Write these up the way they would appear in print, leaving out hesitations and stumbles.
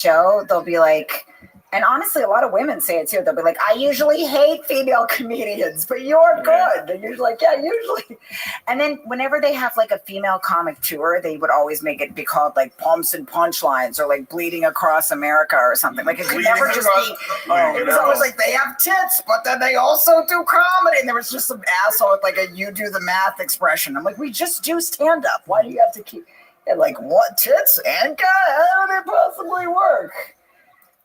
show, they'll be like, and honestly, a lot of women say it too. They'll be like, I usually hate female comedians, but you're good. And you're like, yeah, usually. And then whenever they have like a female comic tour, they would always make it be called like Pumps and Punchlines or like Bleeding Across America or something. Like it could never just be, it was always like they have tits, but then they also do comedy. And there was just some asshole with like a you do the math expression. I'm like, we just do stand up. Why do you have to keep it like what tits and God, how would it possibly work?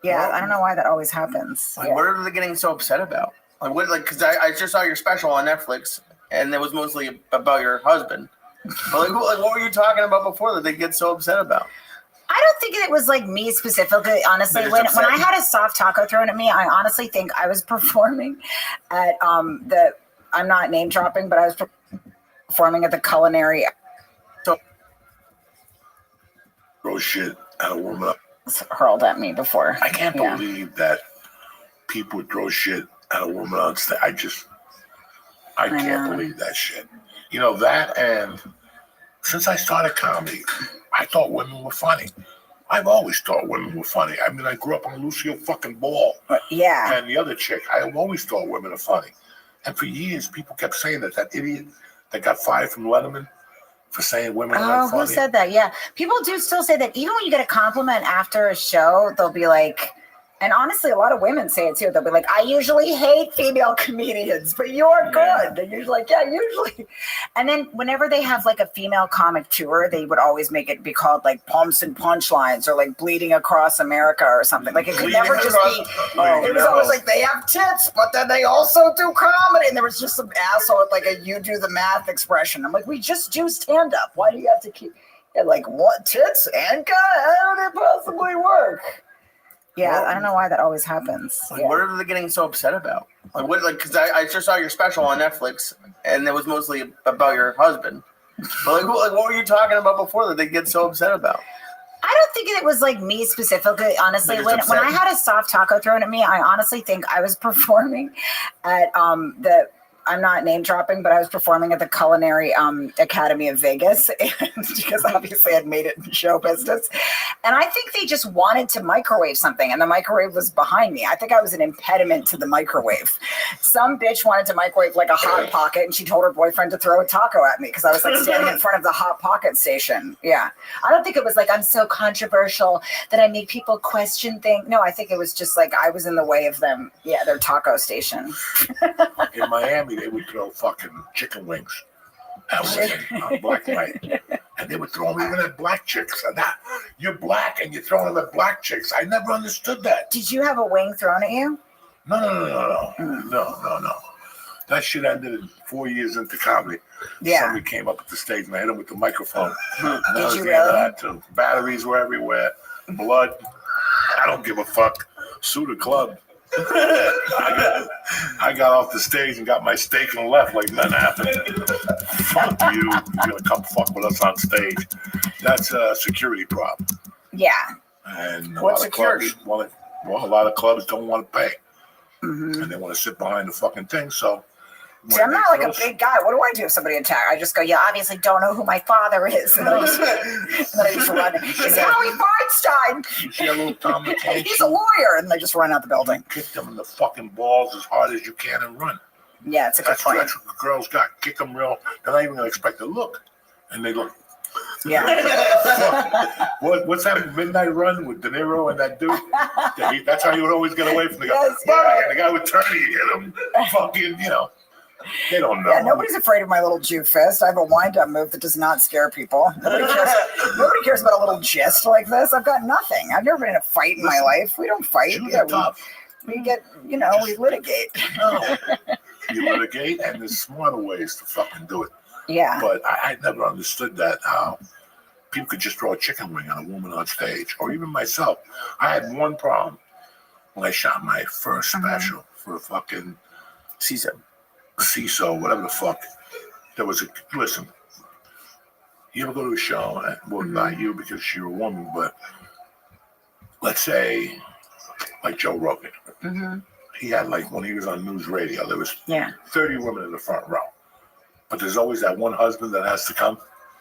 Yeah, I don't know why that always happens. Like, what are they getting so upset about? Like, what? Like, because I just saw your special on Netflix, and it was mostly about your husband. But like, what were you talking about before that they get so upset about? I don't think it was like me specifically. Honestly, when I had a soft taco thrown at me, I honestly think I was performing at I'm not name dropping, but I was performing at the culinary. Throw shit at a woman hurled at me before. I can't believe that people would throw shit at a woman on stage. I can't believe that shit. You know, that, and since I started comedy, I thought women were funny. I've always thought women were funny. I mean, I grew up on Lucille fucking Ball. Yeah. And the other chick, I've always thought women are funny. And for years, people kept saying that idiot that got fired from Letterman for saying women are funny. Who said that? Yeah. People do still say that even when you get a compliment after a show, they'll be like, and honestly, a lot of women say it too. They'll be like, I usually hate female comedians, but you're good. And you're like, yeah, usually. And then whenever they have like a female comic tour, they would always make it be called like Pumps and Punchlines or like Bleeding Across America or something. Like it could never just be, it was always like they have tits, but then they also do comedy. And there was just some asshole with like a you do the math expression. I'm like, we just do stand up. Why do you have to keep it like what tits and God, how would it possibly work? Yeah, I don't know why that always happens. Like, what are they getting so upset about? Like, what? Like, because I just saw your special on Netflix, and it was mostly about your husband. But like, what were you talking about before that they get so upset about? I don't think it was like me specifically. Honestly, when I had a soft taco thrown at me, I honestly think I was performing at I'm not name dropping, but I was performing at the Culinary Academy of Vegas because obviously I'd made it in show business. And I think they just wanted to microwave something, and the microwave was behind me. I think I was an impediment to the microwave. Some bitch wanted to microwave like a Hot Pocket, and she told her boyfriend to throw a taco at me because I was like standing in front of the Hot Pocket station. Yeah. I don't think it was like I'm so controversial that I make people question things. No, I think it was just like I was in the way of them. Yeah, their taco station. In Miami, they would throw fucking chicken wings at women on Black Night. And they would throw them even at black chicks. And that, you're black and you're throwing them at black chicks. I never understood that. Did you have a wing thrown at you? No. That shit ended 4 years into comedy. Yeah. Somebody came up at the stage and I hit him with the microphone. Did you really? Batteries were everywhere. Blood. I don't give a fuck. Sue the club. I got off the stage and got my steak and left like nothing happened. Fuck you. You're gonna come fuck with us on stage. That's a security problem. Yeah. And what security? A lot of clubs don't want to pay. Mm-hmm. And they want to sit behind the fucking thing. So see, I'm not like a big guy. What do I do if somebody attacks? I just go, you obviously don't know who my father is. And then I just run. He's Howie Feinstein. You see a little Tom McCain? He's a lawyer. And they just run out the building. Kick them in the fucking balls as hard as you can and run. Yeah, it's a good point. That's what the girls got. Kick them real. They're not even going to expect to look. And they look. Yeah. What's that midnight run with De Niro and that dude? That's how you would always get away from the guy. Yes, and the guy would turn and you hit him. Fucking, they don't know. Yeah, nobody's afraid of my little Jew fist. I have a wind-up move that does not scare people. Nobody cares about a little gist like this. I've got nothing. I've never been in a fight in my life. We don't fight. We get, we litigate. No. You litigate, and there's smarter ways to fucking do it. Yeah. But I never understood that, how people could just throw a chicken wing on a woman on stage, or even myself. I had one problem when I shot my first special for fucking CISO, whatever the fuck. There was listen, you ever go to a show, well, not you because you're a woman, but let's say like Joe Rogan. Mm-hmm. He had when he was on news radio, there was 30 women in the front row. But there's always that one husband that has to come.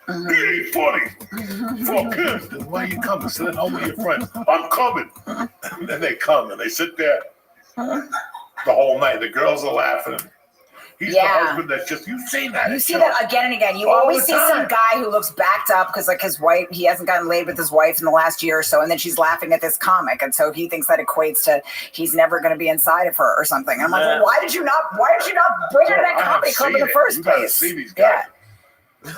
He ain't funny. Fuck him. Then why are you coming? Sit at home with your friends. I'm coming. And then they come and they sit there the whole night. The girls are laughing. He's the husband that's just, you've seen that. You see that again and again. You always see some guy who looks backed up because like his wife, he hasn't gotten laid with his wife in the last year or so. And then she's laughing at this comic. And so he thinks that equates to he's never going to be inside of her or something. And I'm like, well, why did you not bring her to that comedy club in the first place? See these guys.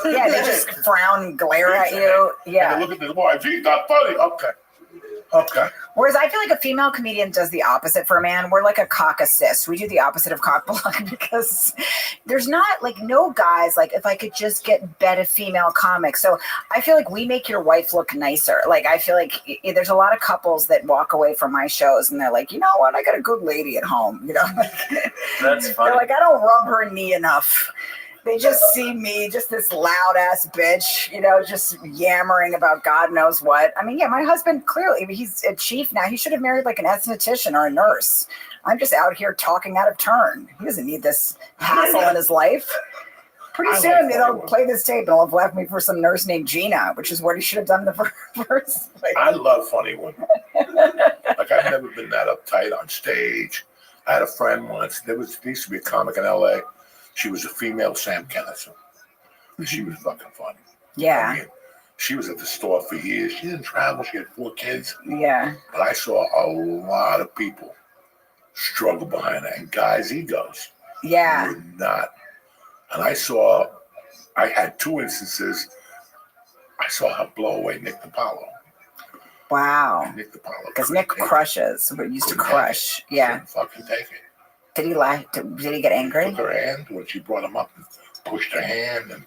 Yeah, they just frown and glare at you. Yeah. And they look at this boy. He's not funny. Okay. Whereas I feel like a female comedian does the opposite for a man. We're like a cock assist. We do the opposite of cock block because there's not like no guys like if I could just get better female comics. So I feel like we make your wife look nicer. Like I feel like there's a lot of couples that walk away from my shows and they're like, you know what? I got a good lady at home. You know, That's funny. They're like, I don't rub her knee enough. They just see me, just this loud ass bitch, you know, just yammering about God knows what. I mean, yeah, my husband clearly, he's a chief now. He should have married like an esthetician or a nurse. I'm just out here talking out of turn. He doesn't need this hassle in his life. Pretty soon they'll play this tape and they'll have left me for some nurse named Gina, which is what he should have done in the first place. I love funny women. Like I've never been that uptight on stage. I had a friend once. There used to be a comic in LA. She was a female Sam Kennison. She was fucking funny. Yeah. I mean, she was at the store for years. She didn't travel. She had 4 kids. Yeah. But I saw a lot of people struggle behind her. And guys' egos were not. And I had 2 instances. I saw her blow away Nick DiPaolo. Wow. Nick DiPaolo. Because Nick crushes. We used to crush. Yeah. Couldn't fucking take it. Did he lie? Did he get angry? Took her hand when she brought him up and pushed her hand. And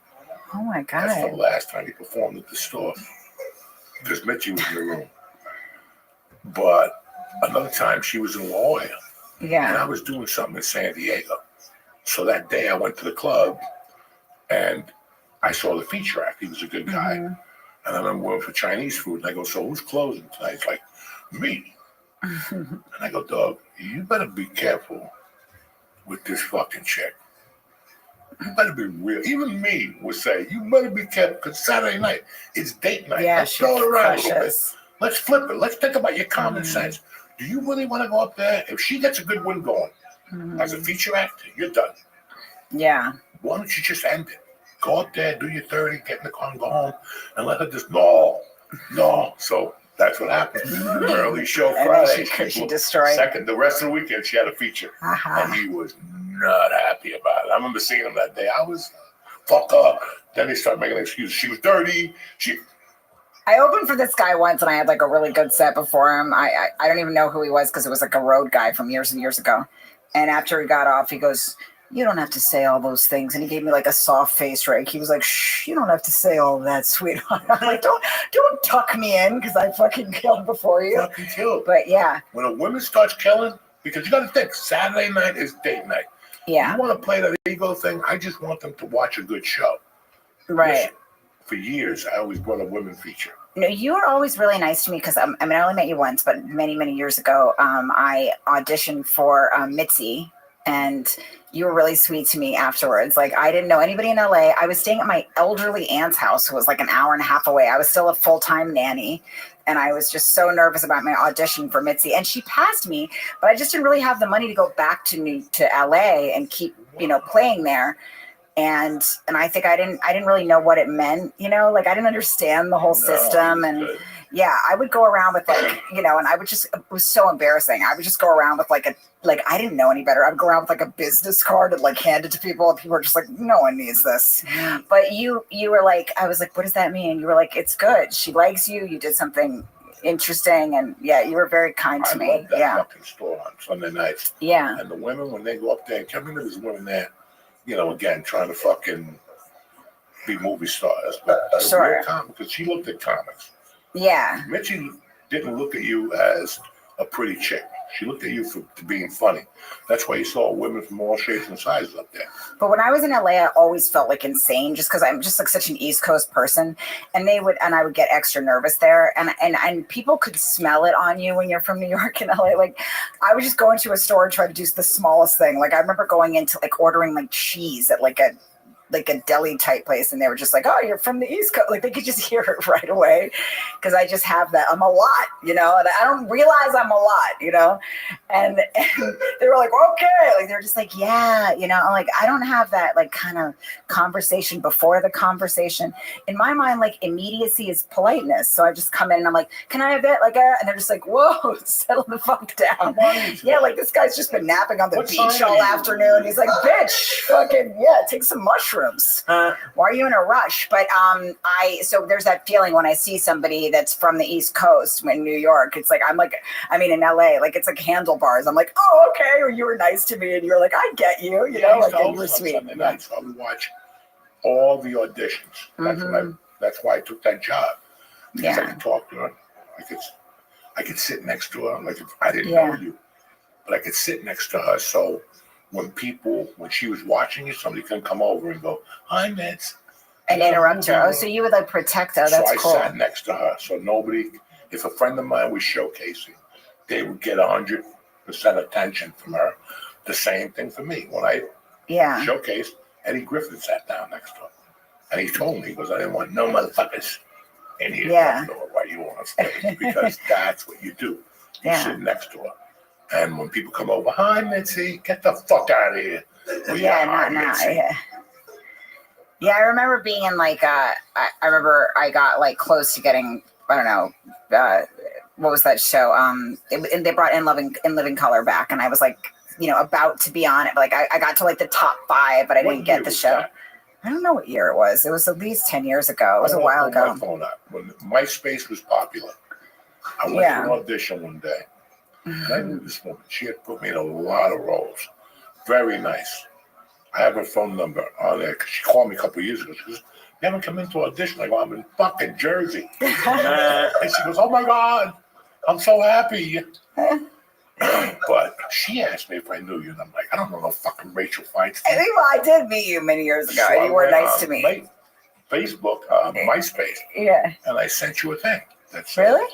oh my God. that's the last time he performed at the store. Because Mitchie was in the room. But another time she was in La Jolla. Yeah. And I was doing something in San Diego. So that day I went to the club and I saw the feature act. He was a good guy. And I remember going for Chinese food. And I go, so who's closing tonight? He's like, me. And I go, dog, you better be careful with this fucking chick. You better be real. Even me would say, you better be careful because Saturday night, it's date night. Yeah, let's throw it around a little bit. Let's flip it. Let's think about your common sense. Do you really want to go up there? If she gets a good win going as a feature act, you're done. Yeah. Why don't you just end it? Go up there, do your 30, get in the car and go home and let her just, no. So that's what happened. Early show Friday. She destroyed. The rest of the weekend, she had a feature. And he was not happy about it. I remember seeing him that day. I was, fuck her. Then they started making excuses. She was dirty. I opened for this guy once and I had like a really good set before him. I don't even know who he was because it was like a road guy from years and years ago. And after he got off, he goes, you don't have to say all those things. And he gave me like a soft face rake. He was like, shh, you don't have to say all that, sweetheart. I'm like, don't tuck me in because I fucking killed before you. Fucking killed. But yeah. When a woman starts killing, because you got to think, Saturday night is date night. Yeah. You want to play that ego thing? I just want them to watch a good show. Right. Listen, for years, I always brought a women feature. No, you were always really nice to me because I only met you once, but many, many years ago, I auditioned for Mitzi. And you were really sweet to me afterwards. Like, I didn't know anybody in LA. I was staying at my elderly aunt's house, who was like an hour and a half away. I was still a full-time nanny. And I was just so nervous about my audition for Mitzi. And she passed me, but I just didn't really have the money to go back to LA and keep, playing there. And I think I didn't really know what it meant, like I didn't understand the whole system. And yeah, I would go around with like, and I would just, it was so embarrassing. I would just go around with like I didn't know any better. I would go around with like a business card and like hand it to people. And people were just like, no one needs this. But you were like, I was like, what does that mean? You were like, it's good. She likes you. You did something interesting. And yeah, you were very kind to me. I love that fucking store on Sunday nights. Yeah. And the women, when they go up there, I remember there's women there, again, trying to fucking be movie stars. But sure. Because she looked at comics. Yeah. Mitchie didn't look at you as a pretty chick. She looked at you for being funny. That's why you saw women from all shapes and sizes up there. But when I was in LA, I always felt like insane just because I'm just like such an East Coast person. And I would get extra nervous there. And people could smell it on you when you're from New York and LA. Like I would just go into a store and try to do the smallest thing. Like I remember going into like ordering like cheese at like a like a deli type place, and they were just like, "Oh, you're from the East Coast." Like they could just hear it right away because I just have that. I'm a lot, and I don't realize I'm a lot, and they were like, "Okay," like they're just like, "Yeah," I'm like, I don't have that like kind of conversation before the conversation. In my mind, like immediacy is politeness, so I just come in and I'm like, "Can I have that?" Like, and they're just like, "Whoa, settle the fuck down." Yeah, like this guy's just been napping on the beach all afternoon. He's like, "Bitch, fucking yeah, take some mushrooms. Why are you in a rush?" But so there's that feeling when I see somebody that's from the East Coast in New York. It's like in LA, like it's like handlebars. I'm like, "Oh, okay," or you were nice to me, and you're like, "I get you," like and you were sweet. Sunday nights, I would watch all the auditions. That's why I took that job. Because I could talk to her. I could sit next to her. Like if I didn't know you, but I could sit next to her. So when she was watching you, somebody can come over and go, "Hi, Mitz," and interrupt her. Oh, so you would like protect her. That's cool. So I sat next to her. So if a friend of mine was showcasing, they would get 100% attention from her. The same thing for me. When I showcased, Eddie Griffin sat down next to her. And he told me, he goes, "I didn't want no motherfuckers in here." Yeah. Why you on stage, because that's what you do. You sit next to her. And when people come over, "Hi, Mitzi, get the fuck out of here." Well, not now. Yeah, I remember being in like, I remember I got like close to getting, I don't know, what was that show? And they brought In Living Color back, and I was like, about to be on it. But like I got to like the top 5, but I didn't get the show. That? I don't know what year it was. It was at least 10 years ago. It was a while ago. My phone up. When MySpace was popular, I went to an audition one day. And I knew this woman. She had put me in a lot of roles. Very nice. I have her phone number on there because she called me a couple of years ago. She goes, "You haven't come into audition." I go, "I'm in fucking Jersey." And she goes, "Oh my God, I'm so happy." But she asked me if I knew you, and I'm like, "I don't know no fucking Rachel Feinstein." I did meet you many years ago, and you were nice to me. Facebook, MySpace. Yeah. And I sent you a thing. That said, really?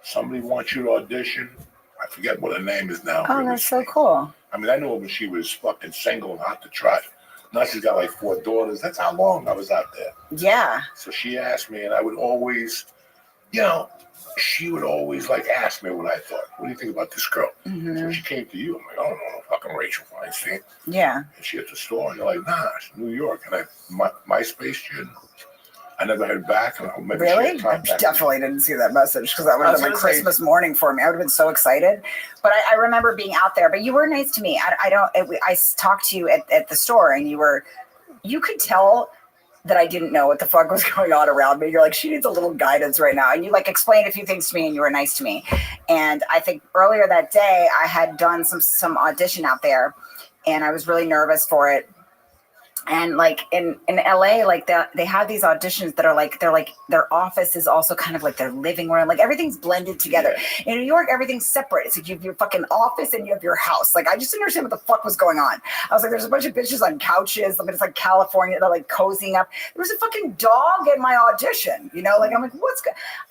Somebody wants you to audition. I forget what her name is now. Oh, that's so cool. I mean, I knew her when she was fucking single and hot to trot. Now she's got like 4 daughters. That's how long I was out there. Yeah. So she asked me, and I would always, she would always like ask me what I thought. "What do you think about this girl?" So when she came to you, I'm like, "I don't know, fucking Rachel Feinstein." Yeah. And she at the store, and they're like, "Nah, it's New York." And MySpace you. I never heard back. Really? I definitely didn't see that message because that would have been like Christmas morning for me. I would have been so excited. But I remember being out there. But you were nice to me. I talked to you at the store, and you could tell that I didn't know what the fuck was going on around me. You're like, "She needs a little guidance right now." And you like explained a few things to me, and you were nice to me. And I think earlier that day I had done some audition out there, and I was really nervous for it. And like in LA, like they have these auditions that are like, their office is also kind of like their living room. Like everything's blended together. In New York, everything's separate. It's like you have your fucking office and you have your house. Like I just didn't understand what the fuck was going on. I was like, there's a bunch of bitches on couches. I mean, it's like California. They're like cozying up. There was a fucking dog in my audition, like I'm like,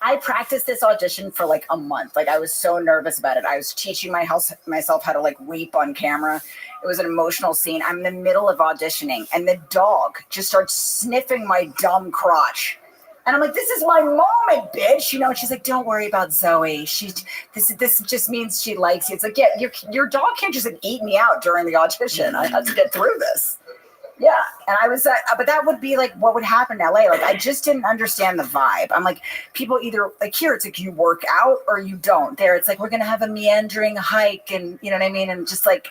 I practiced this audition for like a month. Like I was so nervous about it. I was teaching myself how to like weep on camera. It was an emotional scene. I'm in the middle of auditioning, and the dog just starts sniffing my dumb crotch. And I'm like, "This is my moment, bitch." And she's like, "Don't worry about Zoe. This just means she likes you." It's like, yeah, your dog can't just like eat me out during the audition. I had to get through this. Yeah. And I was, but that would be like what would happen in LA. Like, I just didn't understand the vibe. I'm like, people either, like here, it's like you work out or you don't. There, it's like, we're going to have a meandering hike and, you know what I mean? And just like,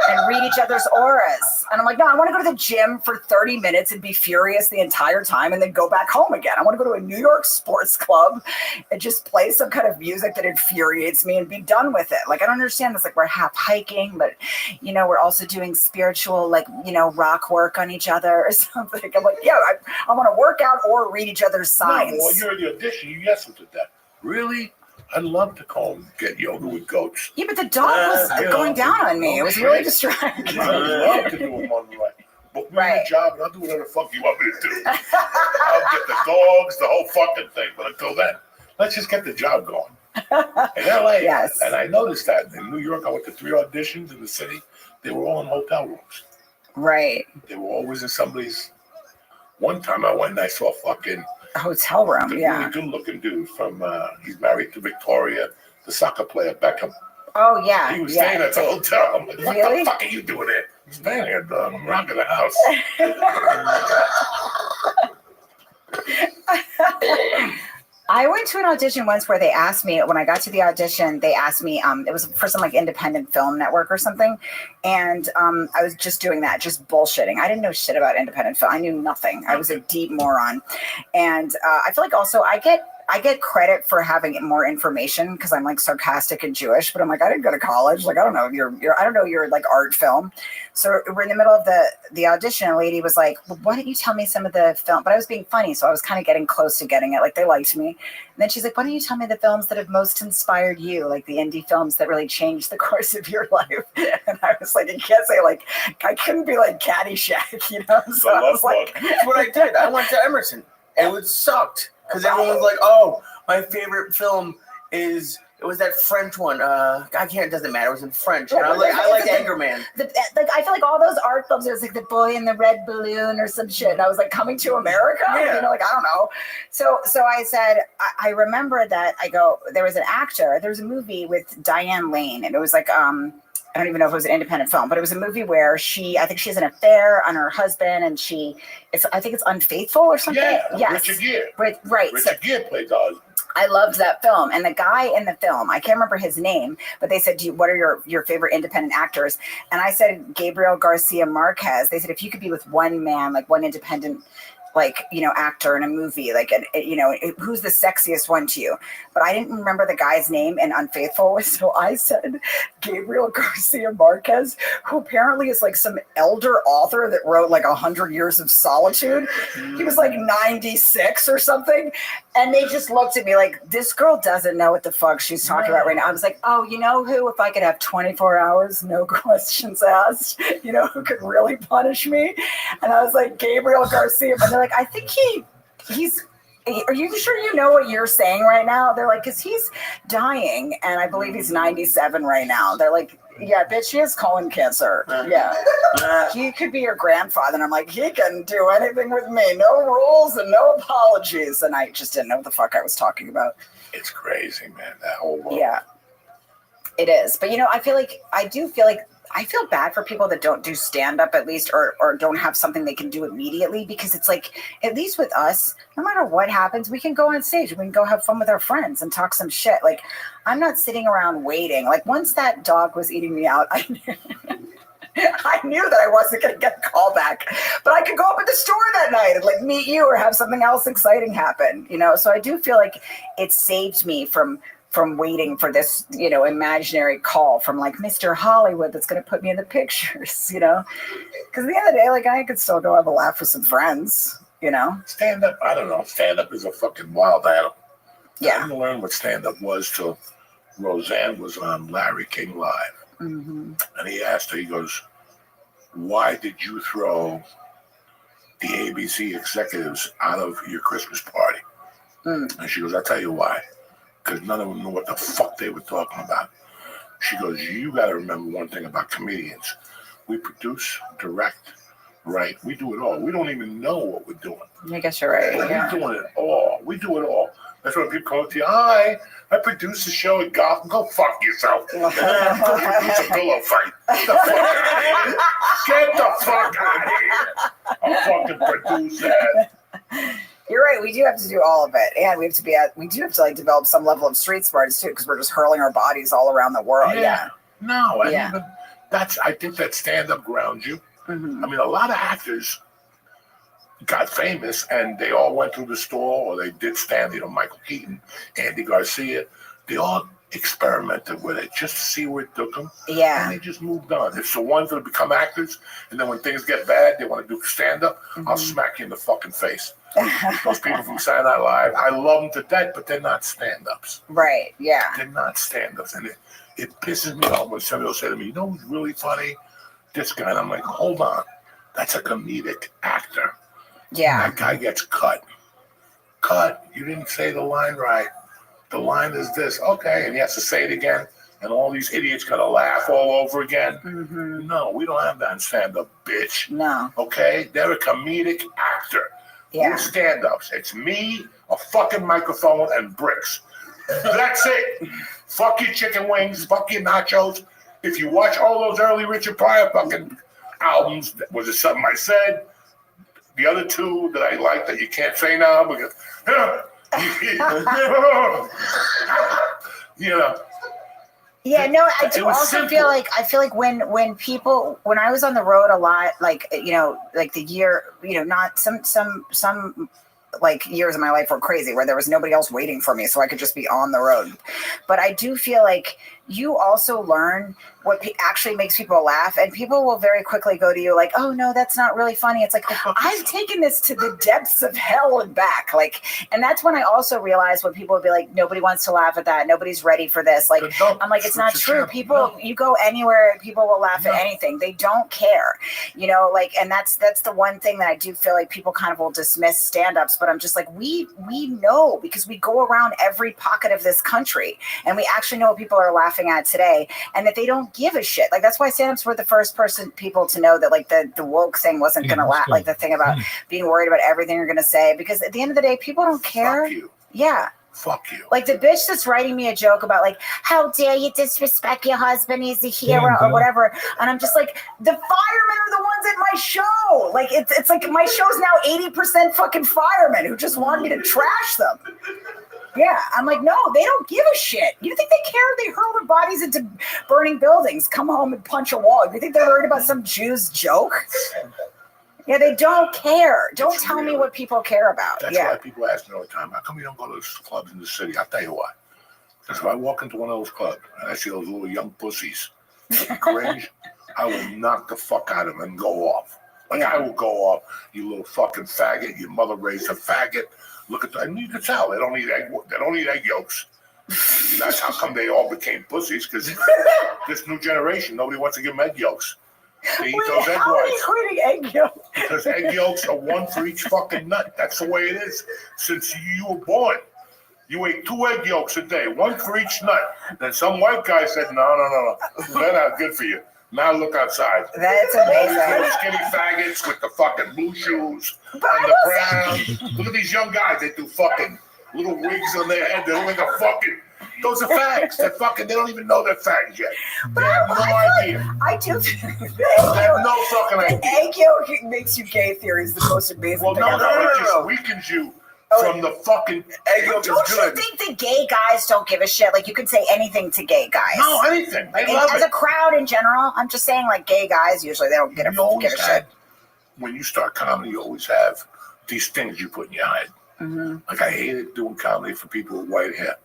and read each other's auras. And I'm like, no, I want to go to the gym for 30 minutes and be furious the entire time and then go back home again. I want to go to a New York sports club and just play some kind of music that infuriates me and be done with it. Like, I don't understand this. Like, we're half hiking, but, we're also doing spiritual, like, rock work on each other or something. I'm like, yeah, I want to work out or read each other's signs. No, well, you're in the audition. You yes to that. Really? I'd love to go and get yoga with goats. Yeah, but the dog was going down on me. It was really distracting. I'd love to do a month right. Book me a job and I'll do whatever the fuck you want me to do. I'll get the dogs, the whole fucking thing. But until then, let's just get the job going. In LA, yes. And I noticed that in New York, I went to 3 auditions in the city. They were all in hotel rooms. Right. They were always in somebody's One time I went and I saw fucking A hotel room, really good-looking dude from. He's married to Victoria, the soccer player Beckham. Oh yeah. He was staying at the hotel. I'm like, what Really? the fuck are you doing there? He's staying here, dog. I'm rocking the house. I went to an audition once where they asked me, when I got to the audition, they asked me, it was for some like independent film network or something. And I was just doing that, just bullshitting. I didn't know shit about independent film. I knew nothing. I was a deep moron. And I feel like also I get credit for having more information because I'm like sarcastic and Jewish, but I'm like, I didn't go to college. Like, I don't know your like art film. So we're in the middle of the audition. A lady was like, well, why don't you tell me some of the film? But I was being funny. So I was kind of getting close to getting it. Like they liked me. And then she's like, why don't you tell me the films that have most inspired you? Like the indie films that really changed the course of your life. And I was like, you can't say like, I couldn't be like Caddyshack, you know? So I was like, that's what I did. I went to Emerson and it sucked. Because everyone was like, oh, my favorite film it was that French one. I can't, it doesn't matter. It was in French. And I like Anchorman. Like, I feel like all those art films, it was like The Boy in the Red Balloon or some shit. And I was like, Coming to America? Yeah. You know, like, I don't know. So I said, I remember that there was an actor, there was a movie with Diane Lane. And it was like, I don't even know if it was an independent film, but it was a movie where I think she has an affair on her husband and I think it's Unfaithful or something. Yeah, yes. Richard Gere. Right. Richard Gere played Dog. I loved that film. And the guy in the film, I can't remember his name, but they said, what are your favorite independent actors? And I said, Gabriel Garcia Marquez. They said, if you could be with one man, like one independent like, you know, actor in a movie, like, you know, who's the sexiest one to you? But I didn't remember the guy's name in Unfaithful. So I said Gabriel Garcia Marquez, who apparently is like some elder author that wrote like 100 Years of Solitude. He was like 96 or something. And they just looked at me like, this girl doesn't know what the fuck she's talking about right now. I was like, oh, you know who, if I could have 24 hours, no questions asked, you know, who could really punish me? And I was like, Gabriel Garcia. But they're like, I think he's, are you sure you know what you're saying right now? They're like, because he's dying. And I believe he's 97 right now. They're like, yeah, bitch, he has colon cancer. Yeah. He could be your grandfather. And I'm like, he can do anything with me. No rules and no apologies. And I just didn't know what the fuck I was talking about. It's crazy, man. That whole world. Yeah, it is. But, you know, I feel bad for people that don't do stand-up at least or don't have something they can do immediately, because it's like, at least with us, no matter what happens, we can go on stage. We can go have fun with our friends and talk some shit. Like, I'm not sitting around waiting. Like, once that dog was eating me out, I knew that I wasn't going to get a call back. But I could go up at the store that night and, like, meet you or have something else exciting happen, you know? So I do feel like it saved me from waiting for this, you know, imaginary call from like Mr. Hollywood that's going to put me in the pictures, you know, because at the end of the day, like, I could still go have a laugh with some friends, you know. Stand up, I don't know. Stand up is a fucking wild animal. Yeah. I didn't learn what stand up was till Roseanne was on Larry King Live. Mm-hmm. And he asked her, he goes, why did you throw the ABC executives out of your Christmas party? And she goes, I'll tell you why. Because none of them knew what the fuck they were talking about. She goes, you got to remember one thing about comedians. We produce, direct, write. We do it all. We don't even know what we're doing. I guess you're right. We're doing it all. We do it all. That's why people come up to you, hi, I produce a show at Gotham. Go fuck yourself. Go produce a pillow fight. Get the fuck out of here. I'll fucking produce that. You're right. We do have to do all of it, and we do have to like develop some level of street smarts too, because we're just hurling our bodies all around the world. Yeah. No. I think that stand-up grounds you. Mm-hmm. I mean, a lot of actors got famous, and they all went through the store, or they did stand. You know, Michael Keaton, Andy Garcia. They all experimented with it just to see where it took them. Yeah. And they just moved on. It's the ones that become actors, and then when things get bad, they want to do stand-up. Mm-hmm. I'll smack you in the fucking face. Those people from Saturday Night Live, I love them to death, but they're not stand-ups. Right, yeah. They're not stand-ups. And it pisses me off when somebody will say to me, you know who's really funny? This guy. And I'm like, hold on. That's a comedic actor. Yeah. That guy gets cut. Cut. You didn't say the line right. The line is this. Okay. And he has to say it again. And all these idiots got to laugh all over again. Mm-hmm. No, we don't have that in stand-up, bitch. No. Okay? They're a comedic actor. Yeah. We're stand-ups. It's me, a fucking microphone, and bricks. That's it. Fuck your chicken wings. Fuck your nachos. If you watch all those early Richard Pryor fucking albums, was it something I said? The other two that I like that you can't say now because, you know. Yeah, no, I do also simple. feel like when I was on the road a lot, like, like the year, not some like years of my life were crazy where there was nobody else waiting for me, so I could just be on the road. But I do feel like you also learn what actually makes people laugh, and people will very quickly go to you like, oh no, that's not really funny. It's like, I've taken this to the depths of hell and back. Like, and that's when I also realized when people would be like, nobody wants to laugh at that. Nobody's ready for this. Like, I'm like, it's not true. People, you go anywhere, people will laugh at anything. They don't care, like, and that's the one thing that I do feel like people kind of will dismiss stand-ups, but I'm just like, we know, because we go around every pocket of this country and we actually know what people are laughing at today, and that they don't give a shit. Like, that's why stand-ups were the first people to know that, like, the woke thing wasn't going to last, like the thing about being worried about everything you're going to say, because at the end of the day, people don't care. Fuck you. Yeah. Fuck you. Like the bitch that's writing me a joke about, like, how dare you disrespect your husband, he's a hero, or whatever. And I'm just like, the firemen are the ones at my show. Like, it's like my show's now 80% fucking firemen who just want me to trash them. Yeah, I'm like, no, they don't give a shit. You think they care? They hurl their bodies into burning buildings, come home and punch a wall. You think they're worried about some Jew's joke? Yeah, they don't care. Don't tell me what people care about. That's why people ask me all the time, how come you don't go to those clubs in the city? I'll tell you why. Because if I walk into one of those clubs and I see those little young pussies cringe, I will knock the fuck out of them and go off. Like, I will go off, you little fucking faggot. Your mother raised a faggot. Look at that. And you can tell they don't eat egg yolks. That's how come they all became pussies, because this new generation, nobody wants to give them egg yolks. They eat those egg how whites. are you eating egg yolks? Because egg yolks are one for each fucking nut. That's the way it is. Since you were born, you ate 2 egg yolks a day, one for each nut. Then some white guy said, no. They're not good for you. Now look outside. That's All these amazing. little skinny faggots with the fucking blue shoes and the brown. Look at these young guys. They do fucking little wigs on their head. They look like a fucking... Those are fags. They're fucking... They don't even know they're fags yet. They have no idea. I do. They have no fucking idea. Egg yolk makes you gay theory is the most amazing Well, thing. no. It just weakens you from the fucking egg yolk. Don't is you good. think the gay guys don't give a shit? Like, you could say anything to gay guys. No, anything. Like, They love as it. a crowd in general, I'm just saying, like, gay guys usually they don't give a shit. When you start comedy, you always have these things you put in your head. Mm-hmm. Like, I hated doing comedy for people with white hair.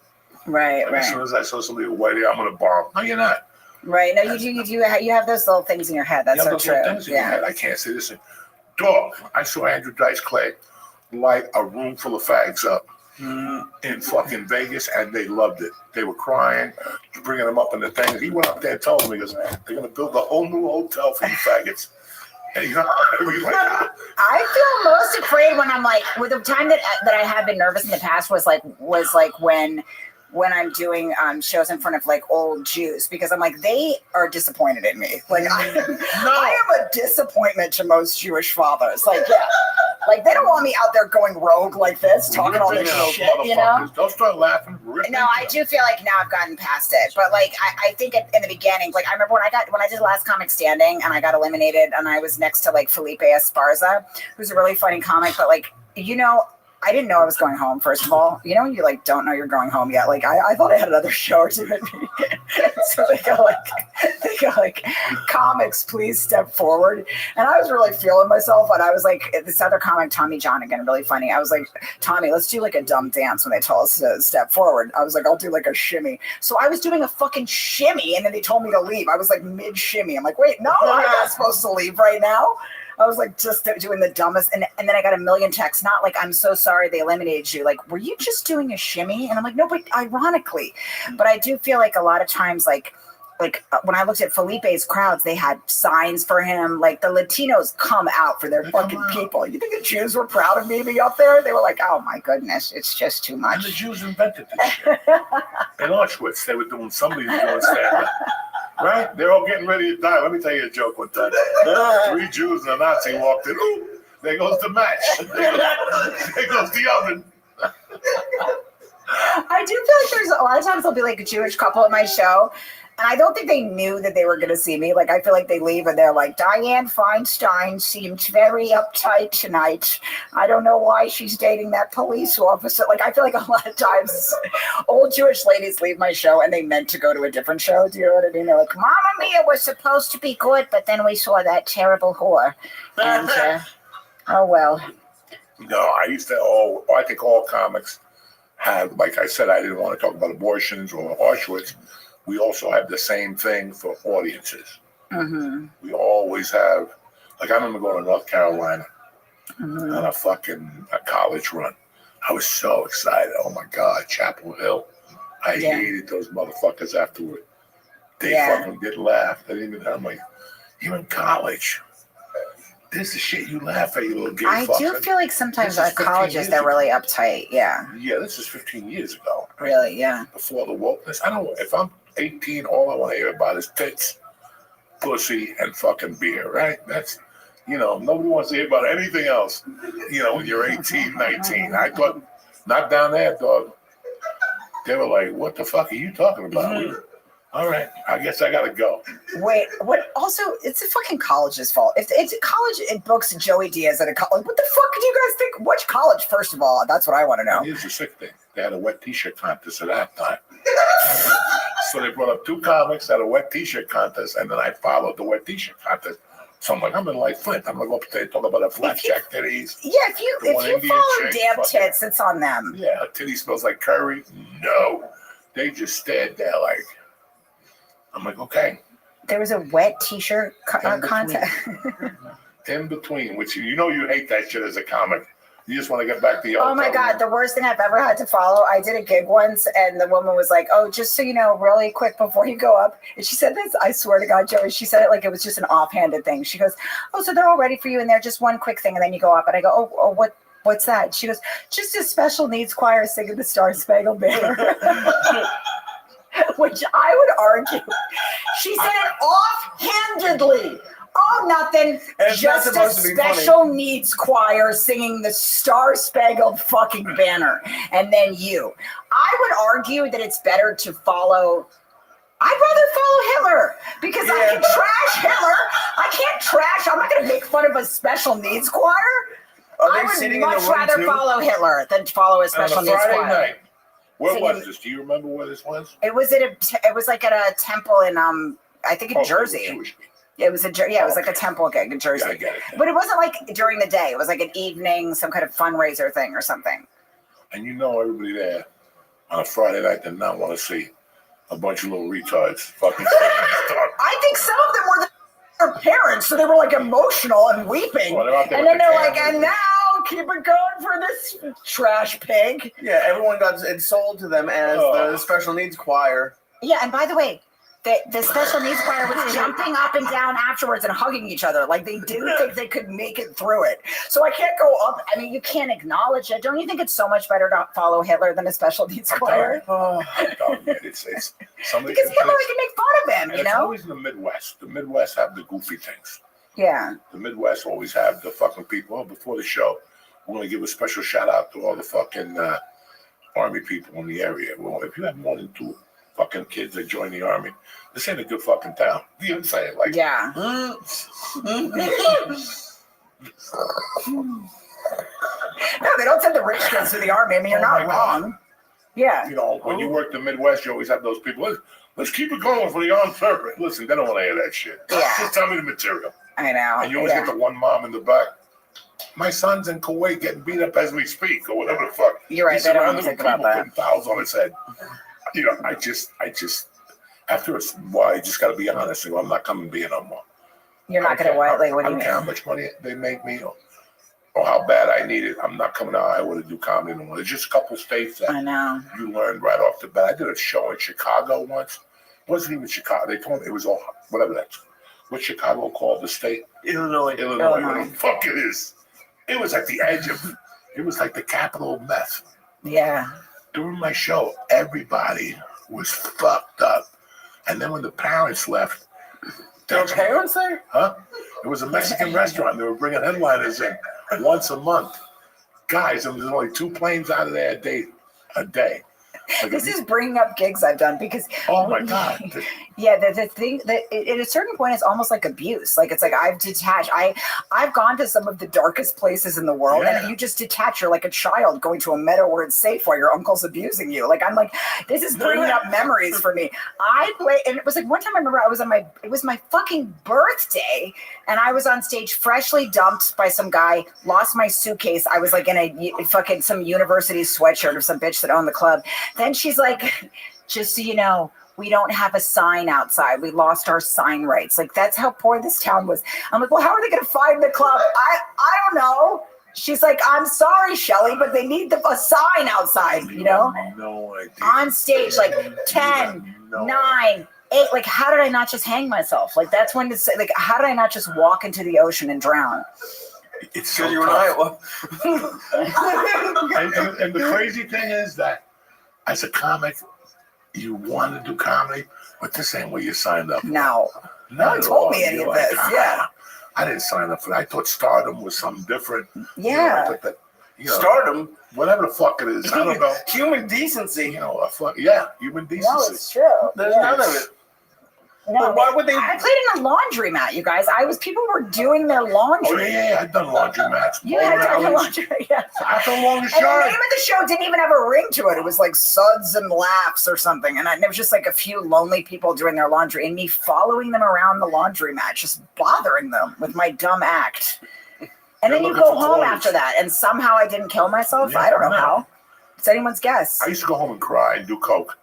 Right. As soon as I saw somebody with white hair, I'm going to bomb. No, you're not. Right. No, you have those little things in your head. That's You have so those true. little things in your head. I can't say this. Dog, I saw Andrew Dice Clay light a room full of fags up in fucking Vegas, and they loved it. They were crying, bringing them up in the thing. He went up there and told them, he goes, they're going to build a whole new hotel for you faggots. And he's like, I feel most afraid when I'm like, with the time that I have been nervous in the past was like when I'm doing shows in front of like old Jews, because I'm like, they are disappointed in me. Like, I am a disappointment to most Jewish fathers. Like, yeah, like they don't want me out there going rogue like this, talking all this shit, you know? Don't start laughing. No, I do feel like now I've gotten past it, but like I think in the beginning, like I remember when I did Last Comic Standing and I got eliminated, and I was next to like Felipe Esparza, who's a really funny comic, but like, I didn't know I was going home, first of all. You know, you like don't know you're going home yet. Like I thought I had another show or two. So they go like, comics, please step forward. And I was really feeling myself. And I was like, this other comic, Tommy John, again, really funny. I was like, Tommy, let's do like a dumb dance when they tell us to step forward. I was like, I'll do like a shimmy. So I was doing a fucking shimmy, and then they told me to leave. I was like mid shimmy. I'm like, wait, no, I'm not supposed to leave right now. I was like just doing the dumbest, and then I got a million texts, not like, I'm so sorry they eliminated you. Like, were you just doing a shimmy? And I'm like, no, but ironically. But I do feel like a lot of times, like when I looked at Felipe's crowds, they had signs for him. Like, the Latinos come out for their fucking people. You think the Jews were proud of me being up there? They were like, oh my goodness, it's just too much. And the Jews invented this shit. In Auschwitz, they were doing, somebody was doing stand-up. Right? They're all getting ready to die. Let me tell you a joke one time. 3 Jews and a Nazi walked in. Ooh, There goes the match. There goes the oven. I do feel like there's a lot of times there'll be like a Jewish couple at my show, and I don't think they knew that they were going to see me. Like, I feel like they leave and they're like, Diane Feinstein seemed very uptight tonight. I don't know why she's dating that police officer. Like, I feel like a lot of times old Jewish ladies leave my show and they meant to go to a different show. Do you know what I mean? They're like, Mamma Mia was supposed to be good, but then we saw that terrible whore. And, oh, well. No, I think all comics have, like I said, I didn't want to talk about abortions or Auschwitz. We also have the same thing for audiences. Mm-hmm. We always have, like I remember going to North Carolina on a college run. I was so excited. Oh my God, Chapel Hill. I hated those motherfuckers afterward. They fucking did laugh. I'm like, you're in college. This is shit you laugh at, you little gay I fucker. do feel like sometimes at colleges they're really uptight. Yeah. Yeah, this is 15 years ago. Really, yeah. Before the wokeness. If I'm 18, all I want to hear about is tits, pussy, and fucking beer, right? That's, nobody wants to hear about anything else, when you're 18, 19. I thought, not down there, dog. They were like, what the fuck are you talking about? Mm-hmm. All right, I guess I gotta go. Wait, what? Also, it's the fucking college's fault. If it's college, it books Joey Diaz at a college. What the fuck do you guys think? Which college, first of all? That's what I want to know. Here's the sick thing. They had a wet t-shirt contest at that time. So they brought up two comics at a wet t-shirt contest, and then I followed the wet t-shirt contest. So I'm like, I'm in like Flint. I'm gonna go up there and talk about a flat jack titties. Yeah, if you follow damn tits, it's on them. Yeah, a titty smells like curry. No, they just stared there like. I'm like, okay. There was a wet t-shirt contest. In between, which you hate that shit as a comic. You just want to get back to your. Oh my God, the worst thing I've ever had to follow. I did a gig once, and the woman was like, "Oh, just so you know, really quick before you go up." And she said this. I swear to God, Joey, she said it like it was just an offhanded thing. She goes, "Oh, so they're all ready for you, and they're just one quick thing, and then you go up." And I go, "Oh, what's that?" She goes, "Just a special needs choir singing the Star Spangled Banner." Which I would argue. She said it offhandedly. Oh, nothing. Just a special needs choir singing the Star Spangled fucking Banner. And then you. I would argue that it's better to follow. I'd rather follow Hitler because I can trash Hitler. I can't trash. I'm not going to make fun of a special needs choir. I would much rather follow Hitler than follow a special needs choir. Night. Where was this? Do you remember where this was? It was like at a temple in I think in Jersey. It was it was like a temple gig in Jersey. Yeah, I get it. But it wasn't like during the day. It was like an evening, some kind of fundraiser thing or something. And everybody there on a Friday night did not want to see a bunch of little retards fucking. I think some of them were their parents, so they were like emotional and weeping. Well, and then they're like, and now keep it going for this trash pig. Yeah, everyone got it sold to them as the special needs choir. Yeah, and by the way, the special needs choir was jumping up and down afterwards and hugging each other. Like they didn't think they could make it through it. So I can't go up. I mean, you can't acknowledge it. Don't you think it's so much better to follow Hitler than a special needs choir? It's somebody because Hitler, we can make fun of him, It's always in the Midwest. The Midwest have the goofy things. Yeah. The Midwest always have the fucking people. Before the show, we're going to give a special shout out to all the fucking Army people in the area. Well, if you have more than 2 fucking kids that join the Army, this ain't a good fucking town. You know what I'm saying? Like, yeah. No, they don't send the rich kids to the Army. I mean, you're not wrong. Yeah. When you work the Midwest, you always have those people. Let's keep it going for the armed service. Listen, they don't want to hear that shit. Yeah. Just tell me the material. I know. And you always get the one mom in the back. My son's in Kuwait getting beat up as we speak, or whatever the fuck. You're right. They don't think about that. Putting towels on his head. I just, after a while, you just got to be honest. And I'm not coming being no more. You're not going to what? Like, what do you mean? I don't mean? care how much money they make me or how bad I need it. I'm not coming out Iowa to do comedy anymore. There's just a couple states that I know. You learn right off the bat. I did a show in Chicago once. It wasn't even Chicago. They told me it was all, whatever that's. What's Chicago called? The state? Illinois. What the fuck it is. It was at the edge of, it was like the capital of meth. Yeah. During my show, everybody was fucked up. And then when the parents left. There were parents there? Huh? It was a Mexican restaurant. They were bringing headliners in. once a month. Guys, and there's only 2 planes out of there a day. Like this is bringing up gigs I've done because oh my God. Yeah, the thing that at a certain point it's almost like abuse. Like it's like I've detached. I've gone to some of the darkest places in the world, and you just detach. You're like a child going to a meadow where it's safe while your uncle's abusing you. Like I'm like, this is bringing up memories for me. I play, and it was like one time I remember it was my fucking birthday, and I was on stage freshly dumped by some guy. Lost my suitcase. I was like in a fucking some university sweatshirt of some bitch that owned the club. Then she's like, just so you know, we don't have a sign outside. We lost our sign rights. Like, that's how poor this town was. I'm like, well, how are they going to find the club? I don't know. She's like, I'm sorry, Shelly, but they need a sign outside, you know? No idea. On stage, like 10, 9, 8. Like, how did I not just hang myself? Like, that's when it's like, how did I not just walk into the ocean and drown? It's so you were in Iowa. and the crazy thing is that as a comic, you want to do comedy, but this ain't what you signed up for. No one told me any of this. Yeah. I didn't sign up for that. I thought stardom was something different. Yeah. You know, I thought that, stardom? Whatever the fuck it is. I don't know. Human decency. Human decency. No, it's true. There's none of it. No, but why would they? I played in a laundromat, you guys. People were doing their laundry. Oh, yeah, I've done laundromats. You had done the laundry, yeah. I've done laundry. And the name of the show didn't even have a ring to it. It was like Suds and Laughs or something. And it was just like a few lonely people doing their laundry and me following them around the laundromat, just bothering them with my dumb act. And then you go home after that. And somehow I didn't kill myself. Yeah, I don't know how. It's anyone's guess. I used to go home and cry and do coke.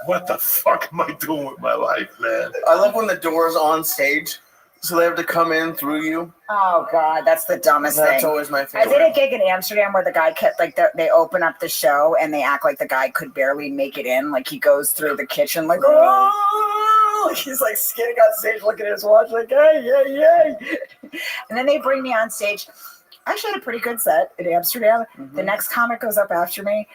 What the fuck am I doing with my life, man? I love when the door's on stage, so they have to come in through you. Oh God, that's the dumbest thing. That's always my favorite. I did a gig in Amsterdam where the guy kept they open up the show and they act like the guy could barely make it in. Like he goes through the kitchen like, oh, like he's like skidding on stage looking at his watch like, hey. And then they bring me on stage. I actually had a pretty good set in Amsterdam. Mm-hmm. The next comic goes up after me.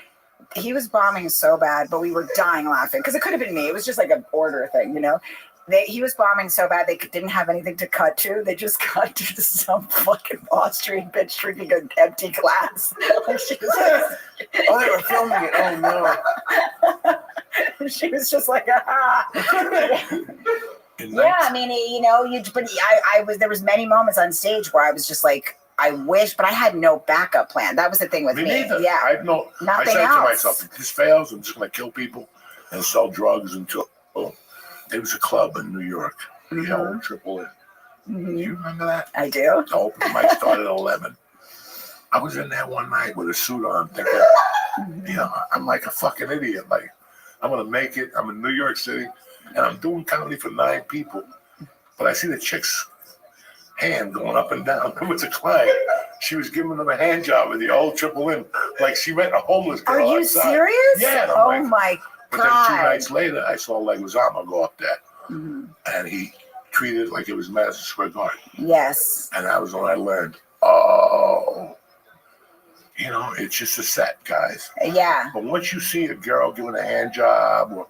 He was bombing so bad, but we were dying laughing because it could have been me. It was just like an order thing, you know? He was bombing so bad they didn't have anything to cut to. They just cut to some fucking Austrian bitch drinking an empty glass. Like she was they were filming it. Oh no! She was just like, ah. Yeah, I mean, there was many moments on stage where I was just like, I wish, but I had no backup plan. That was the thing with me. Neither. Yeah, I said to myself, if this fails, I'm just going to kill people and sell drugs until. There was a club in New York, Triple N. Mm-hmm. Do you remember that? I do. The open mic started at 11. I was in there one night with a suit on, thinking, I'm like a fucking idiot. Like, I'm going to make it. I'm in New York City, and I'm doing comedy for 9 people. But I see the chick's hand going up and down. It was a client. She was giving them a hand job with the old Triple N. Like, she met a homeless girl. Are you outside. Serious? Yeah. Oh, my God. But then 2 nights later, I saw Leguizamo go up there, and he treated it like it was Madison Square Garden. Yes. And that was when I learned, it's just a set, guys. Yeah. But once you see a girl giving a hand job, or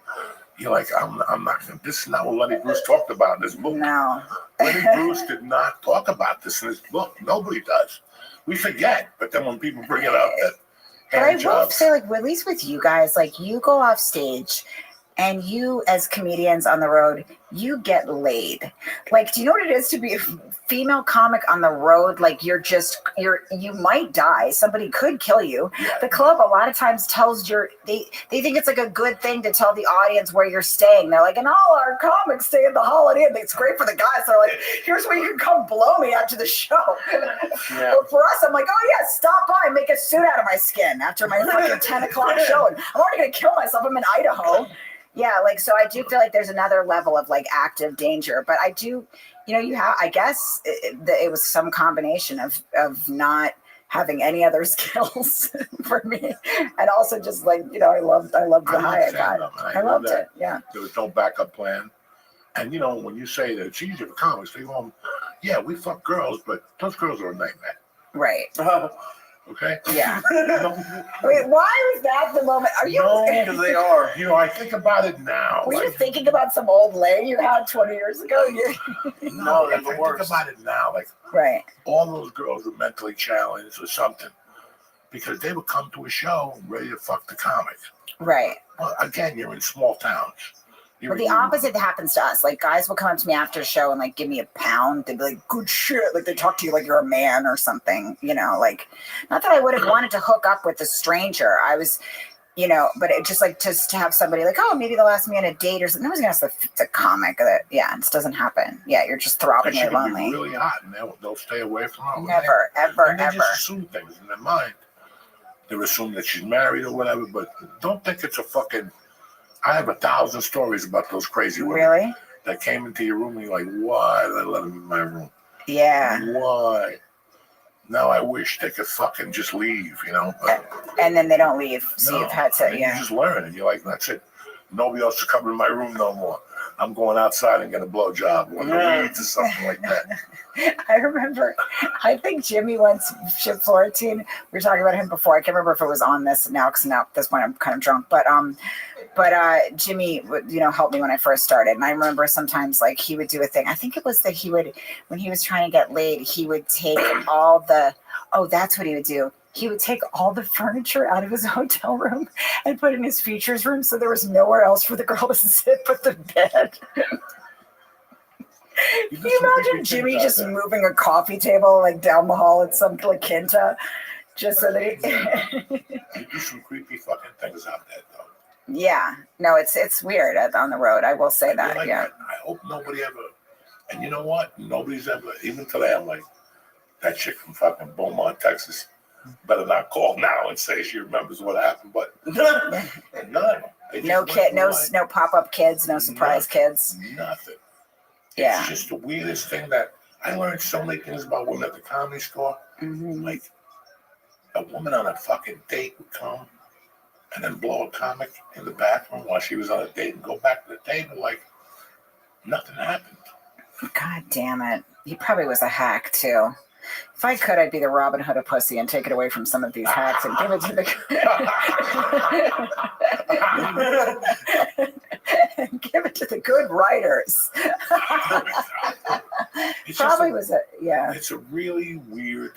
you're like, I'm not going to, this is not what Lenny Bruce talked about in his book. No. Lenny Bruce did not talk about this in his book. Nobody does. We forget, but then when people bring it up, but I will say, like, at least with you guys, like, you go off stage and you, as comedians on the road, you get laid. Like, do you know what it is to be a female comic on the road? Like, you might die. Somebody could kill you. Yeah. The club a lot of times tells they think it's like a good thing to tell the audience where you're staying. They're like, and all our comics stay at the Holiday Inn. It's great for the guys. They're like, here's where you can come blow me after the show. Yeah. But for us, I'm like, oh yeah, stop by and make a suit out of my skin after my fucking 10 o'clock show. And I'm already going to kill myself. I'm in Idaho. Yeah, like, so I do feel like there's another level of like active danger, but I do, I guess it was some combination of not having any other skills for me, and also just like, I loved the high I got. I loved it. Yeah. There was no backup plan, and when you say that it's easier for comics, they go, yeah, we fuck girls, but those girls are a nightmare. Right. Okay? Yeah. No, Wait, why was that the moment? Are you? Because they are. you know, I think about it now. Were you like, thinking about some old lay you had 20 years ago? No, they're like, the I think worst. about it now. Like, Right. all those girls were mentally challenged or something because they would come to a show ready to fuck the comic. Right. Well, again, you're in small towns. Well, the opposite happens to us. Like, guys will come up to me after a show and like give me a pound. They'd be like, "Good shit." Like, they talk to you like you're a man or something. You know, like, not that I would have wanted to hook up with a stranger. I was, you know, but it just like just to have somebody like, oh, maybe they'll ask me on a date or something. Nobody's gonna ask the comic. That yeah, this doesn't happen. Yeah, you're just throbbingly She could lonely. be really hot, and they'll stay away from her. Never, ever, And they ever. just assume things in their mind. They assume that she's married or whatever, but don't think it's a fucking. I have 1,000 stories about those crazy women Really? that came into your room and you're like, why did I let them in my room? Yeah. Why? Now I wish they could fucking just leave, you know? And then they don't leave. So No, you've had to, and yeah. You just learn, and you're like, that's it. Nobody else is coming in my room no more. I'm going outside and get a blowjob or the weeds or something like that. I remember, I think Jimmy once shipped Florentine. We were talking about him before. I can't remember if it was on this now because now at this point I'm kind of drunk. But Jimmy would, you know, help me when I first started. And I remember sometimes like he would do a thing. I think it was that he would, when he was trying to get laid, he would take all the, oh, that's what he would do. He would take all the furniture out of his hotel room and put it in his features room so there was nowhere else for the girl to sit but the bed. Can you imagine Jimmy just moving a coffee table like down the hall at some La Quinta just so that he... You do some creepy fucking things out there, though. Yeah. No, it's weird on the road. I will say that, like, yeah. I hope nobody ever... And you know what? Nobody's ever... Even today, I'm like, that chick from fucking Beaumont, Texas, better not call now and say she remembers what happened, but none. No kid, no pop-up kids, no surprise kids. Nothing. Yeah. It's just the weirdest thing that I learned so many things about women at the Comedy Store. Mm-hmm. Like, a woman on a fucking date would come and then blow a comic in the bathroom while she was on a date and go back to the table like nothing happened. God damn it. He probably was a hack, too. If I could, I'd be the Robin Hood of pussy and take it away from some of these hacks and give it to the... give it to the good writers. Probably was it, yeah. It's a really weird...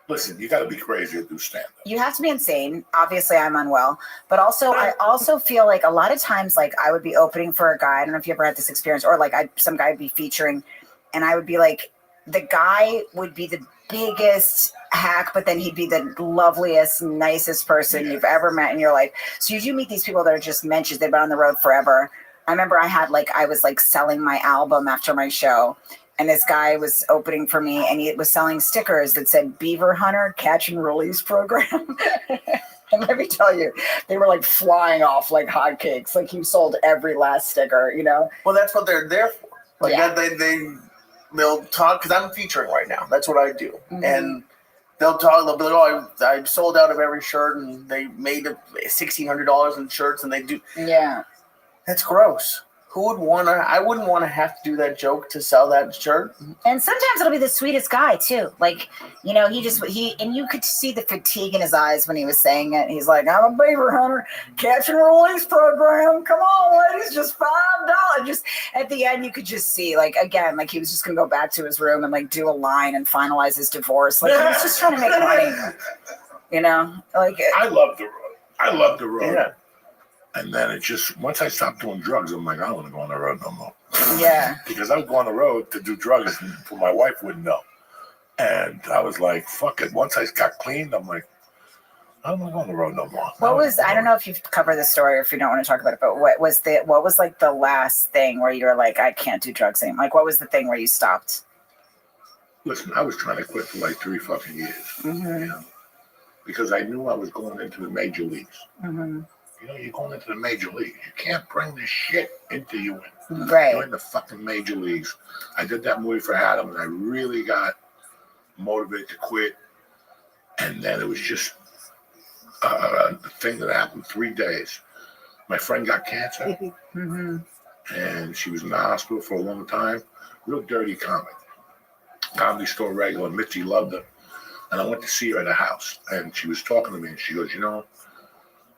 Listen, you got to be crazy to do stand-up. You have to be insane. Obviously, I'm unwell. But also, I also feel like a lot of times, like, I would be opening for a guy. I don't know if you ever had this experience. Or, like, some guy would be featuring, and I would be like... The guy would be the biggest hack, but then he'd be the loveliest, nicest person you've ever met in your life. So you do meet these people that are just mentions. They've been on the road forever. I remember I was like selling my album after my show, and this guy was opening for me, and he was selling stickers that said Beaver Hunter Catch and Release Program. And let me tell you, they were like flying off like hotcakes. Like he sold every last sticker, you know? Well, that's what they're there for. Like Yeah. They'll talk, because I'm featuring right now. That's what I do. Mm-hmm. And they'll talk, they'll be like, oh, I sold out of every shirt, and they made $1,600 in shirts, and they do. Yeah. That's gross. Who would want to? I wouldn't want to have to do that joke to sell that shirt. And sometimes it'll be the sweetest guy too. Like, you know, and you could see the fatigue in his eyes when he was saying it. He's like, I'm a beaver hunter, catch and release program. Come on, ladies, just $5. Just at the end, you could just see, like, again, like he was just gonna go back to his room and like do a line and finalize his divorce. Like he was just trying to make money. You know, like I love the road. I love the road. Yeah. And then it just, once I stopped doing drugs, I'm like, I don't want to go on the road no more. Yeah. Because I would go on the road to do drugs and my wife wouldn't know. And I was like, fuck it. Once I got clean, I'm like, I don't want to go on the road no more. I don't know if you've covered this story or if you don't want to talk about it, but what was like the last thing where you were like, I can't do drugs anymore? Like, what was the thing where you stopped? Listen, I was trying to quit for like 3 fucking years. Mm-hmm. You know? Because I knew I was going into the major leagues. Mm-hmm. You know, you're going into the major leagues. You can't bring this shit into you. Right. You're in the fucking major leagues. I did that movie for Adam, and I really got motivated to quit. And then it was just a thing that happened 3 days. My friend got cancer, Mm-hmm. and she was in the hospital for a long time. Real dirty comic. Comedy Store regular. Mitzi loved her. And I went to see her at her house, and she was talking to me, and she goes, you know,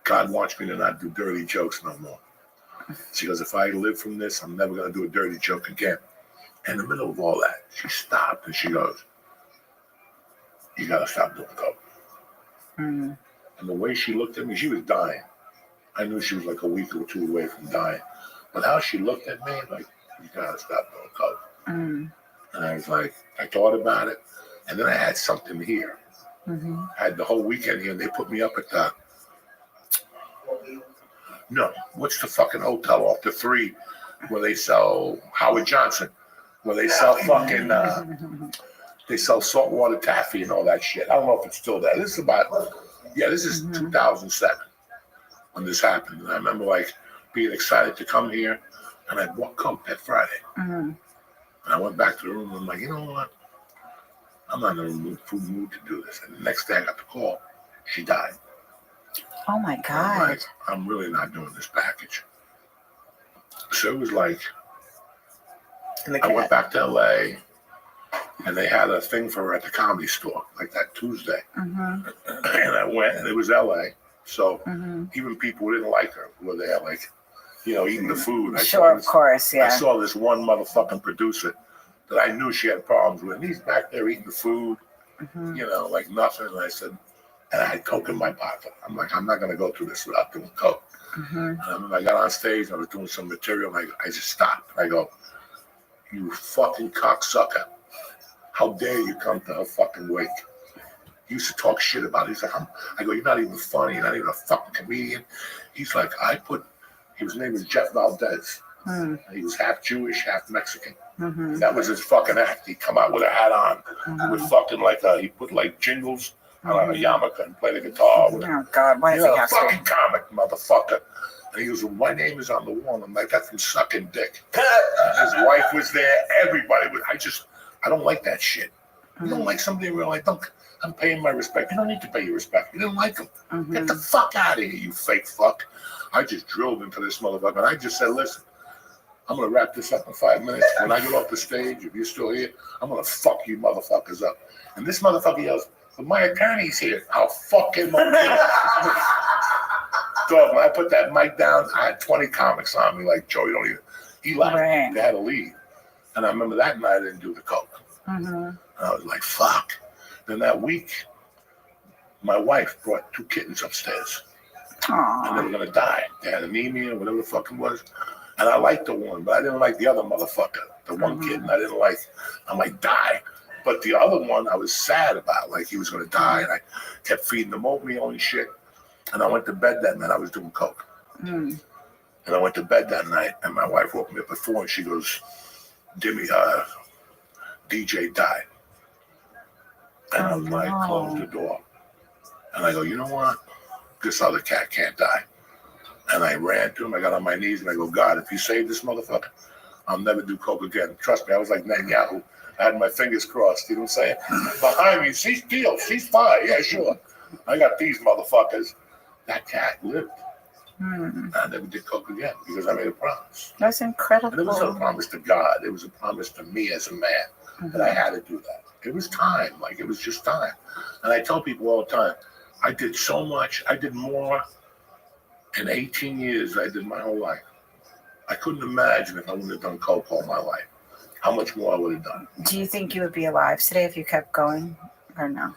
God wants me to not do dirty jokes no more. She goes, if I live from this, I'm never going to do a dirty joke again. In the middle of all that, she stopped, and she goes, you got to stop doing coke. Mm. And the way she looked at me, she was dying. I knew she was like a week or two away from dying. But how she looked at me, like, you got to stop doing coke. Mm. And I was like, I thought about it. And then I had something here. Mm-hmm. I had the whole weekend here, and they put me up at the, no, what's the fucking hotel off the 3 where they sell Howard Johnson, where they sell fucking, they sell saltwater taffy and all that shit. I don't know if it's still there. This is about, this is 2007 when this happened. And I remember like being excited to come here, and I bought coke that Friday. Mm-hmm. And I went back to the room, and I'm like, you know what? I'm not in the mood to do this. And the next day I got the call. She died. Oh my I'm God. like, I'm really not doing this package. So it was like, I went back to LA, and they had a thing for her at the Comedy Store, like that Tuesday. Mm-hmm. And I went, and it was LA. So Mm-hmm. even people who didn't like her were there, like, you know, eating the food. Sure, of course, yeah. I saw this one motherfucking producer that I knew she had problems with. And he's back there eating the food, Mm-hmm. you know, like nothing. And I said, and I had coke in my pocket. I'm like, I'm not going to go through this without doing coke. Mm-hmm. And when I got on stage, I was doing some material, and I just stopped. I go, you fucking cocksucker. How dare you come to her fucking wake? He used to talk shit about it. He's like, I go, you're not even funny. You're not even a fucking comedian. He's like, his name was Jeff Valdez. Mm-hmm. He was half Jewish, half Mexican. Mm-hmm. That was his fucking act. He'd come out with a hat on, with fucking he put like jingles on a yarmulke and play the guitar. With Oh God, why does he have fucking to? comic, motherfucker. And he goes, well, my name is on the wall. I'm like, that's from sucking dick. His wife was there. Everybody was. I don't like that shit. You don't like somebody real. I'm paying my respect. You don't need to pay your respect. You didn't like him. Mm-hmm. Get the fuck out of here, you fake fuck. I just drilled into this motherfucker. And I just said, listen, I'm going to wrap this up in 5 minutes. When I get off the stage, if you're still here, I'm going to fuck you motherfuckers up. And this motherfucker yells, but my attorney's here. I'll fuck him up. Dog, when I put that mic down, I had 20 comics on me like, Joey, don't even. He laughed. Right. They had to leave. And I remember that night I didn't do the coke. Mm-hmm. And I was like, fuck. Then that week, my wife brought 2 kittens upstairs. Aww. And they were going to die. They had anemia, whatever the fuck it was. And I liked the one, but I didn't like the other motherfucker. The one kitten I didn't like. I'm like, die. But the other one I was sad about, like he was going to die. And I kept feeding him oatmeal and shit. And I went to bed that night. I was doing coke. Mm. And I went to bed that night, and my wife woke me up at 4, and she goes, Dimmy, DJ died. And I was like, close the door. And I go, you know what? This other cat can't die. And I ran to him. I got on my knees, and I go, God, if you save this motherfucker, I'll never do coke again. Trust me, I was like Netanyahu. I had my fingers crossed. You know what I'm saying? Behind me, she's deal. She's fine. Yeah, sure. I got these motherfuckers. That cat lived. I never did coke again because I made a promise. That's incredible. And it wasn't a promise to God. It was a promise to me as a man that I had to do that. It was time. Like, it was just time. And I tell people all the time, I did so much. I did more in 18 years than I did my whole life. I couldn't imagine if I wouldn't have done coke all my life, how much more I would have done. Do you think you would be alive today if you kept going or no?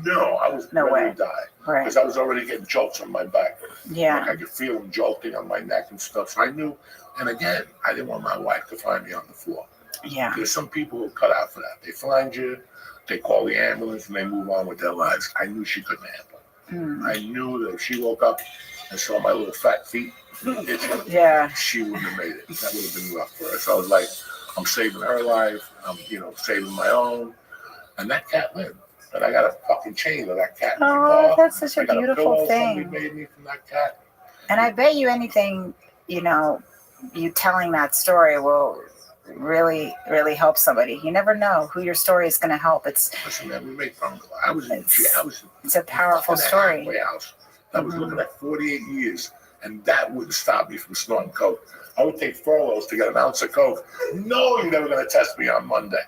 No, I was ready to die. Right. Because I was already getting jolts on my back. Yeah. Like I could feel them jolting on my neck and stuff. So I knew, and again, I didn't want my wife to find me on the floor. Yeah. There's some people who cut out for that. They find you, they call the ambulance, and they move on with their lives. I knew she couldn't handle it. I knew that if she woke up and saw my little fat feet itching, she wouldn't have made it. That would have been rough for her. So I was like, I'm saving her life. I'm, saving my own. And that cat lived. And I got a fucking chain of that cat. Oh, that's such a beautiful pillow thing. Somebody made me from that cat. And I bet you anything, you telling that story will really, really help somebody. You never know who your story is going to help. Listen, man, we make phone calls. I was in jail. It's a powerful story. Halfway house. I was looking at 48 years, and that wouldn't stop me from snorting coke. I would take furloughs to get an ounce of coke, knowing they were going to test me on Monday.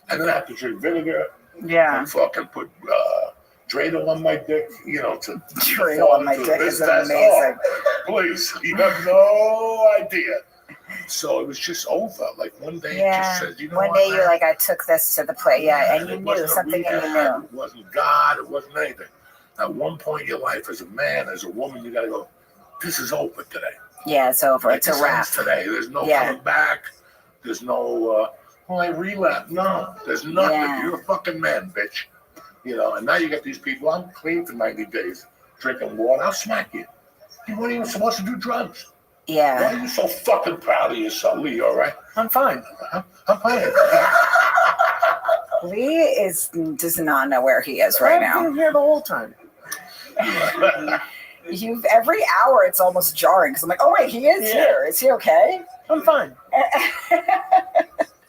And then I have to drink vinegar Yeah. And fucking put Drano on my dick, you know, to Drano on my dick is amazing. Please, you have no idea. So it was just over. Like one day it just said, you know one what, day man? you're like, I took this to the plate. Yeah, and you knew something and you knew. It wasn't God, it wasn't anything. At one point in your life, as a man, as a woman, you gotta go, this is over today. Yeah, it's over. Like, it's a wrap. Today. There's no coming back. There's no I relapse. No, there's nothing. Yeah. You're a fucking man, bitch. You know, and now you got these people, I'm clean for 90 days, drinking water, I'll smack you. You weren't even supposed to do drugs. Yeah. Why are you so fucking proud of yourself, Lee? All right? I'm fine. I'm fine. Lee does not know where he is right now. I've been here the whole time. Every hour it's almost jarring because I'm like, oh wait, he is here. Is he okay? I'm fine.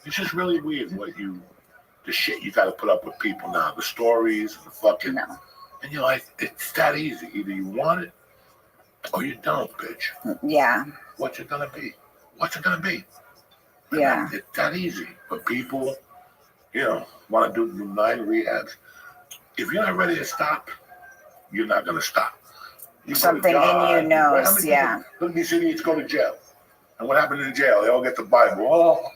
It's just really weird the shit you got to put up with people now, the stories, the fucking, and you're like, it's that easy. Either you want it or you don't, bitch. Yeah. What's it gonna be? What's it gonna be? And Yeah. it's that easy. But people, you know, want to do 9 rehabs. If you're not ready to stop, you're not gonna stop. Something in you knows, yeah. Look at these idiots go to jail. And what happened in jail? They all get the Bible. Oh,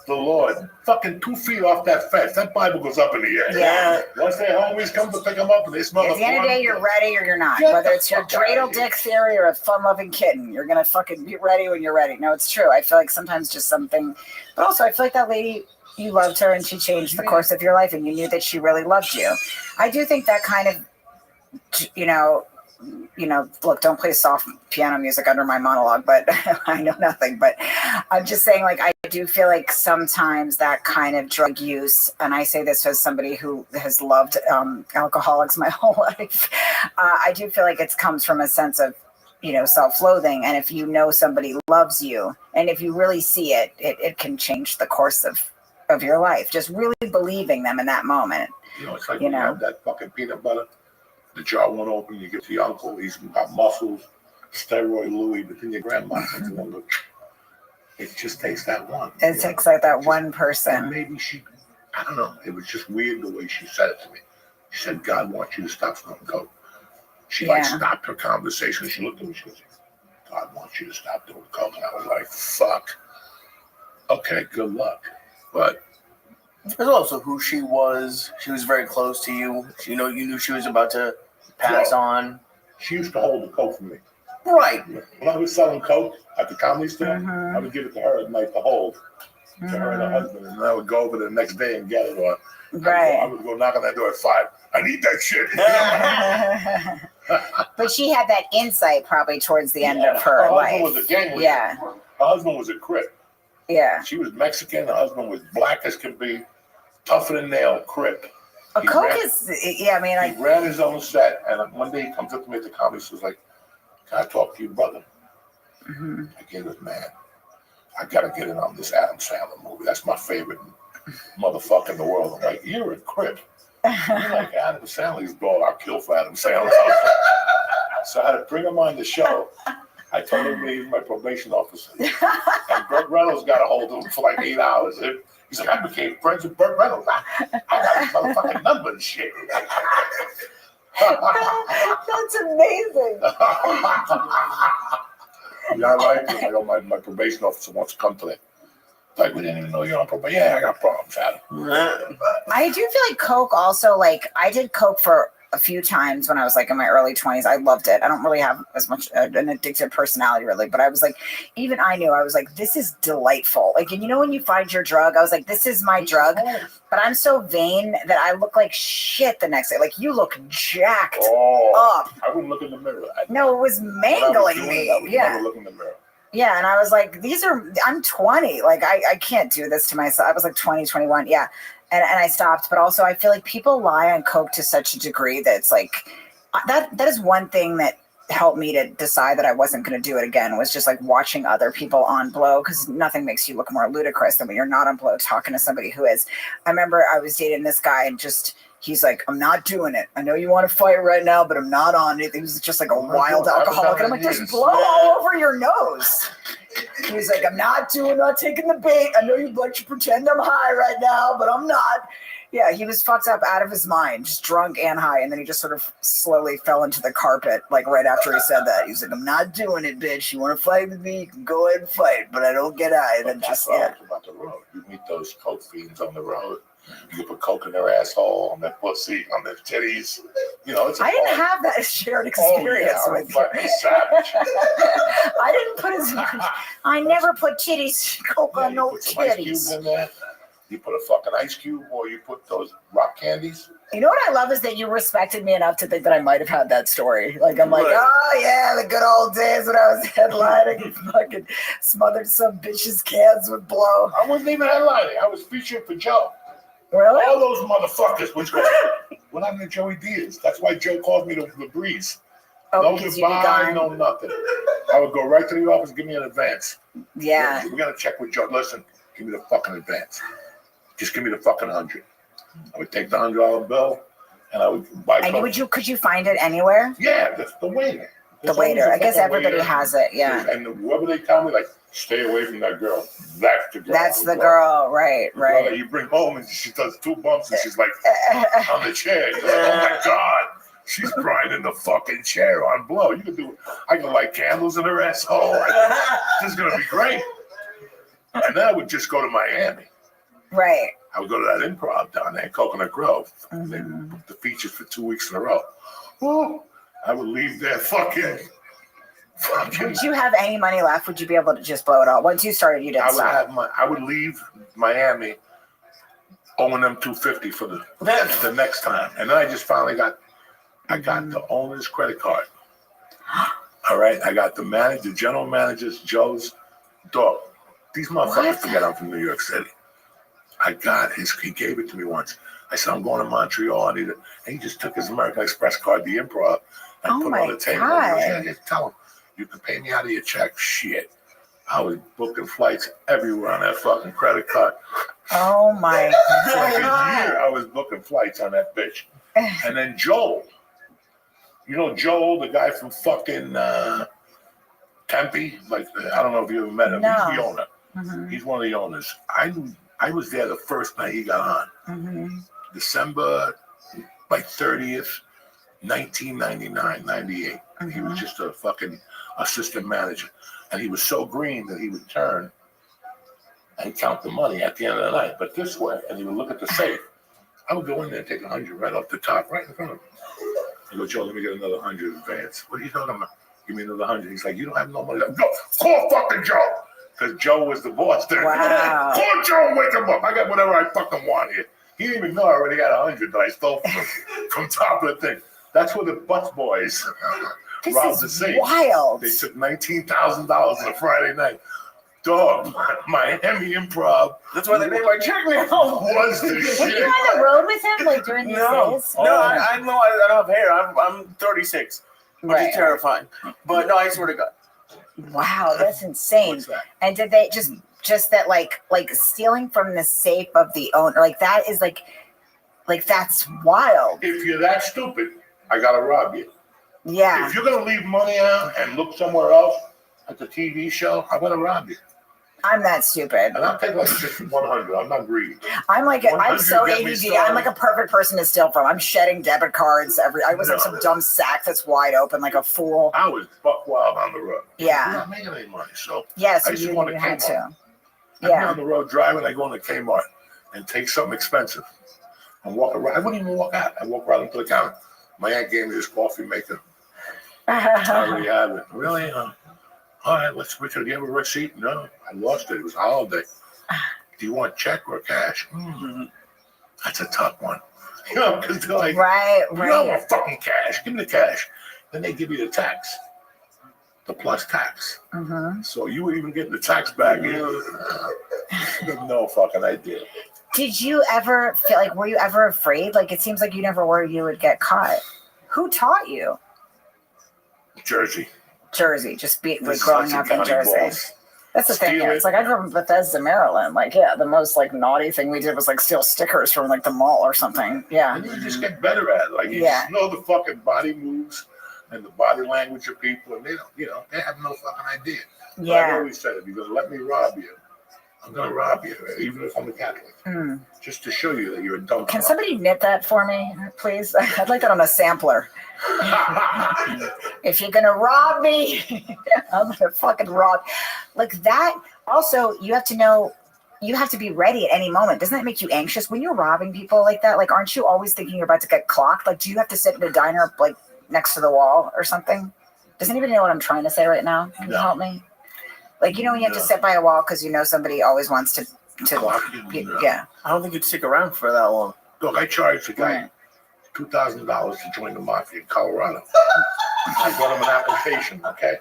the Lord. Fucking 2 feet off that fence. That Bible goes up in the air. Yeah. Once their homies come to pick them up and they smell At the end of the day, you're ready or you're not. Whether it's your dreidel dick theory or a fun-loving kitten, you're going to fucking be ready when you're ready. No, it's true. I feel like sometimes just something... But also, I feel like that lady, you loved her and she changed the course of your life and you knew that she really loved you. I do think that kind of, look, don't play soft piano music under my monologue, but I know nothing. But I'm just saying, like, I do feel like sometimes that kind of drug use, and I say this as somebody who has loved alcoholics my whole life, I do feel like it comes from a sense of, self-loathing. And if you know somebody loves you, and if you really see it, it can change the course of your life. Just really believing them in that moment. It's like you have that fucking peanut butter. The jar won't open, you get to your uncle, he's got muscles, steroid Louis, but then your grandma comes along, look, it just takes that one. It takes like that one person. And maybe I don't know, it was just weird the way she said it to me. She said, God wants you to stop smoking coke. She stopped her conversation, she looked at me, she goes, God wants you to stop doing coke. And I was like, fuck. Okay, good luck. But there's also who she was. She was very close to you. You knew she was about to pass on. She used to hold the coke for me. Right. When I was selling coke at the comedy store, I would give it to her at night to hold. To her and her husband. And I would go over the next day and get it. Or I would go knock on that door at 5. I need that shit. But she had that insight probably towards the end of her life. Her husband was a gang leader. Yeah. Her husband was a Crip. Yeah. She was Mexican. Her husband was black as can be, tougher than nail, Crip. He ran his own set, and one day he comes up to me at the comedy store, like, can I talk to you, brother? I get it, man. I gotta get in on this Adam Sandler movie. That's my favorite motherfucker in the world. I'm like, you're a Crip. You're like Adam Sandler's dog. I'll kill for Adam Sandler. So I had to bring him on the show. I told him he was my probation officer. And Burt Reynolds got a hold of him for like 8 hours. He's like, I became friends with Burt Reynolds. I got his motherfucking number and shit. That's amazing. Yeah, I like it. I know my probation officer wants to come today. Like, we didn't even know you're on probation. Yeah, I got problems, Adam. I do feel like Coke also, like, I did Coke for a few times when I was like in my early 20s. I loved it. I don't really have as much an addictive personality really, but I was like, even I knew, I was like, this is delightful. Like, and when you find your drug, I was like, this is my drug, but I'm so vain that I look like shit the next day. Like, you look jacked up. I wouldn't look in the mirror. No, it was mangling me. I would never look in the mirror. Yeah. And I was like, I'm 20. Like, I can't do this to myself. I was like 20, 21. Yeah. And I stopped, but also I feel like people lie on Coke to such a degree that it's like, that is one thing that helped me to decide that I wasn't going to do it again, was just like watching other people on blow, because nothing makes you look more ludicrous than when you're not on blow talking to somebody who is. I remember I was dating this guy and he's like, I'm not doing it. I know you want to fight right now, but I'm not on it. He was just like a wild alcoholic. And I'm like, there's blow all over your nose. He's like, I'm not taking the bait. I know you'd like to pretend I'm high right now, but I'm not. Yeah, he was fucked up out of his mind, just drunk and high, and then he just sort of slowly fell into the carpet, like right after he said that. He was like, "I'm not doing it, bitch. You want to fight with me? You can go ahead and fight, but I don't get high." And then just about the road. You meet those coke fiends on the road. You put coke in their asshole, on their pussy, on their titties. You know, it's. I didn't have that shared experience with you. Savage. I didn't put his. I never put titties coke on no You put some ice cubes titties. in there. You put a fucking ice cube, or you put those rock candies. You know what I love is that you respected me enough to think that I might have had that story. Like, I'm like, oh yeah, the good old days when I was headlining and fucking smothered some bitch's cans with blow. I wasn't even headlining. I was featuring for Joe. Really? All those motherfuckers. What happened to Joey Diaz? That's why Joe called me the breeze. Oh, No because you'd be goodbye, gone. no nothing. I would go right to the office, give me an advance. Yeah. We got to check with Joe. Listen, give me the fucking advance. Just give me the fucking 100. I would take the $100 bill and I would buy. And could you find it anywhere? Yeah, that's the waiter. The waiter. I guess everybody has it. Yeah. And whoever they tell me, like, stay away from that girl. That's the girl. That's the girl. Right. The girl that Right. you bring home and she does 2 bumps and she's like on the chair. You're like, oh my God. She's grinding the fucking chair on blow. You can do. I can light candles in her asshole. This is gonna be great. And then I would just go to Miami. Right. I would go to that improv down there in Coconut Grove. They booked the features for 2 weeks in a row. Woo! I would leave there fucking. Would you have any money left? Would you be able to just blow it all? Once you started, you didn't stop. I would leave Miami owing them $250 for the next time, and then I just finally got the owner's credit card. All right, I got the general manager's, Joe's dog. These motherfuckers forget I'm from New York City. I got he gave it to me once. I said, I'm going to Montreal. I need it. And he just took his American Express card, the improv, and put it on the table. God. Yeah, just tell him, you can pay me out of your check. Shit. I was booking flights everywhere on that fucking credit card. Oh my For like God. a year, I was booking flights on that bitch. And then Joel, you know Joel, the guy from fucking Tempe? Like, I don't know if you ever met him. No. He's the owner. Mhm. He's one of the owners. I was there the first night he got on. Mhm. December, like 30th, 1999, 98. He was just a fucking assistant manager. And he was so green that he would turn and count the money at the end of the night, but this way, and he would look at the safe. I would go in there and take 100 right off the top, right in front of him. I go, Joe, let me get another 100 advance. What are you talking about? Give me another 100. He's like, you don't have no money. Go, call fucking Joe. Because Joe was the boss there. Wow. Call Joe and wake him up. I got whatever I fucking want here. He didn't even know I already had 100 that I stole from top of the thing. That's where the Butts boys robbed the This safe. is wild. They took $19,000 on a Friday night. Dog, Miami Improv. That's why they made my check now. Was the Were you shit. on the road with him like during these No, days? no, I know I don't have hair. I'm 36, which Right. is terrifying. But no, I swear to God. Wow, that's insane. What's that? And did they just that like stealing from the safe of the owner, like that is like that's wild. If you're that stupid, I gotta rob you. Yeah. If you're gonna leave money out and look somewhere else at the TV show, I'm gonna rob you. I'm that stupid. And I'll take like just 100. I'm not greedy. I'm like I'm 100 so get me ADD. started. I'm like a perfect person to steal from. I'm shedding debit cards I was in No. some dumb sack that's wide open like a fool. I was buck wild on the road. Yeah. We're not making any money, so Yeah, so I used to you go to had Kmart. to. I'd be Yeah. on the road driving. I go into Kmart and take something expensive and walk around. I wouldn't even walk out. I walk right up to the counter. My aunt gave me this coffee maker. I already have it. Really? All right, let's switch it. Do you have a receipt? No, I lost it. It was a holiday. Do you want check or cash? That's a tough one. You know, because they're like, Right, you don't right. want fucking cash. Give me the cash. Then they give you the tax, the plus tax. Mhm. So you were even getting the tax back. You have no fucking idea. Did you ever feel like, were you ever afraid? Like, it seems like you never were, you would get caught. Who taught you? Jersey. Jersey, just like This growing Hudson up in County Jersey. balls. That's the thing. Steal Yeah. it. It's like I grew up in Bethesda, Maryland. Like, yeah, the most like naughty thing we did was like steal stickers from like the mall or something. Yeah. And you just get better at it. Like you Yeah. just know the fucking body moves and the body language of people, and they don't, they have no fucking idea. But I've Yeah. always said, if you're gonna let me rob you, I'm gonna rob you, even if I'm a Catholic, just to show you that you're a dumb. Can somebody knit that for me, please? I'd like that on a sampler. If you're gonna rob me, I'm gonna fucking rob. Like that. Also, you have to know. You have to be ready at any moment. Doesn't that make you anxious when you're robbing people like that? Like, aren't you always thinking you're about to get clocked? Like, do you have to sit in a diner like next to the wall or something? Does anybody know what I'm trying to say right now? Can you help me? Like, you know, when you have to sit by a wall because you know somebody always wants to yeah. I don't think you'd stick around for that long. Look, I charged a guy $2,000 to join the mafia in Colorado. I got him an application, okay?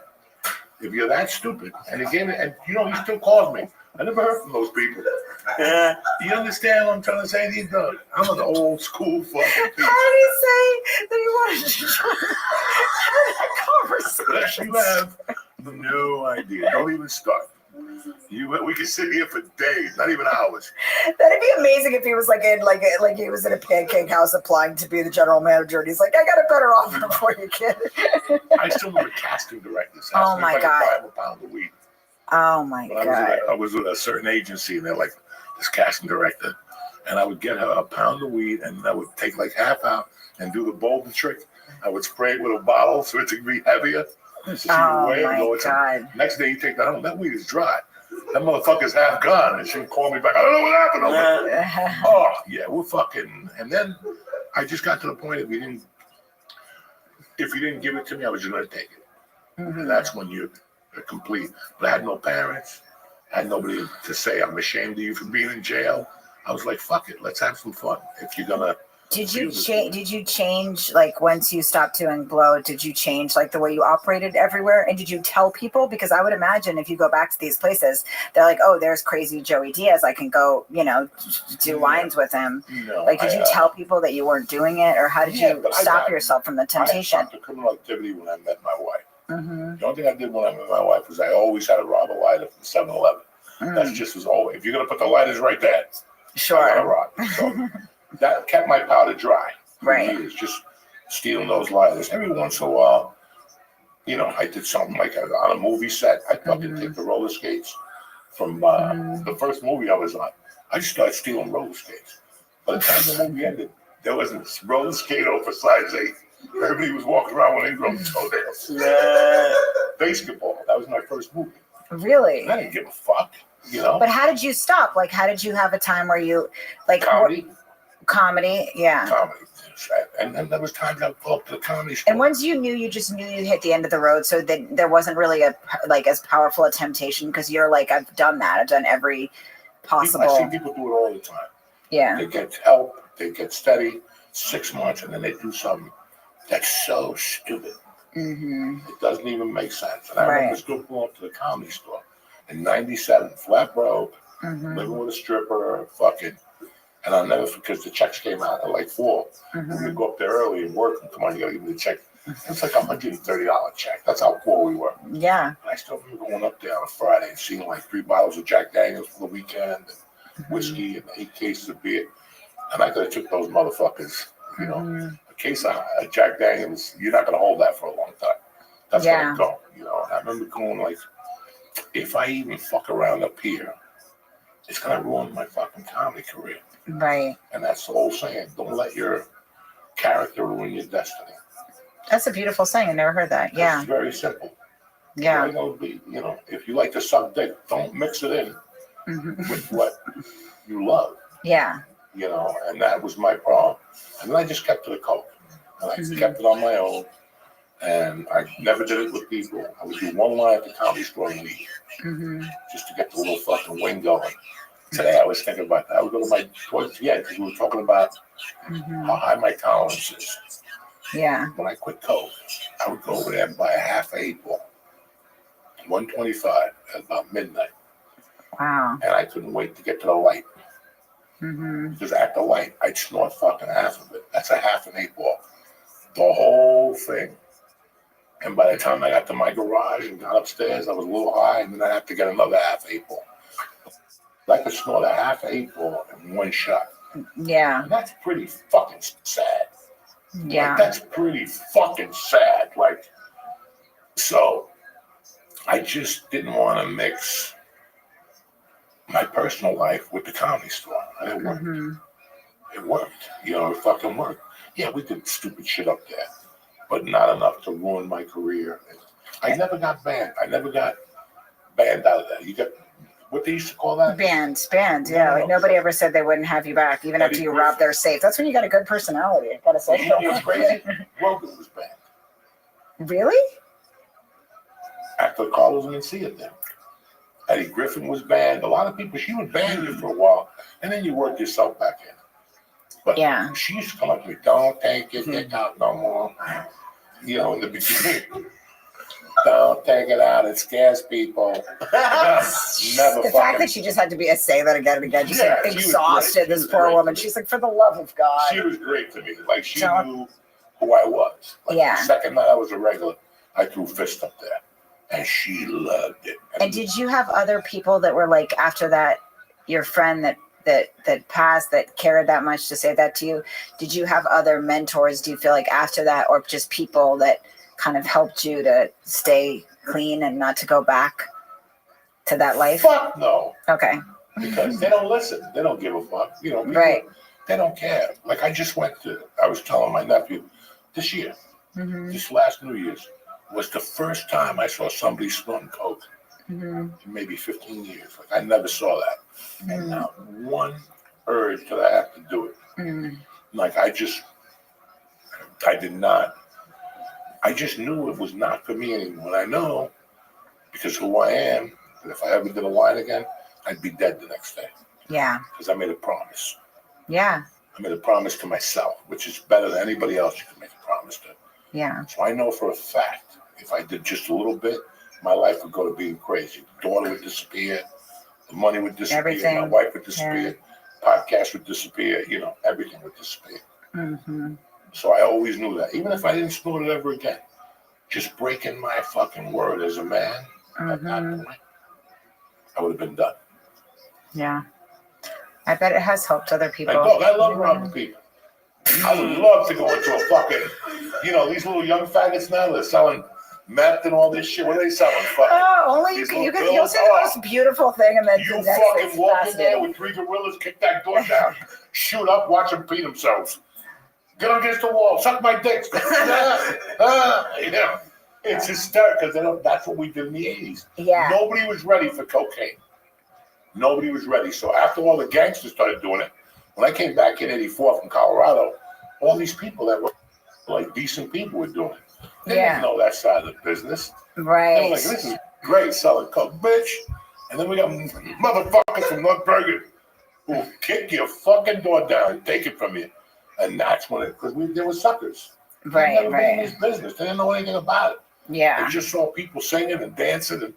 If you're that stupid, and he gave it, and you know, he still calls me. I never heard from those people. Yeah. You understand what I'm trying to say? These guys, I'm an old school fucking piece. How did he say that he wanted to join that conversation? You have no idea. Don't even start. We could sit here for days, not even hours. That'd be amazing if he was like he was in a pancake house applying to be the general manager, and he's like, "I got a better offer for you, kid." I still remember casting directors. Oh my God! I buy a pound of weed. Oh my God! I was with a certain agency, and they're like, this casting director, and I would get her a pound of weed, and I would take like half out and do the Bolden trick. I would spray it with a bottle so it would be heavier. Oh my God! Next day you take that home, that weed is dry. That motherfucker's half gone, and she would call me back. I don't know what happened. I'm like, oh yeah, we're fucking. And then I just got to the point if you didn't give it to me, I was just gonna take it. And that's when you're complete. But I had no parents. I had nobody to say I'm ashamed of you for being in jail. I was like, fuck it, let's have some fun. If you're gonna. Did you change like once you stopped doing blow? Did you change like the way you operated everywhere? And did you tell people? Because I would imagine if you go back to these places, they're like, oh, there's crazy Joey Diaz. I can go, do lines with him. No, like, did you tell people that you weren't doing it, or how did you stop yourself from the temptation? I stopped the criminal activity when I met my wife. The only thing I did when I met my wife was I always had to rob a lighter from 7-Eleven. That's just as always. If you're gonna put the lighters right there, sure. I gotta rob. So that kept my powder dry. Right. Years, just stealing those lighters. Every once in a while, I did something like on a movie set. I fucking take the roller skates from the first movie I was on. I just started stealing roller skates. By the time the movie ended, there wasn't a roller skate over size 8. Everybody was walking around with ingrown toenails. Yeah. Basketball. That was my first movie. Really? And I didn't give a fuck, But how did you stop? Like, how did you have a time where you, like... Comedy, yeah. Comedy. And then there was times I would go up to the comedy store. And once you knew, you just knew you hit the end of the road, so that there wasn't really as powerful a temptation, because you're like, I've done that. I've done every possible... I see people do it all the time. Yeah. They get help, they get steady, 6 months, and then they do something that's so stupid. It doesn't even make sense. And I remember still going up to the comedy store in 97, flat broke, living with a stripper, fucking... And I'll never, because the checks came out at like 4. We'd go up there early and work, and come on, you gotta give me the check. It's like $130 check. That's how poor we were. Yeah. And I still remember going up there on a Friday and seeing like 3 bottles of Jack Daniels for the weekend, and whiskey, and 8 cases of beer. And I could have took those motherfuckers, a case of Jack Daniels, you're not gonna hold that for a long time. That's gonna go, And I remember going like, if I even fuck around up here, it's gonna ruin my fucking comedy career. Right. And that's the whole saying. Don't let your character ruin your destiny. That's a beautiful saying. I never heard that. Yeah. It's very simple. Yeah. If you like to suck dick, don't mix it in with what you love. Yeah. And that was my problem. And then I just kept to the coke. And I kept it on my own. And I never did it with people. I would do 1 line at the comedy store a week just to get the little fucking wing going. Today I was thinking about that. I would go to my because we were talking about how high my tolerance is. Yeah. When I quit coke, I would go over there and buy a half 8-ball, 125 at about midnight. Wow. And I couldn't wait to get to the light. Because at the light, I'd snort fucking half of it. That's a half an 8-ball. The whole thing. And by the time I got to my garage and got upstairs, I was a little high, and then I had to get another half 8-ball. I could snort a half 8-ball in 1 shot. Yeah. And that's pretty fucking sad. Yeah. That's pretty fucking sad. So I just didn't want to mix my personal life with the comedy store. And it worked. It worked. It fucking worked. Yeah, we did stupid shit up there, but not enough to ruin my career. I never got banned. I never got banned out of that. You got what they used to call that? Banned. Yeah, like nobody ever said they wouldn't have you back, even after you robbed their safe. That's when you got a good personality, I gotta say. You know what's crazy? Rogan was banned. Really? After Carlos and see it then. Eddie Griffin was banned. A lot of people, she would ban you for a while, and then you work yourself back in. But she used to come up to me, don't take your dick out no more. In the beginning. Don't take it out. It scares people. Never the fact that she just had to say that again and again, just exhausted this poor woman. She's like, for the love of God. She was great to me. Like, she knew who I was. Like, the second night I was a regular, I threw fists up there. And she loved it. And did you have other people that were like, after that, your friend that passed, that cared that much to say that to you? Did you have other mentors, do you feel like, after that, or just people that kind of helped you to stay clean and not to go back to that life? Fuck no. Okay. Because they don't listen. They don't give a fuck. People, right. They don't care. Like, I was telling my nephew this year, this last New Year's, was the first time I saw somebody snorting coke in maybe 15 years. Like, I never saw that. And not one urge that I have to do it. Like, I just knew it was not for me anymore. And I know, because who I am, that if I ever did a line again, I'd be dead the next day. Yeah. Because I made a promise. Yeah. I made a promise to myself, which is better than anybody else you can make a promise to. Yeah. So I know for a fact, if I did just a little bit, my life would go to being crazy. The daughter would disappear. The money would disappear. Everything. My wife would disappear. Podcast would disappear. Everything would disappear. So I always knew that. Even if I didn't snort it ever again, just breaking my fucking word as a man at that point, I would have been done. Yeah. I bet it has helped other people. I love robbing people. I would love to go into a fucking, these little young faggots now that are selling meth and all this shit. What are they selling? Only you'll say the most beautiful thing, and then you fucking walk in there with 3 gorillas, kick that door down, shoot up, watch them pee themselves. Get against the wall, suck my dick. It's hysterical because that's what we did in the 80s. Yeah. Nobody was ready for cocaine. Nobody was ready. So after all the gangsters started doing it, when I came back in '84 from Colorado, all these people that were like decent people were doing it. They didn't know that side of the business. Right. They were like, this is great selling coke, bitch. And then we got motherfuckers from North Bergen who kick your fucking door down and take it from you. And that's when because they were suckers. Right, they never been in this business. They didn't know anything about it. Yeah. They just saw people singing and dancing and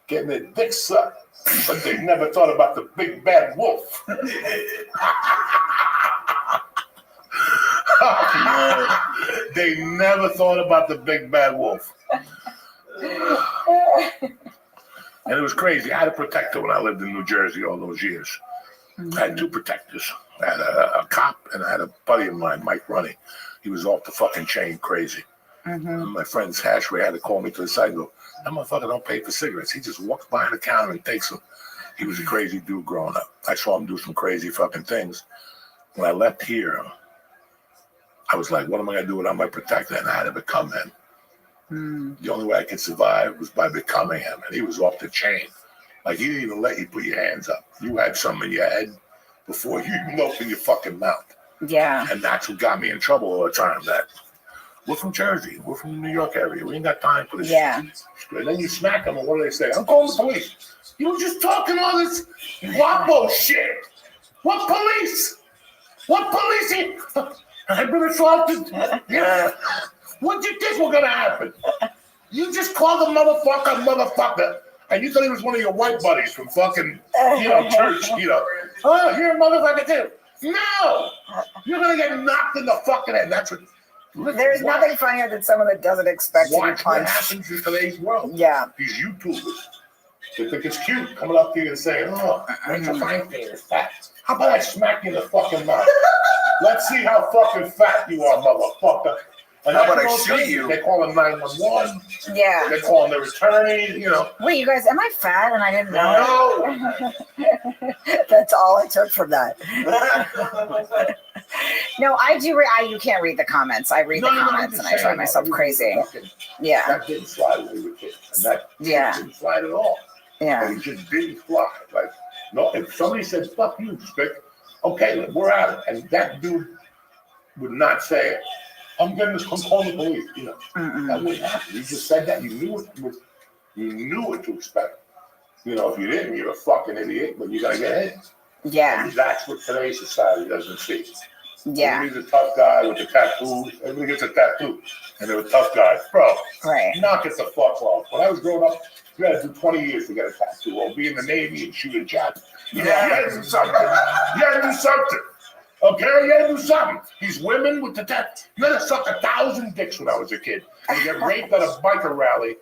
getting their dicks sucked. But they never thought about the big bad wolf. They never thought about the big bad wolf. And it was crazy. I had a protector when I lived in New Jersey all those years. I had 2 protectors. I had a cop and I had a buddy of mine, Mike Runny. He was off the fucking chain crazy. My friend's Hashway had to call me to the side and go, that motherfucker don't pay for cigarettes. He just walks behind the counter and takes them. He was a crazy dude growing up. I saw him do some crazy fucking things. When I left here, I was like, what am I going to do without my protector? And I had to become him. The only way I could survive was by becoming him. And he was off the chain. Like, he didn't even let you put your hands up. You had something in your head before you even opened your fucking mouth. Yeah. And that's what got me in trouble all the time. That we're from Jersey. We're from the New York area. We ain't got time for this shit. And then you smack them, and what do they say? I'm calling the police. You were just talking all this guapo shit. What police? What police? I've been assaulted. Yeah. What do you think was going to happen? You just called the motherfucker. And you thought he was one of your white buddies from fucking, church, Oh, you're a motherfucker too. No! You're going to get knocked in the fucking head. That's what... There's nothing funnier than someone that doesn't expect to be Watch punched. what happens in today's world. Yeah. These YouTubers, they think it's cute coming up to you and saying, oh, that's a fine thing, it's fat. How about I smack you in the fucking mouth? Let's see how fucking fat you are, motherfucker. And how about I that's shoot you? They call them 911. Yeah. They call them their attorney. You know. Wait, you guys, am I fat and I didn't know? No. That's all I took from that. No, I do. You can't read the comments. I read the comments and I drive myself crazy. Yeah. That didn't slide when we were kids. And that didn't slide at all. Yeah. And it just didn't fly. Like, no, if somebody said, fuck you, Spick, okay, we're out. And that dude would not say, I'm getting this, I'm calling the police. You know, that wouldn't happen. You just said that. You knew what to expect. You know, if you didn't, you're a fucking idiot, but you gotta get hit. Yeah. And that's what today's society doesn't see. Yeah. Everybody's a tough guy with the tattoos. Everybody gets a tattoo. And they're a tough guy. Bro, knock it the fuck off. When I was growing up, you had to do 20 years to get a tattoo or be in the Navy and shoot a jet. You had to do something. You had to do something. Okay? You had to do something. These women with the tattoo. You had to suck 1,000 dicks when I was a kid. And get raped at a biker rally.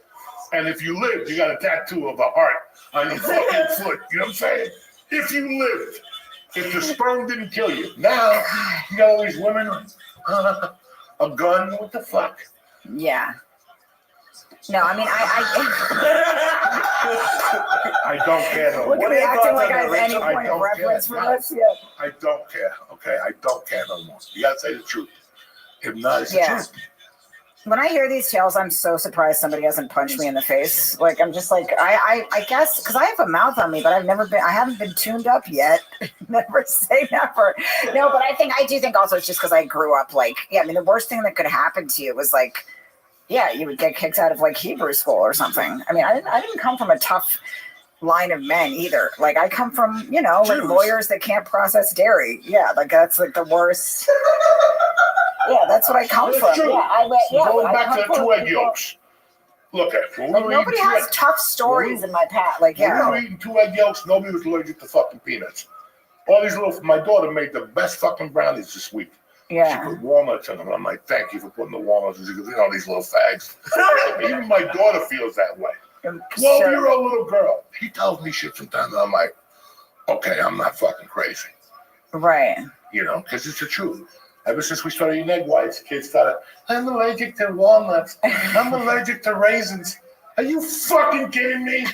And if you lived, you got a tattoo of a heart on your fucking foot. You know what I'm saying? If you lived. If the sperm didn't kill you. Now, you got all these women, a gun, what the fuck? Yeah. No, I mean, I don't care no more. Look at me acting like I have any point of reference for this. Yeah. I don't care, okay? I don't care no more. You gotta say the truth. If not, it's the truth. When I hear these tales, I'm so surprised somebody hasn't punched me in the face. Like, I'm just like, I guess, because I have a mouth on me, but I haven't been tuned up yet. Never say never. No, but I do think also it's just because I grew up like, I mean, the worst thing that could happen to you was like, you would get kicked out of like Hebrew school or something. I mean, I didn't come from a tough line of men either. Like, I come from, like lawyers that can't process dairy. Yeah, like that's like the worst. Yeah, that's what I come from. True. Going back to the 2 egg yolks. Look at it. Nobody has tough stories in my past. Like, when we were eating 2 egg yolks, nobody was allergic to fucking peanuts. All these my daughter made the best fucking brownies this week. Yeah. She put walnuts in them. I'm like, thank you for putting the walnuts in. She goes, these little fags. Even my daughter feels that way. 12-year-old little girl. She tells me shit sometimes, and I'm like, okay, I'm not fucking crazy. Right. Because it's the truth. Ever since we started eating egg whites, kids started, I'm allergic to walnuts. I'm allergic to raisins. Are you fucking kidding me?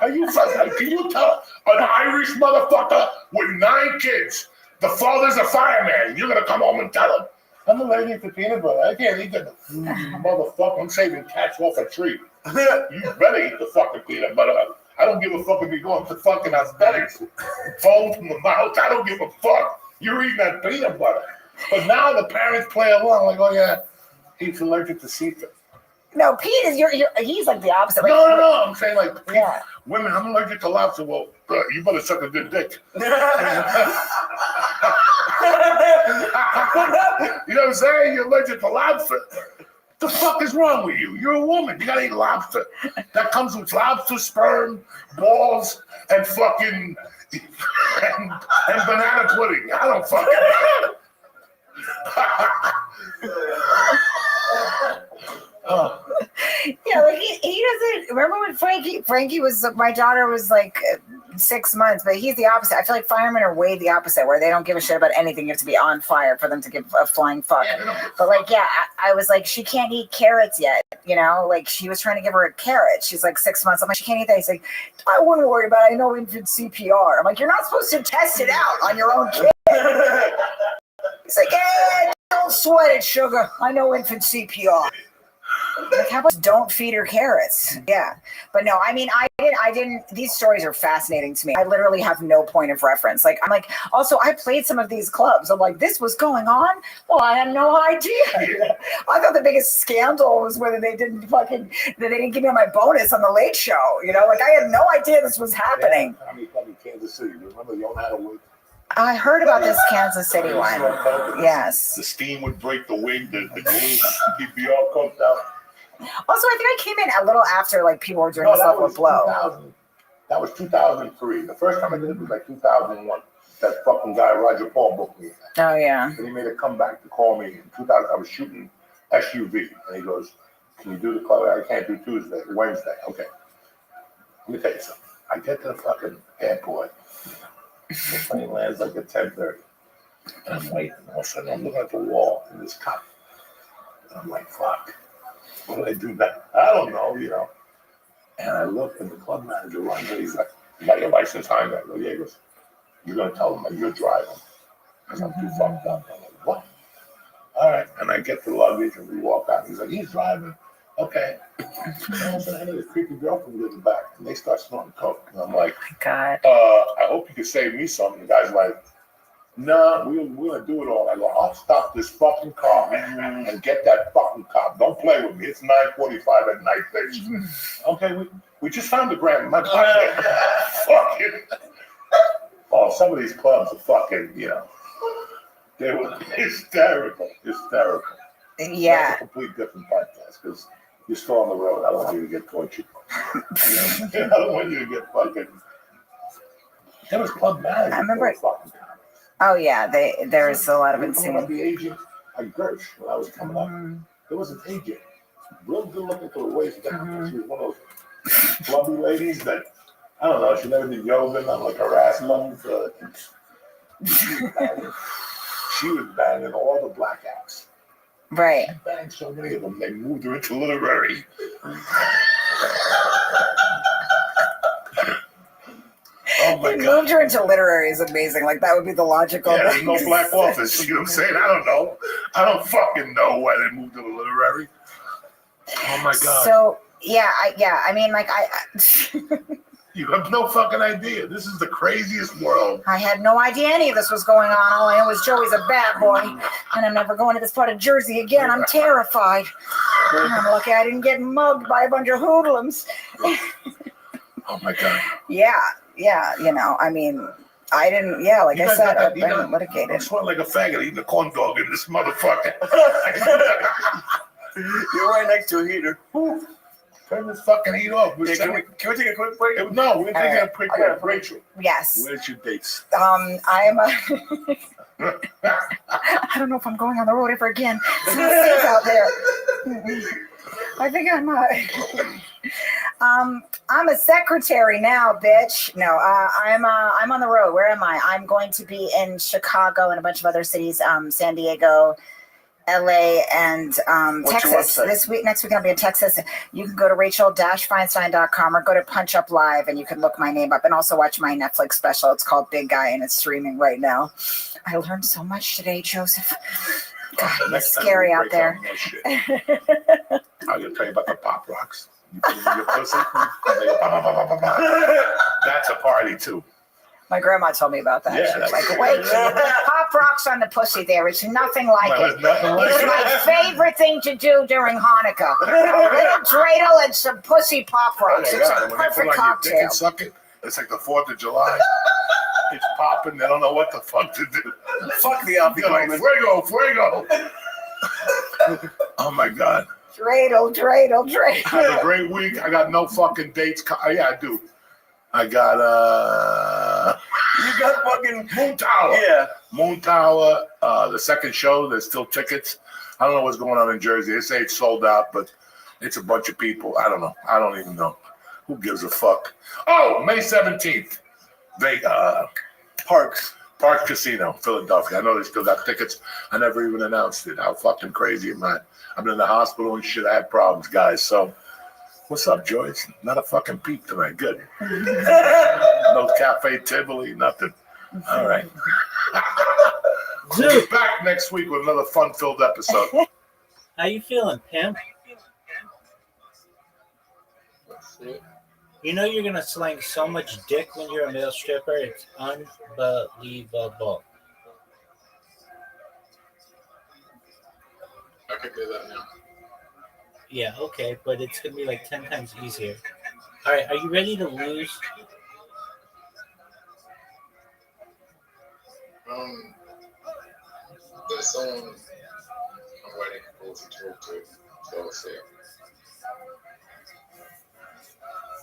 Are you fucking, can you tell an Irish motherfucker with 9 kids, the father's a fireman, you're going to come home and tell him, I'm allergic to peanut butter. I can't eat that. Motherfucker, I'm saving cats off a tree. You better eat the fucking peanut butter. I don't give a fuck if you're going to fucking aesthetics. Foam from the mouth. I don't give a fuck. You're eating that peanut butter. But now the parents play along like, oh yeah, he's allergic to seafood. No, Pete is he's like the opposite. Like, no. I'm saying like women, I'm allergic to lobster. Well, you better suck a good dick. You know what I'm saying? You're allergic to lobster. The fuck is wrong with you? You're a woman. You gotta eat lobster. That comes with lobster, sperm, balls, and fucking and banana pudding. I don't fucking know. Yeah, like he doesn't remember when Frankie was, my daughter was like 6 months, but he's the opposite. I feel like firemen are way the opposite, where they don't give a shit about anything. You have to be on fire for them to give a flying fuck. But like, I was like, she can't eat carrots yet, like she was trying to give her a carrot. She's like 6 months. I'm like, she can't eat that. He's like, I wouldn't worry about it. I know infant CPR. I'm like, you're not supposed to test it out on your own kid. He's like, don't sweat it, sugar. I know infant CPR. Like, how about don't feed her carrots? Yeah. But no, I mean, I didn't, these stories are fascinating to me. I literally have no point of reference. Like, I'm like, also, I played some of these clubs. I'm like, this was going on? Well, I had no idea. I thought the biggest scandal was whether they didn't give me my bonus on the Late Show. Like, I had no idea this was happening. I mean, Kansas City. Remember the Oneida? I heard about this Kansas City one. Yes. The steam would break the wing, the glue, he'd be all cooked out. Also, I think I came in a little after, like, people were doing this level of blow. That was 2003. The first time I did it was like 2001. That fucking guy, Roger Paul, booked me. Oh, yeah. And he made a comeback to call me in 2000. I was shooting SUV. And he goes, can you do the club? I can't do Wednesday. Okay. Let me tell you something. I get to the fucking airport. The plane lands like at 10:30. And I'm waiting. All of a sudden, I'm looking at the wall, and this cop I'm like, fuck. What do I do now? I don't know, And I look, and the club manager runs in. He's like, "You got your license behind that?" Yeah, he goes, "You're gonna tell them that you're driving." Because I'm too fucked up. I'm like, "What?" All right. And I get the luggage, and we walk out. He's like, "He's driving." Okay. And I said, "I need a creepy girlfriend in the back." And they start snorting coke. And I'm like, Oh my God. I hope you can save me some. The guy's like, "No, we're gonna do it all." I go, "I'll stop this fucking car and get that fucking cop. Don't play with me. It's 9:45 at night, bitch." Okay, we just found the grand. My pocket. Fucking. Oh, some of these clubs are fucking, they were hysterical. Yeah. That's a complete different podcast because you're still on the road. I don't want you to get tortured. I don't want you to get fucking. There was club managers. I remember. Fucking Oh yeah, there's a lot of insane. insane. The agent at Gersh when I was coming up, there was an agent, real good looking for the waist down. She was one of those flubby ladies that I don't know. She never did yoga, not like her ass muscles. She was banging all the black acts. Right. She banged so many of them, they moved her into literary. Oh my They God. moved her into literary is amazing. Like that would be the logical. Yeah, there's no black office. You know what I'm saying? I don't know. I don't fucking know why they moved to the literary. Oh my God. So yeah. I mean, like You have no fucking idea. This is the craziest world. I had no idea any of this was going on. All I know is Joey's a bad boy, and I'm never going to this part of Jersey again. I'm terrified. And I'm lucky I didn't get mugged by a bunch of hoodlums. Oh my God. Yeah. I mean, I didn't. Yeah, like I said, I've been litigated. I'm sweating like a faggot eating a corn dog in this motherfucker. You're right next to a heater. Turn this fucking heat off. Yeah, can we take a quick break? No, we're taking a quick break. Rachel, Yes. where's your dates? I'm. I don't know if I'm going on the road ever again. It's not safe out there. I think I'm a secretary now, bitch. No, I'm on the road. Where am I? I'm going to be in Chicago and a bunch of other cities, San Diego, LA, and Texas. Next week I'll be in Texas. You can go to rachel-feinstein.com or go to Punch Up Live and you can look my name up and also watch my Netflix special. It's called Big Guy and it's streaming right now. I learned so much today, Joseph. God, it's scary out there. I'm going to tell you about the Pop Rocks. You put them in your pussy. That's a party too. My grandma told me about that. Yeah, she was like, wait, Pop Rocks on the pussy there. It's nothing like it. It's my favorite thing to do during Hanukkah. A little dreidel and some pussy Pop Rocks. It's a perfect cocktail. Suck it. It's like the 4th of July. It's popping. They don't know what the fuck to do. Fuck the obvious. Like, fuego. Oh my God. Dreidel. Have a great week. I got no fucking dates. Yeah, I do. I got You got fucking Moon Tower. Yeah. Moon Tower. The second show. There's still tickets. I don't know what's going on in Jersey. They say it's sold out, but it's a bunch of people. I don't know. I don't even know. Who gives a fuck? Oh, May 17th. Parks Casino, Philadelphia. I know they still got tickets. I never even announced it. How fucking crazy am I? I've been in the hospital and shit. I had problems, guys. So, what's up, Joyce? Not a fucking peep tonight. Good. No Cafe Tivoli, nothing. All right. We'll be back next week with another fun-filled episode. How you feeling, pimp? You know you're gonna slang so much dick when you're a male stripper. It's unbelievable. I can do that now. Yeah, okay, but it's gonna be like 10 times easier. All right, are you ready to lose? There's someone I'm waiting for to talk to, so we'll see.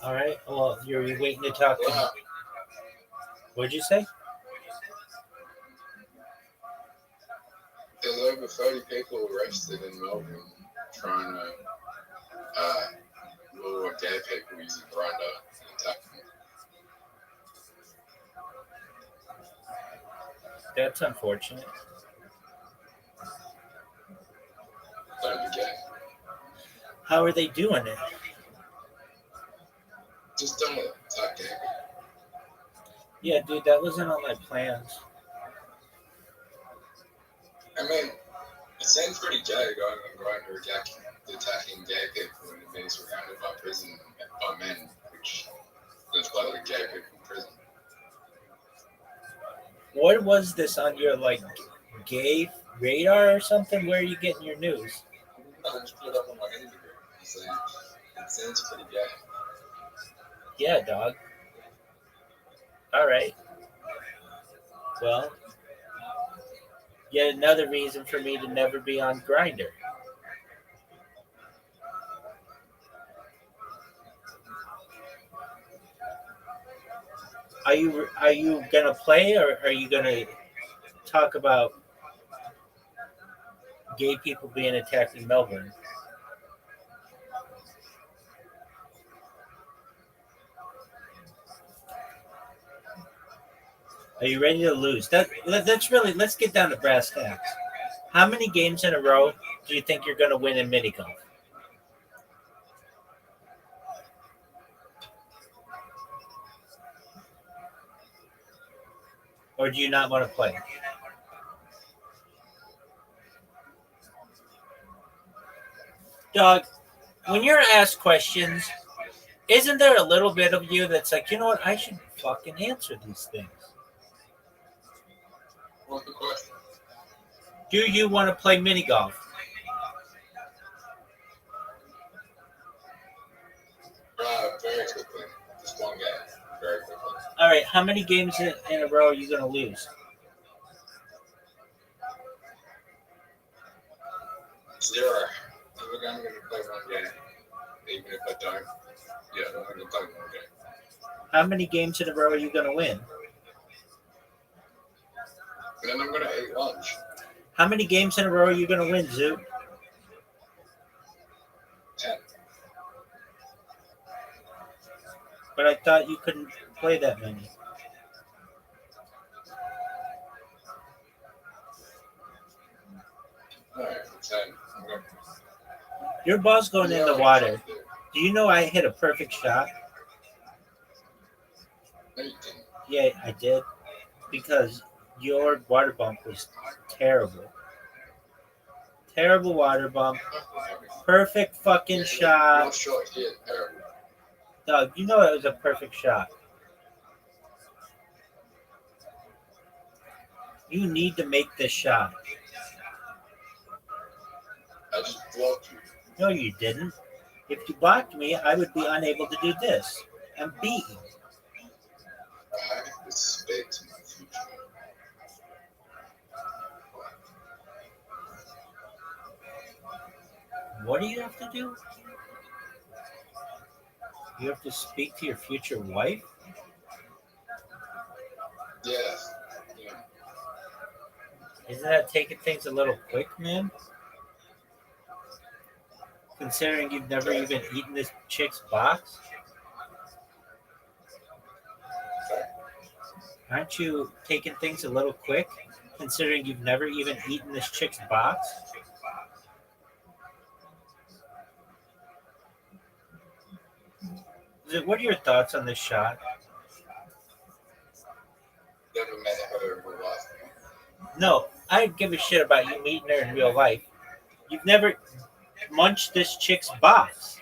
All right. Well, you're waiting to talk to me. What'd you say? There's over 30 people arrested in Melbourne trying to lure gay people using Grindr and attack them. That's unfortunate. Don't be gay. How are they doing it? Just don't attack it. Yeah, dude, that wasn't on my plans. I mean, it seems pretty gay going on Grindr attacking gay people and being surrounded by prison by men, which there's a lot of gay people in prison. What was this on your like gay radar or something? Where are you getting your news? I just put it up on my Instagram. So it seems pretty gay. Yeah, dog. All right. Well, yet another reason for me to never be on Grinder. Are you gonna play or are you gonna talk about gay people being attacked in Melbourne? Are you ready to lose? That's really, let's get down to brass tacks. How many games in a row do you think you're gonna win in mini golf? Or do you not want to play? Dog, when you're asked questions, isn't there a little bit of you that's like, you know what, I should fucking answer these things? What's the question? Do you want to play mini golf? Very quickly. Just one game. Very quickly. All right, how many games in a row are you going to lose? 0. I'm going to play one game. Even if I don't. Yeah, I'm going to play one game. How many games in a row are you going to win? And then I'm going to eat lunch. How many games in a row are you going to win, Zoo? 10. But I thought you couldn't play that many. Alright, 10. Your ball's going in the water. Do you know I hit a perfect shot? No, you didn't. Yeah, I did. Because your water bump was terrible. Terrible water bump. Perfect fucking Your shot. shot hit terrible. Doug, you know it was a perfect shot. You need to make this shot. I just blocked you. No, you didn't. If you blocked me, I would be unable to do this. I'm beaten. I have respect in my future. What do you have to do? You have to speak to your future wife? Yes. Yeah. Isn't that taking things a little quick, man? Considering you've never even eaten this chick's box? Aren't you taking things a little quick? Considering you've never even eaten this chick's box? What are your thoughts on this shot? Never met her in real life. No, I give a shit about you meeting her in real life. You've never munched this chick's box.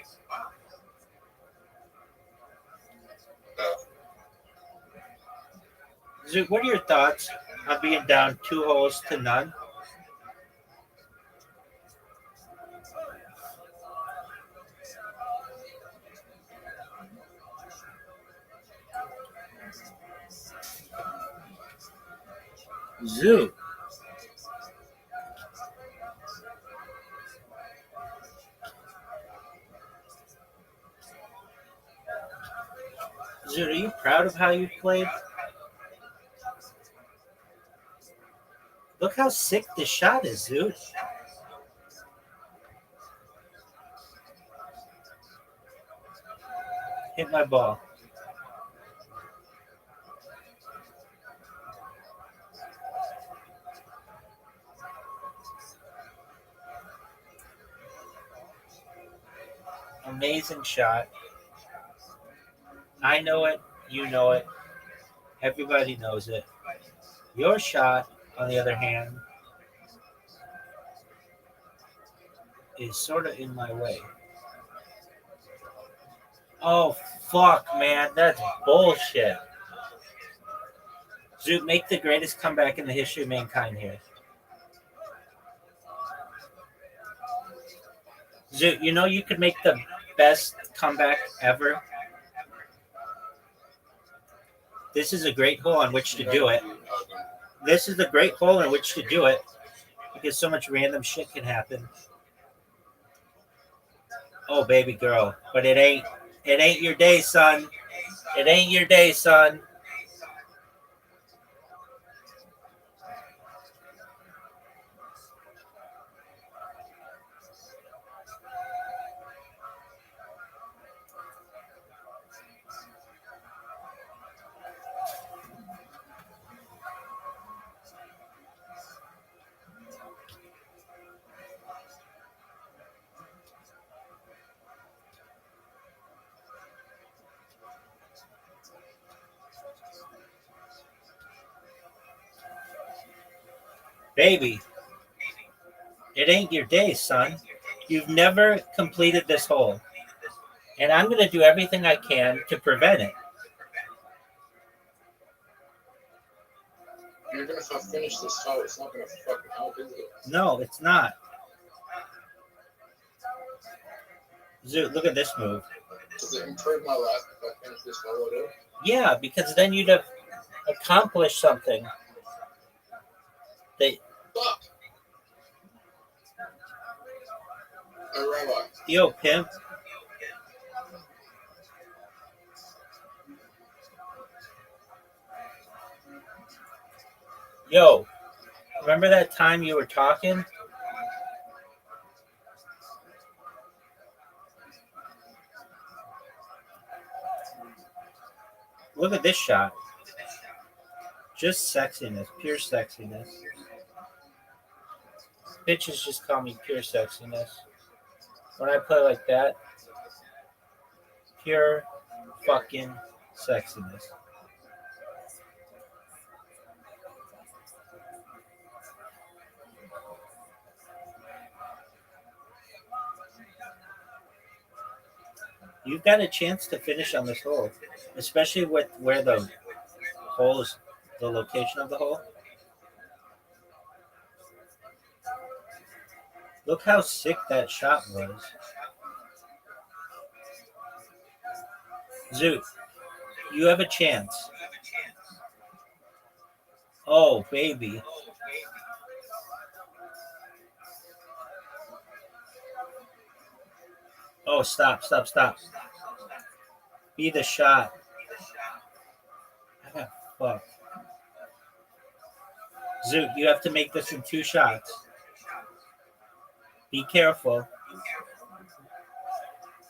No. What are your thoughts on being down 2-0? Zoo. Zoo, are you proud of how you played? Look how sick this shot is, Zoo. Hit my ball. amazing shot. I know it. You know it. Everybody knows it. Your shot, on the other hand, is sort of in my way. Oh, fuck, man. That's bullshit. Zoot, make the greatest comeback in the history of mankind here. Zoot, you know you could make the best comeback ever? This is a great hole on which to do it. This is a great hole in which to do it because so much random shit can happen. Oh, baby girl. But it ain't your day, son. It ain't your day, son. Baby, it ain't your day, son. You've never completed this hole. And I'm going to do everything I can to prevent it. You're gonna finish this hole. It's not gonna fucking help, is it? No, it's not. Zoot, look at this move. Does it improve my life if I finish this hole at all? Yeah, because then you'd have accomplished something. That, Fuck! Oh, Rabbi. yo, pimp. Yo, remember that time you were talking? Look at this shot. Just sexiness, pure sexiness. Bitches just call me pure sexiness. When I play like that, pure fucking sexiness. You've got a chance to finish on this hole, especially with where the hole is, the location of the hole. Look how sick that shot was. Zoot, you have a chance. Oh, baby. Oh, stop. Be the shot. I got fucked. Zoot, you have to make this in 2 shots. Be careful.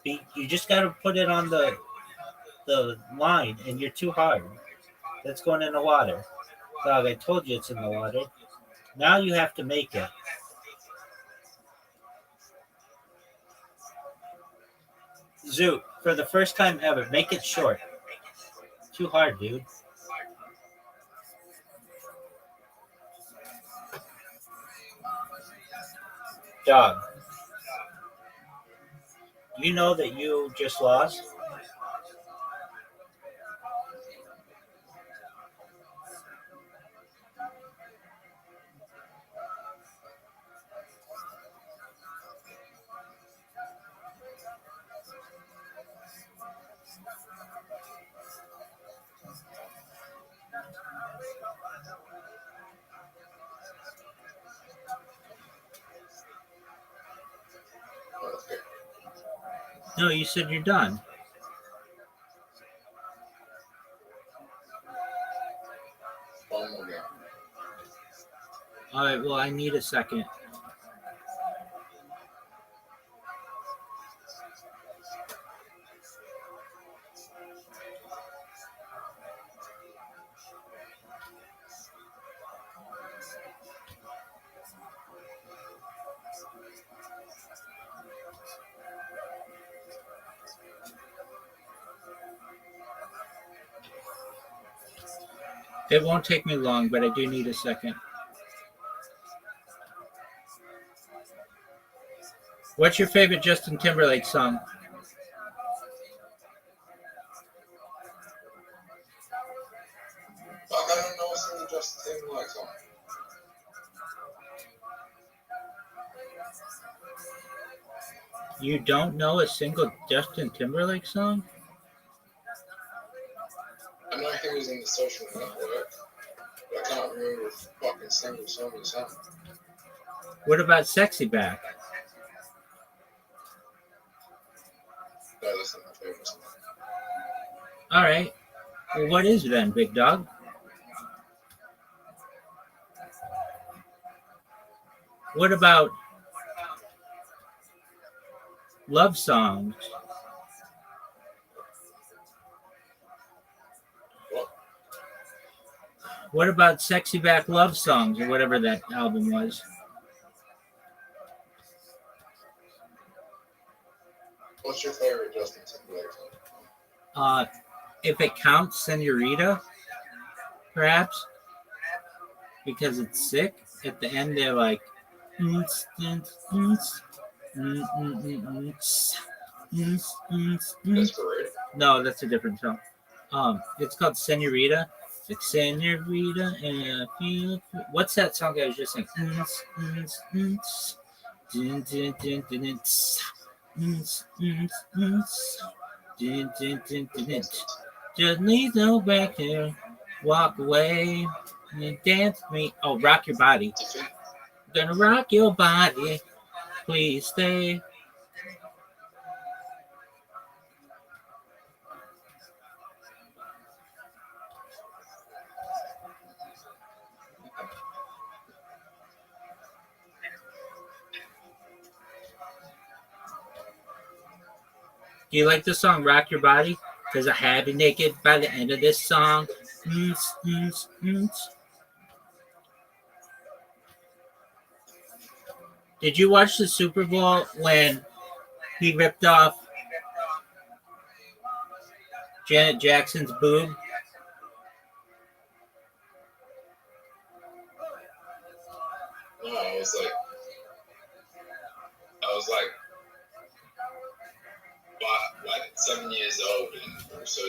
You just got to put it on the line, and you're too hard. That's going in the water. Dog, I told you it's in the water. Now you have to make it. Zoot, for the first time ever, make it short. Too hard, dude. Dog, you know that you just lost? No, you said you're done. One more game. All right, well, I need a second. It won't take me long, but I do need a second. What's your favorite Justin Timberlake song? Fuck, I don't know a single Justin Timberlake song. You don't know a single Justin Timberlake song? I know he was in the Social Network, but I can't remember a fucking single song he sang. What about Sexy Back? No, that's not my favorite song. All right. Well, what is it then, big dog? What about love songs? What? What about Sexy Back Love Songs or whatever that album was? What's your favorite Justin Timberlake song? If it counts, Senorita, perhaps, because it's sick. At the end, they're like, "Oons, oons, oons, mm, mm, mm, oons, oons, oons, oons." That's Parade. No, that's a different song. It's called Senorita. It's like Senorita, and I feel. What's that song I was just saying? Oons, oons, oons. Dun, dun, dun, dun, dun, tss. Oons, oons, oons. Dun, dun, dun, dun, dun. Just need no back here. Walk away and dance with me. Oh, rock your body. Gonna rock your body. Please stay. Do you like the song Rock Your Body? Because I had you naked by the end of this song. Mm, mm, mm. Did you watch the Super Bowl when he ripped off Janet Jackson's boob? No, I was like, what, 7 years old, and so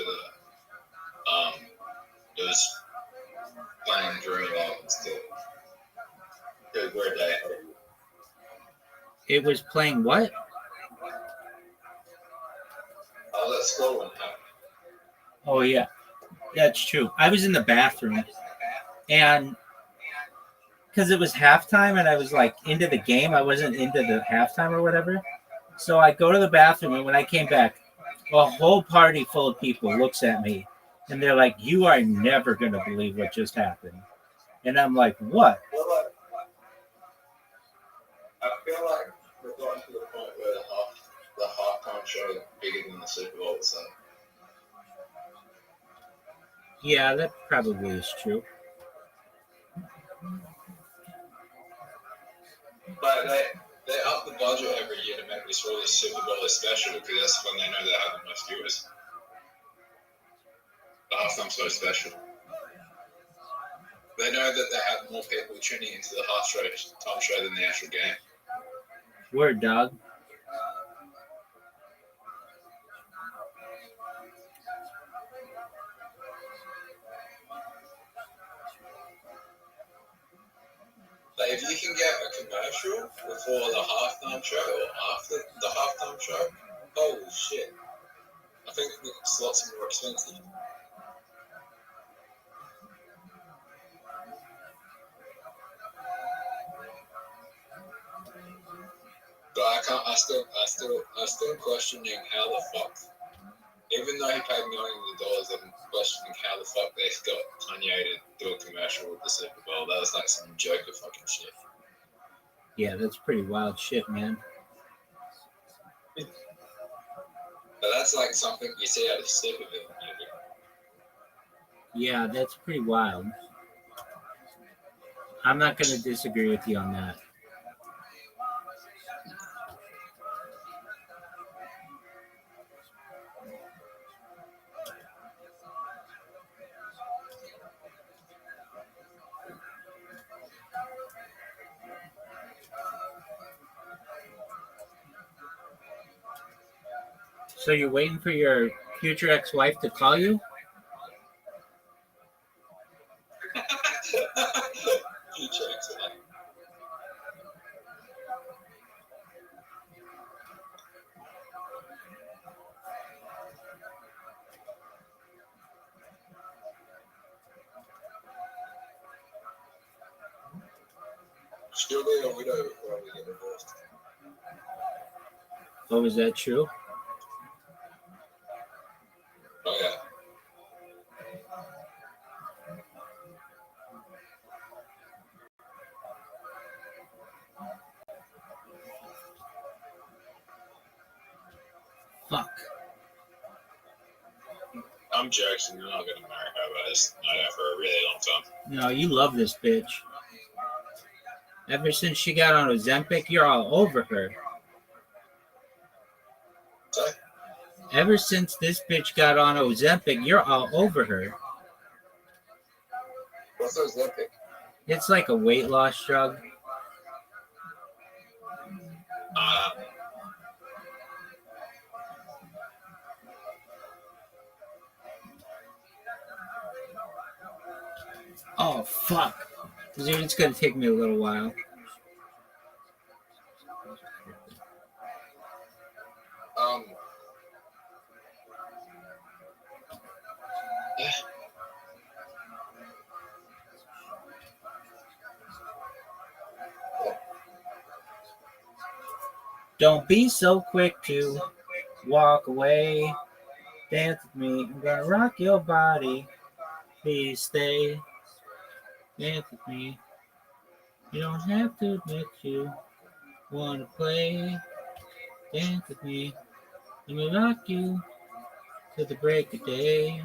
it was playing during that instead. Good word day. It was playing what? I was at school when it happened. Oh, yeah. That's true. I was in the bathroom, and because it was halftime and I was like into the game, I wasn't into the halftime or whatever. So I go to the bathroom, and when I came back, a whole party full of people looks at me, and they're like, "You are never going to believe what just happened." And I'm like, "What?" I feel like we're getting to the point where the halftime show is bigger than the Super Bowl itself. Yeah, that probably is true. But they up the budget every year to make this really Super Bowl special because that's when they know they have the most viewers. The halftime show special. They know that they have more people tuning into the halftime show than the actual game. Word, dog. Like if you can get a commercial before the halftime show or after the halftime show, holy shit. I think the slots are more expensive. But I'm still questioning how the fuck, even though he paid millions of dollars, I'm questioning how the fuck they got Kanye to do a commercial with the Super Bowl. That was like some Joker fucking shit. Yeah, that's pretty wild shit, man. But that's like something you see out of Supervillain movie. Yeah, that's pretty wild. I'm not going to disagree with you on that. So you're waiting for your future ex-wife to call you? Future ex-wife. She'll be a widow before we get divorced. Oh, is that true? Oh yeah. Fuck. I'm Jackson. You're not gonna marry her, but it's not her for a really long time. No, you love this bitch. Ever since she got on Ozempic, you're all over her. So, Ever since this bitch got on Ozempic, you're all over her. what's those Olympic? It's like a weight loss drug. Oh, fuck. Dude, it's gonna take me a little while. Yeah. Don't be so quick to walk away. Dance with me. I'm gonna rock your body. Please stay. Dance with me. You don't have to admit you wanna play. Dance with me. Let me rock you till the break of day.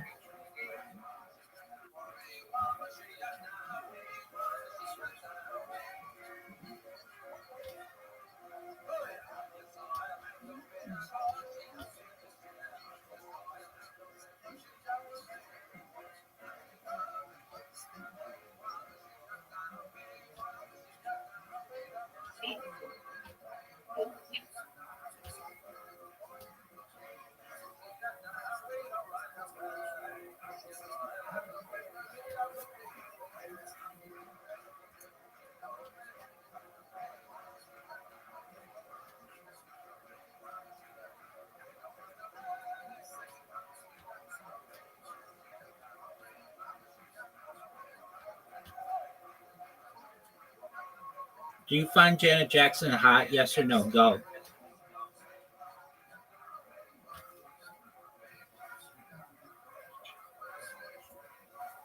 Do you find Janet Jackson hot? Yes or no? Go.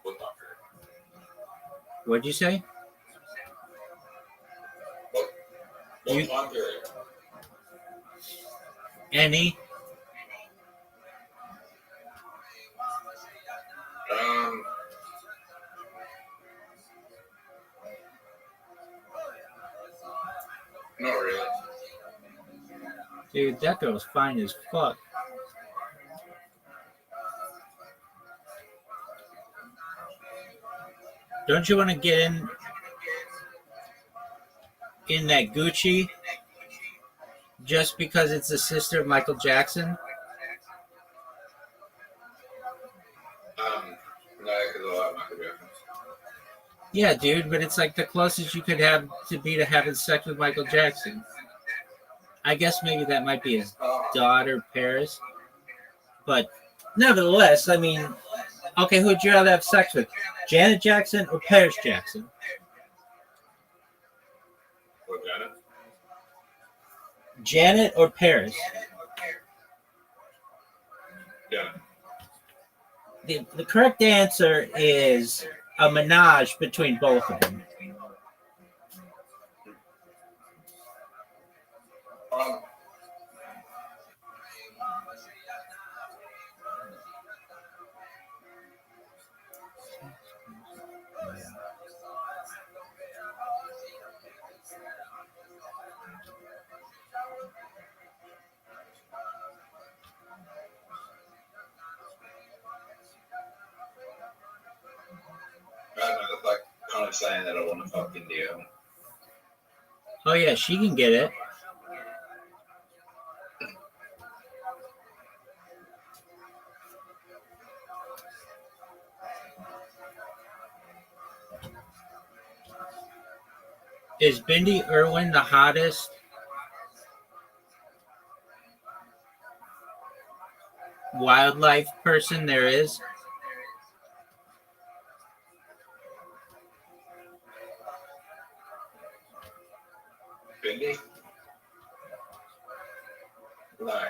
What time What'd you say? period? What time period? Any? Not really. Dude, that girl's fine as fuck. Don't you want to get in that Gucci just because it's the sister of Michael Jackson? No, because I like Michael Jackson. Yeah, dude, but it's like the closest you could have to having sex with Michael Jackson. I guess maybe that might be his daughter, Paris. But nevertheless, I mean, okay, who'd you rather have sex with? Janet Jackson or Paris Jackson? What, Janet? Janet or Paris? Janet. The correct answer is a menage between both of them. That's like kind of saying that I want to fuck India. Oh yeah, she can get it. Is Bindi Irwin the hottest wildlife person there is? Bindi? No.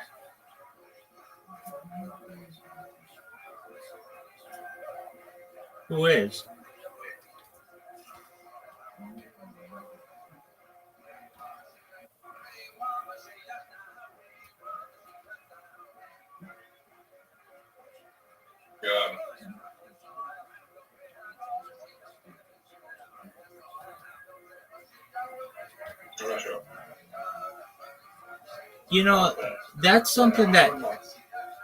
Who is? Um, I'm not sure. You know, that's something that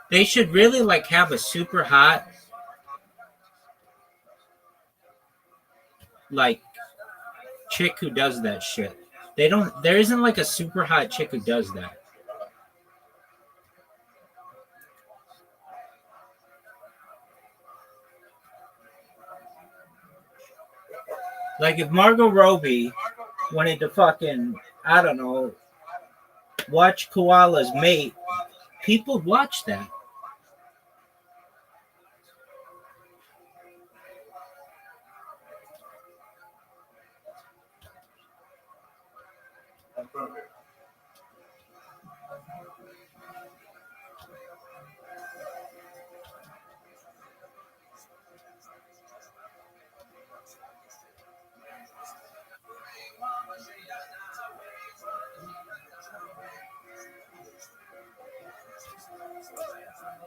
they should really like have a super hot like chick who does that shit. They don't. There isn't like a super hot chick who does that. Like if Margot Robbie wanted to fucking, I don't know, watch koalas mate, people watch that.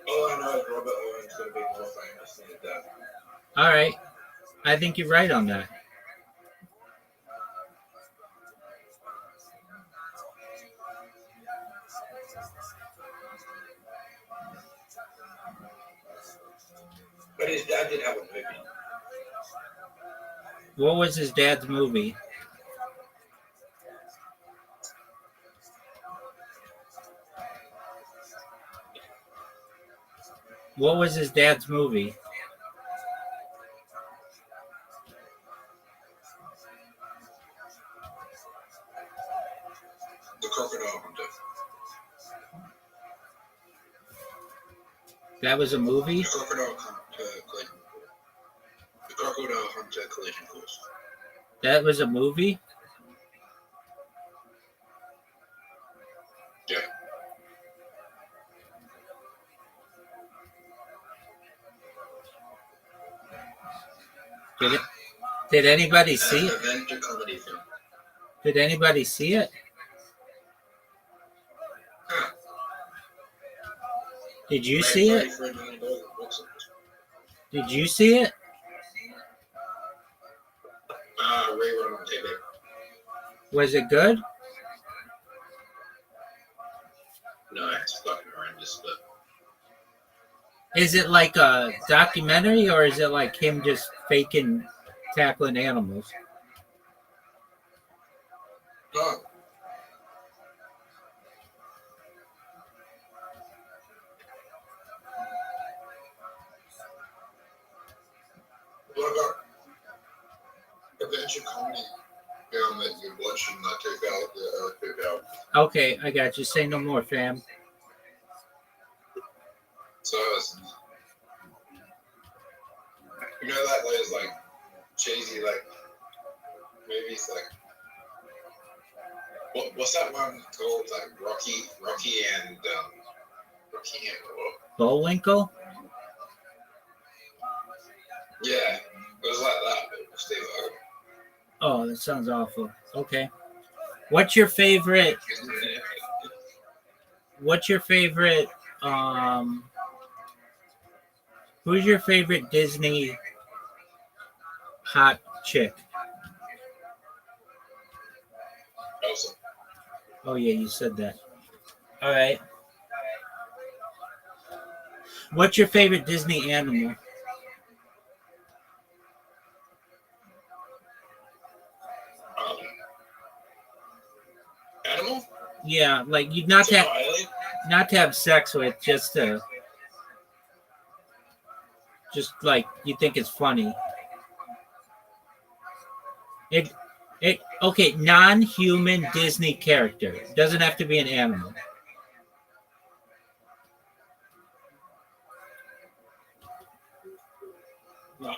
All I know is Robert Owen's going to be more famous than his dad. All right, I think you're right on that. But his dad did have a movie. What was his dad's movie? What was his dad's movie? The Crocodile Hunter. That was a movie? The Crocodile Hunter Collision Course. The Crocodile Hunter Collision Course. That was a movie? Yeah. Did anybody see it? Adventure comedy film. Did anybody see it? Did you see it? $33 million in box office. Did you see it? Rerun on TV. Was it good? No, it's fucking horrendous, but Is it like a documentary or is it like him just faking tackling animals? no. What about adventure comedy film that you watch in the 2000? Okay, I got you. Say no more, fam. So you know that there's like cheesy like movies like what's that one called like Rocky and what? Bullwinkle? Yeah, it was like that, but it was Steve Irwin. Oh, that sounds awful. Okay. What's your favorite? What's your favorite? Who's your favorite Disney hot chick? Elsa. Oh yeah, you said that. All right. What's your favorite Disney animal? Animal? Yeah, like you not to have sex with, just like you think it's funny. Okay, non-human Disney character. Doesn't have to be an animal. No.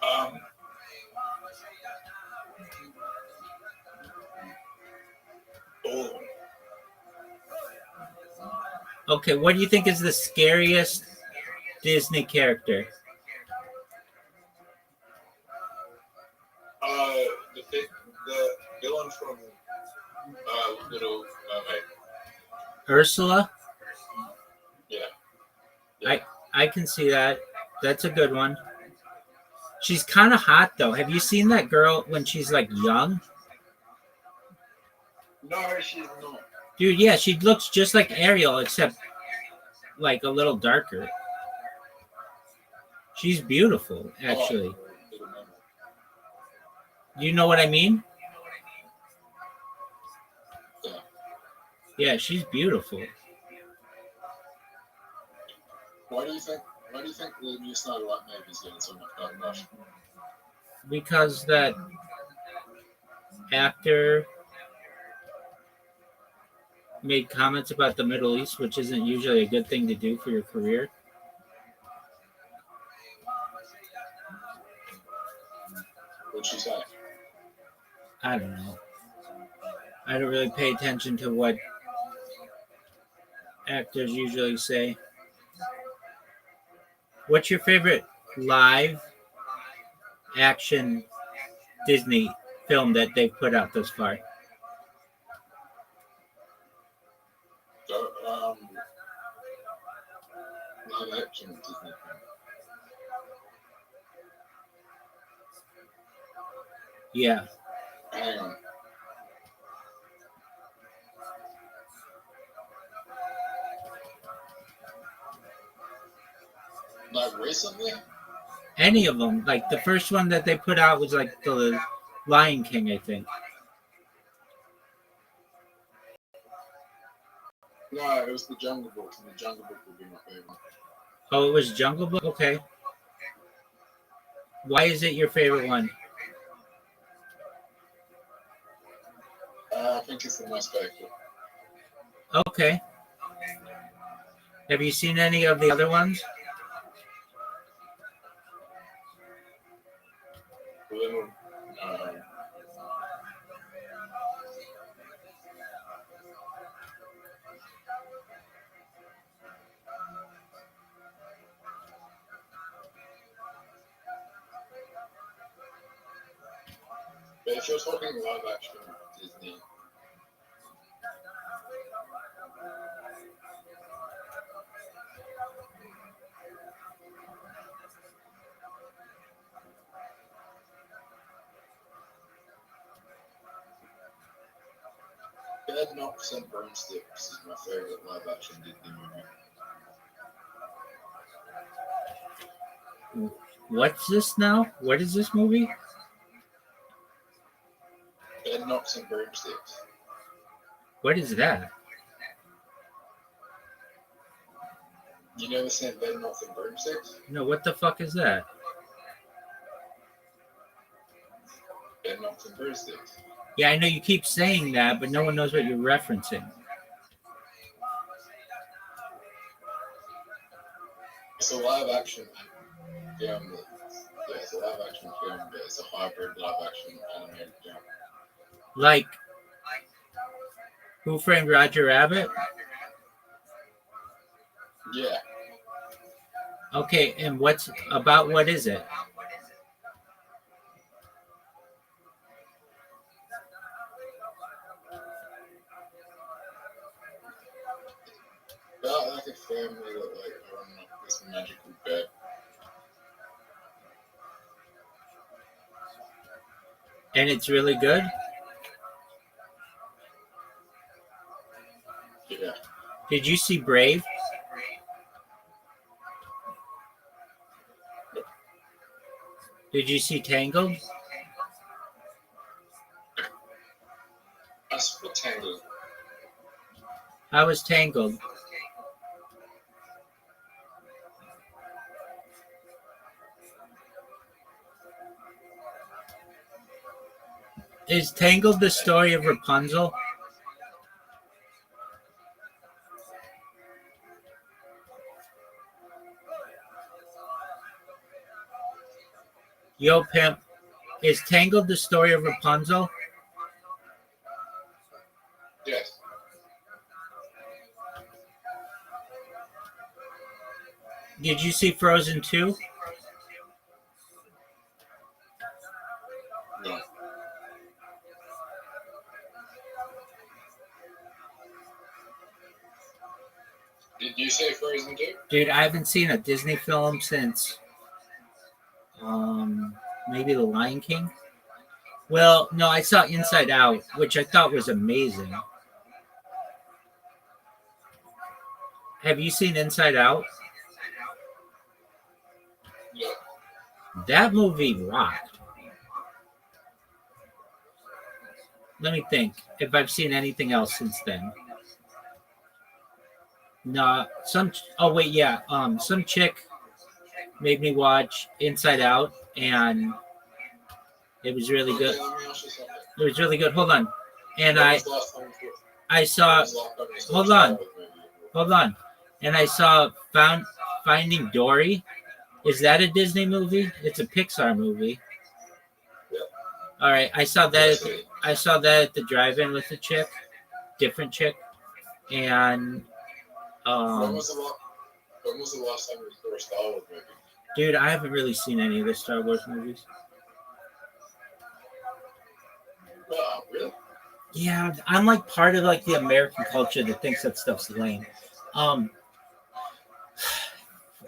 Um, oh, Okay, what do you think is the scariest Disney character? the villain from Little Mermaid. Ursula? Yeah. I can see that. That's a good one. She's kind of hot though. Have you seen that girl when she's like young? No, she's not. Dude, yeah, she looks just like Ariel except like a little darker. She's beautiful, actually. Little Mermaid. Do you know what I mean? Yeah. Yeah, she's beautiful. Why do you think the new Snow White movie is getting so much backlash? Because that actor made comments about the Middle East, which isn't usually a good thing to do for your career. What'd she say? I don't know. I don't really pay attention to what actors usually say. What's your favorite live action Disney film that they've put out thus far? Live action Disney film. Yeah. Hang on. Like recently? Any of them. Like the first one that they put out was like the Lion King, I think. No, it was the Jungle Book, and the Jungle Book would be my favorite. Oh, it was Jungle Book? Okay. Why is it your favorite one? I think it's the most faithful. Okay. Have you seen any of the other ones? Little, but if you're talking live action Disney, Bed Knocks and Broomsticks is my favorite live action Disney movie. What's this now? What is this movie? Bed Knocks and Broomsticks. What is that? You never seen Bed Knocks and Broomsticks? No, what the fuck is that? Bed Knocks and Broomsticks. Yeah, I know you keep saying that, but no one knows what you're referencing. It's a live action film. Yeah, it's a live action film, but it's a hybrid live action animated film. Like Who Framed Roger Rabbit? Yeah. Okay, and what is it? About like a family that like are on like this magical bed. And it's really good? Yeah. Did you see Brave? Did you see Tangled? I saw Tangled. How was Tangled? Is Tangled the story of Rapunzel? Yo, pimp. Is Tangled the story of Rapunzel? Yes. Did you see Frozen 2? No. Did you say Frozen 2? Dude, I haven't seen a Disney film since maybe The Lion King. Well, no, I saw Inside Out, which I thought was amazing. Have you seen Inside Out? No. That movie rocked. Let me think if I've seen anything else since then. No, some chick made me watch Inside Out, and it was really good. Okay, let me ask you something. It was really good. Hold on, and When was the last time you I saw. when was the last time you saw a Hold Star on, Wars movie? hold on, and I saw Finding Dory. Is that a Disney movie? It's a Pixar movie. Yeah. All right, I saw that. Yes, it- I saw that at the drive-in with a chick, different chick, and When was the last time you saw a Star Wars movie? dude, I haven't really seen any of the Star Wars movies. Wow, really? Yeah, I'm like part of like the American culture that thinks that stuff's lame. Um,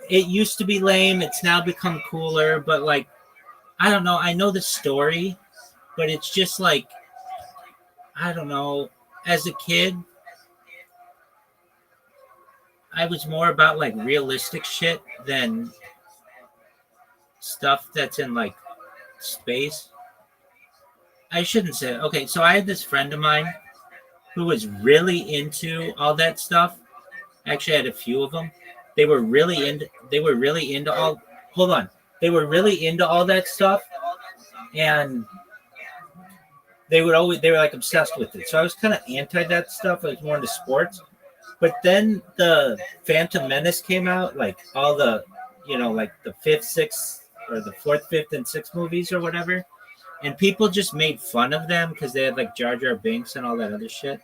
it used to be lame. It's now become cooler, but like, I don't know. I know the story, but it's just like, I don't know. As a kid, I was more about like realistic shit than stuff that's in like space. I shouldn't say. Okay, so I had this friend of mine who was really into all that stuff. Actually, I had a few of them. They were really into. They were really into all. Hold on. They were really into all that stuff, and they would always. They were like obsessed with it. So I was kind of anti that stuff. I was more into sports. But then the Phantom Menace came out, like all the, like the fifth, sixth, or the fourth, fifth, and sixth movies or whatever, and people just made fun of them because they had like Jar Jar Binks and all that other shit,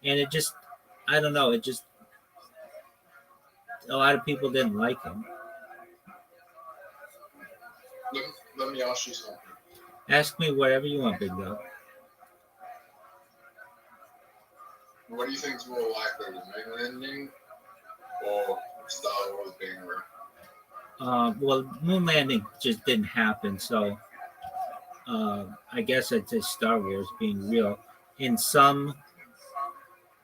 and it just, I don't know, it just a lot of people didn't like him. Let me ask you something. Ask me whatever you want, big dog. What do you think is more likely, the moon landing or Star Wars being real? Well, moon landing just didn't happen, so I guess I'd say Star Wars being real in some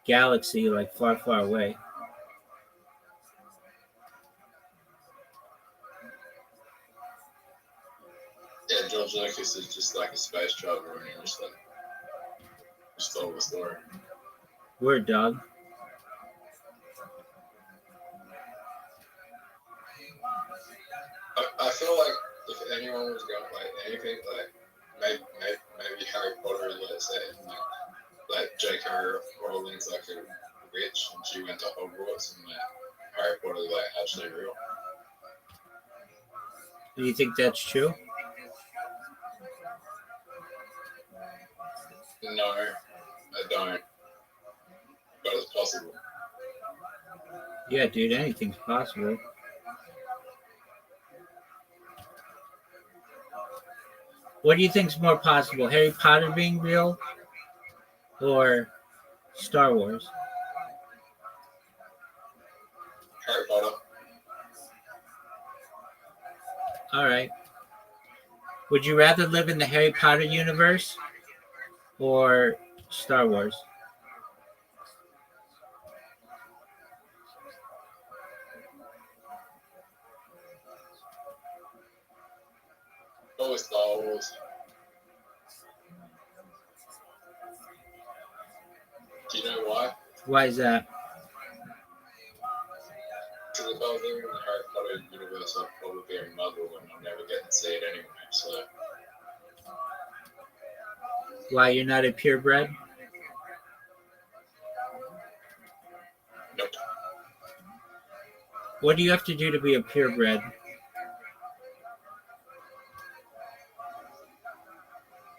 galaxy like far, far away. Yeah, George Lucas is just like a space traveler and he just like stole the story. Word, dog. I feel like if anyone was going like anything like maybe Harry Potter, let's say, like J.K. Rowling's like a witch and she went to Hogwarts and like Harry Potter like actually real. Do you think that's true? No, I don't. But it's possible. Yeah, dude, anything's possible. What do you think's more possible, Harry Potter being real or Star Wars? Harry Potter. All right. Would you rather live in the Harry Potter universe or Star Wars? Probably Star Wars. Do you know why? Why is that? Because if I was living in the Harry Potter universe, I'd probably be a muggle and I'll never get to see it anyway. So Why you're not a purebred? Nope. What do you have to do to be a purebred?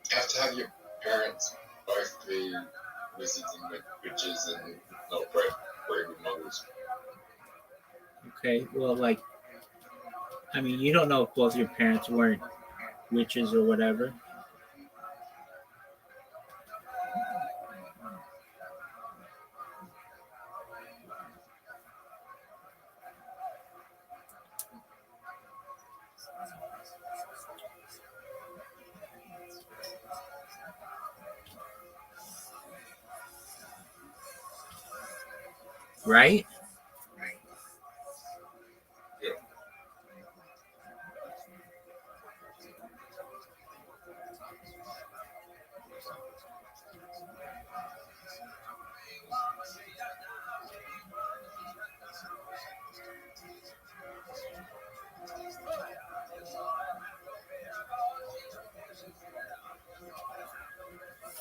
You have to have your parents both be wizards and witches and not breed with muggles. Okay, well, like, I mean, you don't know if both your parents weren't witches or whatever. Right? Yeah.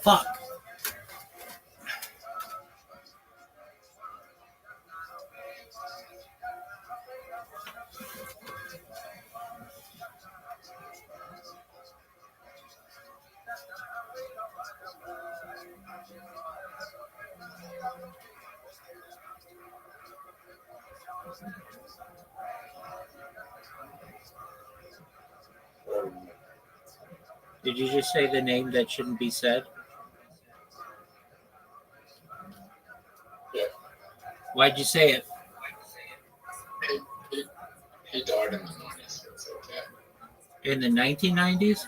Fuck. Did you just say the name that shouldn't be said? Yeah. Why'd you say it? He died in the 90s, so it's okay. In the 1990s?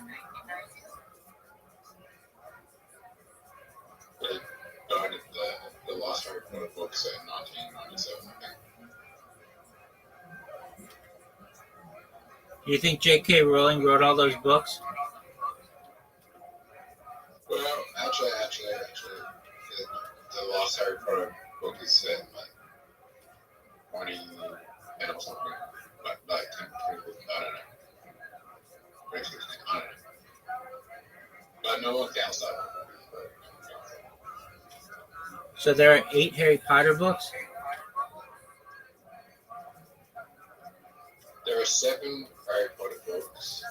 He died at the last Harry Potter book set in 1997, I think. You think J.K. Rowling wrote all those books? Well, actually, the last Harry Potter book is set in like 2010 or something. Like 10, 20, I don't know. 2016, I don't know. But no one counts that one. So there are 8 Harry Potter books? There are 7 Harry Potter books.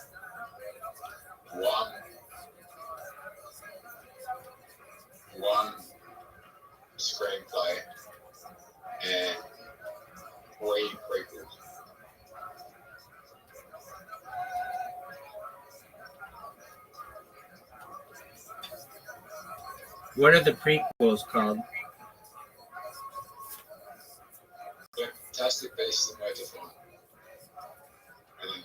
One screenplay and 3 prequels. What are the prequels called? Fantastic Beasts and Where to Find Them. And then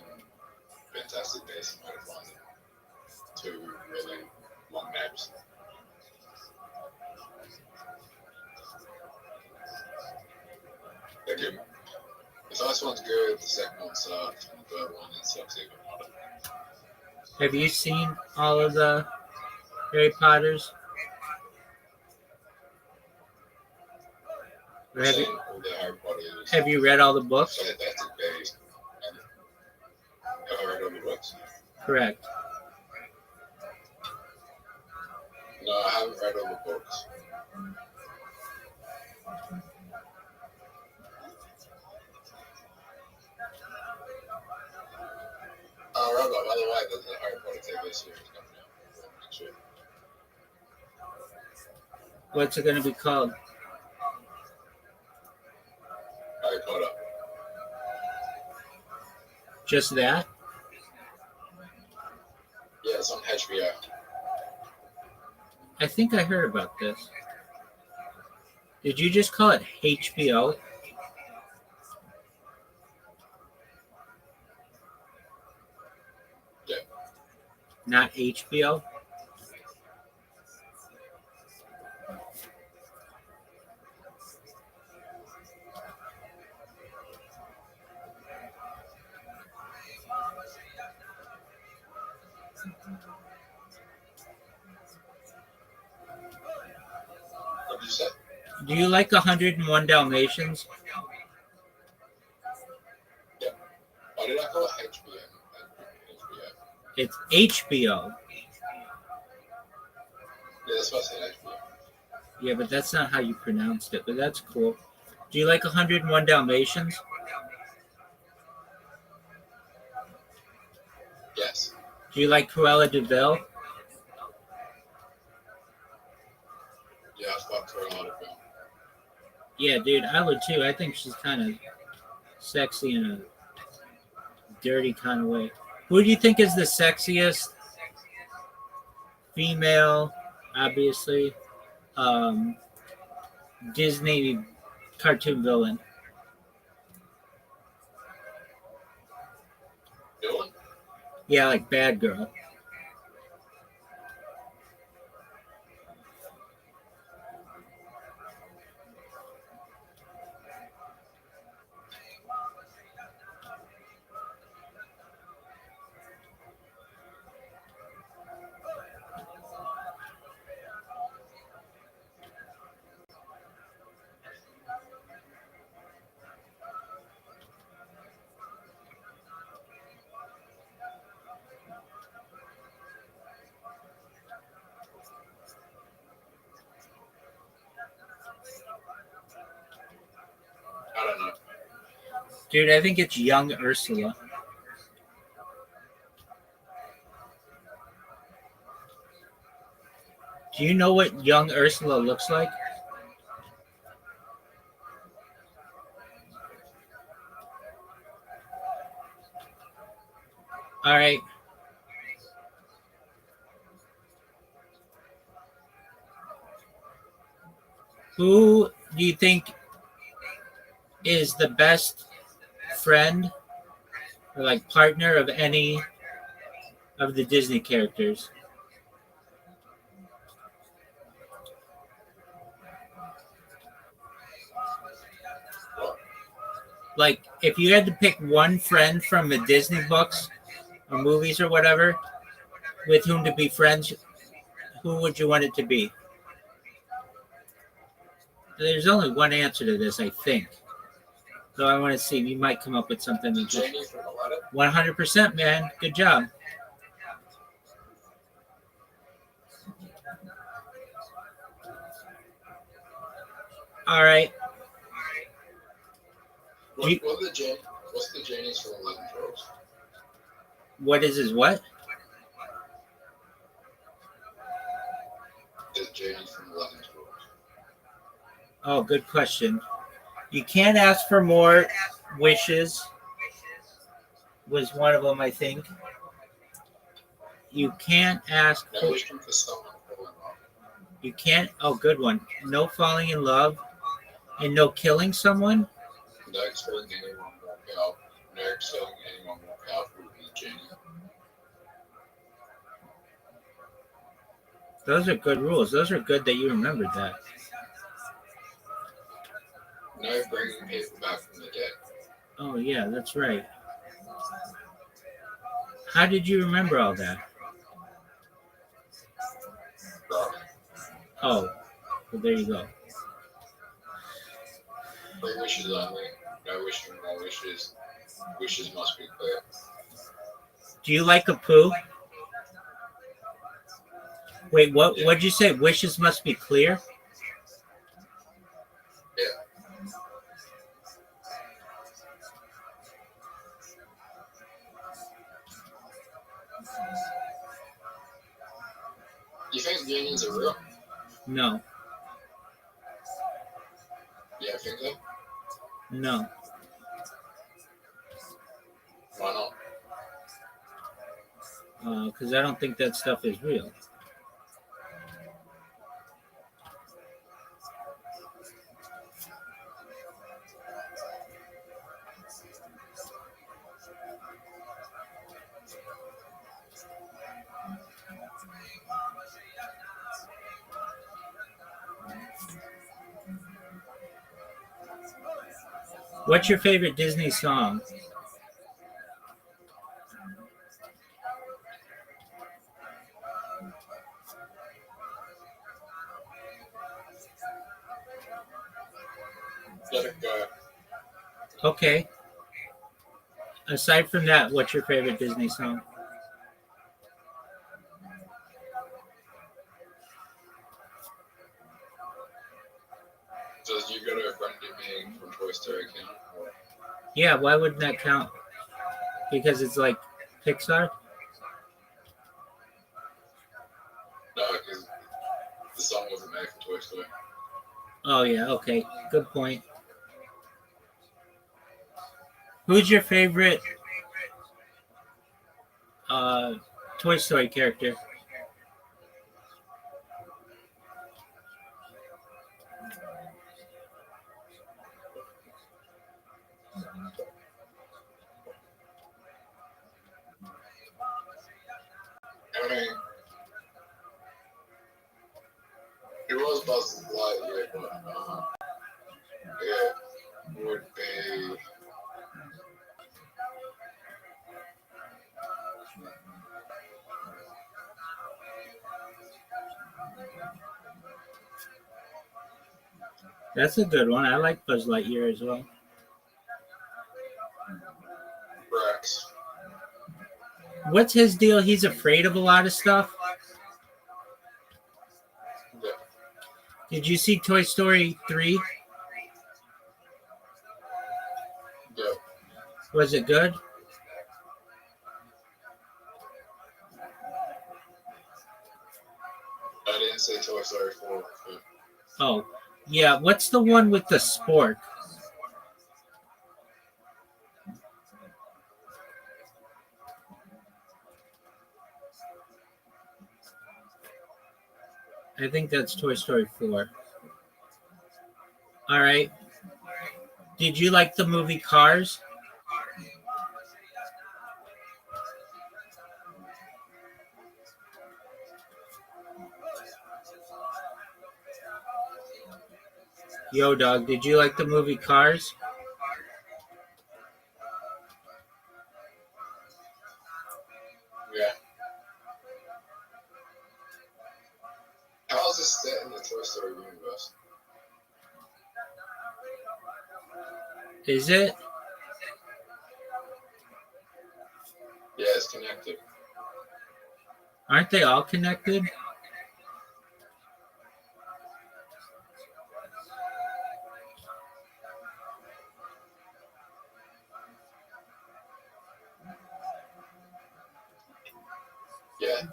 Fantastic Beasts and Where to Find Them. 2 really long names. They're good. The first one's good, the second one sucks, and the third one sucks even more. Have you seen all of the Harry Potters? Or I've seen all the Harry Potters. have you read all the books? Fantastic Beasts. Have I read all the books? Correct. No, I haven't read all the books. Oh, Rabbi, by the way, there's a Harry Potter TV series coming out next year. What's it going to be called? Harry Potter. Just that? Yeah, it's on HBO. I think I heard about this. Did you just call it HBO? Yeah. Not HBO? What did you say? Do you like 101 Dalmatians? Yeah. Why did I call it HBO? HBO. It's HBO. Yeah, that's what I said. Yeah, but that's not how you pronounced it. But that's cool. Do you like 101 Dalmatians? Yes. Do you like Cruella de Vil? Yeah, I fucked her a lot of film. Yeah, dude, I would too. I think she's kind of sexy in a dirty kind of way. Who do you think is the sexiest female, obviously, Disney cartoon villain? Villain? Yeah, like Bad Girl. I don't know. Dude, I think it's young Ursula. Do you know what young Ursula looks like? All right. Who do you think is the best friend or like partner of any of the Disney characters? Like, if you had to pick one friend from the Disney books or movies or whatever with whom to be friends, who would you want it to be? There's only one answer to this, I think. So I want to see. You might come up with something. Jamie from Aladdin? 100%, man. Good job. All right. What's the Janie's from Aladdin tropes? What is his what? The Janie's from Aladdin tropes. Oh, good question. You can't ask for more wishes was one of them, I think. You can't ask No for... wishing for someone to fall in love. You can't... Oh, good one. No falling in love and no killing someone? No killing anyone more powerful. No killing anyone more powerful than Janie. Those are good rules. Those are good that you remembered that. No bringing people back from the dead. Oh, yeah, that's right. How did you remember all that? Right. Oh, well, there you go. 3 wishes only. No wishing more wishes. Wishes must be clear. Do you like a poo? Wait, what? Yeah. What'd you say? Wishes must be clear? Yeah. You think Janies are real? No, Yeah, I think so. no. Why not? Because I don't think that stuff is real. What's your favorite Disney song? Let it go. Okay. Aside from that, what's your favorite Disney song? Toy Story count? Or, Yeah, why wouldn't that count? Because it's like Pixar? no, because the song wasn't made for Toy Story. Oh, yeah, okay. Good point. Who's your favorite Toy Story character? I mean, it was Buzz Lightyear, but it would be. That's a good one. I like Buzz Lightyear as well. Rex. What's his deal? He's afraid of a lot of stuff. Yeah. Did you see Toy Story 3? Yeah. Was it good? I didn't say Toy Story 4. But Oh, yeah. What's the one with the spork? I think that's Toy Story 4. All right. Did you like the movie Cars? Yo, dog, did you like the movie Cars? yeah. How is this set in the Toy Story universe? Is it? Yeah, it's connected. Aren't they all connected? Yeah.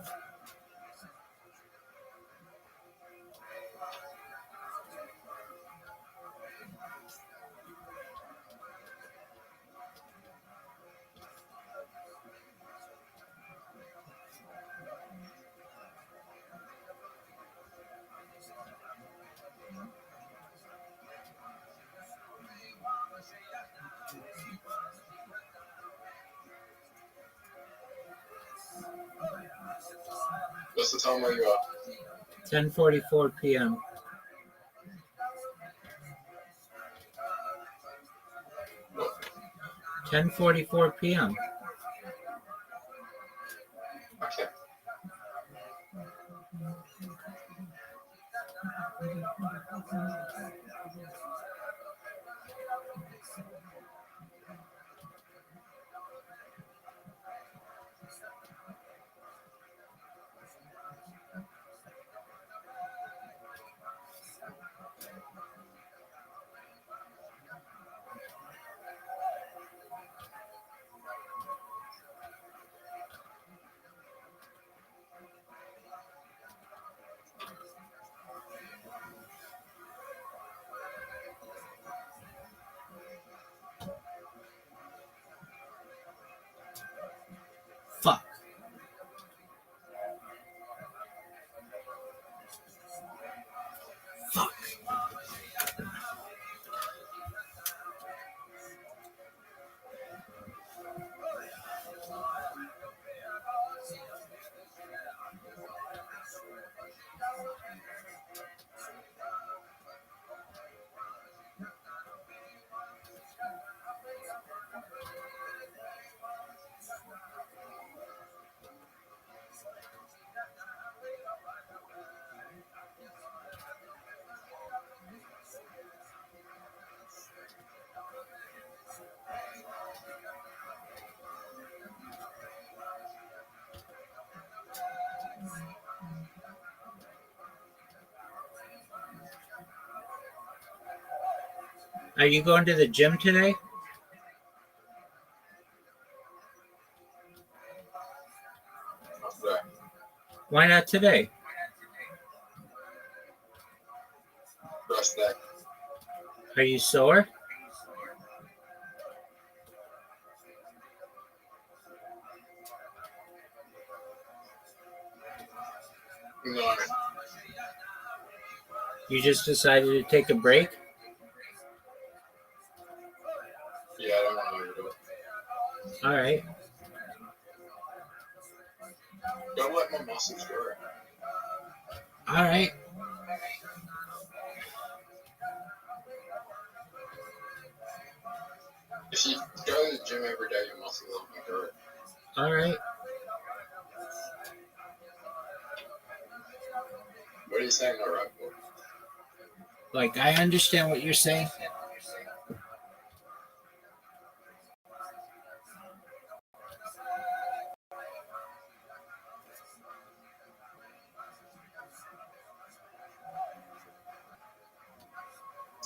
What's the time where you are? 10:44 p.m. What? 10:44 p.m. Okay. Are you going to the gym today? After that, Why not today? rest day. Are you sore? No, You just decided to take a break? yeah, I don't want to do it. All right. Don't let my muscles grow. All right. If you go to the gym every day, your muscles will be hurt. All right. What are you saying, all right, boy? Like, I understand what you're saying.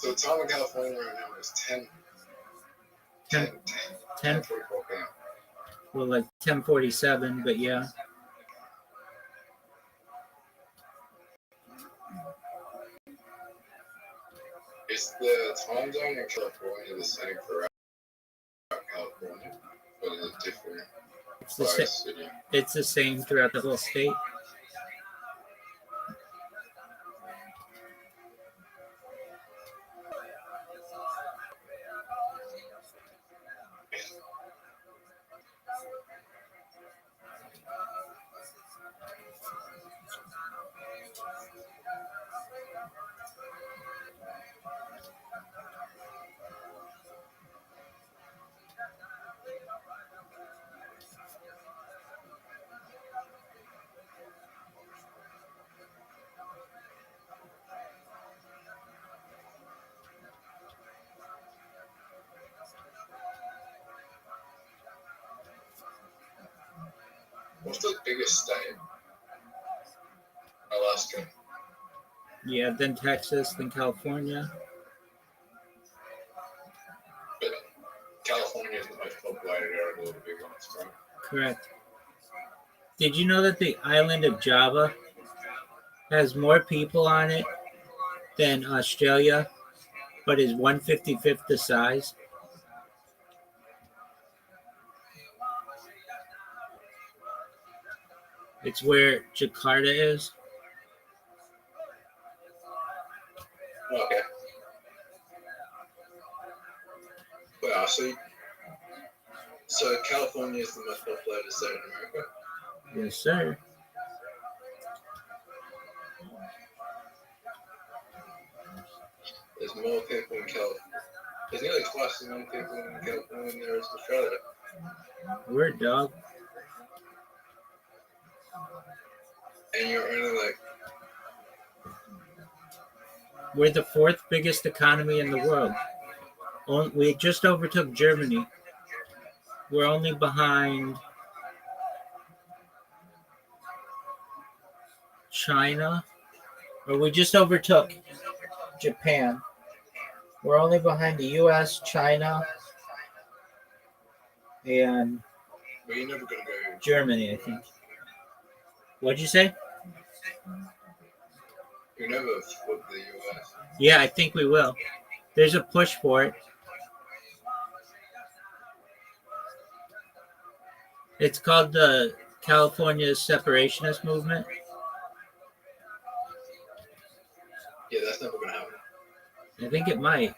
So the time in California right now is 10:44 p.m. Well, like 10:47, but yeah. Is the time zone in California the same throughout California? Or is it different It's the by same. city? It's the same throughout the whole state. What's the biggest state? Alaska. Yeah, then Texas, then California. But California is the most populated out of all the big ones, right? Correct. Did you know that the island of Java has more people on it than Australia, but is 1/55th the size? It's where Jakarta is. Okay. Wow, so California is the most populated state in America? Yes, sir. There's more people in California. There's nearly twice as many people in California than there is in Australia. Word, dog. And you're only like, We're the fourth biggest economy in the world. We just overtook Germany. We're only behind China, or we just overtook Japan. We're only behind the U.S., China, and well, you're never going to go. Germany, I think. What'd you say? You never flip the US. Yeah, I think we will. There's a push for it. It's called the California Separationist Movement. Yeah, that's never going to happen. I think it might.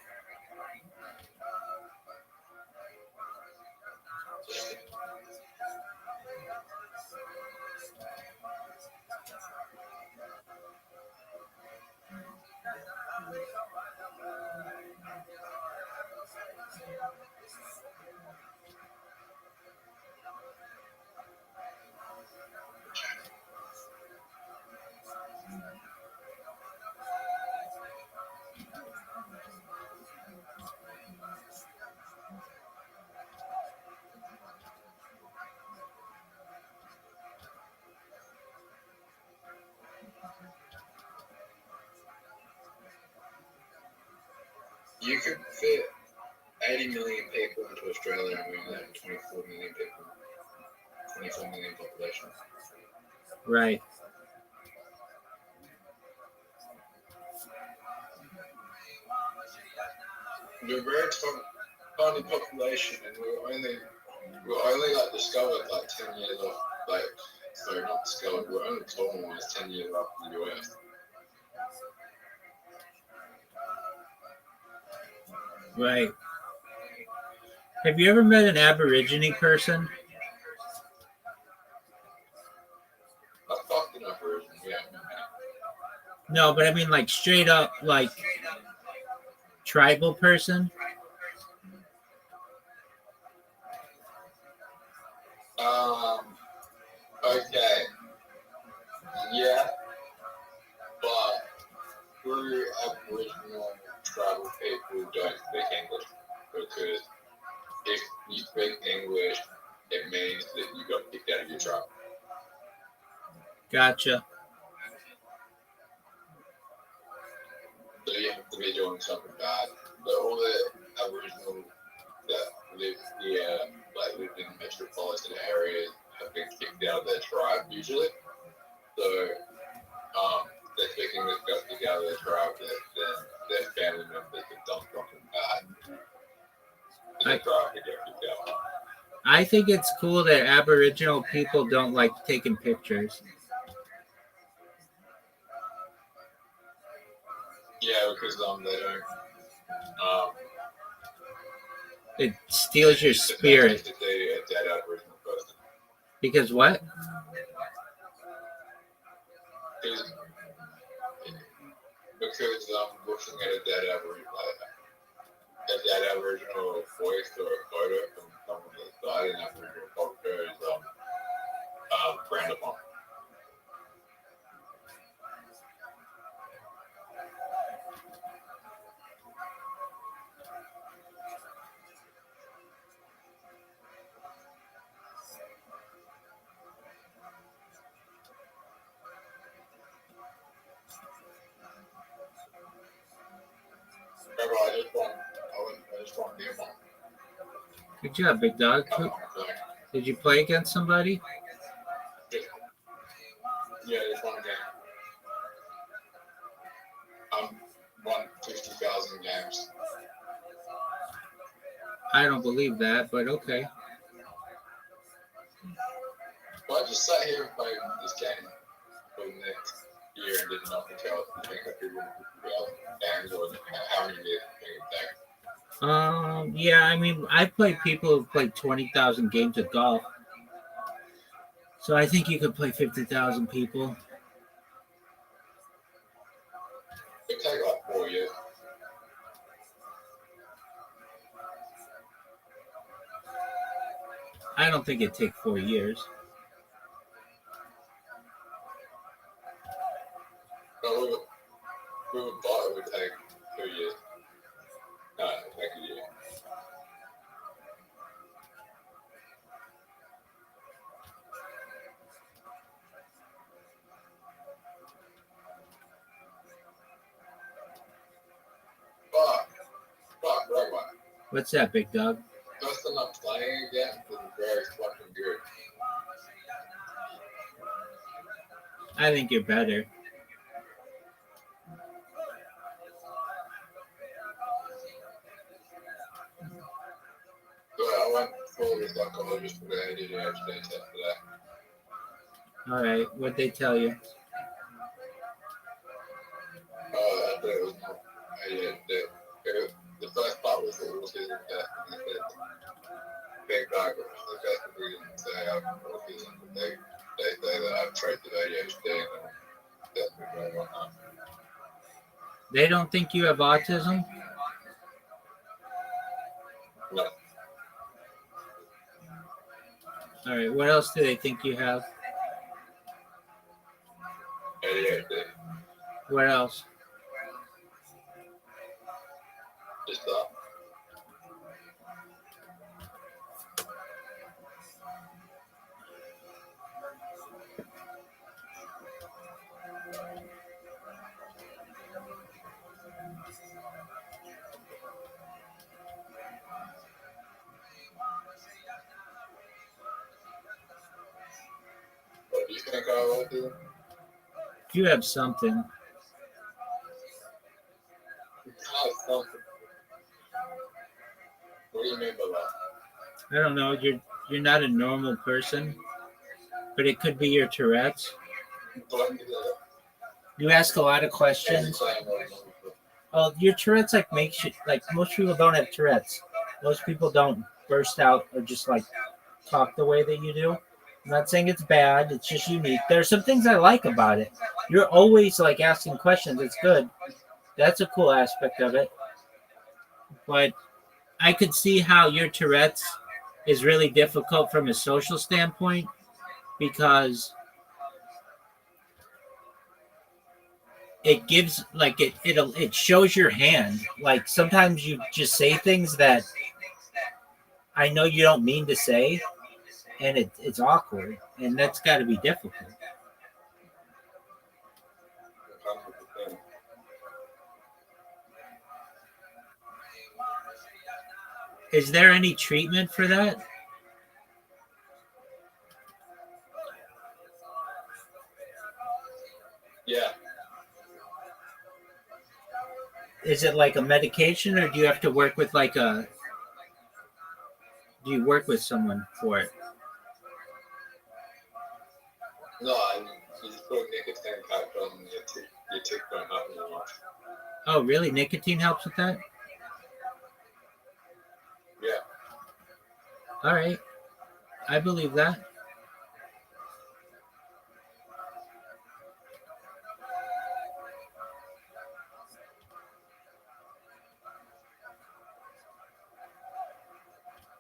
You could fit 80 million people into Australia and we only have 24 million people. 24 million population. Right. We're a very tiny population, and we were only like discovered like 10 years off. Like, sorry, not discovered. We're only colonized 10 years after the US. Right. Have you ever met an Aborigine person? I fucked an Aborigine, yeah. No, but I mean like straight up like tribal person. Okay. Yeah, but true Aboriginal tribal people don't speak English because if you speak English, it means that you got kicked out of your tribe. Gotcha. So you have to be doing something bad. But all the Aboriginal that live here, like live in metropolitan areas, have been kicked out of their tribe usually. So they're speaking with got kicked out of their tribe, then their family members have done something bad. And their tribe to get kicked out. I think it's cool that Aboriginal people don't like taking pictures. Yeah, because they don't. It steals your spirit. They a dead Aboriginal person. Because what? Because looking at a dead Aboriginal voice or a photo from someone that died in Aboriginal culture is frowned upon. Remember, I just want to be a mom. Good job, big dog. Did you play against somebody? Yeah, just one game. Won 50,000 games. I don't believe that, but okay. Well, I just sat here and played this game for the next year and did nothing else. I think I could win 50,000 games or how many days I think Yeah, I mean, I play people who've played 20,000 games of golf. So I think you could play 50,000 people. It'd take like 4 years. I don't think it'd take 4 years. But we would thought it would take 2 years. No, it would take a year. Fuck, Rabbi. What's that, big dog? Just enough playing again is very fucking good. I think you're better. So I went for the psychologist today. I did an ADHD test today. All right. What'd they tell you? I thought it was not ADHD. The first part was the autism test, and they said, big dog, the test didn't say I have autism, but they say that I have traits of ADHD, and that's going on. They don't think you have autism? No. All right. What else do they think you have? ADHD. What else? Just that. You think I will do? You have something. Something. What do you mean by that? I don't know. You're not a normal person, but it could be your Tourette's. You ask a lot of questions. Oh, your Tourette's like makes you like most people don't have Tourette's. Most people don't burst out or just like talk the way that you do. I'm not saying it's bad. It's just unique. There are some things I like about it. You're always like asking questions. It's good. That's a cool aspect of it. But I could see how your Tourette's is really difficult from a social standpoint because it gives like it shows your hand. Like sometimes you just say things that I know you don't mean to say, and it's awkward, and that's got to be difficult. Is there any treatment for that? Yeah. Is it like a medication, or do you have to work with like a? Do you work with someone for it? No, you just put nicotine patch on your tick won't happen a lot. Oh, really? Nicotine helps with that? Yeah. All right, I believe that.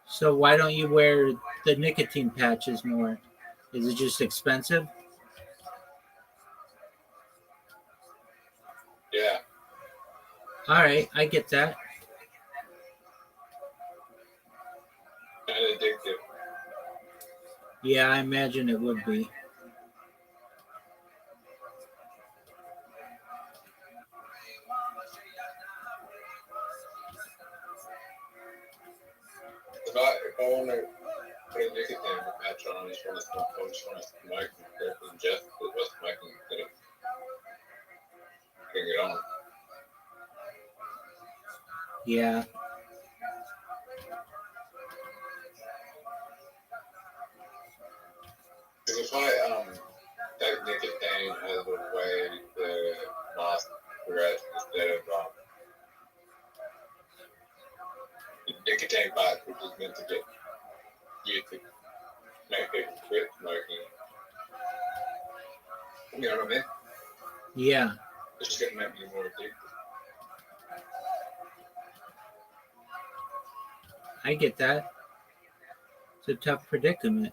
So why don't you wear the nicotine patches more? Is it just expensive? Yeah. All right, I get that. And addictive. Yeah, I imagine it would be. If I want to put a nicotine patch on, I just want to smoke and ingest the what's smoking instead of putting it on. Yeah. Because if I take nicotine as a way to mask cigarettes instead of the nicotine patch, which is meant to get you to make people quit smoking. You know what I mean? Yeah. It's just gonna make me more addicted. I get that. It's a tough predicament.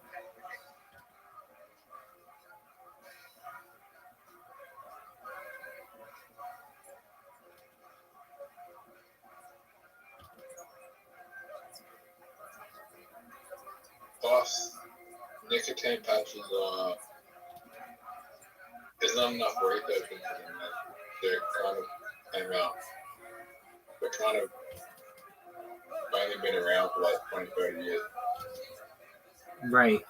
Plus, nicotine patches are there's not enough research into them. They're kind of came out. They're kind of only been around for like 20, 30 years. Right.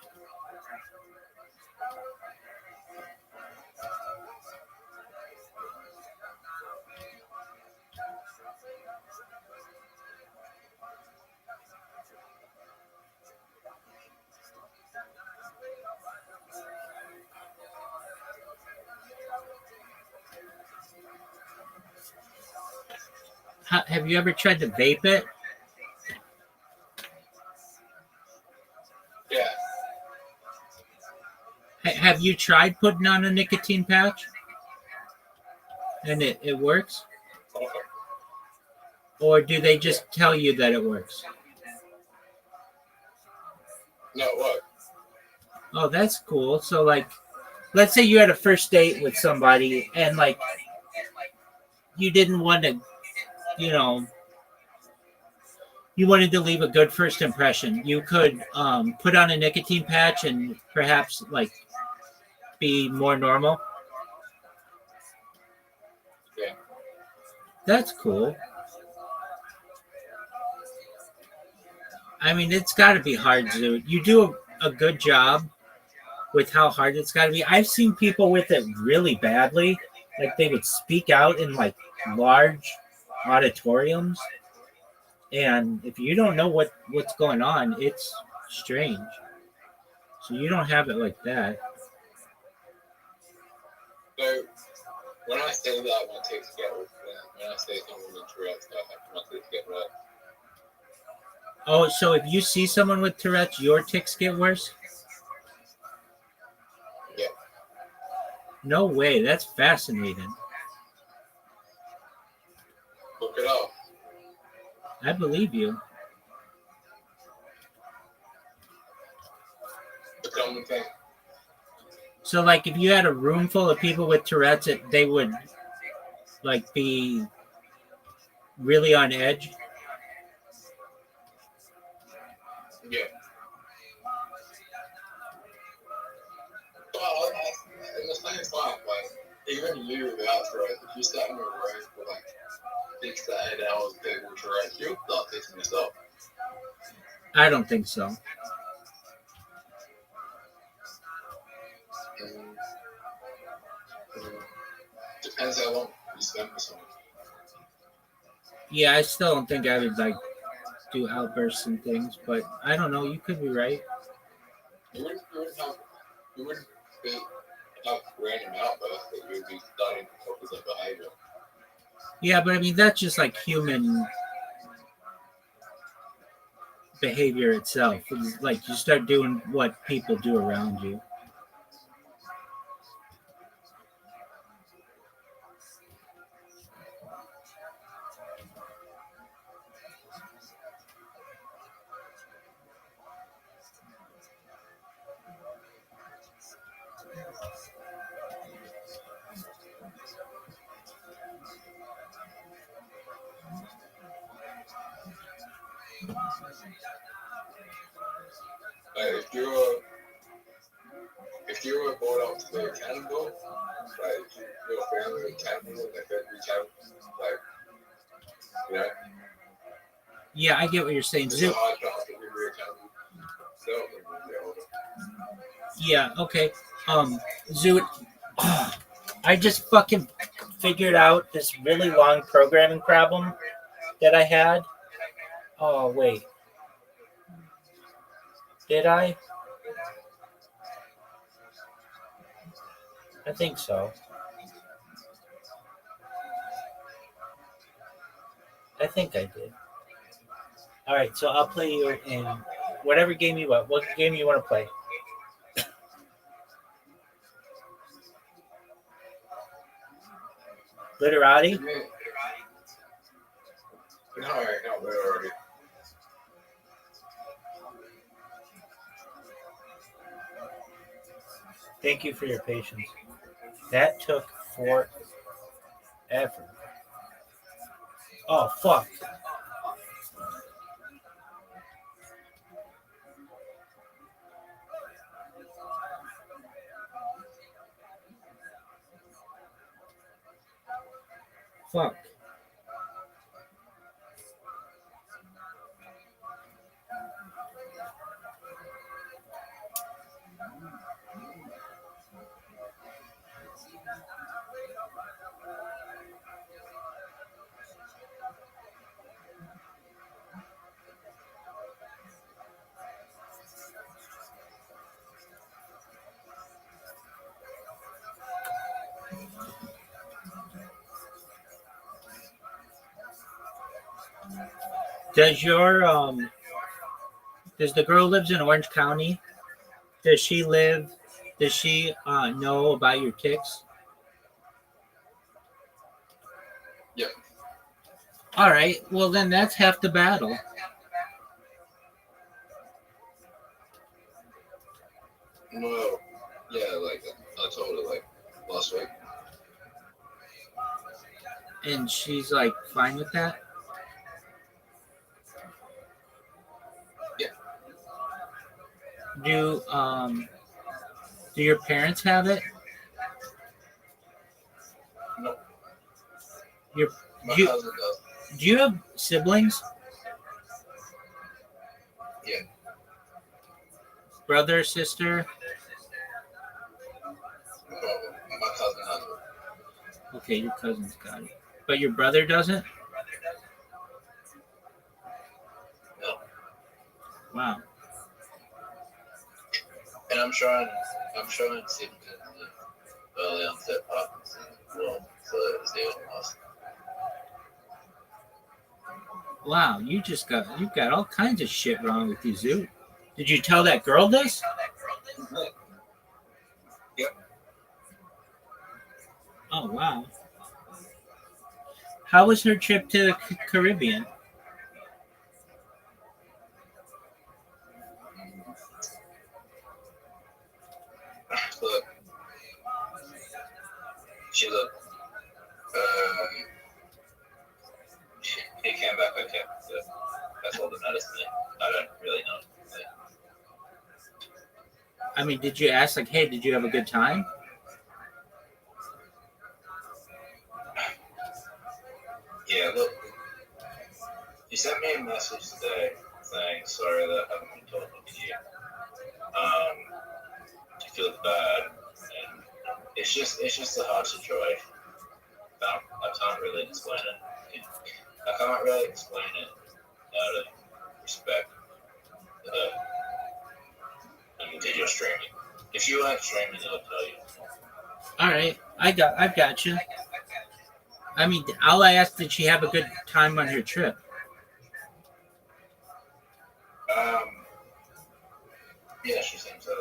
Have you ever tried to vape it? Yeah. Have you tried putting on a nicotine patch? And it works? Or do they just tell you that it works? No, what? Oh, that's cool. So, like, let's say you had a first date with somebody and, like, you didn't want to, you know, you wanted to leave a good first impression. You could put on a nicotine patch and perhaps, like, be more normal. Yeah. That's cool. I mean, it's got to be hard to do. You do a good job, with how hard it's got to be. I've seen people with it really badly, like they would speak out in like large auditoriums, and if you don't know what's going on, it's strange. So you don't have it like that. So when I say that, I want to get with when I say someone with Tourette's, I want to get rid. Oh, so if you see someone with Tourette's, your tics get worse? Yeah. No way. That's fascinating. Look it up. I believe you. The common thing. So, like, if you had a room full of people with Tourette's, they would, like, be really on edge? Yeah. Well, in the same time, like, even you without Tourette's, if you sat in a room for like 6 to 8 hours with people with Tourette's, you'll start fixing yourself. I don't think so. Depends how long you spend with someone. Yeah, I still don't think I would, like, do outbursts and things, but I don't know. You could be right. You wouldn't be have random outbursts, but you would be starting to focus on behavior. Yeah, but I mean, that's just like human behavior itself. It's like you start doing what people do around you. Like if you were brought up to be accountable, like if your family was accountable, like every child, like you know, Yeah, I get what you're saying. there's a high chance that you'll be accountable yourself when you get older. Yeah, okay. Zoo, I just fucking figured out this really long programming problem that I had. Oh, wait. Did I? I think so. I think I did. All right, so I'll play you in whatever game you want. What game you want to play? Literati? No, we're already. Thank you for your patience. That took forever. Oh, fuck. Fuck. Does the girl who lives in Orange County? Does she know about your tics? Yep. All right. Well, then that's half the battle. Well, yeah, like I told her like last week. And she's like fine with that? Yeah. Do your parents have it? No. Your My you, cousin does. do you have siblings? Yeah. Brother, sister? Okay, your cousin's got it. But your brother doesn't? No. Wow. And I'm trying to see because of early onset Parkinson's as well. So it's even lost. Wow, you've got all kinds of shit wrong with you, Zoo. Did you tell that girl this? Yep. Oh, wow. How was her trip to the Caribbean? Look, she looked. He came back okay. So that's all that matters to me. I don't really know. I mean, did you ask, like, hey, did you have a good time? Yeah, look. He sent me a message today saying sorry that I haven't been talking to you. He feels bad, and it's just a hard situation. I can't really explain it. I can't really explain it out of respect to her and because you're streaming. If you weren't streaming, I'll tell you. All right, I've got you. I mean, I'll ask, did she have a good time on her trip? Yeah, she seems to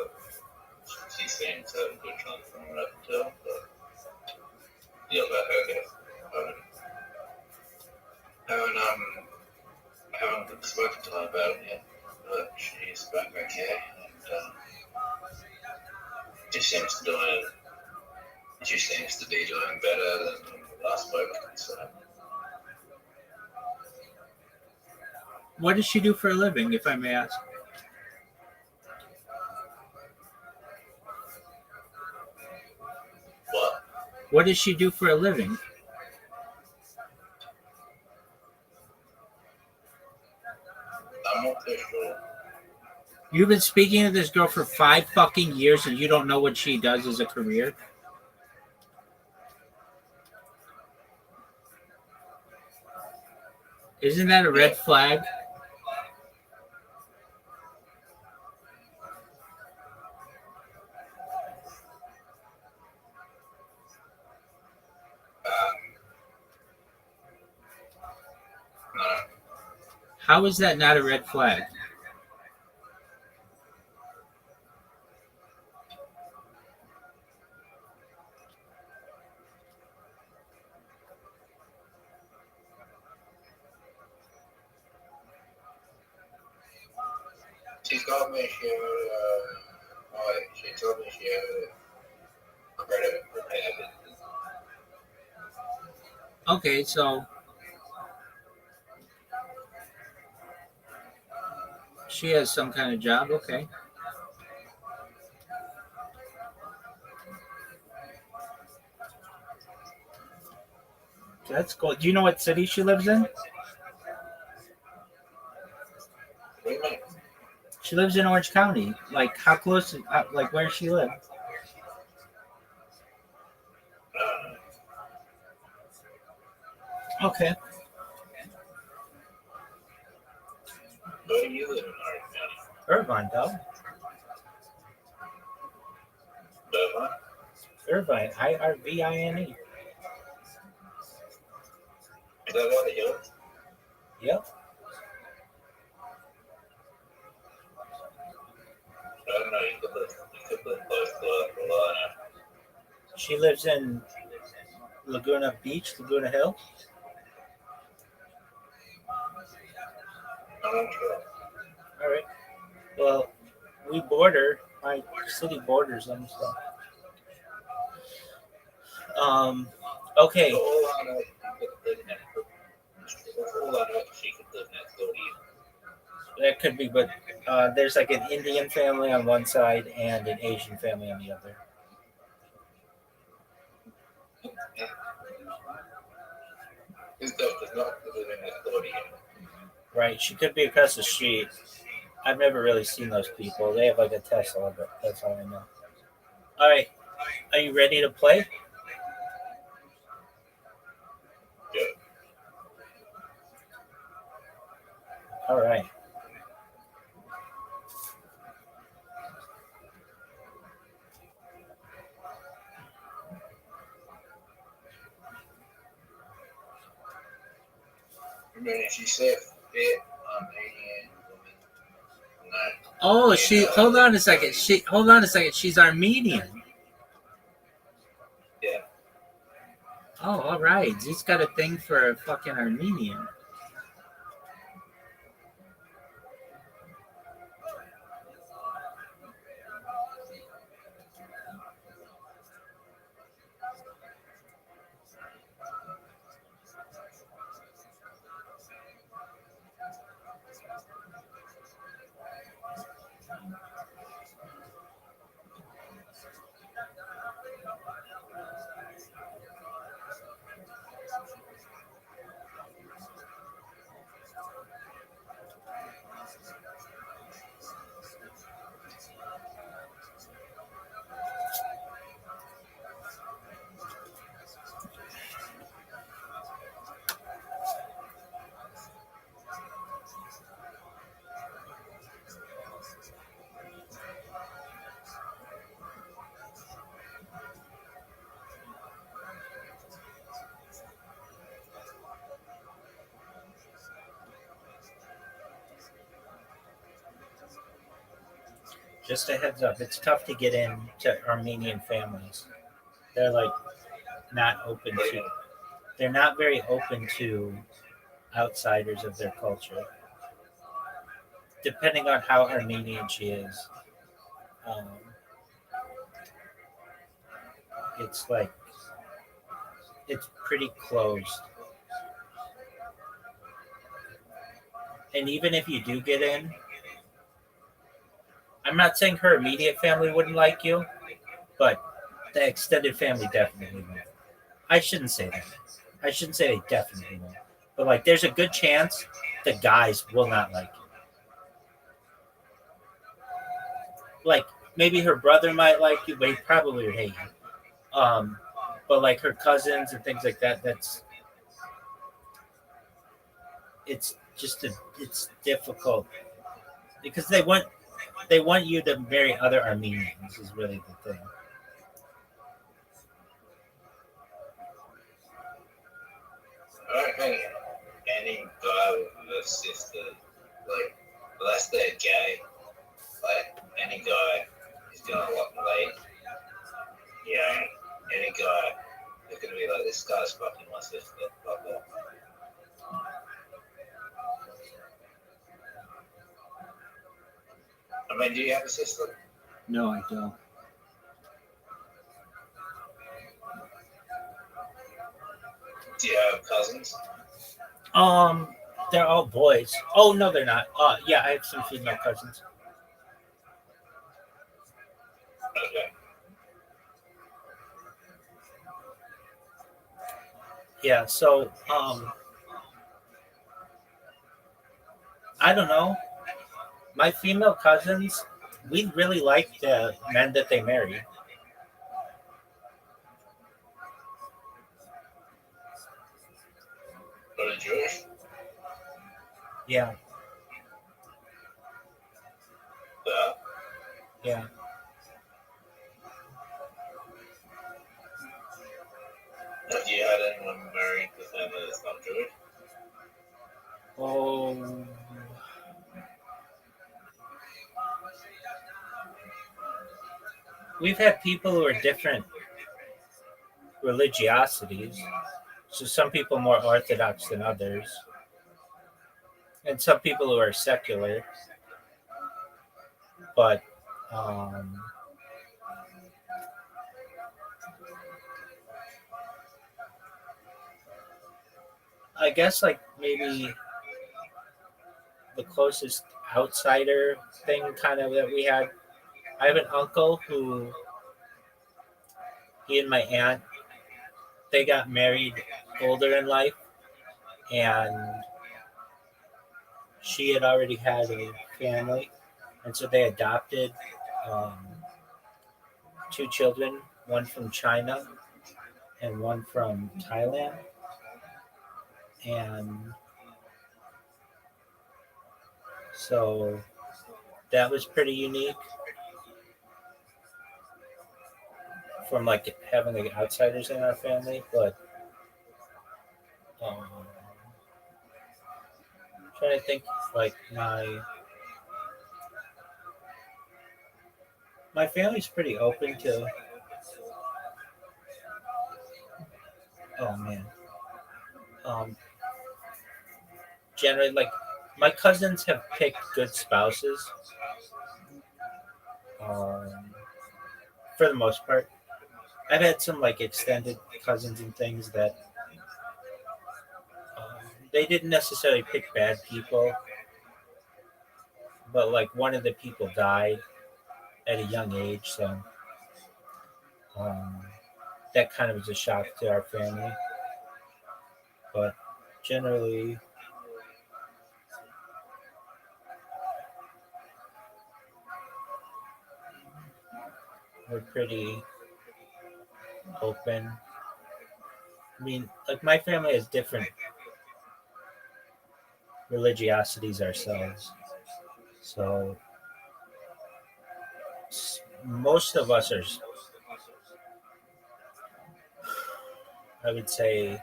have a good time from what I can tell, but yeah, about her, I guess. I haven't spoken to her about it yet, but she's back okay, and she seems to be doing better than when we last spoke. So, What does she do for a living, if I may ask? what? What does she do for a living? I'm not too sure. You've been speaking to this girl for 5 fucking years and you don't know what she does as a career? Isn't that a red flag? No. How is that not a red flag? She told me she had credit repaired. Okay, so she has some kind of job. Okay. That's cool. Do you know what city she lives in? What do you mean? She lives in Orange County. Like, how close? Like, where does she live? Okay. Where do you live in Orange County? Irvine, though. Irvine? Irvine. IRVINE. Is that where the hills? Yep. I don't know. You could live close to Carolina. She lives in Laguna Beach, Laguna Hill. I'm not sure. All right. Well, we border. My city borders them. So. Okay. For all I know, she could live next door to you. That could be, but there's like an Indian family on one side and an Asian family on the other. His dog does not live next door to you. Right. She could be across the street. I've never really seen those people. They have like a Tesla, but that's all I know. All right. Are you ready to play? All right. I mean, if you said fit Armenian woman, I'm not. Oh, hold on a second. She's Armenian. Yeah. Oh, all right. He's got a thing for a fucking Armenian. Just a heads up, it's tough to get into Armenian families. They're like not open to. They're not very open to outsiders of their culture. Depending on how Armenian she is, um, it's like it's pretty closed. And even if you do get in, I'm not saying her immediate family wouldn't like you, but the extended family definitely won't. I shouldn't say that. I shouldn't say they definitely won't. But like, there's a good chance the guys will not like you. Like, maybe her brother might like you, but he probably would hate you. But like her cousins and things like that, it's it's difficult because they want you to marry other Armenians is really the thing. I don't think any guy with a sister, like, unless they're gay, like, any guy is gonna like, you know, any guy is gonna be like, this guy's fucking my sister, fuck off. I mean, do you have a sister? No, I don't. Do you have cousins? They're all boys. Oh no, they're not. Yeah, I have some female cousins. Okay. Yeah, so I don't know. My female cousins, we really like the men that they marry. Are they Jewish? Yeah, Yeah. yeah. Have you had anyone married with a family that's not Jewish? Oh, we've had people who are different religiosities. So some people more orthodox than others, and some people who are secular. But I guess like maybe the closest outsider thing kind of that we had. I have an uncle who he and my aunt they got married older in life, and she had already had a family, and so they adopted um, two children, one from China and one from Thailand, and So that was pretty unique from like having like outsiders in our family. But I'm trying to think, like my family's pretty open to. Oh man, um, generally like my cousins have picked good spouses. Um, for the most part, I've had some like extended cousins and things that they didn't necessarily pick bad people, but like one of the people died at a young age, so um, that kind of was a shock to our family. But generally, we're pretty open. I mean, like my family has different religiosities ourselves, so most of us are, I would say,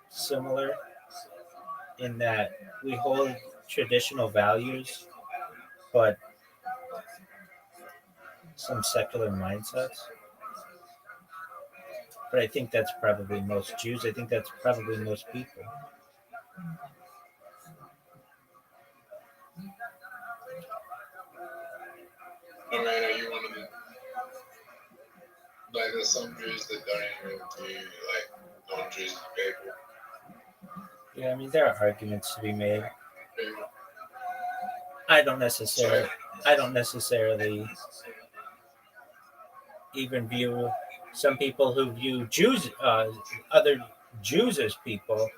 similar in that we hold traditional values, but some secular mindsets. But I think that's probably most Jews. I think that's probably most people. I mean, are you one of the like? There's some Jews that don't even view like non-Jews as people. Yeah, I mean there are arguments to be made. People. I don't necessarily, I don't necessarily even view some people who view Jews, other Jews as people.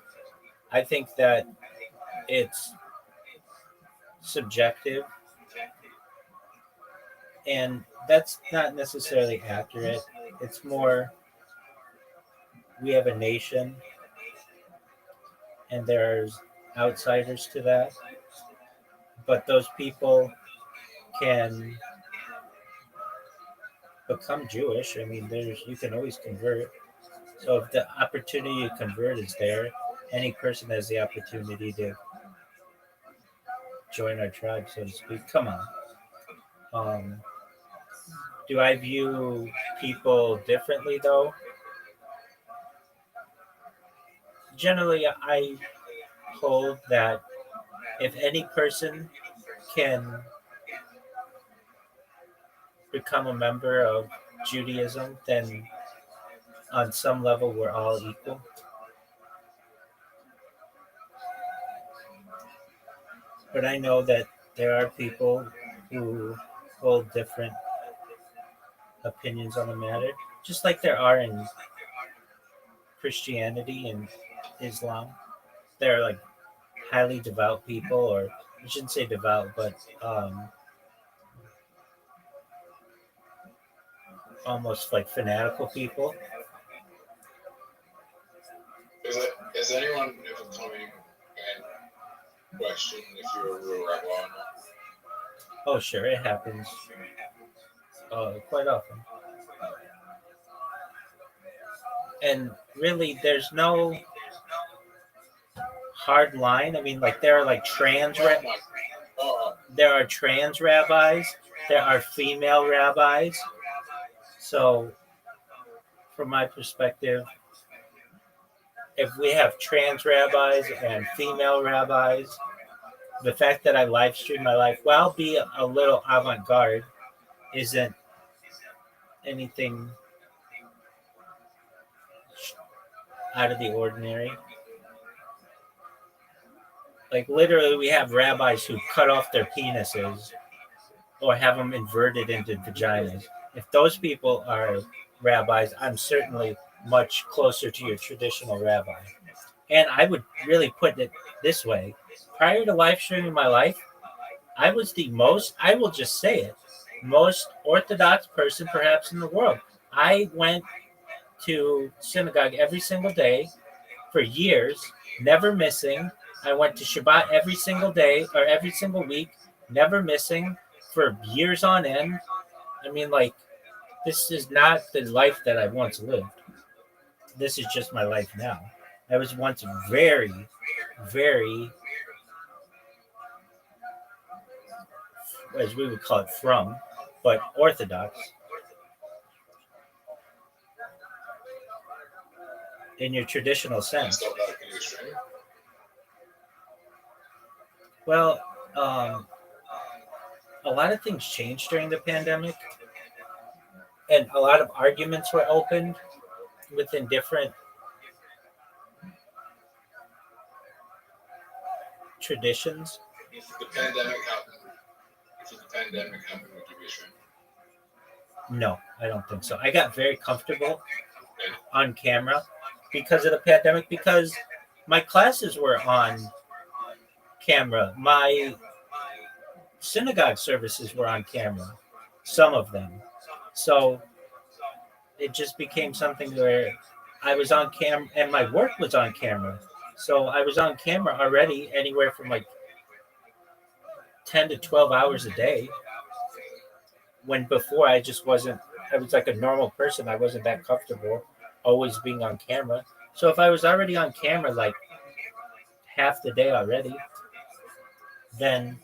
I think that it's subjective, and that's not necessarily accurate. It's more we have a nation, and there's outsiders to that, but those people can become Jewish. I mean, there's you can always convert. So if the opportunity to convert is there, any person has the opportunity to join our tribe, so to speak. Come on. Um, do I view people differently though? Generally, I hold that if any person can become a member of Judaism, then on some level we're all equal. But I know that there are people who hold different opinions on the matter, just like there are in Christianity and Islam. They're like highly devout people, or I shouldn't say devout, but almost like fanatical people. Is anyone ever coming and question if you're a real rabbi or not? Oh, sure, it happens quite often. And really, there's no hard line. I mean, like there are like there are trans rabbis, there are female rabbis. So, from my perspective, if we have trans rabbis and female rabbis, the fact that I live stream my life, well, I'll be a little avant garde, isn't anything out of the ordinary. Like, literally, we have rabbis who cut off their penises or have them inverted into vaginas. If those people are rabbis, I'm certainly much closer to your traditional rabbi. And I would really put it this way. Prior to live streaming my life, I was the most, I will just say it, most orthodox person perhaps in the world. I went to synagogue every single day for years, never missing. I went to Shabbat every single day or every single week, never missing for years on end. I mean, like, this is not the life that I once lived. This is just my life now. I was once very, very, as we would call it, but Orthodox in your traditional sense. Stop that being extreme. Well, a lot of things changed during the pandemic, and a lot of arguments were opened within different traditions. If the pandemic happened, would you be ashamed? No, I don't think so. I got very comfortable on camera because of the pandemic, because my classes were on camera. My synagogue services were on camera, some of them. So it just became something where I was on camera and my work was on camera. So I was on camera already anywhere from like 10 to 12 hours a day. When before I just wasn't, I was like a normal person. I wasn't that comfortable always being on camera. So if I was already on camera like half the day already, then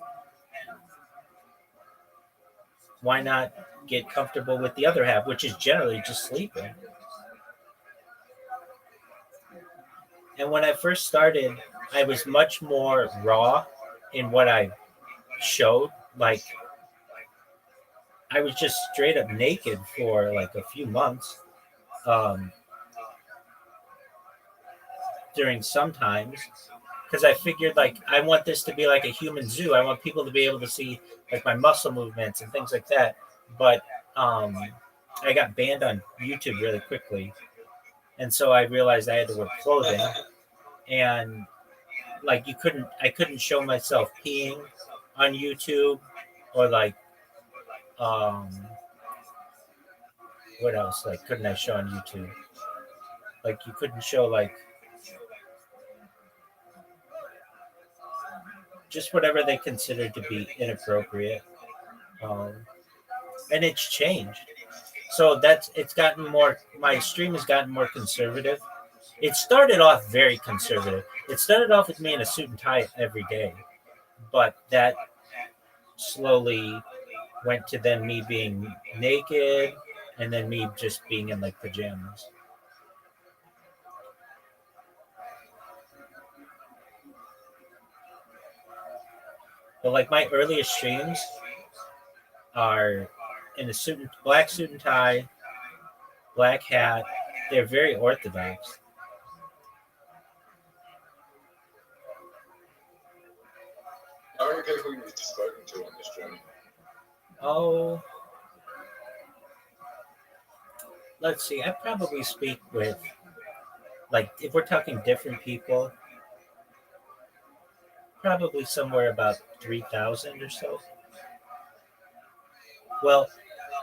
why not get comfortable with the other half, which is generally just sleeping? And when I first started, I was much more raw in what I showed. Like, I was just straight up naked for like a few months during some times, because I figured like I want this to be like a human zoo. I want people to be able to see like my muscle movements and things like that. But I got banned on YouTube really quickly, and so I realized I had to wear clothing, and like I couldn't show myself peeing on YouTube, or like what else like couldn't I show on YouTube? Like you couldn't show like just whatever they considered to be inappropriate, and it's changed. So it's gotten more. My stream has gotten more conservative. It started off very conservative. It started off with me in a suit and tie every day, but that slowly went to then me being naked, and then me just being in like pajamas. But like my earliest streams are in a black suit and tie, black hat. They're very orthodox. How many people you've spoken to on this journey? Oh, let's see. I probably speak with, like, if we're talking different people, probably somewhere about 3,000 or so. Well,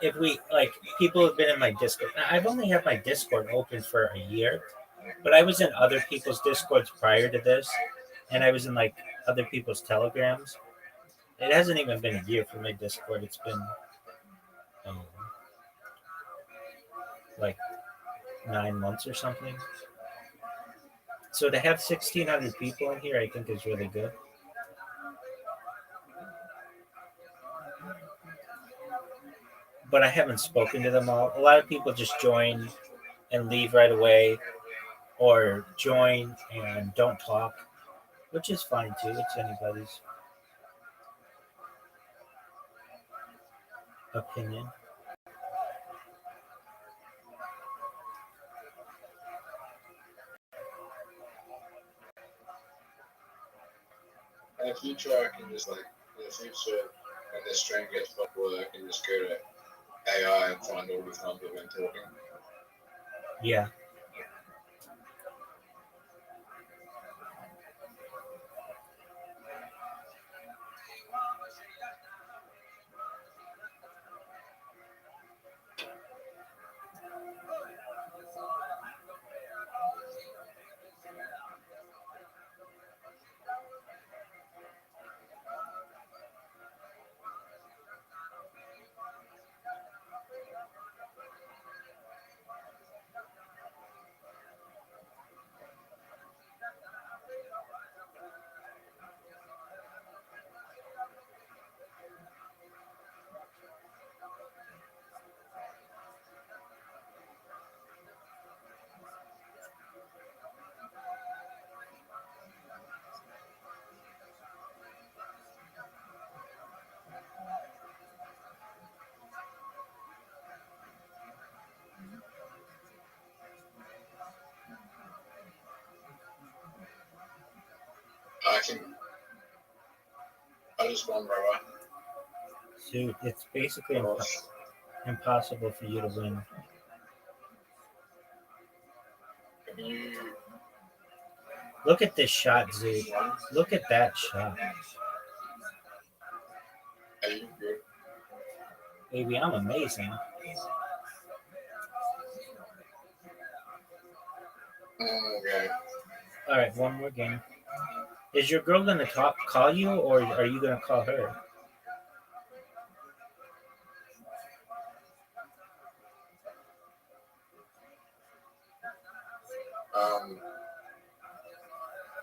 if we, like, people have been in my Discord. I've only had my Discord open for a year, but I was in other people's Discords prior to this, and I was in, like, other people's Telegrams. It hasn't even been a year for my Discord. It's been, like, 9 months or something. So to have 1,600 people in here, I think is really good. But I haven't spoken to them all. A lot of people just join and leave right away, or join and don't talk, which is fine too. It's anybody's opinion. In the future, I can just like, in the future, when this stream gets popular, I can just go to AI and find all the times I've been talking. Yeah. I just won, Rabbi. Dude, it's basically impossible for you to win. Have you Look at this shot, Zoot. won? Look at that shot. Are you good? Baby, I'm amazing. Okay. All right, one more game. Is your girl gonna call you, or are you gonna call her?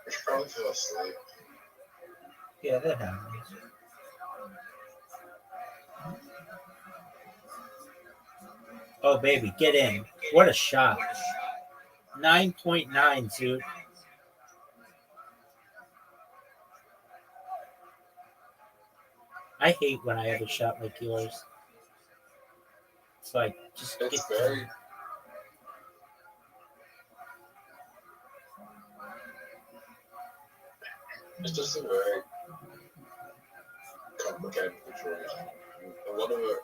I should probably feel asleep. Yeah, that happens. Oh, baby, get in. What a shot. 9.9, Zoot. I hate when I have a shot like yours. It's like, just It's get very. done. It's just a very complicated situation. A lot of it,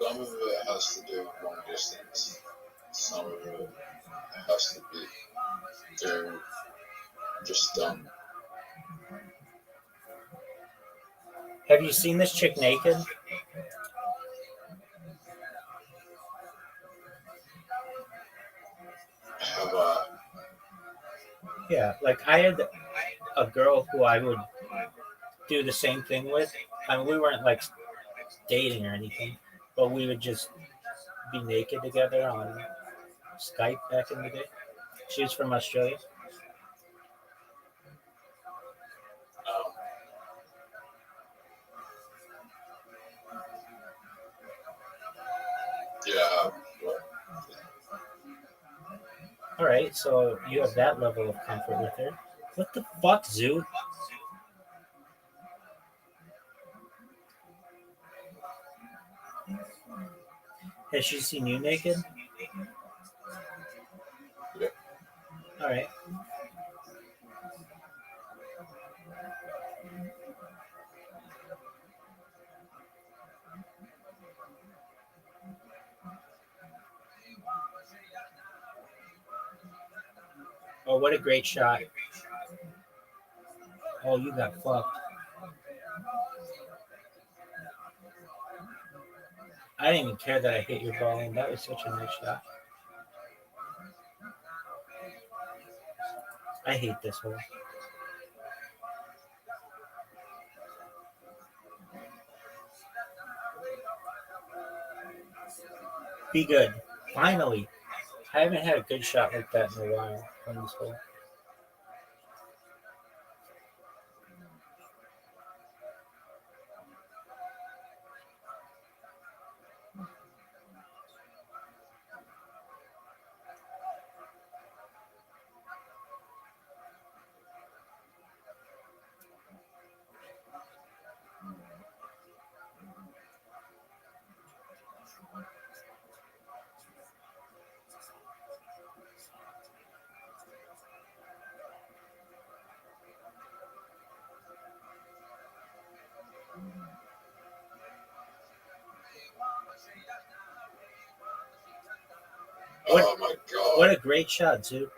some of it has to do with long distance. Some of it has to be do just done. Have you seen this chick naked? Have Yeah, like I had a girl who I would do the same thing with. I mean, we weren't like dating or anything, but we would just be naked together on Skype back in the day. She was from Australia. yeah. All right, so you have that level of comfort with her. What the fuck, Zoo? Has she seen you naked? Yeah. All right. Oh, what a great shot. Oh, you got fucked. I didn't even care that I hit your ball in. That was such a nice shot. I hate this hole. Be good. Finally. I haven't had a good shot like that in a while from this hole. Oh my god. What a great shot, Zoo.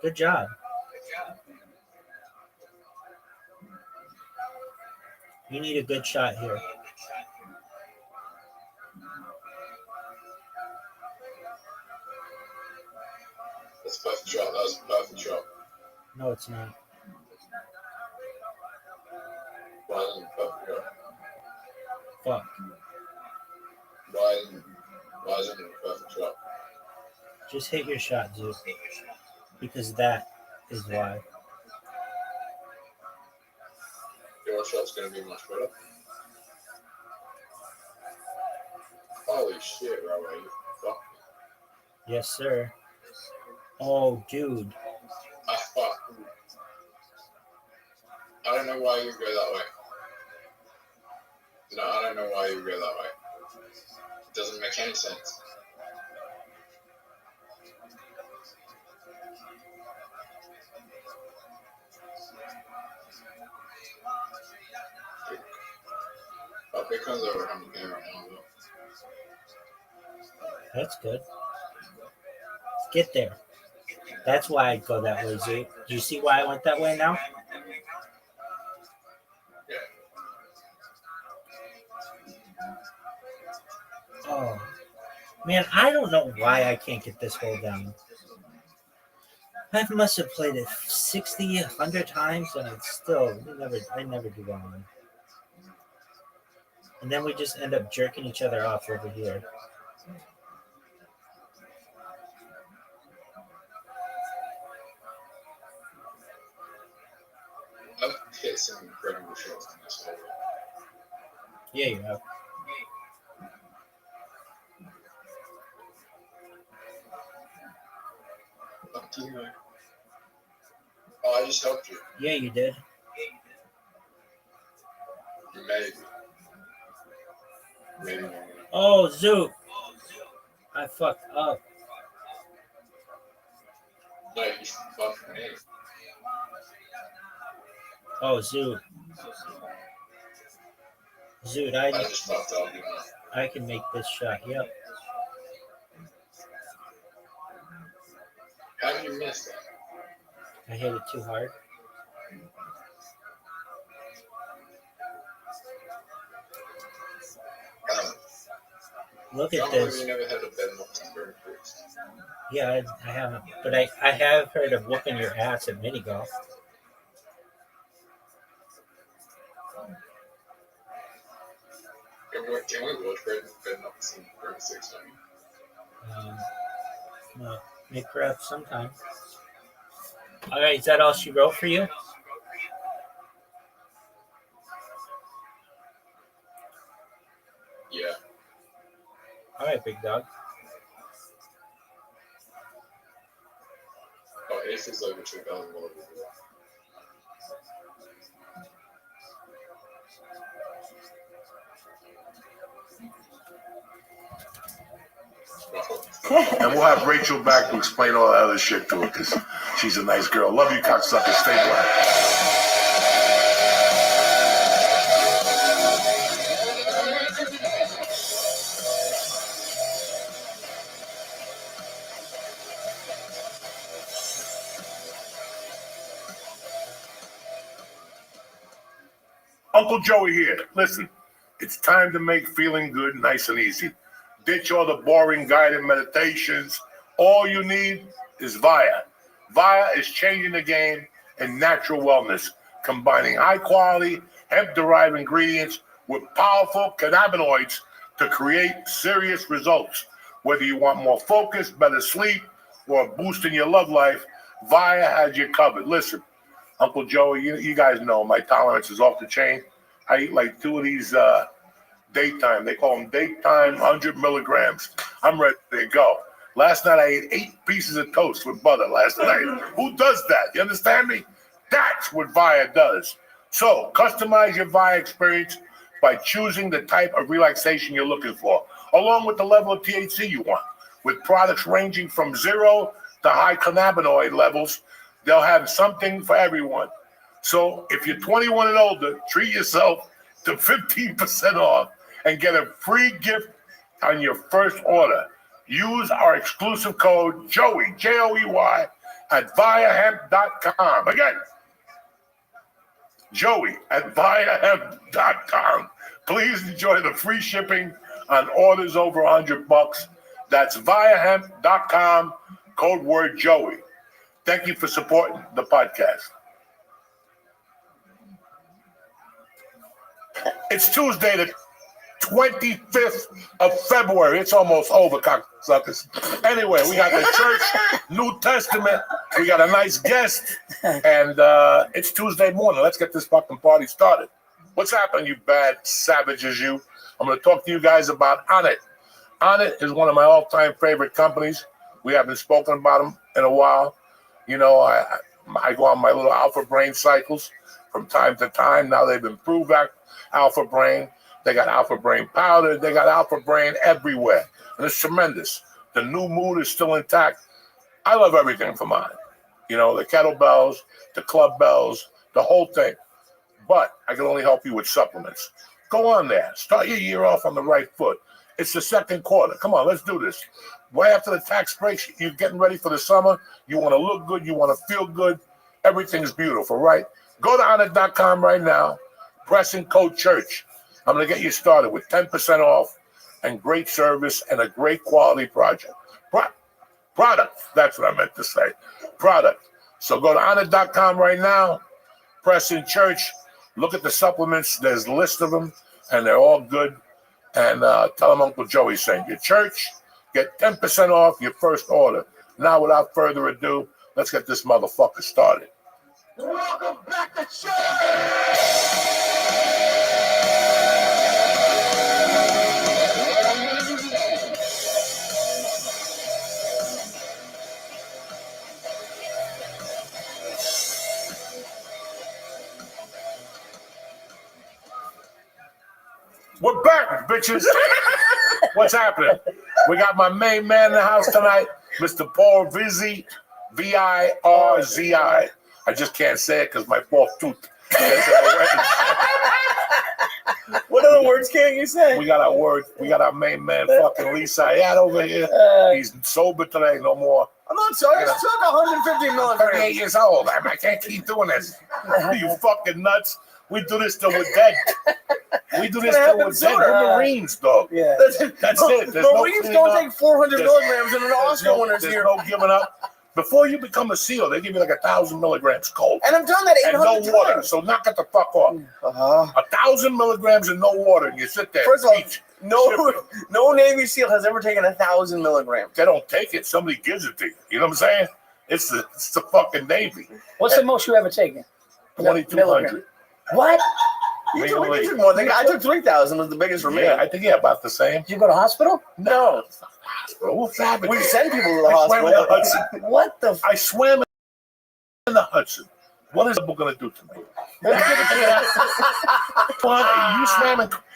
Good job. You need a good shot here. That's a perfect shot. That was a perfect shot. No, it's not. Why isn't it a perfect shot? Fuck. Why isn't it a perfect shot? Just hit your shot, Zoo. Because that is why. Your shot's gonna be much better. Holy shit, Rabbi, you fucked me. Yes, sir. Oh, dude. I fucked. I don't know why you go that way. No, I don't know why you go that way. It doesn't make any sense. It comes over from there on. That's good. Get there. That's why I'd go that way, Z. Do you see why I went that way now? Oh. Man, I don't know why I can't get this hole down. I must have played it 60, 100 times, and it's still, I never do that one. And then we just end up jerking each other off over here. I've hit some incredible shots in this hole. Yeah, you have. Up to you. Oh, I just helped you. Yeah, you did. Maybe. Maybe. Oh, Zook. I fucked up. No, you fucked me. Oh, Zoot. Zoot, I just fucked up. I can make this shot. Yep. How did you miss that? I hit it too hard. Look at this. You never had a bed very first. Yeah, I haven't. But I have heard of whooping your ass at mini golf. Can we watch bed some 36 times? Well, make her up sometime. All right, is that all she wrote for you? Yeah. All right, big dog. Oh, Ace is over 2,000 more. And we'll have Rachel back to explain all that other shit to her because she's a nice girl. Love you, cocksucker. Stay black. Uncle Joey here. Listen, it's time to make feeling good nice and easy. Ditch all the boring guided meditations. All you need is Via. Via is changing the game in natural wellness, combining high-quality, hemp-derived ingredients with powerful cannabinoids to create serious results. Whether you want more focus, better sleep, or a boost in your love life, Via has you covered. Listen, Uncle Joey, you guys know my tolerance is off the chain. I eat like 2 of these daytime. They call them daytime 100 milligrams. I'm ready to go. Last night I ate 8 pieces of toast with butter last night. Who does that? You understand me? That's what Via does. So customize your Via experience by choosing the type of relaxation you're looking for, along with the level of THC you want. With products ranging from 0 to high cannabinoid levels, they'll have something for everyone. So if you're 21 and older, treat yourself to 15% off and get a free gift on your first order. Use our exclusive code JOEY, Joey, at viahemp.com. Again, Joey at viahemp.com. Please enjoy the free shipping on orders over $100. That's viahemp.com, code word Joey. Thank you for supporting the podcast. It's Tuesday, the 25th of February. It's almost over, cocksuckers. Anyway, we got the church, New Testament. We got a nice guest, and it's Tuesday morning. Let's get this fucking party started. What's happening, you bad savages, you? I'm going to talk to you guys about Onnit. Onnit is one of my all-time favorite companies. We haven't spoken about them in a while. You know, I go on my little alpha brain cycles from time to time. Now they've improved that alpha brain. They got alpha brain powder. They got alpha brain everywhere. And it's tremendous. The new mood is still intact. I love everything from Onnit. You know, the kettlebells, the club bells, the whole thing. But I can only help you with supplements. Go on there. Start your year off on the right foot. It's the second quarter. Come on, let's do this. Right after the tax breaks, you're getting ready for the summer. You want to look good. You want to feel good. Everything's beautiful, right? Go to Onnit.com right now. Press in code CHURCH. I'm going to get you started with 10% off and great service and a great quality project. Product. That's what I meant to say. Product. So go to Onnit.com right now. Press in CHURCH. Look at the supplements. There's a list of them, and they're all good. And tell them Uncle Joey sent you. Church, get 10% off your first order. Now, without further ado, let's get this motherfucker started. Welcome back to church! We're back, bitches. What's happening? We got my main man in the house tonight, Mr. Paul Vizzi, Virzi. I just can't say it because my fourth tooth. What other words can't you say? We got our word. We got our main man, fucking Lee Syed over here. He's sober today, no more. I'm not sorry. I just took 150 I'm milligrams. 38 years old. I can't keep doing this. You fucking nuts. We do this till we're dead. We do this till we're dead. We're Marines, dog. Yeah. That's it. There's no Marines cleaning don't up. take 400 There's- milligrams and an Oscar winner's There's here. no giving up. Before you become a SEAL, they give you like 1,000 milligrams cold. And I've done that And 800 no water. times. So knock it the fuck off. 1,000 milligrams and no water, and you sit there. First of all, eat. no Navy SEAL has ever taken 1,000 milligrams. They don't take it. Somebody gives it to you. You know what I'm saying? It's the fucking Navy. What's the most you ever taken? 2,200. What? You Legally. took more than I took 3,000 was the biggest for me. Yeah, I think about the same. Did you go to hospital? No. What's happening? We send people to the I swam in the hospital. Hudson. What the? I swam in the Hudson. What is it going to do to me?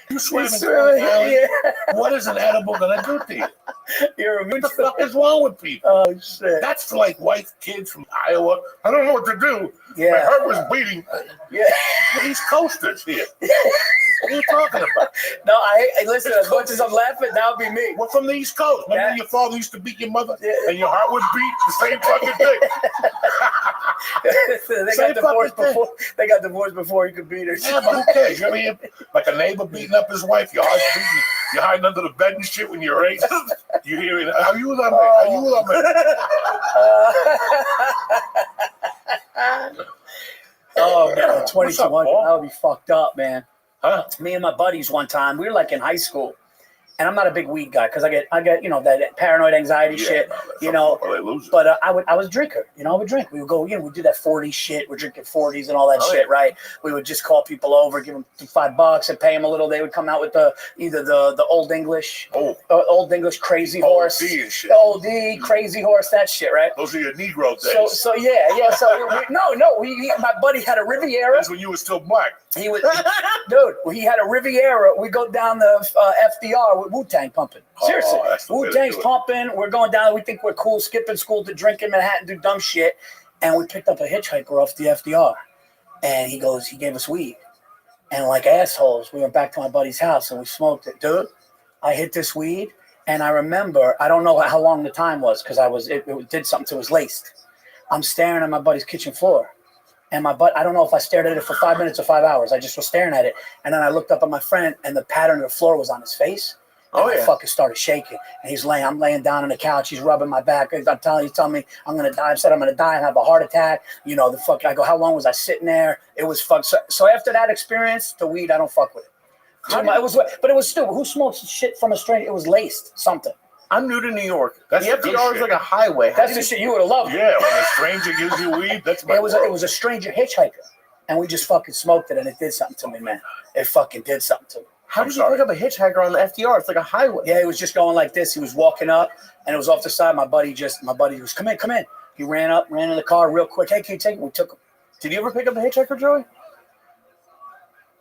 You swam in Coney Island. Yeah. What is an edible going to do to you? You're a What the fuck is wrong with people? Oh shit. That's for like white kids from Iowa. I don't know what to do. My Yeah. heart was beating. Yeah. East Coasters here. What are you talking about? No, I listen. As much as I'm laughing, that would be me. We're from the East Coast. Remember Yeah. your father used to beat your mother, Yeah. and your heart would beat the same fucking thing. They Same got divorced fucking thing. before. They got divorced before he could beat her. Yeah, but who cares? You ever hear like a neighbor beating up his wife? Your heart's beating. You're hiding under the bed and shit when you're 8. You hear it? Are you that man? Are you that man? Oh man, What's up, 2200. Paul? That would be fucked up, man. Huh? Me and my buddies one time, we were like in high school, and I'm not a big weed guy because I get that paranoid anxiety shit, no, you know. they lose it. But I was a drinker, I would drink. We would go, we'd do that 40 shit. We're drinking 40s and all that Oh, shit, yeah. right? We would just call people over, give them $5 and pay them a little. They would come out with either the Old English, Old English crazy horse, OD and shit. the OD crazy horse, that shit, right? Those are your Negro days. So yeah. So my buddy had a Riviera. That's when you were still black. He was, dude. He had a Riviera. We go down the FDR with Wu-Tang pumping. Seriously, that's the way to Wu-Tang's do it. pumping. We're going down. We think we're cool, skipping school to drink in Manhattan, do dumb shit, and we picked up a hitchhiker off the FDR, and he gave us weed, and like assholes, we went back to my buddy's house and we smoked it, dude. I hit this weed, and I remember, I don't know how long the time was because it did something to his laced. I'm staring at my buddy's kitchen floor. And I don't know if I stared at it for 5 minutes or 5 hours. I just was staring at it. And then I looked up at my friend, and the pattern of the floor was on his face. And I fucking started shaking. And I'm laying down on the couch. He's rubbing my back. He's telling me I'm going to die. I said I'm going to die and have a heart attack. I go, how long was I sitting there? It was fucked. So after that experience, the weed, I don't fuck with it. But it was stupid. Who smokes shit from a stranger? It was laced something. I'm new to New York. That's the the good FDR is shit. like a highway. That's the shit you would have loved. Yeah, when a stranger gives you weed, that's my It was world. a stranger hitchhiker, and we just fucking smoked it, and it did something to me, man. It fucking did something to me. How did you pick up a hitchhiker on the FDR? It's like a highway. Yeah, he was just going like this. He was walking up, and it was off the side. My buddy was, come in. He ran in the car real quick. Hey, can you take it? We took him. Did you ever pick up a hitchhiker, Joey?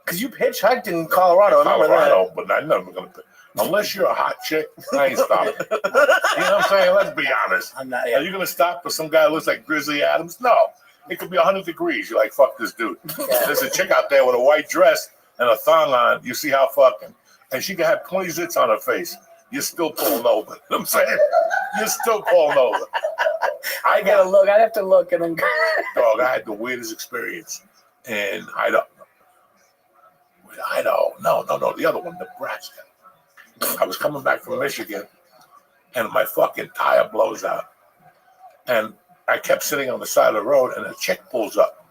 Because you hitchhiked in Colorado. I remember that. But I'm never gonna. Unless you're a hot chick, I ain't stopping. You know what I'm saying? Let's be honest. I'm not. Are Yeah. you gonna stop for some guy who looks like Grizzly Adams? No. It could be 100 degrees. You're like, fuck this dude. There's a chick out there with a white dress and a thong on. You see how fucking. And she can have 20 zits on her face. You're still pulling over. You know what I'm saying? You're still pulling over. I gotta look. I'd have to look at him. Dog, I had the weirdest experience. And no, the other one, Nebraska. I was coming back from Michigan and my fucking tire blows out. And I kept sitting on the side of the road and a chick pulls up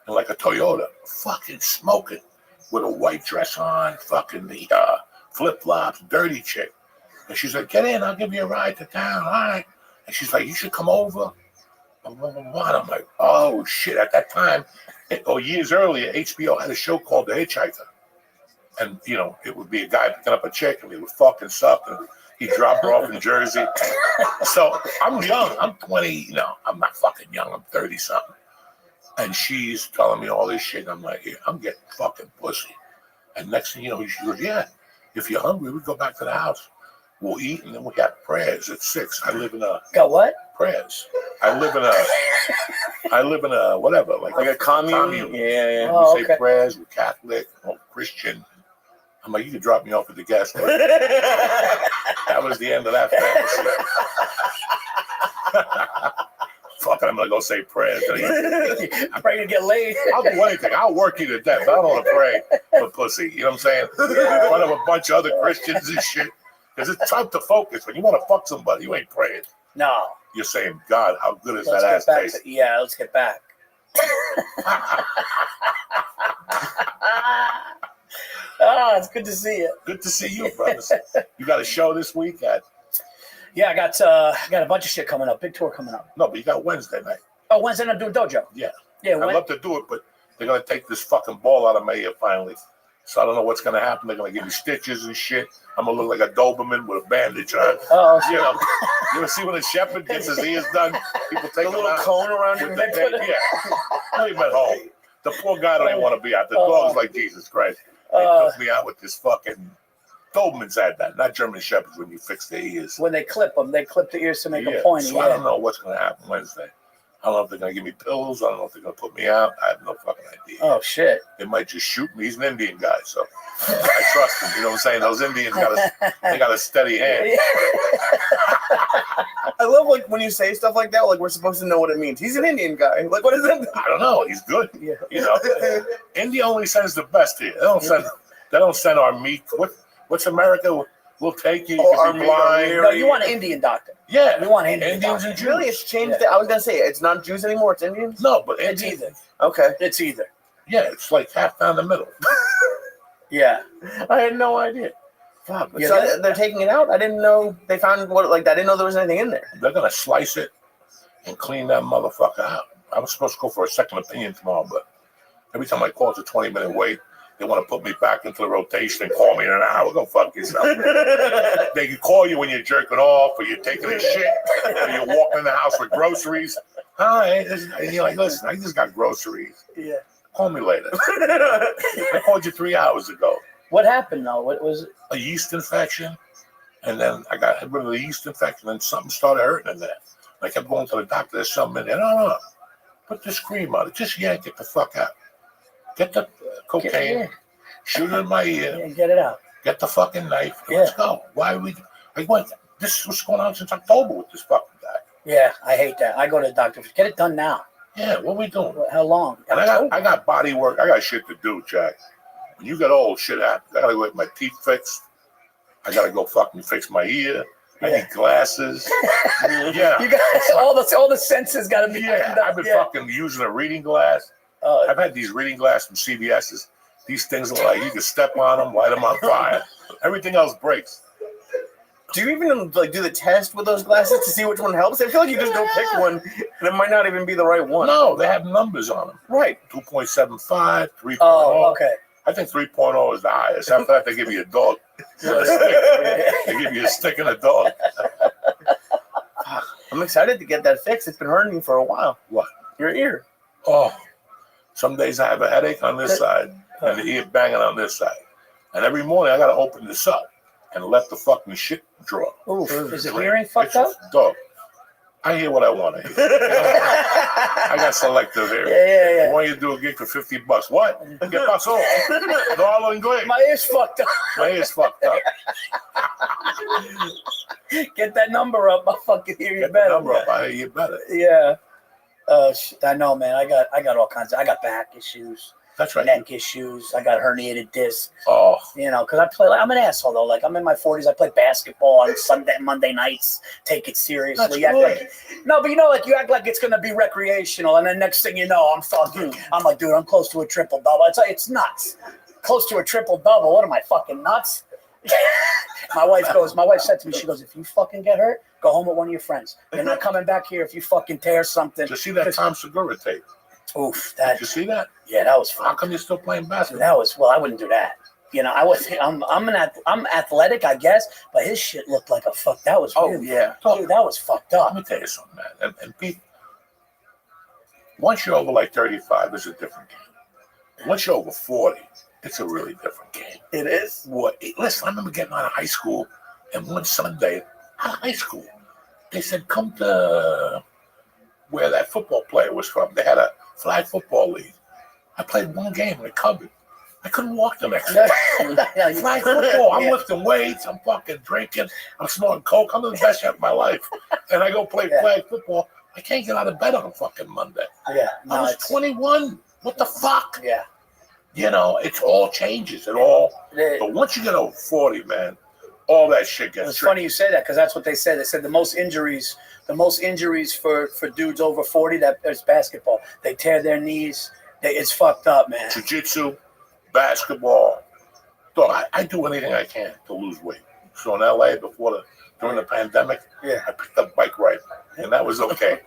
in like a Toyota, fucking smoking with a white dress on, fucking the flip-flops, dirty chick. And she's like, get in, I'll give you a ride to town, all right. And she's like, you should come over. And I'm like, oh shit. At that time, years earlier, HBO had a show called The Hitchhiker. And, you know, it would be a guy picking up a chick and he would fucking suck and he'd drop her off in Jersey. So I'm young. I'm 20. No, I'm not fucking young. I'm 30 something. And she's telling me all this shit. And I'm like, yeah, I'm getting fucking pussy. And next thing you know, she goes, yeah, if you're hungry, we go back to the house. We'll eat and then we got prayers at 6. I live in a Got what? prayers. I live in a whatever, like a commune. Yeah. Oh, we say okay. prayers. We're Catholic or Christian. I'm like, you can drop me off at the gas station. That was the end of that fantasy. Fuck it, I'm gonna go say prayers. Pray to get laid. I'll do anything. I'll work you to death. I don't want to pray for pussy. You know what I'm saying? In front of a bunch of other Christians and shit. Because it's tough to focus. When you want to fuck somebody, you ain't praying. No. You're saying, God, how good is Let's that get ass back taste? let's get back. Oh, it's good to see you. Good to see you, brothers. You got a show this week Yeah, I got a bunch of shit coming up. Big tour coming up. No, but you got Wednesday night. Oh, Wednesday I'm doing dojo. Yeah. Yeah, I'd love to do it, but they're going to take this fucking ball out of my ear finally. So I don't know what's going to happen. They're going to give me stitches and shit. I'm going to look like a Doberman with a bandage on. Oh, You know, you ever see when a shepherd gets his ears done? People take The him little out cone around with your the neck. tape. Yeah. Leave him at home. The poor guy don't even want to be out. The dog's like, Jesus Christ. They took me out with this fucking... Dobermans had that, not German Shepherds when you fix their ears. when they clip them, they clip the ears to make Yeah, a pointy. so I don't know what's going to happen Wednesday. I don't know if they're going to give me pills. I don't know if they're going to put me out. I have no fucking idea. Oh, shit. They might just shoot me. He's an Indian guy, so I trust him. You know what I'm saying? Those Indians got a steady hand. I love like when you say stuff like that, like we're supposed to know what it means. He's an Indian guy. Like, what is it? I don't know. He's good. Yeah. You know, India only sends the best here. They don't send our meat. What's America? We'll take you. You Oh, can be our blind. meat, No, you want an Indian doctor. Yeah, We want Indian Indians doctor. and Jews. Really, it's changed. I was gonna say it's not Jews anymore. It's Indians. No, but It's Indians. either. Okay. It's either. Yeah, it's like half down the middle. Yeah. I had no idea. Fuck. Yeah, So they're taking it out. I didn't know they found what like I didn't know there was anything in there. They're gonna slice it and clean that motherfucker out. I was supposed to go for a second opinion tomorrow, but every time I call, it's a 20-minute wait. They want to put me back into the rotation and call me in an hour. Go fuck yourself. They can call you when you're jerking off or you're taking a shit or you're walking in the house with groceries. Hi, and you're like, listen, I just got groceries. Yeah. Call me later. I called you 3 hours ago. What happened though? What was it? A yeast infection, and then I got rid of the yeast infection, and something started hurting in there. I kept going to the doctor. There's something in there. No. Put this cream on it. Just yank it the fuck out. Get the cocaine, Yeah. shoot it in my ear, Yeah, get it out. get the fucking knife. Yeah. Let's go. Why are we? I went. This is what's going on since October with this fucking guy. Yeah, I hate that. I go to the doctor. Get it done now. Yeah, what are we doing? How long? And I got body work. I got shit to do, Jack. When you get old, shit happens. I gotta go get my teeth fixed. I gotta go fucking fix my ear. I Yeah. need glasses. Yeah. You got all the senses got to be. Yeah, I've been fucking using a reading glass. I've had these reading glasses from CVS's. These things are like you can step on them, light them on fire. Everything else breaks. Do you even like do the test with those glasses to see which one helps? I feel like you just don't pick one, and it might not even be the right one. No, they have numbers on them. Right. 2.75, 3.0. Oh, okay. I think 3.0 is the highest. After that, they give you a dog. A stick. They give you a stick and a dog. I'm excited to get that fixed. It's been hurting me for a while. What? Your ear. Oh, some days I have a headache on this side and the ear banging on this side. And every morning I got to open this up. and let the fucking shit draw. Oof. Is the hearing fucked up? Dog. I hear what I want to hear. I got selective here. Yeah. I want you to do a gig for $50. What? ¿Qué pasó? No hablo inglés. My ear's fucked up. My ear's fucked up. Get that number up. I'll fucking hear you Get the better. number up. I hear you better. Yeah. I know, man. I got all kinds of. I got back issues, That's right. neck issues. I got herniated discs. Oh, Because I play. I'm an asshole though. Like I'm in my 40s. I play basketball on Monday nights. Take it seriously. That's You act good. like, no, but you act like it's gonna be recreational, and then next thing you know, I'm like, dude, I'm close to a triple double. It's nuts. Close to a triple double. What am I, fucking nuts? My wife said to me, she goes, if you fucking get hurt, go home with one of your friends. You're not coming back here if you fucking tear something. did you see that Tom Segura tape? Oof, Did you see that? yeah, that was How fun. come you're still playing basketball? I wouldn't do that. I'm athletic, I guess, but his shit looked like a fuck. That was Oh yeah. dude, that was fucked Let up. me tell you something, man. And Pete, once you're over like 35, it's a different game. Once you're over 40, it's a really different game. It is. Listen, I remember getting out of high school, and one Sunday, out of high school, they said, come to where that football player was from. They had a flag football league. I played one game in the cupboard. I couldn't walk the next day. Flag football. I'm lifting weights. I'm fucking drinking. I'm snorting coke. I'm the best shit of my life. And I go play flag football. I can't get out of bed on a fucking Monday. Yeah. I was 21. What the fuck? Yeah. It all changes. But once you get over 40, man, all that shit gets It's tricky. funny you say that because that's what they said. They said the most injuries for dudes over 40 that is basketball. They tear their knees. It's fucked up, man. Jiu-jitsu, basketball. Dog, I do anything I can to lose weight. So in LA, during the pandemic, I picked up bike riding, and that was okay.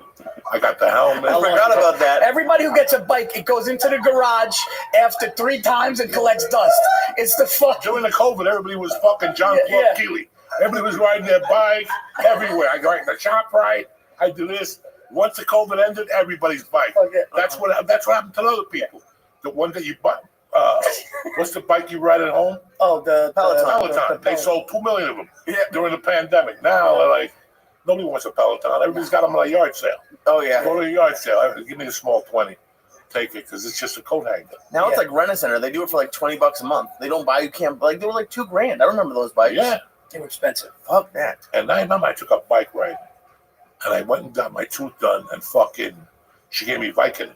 I got the helmet. I forgot about that. Everybody who gets a bike, it goes into the garage after 3 times and collects dust. It's the fuck. During the COVID, everybody was fucking John Claude Keeley. Everybody was riding their bike everywhere. I go right in the shop ride. I do this. Once the COVID ended, everybody's bike. Okay. That's what happened to other people. The one that you bought. What's the bike you ride at home? Oh, the Peloton. They sold 2 million of them during the pandemic. Now they're like, nobody wants a Peloton. Everybody's got them on a yard sale. Oh yeah. Go to a yard sale. Give me a small 20. Take it because it's just a coat hanger. Now it's like Rent-A-Center. They do it for like $20 a month. They don't buy you can't like they were like $2,000. I remember those bikes. Yeah. They were expensive. Fuck that. And I remember I took a bike ride, and I went and got my tooth done, and she gave me Vicodin.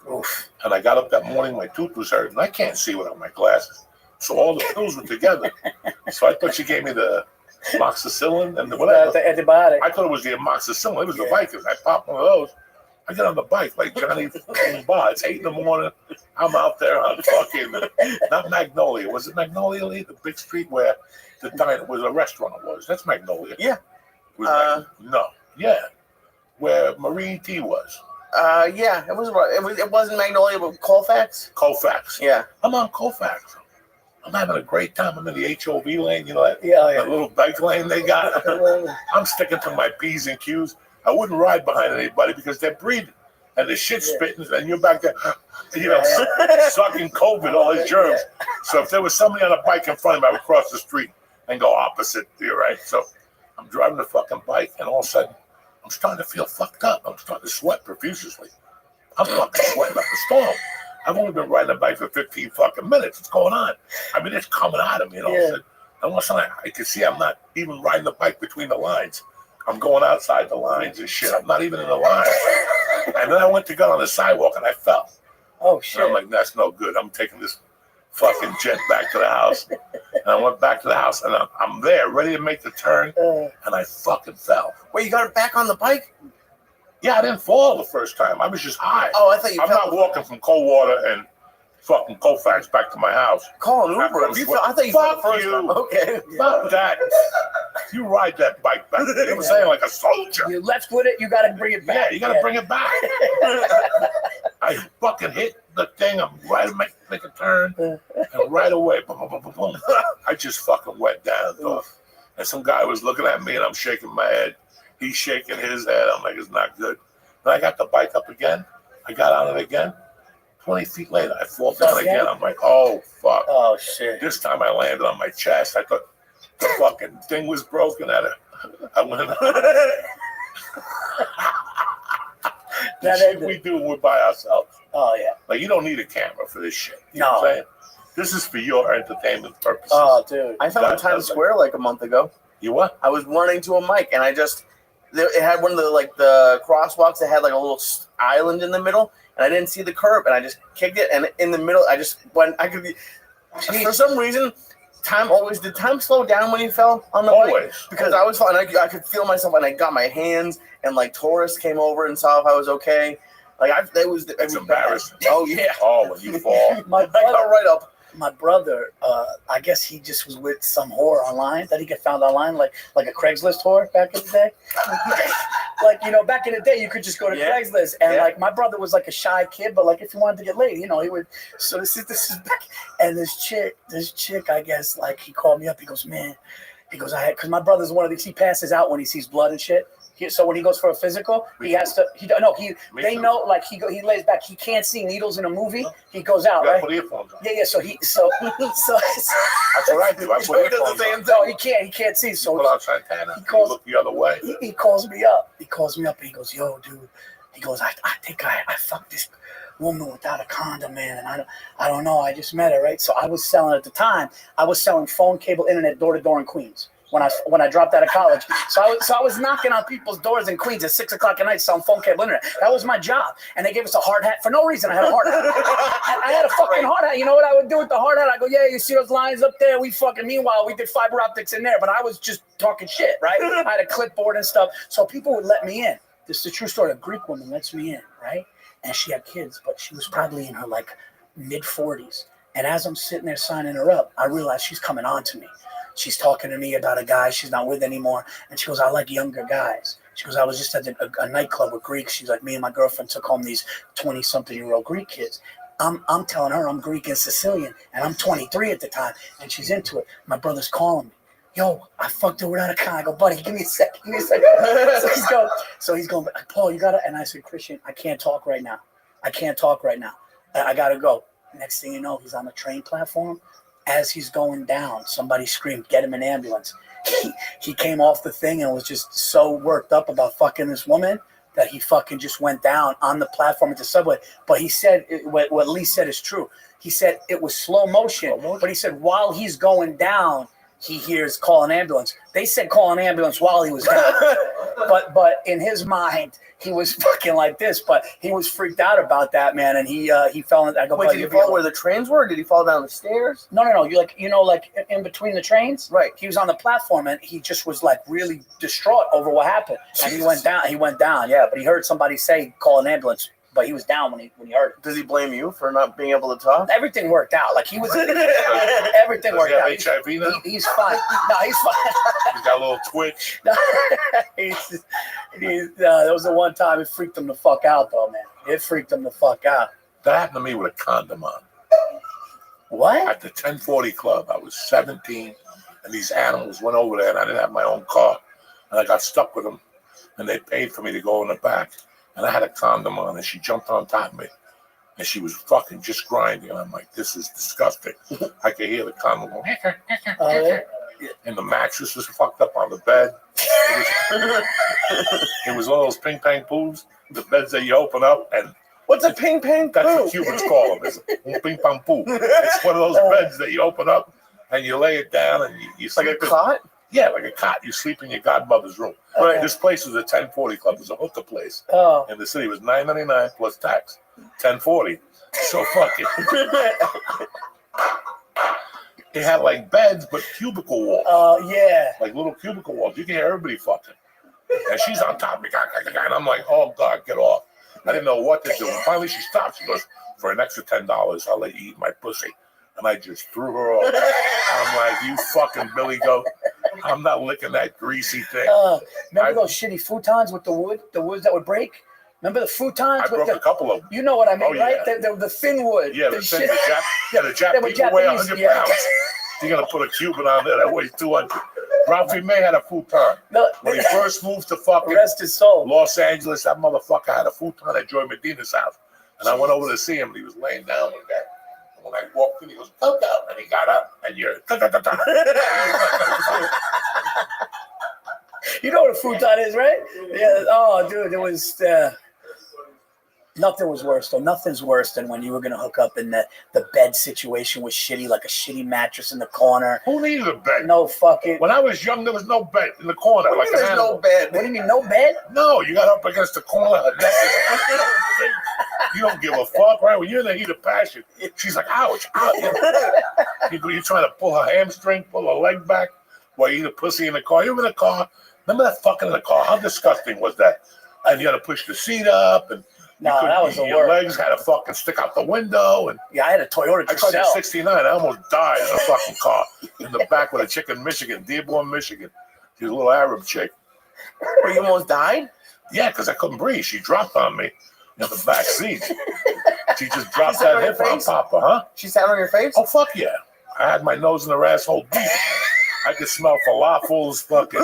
Oof. And I got up that morning, my tooth was hurting. I can't see without my glasses. So all the pills were together. So I thought she gave me the amoxicillin and the whatever. The antibiotic. I thought it was the amoxicillin. It was the Vicodin. I popped one of those. I get on the bike like Johnny Bar. It's 8 a.m. I'm out there on fucking, not Magnolia. Was it Magnolia, Lee? The big street where the diner was a restaurant it was. That's Magnolia. Yeah. No. Yeah. Where Marine T was. Yeah, it wasn't Magnolia, but Colfax. Colfax. Yeah. I'm on Colfax. I'm having a great time. I'm in the HOV lane, that little bike lane they got. I'm sticking to my P's and Q's. I wouldn't ride behind anybody because they're breathing and the shit's spitting, and you're back there, sucking COVID, all his germs. So if there was somebody on a bike in front of me, I would cross the street and go opposite. You're right. So I'm driving the fucking bike, and all of a sudden, I'm starting to feel fucked up. I'm starting to sweat profusely. I'm fucking sweating up a storm. I've only been riding a bike for 15 fucking minutes. What's going on? I mean, it's coming out of me. And all of a sudden, I can see I'm not even riding the bike between the lines. I'm going outside the lines and shit. I'm not even in the line. And then I went to get on the sidewalk and I fell. Oh, shit. And I'm like, that's no good. I'm taking this fucking jet back to the house. And I went back to the house and I'm there, ready to make the turn. And I fucking fell. Wait, you got it back on the bike? Yeah, I didn't fall the first time. I was just high. Oh, I thought you I'm fell. not walking from Coldwater and fucking Colfax back to my house. Call an Uber. I thought you fell the first time. Okay. Fuck that. You ride that bike back. You know what I'm saying? Like a soldier. You left with it, you got to bring it back. Yeah, you got to bring it back. I fucking hit the thing. I'm right to make a turn. And right away, boom, boom, boom, boom, boom, I just fucking went down. Dog. And some guy was looking at me and I'm shaking my head. He's shaking his head. I'm like, it's not good. Then I got the bike up again. I got on it again. 20 feet later, I fall down again. I'm like, oh, fuck. Oh, shit. This time I landed on my chest. I thought the fucking thing was broken at it. I went. The shit we do, we're by ourselves. Oh yeah. Like you don't need a camera for this shit. You No. know what I'm saying? This is for your entertainment purposes. Oh, dude. I found Times Square like a month ago. You what? I was running to a mic and it had one of the crosswalks that had like a little island in the middle, and I didn't see the curb, and I just kicked it, and in the middle I just went. For some reason, did time slow down when you fell on the Always. bike? Because I was falling, I could feel myself, and I got my hands, and like tourists came over and saw if I was okay. Like It's embarrassing. Oh yeah. Oh, when you fall. I got right up. My brother, I guess he just was with some whore online that he got found online, like a Craigslist whore back in the day. Like, back in the day, you could just go to Craigslist, and like my brother was like a shy kid, but like if he wanted to get laid, he would. So this is back, and this chick, I guess, like he called me up. He goes, man, because my brother's one of these. He passes out when he sees blood and shit. So when he goes for a physical, he has to. They know, like he lays back. He can't see needles in a movie. He goes out, right? Put earphones on. Yeah. So That's what I do. I put earphones on. no, he can't see. So Pull out Santana. calls- Look the other way. he calls me up. And he goes, yo, dude. He goes, I think I fucked this woman without a condom, man, and I don't know. I just met her, right? So I was selling at the time. I was selling phone cable internet door to door in Queens. When I dropped out of college, so I was knocking on people's doors in Queens at 6:00 at night selling phone cable internet. That was my job, and they gave us a hard hat for no reason. I had a hard hat. I had a fucking hard hat. You know what I would do with the hard hat? I go, yeah, you see those lines up there? Meanwhile, we did fiber optics in there, but I was just talking shit, right? I had a clipboard and stuff, so people would let me in. This is the true story. A Greek woman lets me in, right? And she had kids, but she was probably in her like mid-40s. And as I'm sitting there signing her up, I realized she's coming on to me. She's talking to me about a guy she's not with anymore. And she goes, I like younger guys. She goes, I was just at a nightclub with Greeks. She's like, me and my girlfriend took home these 20-something-year-old Greek kids. I'm telling her I'm Greek and Sicilian, and I'm 23 at the time, and she's into it. My brother's calling me. Yo, I fucked her without a con. I go, buddy, give me a second. So he's going, Paul, you got to, and I said, Christian, I can't talk right now. I got to go. Next thing you know, he's on the train platform. As he's going down, somebody screamed, get him an ambulance. He came off the thing and was just so worked up about fucking this woman that he fucking just went down on the platform at the subway. But he said, what Lee said is true. He said it was slow motion, but he said while he's going down, he hears call an ambulance. They said call an ambulance while he was down. but in his mind, he was fucking like this, but he was freaked out about that, man, and he fell in. I go, wait, did he fall where the trains were, or did he fall down the stairs? No. Like in between the trains? Right. He was on the platform, and he just was like really distraught over what happened. And he went down, yeah, but he heard somebody say, call an ambulance. But he was down when he heard it. Does he blame you for not being able to talk? Everything worked out. Like he was, everything worked out. HIV now? He's fine. No, he's fine. He's got a little twitch. There was the one time it freaked him the fuck out, though, man. It freaked him the fuck out. That happened to me with a condom on. What? At the 1040 Club, I was 17, and these animals went over there, and I didn't have my own car. And I got stuck with them, and they paid for me to go in the back. And I had a condom on, and she jumped on top of me. And she was fucking just grinding. And I'm like, this is disgusting. I could hear the condom going, and the mattress was fucked up on the bed. It was one of those ping-pong pools, the beds that you open up, and what's a ping-pong that's poo? what Cubans call them. It's a ping-pong pool. It's one of those beds that you open up, and you lay it down, and you Like a sleep in. cot? Yeah, like a cot. You sleep in your godmother's room. Okay. This place was a 1040 Club. It was a hooker place. Oh. And the city was $9.99 plus tax. 1040. So fuck it. It had like beds, but cubicle walls. Yeah. Like little cubicle walls. You can hear everybody fucking. And she's on top of me. And I'm like, oh, God, get off. I didn't know what to do. And finally she stopped. She goes, for an extra $10, I'll let you eat my pussy. And I just threw her off. I'm like, you fucking Billy Goat. I'm not licking that greasy thing. Remember those shitty futons with the woods that would break? Remember the futons? I broke a couple of them. You know what I mean, Oh, right? yeah. The thin wood. Yeah, the shit. Jap They were people weigh Japanese, 100 yeah. pounds. You're going to put a Cuban on there that weighs 200. Ralphie May had a futon. No, When he first moved to fucking rest his soul. Los Angeles, that motherfucker had a futon at Joy Medina's house. And I went over to see him, and he was laying down with that. When I walked in, he goes, go, and he got up, and you're. You know what a futon is, right? Yeah. Oh, dude, it was. Nothing was worse, though. Nothing's worse than when you were gonna hook up and the bed situation was shitty, like a shitty mattress in the corner. Who needed a bed? No fucking. When I was young, there was no bed in the corner. What Like do you mean there's no bed? What do you mean, no bed? No, you got up against the corner. You don't give a fuck, right? When you're in the heat of passion, she's like, ouch, ouch. You're trying to pull her hamstring, pull her leg back while you eat a pussy in the car. You were in the car. Remember that fucking in the car? How disgusting was that? And you got to push the seat up, and that was the your worst. legs had to fucking stick out the window. And Yeah, I had a Toyota I tried Tercel. in '69. I almost died in a fucking car in the back with a chick in Michigan, Dearborn, Michigan. She was a little Arab chick. Or you almost died? Yeah, because I couldn't breathe. She dropped on me in the back seat. She just dropped She sat that on your hip on face? Papa, huh? She sat on your face? Oh, fuck yeah. I had my nose in her asshole deep. I could smell falafels, fucking.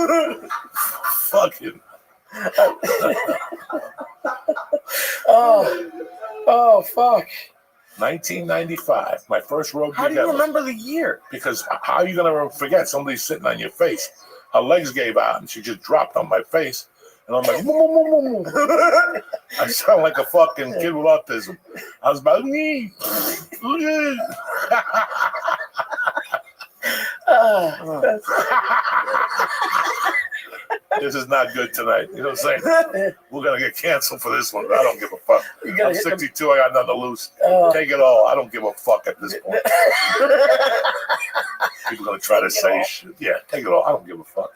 Oh, fuck. 1995, my first road How do gig you ever. remember the year? Because how are you going to forget somebody sitting on your face? Her legs gave out and she just dropped on my face. And I'm like, moo, moo, moo, moo, moo. I sound like a fucking kid with autism. I was about, this is not good tonight. You know what I'm saying? We're going to get canceled for this one. I don't give a fuck. I'm 62. I got nothing to lose. Take it all. I don't give a fuck at this point. People going to try to say shit. Yeah, take it all. I don't give a fuck.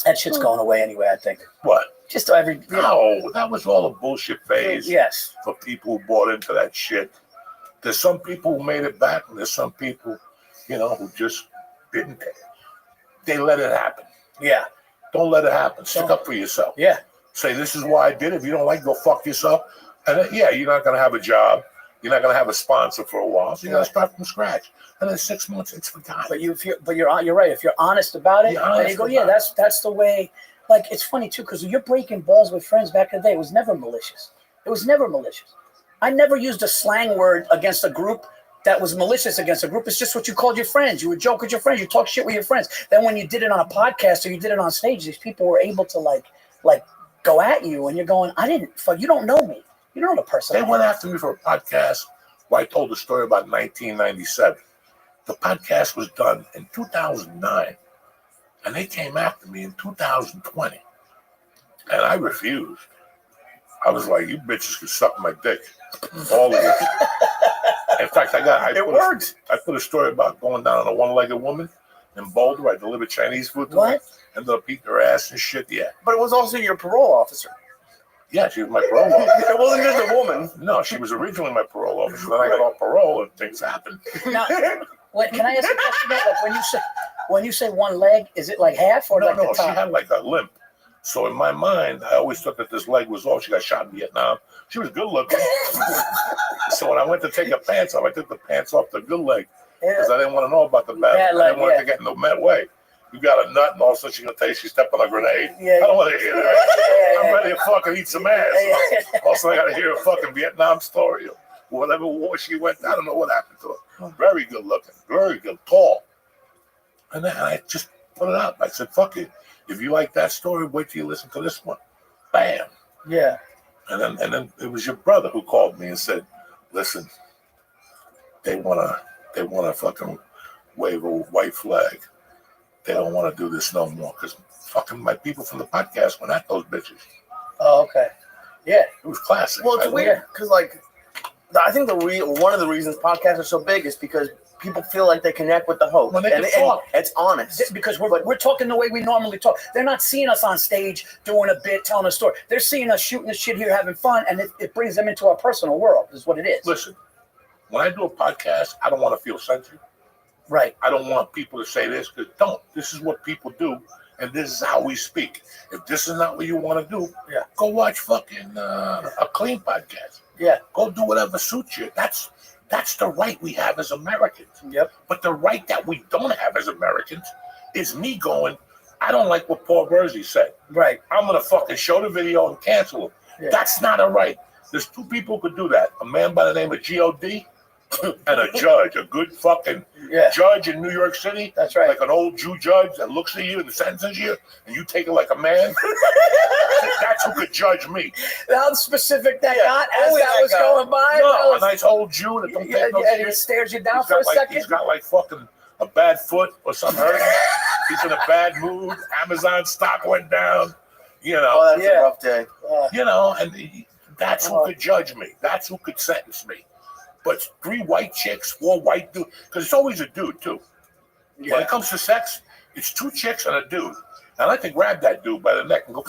That shit's going away anyway, I think. What? Just every. No, that was all a bullshit phase. Yes. For people who bought into that shit. There's some people who made it back, and there's some people, who just didn't. They let it happen. Yeah. Don't let it happen. Stick up for yourself. Yeah. Say, this is why I did it. If you don't like, go fuck yourself. And then, you're not going to have a job. You're not going to have a sponsor for a while. So you got to start from scratch. And in 6 months, it's forgotten. But you're right. If you're honest about it, and you go, that's the way. Like, it's funny too, because you're breaking balls with friends back in the day. It was never malicious. I never used a slang word against a group that was malicious against a group. It's just what you called your friends. You would joke with your friends. You talk shit with your friends. Then when you did it on a podcast or you did it on stage, these people were able to like go at you, and you're going, you don't know me. You don't know the person. They went after me for a podcast where I told a story about 1997. The podcast was done in 2009, and they came after me in 2020, and I refused. I was like, you bitches can suck my dick. All of it. In fact, it worked. I put a story about going down on a one-legged woman in Boulder. I delivered Chinese food to her. Ended up eating her ass and shit, yeah. But it was also your parole officer. Yeah, she was my parole officer. It wasn't just a woman. No, she was originally my parole officer. Then I got off parole and things happened. Now, can I ask a question about, like, when you say one leg, is it like half or like the top? She had like a limp. So in my mind, I always thought that this leg was off. She got shot in Vietnam. She was good looking. So when I went to take her pants off, I took the pants off the good leg because I didn't want to know about the bad leg. I didn't want it to get in the bad way. You got a nut, and all of a sudden she's going to tell you she stepped on a grenade. I don't want to hear that. I'm ready to fucking eat some ass. Also, I got to hear a fucking Vietnam story or whatever war she went. I don't know what happened to her. Very good looking, very good, tall. And then I just put it up. I said, fuck it. If you like that story, wait till you listen to this one. Bam. Yeah. And then it was your brother who called me and said, listen, they wanna fucking wave a white flag. They don't want to do this no more because fucking my people from the podcast went at those bitches. Oh, okay. Yeah. It was classic. Well, it's weird because, I think one of the reasons podcasts are so big is because people feel like they connect with the host. When they can talk. It's honest. Because we're talking the way we normally talk. They're not seeing us on stage doing a bit, telling a story. They're seeing us shooting the shit here, having fun, and it brings them into our personal world, is what it is. Listen, when I do a podcast, I don't want to feel censored. Right. I don't want people to say this because this is what people do, and this is how we speak. If this is not what you want to do, go watch fucking a clean podcast. Yeah. Go do whatever suits you. That's the right we have as Americans. Yep. But the right that we don't have as Americans is me going, I don't like what Paul Verzi said. Right. I'm going to fucking show the video and cancel him. Yeah. That's not a right. There's two people who could do that. A man by the name of G.O.D. and a judge, a good fucking judge in New York City. That's right. Like an old Jew judge that looks at you and sentences you, and you take it like a man. That's who could judge me. How specific that got as that was going by. No, a nice old Jew that don't take no shit. He stares you down for a second. He's got like fucking a bad foot or something hurting. He's in a bad mood. Amazon stock went down. You know. Oh, that's a rough day. You know, and that's who could judge me. That's who could sentence me. But 3 white chicks, 4 white dudes, because it's always a dude too. When it comes to sex, it's 2 chicks and a dude. And I like to grab that dude by the neck and go,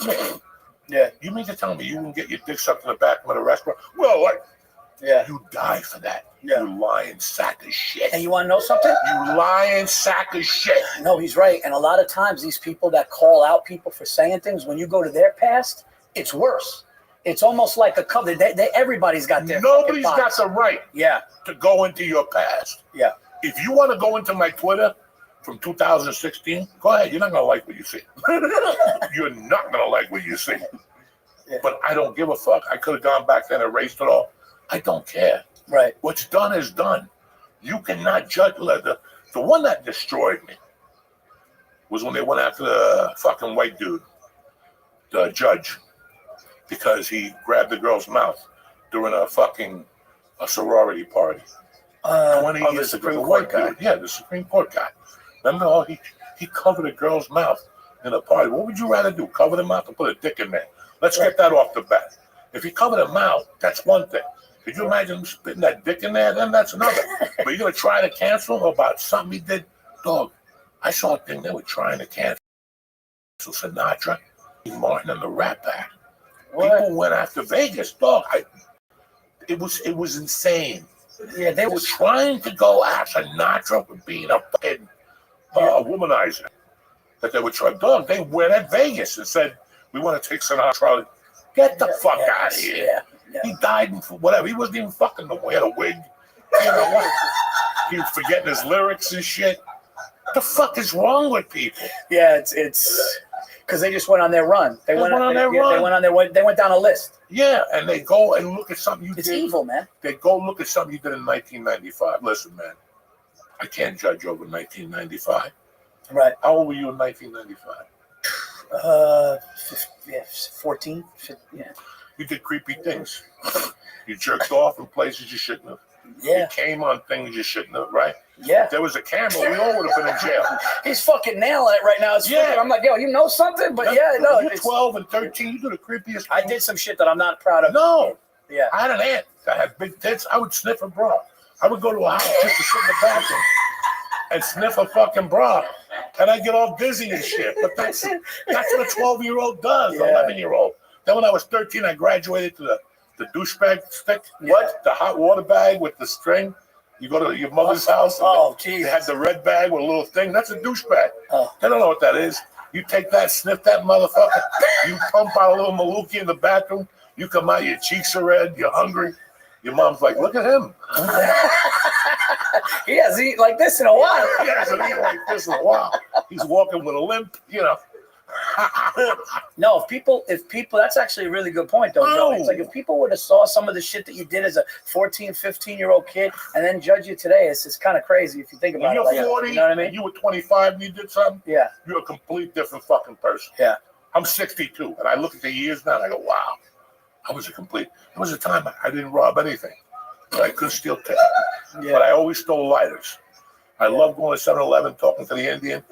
yeah. You mean to tell me you can get your dick sucked in the back of a restaurant? Well, you die for that. Yeah. You lying sack of shit. And you want to know something? You lying sack of shit. No, he's right. And a lot of times these people that call out people for saying things, when you go to their past, it's worse. It's almost like a cover. Everybody's got their. Nobody's got the right. Yeah. To go into your past. Yeah. If you want to go into my Twitter from 2016, go ahead. You're not gonna like what you see. You're not gonna like what you see. Yeah. But I don't give a fuck. I could have gone back then and erased it all. I don't care. Right. What's done is done. You cannot judge. The one that destroyed me was when they went after the fucking white dude, the judge, because he grabbed the girl's mouth during a sorority party. 20 years the Supreme ago, Court guy. Dude. Yeah, the Supreme Court guy. Remember, he covered a girl's mouth in a party. What would you rather do? Cover the mouth or put a dick in there? Let's get that off the bat. If you cover the mouth, that's one thing. Could you imagine him spitting that dick in there? Then that's another. But you're going to try to cancel him about something he did? Dog, I saw a thing they were trying to cancel Sinatra, Martin, and the Rat Pack. People went after Vegas, dog. It was insane. Yeah, they were trying to go after Sinatra for being a fucking womanizer. That they were trying, dog. They went at Vegas and said, "We want to take Sinatra. Get the fuck out of here." Yeah. He died in whatever. He wasn't even fucking no more. He had a wig. You know what? He was forgetting his lyrics and shit. What the fuck is wrong with people? Yeah, it's because they just went on their run. They went on their run. They went down a list. Yeah, and they go and look at something you did. It's evil, man. They go look at something you did in 1995. Listen, man, I can't judge over 1995. Right. How old were you in 1995? 14. Yeah. You did creepy things. You jerked off in places you shouldn't have. Yeah. You came on things you shouldn't have, right? Yeah. If there was a camera, we all would have been in jail. He's fucking nailing it right now. Freaking, I'm like, yo, you know something? But you're 12 and 13. You do the creepiest. I did some shit that I'm not proud of. No. Yeah. I had an aunt that had big tits. I would sniff a bra. I would go to a house just to sit in the bathroom and sniff a fucking bra. And I get all dizzy and shit. But that's what a 12-year-old does, 11-year-old. Then when I was 13, I graduated to the douchebag stick. What? The hot water bag with the string. You go to your mother's house. Oh, geez. They had the red bag with a little thing. That's a douchebag. Oh. They don't know what that is. You take that, sniff that motherfucker. You pump out a little maluki in the bathroom. You come out, your cheeks are red. You're hungry. Your mom's like, look at him. He hasn't eaten like this in a while. He hasn't eaten like this in a while. He's walking with a limp, you know. No, if people, that's actually a really good point, though. Joe. It's like if people would have saw some of the shit that you did as a 14, 15-year-old kid and then judge you today, it's kind of crazy if you think about it. When you're 40, you know what I mean? You were 25 and you did something, yeah, you're a complete different fucking person. Yeah. I'm 62, and I look at the years now and I go, wow, there was a time I didn't rob anything, but I could steal tickets. Yeah. But I always stole lighters. I love going to 7-Eleven, talking to the Indian,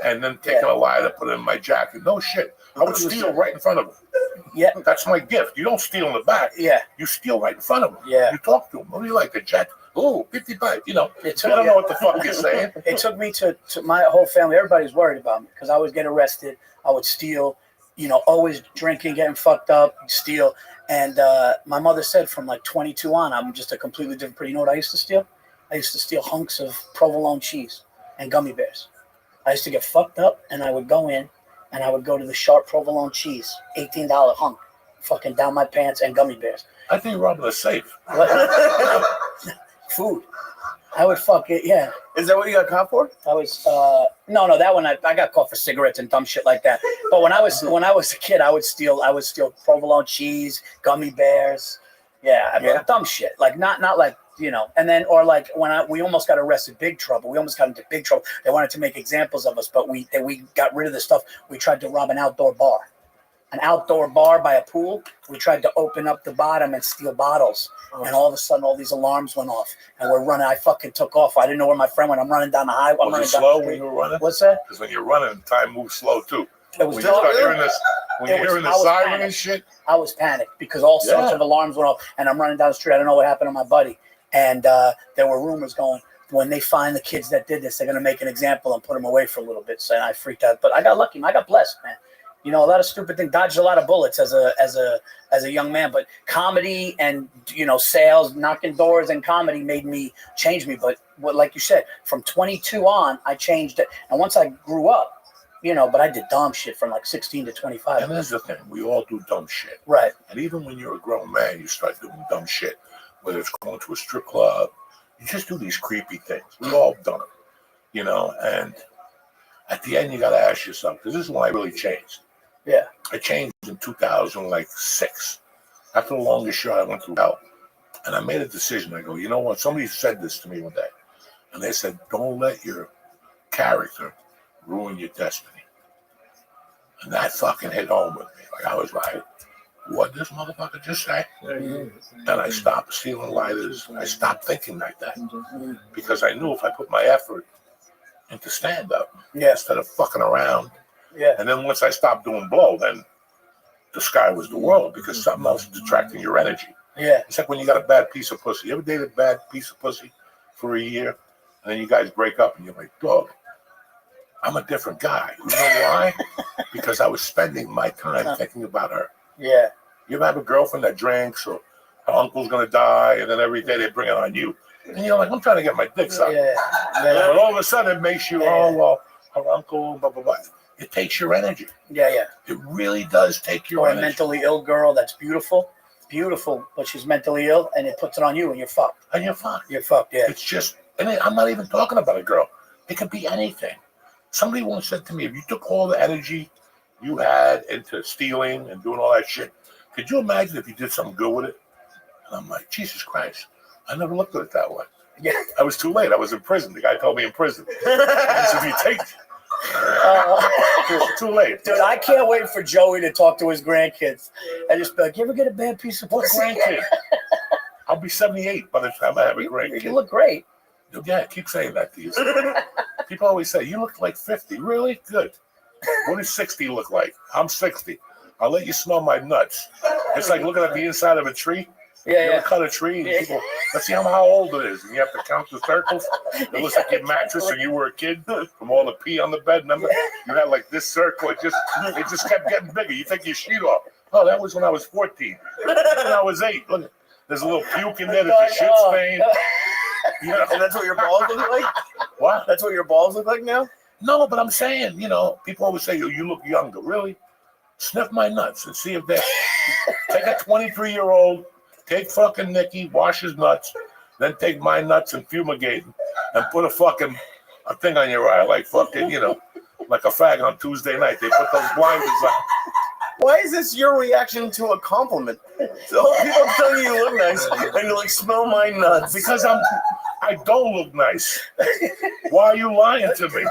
and then taking a lighter, put it in my jacket. No shit. I would steal right in front of him. Yeah. That's my gift. You don't steal in the back. Yeah. You steal right in front of him. Yeah. You talk to him. What do you like, the jet? Oh, 55. You know, I don't know what the fuck you're saying. It took me to my whole family. Everybody's worried about me because I would get arrested. I would steal, always drinking, getting fucked up, steal. And my mother said from like 22 on, I'm just a completely different person. You know what I used to steal? I used to steal hunks of provolone cheese and gummy bears. I used to get fucked up, and I would go in, and I would go to the sharp provolone cheese, $18 hunk, fucking down my pants and gummy bears. I think you're robbing a safe. Food. I would fuck it, yeah. Is that what you got caught for? I was no, that one I got caught for cigarettes and dumb shit like that. But when I was a kid, I would steal provolone cheese, gummy bears, dumb shit. Like not like you know, and then, or like when we almost got arrested, big trouble. We almost got into big trouble. They wanted to make examples of us, but we got rid of the stuff. We tried to rob an outdoor bar by a pool. We tried to open up the bottom and steal bottles. And all of a sudden, all these alarms went off, and we're running. I fucking took off. I didn't know where my friend went. I'm running down the highway. Was it slow when you were running? What's that? Because when you're running, time moves slow too. It was When you start hearing this, when you're hearing the siren panicked. and shit. I was panicked because all sorts of alarms went off, and I'm running down the street. I don't know what happened to my buddy, and there were rumors going, when they find the kids that did this, they're gonna make an example and put them away for a little bit. So I freaked out, but I got lucky. I got blessed, man. You know, a lot of stupid things, dodged a lot of bullets as a young man. But comedy and, you know, sales, knocking doors and comedy changed me. But what, like you said, from 22 on, I changed it. And once I grew up, you know, but I did dumb shit from like 16 to 25. And that's the thing, we all do dumb shit. Right. And even when you're a grown man, you start doing dumb shit. Whether it's going to a strip club, you just do these creepy things. We've all done them, you know. And at the end, you got to ask yourself, because this is when I really changed. Yeah. I changed in 2006. After the longest show, I went through hell. And I made a decision. I go, you know what? Somebody said this to me one day. And they said, don't let your character ruin your destiny. And that fucking hit home with me. Like, I was like, what did this motherfucker just say? And I stopped stealing lighters. I stopped thinking like that. Because I knew if I put my effort into stand-up, instead of fucking around. Yeah. And then once I stopped doing blow, then the sky was the world, because something else is detracting your energy. Yeah. It's like when you got a bad piece of pussy. You ever dated a bad piece of pussy for a year, and then you guys break up, and you're like, dog, I'm a different guy. You know why? Because I was spending my time thinking about her. Yeah. You ever have a girlfriend that drinks, or her uncle's going to die, and then every day they bring it on you. And you're like, I'm trying to get my dick sucked. Yeah. But all of a sudden it makes you, oh, well, her uncle, blah, blah, blah. It takes your energy. Yeah. It really does take your Or a energy. mentally ill girl that's beautiful, but she's mentally ill, and it puts it on you, and you're fucked. And you're fucked. You're fucked, yeah. It's just, and I'm not even talking about a girl. It could be anything. Somebody once said to me, if you took all the energy you had into stealing and doing all that shit, could you imagine if you did something good with it? And I'm like, Jesus Christ. I never looked at it that way. Yeah. I was too late. I was in prison. The guy told me in prison. He said, if you take... It's too late. Dude, I can't wait for Joey to talk to his grandkids and just be like, you ever get a bad piece of pussy? Grandkid. I'll be 78 by the time I have a grandkid. You look great. Yeah, keep saying that to you. People always say, you look like 50. Really? Good. What does 60 look like? I'm 60. I'll let you smell my nuts. It's like looking at the inside of a tree. You ever cut a tree and people, let's see how old it is. And you have to count the circles. It looks like your mattress when you were a kid from all the pee on the bed. Remember, you had like this circle. It just kept getting bigger. You take your sheet off. Oh, that was when I was 14. When I was 8. Look, there's a little puke in there. There's a shit stain. You know, and that's what your balls look like? What? That's what your balls look like now? No, but I'm saying, you know, people always say, you look younger. Really? Sniff my nuts and see if they take a 23-year-old, take fucking Nicky, wash his nuts, then take my nuts and fumigate them and put a thing on your eye, like fucking, you know, like a fag on Tuesday night. They put those blinders on. Why is this your reaction to a compliment? So people tell you you look nice, and you're like, smell my nuts. Because I don't look nice. Why are you lying to me?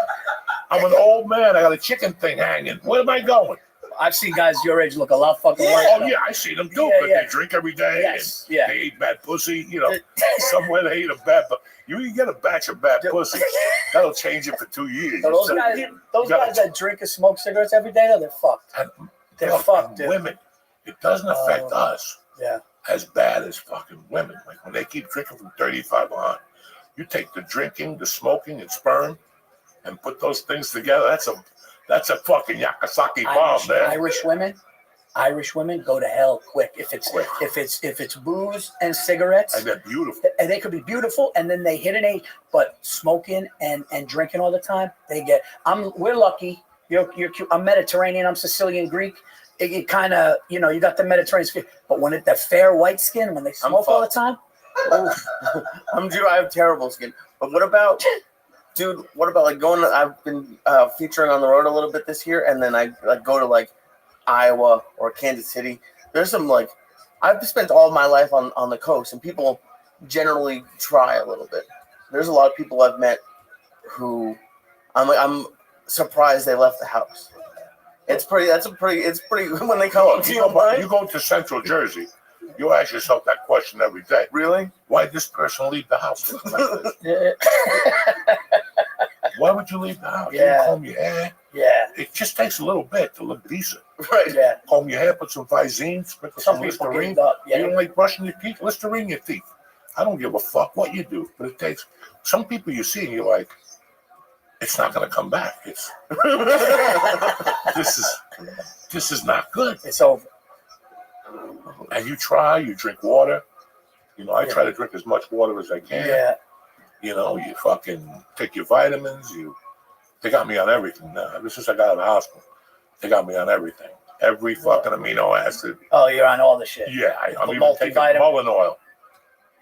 I'm an old man. I got a chicken thing hanging. Where am I going? I've seen guys your age look a lot fucking worse. Oh, yeah, I see them too. But they drink every day. Yes, and they eat bad pussy. You know, somewhere they eat a bad, but you get a batch of bad pussy. That'll change it for 2 years. So those guys that drink and smoke cigarettes every day, they're fucked. They're fucked, dude. Women, it doesn't affect us Yeah. as bad as fucking women. Like when they keep drinking from 35 on, you take the drinking, the smoking, and sperm, and put those things together. That's a fucking Yakasaki bomb, man. Irish women go to hell quick. If it's booze and cigarettes, And they're beautiful. and they could be beautiful, and then they hit an age, but smoking and drinking all the time, we're lucky. You're cute. I'm Mediterranean. I'm Sicilian, Greek. It kind of, you know, you got the Mediterranean skin, but when that fair white skin, when they smoke all the time, I have terrible skin. But what about, dude? What about like going? I've been featuring on the road a little bit this year, and then I like go to like Iowa or Kansas City. There's some like I've spent all my life on the coast, and people generally try a little bit. There's a lot of people I've met who I'm surprised they left the house. It's pretty when they come up to your mind. You go to Central Jersey, you ask yourself that question every day. Really? Why did this person leave the house? Why would you leave the house? Yeah. You comb your hair. Yeah. It just takes a little bit to look decent. Right. Yeah. Comb your hair, put some Visine, sprinkle Some some people Listerine. get up. You Yeah. don't like brushing your teeth? Listerine your teeth. I don't give a fuck what you do, but it takes some people you see and you're like, it's not going to come back. It's this is not good. It's over. And you drink water. You know, I try to drink as much water as I can. Yeah. You know, you fucking take your vitamins. They got me on everything now. Ever since I got out of the hospital, they got me on everything. Every fucking amino acid. Oh, you're on all the shit. Yeah, I'm The even taking multivitamin. mullein oil.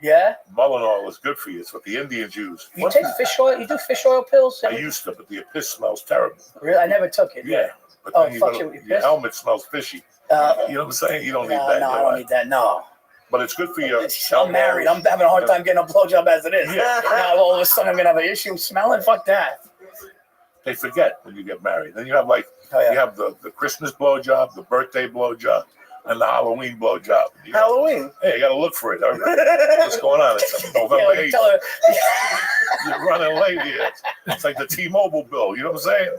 Yeah. Mullein oil is good for you. It's what the Indians use. You take fish oil? You do fish oil pills? I used to, but the piss smells terrible. Really? I never took it. Yeah. But Oh, then you fuck gotta- you with your your piss? helmet smells fishy. You know what I'm saying? You don't need No, that. no, I don't need that. No. But it's good for you. I'm married. I'm having a hard time getting a blowjob as it is. Yeah. Now all of a sudden I'm gonna have an issue smelling. Fuck that. They forget when you get married. Then you have Oh, yeah. you have the Christmas blowjob, the birthday blowjob, and the Halloween blowjob. Halloween. Hey, you got to look for it. What's going on? It's November Yeah, 8th. tell her, You're running late here. It's like the T-Mobile bill. You know what I'm saying?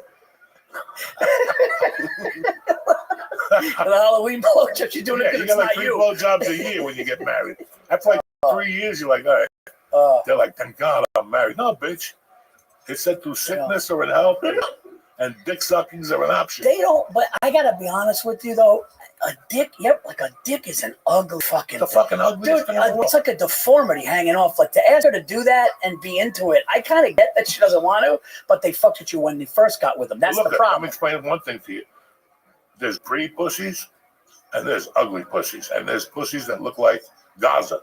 the Halloween blowjob. She's doing it Yeah, because you it's got like not 3 you. blowjobs a year when you get married. After like 3 years, you're like, all right. They're like, thank God I'm married. No, bitch. It said through sickness or in health, and dick suckings are an option. They don't. But I gotta be honest with you though. A dick, like a dick is an ugly fucking. The fucking ugliest Dude, thing in the world. it's like a deformity hanging off. Like to ask her to do that and be into it, I kind of get that she doesn't want to, but they fucked with you when they first got with them. That's Look, the problem. I'm explaining one thing to you. There's pretty pussies, and there's ugly pussies, and there's pussies that look like Gaza.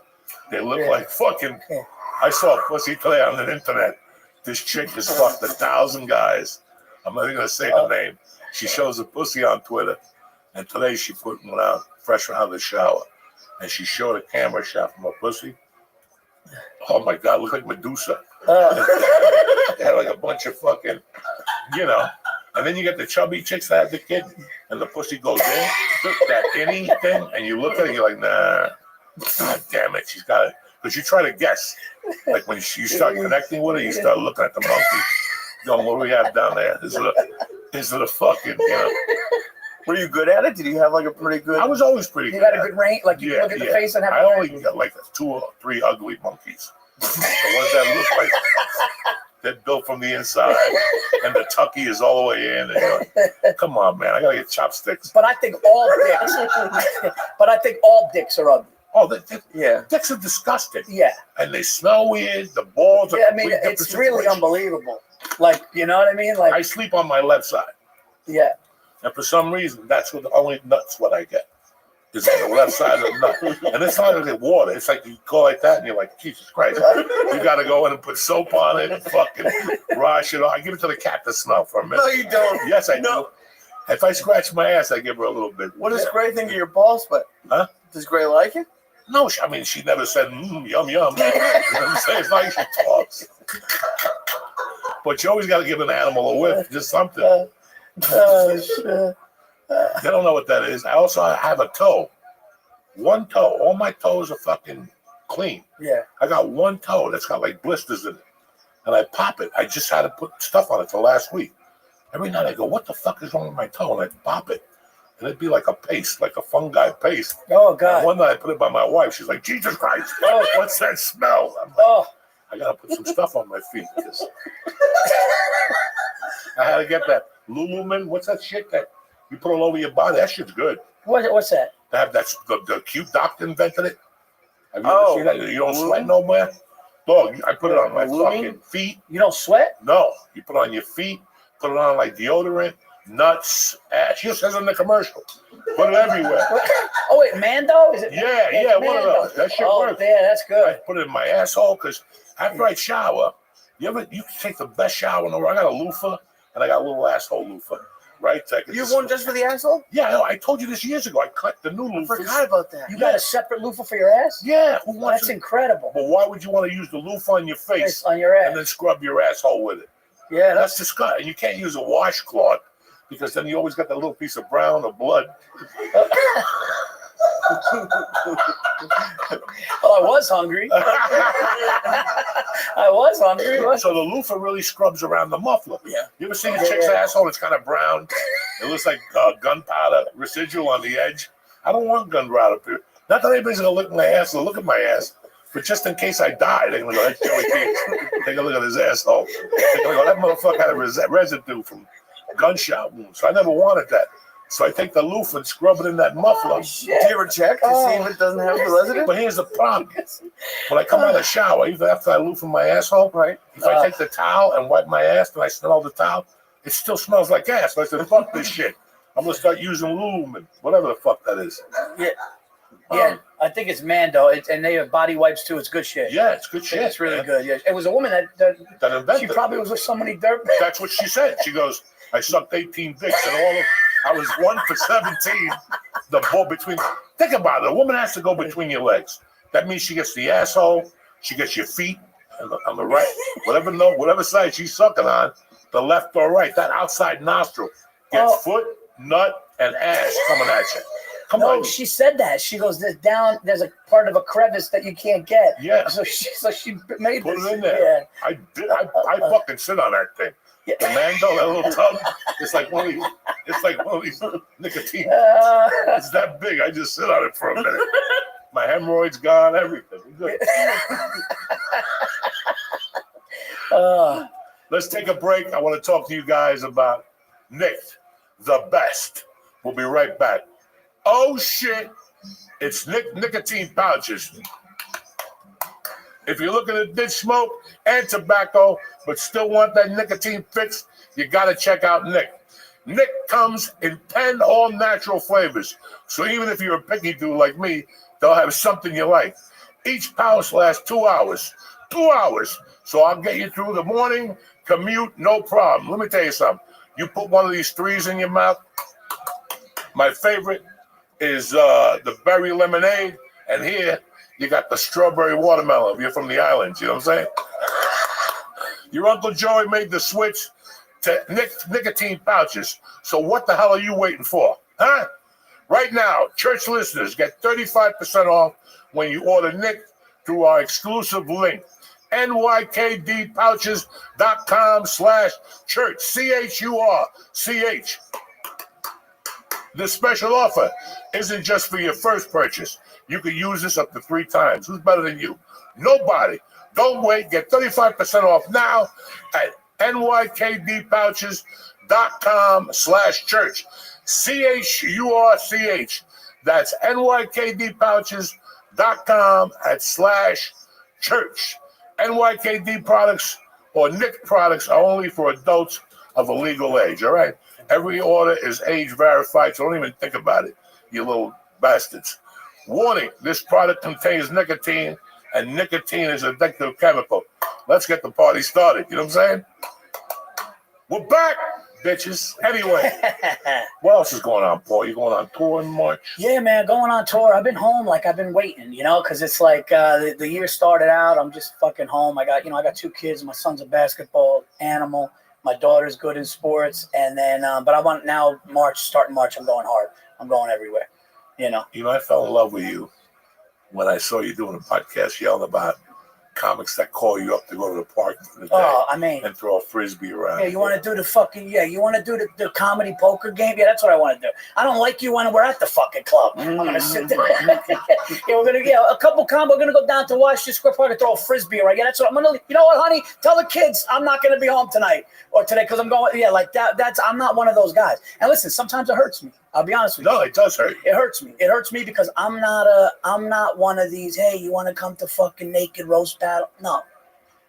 They look like fucking. Yeah. I saw a pussy today on the internet. This chick has fucked 1,000 guys. I'm not even gonna say her name. She shows a pussy on Twitter, and today she put one out fresh out of the shower, and she showed a camera shot from her pussy. Oh my God, looked like Medusa. They had like a bunch of fucking, you know. And then you get the chubby chicks that have the kid, and the pussy goes in, that innie thing, and you look at it, and you're like, nah, God damn it, she's got it. Because you try to guess. Like when you start connecting with her, you start looking at the monkey, going, what do we have down there? Is it a fucking, you know? Were you good at it? Did you have like a pretty good? I was always pretty You good. got a good range. Like you look at the face and have. I only got like 2 or 3 ugly monkeys. The ones that look like they're built from the inside, and the tucky is all the way in. And you're like, come on, man, I gotta get chopsticks. But I think all dicks. But I think all dicks are ugly. Oh, Yeah. dicks are disgusting. Yeah. And they smell weird. The balls are. Yeah, I mean, complete it's different really situation. unbelievable. Like, you know what I mean? Like, I sleep on my left side, yeah. and for some reason, that's what the only nuts what I get is on the left side of the nut. And it's not like water. It's like you go like that, and you're like, Jesus Christ, you got to go in and put soap on it and fucking wash it off. I give it to the cat to smell for a minute. No, you don't. Yes, I No. do. If I scratch my ass, I give her a little bit. What does Gray think of your balls? But Huh? Does Gray like it? No, I mean, she never said, yum, yum. You know what I'm saying? It's like she talks. But you always got to give an animal a whiff, just something. Oh, shit. They don't know what that is. I also have a toe. One toe. All my toes are fucking clean. Yeah. I got one toe that's got like blisters in it. And I pop it. I just had to put stuff on it for last week. Every night I go, what the fuck is wrong with my toe? And I pop it. And it'd be like a paste, like a fungi paste. Oh, And God. one night I put it by my wife. She's like, Jesus Christ. Oh. What's that smell? I'm like, Oh, I got to put some stuff on my feet. Because I had to get that Lululemon. What's that shit that you put all over your body? That shit's good. what's that? They have that, the cute doctor invented it. Have you Oh, ever seen that? You don't sweat no more? Dog, I put it on my Lululemon? fucking feet. You don't sweat? No, you put it on your feet, put it on like deodorant, nuts, ass. She says in the commercial. Put it everywhere. Oh, wait, Mando? Is it? Yeah, It's yeah, one of Mando. those. That shit Oh, works. yeah, that's I good. put it in my asshole because after I shower, you can take the best shower in the world. I got a loofah and I got a little asshole loofah. right? You have one just for the asshole? Yeah, I told you this years ago. I cut the new I loofahs. forgot about that. You got a separate loofah for your ass? Yeah, who wants That's it? incredible. But why would you want to use the loofah on your face It's on your and ass. then scrub your asshole with it? Yeah, That's disgusting. And you can't use a washcloth because then you always got that little piece of brown or blood. Well, I was hungry. I was hungry. So the loofah really scrubs around the muffler. Yeah. You ever seen a chick's asshole? It's kind of brown. It looks like gunpowder residual on the edge. I don't want gunpowder. Not that anybody's gonna lick my ass or look at my ass, but just in case I die, they're gonna go, that's Joey Keith. Take a look at his asshole. They're gonna go, that motherfucker had a residue from gunshot wounds. So I never wanted that. So I take the loofah and scrub it in that muffler. Do you ever check to see if it doesn't have the residue? But here's the problem. When I come out of the shower, even after I loofah my asshole, Right. if I take the towel and wipe my ass and I smell the towel, it still smells like ass. So I said, fuck this shit. I'm going to start using Lumen, whatever the fuck that is. Yeah, I think it's Mando, and they have body wipes too. It's good shit. Yeah, it's good shit. It's really man. good. Yeah, it was a woman that That she invented probably was with somebody dirt. That's what she said. She goes, I sucked 18 dicks and all of I was 1 for 17. The ball between. Think about it. A woman has to go between your legs. That means she gets the asshole. She gets your feet on the right. Whatever side she's sucking on, the left or right. That outside nostril gets foot, nut, and ass coming at you. Come on. She said that. She goes, there's a part of a crevice that you can't get. Yeah. So she made Put this. it in there. Yeah. I did. I fucking sit on that thing. Yeah. The Mando, that little tub. It's like one of these nicotine. It's that big. I just sit on it for a minute. My hemorrhoids gone. Everything. Good. Let's take a break. I want to talk to you guys about Nick, the best. We'll be right back. Oh shit! It's nicotine pouches. If you're looking to ditch smoke and tobacco, but still want that nicotine fix, you got to check out Nick. Nick comes in 10 all-natural flavors. So even if you're a picky dude like me, they'll have something you like. Each pouch lasts 2 hours. 2 hours. So I'll get you through the morning, commute, no problem. Let me tell you something. You put one of these threes in your mouth. My favorite is the berry lemonade. And here, you got the strawberry watermelon if you're from the islands, you know what I'm saying? Your Uncle Joey made the switch to nicotine pouches. So what the hell are you waiting for? Huh? Right now, church listeners get 35% off when you order Nick through our exclusive link, nykdpouches.com/church, CHURCH. This special offer isn't just for your first purchase. You can use this up to 3 times. Who's better than you? Nobody. Don't wait. Get 35% off now at nykdpouches.com/church. CHURCH. That's nykdpouches.com/church. NYKD products or Nick products are only for adults of a legal age, all right? Every order is age verified, so don't even think about it, you little bastards. Warning, this product contains nicotine, and nicotine is an addictive chemical. Let's get the party started, you know what I'm saying? We're back, bitches. Anyway, what else is going on, Paul? You going on tour in March? Yeah, man, going on tour. I've been home, like I've been waiting, because it's like the year started out. I'm just fucking home. I got 2 kids. My son's a basketball animal. My daughter's good in sports, and then but I want now starting March. I'm going hard. I'm going everywhere. I fell in love with you when I saw you doing a podcast yelling about comics that call you up to go to the park for the day and throw a frisbee around. Yeah, you want to do you want to do the comedy poker game? Yeah, that's what I want to do. I don't like you when we're at the fucking club. I'm going to sit there. We're going to, a couple we're going to go down to Washington Square Park and throw a frisbee around. Yeah, that's what I'm going to, you know what, honey? Tell the kids I'm not going to be home tonight or today because I'm going, like that. I'm not one of those guys. And listen, sometimes it hurts me. I'll be honest with you. No, it does hurt. It hurts me. It hurts me because I'm not one of these, hey, you want to come to fucking naked roast battle? No,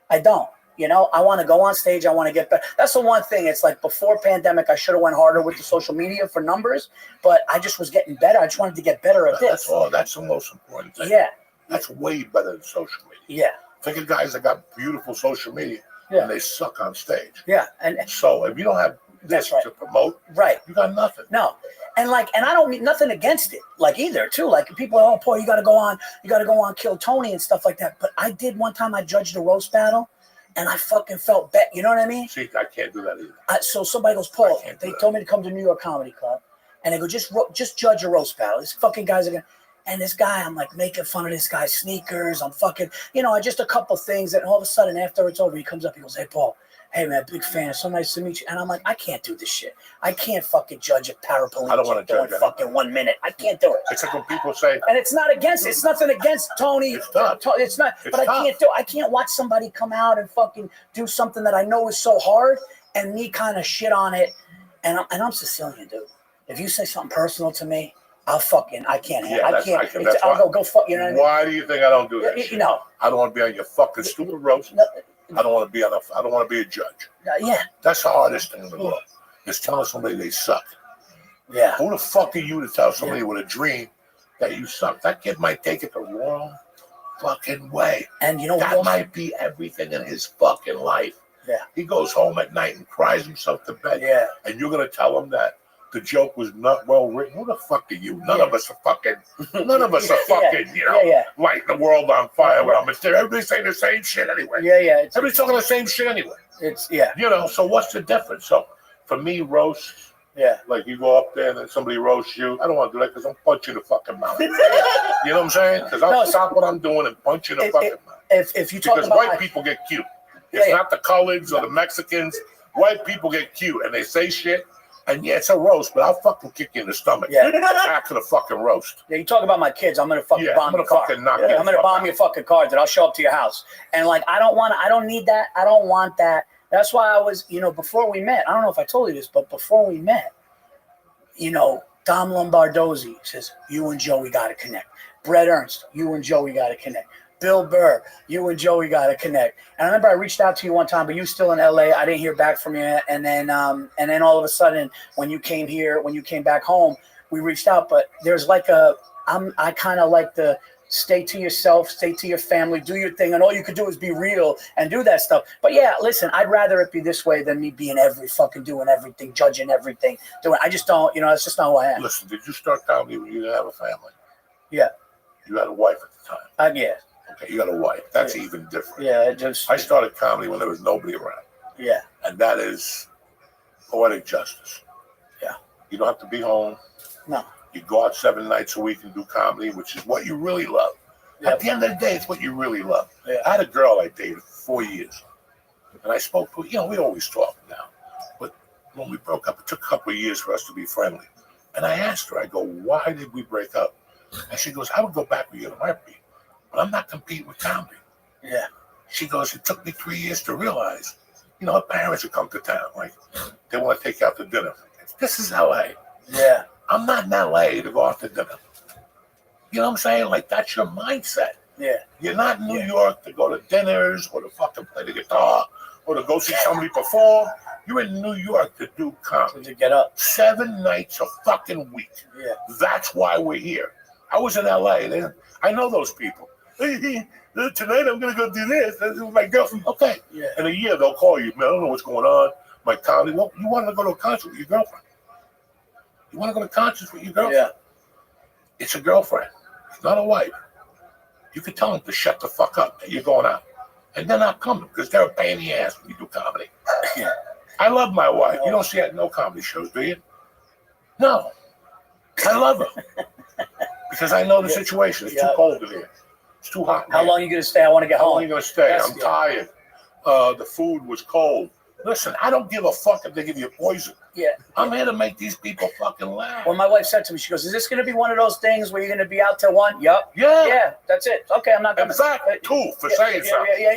I don't. I want to go on stage. I want to get better. That's the one thing. It's like before pandemic, I should have went harder with the social media for numbers, but I just was getting better. I just wanted to get better at this. That's the most important thing. Yeah. That's way better than social media. Yeah. Think of guys that got beautiful social media and they suck on stage. Yeah. And so if you don't have this right. to promote. Right. You got nothing. No. And I don't mean nothing against it, like either too. Like people are, oh, Paul, you gotta go on Kill Tony and stuff like that. But I did one time, I judged a roast battle and I fucking felt bad. You know what I mean? See, I can't do that either. So somebody goes, Paul, they told me to come to New York Comedy Club and they go, just judge a roast battle. These fucking guys are gonna, and this guy, I'm like making fun of this guy's sneakers. I'm fucking, just a couple things. And all of a sudden after it's over, he comes up, he goes, hey, Paul, hey man, big fan. So nice to meet you. And I'm like, I can't do this shit. I can't fucking judge a paraplegic. I don't want to judge doing fucking 1 minute. I can't do it. It's like when people say, and it's not against. It's nothing against Tony. It's tough. It's not. It's but tough. I can't do. I can't watch somebody come out and fucking do something that I know is so hard, and me kind of shit on it. And I'm Sicilian, dude. If you say something personal to me, I can't. Yeah, I can't. that's I'll go fuck. You know what I mean? Why do you think I don't do that? You know. I don't want to be on your fucking stupid roast. No, I don't want to be a judge. yeah. That's the hardest thing in the world. Is telling somebody they suck. Yeah. Who the fuck are you to tell somebody with a dream that you suck? That kid might take it the wrong fucking way. And you know that what? might be everything in his fucking life. Yeah. He goes home at night and cries himself to bed. Yeah. And you're gonna tell him that the joke was not well written. Who the fuck are you? None of us are fucking lighting the world on fire with our material. Everybody's saying the same shit anyway. Yeah. Everybody's talking the same shit anyway. So what's the difference? So for me, roast. Yeah. Like you go up there and then somebody roasts you. I don't want to do that because I'll punch you in the fucking mouth. You know what I'm saying? Because I'll stop what I'm doing and punch you in the fucking mouth. If you talk because about white people get cute. It's not the coloreds or the Mexicans. White people get cute and they say shit. And yeah, it's a roast, but I'll fucking kick you in the stomach. Yeah. After the fucking roast. Yeah, you talk about my kids. I'm gonna fucking bomb your car. I'm gonna bomb your fucking car, dude. I'll show up to your house. And like, I don't need that. I don't want that. That's why I was, before we met. I don't know if I told you this, but before we met, Dom Lombardozzi says, you and Joey got to connect. Brett Ernst, you and Joey got to connect. Bill Burr, you and Joey got to connect. And I remember I reached out to you one time, but you were still in LA. I didn't hear back from you. And then all of a sudden, when you came back home, we reached out. But there's like I kind of like to stay to yourself, stay to your family, do your thing. And all you could do is be real and do that stuff. But yeah, listen, I'd rather it be this way than me being doing everything, judging everything. I just don't, it's just not who I am. Listen, did you start comedy when you didn't have a family? Yeah. You had a wife at the time? Yeah. Okay, you got a wife. That's even different. Yeah, I started comedy when there was nobody around. Yeah. And that is poetic justice. Yeah. You don't have to be home. No. You go out 7 nights a week and do comedy, which is what you really love. Yep. At the end of the day, it's what you really love. Yeah. I had a girl I dated for 4 years. And I spoke to her. We always talk now. But when we broke up, it took a couple of years for us to be friendly. And I asked her, I go, why did we break up? And she goes, I would go back with you in a heartbeat. But I'm not competing with comedy. Yeah. She goes, it took me 3 years to realize, her parents would come to town. Like, they want to take you out to dinner. This is LA. Yeah. I'm not in LA to go out to dinner. You know what I'm saying? Like, that's your mindset. Yeah. You're not in New York to go to dinners or to fucking play the guitar or to go see somebody perform. You're in New York to do comedy. To get up. 7 nights a fucking week. Yeah. That's why we're here. I was in LA. I know those people. Hey, tonight I'm going to go do this. This is my girlfriend. Okay. Yeah. In a year, they'll call you. Man, I don't know what's going on. My comedy. Well, you want to go to a concert with your girlfriend. You want to go to concerts with your girlfriend? Yeah. It's a girlfriend. It's not a wife. You can tell them to shut the fuck up that you're going out. And they're not coming because they're a pain in the ass when you do comedy. Yeah. I love my wife. You don't see her at no comedy shows, do you? No. I love her. Because I know the situation. It's too cold in here. It's too hot. How long are you going to stay? I want to get home. How long are you going to stay? I'm tired. The food was cold. Listen, I don't give a fuck if they give you poison. Yeah. I'm here to make these people fucking laugh. Well, my wife said to me, she goes, is this going to be one of those things where you're going to be out till 1? Yup. Yeah. Yeah, that's it. Okay, I'm not going to. In fact, 2 for saying something. Yeah.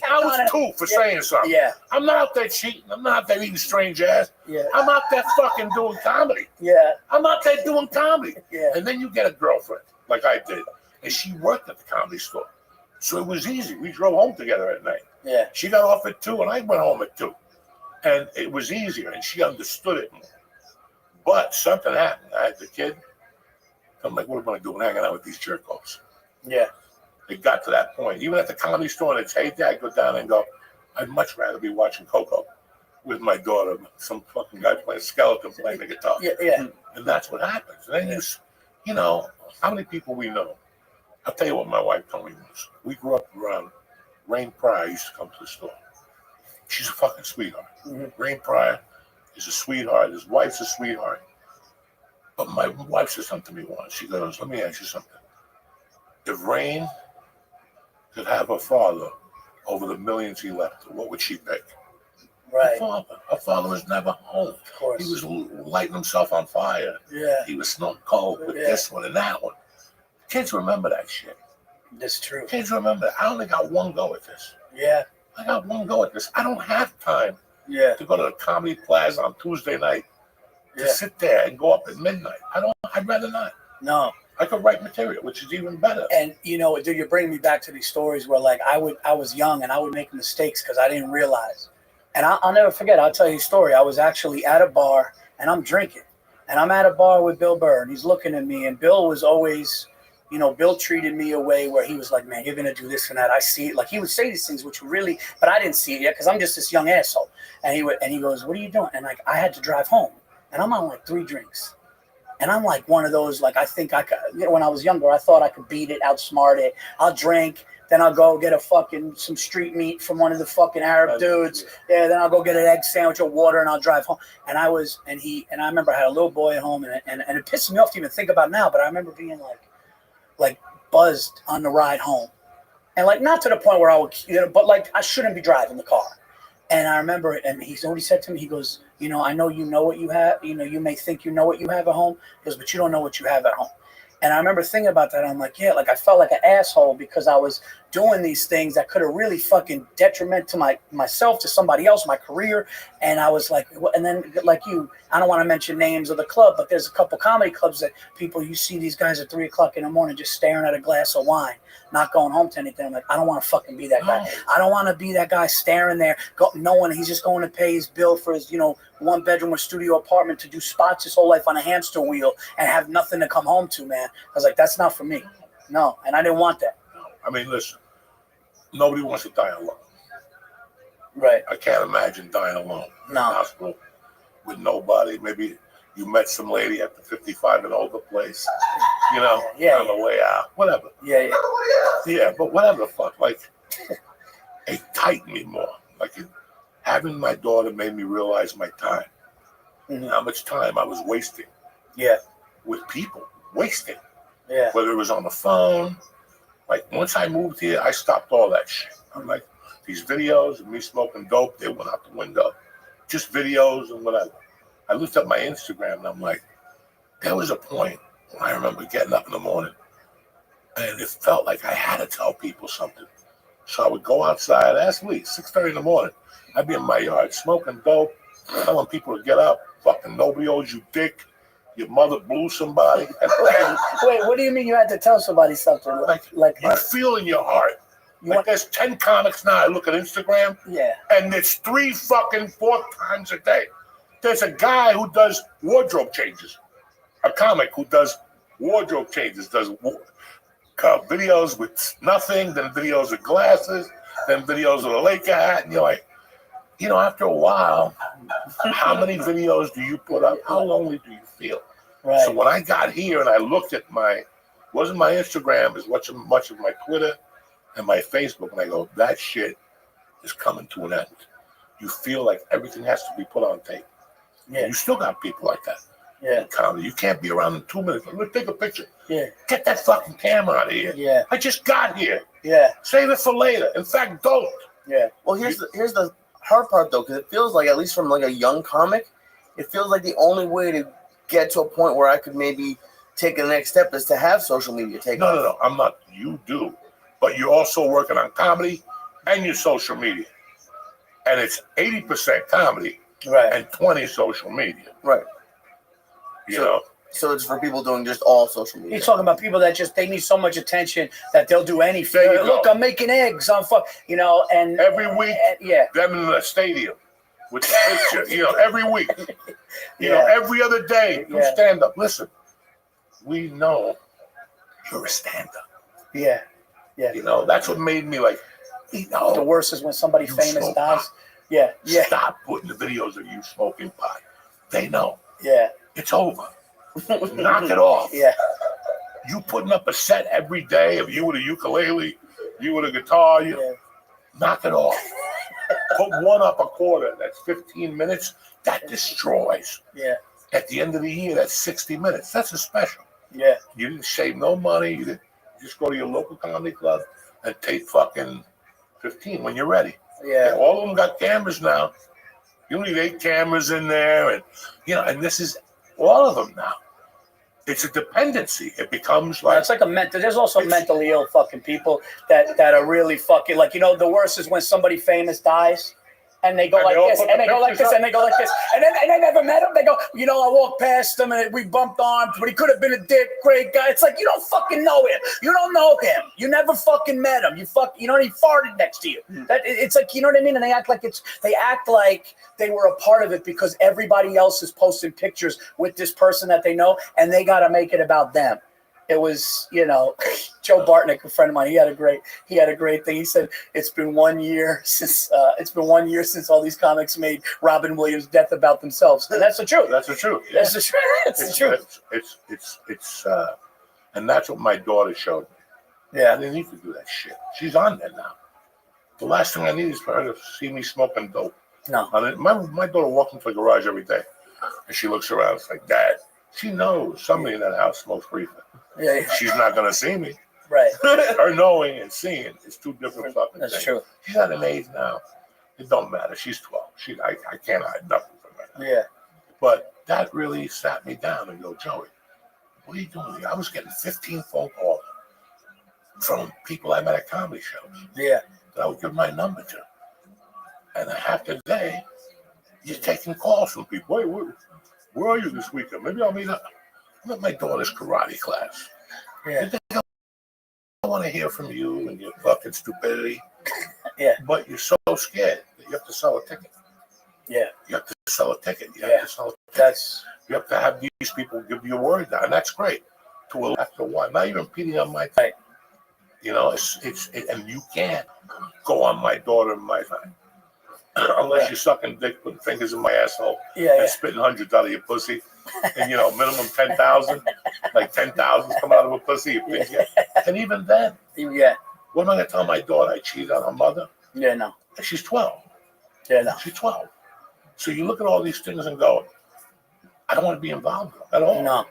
I was 2 for saying something. Yeah. I'm not out there cheating. I'm not out there eating strange ass. Yeah. I'm out there fucking doing comedy. Yeah. I'm out there doing comedy. Yeah. And then you get a girlfriend, like I did. And she worked at the comedy store. So it was easy. We drove home together at night. Yeah. She got off at 2 and I went home at 2. And it was easier and she understood it more. But something happened. I had the kid. I'm like, what am I doing hanging out with these jerk-offs? Yeah. It got to that point. Even at the comedy store in its heyday, I'd go down and go, I'd much rather be watching Coco with my daughter, some fucking guy playing skeleton, playing the guitar. Yeah. And that's what happens. And then you know, how many people we know? I'll tell you what my wife told me once. We grew up around Rain Pryor used to come to the store. She's a fucking sweetheart. Mm-hmm. Rain Pryor is a sweetheart. His wife's a sweetheart. But my wife said something to me once. She goes, let me ask you something. If Rain could have her father over the millions he left her, what would she pick? Right. Her father was never home. Of course. He was lighting himself on fire. Yeah. He was snorting coke with this one and that one. Kids remember that shit. That's true. Kids remember that. I only got one go at this. Yeah. I got one go at this. I don't have time Yeah. to go to the Comedy Plaza on Tuesday night to Yeah. sit there and go up at midnight. I'd rather not. No. I could write material, which is even better. And you know, dude, you're bringing me back to these stories where like I was young and I would make mistakes because I didn't realize. And I'll never forget. I'll tell you a story. I was actually at a bar and I'm drinking, and I'm at a bar with Bill Burr, and he's looking at me. And Bill was always, you know, Bill treated me a way where he was like, "Man, you're gonna do this and that." I see it. Like he would say these things, which were really, but I didn't see it yet because I'm just this young asshole. And he goes, "What are you doing?" And like I had to drive home, and I'm on like 3 drinks. And I'm like one of those, like, I think I could, you know, when I was younger, I thought I could beat it, outsmart it. I'll drink, then I'll go get some street meat from one of the fucking Arab dudes. Yeah, then I'll go get an egg sandwich or water and I'll drive home. And I remember I had a little boy at home and it pissed me off to even think about now, but I remember being like buzzed on the ride home. And like, not to the point where I would, you know, but like I shouldn't be driving the car. And I remember it, and he said to me, he goes, you know, I know you know what you have. You know, you may think you know what you have at home. He goes, but you don't know what you have at home. And I remember thinking about that. I'm like, yeah, like I felt like an asshole because I was doing these things that could have really fucking detriment to myself, to somebody else, my career. And I was like, and then like you, I don't want to mention names of the club, but there's a couple comedy clubs that you see these guys at 3 o'clock in the morning just staring at a glass of wine, not going home to anything. I'm like, I don't want to fucking be that guy. I don't want to be that guy staring there, knowing he's just going to pay his bill for his, you know, 1-bedroom or studio apartment to do spots his whole life on a hamster wheel and have nothing to come home to, man. I was like, that's not for me. No, and I didn't want that. I mean, listen, nobody wants to die alone. Right. I can't imagine dying alone in No. a hospital with nobody. Maybe you met some lady at the 55 and older place, you know, on the way out, whatever. Yeah. Yeah, but whatever the fuck. Like, it tightened me more. Like, having my daughter made me realize my time, how much time I was wasting. Yeah. With people, wasting. Yeah. Whether it was on the phone. Like, once I moved here, I stopped all that shit. I'm like, these videos of me smoking dope, they went out the window. Just videos and whatever. I looked up my Instagram and I'm like, there was a point when I remember getting up in the morning and it felt like I had to tell people something. So I would go outside, ask Lee, 6:30 in the morning. I'd be in my yard smoking dope, telling people to get up. Fucking nobody owes you dick. Your mother blew somebody. Wait, what do you mean you had to tell somebody something? Like you feel in your heart. There's 10 comics now. I look at Instagram. Yeah. And it's 4 times a day. There's a guy who does wardrobe changes. A comic who does wardrobe changes, does videos with nothing, then videos with glasses, then videos with a Laker hat. And you're like, you know, after a while, how many videos do you put up? How lonely do you feel? Right. So when I got here and I looked at wasn't my Instagram as much of my Twitter and my Facebook, and I go, that shit is coming to an end. You feel like everything has to be put on tape. Yeah. And you still got people like that. Yeah. In comedy. You can't be around in 2 minutes. Let's take a picture. Yeah. Get that fucking camera out of here. Yeah. I just got here. Yeah. Save it for later. In fact, don't. Yeah. Well, here's the hard part though, because it feels like, at least from like a young comic, it feels like the only way to get to a point where I could maybe take the next step is to have social media take off. No. I'm not. You do. But you're also working on comedy and your social media. And it's 80% comedy and 20 social media. Right. You know? So it's for people doing just all social media. You're talking about people that they need so much attention that they'll do anything. Look, I'm making eggs. You know, and every week, them in the stadium with the picture, you know, every week. You know, every other day, do stand up. Listen, we know you're a stand up. Yeah. Yeah. You know, that's what made me like, you know. The worst is when somebody famous dies. Yeah. Yeah. Stop putting the videos of you smoking pot. They know. Yeah. It's over. Knock it off. Yeah. You putting up a set every day of you with a ukulele, you with a guitar, knock it off. Put one up a quarter, that's 15 minutes, that destroys. Yeah. At the end of the year, that's 60 minutes. That's a special. Yeah. You didn't save no money. You didn't just go to your local comedy club and take fucking 15 when you're ready. Yeah. All of them got cameras now. You need 8 cameras in there, and and this is all of them now. It's a dependency. It becomes like it's like a mental. There's also mentally ill fucking people that are really fucking like the worst is when somebody famous dies. And they go like this, and they go like this, and they go like this, and then I never met him. They go, I walked past him, and we bumped arms, but he could have been a dick, great guy. It's like you don't fucking know him. You don't know him. You never fucking met him. He farted next to you. It's like you know what I mean. And they act like they were a part of it because everybody else is posting pictures with this person that they know, and they got to make it about them. It was, Joe Bartnick, a friend of mine. He had a great thing. He said it's been 1 year since all these comics made Robin Williams' death about themselves, and that's the truth. That's the truth. Yeah. That's the truth. That's the truth. It's and that's what my daughter showed me. Yeah, I didn't need to do that shit. She's on there now. The last thing I need is for her to see me smoking dope. No, my daughter walks into the garage every day, and she looks around. It's like, Dad. She knows somebody in that house smokes reefer. Yeah. She's not gonna see me. Right. Her knowing and seeing is two different fucking That's things. true. She's at an age now. It don't matter. She's 12. I can't hide nothing from her. Yeah. But that really sat me down and go, Joey, what are you doing here? I was getting 15 phone calls from people I met at comedy shows. Yeah. That I would give my number to. And half the day, you're taking calls from people. Wait, where are you this weekend? Maybe I'll meet up. I'm at my daughter's karate class. Yeah. I want to hear from you and your fucking stupidity. Yeah. But you're so scared that you have to sell a ticket. Yeah. You have to sell a ticket. You have to sell a ticket. You have to have these people give you a word down. And that's great. After one. Not even repeating on my time. And you can't go on my daughter and my time. Unless you're sucking dick, putting fingers in my asshole, and spitting hundreds out of your pussy, and minimum 10,000, like 10,000 come out of a pussy. And even then, what am I gonna tell my daughter? I cheated on her mother. Yeah, no. And she's 12. Yeah, no. She's 12. So you look at all these things and go, I don't want to be involved at all. No.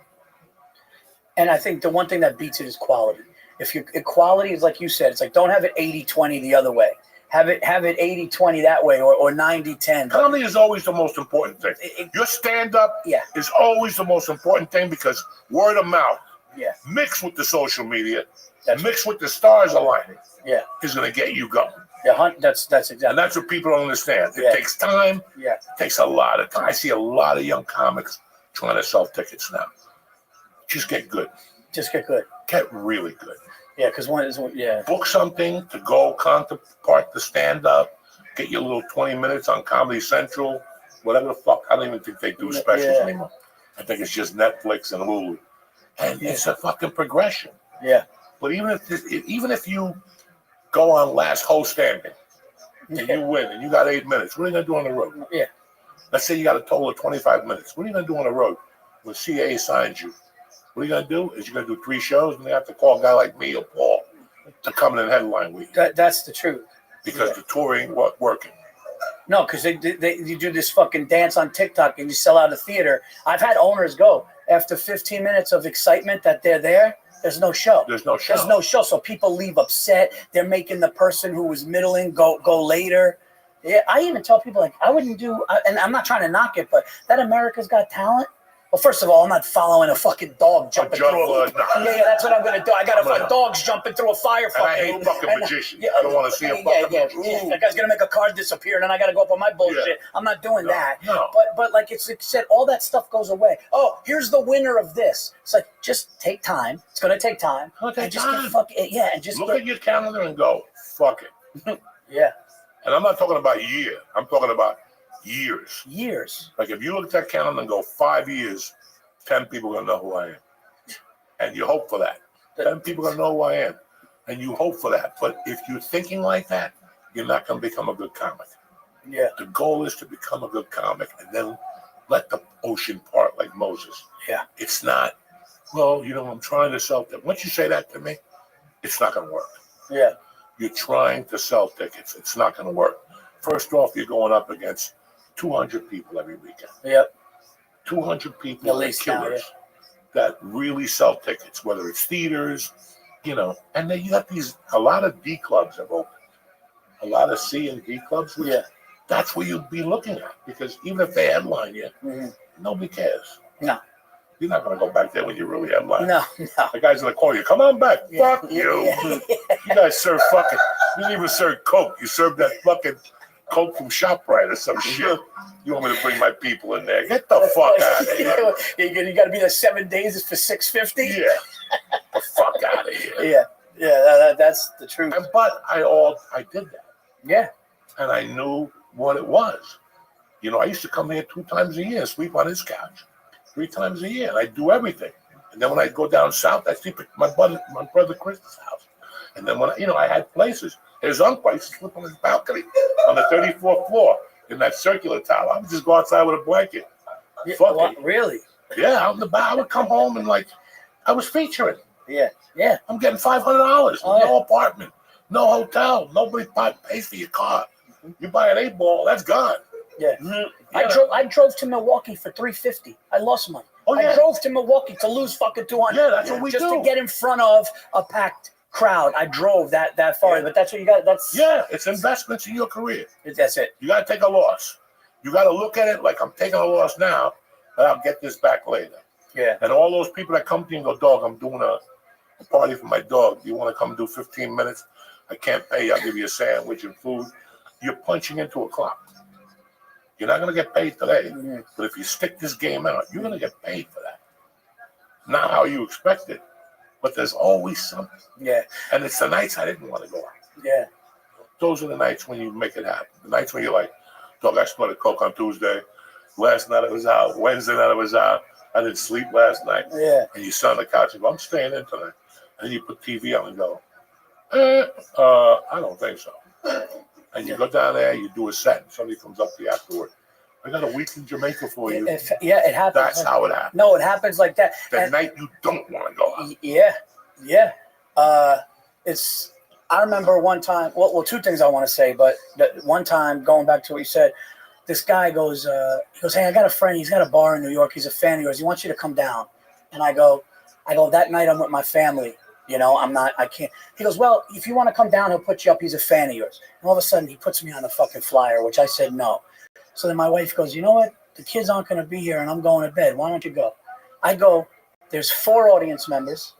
And I think the one thing that beats it is quality. If your equality is like you said, it's like don't have it 80-20 the other way. Have it 80-20 that way or 90-10. Comedy is always the most important thing. Your stand-up is always the most important thing because word of mouth, mixed with the social media, mixed with the stars aligning, is going to get you going. Yeah, that's exactly. And that's what people don't understand. It takes time. Yeah. It takes a lot of time. I see a lot of young comics trying to sell tickets now. Just get good. Get really good. Yeah, because book something to go contemplate the stand-up, get your little 20 minutes on Comedy Central, whatever the fuck. I don't even think they do specials anymore. I think it's just Netflix and Hulu. And it's a fucking progression. Yeah. But even if you go on last host standing and you win and you got 8 minutes, what are you going to do on the road? Yeah. Let's say you got a total of 25 minutes. What are you going to do on the road when CA signs you? What you're going to do is you're going to do 3 shows and they have to call a guy like me or Paul to come in and headline week. That's the truth. Because the tour ain't working. No, because you do this fucking dance on TikTok and you sell out a theater. I've had owners go after 15 minutes of excitement that they're there. There's no show. There's no show. So people leave upset. They're making the person who was middling go later. Yeah, I even tell people like I wouldn't do, and I'm not trying to knock it, but that America's Got Talent. Well, first of all, I'm not following a fucking dog jumping through a hoop. Yeah, that's what I'm going to do. I got a dogs jumping through a fire fucking hoop. I hate fucking magicians. I don't want to see a fucking magician. That guy's going to make a card disappear, and then I got to go up on my bullshit. Yeah. I'm not doing that. No. But like it's said, all that stuff goes away. Oh, here's the winner of this. It's like, just take time. It's going to take time. And just look at your calendar and go, fuck it. Yeah. And I'm not talking about a year. I'm talking about years. Like if you look at that calendar and go 5 years, 10 people are going to know who I am. And you hope for that. 10 people are going to know who I am. And you hope for that. But if you're thinking like that, you're not going to become a good comic. Yeah. The goal is to become a good comic and then let the ocean part like Moses. Yeah. It's not, well, I'm trying to sell tickets. Once you say that to me, it's not going to work. Yeah. You're trying to sell tickets. It's not going to work. First off, you're going up against 200 people every weekend. Yep. 200 people At that are least now, killers that really sell tickets, whether it's theaters, and then you got a lot of D clubs have opened. A lot of C and D clubs, which that's where you'd be looking at, because even if they headline you, nobody cares. No. You're not going to go back there when you really headline. No. The guy's going to call you, come on back. Fuck you. Yeah. You guys serve fucking, you didn't even serve Coke. You served that fucking Coke from ShopRite or some shit. You want me to bring my people in there? Get the fuck out of here. You got to be there 7 days for $6.50. Yeah. The fuck out of here. Yeah. Yeah. That's the truth. But I did that. Yeah. And I knew what it was. I used to come here 2 times a year, sleep on his couch, 3 times a year, and I do everything. And then when I go down south, I sleep at my brother Chris's house. And then when I had places, his uncle, I used to sleep on his balcony on the 34th floor in that circular tile. I would just go outside with a blanket. Yeah, Fuck it. Really? Yeah, out in the back. I would come home and I was featuring. Yeah. Yeah. I'm getting $500. No apartment, no hotel, nobody pays for your car. You buy an 8-ball, that's gone. Yeah. Mm-hmm. I drove to Milwaukee for $350. I lost money. Oh, yeah. I drove to Milwaukee to lose fucking $200. Yeah, that's what we just do. to get in front of a packed crowd. I drove that far, but that's what you got. It's investments in your career. That's it. You got to take a loss. You got to look at it like I'm taking a loss now, but I'll get this back later. Yeah. And all those people that come to you and go, dog, I'm doing a party for my dog. Do you want to come do 15 minutes? I can't pay you. I'll give you a sandwich and food. You're punching into a clock. You're not going to get paid today, but if you stick this game out, you're going to get paid for that. Not how you expect it, but there's always something. Yeah. And it's the nights I didn't want to go out. Yeah. Those are the nights when you make it happen. The nights when you're like, dog, I snorted Coke on Tuesday. Last night I was out. Wednesday night I was out. I didn't sleep last night. Yeah. And you sit on the couch and go, I'm staying in tonight. And then you put TV on and go, I don't think so. And you go down there, you do a set, and somebody comes up to you afterward. I got a week in Jamaica for you. It happens. That's how it happens. No, it happens like that. The night you don't want to go out. Yeah. I remember one time, well, 2 things I want to say, but one time, going back to what you said, this guy goes, hey, I got a friend, he's got a bar in New York, he's a fan of yours, he wants you to come down. And I go, that night I'm with my family. I can't. He goes, well, if you want to come down, he'll put you up. He's a fan of yours. And all of a sudden, he puts me on the fucking flyer, which I said no. So then my wife goes, you know what? The kids aren't going to be here, and I'm going to bed. Why don't you go? I go, there's 4 audience members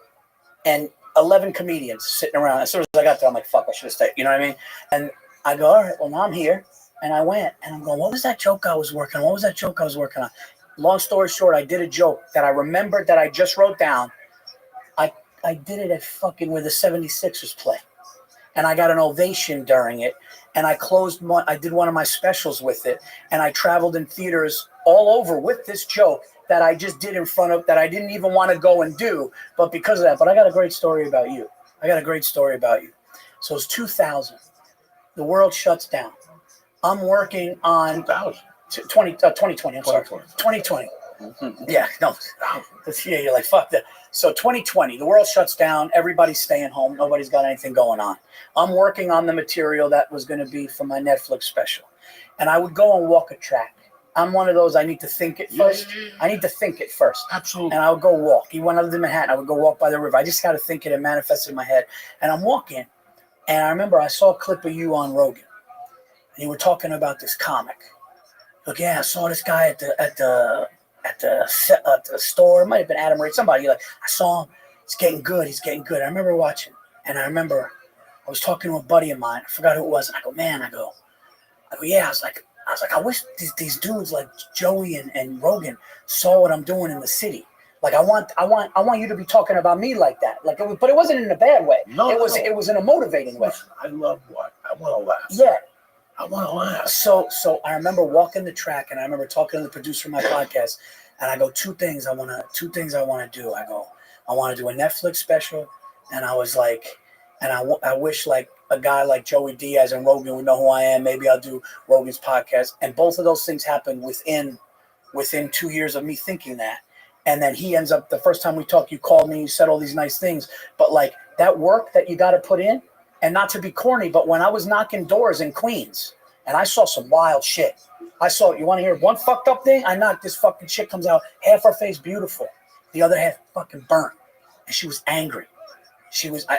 and 11 comedians sitting around. As soon as I got there, I'm like, fuck, I should have stayed. You know what I mean? And I go, all right, well, now I'm here. And I went, and I'm going, what was that joke I was working on? What was that joke I was working on? Long story short, I did a joke that I remembered that I just wrote down. I did it at fucking where the 76ers play. And I got an ovation during it. And I did one of my specials with it. And I traveled in theaters all over with this joke that I just did in front of, that I didn't even want to go and do. But because of that, but I got a great story about you. So it's 2000. The world shuts down. I'm working on 2020. I'm sorry. 2020. Yeah, no. Yeah, you're like, fuck that. So 2020, the world shuts down. Everybody's staying home. Nobody's got anything going on. I'm working on the material that was going to be for my Netflix special. And I would go and walk a track. I'm one of those, I need to think it first. I need to think it first. Absolutely. And I would go walk. He went up to Manhattan. I would go walk by the river. I just got to think it and manifest it in my head. And I'm walking. And I remember I saw a clip of you on Rogan. And you were talking about this comic. Look, yeah, I saw this guy at the store. It might have been Adam Ray, somebody. Like, I saw him. He's getting good. I remember watching. And I remember I was talking to a buddy of mine. I forgot who it was. And I go, yeah. I was like, I wish these dudes like Joey and Rogan saw what I'm doing in the city. Like, I want you to be talking about me like that. Like, but it wasn't in a bad way. No, it was in a motivating way. I love what I want to laugh. Yeah. I want to laugh. So I remember walking the track, and I remember talking to the producer of my podcast, and I go, two things I want to do. I go, I want to do a Netflix special, and I was like, And I wish like a guy like Joey Diaz and Rogan would know who I am. Maybe I'll do Rogan's podcast. And both of those things happened within 2 years of me thinking that. And then he ends up, the first time we talked, you called me, you said all these nice things. But like that work that you got to put in, and not to be corny, but when I was knocking doors in Queens and I saw some wild shit. I saw, you want to hear one fucked up thing? I knocked, this fucking shit comes out, half her face beautiful, the other half fucking burnt. And she was angry.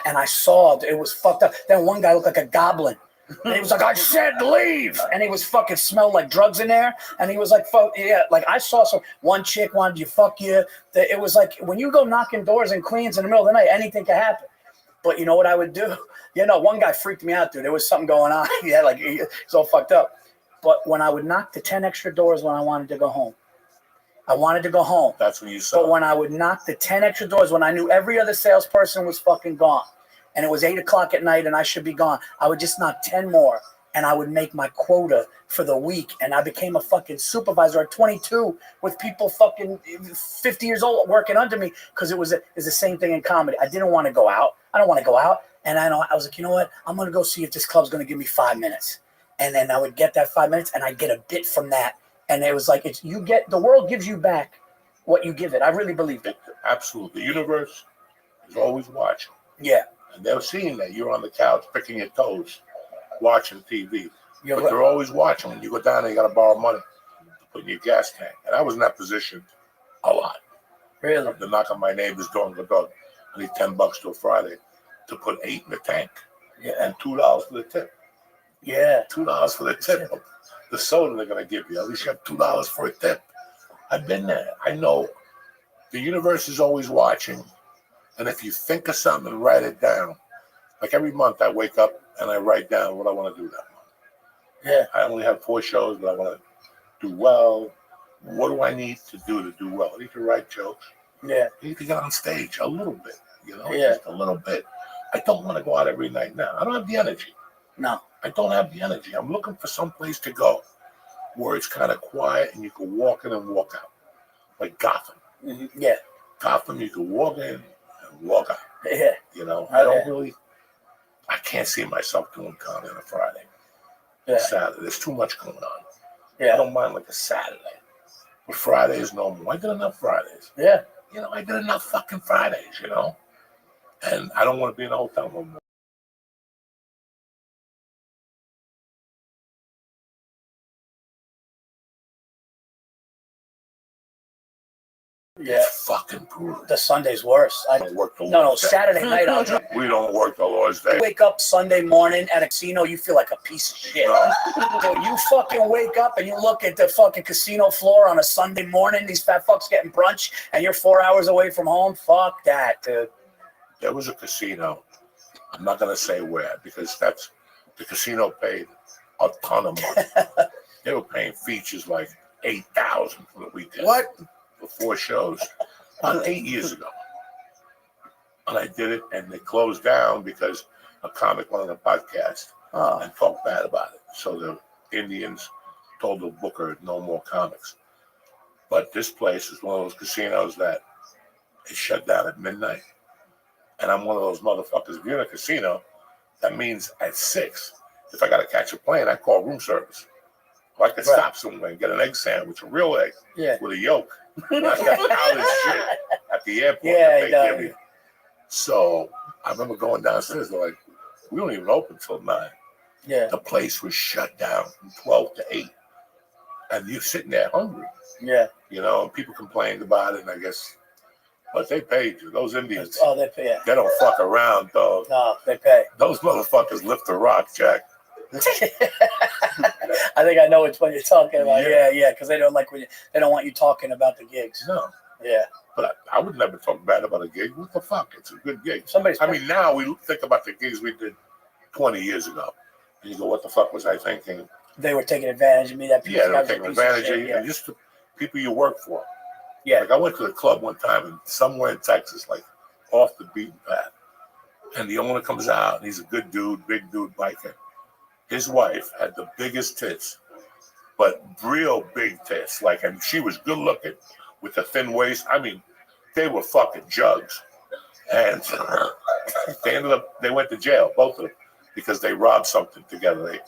And I saw it was fucked up. Then one guy looked like a goblin. And he was like, I said leave. And he was fucking smelled like drugs in there. And he was like, fuck, yeah. Like I saw one chick wanted you, fuck you. It was like, when you go knocking doors in Queens in the middle of the night, anything can happen. But you know what I would do? One guy freaked me out, dude. There was something going on. Yeah, like he's all fucked up. But when I would knock the 10 extra doors when I wanted to go home, That's when you saw. But when I would knock the 10 extra doors, when I knew every other salesperson was fucking gone, and it was 8 o'clock at night and I should be gone, I would just knock 10 more and I would make my quota for the week. And I became a fucking supervisor at 22 with people fucking 50 years old working under me, because it's the same thing in comedy. I didn't want to go out. I don't want to go out. And I was like, you know what? I'm going to go see if this club's going to give me 5 minutes. And then I would get that 5 minutes and I'd get a bit from that. And it was like, the world gives you back what you give it. I really believe it. Absolutely. The universe is always watching. Yeah. And they're seeing that you're on the couch picking your toes, watching TV. You're but right. they're always watching. When you go down there, you got to borrow money to put in your gas tank. And I was in that position a lot. Really? To knock on my neighbor's door and go, dog, I need $10 till Friday to put 8 in the tank. Yeah. And $2 for the tip. Yeah. $2 for the tip. The soda they're going to give you. At least you have $2 for a tip. I've been there. I know the universe is always watching. And if you think of something and write it down, like every month I wake up and I write down what I want to do that month. Yeah. I only have 4 shows, but I want to do well. What do I need to do well? I need to write jokes. Yeah. I need to get on stage a little bit, Yeah. just a little bit. I don't want to go out every night now. I don't have the energy. No. I don't have the energy. I'm looking for some place to go where it's kind of quiet and you can walk in and walk out. Like Gotham. Mm-hmm. Yeah. Gotham, you can walk in and walk out. Yeah. I can't see myself doing comedy on a Friday. Yeah. Saturday. There's too much going on. Yeah. I don't mind like a Saturday. But Friday is normal. I did enough Fridays. Yeah. I did enough fucking Fridays, And I don't want to be in a hotel no more. Yeah. It's fucking brutal. The Sunday's worse. I don't work the No, Lord's Day. Saturday night I'll drink. We don't work the Lord's Day. Wake up Sunday morning at a casino, you feel like a piece of shit. Dude, you fucking wake up and you look at the fucking casino floor on a Sunday morning, these fat fucks getting brunch, and you're 4 hours away from home. Fuck that, dude. There was a casino. I'm not going to say where, because the casino paid a ton of money. They were paying features like $8,000 for the weekend. What? For 4 shows. 8 years ago. And I did it, and they closed down because a comic went on a podcast and talked bad about it. So the Indians told the booker no more comics. But this place is one of those casinos that is shut down at midnight. And I'm one of those motherfuckers. If you're in a casino, that means at 6, if I got to catch a plane, I call room service. Or I could stop somewhere and get an egg sandwich, a real egg, with a yolk. And I got all this shit at the airport that they give me. So I remember going downstairs. They're like, we don't even open till 9. Yeah. The place was shut down from 12 to 8. And you're sitting there hungry. Yeah. And people complained about it, and I guess, but they paid you. Those Indians, they pay. Yeah. they don't fuck around, dog. No, they pay. Those motherfuckers lift the rock, Jack. I think I know which one you're talking about. Yeah, because they don't they don't want you talking about the gigs. No. Yeah. But I would never talk bad about a gig. What the fuck? It's a good gig. I mean, now we think about the gigs we did 20 years ago. And you go, what the fuck was I thinking? They were taking advantage of me. They were taking advantage of you. And just the people you work for. Yeah. Like I went to the club one time and somewhere in Texas, like off the beaten path. And the owner comes out, and he's a good dude, big dude, biker. His wife had the biggest tits, but real big tits. And she was good looking with a thin waist. I mean, they were fucking jugs. And They went to jail, both of them, because they robbed something together.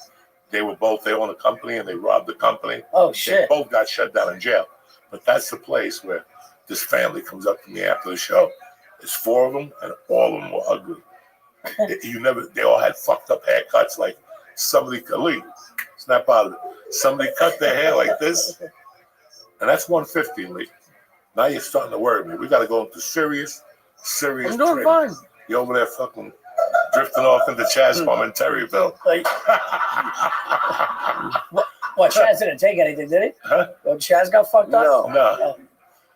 They owned a company and they robbed the company. Oh They shit! both got shut down in jail. But that's the place where this family comes up to me after the show. There's 4 of them, and all of them were ugly. They all had fucked up haircuts, like somebody, Lee, snap out of it. Somebody cut their hair like this, and that's 150, Lee. Now you're starting to worry me. We got to go into serious I'm doing training. fine. You over there fucking drifting off into Chaz Bomb in Terryville. Like, what? Chaz didn't take anything, did he? Huh? Oh, Chaz got fucked up. No.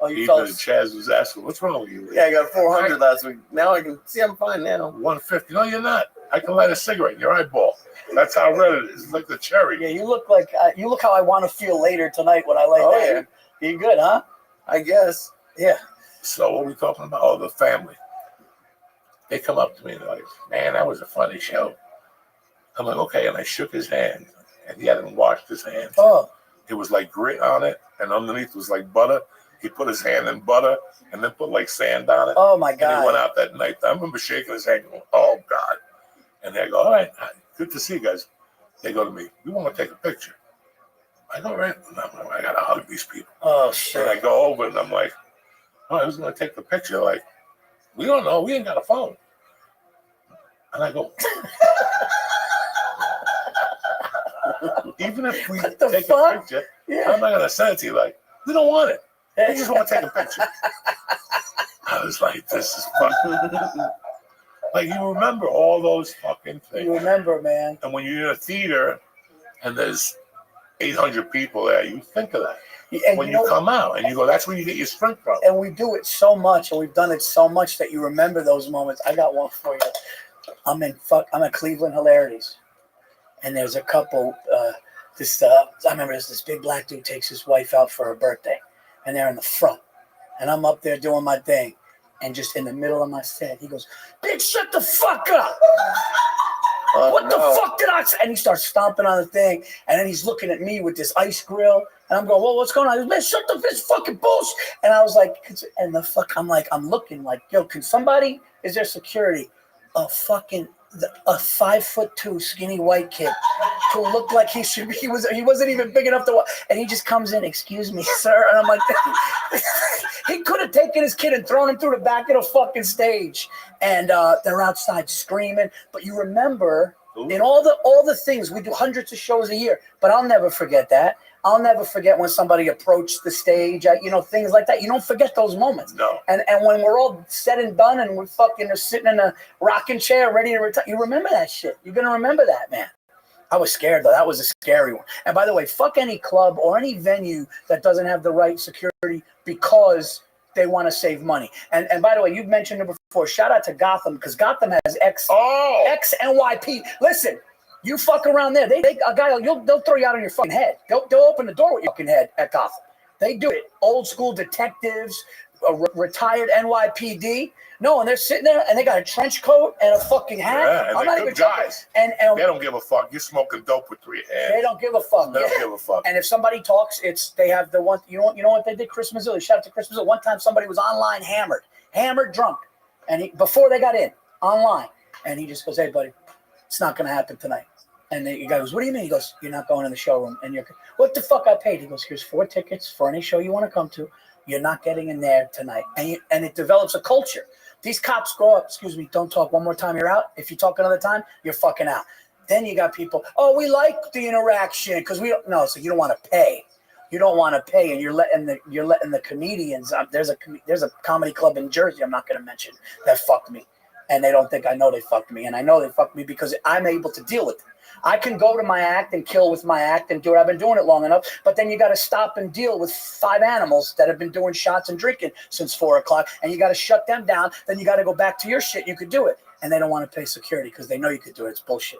Oh, you Even felt. Chaz was asking, "What's wrong with you?" Yeah, I got 400 last week. Now I can see I'm fine now. 150. No, you're not. I can light a cigarette in your eyeball. That's how red it is. It's like the cherry. Yeah, you look like you look how I want to feel later tonight when I lay Oh, down. You good, huh? I guess. Yeah. So what are we talking about? Oh, the family. They come up to me and they're like, "Man, that was a funny show." I'm like, "Okay," and I shook his hand, and he hadn't washed his hands. Oh. It was like grit on it, and underneath was like butter. He put his hand in butter and then put like sand on it. Oh my And he went God. out that night. I remember shaking his hand going, "Oh God." And they go, "All right, good to see you guys." They go to me, "We want to take a picture." I go, "Right." And I'm like, I got to hug these people. Oh And shit. I go over and I'm like, "All right, who's going to take the picture?" Like, "We don't know. We ain't got a phone." And I go, "Even if we What the take fuck? a picture, Yeah. I'm not going to send it to you. Like, we don't want it. We just want to take a picture." I was like, "This is fucking..." Like, you remember all those fucking things. You remember, man. And when you're in a theater and there's 800 people there, you think of that. And When you you know, come out and you go, that's where you get your strength from. and we do it so much, and we've done it so much that you remember those moments. I got one for you. I'm at Cleveland Hilarities, and there's a couple. I remember this big black dude takes his wife out for her birthday, and they're in the front, and I'm up there doing my thing, and just in the middle of my set, he goes, "Big, shut the fuck up! What the fuck did I say?" And he starts stomping on the thing, and then he's looking at me with this ice grill, and I'm going, "Well, what's going on?" He goes, "Man, shut the this fucking bullshit." And I was like, and the fuck, I'm looking like, yo, can somebody? Is there security? A 5'2" skinny white kid who looked like he should be. He wasn't even big enough to walk, and he just comes in, "Excuse me, sir," and I'm like, he could have taken his kid and thrown him through the back of the fucking stage, and they're outside screaming. But you remember, in all the things, we do hundreds of shows a year, but I'll never forget that. I'll never forget when somebody approached the stage, things like that. You don't forget those moments. No. And when we're all said and done and we're fucking sitting in a rocking chair ready to retire, you remember that shit. You're going to remember that, man. I was scared, though. That was a scary one. And by the way, fuck any club or any venue that doesn't have the right security because they want to save money. And by the way, you've mentioned it before. Shout out to Gotham, because Gotham has ex-NYP. Listen, you fuck around there. They'll throw you out on your fucking head. They'll open the door with your fucking head at Gotham. They do it. Old school detectives, retired NYPD. No, and they're sitting there and they got a trench coat and a fucking hat. Yeah, and I'm they're not even good guys. And They don't give a fuck. You're smoking dope with 3 hands. they don't give a fuck. They don't give a fuck. And if somebody talks, they have the one. You know what they did? Chris Mazzilli. Shout out to Chris Mazzilli. One time somebody was online hammered drunk, and before they got in online, and he just goes, "Hey, buddy, it's not going to happen tonight." And the guy goes, "What do you mean?" He goes, "You're not going in the showroom." And "What the fuck I paid?" He goes, "Here's 4 tickets for any show you want to come to. You're not getting in there tonight." And it develops a culture. These cops go up, "Excuse me, don't talk one more time, you're out. If you talk another time, you're fucking out." Then you got people, "Oh, we like the interaction because we don't." No, so you don't want to pay. You don't want to pay, and you're letting the comedians. There's a comedy club in Jersey I'm not going to mention that fucked me, and they don't think I know they fucked me, and I know they fucked me because I'm able to deal with it. I can go to my act and kill with my act and do it. I've been doing it long enough, but then you got to stop and deal with 5 animals that have been doing shots and drinking since 4 o'clock, and you got to shut them down. Then you got to go back to your shit. You could do it, and they don't want to pay security because they know you could do it. It's bullshit.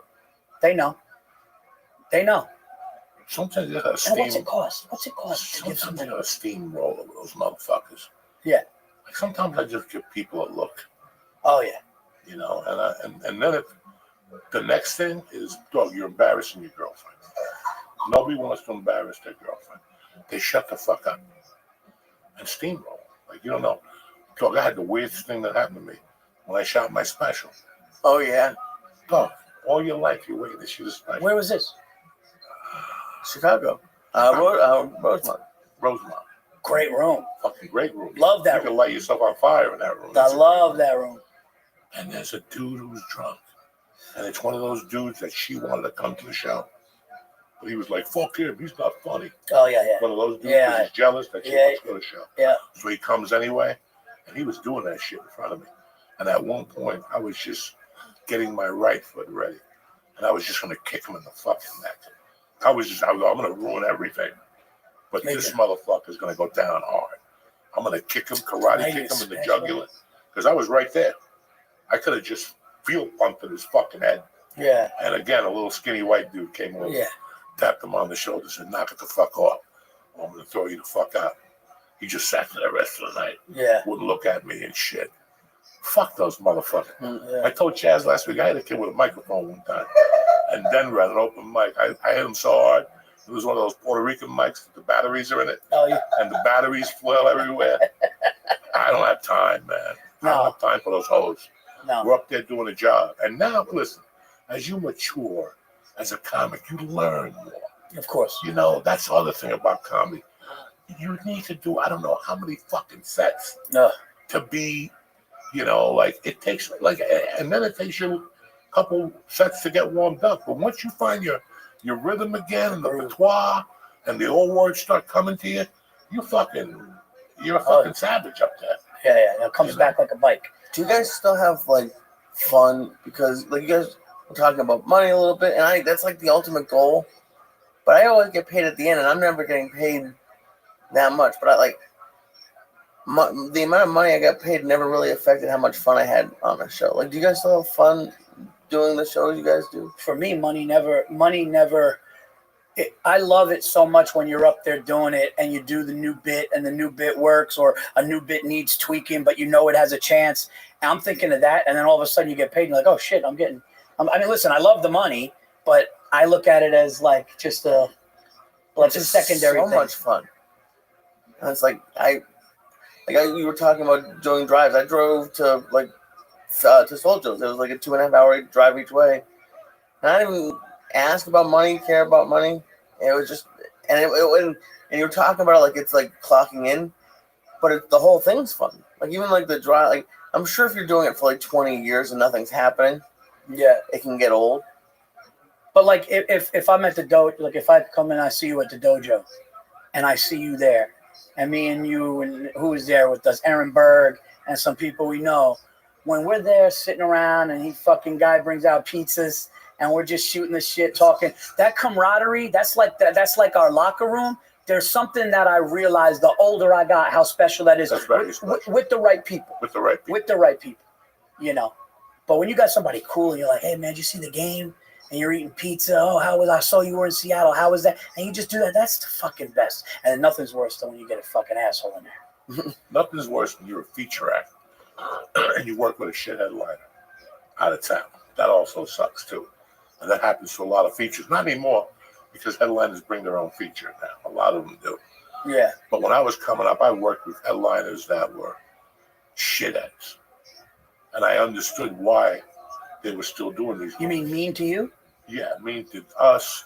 They know. Sometimes you got to And steam. what's it cost? What's it cost to give Sometimes somebody? you got to steamroll over those motherfuckers. Yeah. Like sometimes I just give people a look, Oh yeah. and then if the next thing is, dog, you're embarrassing your girlfriend. Nobody wants to embarrass their girlfriend. They shut the fuck up and steamroll. Like, you don't know. Dog, I had the weirdest thing that happened to me. when I shot my special. Oh yeah, Dog, all your life you waited to shoot a special. Where was this? Chicago. Rosemont. Rosemont. Great room. Fucking great room. Love that You room. can light yourself on fire in that room. I love that room. And there's a dude who's drunk. And it's one of those dudes that she wanted to come to the show. But he was like, fuck him, he's not funny. Oh, yeah. One of those dudes Yeah. he's jealous that she wants to go to the show. Yeah. So he comes anyway. And he was doing that shit in front of me. And at one point, I was just getting my right foot ready. And I was just going to kick him in the fucking neck. I was I'm going to ruin everything. But this motherfucker's going to go down hard. I'm going to kick him, karate kick him in the jugular. Because I was right there. I could have just field pumped in his fucking head. Yeah. And again, a little skinny white dude came over, tapped him on the shoulder, said, knock it the fuck off. Or I'm going to throw you the fuck out. He just sat there the rest of the night. Yeah. Wouldn't look at me and shit. Fuck those motherfuckers. Yeah. I told Chaz last week, I had a kid with a microphone one time. And Denver had an open mic. I hit him so hard. It was one of those Puerto Rican mics. The batteries are in it. Oh, yeah. And the batteries flail everywhere. I don't have time, man. I don't have time for those hoes. No. We're up there doing a job. And now, listen, as you mature as a comic, you learn more. Of course. You know, that's the other thing about comedy. You need to do, I don't know how many fucking sets to be, you know, like it takes, like, and then it takes you a couple sets to get warmed up. But once you find your rhythm again and the patois and the old words start coming to you, you're a fucking savage up there. Yeah. It comes back like a bike. Do you guys still have like fun? Because like you guys were talking about money a little bit, and that's like the ultimate goal. But I always get paid at the end, and I'm never getting paid that much. But I like the amount of money I got paid never really affected how much fun I had on the show. Like, do you guys still have fun doing the shows you guys do? For me, money never. I love it so much when you're up there doing it and you do the new bit and the new bit works, or a new bit needs tweaking, but you know it has a chance. And I'm thinking of that, and then all of a sudden you get paid and you're like, oh shit, I mean, listen, I love the money, but I look at it as like just it's a secondary so thing. Much fun. And it's like you were talking about doing drives. I drove to to Soul Joe's. It was like a 2.5 hour drive each way. And I didn't even ask about money, care about money. And it was just, and you were talking about it like it's like clocking in, but the whole thing's fun. Like even like the drive, like I'm sure if you're doing it for like 20 years and nothing's happening, it can get old. But like if I'm at the dojo, like if I come in, I see you at the dojo, and I see you there, and me and you and who is there with us, Aaron Berg and some people we know, when we're there sitting around and he fucking guy brings out pizzas and we're just shooting the shit, talking, that camaraderie, that's like our locker room. There's something that I realized the older I got, how special that is. That's very special. With the right people. With the right people. With the right people, you know. But when you got somebody cool and you're like, hey man, did you see the game? And you're eating pizza. Oh, how was I saw you were in Seattle. How was that? And you just do that. That's the fucking best. And nothing's worse than when you get a fucking asshole in there. Nothing's worse when you're a feature act and you work with a shit headliner out of town. That also sucks too. And that happens to a lot of features. Not anymore, because headliners bring their own feature now. A lot of them do. Yeah. But when I was coming up, I worked with headliners that were shitheads. And I understood why they were still doing these. You mean mean to you? Yeah, mean to us,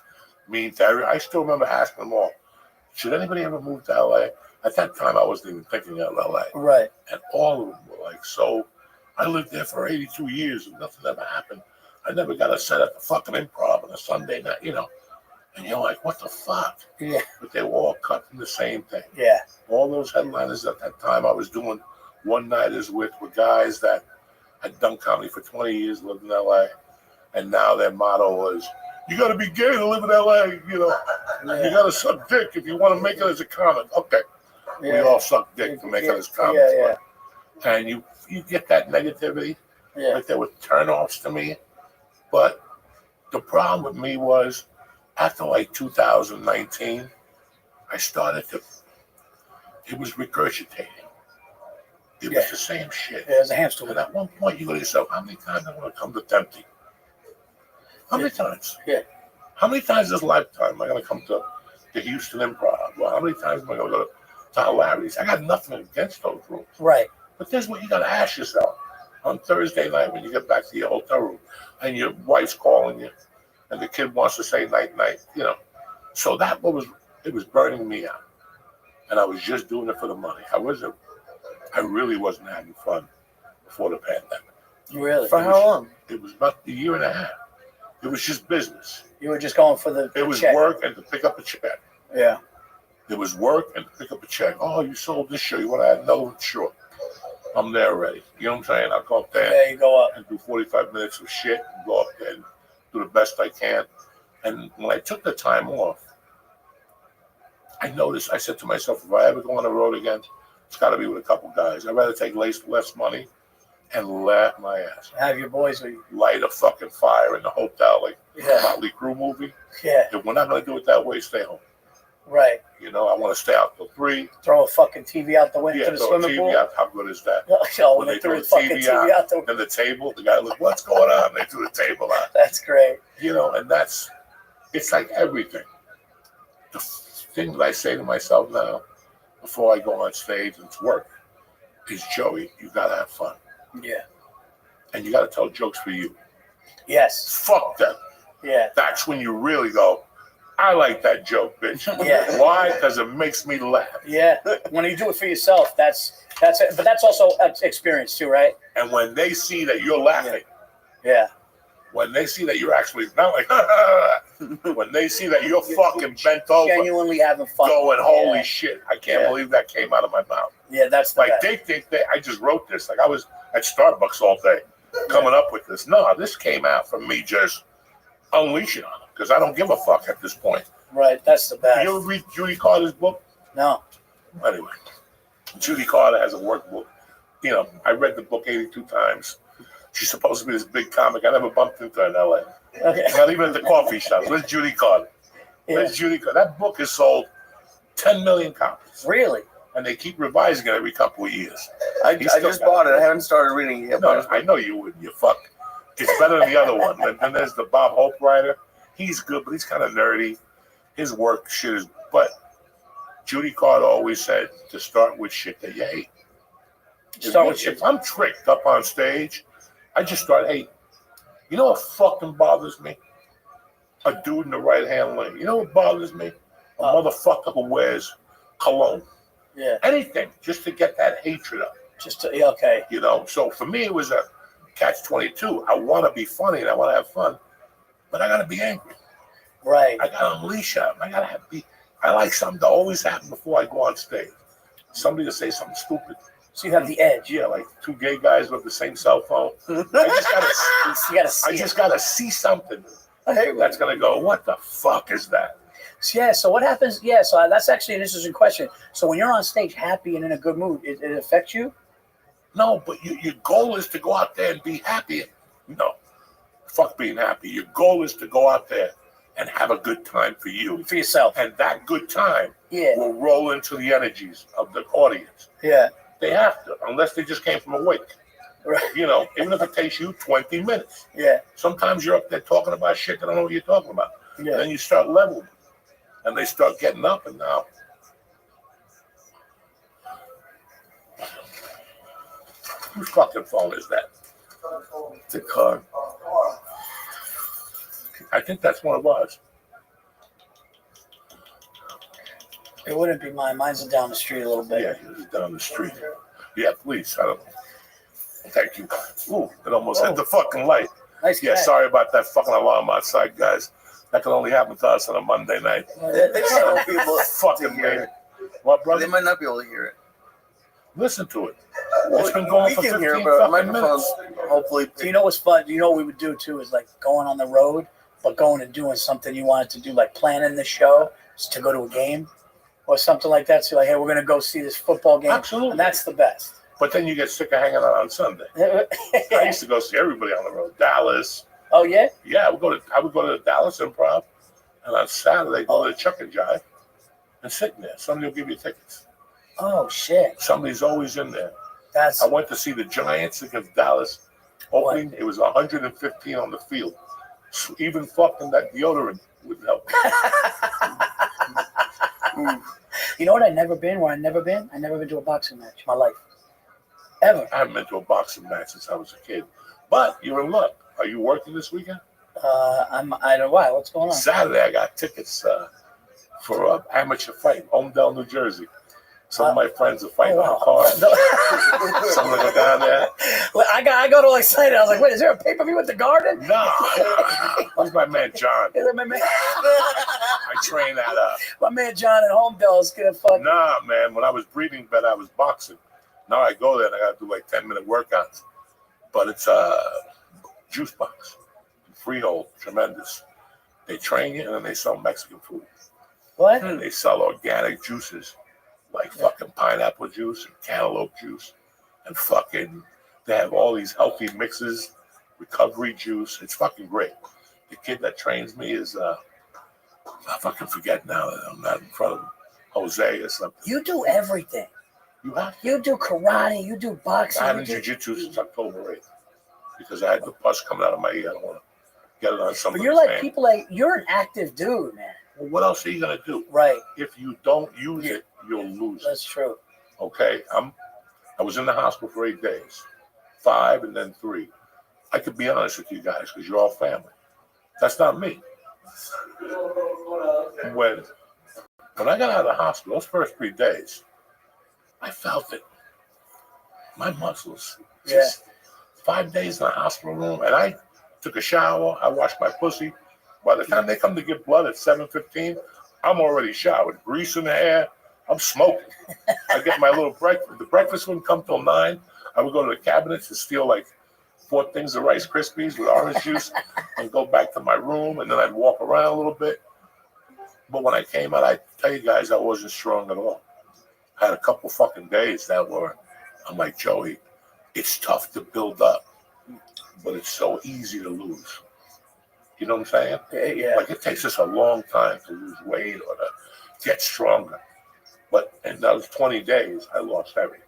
mean to everyone. I still remember asking them all, should anybody ever move to LA? At that time, I wasn't even thinking of LA. Right. And all of them were like, so I lived there for 82 years and nothing ever happened. I never got a set at the fucking Improv on a Sunday night, you know. And you're like, what the fuck? Yeah. But they were all cut from the same thing. Yeah. All those headliners at that time I was doing one-nighters with were guys that had done comedy for 20 years, lived in LA. And now their motto was, you got to be gay to live in LA, you know. Yeah. You got to suck dick if you want to make it as a comic. Okay. Yeah. We all suck dick to make it as comics. Yeah. And you get that negativity. Yeah. Like there were turnoffs to me. But the problem with me was, after like 2019, I started to, it was regurgitating. It was the same shit. Yeah, it was a hamster wheel. And at one point, you go to yourself, how many times am I going to come to Tempting? How many times? Yeah. How many times this lifetime am I going to come to the Houston Improv? Well, how many times am I going to go to Larry's? I got nothing against those rooms. Right. But there's what you got to ask yourself. on Thursday night when you get back to your hotel room and your wife's calling you and the kid wants to say night, you know. So that was, it was burning me out. And I was just doing it for the money. I really wasn't having fun before the pandemic. Really? For how long? It was about a year and a half. It was just business. You were just going for the It was check. work and to pick up a check. Yeah. It was work and to pick up a check. Oh, you sold this show. You want to add another one? Sure. I'm there already. You know what I'm saying? I'll go up there. Yeah, you go up. And do 45 minutes of shit and go up there and do the best I can. And when I took the time off, I noticed, I said to myself, if I ever go on the road again, it's got to be with a couple guys. I'd rather take less money and laugh my ass. Have your boys with you. Light a fucking fire in the hotel, like Yeah. Motley Crue movie. Yeah. If we're not going to do it that way, stay home. Right. You know, I want to stay out till 3. Throw a fucking TV out the window Yeah, to the throw a swimming TV pool. out. How good is that? Oh, When they they threw throw the the fucking TV TV out the And the table, the guy look, what's going on? They threw the table out. That's great. You know, and it's like everything. The thing that I say to myself now, before I go on stage and to work, is Joey, you gotta have fun. Yeah. And you gotta tell jokes for you. Yes. Fuck them. Yeah. That's when you really go, I like that joke, bitch. Yeah. Why? Because it makes me laugh. Yeah. When you do it for yourself, that's it. But that's also experience too, right? And when they see that you're laughing, Yeah. when they see that you're actually not like, when they see that you're fucking bent over, Genuinely having fun. going, holy Yeah. shit, I can't Yeah. believe that came out of my mouth. Yeah, that's the Like best. they think I just wrote this. Like I was at Starbucks all day coming up with this. No, this came out from me just unleashing on them because I don't give a fuck at this point. Right. That's the best. You ever read Judy Carter's book? No. Anyway, Judy Carter has a workbook. You know, I read the book 82 times. She's supposed to be this big comic. I never bumped into her in LA. Okay. Not even at the coffee shop. Where's Judy Carter? Where's Judy Carter? That book has sold 10 million copies. Really? And they keep revising it every couple of years. I just bought it. I haven't started reading it yet. No, I know you wouldn't. You fuck. It's better than the other one. And then there's the Bob Hope writer. He's good, but he's kind of nerdy. His work shit is. But Judy Carter always said to start with shit that you hate. If I'm tricked up on stage, I just start hating. You know what fucking bothers me? A dude in the right hand lane. You know what bothers me? A motherfucker who wears cologne. Yeah. Anything just to get that hatred up. Just to, okay. You know, so for me, it was a catch-22. I want to be funny and I want to have fun, but I got to be angry. Right. I got to unleash out. I like something to always happen before I go on stage. Somebody to say something stupid. So you have the edge. Yeah, like two gay guys with the same cell phone. I just gotta see something. That's gonna go, what the fuck is that? Yeah, so what happens? Yeah, so that's actually an interesting question. So when you're on stage happy and in a good mood, it affects you? No, but your goal is to go out there and be happy. No, fuck being happy. Your goal is to go out there and have a good time for you. For yourself. And that good time Yeah. will roll into the energies of the audience. Yeah. They have to, unless they just came from a wake. Right. You know, even if it takes you 20 minutes. Yeah. Sometimes you're up there talking about shit that I don't know what you're talking about. Yeah. And then you start leveling. And they start getting up and now. Whose fucking phone is that? It's a car. I think that's one of ours. It wouldn't be mine. Mine's down the street a little bit. Yeah, it's down the street. Yeah, please. I don't. Thank you. Ooh, it almost hit the fucking light. Nice Yeah, catch. sorry about that fucking alarm outside, guys. That can only happen to us on a Monday night. They might not be able to Fucking hear man. it. What, brother? They might not be able to hear it. Listen to it. It's been going We for can 15 hear it, but fucking microphones minutes. hopefully. Do you know what's fun? You know what we would do too is like going on the road, but going and doing something you wanted to do, like planning the show to go to a game or something like that. So like, hey, we're gonna go see this football game. Absolutely. And that's the best. But then you get sick of hanging out on Sunday. I used to go see everybody on the road. Dallas. Oh yeah? Yeah, I would go to the Dallas Improv, and on Saturday go to the Chuck and Jive and sit in there. Somebody will give you tickets. Oh shit. Somebody's always in there. That's I went to see the Giants against Dallas opening. It was 115 on the field. So even fucking that deodorant would help. You know what I've never been? Where I've never been? I've never been to a boxing match in my life. Ever. I haven't been to a boxing match since I was a kid. But you're in luck. Are you working this weekend? I don't know why. What's going on? Saturday, I got tickets for an amateur fight, Homedale, New Jersey. Some of my friends are fighting on cars. Some of them go down there. I got all excited. I was like, wait, is there a pay-per-view at the Garden? No. Who's my man, John? Is that my man? I train at My man John at Homedale is gonna fuck. Nah, man. When I was breathing bed, I was boxing. Now I go there and I got to do like 10-minute workouts. But it's a juice box. Freehold, tremendous. They train you and then they sell Mexican food. What? And they sell organic juices like fucking pineapple juice and cantaloupe juice. And fucking, they have all these healthy mixes, recovery juice. It's fucking great. The kid that trains me is, I fucking forget now that I'm not in front of him. Jose or something. You do everything. You have? You do karate. You do boxing. I haven't jiu-jitsu since October 8th because I had the pus coming out of my ear. I don't want to get it on somebody. But you're like people like you're an active dude, man. Well, what else are you gonna do? Right. If you don't use it, you'll lose it. That's true. Okay. I was in the hospital for 8 days, 5 and then 3. I could be honest with you guys because you're all family. That's not me. When I got out of the hospital, those first 3 days, I felt it. My muscles. Just 5 days in the hospital room, and I took a shower. I washed my pussy. By the time they come to get blood at 7:15, I'm already showered. Grease in the hair. I'm smoking. I get my little breakfast. The breakfast wouldn't come till 9. I would go to the cabinets and steal like 4 things of Rice Krispies with orange juice and go back to my room, and then I'd walk around a little bit. But when I came out, I tell you guys, I wasn't strong at all. I had a couple fucking days that were, I'm like, Joey, it's tough to build up, but it's so easy to lose. You know what I'm saying? Yeah. Like it takes us a long time to lose weight or to get stronger. But in those 20 days, I lost everything.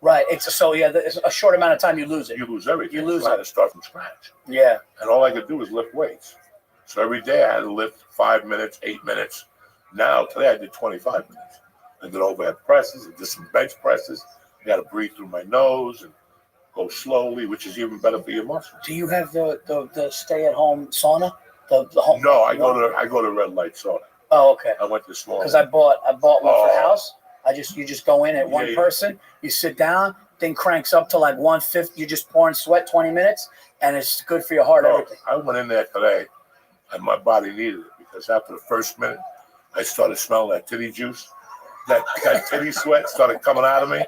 Right. It's a short amount of time you lose it. You lose everything. You lose so I it. had to start from scratch. Yeah. And all I could do was lift weights. So every day I had to lift 5 minutes, 8 minutes. Now, today I did 25 minutes. I did overhead presses, I did some bench presses. I got to breathe through my nose and go slowly, which is even better for your muscles. Do you have the stay-at-home sauna? The home? No, I go to red light sauna. Oh, okay. I went this morning. Because I bought one for the house. You just go in at one Yeah. person. You sit down. Thing cranks up to like 150. You're just pouring sweat 20 minutes, and it's good for your heart. Oh, Everything. I went in there today, and my body needed it because after the first minute, I started smelling that titty juice. That titty sweat started coming out of me.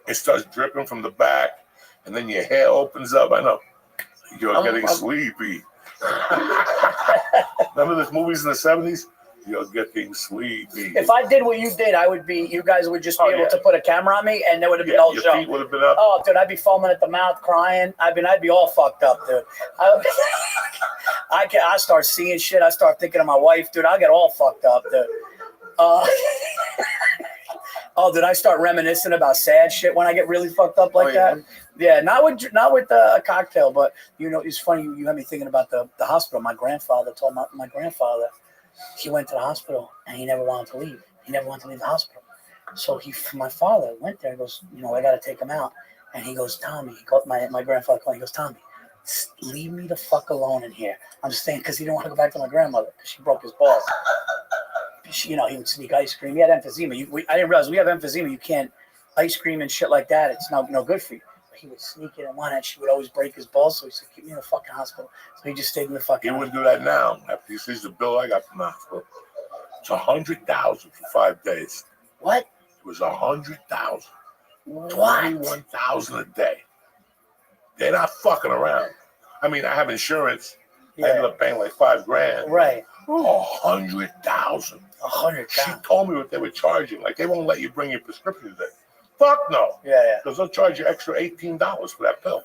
It starts dripping from the back, and then your hair opens up. I know you're getting sleepy. Remember those movies in the 70s? You're getting sleepy. If I did what you did, you guys would just be able to put a camera on me, and there would have been no your show. feet would have been up. Oh, dude, I'd be foaming at the mouth, crying. I'd be all fucked up, dude. I start seeing shit. I start thinking of my wife, dude. I get all fucked up, dude. Did I start reminiscing about sad shit when I get really fucked up like that? Yeah, not with a cocktail, but you know, it's funny. You had me thinking about the hospital. My grandfather told my grandfather he went to the hospital and he never wanted to leave. He never wanted to leave the hospital. So my father went there and goes, you know, I got to take him out. And he goes, Tommy, my grandfather called. He goes, Tommy, leave me the fuck alone in here. I'm staying because he didn't want to go back to my grandmother because she broke his balls. He would sneak ice cream. He had emphysema. I didn't realize we have emphysema. You can't ice cream and shit like that. It's no good for you. But he would sneak it and want it. She would always break his balls. So he said, keep me in the fucking hospital. So he just stayed in the fucking He wouldn't do that now. After he sees the bill I got from the hospital. It's $100,000 for 5 days. What? It was $100,000. What? $21,000 a day. They're not fucking around. I mean, I have insurance. Yeah. I ended up paying like $5,000. Right. $100,000. $100,000. She told me what they were charging. Like, they won't let you bring your prescriptions in. Fuck no. Yeah. Because they'll charge you extra $18 for that pill.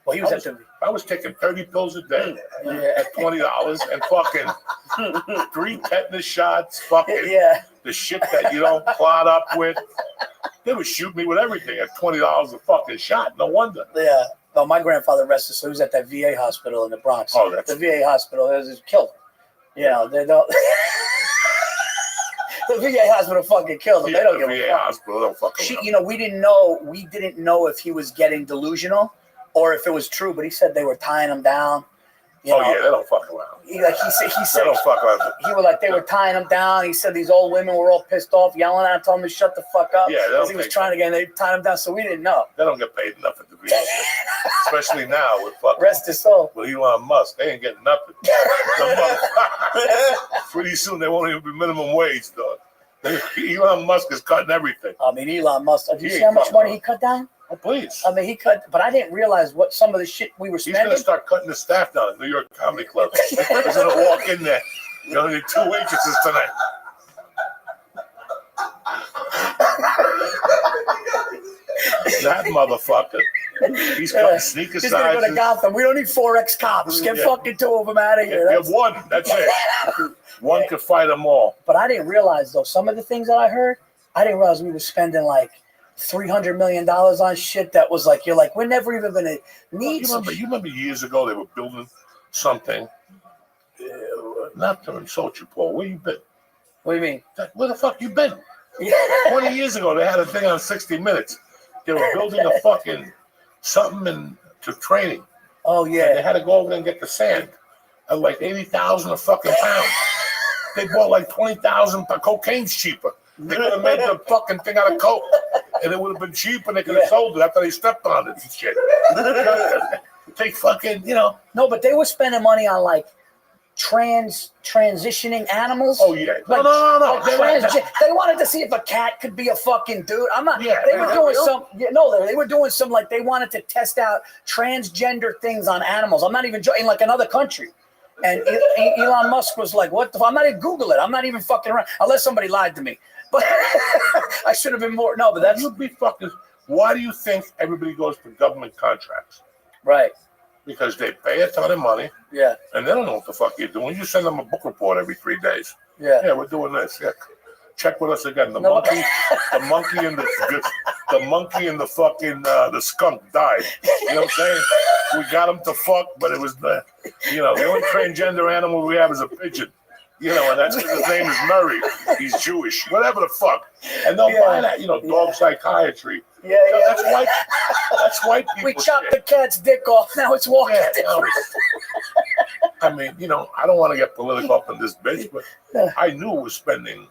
Well, I was taking 30 pills a day Yeah. at $20 and fucking 3 tetanus shots, fucking the shit that you don't clot up with. They would shoot me with everything at $20 a fucking shot. No wonder. Yeah. Well, my grandfather rested, so he was at that VA hospital in the Bronx. Oh, that's the VA hospital. It was killed. You know, they don't. The VA hospital fucking killed him. Yeah, They don't the give a VA fuck. hospital don't fucking She, know. you know, we didn't know if he was getting delusional or if it was true, but he said they were tying him down. You know, Yeah, they don't fuck around. he They said don't fuck around. he was like they were tying him down. He said these old women were all pissed off, yelling at him, telling him to shut the fuck up. Yeah, they don't because he was take trying to get. They tied him down, so we didn't know. They don't get paid enough at the VA, especially now with fucking Rest his soul. with Elon Musk. They ain't getting nothing. Pretty soon they won't even be minimum wage, dog. Elon Musk is cutting everything. I mean, Elon Musk. Did you He see how ain't much fucking money around. he cut down? Oh, please. I mean, he cut, but I didn't realize what some of the shit we were He's spending. gonna start cutting the staff down at New York Comedy Club. He's gonna walk in there. You only need 2 waitresses tonight. That motherfucker. He's cutting sneaker He's gonna go to sizes. Gotham. We don't need 4X cops. Get Yeah. fucking 2 of them out of here. Get one. That's it. One could fight them all. But I didn't realize though, some of the things that I heard, I didn't realize we were spending like $300 million on shit that was like, you're like, we're never even gonna need some You remember years ago they were building something. Not to insult you, Paul. Where you been? What do you mean? Where the fuck you been? Yeah. 20 years ago they had a thing on 60 Minutes. They were building a fucking something to training. Oh And they yeah. had to go over there and get the sand at like 80,000 a fucking pound. They bought like 20,000. Cocaine's cheaper. They could have made the fucking thing out of coke, and it would have been cheap, and they could have sold it after they stepped on it and shit. Take fucking, No, but they were spending money on like transitioning animals. Oh yeah. Like, No. They wanted to see if a cat could be a fucking dude. I'm not. Yeah, they were doing some. Yeah, no, they were doing some like they wanted to test out transgender things on animals. I'm not even joking. Like another country. And Elon Musk was like, "What the? I'm not even Google it. I'm not even fucking around unless somebody lied to me." But I should have been more. No, but that's You'd be fucking. Why do you think everybody goes for government contracts? right. Because they pay a ton of money, Yeah, and they don't know what the fuck you're doing. You send them a book report every 3 days. yeah. Yeah, we're doing this. Yeah, check with us again. The No. monkey and the fucking the skunk died. You know what I'm saying? We got him to fuck, but it was the only transgender animal we have is a pigeon. And that's his name is Murray. He's Jewish. Whatever the fuck. And they'll buy that. Dog psychiatry. Yeah, So yeah. that's white people. We chopped the shit. cat's dick off. Now it's walking. Yeah, I mean, I don't want to get political up in this bitch, but I knew it was spending.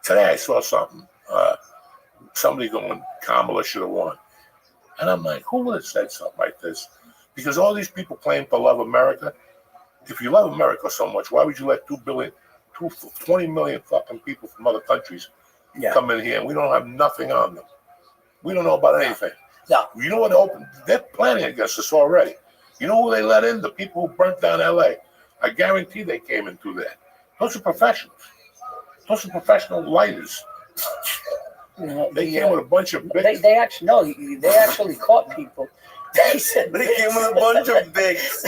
Today I saw something. Somebody going, Kamala should have won. And I'm like, who would have said something like this? Because all these people claim to love America. If you love America so much, why would you let 20 million fucking people from other countries come in here and we don't have nothing on them? We don't know about anything. No. You know what? They're planning against us already. You know who they let in? The people who burnt down L.A. I guarantee they came in through there. Those are professionals. Those are professional lighters. They came with a bunch of big. They actually caught people. They said They came with a bunch of bigs.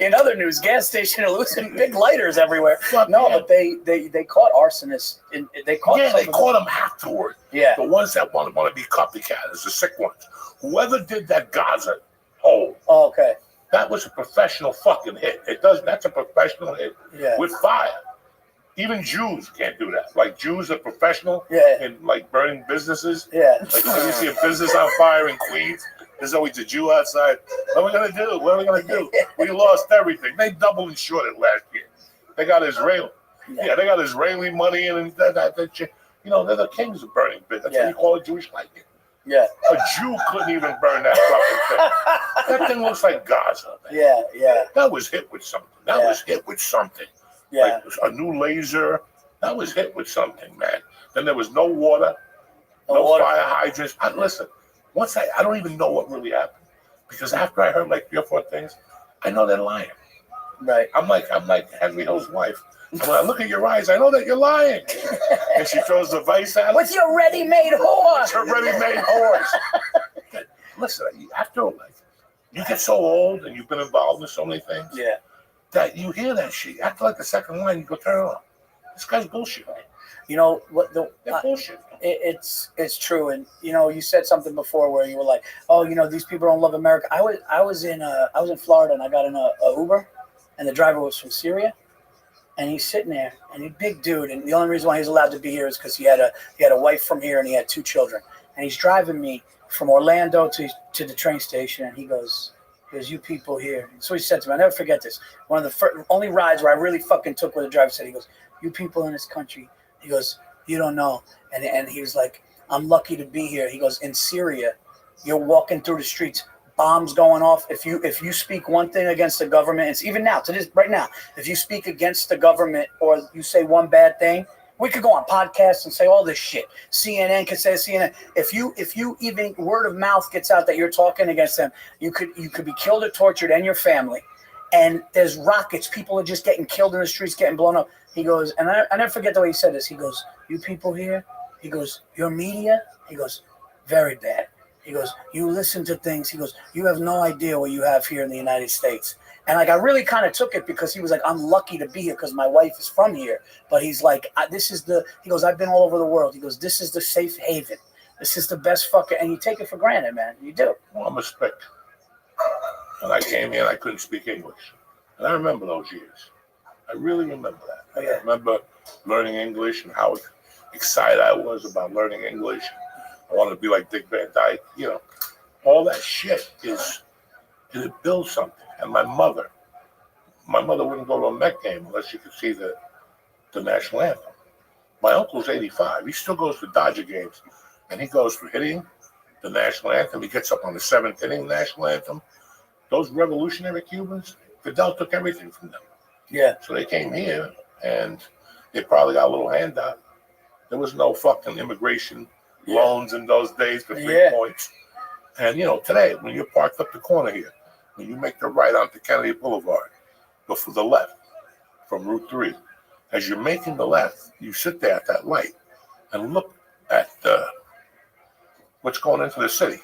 In other news, gas station are losing big lighters everywhere. Fuck No, yeah. but they caught arsonists. They caught. They caught them afterward. Yeah. The ones that want to be copycatters, the sick ones. Whoever did that Gaza hole, Oh, okay. that was a professional fucking hit. That's a professional hit Yeah. with fire. Even Jews can't do that. Like Jews are professional Yeah. in like burning businesses. Yeah. Like when you see a business on fire in Queens, there's always a Jew outside. What are we gonna do? What are we gonna do? We lost everything. They doubled and shorted last year. They got Israeli. Yeah, they got Israeli money and that shit. They're the kings of burning business. That's what you call a Jewish lightning. Yeah. A Jew couldn't even burn that fucking thing. That thing looks like Gaza, man. Yeah. Yeah. That was hit with something. That Yeah. was hit with something. Yeah. Like a new laser. That was hit with something, man. Then there was no water, no fire hydrants. Listen, once I don't even know what really happened. Because after I heard like 3 or 4 things, I know they're lying. Right. I'm like Henry Hill's wife. And when I look at your eyes, I know that you're lying. And she throws the vice at With your ready-made horse. It's her ready-made horse. Listen, after you get so old and you've been involved in so many things Yeah. that you hear that shit. After like the second line, you go turn it on. This guy's bullshit. You know what? They're bullshit. It's true, and you said something before where you were like, oh, these people don't love America. I was in Florida and I got in a Uber, and the driver was from Syria, and he's sitting there, and he's a big dude, and the only reason why he's allowed to be here is because he had a wife from here, and he had 2 children, and he's driving me from Orlando to the train station, and he goes, "There's you people here." So he said to me, I never forget this. One of the only rides where I really fucking took with a driver said, he goes, "You people in this country," he goes, "you don't know," and he was like, "I'm lucky to be here." He goes, "In Syria, you're walking through the streets, bombs going off. If you speak one thing against the government, it's even now to this right now. If you speak against the government or you say one bad thing, we could go on podcasts and say all this shit. CNN could say CNN. If you even word of mouth gets out that you're talking against them, you could be killed or tortured and your family. And there's rockets. People are just getting killed in the streets, getting blown up." He goes, and I never forget the way he said this. He goes, "You people here," he goes, "your media," he goes, "very bad." He goes, "You listen to things." He goes, "You have no idea what you have here in the United States." And like I really kind of took it because he was like, "I'm lucky to be here because my wife is from here." But he's like, he goes, "I've been all over the world." He goes, "This is the safe haven. This is the best fucking," and you take it for granted, man. You do. Well, I'm a spick. And I came here and I couldn't speak English. And I remember those years. I really remember that. Oh, yeah. I remember learning English and how excited I was about learning English. I wanted to be like Dick Van Dyke. You know, all that shit it builds something. And my mother wouldn't go to a Met game unless she could see the national anthem. My uncle's 85. He still goes to Dodger games. And he goes for hitting the national anthem. He gets up on the 7th inning national anthem. Those revolutionary Cubans, Fidel took everything from them. Yeah. So they came here and they probably got a little handout. There was no fucking immigration loans in those days for 3 points. And you know, today, when you're parked up the corner here, when you make the right onto Kennedy Boulevard, go for the left from Route 3, as you're making the left, you sit there at that light and look at what's going into the city.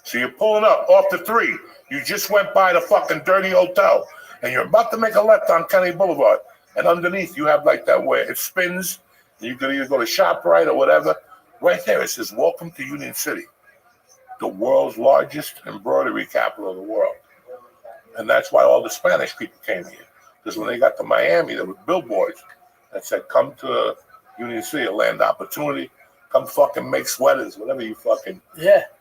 So you're pulling up off the 3. You just went by the fucking dirty hotel, and you're about to make a left on Kennedy Boulevard. And underneath, you have like that where it spins. And you can either go to ShopRite or whatever. Right there, it says, "Welcome to Union City, the world's largest embroidery capital of the world." And that's why all the Spanish people came here. Because when they got to Miami, there were billboards that said, "Come to Union City, a land opportunity. Come fucking make sweaters," whatever you fucking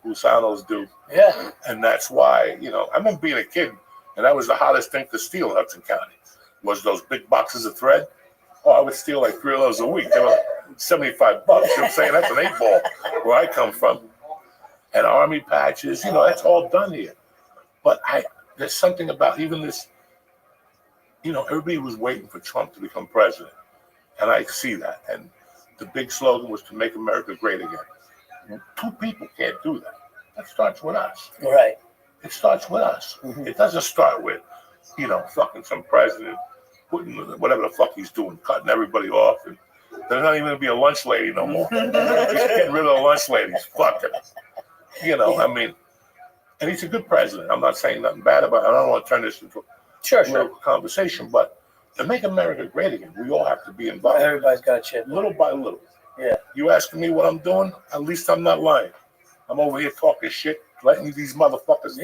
gusanos do. Yeah. And that's why, you know, I remember being a kid, and that was the hottest thing to steal in Hudson County, was those big boxes of thread. Oh, I would steal like 3 of those a week. They were $75. You know what I'm saying? That's an 8-ball where I come from. And army patches, you know, that's all done here. But there's something about even this, you know, everybody was waiting for Trump to become president. And I see that. And the big slogan was to make America great again. 2 people can't do that. That starts with us. Right. It starts with us. Mm-hmm. It doesn't start with, you know, fucking some president putting whatever the fuck he's doing, cutting everybody off. And there's not even going to be a lunch lady no more. Just getting rid of the lunch ladies. Fuck it. You know, I mean, and he's a good president. I'm not saying nothing bad about it. I don't want to turn this into a real conversation, but to make America great again, we all have to be involved. Everybody's got a chip. Little by little. Yeah. You asking me what I'm doing? At least I'm not lying. I'm over here talking shit, letting these motherfuckers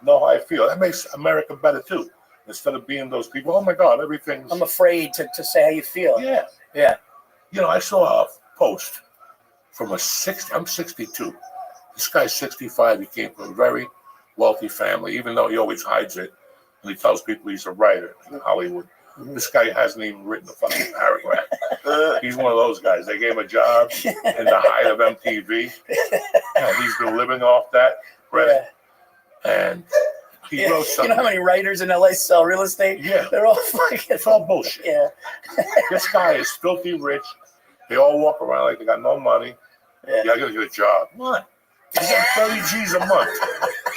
know how I feel. That makes America better too. Instead of being those people, oh my God, everything's... I'm afraid to say how you feel. Yeah. Yeah. You know, I saw a post from I'm 62. This guy's 65. He came from a very wealthy family, even though he always hides it. And he tells people he's a writer in Hollywood. Mm-hmm. This guy hasn't even written a fucking paragraph. He's one of those guys. They gave him a job in the height of MTV. And he's been living off that credit. Yeah. And he wrote something. You know how many writers in LA sell real estate? Yeah. They're all fucking... It's all bullshit. Yeah. This guy is filthy rich. They all walk around like they got no money. Yeah, I gotta get a job. What? You got 30 G's a month.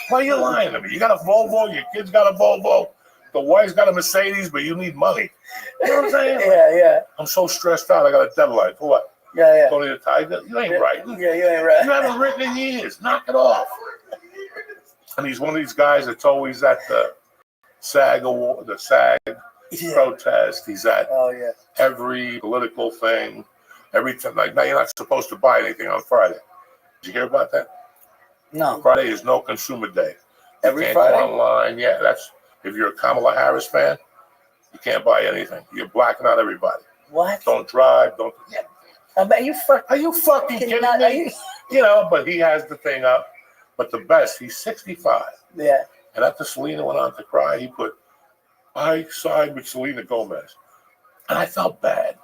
Why are you lying to me? You got a Volvo, your kid's got a Volvo, the wife's got a Mercedes, but you need money. You know what I'm saying? Yeah. I'm so stressed out, I got a deadline. For what? Yeah. Tony the Tiger? You ain't writing. Yeah, you ain't right. You haven't written in years. Knock it off. And he's one of these guys that's always at the SAG award, the SAG protest. He's at every political thing. Every time, like, now you're not supposed to buy anything on Friday. Did you hear about that? No. Friday is no consumer day. Every Friday? Go online. Yeah, that's if you're a Kamala Harris fan, You can't buy anything. You're blacking out everybody. What? Don't drive. Don't. Yeah. Are you fucking kidding me? You know, but he has the thing up. But the best, he's 65. Yeah. And after Selena went on to cry, he put, I side with Selena Gomez. And I felt bad.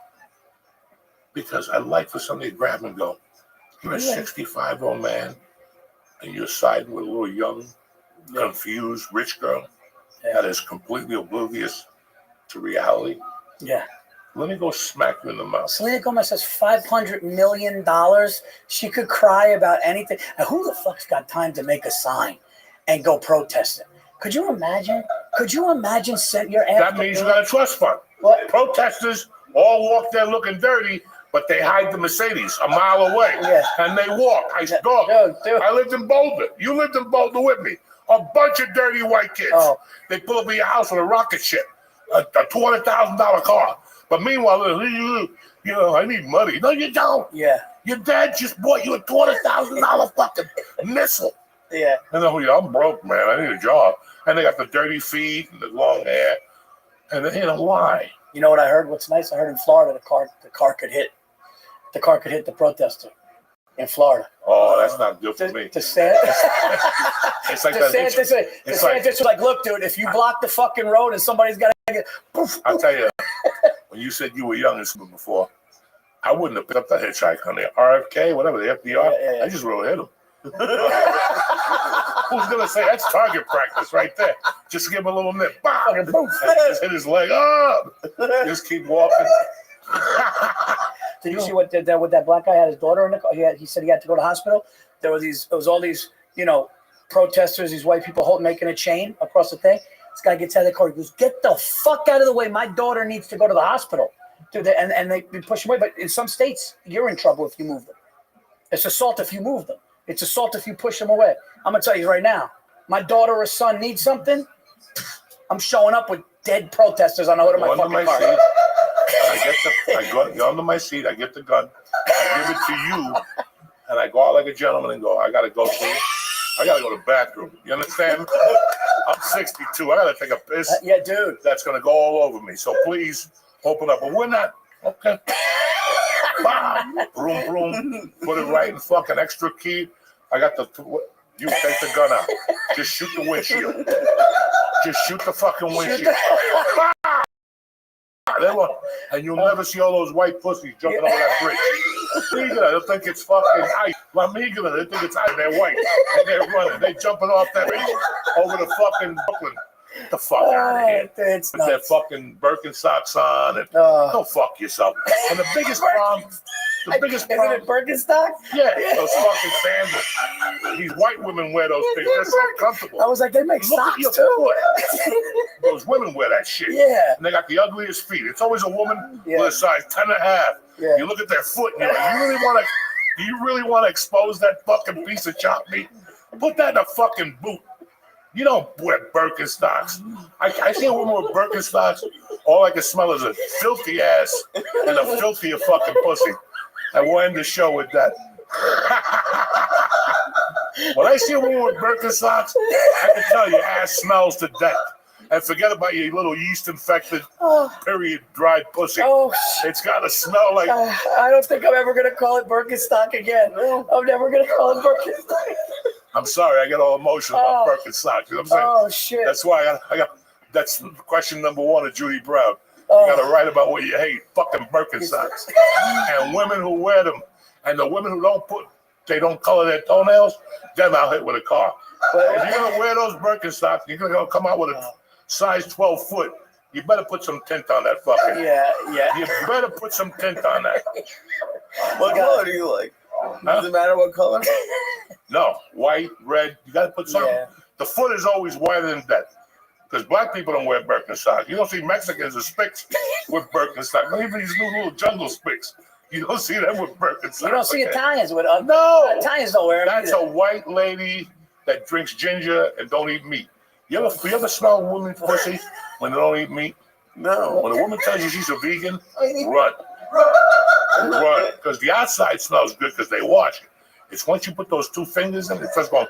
Because I'd like for somebody to grab him and go, you're a 65-year-old man, and you're siding with a little young, confused, rich girl that is completely oblivious to reality. Yeah. Let me go smack you in the mouth. Selena Gomez has $500 million. She could cry about anything. And who the fuck's got time to make a sign and go protest it? Could you imagine? Send your ass? That means you got a trust fund. What? Protesters all walk there looking dirty, but they hide the Mercedes a mile away. Yeah. And they walk. Dude. I lived in Boulder. You lived in Boulder with me. A bunch of dirty white kids. Oh. They pull up in your house with a rocket ship, a $200,000 car. But meanwhile, you know, I need money. No, you don't. Yeah. Your dad just bought you a $200,000 fucking missile. Yeah. And then I'm broke, man. I need a job. And they got the dirty feet and the long hair. And you know why? You know what I heard? What's nice? I heard in Florida the car could hit the protester in Florida. Oh, that's not good for me. DeSantis. It's like DeSantis was like, look, dude, if you block the fucking road and somebody's got to get poof. I'll tell you, when you said you were young and something before, I wouldn't have picked up that hitchhiker on the RFK, whatever, the FDR. Yeah. I just really hit him. Who's going to say that's target practice right there? Just give him a little nip. Bah! Just hit his leg up. Just keep walking. Did you see what that black guy had his daughter in the car? He said he had to go to the hospital. There was all these, you know, protesters, these white people making a chain across the thing. This guy gets out of the car. He goes, "Get the fuck out of the way. My daughter needs to go to the hospital." Dude, and they push him away. But in some states, you're in trouble if you move them. It's assault if you move them. It's assault if you push them away. I'm going to tell you right now, my daughter or son needs something, I'm showing up with dead protesters on the hood of my fucking car. I go under my seat, I get the gun, I give it to you, and I go out like a gentleman and go, I got to go to the bathroom. You understand? I'm 62. I got to take a piss. Yeah, dude. That's going to go all over me. So please open up. But we're not. Okay. Boom, boom. Put it right in fucking extra key. I got you take the gun out. Just shoot the windshield. Just shoot the fucking windshield. And you'll never see all those white pussies jumping over that bridge. They'll think it's fucking ice. They think it's ice. They're white. And they're running. They're jumping off that bridge over the fucking Brooklyn. Get the fuck out of here. With their fucking Birkenstocks on. And go fuck yourself. And the biggest problem. Isn't it Birkenstock? Yeah, those fucking sandals. These white women wear those things. They're so comfortable. I was like, they make socks too. Those women wear that shit. Yeah. And they got the ugliest feet. It's always a woman with a size 10.5. Yeah. You look at their foot and you're like, do you really want to expose that fucking piece of chopped meat? Put that in a fucking boot. You don't wear Birkenstocks. I see a woman with Birkenstocks. All I can smell is a filthy ass and a filthier fucking pussy. I will end the show with that. When I see a woman with Birkenstocks, I can tell your ass smells to death. And forget about your little yeast-infected, period-dried pussy. Oh, it's got to smell like... I don't think I'm ever going to call it Birkenstock again. I'm never going to call it Birkenstock. I'm sorry, I get all emotional about Birkenstock. You know what I'm saying? Oh, shit. That's why I got... That's question number 1 of Judy Brown. You got to write about what you hate, fucking Birkenstocks. And women who wear them, and the women who they don't color their toenails, them I'll hit with a car. If you're going to wear those Birkenstocks, you're going to come out with a size 12 foot, you better put some tint on that fucking. Yeah. You better put some tint on that. What color do you like? Does it matter what color? No, white, red, you got to put something. Yeah. The foot is always whiter than that. Because black people don't wear Birkenstocks. You don't see Mexicans or Spicks with Birkenstocks. Even these little jungle Spicks. You don't see them with Birkenstocks. You don't see Italians with them. No. Italians don't wear them. That's a white lady that drinks ginger and don't eat meat. You ever smell a woman's pussy when they don't eat meat? No. When a woman tells you she's a vegan, run. Run. Because the outside smells good because they wash it. It's once you put those 2 fingers in, it starts going,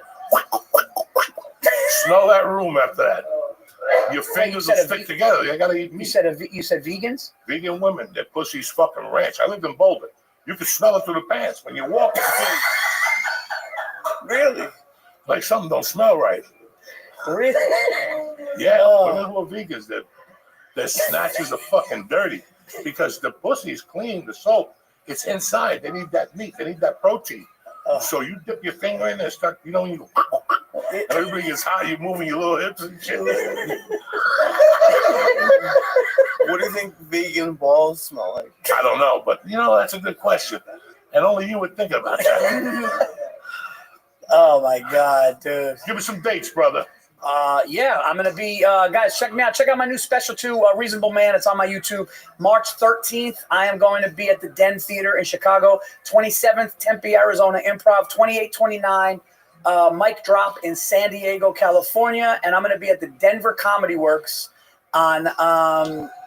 smell that room after that. Your fingers said will a stick together. You gotta eat You meat. said vegans? Vegan women, their pussy's fucking ranch. I lived in Boulder. You can smell it through the pants when you walk. Really? Like something don't smell right. Really? Yeah, Oh. women who are vegans, their snatches are fucking dirty because the pussy is clean, the soap. It's inside. They need that meat. They need that protein. So you dip your finger in there, start, you and everybody gets hot. You're moving your little hips and shit. What do you think vegan balls smell like? I don't know, but that's a good question, and only you would think about that. Oh my God, dude. Give us some dates, brother. Yeah, I'm gonna be guys, check me out. Check out my new special too, Reasonable Man. It's on my YouTube. March 13th, I am going to be at the Den Theater in Chicago. 27th, Tempe, Arizona Improv. 28-29, Mic Drop in San Diego, California, and I'm gonna be at the Denver Comedy Works on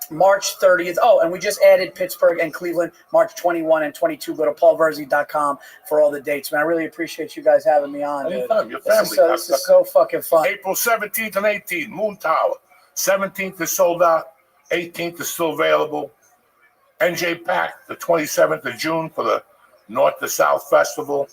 March 30th. Oh, and we just added Pittsburgh and Cleveland, March 21 and 22. Go to paulverzi.com for all the dates, man. I really appreciate you guys having me on, dude. Anytime, your family. This is so fucking fun. April 17th and 18th, Moon Tower. 17th is sold out. 18th is still available. NJ Pack, the 27th of June for the North to South Festival.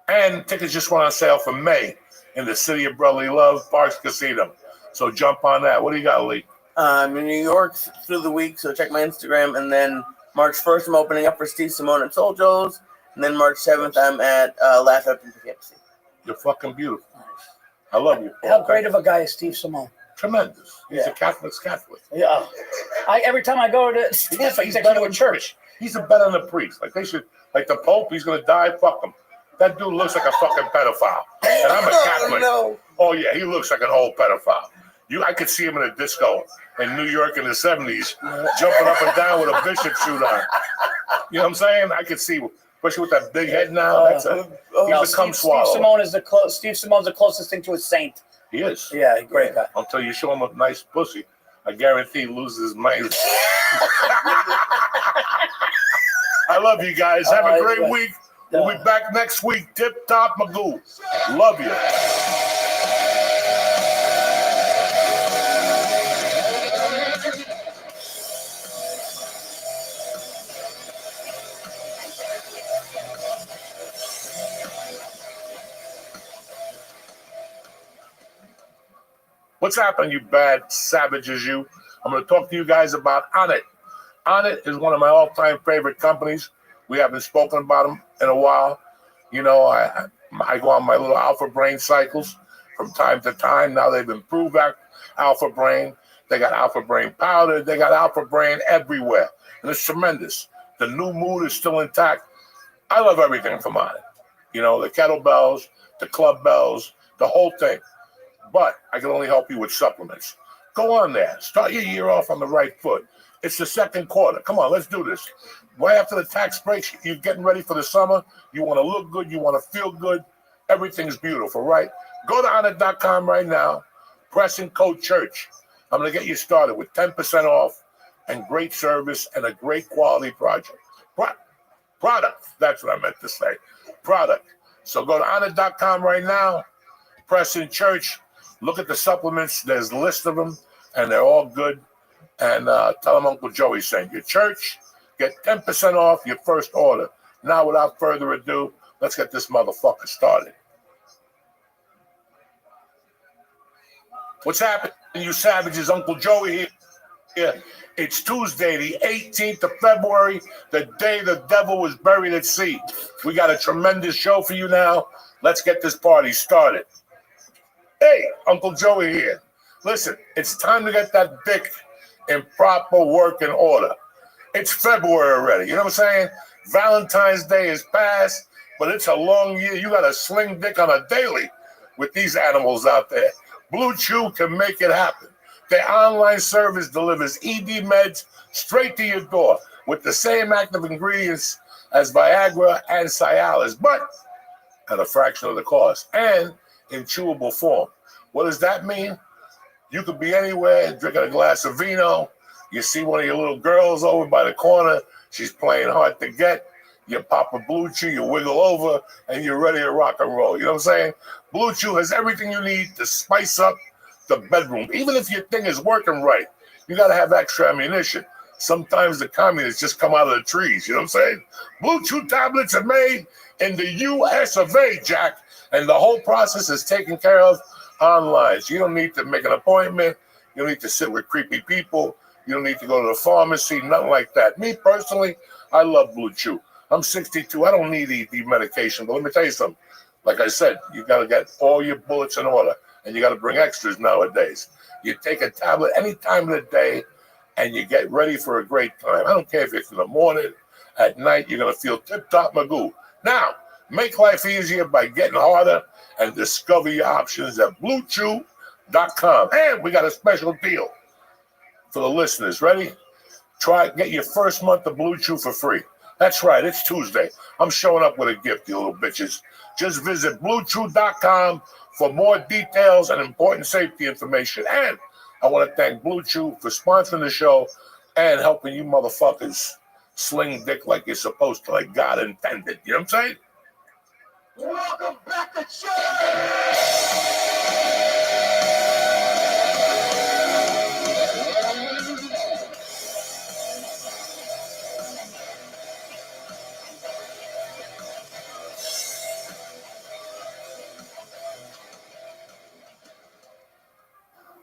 And tickets just went on sale for May in the City of Brotherly Love, Parks Casino. So jump on that. What do you got, Lee? I'm in New York through the week, so check my Instagram. And then March 1st, I'm opening up for Steve Simone at Soul Joe's. And then March 7th, I'm at Laugh Up in Poughkeepsie. You're fucking beautiful. I love you. How great of a guy is Steve Simone? Tremendous. He's a Catholic's Catholic. Yeah. Every time I go to Stanford, he's actually to a church. He's better than the priest. Like the Pope, he's gonna die. Fuck him. That dude looks like a fucking pedophile. And I'm a Catholic. No. Oh yeah, he looks like an old pedophile. I could see him in a disco in New York in the 70s, jumping up and down with a bishop suit on. You know what I'm saying? I could see, especially with that big head now. He's a cum swallower. Steve Simone's the closest thing to a saint. He is. Yeah, great guy. Until you show him a nice pussy, I guarantee he loses his mind. I love you guys. Have a great week. We'll be back next week. Tip top Magoo. Love you. What's happening, you bad savages, you? I'm going to talk to you guys about Onnit. Onnit is one of my all-time favorite companies. We haven't spoken about them in a while. I go on my little alpha brain cycles from time to time. Now they've improved that alpha brain. They got alpha brain powder. They got alpha brain everywhere. And it's tremendous. The new mood is still intact. I love everything from Onnit. The kettlebells, the club bells, the whole thing. But I can only help you with supplements. Go on there. Start your year off on the right foot. It's the second quarter. Come on, let's do this. Right after the tax breaks, you're getting ready for the summer. You want to look good. You want to feel good. Everything's beautiful, right? Go to Onnit.com right now. Press in code CHURCH. I'm going to get you started with 10% off and great service and a great quality product. That's what I meant to say. Product. So go to Onnit.com right now. Press in CHURCH. Look at the supplements. There's a list of them, and they're all good. And tell them Uncle Joey sent you. Church, get 10% off your first order. Now, without further ado, let's get this motherfucker started. What's happening, you savages? Uncle Joey here. It's Tuesday, the 18th of February, the day the devil was buried at sea. We got a tremendous show for you now. Let's get this party started. Hey, Uncle Joey here. Listen, it's time to get that dick in proper working order. It's February already. You know what I'm saying? Valentine's Day is past, but it's a long year. You got to sling dick on a daily with these animals out there. Blue Chew can make it happen. Their online service delivers ED meds straight to your door with the same active ingredients as Viagra and Cialis, but at a fraction of the cost and in chewable form. What does that mean? You could be anywhere drinking a glass of vino. You see one of your little girls over by the corner. She's playing hard to get. You pop a Blue Chew, you wiggle over, and you're ready to rock and roll. You know what I'm saying? Blue Chew has everything you need to spice up the bedroom. Even if your thing is working right, you got to have extra ammunition. Sometimes the communists just come out of the trees. You know what I'm saying? Blue Chew tablets are made in the U.S. of A., Jack, and the whole process is taken care of online. So you don't need to make an appointment. You don't need to sit with creepy people. You don't need to go to the pharmacy, nothing like that. Me personally, I love Blue Chew. I'm 62. I don't need ED medication, but let me tell you something. Like I said, you got to get all your bullets in order, and you got to bring extras nowadays. You take a tablet any time of the day, and you get ready for a great time. I don't care if it's in the morning, at night, you're going to feel tip-top magoo. Now, make life easier by getting harder and discover your options at BlueChew.com. And we got a special deal for the listeners. Ready? Get your first month of Blue Chew for free. That's right, it's Tuesday. I'm showing up with a gift, you little bitches. Just visit BlueChew.com for more details and important safety information. And I want to thank Blue Chew for sponsoring the show and helping you motherfuckers sling dick like you're supposed to, like God intended. You know what I'm saying? Welcome back to show!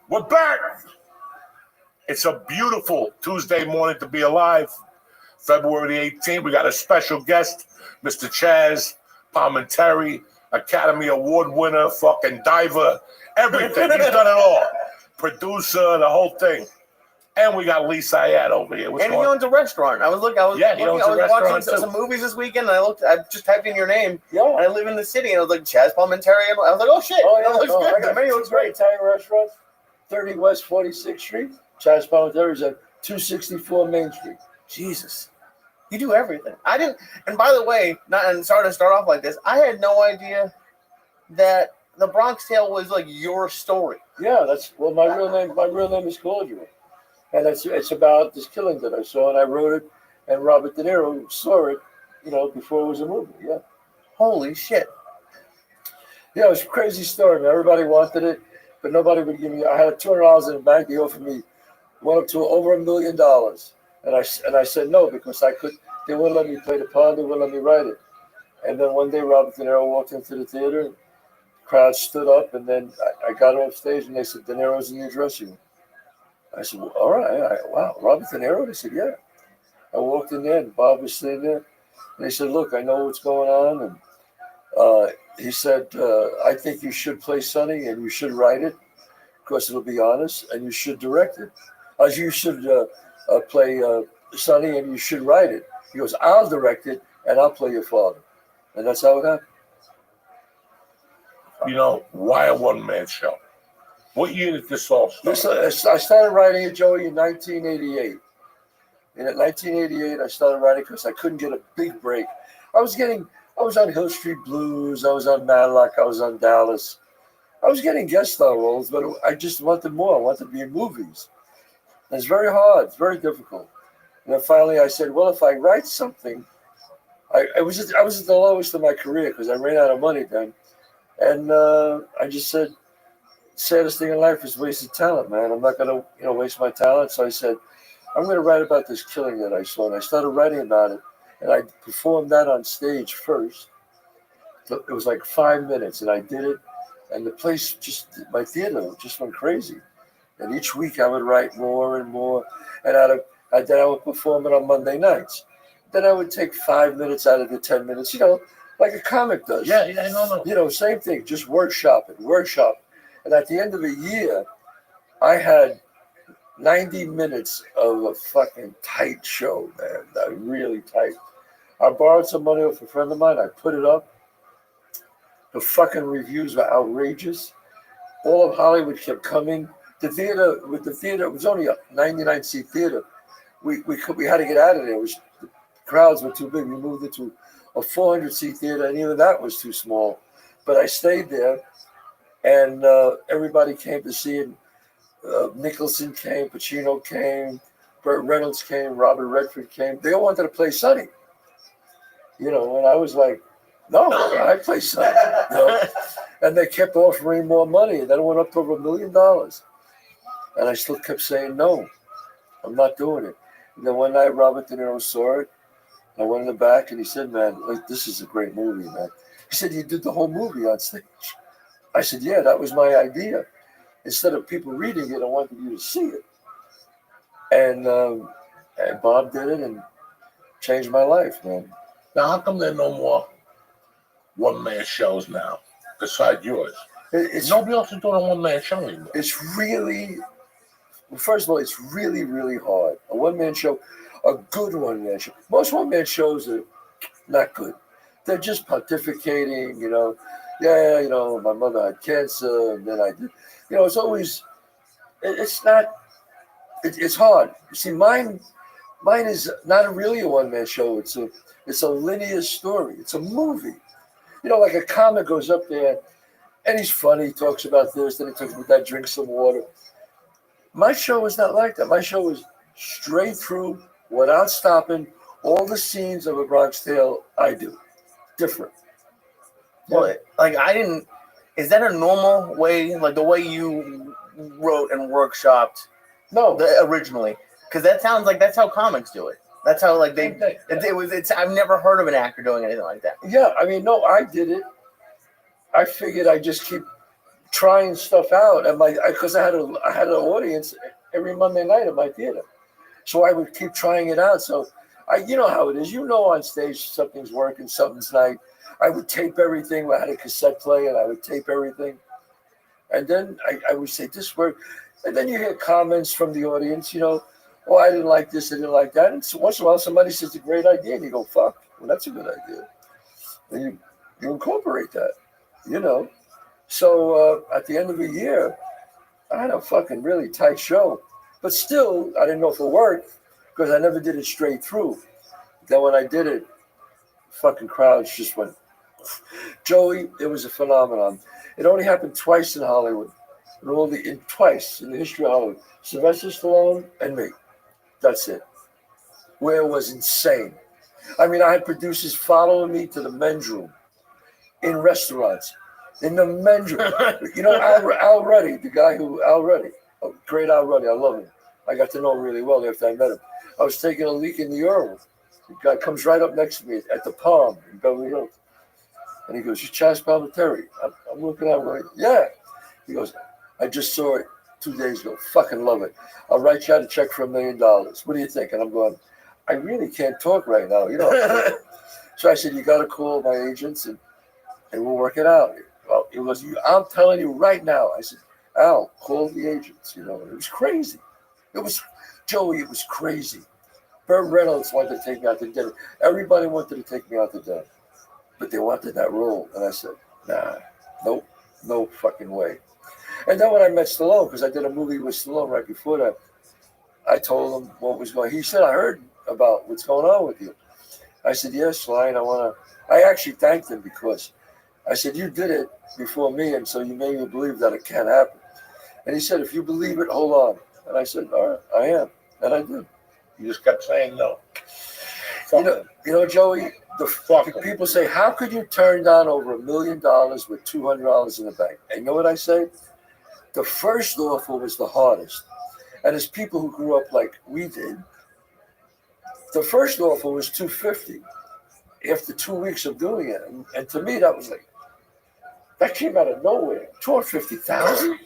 We're back. It's a beautiful Tuesday morning to be alive. February the 18th, we got a special guest, Mr. Chaz Palminteri, Academy Award winner, fucking diver, everything. He's done it all. Producer, the whole thing. And we got Lee Syed over here. And he owns a restaurant. I was watching some movies this weekend, and I just typed in your name. Yeah. And I live in the city, and I was like, Chaz Palminteri. And I was like, oh, shit. Oh, yeah. That looks good. The menu looks great. Italian restaurant, 30 West 46th Street. Chaz Palminteri is at 264 Main Street. Jesus. You do everything. I didn't, and by the way, sorry to start off like this, I had no idea that the Bronx Tale was like your story. Yeah, my real name is Claudio. And it's about this killing that I saw, and I wrote it, and Robert De Niro saw it, before it was a movie. Yeah. Holy shit. Yeah, it was a crazy story, man. Everybody wanted it, but nobody would give me. I had $200 in the bank. They offered me went up to over $1 million, and I said no because they wouldn't let me play the part. They wouldn't let me write it. And then one day, Robert De Niro walked into the theater, and the crowd stood up, and then I got off stage, and they said, De Niro's in your dressing room. I said, well, all right. Wow, Robert De Niro? They said, yeah. I walked in there, and Bob was sitting there. And they said, look, I know what's going on. And he said, I think you should play Sonny, and you should write it, because it'll be honest, and you should direct it. As you should play Sonny, and you should write it. He goes, I'll direct it, and I'll play your father. And that's how it happened. Why a one-man show? What year did this all start? I started writing it, Joey, in 1988. And in 1988, I started writing because I couldn't get a big break. I was on Hill Street Blues. I was on Matlock. I was on Dallas. I was getting guest star roles, but I just wanted more. I wanted to be in movies. And it's very hard. It's very difficult. And then finally I said, well, if I write something, I was at the lowest of my career because I ran out of money then. And I just said, saddest thing in life is wasted talent, man. I'm not going to, waste my talent. So I said, I'm going to write about this killing that I saw. And I started writing about it. And I performed that on stage first. It was like 5 minutes, and I did it. And the place my theater just went crazy. And each week I would write more and more. And then I would perform it on Monday nights. Then I would take 5 minutes out of the 10 minutes, like a comic does. Yeah, no. Same thing, just workshop. And at the end of a year, I had 90 minutes of a fucking tight show, man. Really tight. I borrowed some money off a friend of mine. I put it up. The fucking reviews were outrageous. All of Hollywood kept coming. The theater, it was only a 99-seat theater. We had to get out of there. The crowds were too big. We moved into a 400-seat theater, and even that was too small. But I stayed there, and everybody came to see it. Nicholson came, Pacino came, Burt Reynolds came, Robert Redford came. They all wanted to play Sonny. And I was like, No, I play some. And they kept offering more money. And then it went up to over $1 million. And I still kept saying, no, I'm not doing it. And then one night, Robert De Niro saw it. I went in the back and he said, man, like, this is a great movie, man. He said, you did the whole movie on stage. I said, yeah, that was my idea. Instead of people reading it, I wanted you to see it. And Bob did it and changed my life, man. Now, how come there are no more one-man shows now besides yours? Nobody else is doing a one-man show anymore. It's really, first of all, it's really, really hard. A one-man show, a good one-man show. Most one-man shows are not good. They're just pontificating, Yeah, my mother had cancer, and then I did. It's always, it's not, it's hard. You see, mine is not really a one-man show. It's a linear story. It's a movie. Like a comic goes up there, and he's funny, he talks about this, then he talks about that, drink some water. My show is not like that. My show is straight through, without stopping, all the scenes of A Bronx Tale I do. Different. Well, like is that a normal way, like the way you wrote and workshopped No. Originally? Because that sounds like that's how comics do it. That's how like I've never heard of an actor doing anything like that. Yeah, no, I did it. I figured I'd just keep trying stuff out, and because I had an audience every Monday night at my theater, so I would keep trying it out. So you know how it is. On stage something's working, something's not. I would tape everything. I had a cassette player, and I would tape everything, and then I would say this worked, and then you hear comments from the audience. Oh, I didn't like this, I didn't like that. And so once in a while, somebody says it's a great idea, and you go, fuck, well, that's a good idea. And you incorporate that, So at the end of the year, I had a fucking really tight show. But still, I didn't know if it worked because I never did it straight through. Then when I did it, fucking crowds just went. Joey, it was a phenomenon. It only happened twice in Hollywood. Twice in the history of Hollywood. Sylvester Stallone and me. That's it. Where it was insane. I had producers following me to the men's room, in restaurants, in the men's room. Al Ruddy, the guy Al Ruddy, great Al Ruddy, I love him. I got to know him really well after I met him. I was taking a leak in the urinal. The guy comes right up next to me at the Palm in Beverly Hills. And he goes, you Chaz Palminteri? I'm looking at him like, yeah. He goes, I just saw it 2 days ago. Fucking love it. I'll write you out a check for $1 million. What do you think? And I'm going, I really can't talk right now. So I said, you got to call my agents and we'll work it out. Well, it was, I'm telling you right now. I said, Al, call the agents. It was crazy. It was, Joey, it was crazy. Burt Reynolds wanted to take me out to dinner. Everybody wanted to take me out to dinner. But they wanted that role. And I said, nah, nope, no fucking way. And then when I met Stallone, because I did a movie with Stallone right before that, I told him what was going on. He said, I heard about what's going on with you. I said, yes, Lion, I actually thanked him because I said, you did it before me, and so you made me believe that it can happen. And he said, if you believe it, hold on. And I said, all right, I am. And I did. You just kept saying no. Joey, the people say, how could you turn down over $1 million with $200 in the bank? And you know what I say? The first offer was the hardest. And as people who grew up like we did, the first offer was $250 after 2 weeks of doing it. And to me, that was like, that came out of nowhere. $250,000?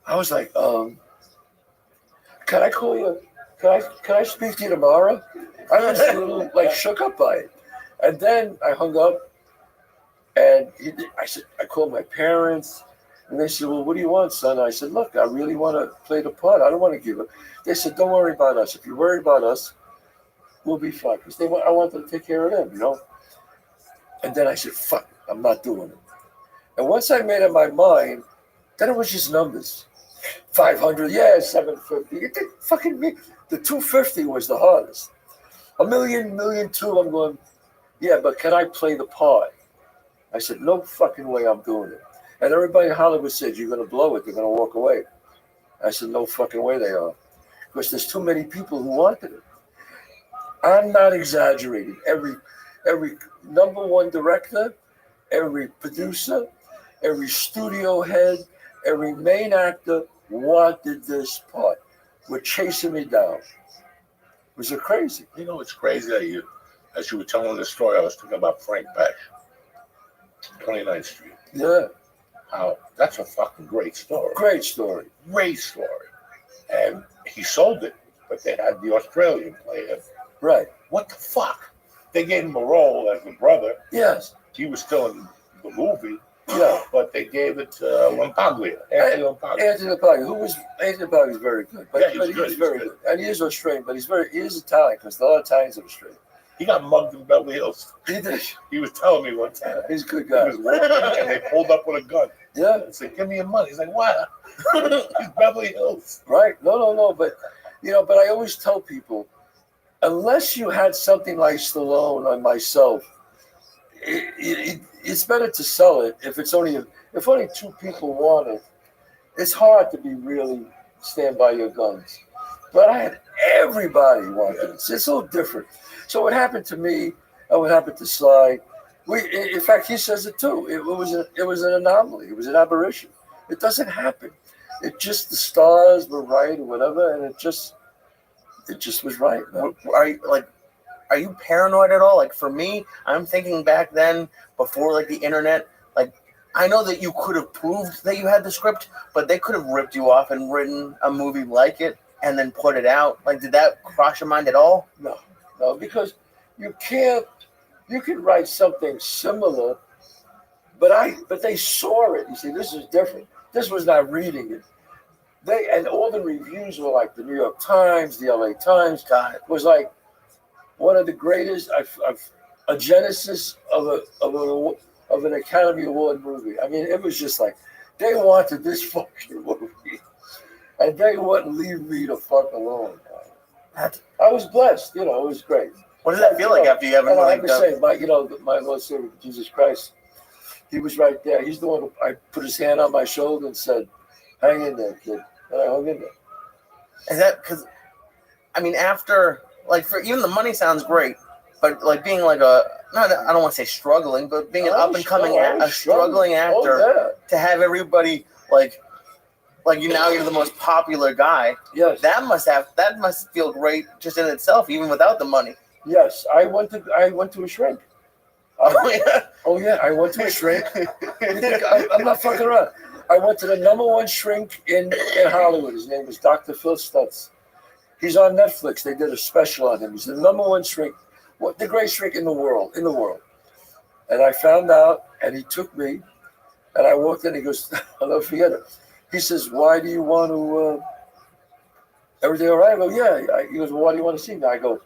I was like, can I call you? Can I speak to you tomorrow? I was a little shook up by it. And then I hung up and I called my parents. And they said, well, what do you want, son? And I said, look, I really want to play the part. I don't want to give it. They said, don't worry about us. If you worry about us, we'll be fine. Because I wanted to take care of them, And then I said, fuck, I'm not doing it. And once I made up my mind, then it was just numbers. 500, yeah, 750. You think fucking me. The 250 was the hardest. $1 million, $1.2 million, I'm going, yeah, but can I play the part? I said, no fucking way I'm doing it. And everybody in Hollywood said, you're going to blow it. They're going to walk away. I said, no fucking way they are. Because there's too many people who wanted it. I'm not exaggerating. every number one director, every producer, every studio head, every main actor wanted this part. Were chasing me down. Was it crazy? You know, it's crazy that as you were telling the story, I was thinking about Frank Beck, 29th Street. Yeah. How that's a fucking great story. Great story. Great story. And he sold it, but they had the Australian play him. Right. What the fuck? They gave him a role as the brother. Yes. He was still in the movie. Yeah. But they gave it to Lampaglia. Anthony Lampaglia. Anthony Lampaglia is very good. But, Yeah, he's but good, he's he's very good. good. And he is Australian, but he is Italian because a lot of Italians are Australian. He got mugged in Beverly Hills. He did. He was telling me one time. He's a good He guy. was working and they pulled up with a gun. Yeah. I said, give me your money. He's like, what? He's Beverly Hills. Right. No. But, but I always tell people, unless you had something like Stallone or myself, it's better to sell it if only two people want it. It's hard to be really stand by your guns. But I had everybody want it. It's a little different. So what happened to me and what happened to Sly, in fact, he says it too. It was an anomaly. It was an aberration. It doesn't happen. It just the stars were right or whatever, and it just was right. Man. Are you paranoid at all? Like for me, I'm thinking back then before like the internet, like I know that you could have proved that you had the script, but they could have ripped you off and written a movie like it and then put it out. Like, did that cross your mind at all? No, because you can write something similar, but they saw it. You see, this is different. This was not reading it. And all the reviews were like the New York Times, the LA Times. God, was like one of the greatest, a genesis of an Academy Award movie. I mean, it was just like they wanted this fucking movie, and they wouldn't leave me the fuck alone. I was blessed, it was great. What does that feel like after you haven't I like have to say, my Lord Savior Jesus Christ, he was right there. He's the one who I put his hand on my shoulder and said, "Hang in there, kid." And I hung in there. Is that because? I mean, after like for even the money sounds great, but like being like I don't want to say struggling, but being an up and coming struggling actor to have everybody like you're the most popular guy. Yes, that must feel great just in itself, even without the money. Yes, I went to a shrink. Oh yeah, I went to a shrink. I'm not fucking around. I went to the number one shrink in Hollywood. His name was Dr. Phil Stutz. He's on Netflix. They did a special on him. He's the number one shrink, the greatest shrink in the world. And I found out, and he took me, and I walked in. He goes, "I'll never forget it." He says, "Why do you want to? Everything all right?" I go, "Yeah." He goes, "Well, why do you want to see me?" I go,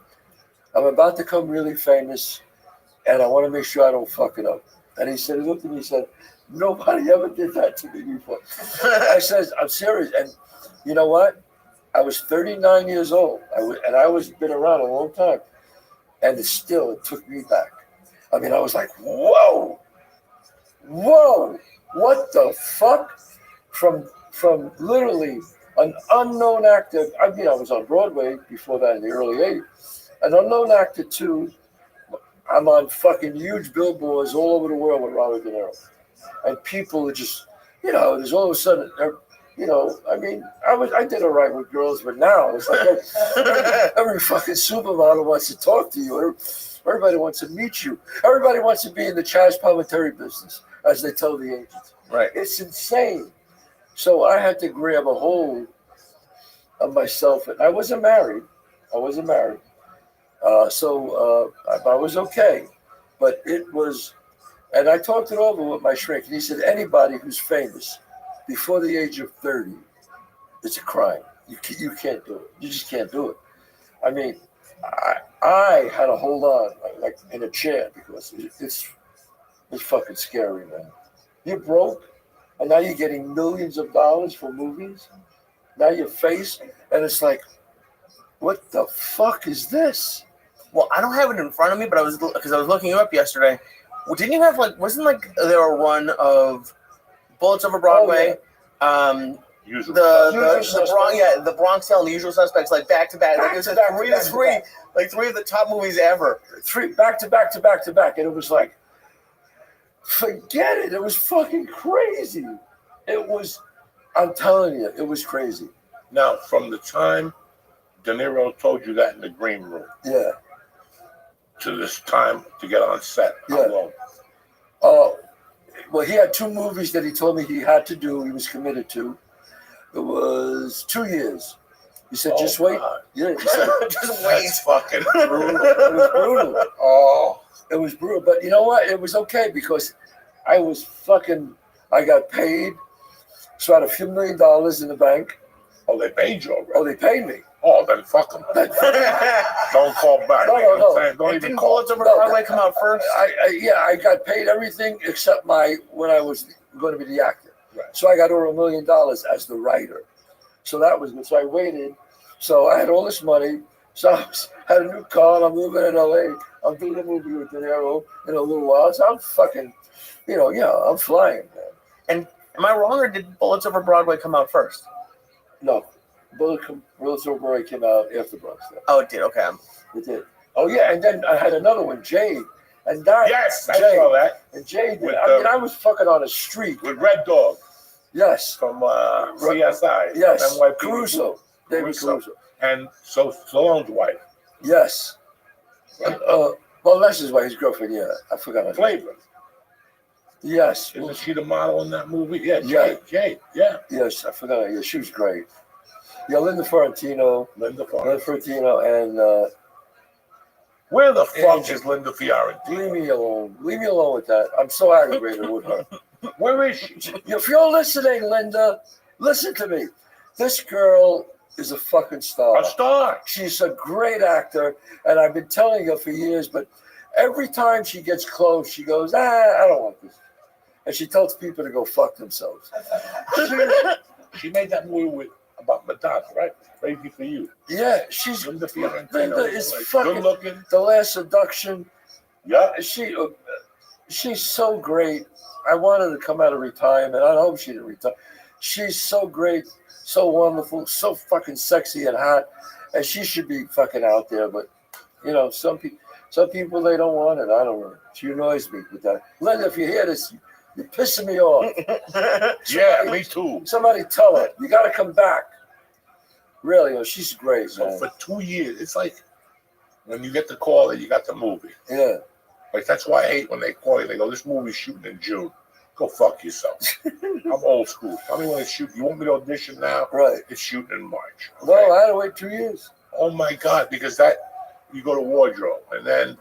"I'm about to become really famous, and I want to make sure I don't fuck it up." And he said, "Nobody ever did that to me before." I says, "I'm serious." And you know what? I was 39 years old, and I was been around a long time, and it took me back. I mean, I was like, whoa, what the fuck? From literally an unknown actor. I mean, I was on Broadway before that in the early 80s. An unknown actor too. I'm on fucking huge billboards all over the world with Robert De Niro. And people are just, there's all of a sudden, I mean, I did all right with girls, but now it's like every fucking supermodel wants to talk to you. Everybody wants to meet you. Everybody wants to be in the Chaz Palminteri business, as they tell the agents. Right. It's insane. So I had to grab a hold of myself. And I wasn't married. So I was okay. But it was, and I talked it over with my shrink. And he said, anybody who's famous before the age of 30, it's a crime. You can't do it. You just can't do it. I mean, I had to hold on like in a chair because it's fucking scary, man. You're broke, and now you're getting millions of dollars for movies. Now you're faced, and it's like, what the fuck is this? Well, I don't have it in front of me, but I was looking you up yesterday. Well, didn't you have wasn't there a run of Bullets Over Broadway? Oh, Usual the Bronx Tale and The Usual Suspects, like back to back. Like it was three of the top movies ever. 3 back to back to back to back, and it was like, forget it. It was fucking crazy. It was. I'm telling you, it was crazy. Now, from the time De Niro told you that in the green room, Yeah. to this time to get on set, how long? Well, he had 2 movies that he told me he had to do. He was committed to. It was 2 years. He said, "Just wait." God. Yeah, he said, Just wait. That's fucking brutal. it was brutal. Oh, It was brutal, but you know what? It was okay because I got paid, so I had a few $1 million in the bank. oh, they paid you already. Oh, they paid me. Oh, then fuck them. Don't call back. No, You know no, what I'm saying? Don't even Didn't call. Bullets Over Broadway come out first? I got paid everything except when I was going to be the actor. Right. So I got over $1 million as the writer. So that was good. So I waited. So I had all this money. So I had a new car and I'm moving in LA. I'm doing a movie with De Niro in a little while. So I'm fucking, I'm flying, man. And am I wrong, or did Bullets Over Broadway come out first? No. Bullets Over Broadway came out after Bronx. Oh, it did. Okay. It did. Oh, yeah. And then I had another one, Jade. And that, Yes, I Jade. saw that. And Jade, With I was fucking on the street. With Red Dog Yes. from CSI. Yes. NYPD. Caruso. David Caruso. And Stallone's wife. Yes. Right. Well, that's his wife, his girlfriend, yeah. I forgot her name. Flavor. Yes. Isn't she the model in that movie? Yeah, Yeah. Jade. Yeah. Yes, I forgot her. Yeah, she was great. Yeah, Linda Fiorentino. Linda Linda Fiorentino. Fiorentino and Where the fuck Angel. is Linda Fiorentino? leave me alone. Leave me alone with that. I'm so aggravated with her. Where is she? If you're listening, Linda, listen to me. This girl is a fucking star. A star. She's a great actor, and I've been telling her for years, but every time she gets close, she goes, I don't want this. And she tells people to go fuck themselves. She made that movie about Madonna, right? Crazy for You. Yeah, she's Linda Fiorentino. Linda is like, fucking good looking. The Last Seduction. Yeah. She's so great. I want her to come out of retirement. I hope she didn't retire. She's so great, so wonderful, so fucking sexy and hot, and she should be fucking out there. But some people they don't want it. I don't know. She annoys me with that. Linda, if you hear this, you're pissing me off. Yeah, me too. Somebody tell her you got to come back. Really, she's great. So man. for 2 years, it's like when you get the call that you got the movie. Yeah. Like that's why I hate when they call you. They go, "This movie's shooting in June." Go fuck yourself. I'm old school. Tell me when it's shooting. You want me to audition now? Right. It's shooting in March. Okay? No, I had to wait 2 years. Oh my God! Because you go to wardrobe, and then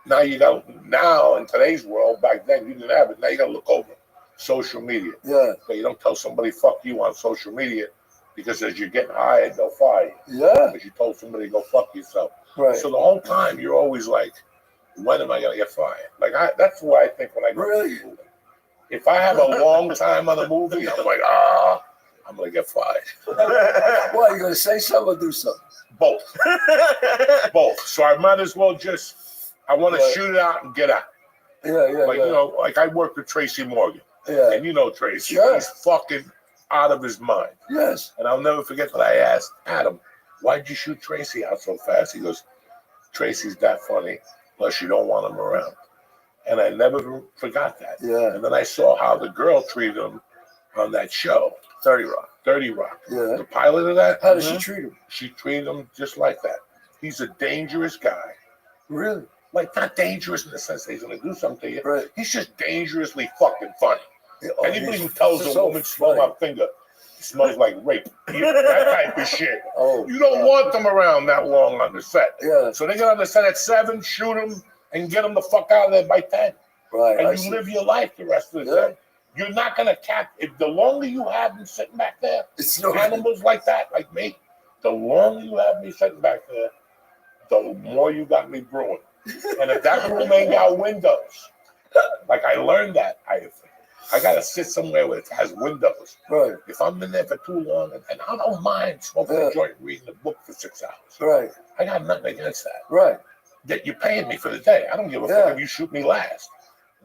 now in today's world. Back then you didn't have it. Now you got to look over social media. Yeah. So you don't tell somebody fuck you on social media because as you're getting hired, they'll fire you. Yeah. Because you told somebody to go fuck yourself. Right. So the whole time you're always like, when am I gonna get fired? Like that's what I think when I go Really? to the movie. If I have a long time on the movie, I'm like, I'm gonna get fired. Well, you gonna say something or do something? Both. Both. So I might as well I want to shoot it out and get out. Yeah. Like, like I worked with Tracy Morgan. Yeah. And you know Tracy. Sure. He's fucking out of his mind. Yes. And I'll never forget that I asked Adam, why'd you shoot Tracy out so fast? He goes, Tracy's that funny, plus you don't want him around. And I never forgot that. Yeah. And then I saw how the girl treated him on that show, 30 Rock. Yeah. The pilot of that. How did she treat him? She treated him just like that. He's a dangerous guy. Really? Like, not dangerous in the sense that he's going to do something to you. Right. He's just dangerously fucking funny. Yeah, Anybody who tells a so woman, smell my finger, it smells like rape. That type of shit. Oh. You don't want them around that long on the set. Yeah. So they get on the set at 7, shoot them, and get them the fuck out of there by 10. Right. And you live your life the rest of the time. You're not going to cap. If the longer you have them sitting back there, It's no animals like that, like me, the longer you have me sitting back there, the more you got me brewing. And if that room ain't got windows, like I learned that, I got to sit somewhere where it has windows. Right. If I'm in there for too long, and I don't mind smoking a joint and reading a book for 6 hours. Right. I got nothing against that. Right. That you're paying me for the day. I don't give a fuck if you shoot me last.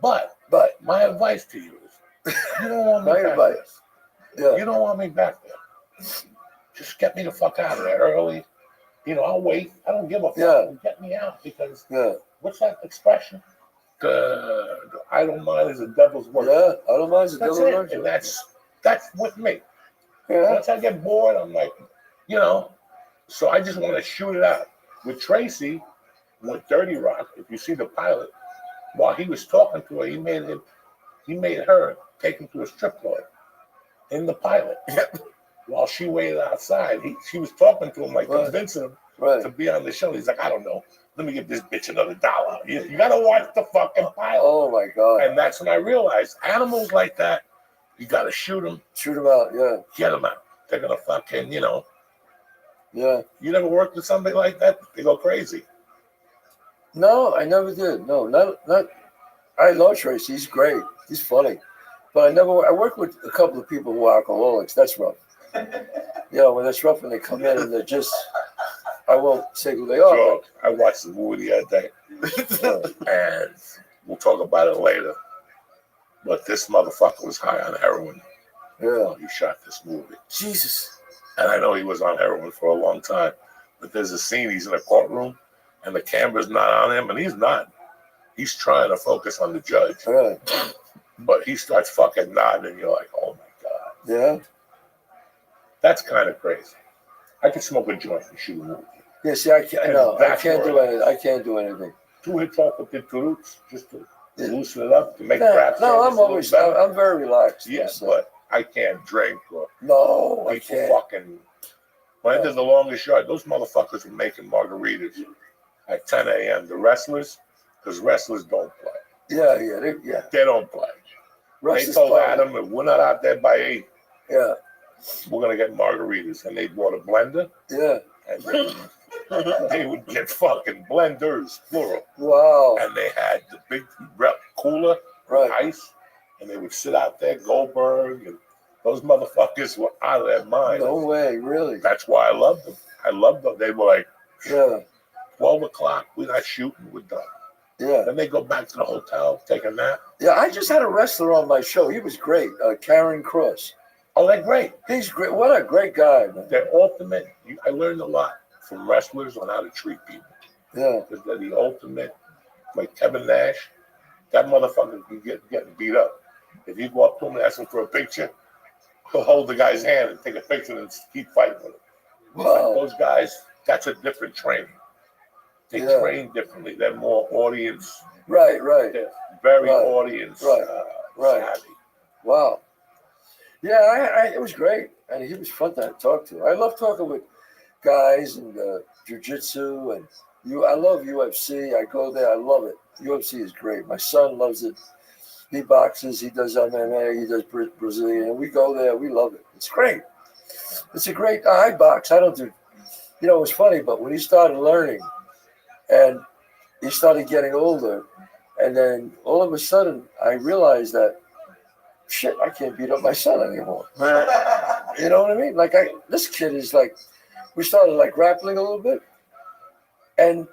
But my advice to you is, you don't want me My back advice. You Yeah. don't want me back there. Just get me the fuck out of there early. I'll wait. I don't give a fuck. Yeah. Get me out because Yeah. what's that expression? The idle mind is a devil's work. Yeah. I don't mind the That's devil it. works. And that's with me. Yeah. Once I get bored, I'm like, so I just want to shoot it out. With Tracy, with Dirty Rock, if you see the pilot, while he was talking to her, he made her take him to a strip club in the pilot. While she waited outside, she was talking to him, like Right. convincing him Right. to be on the show. He's like, I don't know. Let me give this bitch another $1. You gotta watch the fucking pilot. Oh my God. And that's when I realized animals like that, you gotta shoot them, Shoot him out. Yeah. get them out. They're gonna fucking, Yeah. You never worked with somebody like that? They go crazy. No, I never did. No, not. I love Tracy. He's great. He's funny, but I worked with a couple of people who are alcoholics. That's rough. When it's rough and they come in and they're just. I won't say who they are. So I watched the movie the other day, and we'll talk about it later. But this motherfucker was high on heroin. Yeah. He shot this movie. Jesus. And I know he was on heroin for a long time, but there's a scene, he's in a courtroom, and the camera's not on him, and he's not. He's trying to focus on the judge. Right. But he starts fucking nodding, and you're like, oh my God. Yeah. That's kind of crazy. I could smoke a joint and shoot a movie. Yeah. See, I can't. No, I can't do anything. I can't do anything. 2 hits off with the roots, just to loosen it up, to make No, rap. I'm very relaxed. Yes, so. but I can't drink or No, I people can't. fucking. When I did the longest yard, those motherfuckers were making margaritas at 10 a.m. The wrestlers, because wrestlers don't play. Yeah. They don't play. Russ They is told fine. Adam, if we're not out there by 8, Yeah. we're going to get margaritas. And they bought a blender, Yeah. and they would get fucking blenders, plural. Wow. And they had the big cooler, Right. ice, and they would sit out there, Goldberg, and those motherfuckers were out of their mind. No way. Really. That's why I loved them. I loved them. They were like, Yeah. 12 o'clock, we're not shooting, we're done. Yeah. Then they go back to the hotel, take a nap. Yeah. I just had a wrestler on my show. He was great. Karen Cross. Oh, they're great. He's great. What a great guy, man. They're ultimate. I learned a lot from wrestlers on how to treat people. Yeah. Because they're the ultimate, like Kevin Nash. That motherfucker can getting beat up. If you go up to him and ask him for a picture, he'll hold the guy's hand and take a picture and keep fighting with him. Wow. Those guys, that's a different training. They Yeah. train differently. They're more audience. Right. They're very Right. audience Right. savvy. Wow. Yeah, it was great, and he was fun to talk to. I love talking with guys and jiu-jitsu, and I love UFC. I go there. I love it. UFC is great. My son loves it. He boxes. He does MMA. He does Brazilian. And we go there. We love it. It's great. It's a great. I box. I don't do. It was funny, but when he started learning, and he started getting older, and then all of a sudden I realized that. Shit, I can't beat up my son anymore. You know what I mean? Like this kid is like, we started like grappling a little bit, and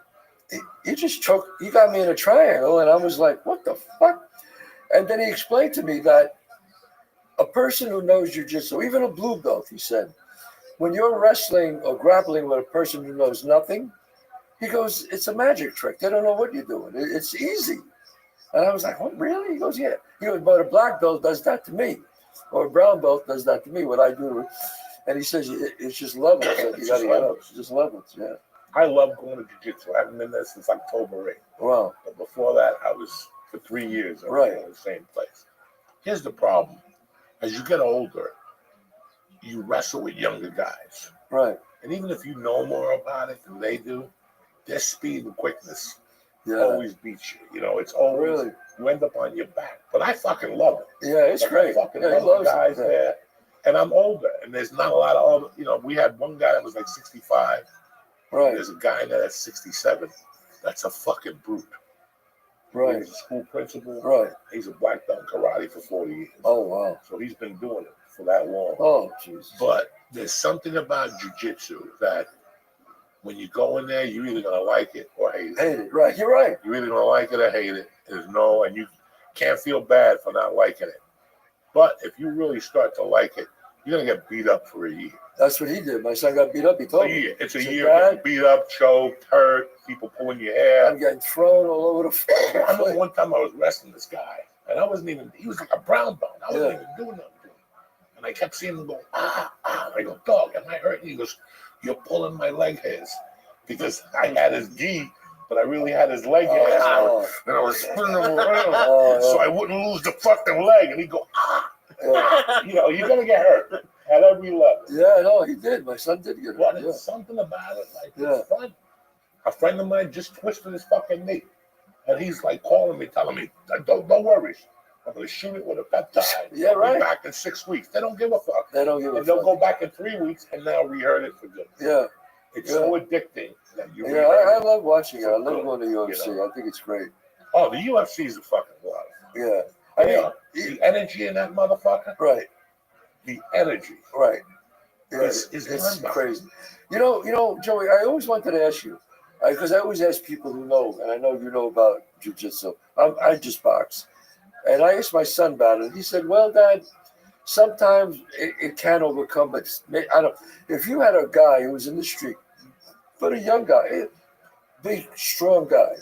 he just choked. He got me in a triangle, and I was like, what the fuck? And then he explained to me that a person who knows jiu-jitsu, even a blue belt, he said, when you're wrestling or grappling with a person who knows nothing, he goes, it's a magic trick. They don't know what you're doing. It's easy. And I was like, oh, really? He goes, yeah. He goes, but a black belt does that to me. Or a brown belt does that to me, what I do. And he says, it's just levels. You got to get up. It's just levels, yeah. I love going to jiu-jitsu. I haven't been there since October 8th. Wow. But before that, I was, for 3 years, I was Right. in the same place. Here's the problem. As you get older, you wrestle with younger guys. Right. And even if you know more about it than they do, their speed and quickness Yeah. always beats you. It's always, Really? you end up on your back. But I fucking love it. Yeah, it's Like, great. I fucking Yeah, he love loves the guys it. there. And I'm older, and there's not a lot of older. We had one guy that was like 65. Right. There's a guy there that's 67. That's a fucking brute. Right. He's a school principal. Right. He's a black belt in karate for 40 years. Oh, wow. So he's been doing it for that long. Oh, Jesus. But there's something about jiu-jitsu that when you go in there, you're either going to like it or hate it. Hate it. Right. You're right. You're either going to like it or hate it. And you can't feel bad for not liking it. But if you really start to like it, you're gonna get beat up for a year. That's what he did. My son got beat up. He told me. It's a He said, year. "Dad, Getting beat up, choked, hurt, people pulling your hair. I'm getting thrown all over the floor." I remember one time I was wrestling this guy, and I wasn't even. He was like a brown belt. I wasn't even doing nothing to him, and I kept seeing him go ah ah. I go, dog, am I hurting? He goes, you're pulling my leg hairs because I had his gi, but I really had his leg hairs, and I was spinning him around so I wouldn't lose the fucking leg. And he'd go ah. You know, you're gonna get hurt at every level. Yeah, no, he did. My son did get But hurt. it's something about it, like Yeah. it's fun. A friend of mine just twisted his fucking knee, and he's like calling me, telling me, "Don't worry, I'm gonna shoot it with a peptide. Yeah, I'll be right. back in 6 weeks." They don't give a fuck. They don't give a And they'll fuck. go back in 3 weeks, and now rehurt it for good. Yeah, It's so addicting that you. yeah, I love watching it. I So love good, going to UFC. you know. I think it's great. Oh, the UFC is a fucking lot. Yeah, I mean, The energy in that motherfucker. right, The energy. right. Yeah, It's it's mind-boggling. crazy. You know, Joey. I always wanted to ask you because I always ask people who know, and I know you know about jiu-jitsu. I just box, and I asked my son about it. He said, "Well, Dad, sometimes it can overcome, but I don't. If you had a guy who was in the street, but a young guy, big, strong guy,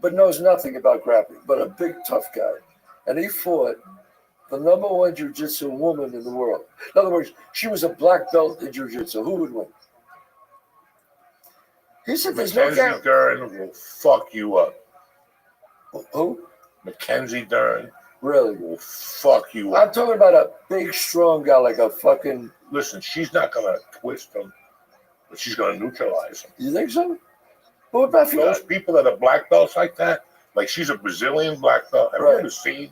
but knows nothing about grappling, but a big, tough guy, and he fought the number one jiu-jitsu woman in the world. In other words, she was a black belt in jiu-jitsu. Who would win?" He said, "There's no Mackenzie guarantee." Dern will fuck you up. Who? Mackenzie Dern Really? will fuck you I'm up. talking about a big, strong guy, like a fucking. Listen, she's not gonna twist him, but she's gonna neutralize him. You think so? What about if you? Those people that are black belts like that, like she's a Brazilian black belt. Have you Right. ever seen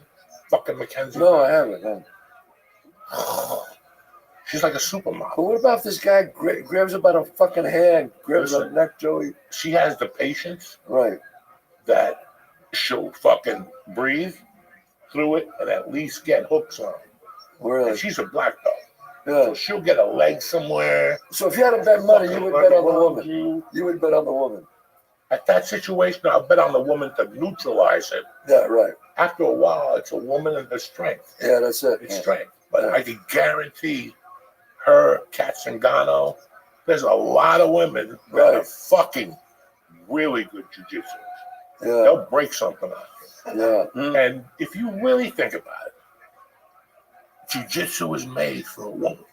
fucking Mackenzie? No, I haven't. No. She's like a But supermodel. what about if this guy grabs her by the fucking hair and grabs her Listen. neck, Joey? She has the patience Right. that she'll fucking breathe through it and at least get hooks on. Really? And she's a black belt. Yeah. So she'll get a leg somewhere. So if you had to bet money, you would bet on the woman. You. You would bet on the woman. At that situation, I'll bet on the woman to neutralize it. Yeah, right. After a while, it's a woman and her strength. Yeah, that's it. It's Yeah. strength. But Yeah. I can guarantee her, Kat Zingano, there's a lot of women that are Right. fucking really good jujitsu. Yeah, They'll break something out. yeah, And if you really think about it, jiu-jitsu is made for a woman.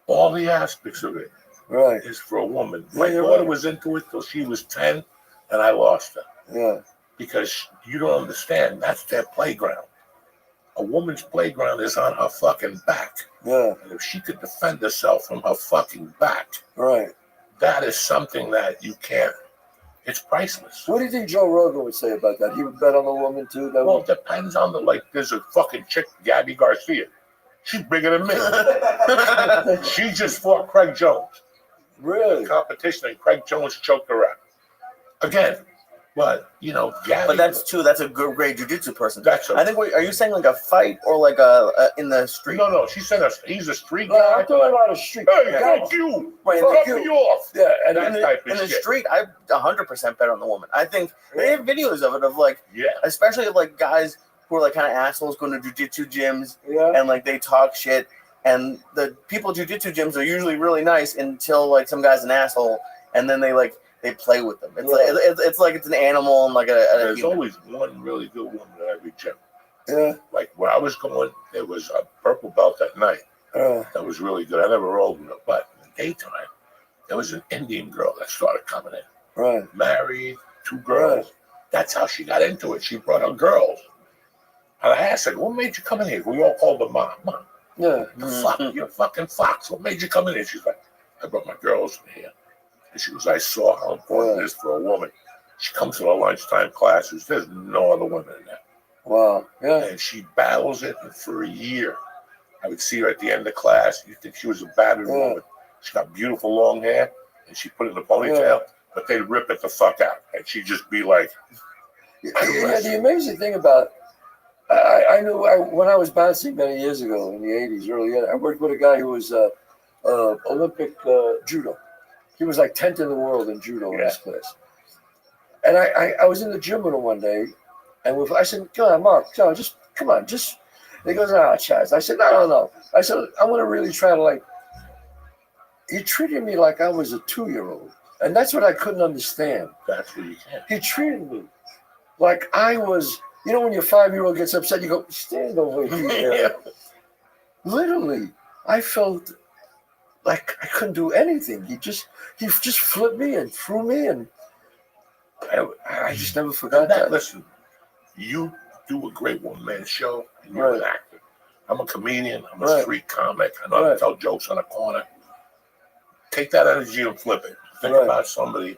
All the aspects of it right. is for a woman. Yeah, My you're daughter right. was into it till she was 10, and I lost her Yeah, because you don't understand. That's their playground. A woman's playground is on her fucking back. yeah, And if she could defend herself from her fucking back, right. that is something that you can't. It's priceless. What do you think Joe Rogan would say about that? He would bet on the woman too. That Well, it depends on the, like, there's a fucking chick, Gabby Garcia. She's bigger than me. She just fought Craig Jones. really? Competition, and Craig Jones choked her out. Again, but, you know, Gabby. But that's a good, great jujitsu person. That's I think. Are you saying like a fight or like a in the street? No, she said he's a street No, guy. I'm talking about a street. Hey, guy. fuck you. Right, Fuck fuck me you. off. Yeah, and That type of In the shit. street, I 100% bet on the woman. I think they have videos of it of like, Yeah. especially like guys who are like kind of assholes going to jujitsu gyms yeah, and like they talk shit. And the people at jujitsu gyms are usually really nice until like some guy's an asshole, and then they play with them. It's Yeah. like it's like it's an animal and like a There's human. always one really good woman at every gym. yeah. Like where I was going, there was a purple belt at night. That was really good. I never rolled with her, but in the daytime, there was an Indian girl that started coming in. Right. Married, 2 girls. Right. That's how she got into it. She brought her girls. And I asked her, what made you come in here? We all called her Mom. Mom, Yeah. the fuck, you're a fucking fox. What made you come in here? She's like, I brought my girls in here. And she goes, I saw how important it is for a woman. She comes to the lunchtime classes. There's no other women in there. Wow. Yeah. And she battles it for a year. I would see her at the end of class. You think she was a battered Yeah. woman. She got beautiful long hair, and she put it in a ponytail, Yeah. but they'd rip it the fuck out. And she'd just be like, Yeah, the amazing thing about I knew when I was bouncing many years ago in the 80s, early, I worked with a guy who was Olympic judo. He was like 10th in the world in judo in his class. And I was in the gym with him one day, and I said, "Come on, Mark, just come on, just." He goes, Chaz. I said, no. I said, I'm going to really try to like, he treated me like I was a 2-year-old. And that's what I couldn't understand. That's what you can. He treated me like I was, when your 5-year-old gets upset, you go, stand over here. Literally, I felt like I couldn't do anything. He just flipped me and threw me, and I just never forgot that. Listen, you do a great one-man show, and you're an actor. I'm a comedian. I'm a street comic. I know how to tell jokes on the corner. Take that energy and flip it. Think about somebody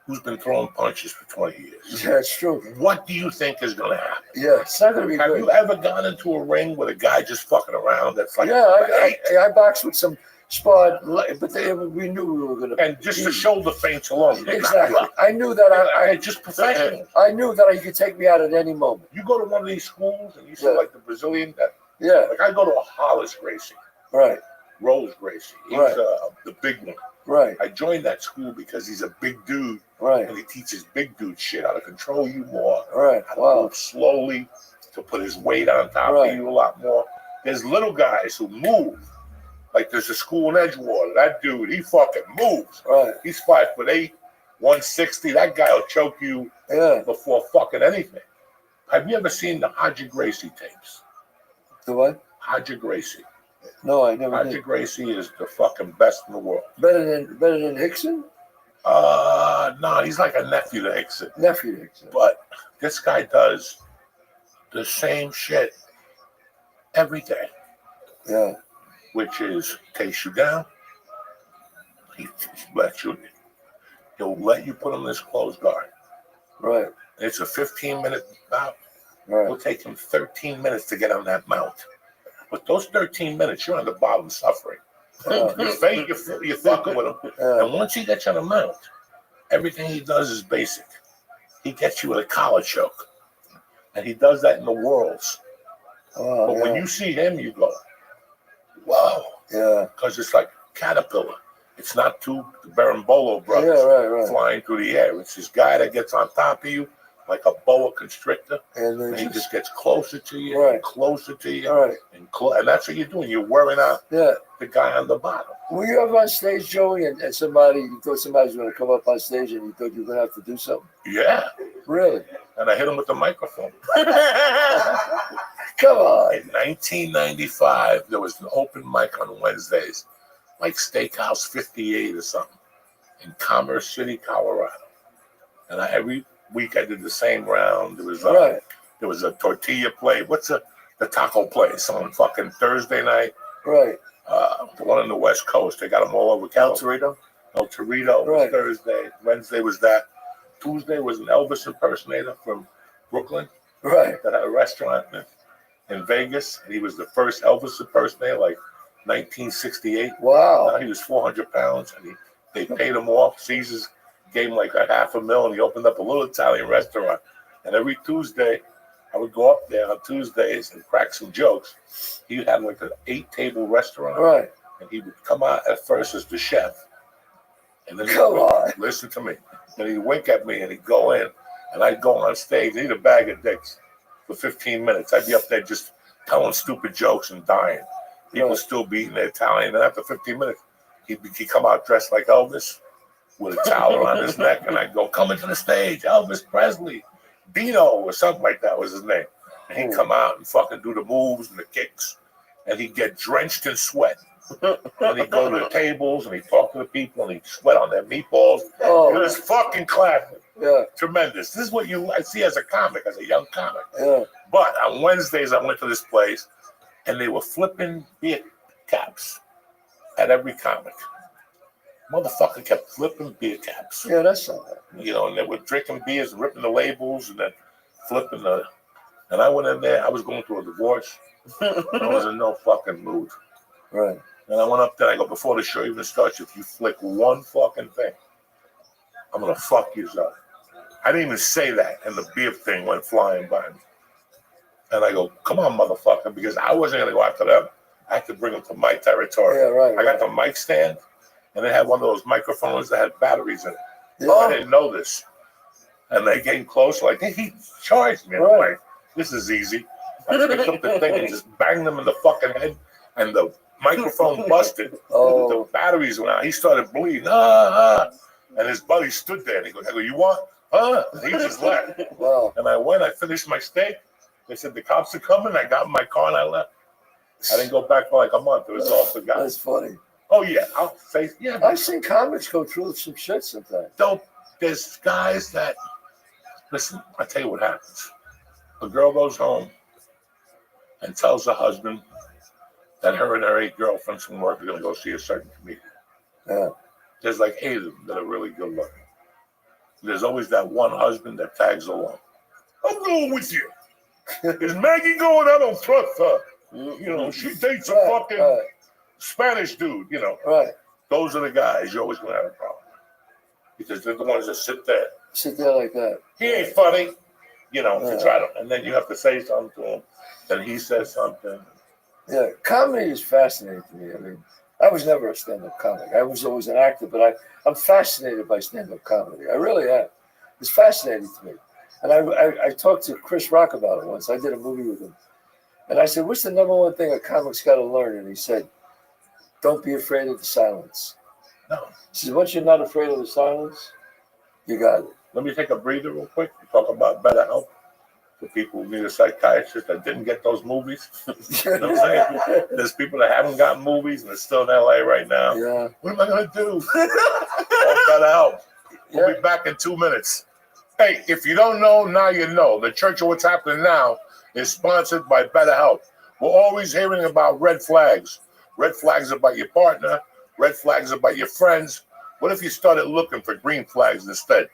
who's been throwing punches for 20 years. Yeah, it's true. What do you think is going to happen? Yeah, it's not going to be Have good. you ever gone into a ring with a guy just fucking around? That's like, I boxed with some sparred, but we knew we were going to. And just the shoulder feints alone. Exactly. I knew that I just professional. I knew that he could take me out at any moment. You go to one of these schools and you see like the Brazilian. Like I go to a Hollis Gracie. Right. Rose Gracie. He's the big one. Right. I joined that school because he's a big dude. Right. And he teaches big dude shit, how to control you more. Right. How to move slowly, to put his weight on top of you a lot more. There's little guys who move. Like there's a school in Edgewater. That dude, he fucking moves. Right. He's 5'8", 160. That guy will choke you before fucking anything. Have you ever seen the Hodger Gracie tapes? The what? Hodger Gracie. No, I never Hodger did. Gracie is the fucking best in the world. Better than Hickson? No, he's like a nephew to Hickson. Nephew to Hickson. But this guy does the same shit every day. Yeah. Which is takes you down. He'll let you put him in this closed guard. Right. It's a 15-minute bout. Right. It'll take him 13 minutes to get on that mount. But those 13 minutes, you're on the bottom suffering. You're fucking with him. And once he gets on the mount, everything he does is basic. He gets you with a collar choke. And he does that in the worlds. But when you see him, you go, wow. Yeah. Because it's like Caterpillar. It's not two Berimbolo brothers flying through the air. It's this guy that gets on top of you like a boa constrictor, and he just gets closer to you, and closer to you, and that's what you're doing. You're wearing out the guy on the bottom. Were you ever on stage, Joey, and you thought somebody was going to come up on stage and you thought you were going to have to do something? Yeah. Really? And I hit him with the microphone. Come on. In 1995, there was an open mic on Wednesdays, like Steakhouse 58 or something, in Commerce City, Colorado. And every week I did the same round. There was a tortilla play. What's the taco place on fucking Thursday night? Right. The one on the West Coast. They got them all over. El Torito was Thursday. Wednesday was that. Tuesday was an Elvis impersonator from Brooklyn. Right. That had a restaurant in Vegas. And he was the first Elvis impersonator, like 1968. Wow. Now he was 400 pounds, and they paid him off. Caesars gave him like $500,000, and he opened up a little Italian restaurant. And every Tuesday, I would go up there on Tuesdays and crack some jokes. He had like an 8-table restaurant. Right. And he would come out at first as the chef. And then listen to me. Then he'd wink at me and he'd go in. And I'd go on stage, eat a bag of dicks for 15 minutes. I'd be up there just telling stupid jokes and dying. People still be eating their Italian. And after 15 minutes, he'd come out dressed like Elvis with a towel around his neck. And I'd go, come into the stage, Elvis Presley. Dino or something like that was his name. And he'd come out and fucking do the moves and the kicks. And he'd get drenched in sweat. And he'd go to the tables and he'd talk to the people and he'd sweat on their meatballs. It was fucking classic. Yeah. Tremendous. This is what I see as a comic, as a young comic. Yeah. But on Wednesdays, I went to this place and they were flipping beer caps at every comic. Motherfucker kept flipping beer caps. Yeah, that's not bad. And they were drinking beers and ripping the labels and then flipping and I went in there, I was going through a divorce. I was in no fucking mood. Right. And I went up there, I go, before the show even starts, if you flick one fucking thing, I'm going to fuck you up. I didn't even say that, and the beer thing went flying by me. And I go, come on, motherfucker, because I wasn't going to go after them. I had to bring them to my territory. Yeah, right. I got the mic stand, and they had one of those microphones that had batteries in it. Yeah. I didn't know this. And they came close, like, he charged me. I'm like, this is easy. I picked up the thing and just banged him in the fucking head, and the microphone busted. Oh. The batteries went out. He started bleeding. And his buddy stood there. And he goes, I go, you want? And he just left. Wow. And I went. I finished my steak. They said the cops are coming. I got in my car and I left. I didn't go back for like a month. It was all forgotten. That's funny. Oh yeah, I'll say yeah. I've seen comics go through some shit sometimes. Don't. There's guys that listen. I tell you what happens. A girl goes home and tells her husband that her and her 8 girlfriends from work are going to go see a certain comedian. Yeah. There's like 8 of them that are really good looking. There's always that one husband that tags along. I'm going with you. Is Maggie going? I don't trust her. You know, she dates a fucking Spanish dude, you know. Right. Those are the guys you're always going to have a problem with. Because they're the ones that sit there. Sit there like that. He ain't funny. You know, Yeah. to try to, and then you have to say something to him. Then he says something. Yeah, comedy is fascinating to me. I mean, I was never a stand-up comic. I was always an actor, but I'm fascinated by stand-up comedy. I really am. It's fascinating to me. And I talked to Chris Rock about it once. I did a movie with him. And I said, what's the number one thing a comic's got to learn? And he said, don't be afraid of the silence. No. He said, once you're not afraid of the silence, you got it. Let me take a breather real quick. We talk about better help for people who need a psychiatrist that didn't get those movies. You know what I'm saying? There's people that haven't gotten movies and they're still in LA right now. Yeah. What am I going to do? All better help. We'll be back in 2 minutes. Hey, if you don't know, now you know. The Church of What's Happening Now is sponsored by BetterHelp. We're always hearing about red flags. Red flags about your partner. Red flags about your friends. What if you started looking for green flags instead?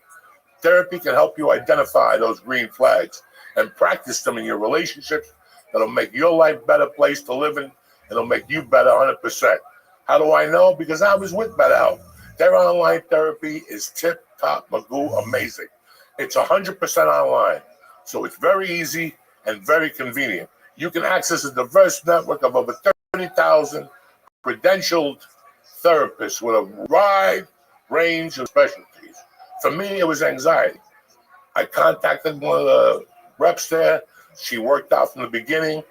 Therapy can help you identify those green flags and practice them in your relationships. That'll make your life a better place to live in. It'll make you better 100%. How do I know? Because I was with BetterHelp. Their online therapy is tip-top, magoo, amazing. It's 100% online, so it's very easy and very convenient. You can access a diverse network of over 30,000 credentialed therapists with a wide range of specialties. For me, it was anxiety. I contacted one of the reps there. She worked out from the beginning,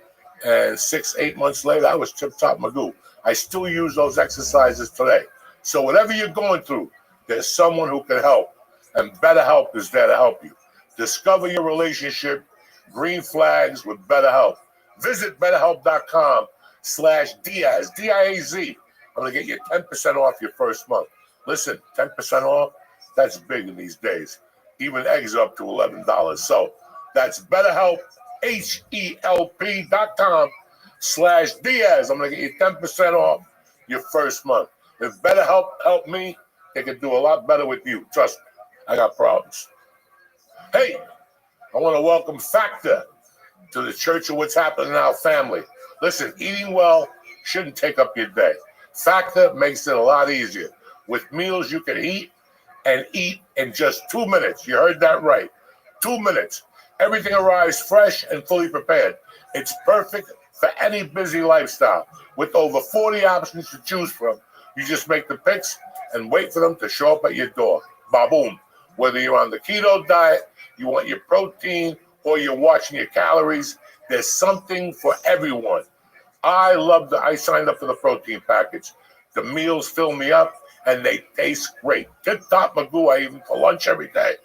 and 6-8 months later, I was tip-top magoo. I still use those exercises today. So whatever you're going through, there's someone who can help, and BetterHelp is there to help you. Discover your relationship, green flags with BetterHelp. Visit BetterHelp.com/Diaz, D-I-A-Z. I'm going to get you 10% off your first month. Listen, 10% off, that's big in these days. Even eggs are up to $11. So that's BetterHelp, HELP.com/Diaz. I'm going to get you 10% off your first month. If BetterHelp helped me, they can do a lot better with you. Trust me, I got problems. Hey, I want to welcome Factor to the Church of What's Happening Now family. Listen, eating well shouldn't take up your day. Factor makes it a lot easier. With meals you can eat in just 2 minutes. You heard that right. 2 minutes. Everything arrives fresh and fully prepared. It's perfect for any busy lifestyle. With over 40 options to choose from, you just make the picks and wait for them to show up at your door. Ba-boom. Whether you're on the keto diet, you want your protein, or you're watching your calories, there's something for everyone. I signed up for the protein package. The meals fill me up, and they taste great. Tip-top magoo, I eat them for lunch every day.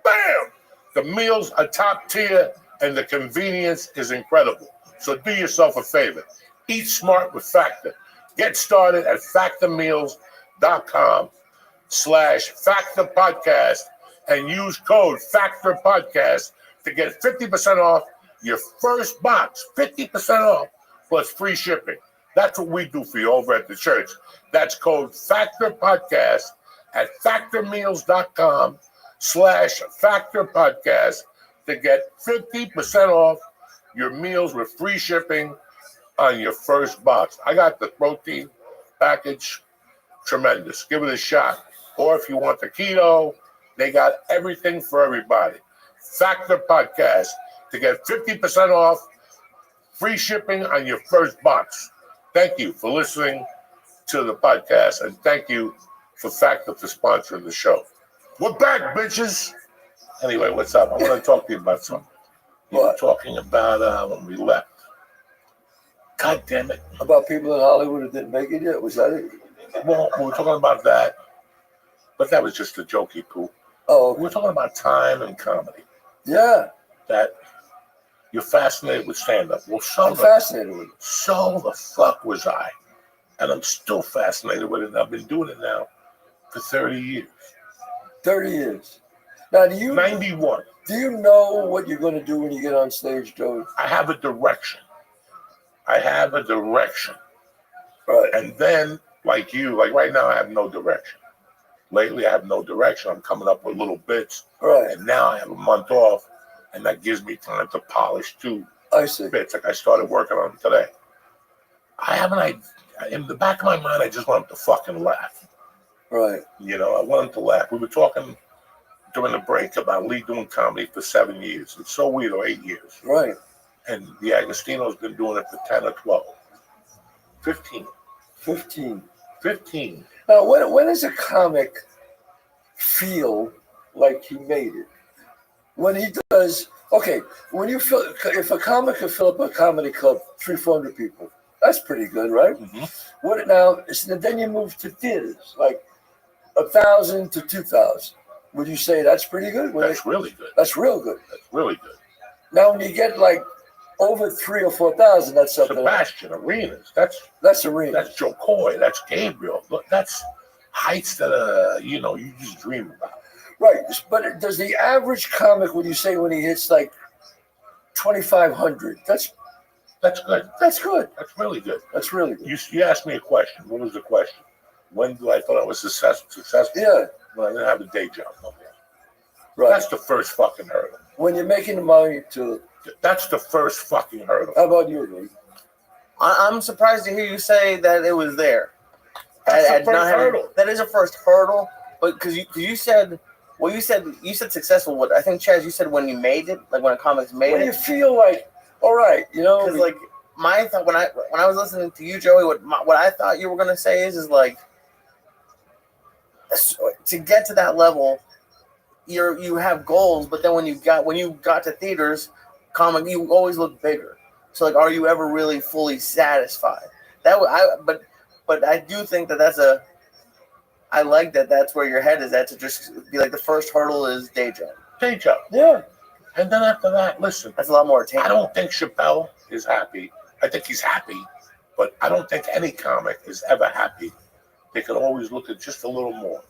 Bam! The meals are top tier, and the convenience is incredible. So do yourself a favor. Eat smart with Factor. Get started at factormeals.com/factorpodcast and use code FACTORPODCAST to get 50% off your first box. 50% off plus free shipping. That's what we do for you over at the church. That's code FACTORPODCAST at factormeals.com/factorpodcast to get 50% off your meals with free shipping on your first box. I got the protein package. Tremendous. Give it a shot. Or if you want the keto, they got everything for everybody. Factor Podcast to get 50% off, free shipping on your first box. Thank you for listening to the podcast, and thank you for Factor for sponsoring the show. We're back, bitches. Anyway, what's up? I want to talk to you about something. You were What? talking about when we left. God damn it. About people in Hollywood who didn't make it yet? Was that it? Well, we were talking about that, but that was just a jokey poo. Oh, We were okay. talking about time and comedy. Yeah, That you're fascinated with stand-up. Well, I'm fascinated with it. so the fuck was I. And I'm still fascinated with it. And I've been doing it now for 30 years. 30 years. Now, do you 91. know what you're going to do when you get on stage, Joey? I have a direction. Right. And then, like you, like right now, I have no direction. Lately, I have no direction. I'm coming up with little bits. Right. And now I have a month off. And that gives me time to polish 2 I see. bits. Like I started working on them today. I have an idea. In the back of my mind, I just want them to fucking laugh. Right. You know, I want them to laugh. We were talking during the break about Lee doing comedy for 7 years. It's so weird, or 8 years. Right. And the Agostino's been doing it for 10 or 12. 15. 15. 15. Now, when does a comic feel like he made it? When he does, okay, when you feel, if a comic could fill up a comedy club, 300-400 people, that's pretty good, right? Mm-hmm. What now? Then you move to theaters, like 1,000 to 2,000. Would you say that's pretty good? That's really good. That's real good. That's really good. Now, when you get like over 3,000 or 4,000, that's something. Sebastian, arenas. That's arena. That's Joe Coy. That's Gabriel. Look, that's heights that you just dream about. Right, but does the average comic, would you say, when he hits like 2,500, that's good. That's good. That's really good. That's really good. You asked me a question. What was the question? When do I thought I was successful? Yeah. When I didn't have a day job. Okay. Right. That's the first fucking hurdle. When you're making the money to. That's the first fucking hurdle. How about you, Lee? I'm surprised to hear you say that it was there. That's the first hurdle. That is a first hurdle, but because you said. Well, you said successful. What I think, Chaz, you said when you made it, like when a comic's made When it. you feel like, all right, Because like my thought when I was listening to you, Joey, what I thought you were gonna say is like to get to that level, you have goals, but then when you got to theaters, comic, you always look bigger. So like, are you ever really fully satisfied? But I do think that's a. I like that. That's where your head is at, to just be like the first hurdle is day job. Day job. Yeah. And then after that, listen. That's a lot more attainable. I don't think Chappelle is happy. I think he's happy, but I don't think any comic is ever happy. They can always look at just a little more.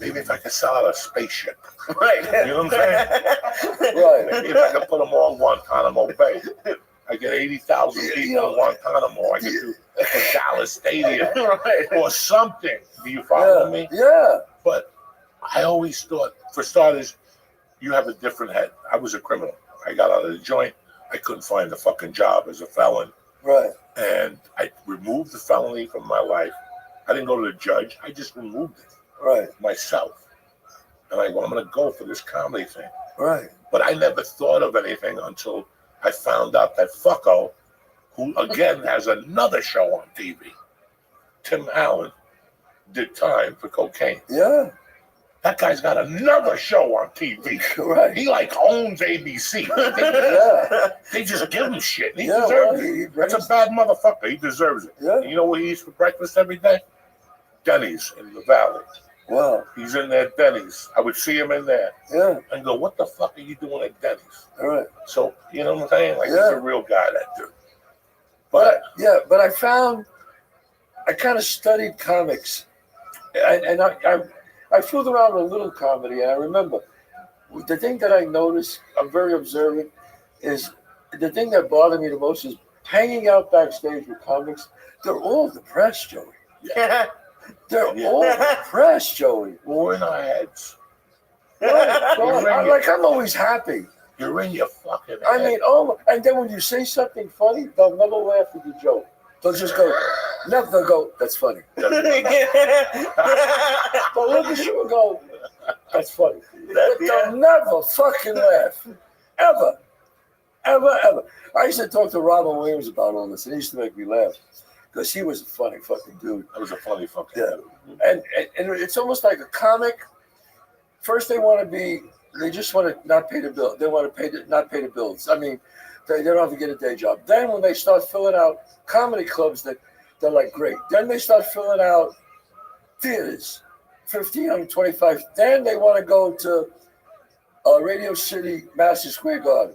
Maybe if I could sell out a spaceship. Right. You know what I'm saying? Right. Maybe if I could put them all in Guantanamo Bay. I get 80,000 people in Guantanamo. I could do a Dallas Stadium Right. or something. Do you follow me? Yeah. But I always thought, for starters, you have a different head. I was a criminal. I got out of the joint. I couldn't find a fucking job as a felon. Right. And I removed the felony from my life. I didn't go to the judge. I just removed it Right. myself. And I go, I'm going to go for this comedy thing. Right. But I never thought of anything until I found out that fucko, who again has another show on TV, Tim Allen, did time for cocaine. Yeah. That guy's got another show on TV. Right. He like owns ABC. Yeah. They just give him shit. He Yeah, deserves well, it. That's a bad motherfucker. He deserves it. Yeah. And you know what he eats for breakfast every day? Denny's in the Valley. Wow. He's in there at Denny's. I would see him in there Yeah. and go, what the fuck are you doing at Denny's? All right. So, you know what I'm saying? Like, Yeah. he's a real guy, that dude. But But I found, I kind of studied comics, and I fooled around with a little comedy, and I remember the thing that I noticed, I'm very observant, is the thing that bothered me the most is hanging out backstage with comics. They're all depressed, Joey. Yeah. They're all depressed, Joey. well, we're in our heads. I'm always happy. You're in your fucking head. I mean, and then when you say something funny, they'll never laugh at the joke. They'll just go, never. They'll go, that's funny. They'll look at you and go, that's funny. But they'll never fucking laugh. Ever. Ever, ever. I used to talk to Robin Williams about all this, and he used to make me laugh. Because he was a funny fucking dude. That was a funny fucking Yeah. dude. And it's almost like a comic. First they want to be They just want to not pay the bill. They want to not pay the bills. I mean, they don't have to get a day job. Then when they start filling out comedy clubs, they're like great. Then they start filling out theaters, 1,525. Then they want to go to Radio City, Madison Square Garden.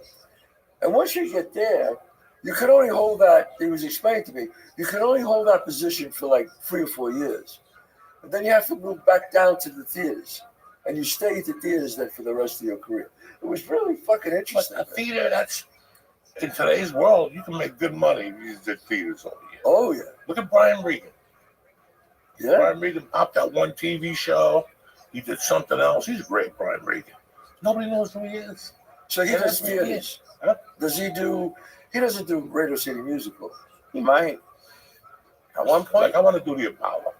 And once you get there, you can only hold that. It was explained to me. You can only hold that position for like 3 or 4 years, and then you have to move back down to the theaters, and you stay at the theaters then for the rest of your career. It was really fucking interesting. But a theater, that's in today's world, you can make good money if you did theaters over here. Oh yeah. Look at Brian Regan. Yeah. Brian Regan popped that one TV show. He did something else. He's great, Brian Regan. Nobody knows who he is. So he does theaters. Huh? Does he do? He doesn't do Radio City Musical. He might. At one point, Like, I want to do the Apollo.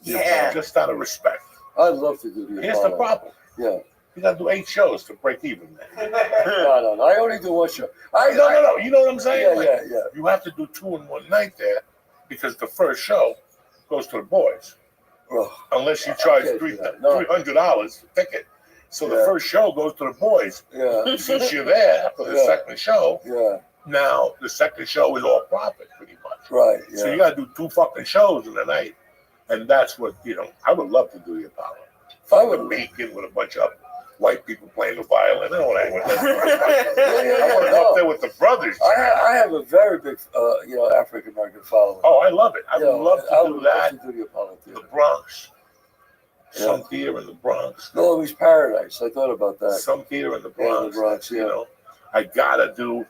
Yeah. Just out of respect. I'd love to do the Here's Apollo. the problem. Yeah. You got to do 8 shows to break even. Man. No. I only do one show. No. You know what I'm saying? Yeah. You have to do 2 in one night there because the first show goes to the boys. Oh, Unless you charge can't do that. No. $300 a ticket. So the Yeah. first show goes to the boys. yeah. Since you're there for the Yeah. second show, Yeah. now the second show is all profit pretty much. Right. Yeah. So you got to do 2 fucking shows in the night. And that's what, I would love to do the Apollo. I I would. would make it with a bunch of white people playing the violin. I don't want to Yeah. I want to go up there with the brothers. I have a very big, African American following. Oh, I love it. I would love to do that. Love to do the Apollo The Theater. Bronx. Yeah. Some theater in the Bronx. Louis Paradise. I thought about that. Some theater in the Yeah, Bronx. the Bronx, yeah. I gotta do,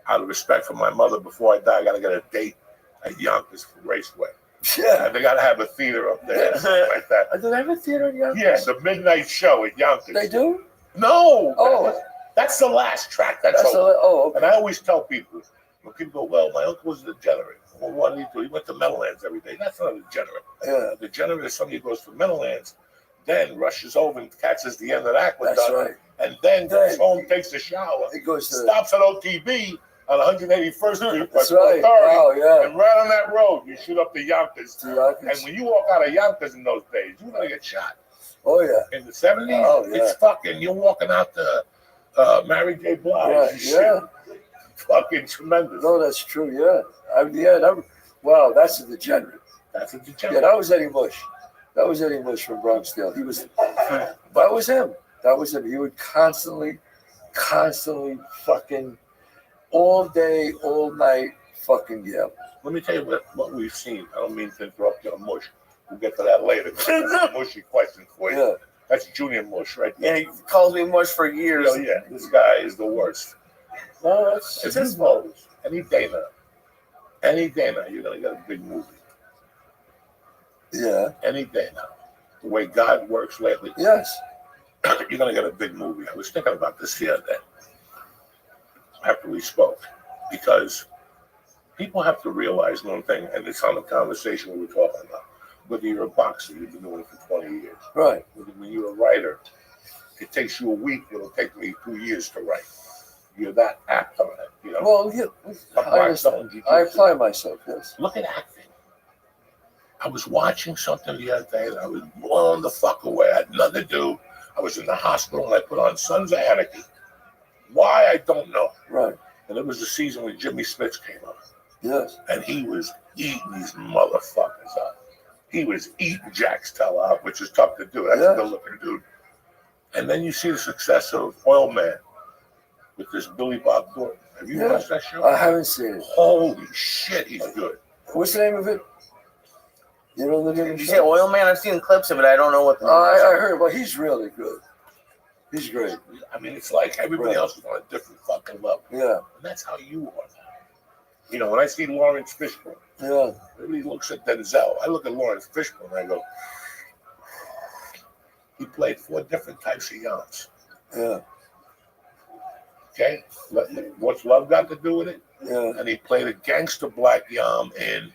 out of respect for my mother, before I die, I gotta get a date at Yonkers Raceway. Yeah. They gotta have a theater up there, something like that. Do they have a theater in Yonkers? Yeah, the midnight show at Yonkers. They do? No. Oh. That's the last track. That's That's over. okay. And I always tell people, when people go, well, my uncle was a degenerate. Well, what did he do? He went to Meadowlands every day. That's not a degenerate. Yeah. A degenerate is somebody who goes to Meadowlands, then rushes over and catches the end of the aqueduct, That's right. and then goes home, takes a shower, It goes to stops at OTB on 181st Street, That's by right. 430, Oh, yeah. and right on that road, you shoot up the Yonkers. To Yonkers. And when you walk out of Yonkers in those days, you're going to get shot. Oh, yeah. In the 70s, Oh, yeah. it's fucking, you're walking out to Mary J. Blige. Right, and yeah. shit. Fucking tremendous. No, that's true, yeah. Wow, that's a degenerate. That's a Yeah, degenerate. that was Eddie Bush. That was Eddie Bush from Bronxdale. That was him. That was him. He would constantly fucking all day, all night fucking yell. Let me tell you what we've seen. I don't mean to interrupt your mush. We'll get to that later. That's a mushy question for you. Yeah. That's Junior Mush right Yeah, there. he calls me mush for years. Oh, yeah, this guy is the worst. No, It's his fault. Any day now, you're going to get a big movie. yeah. Any day now. The way God works lately, Yes. you're going to get a big movie. I was thinking about this the other day after we spoke, because people have to realize one thing, and it's on the conversation we were talking about. Whether you're a boxer, you've been doing it for 20 years. Right. When you're a writer, it takes you a week. It'll take me 2 years to write. You're that apt on it, Well, yeah, I understand. I apply myself, yes. Look at acting. I was watching something the other day and I was blown the fuck away. I had nothing to do. I was in the hospital and I put on Sons of Anarchy. Why, I don't know. Right. And it was the season when Jimmy Smits came up. Yes. And he was eating these motherfuckers up. He was eating Jack's tail out, which is tough to do. That's Yeah. a good looking dude. And then you see the success of Oil Man with this Billy Bob Thornton. Have you Yeah. watched that show? I haven't seen it. Holy shit, he's good. What's the name of it? You know the name of Did the you say show? Oil Man? I've seen clips of it. I don't know what the name I is. heard, but he's really good. He's great. I mean, it's like everybody Right. else is on a different fucking level. Yeah. And that's how you are. When I see Lawrence Fishburne, Yeah. everybody looks at Denzel. I look at Lawrence Fishburne and I go, he played 4 different types of yams. Yeah. Okay? What's love got to do with it? Yeah. And he played a gangster black yam in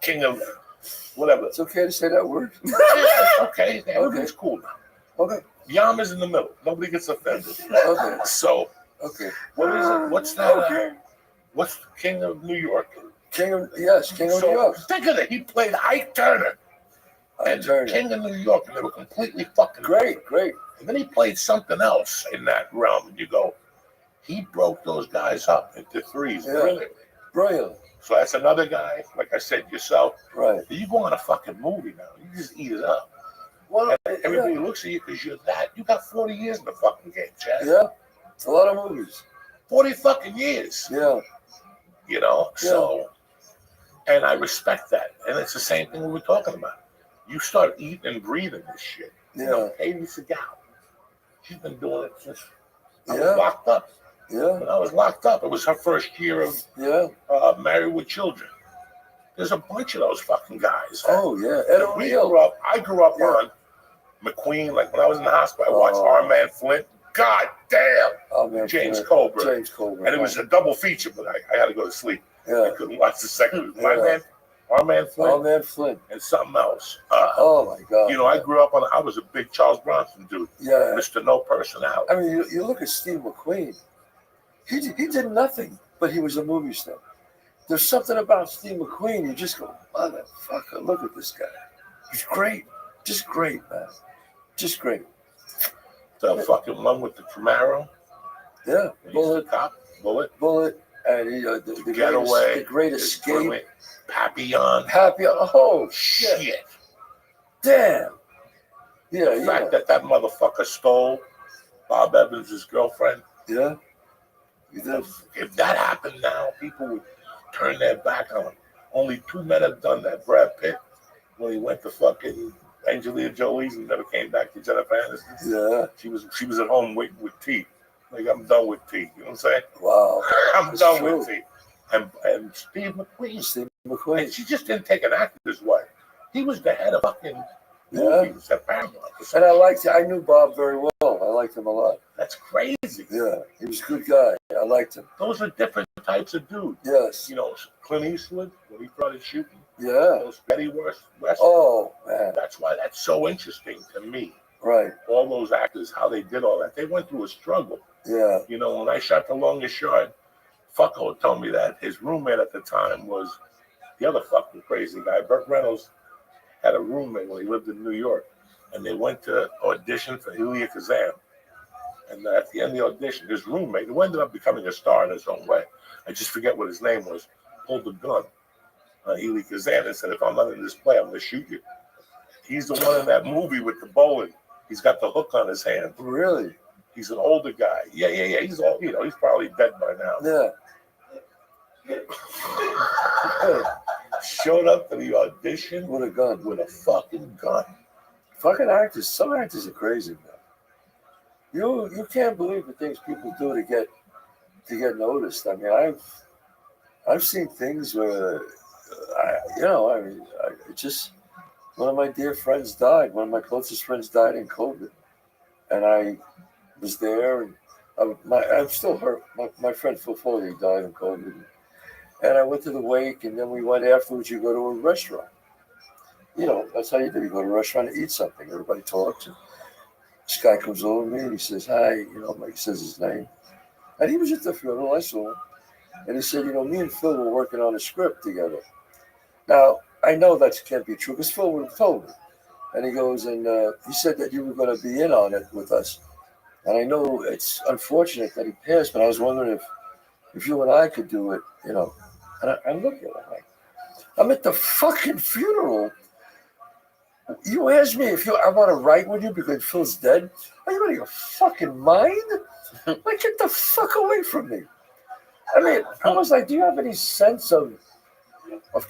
King of whatever. It's okay to say that word. Okay, everything's cool now. Okay. Yam is in the middle. Nobody gets offended. Okay. So, Okay. what is it? What's that? Okay. What's King of New York? King of New York. So, think of it. He played Ike Turner. And King of New York, and they were completely fucking great. And then he played something else in that realm, and you go, he broke those guys up into threes. Yeah. Brilliant. So that's another guy, like I said yourself. Right. You go on a fucking movie now, you just eat it up. Well, and everybody looks at you because you're that. You got 40 years in the fucking game, Chad. Yeah. It's a lot of movies. 40 fucking years. Yeah. You know, so, and I respect that. And it's the same thing we were talking about. You start eating and breathing this shit. Yeah. You know, Katie Segal, she's been doing it since I was locked up. Yeah. When I was locked up, it was her first year of Married with Children. There's a bunch of those fucking guys. Oh, yeah. I grew up on McQueen. Like when I was in the hospital, I watched Our Man Flint. God damn. James Cobra. And it was a double feature, but I had to go to sleep. Yeah. I couldn't watch the second. Our Man Flint. And something else. Oh, my God. You know, I grew up I was a big Charles Bronson dude. Yeah. Mr. No Personality. I mean, you look at Steve McQueen. He did nothing, but he was a movie star. There's something about Steve McQueen. You just go, motherfucker, look at this guy. He's great. Just great, man. Just great. The fucking one with the Camaro. Yeah. Bullet. And the Getaway. The Great Escape. Papillon. Oh, shit. Damn. Yeah, the fact that motherfucker stole Bob Evans' girlfriend. Yeah. If that happened now, people would turn their back on him. Only 2 men have done that. Brad Pitt, when he went to fucking Angelina Jolie's and never came back to Jennifer Aniston. Yeah. She was at home waiting with tea. Like, I'm done with tea. You know what I'm saying? Wow. I'm done with tea. And Steve McQueen. And she just didn't take an actor's wife. He was the head of fucking movies at Paramount. And I knew Bob very well. I liked him a lot. That's crazy. Yeah, he was a good guy. I liked him. Those are different types of dudes. Yes. You know, Clint Eastwood, when he started shooting. Yeah. Those Betty West. Oh, man. That's why that's so interesting to me. Right. All those actors, how they did all that. They went through a struggle. Yeah. You know, when I shot The Longest Yard, Fucko told me that his roommate at the time was the other fucking crazy guy. Burt Reynolds had a roommate when he lived in New York. And they went to audition for Elia Kazan. And at the end of the audition, his roommate, who ended up becoming a star in his own way, I just forget what his name was, pulled a gun on Elia Kazan and said, if I'm not in this play, I'm going to shoot you. He's the one in that movie with the bowling. He's got the hook on his hand. Really? He's an older guy. Yeah. He's all, you know, he's probably dead by now. Yeah. Showed up to the audition with a gun. With a fucking gun. Fucking actors. Some actors are crazy, man. You can't believe the things people do to get noticed. I mean, I've seen things where, just one of my dear friends died. One of my closest friends died in COVID, and I was there, and I'm still hurt. My friend Phil Foley died in COVID, and I went to the wake, and then we went afterwards. You go to a restaurant. You know, that's how you do. You go to a restaurant and eat something. Everybody talks. And this guy comes over to me and he says, hi. You know, he says his name. And he was at the funeral. I saw him. And he said, you know, me and Phil were working on a script together. Now, I know that can't be true because Phil would have told me. And he goes, and he said that you were going to be in on it with us. And I know it's unfortunate that he passed, but I was wondering if you and I could do it, you know. And I look at him like, I'm at the fucking funeral. You asked me if I want to write with you because Phil's dead. Are you out of your fucking mind? Like, get the fuck away from me. I mean, I was like, do you have any sense of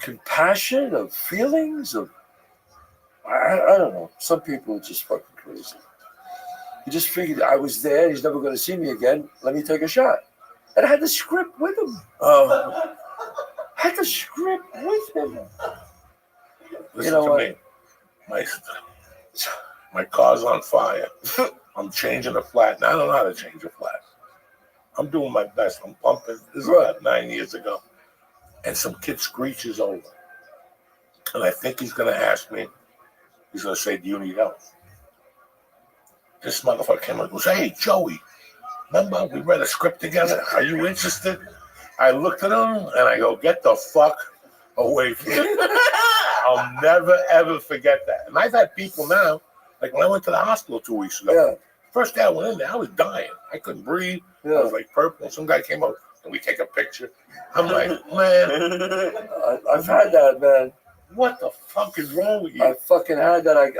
compassion, of feelings, of I don't know. Some people are just fucking crazy. He just figured I was there. He's never going to see me again. Let me take a shot. And I had the script with him. I had the script with him. Listen to me. My car's on fire. I'm changing a flat. Now I don't know how to change a flat. I'm doing my best. I'm pumping. This is about 9 years ago. And some kid screeches over. And I think he's going to ask me, he's going to say, do you need help? This motherfucker came and goes, hey, Joey, remember we read a script together? Are you interested? I looked at him and I go, get the fuck away from me. I'll never ever forget that. And I've had people now, like when I went to the hospital 2 weeks ago. Yeah. First day I went in there, I was dying. I couldn't breathe. I was like purple. Some guy came up and we take a picture. I'm like, man, I've had that, man. what the fuck is wrong with you? I fucking had that. I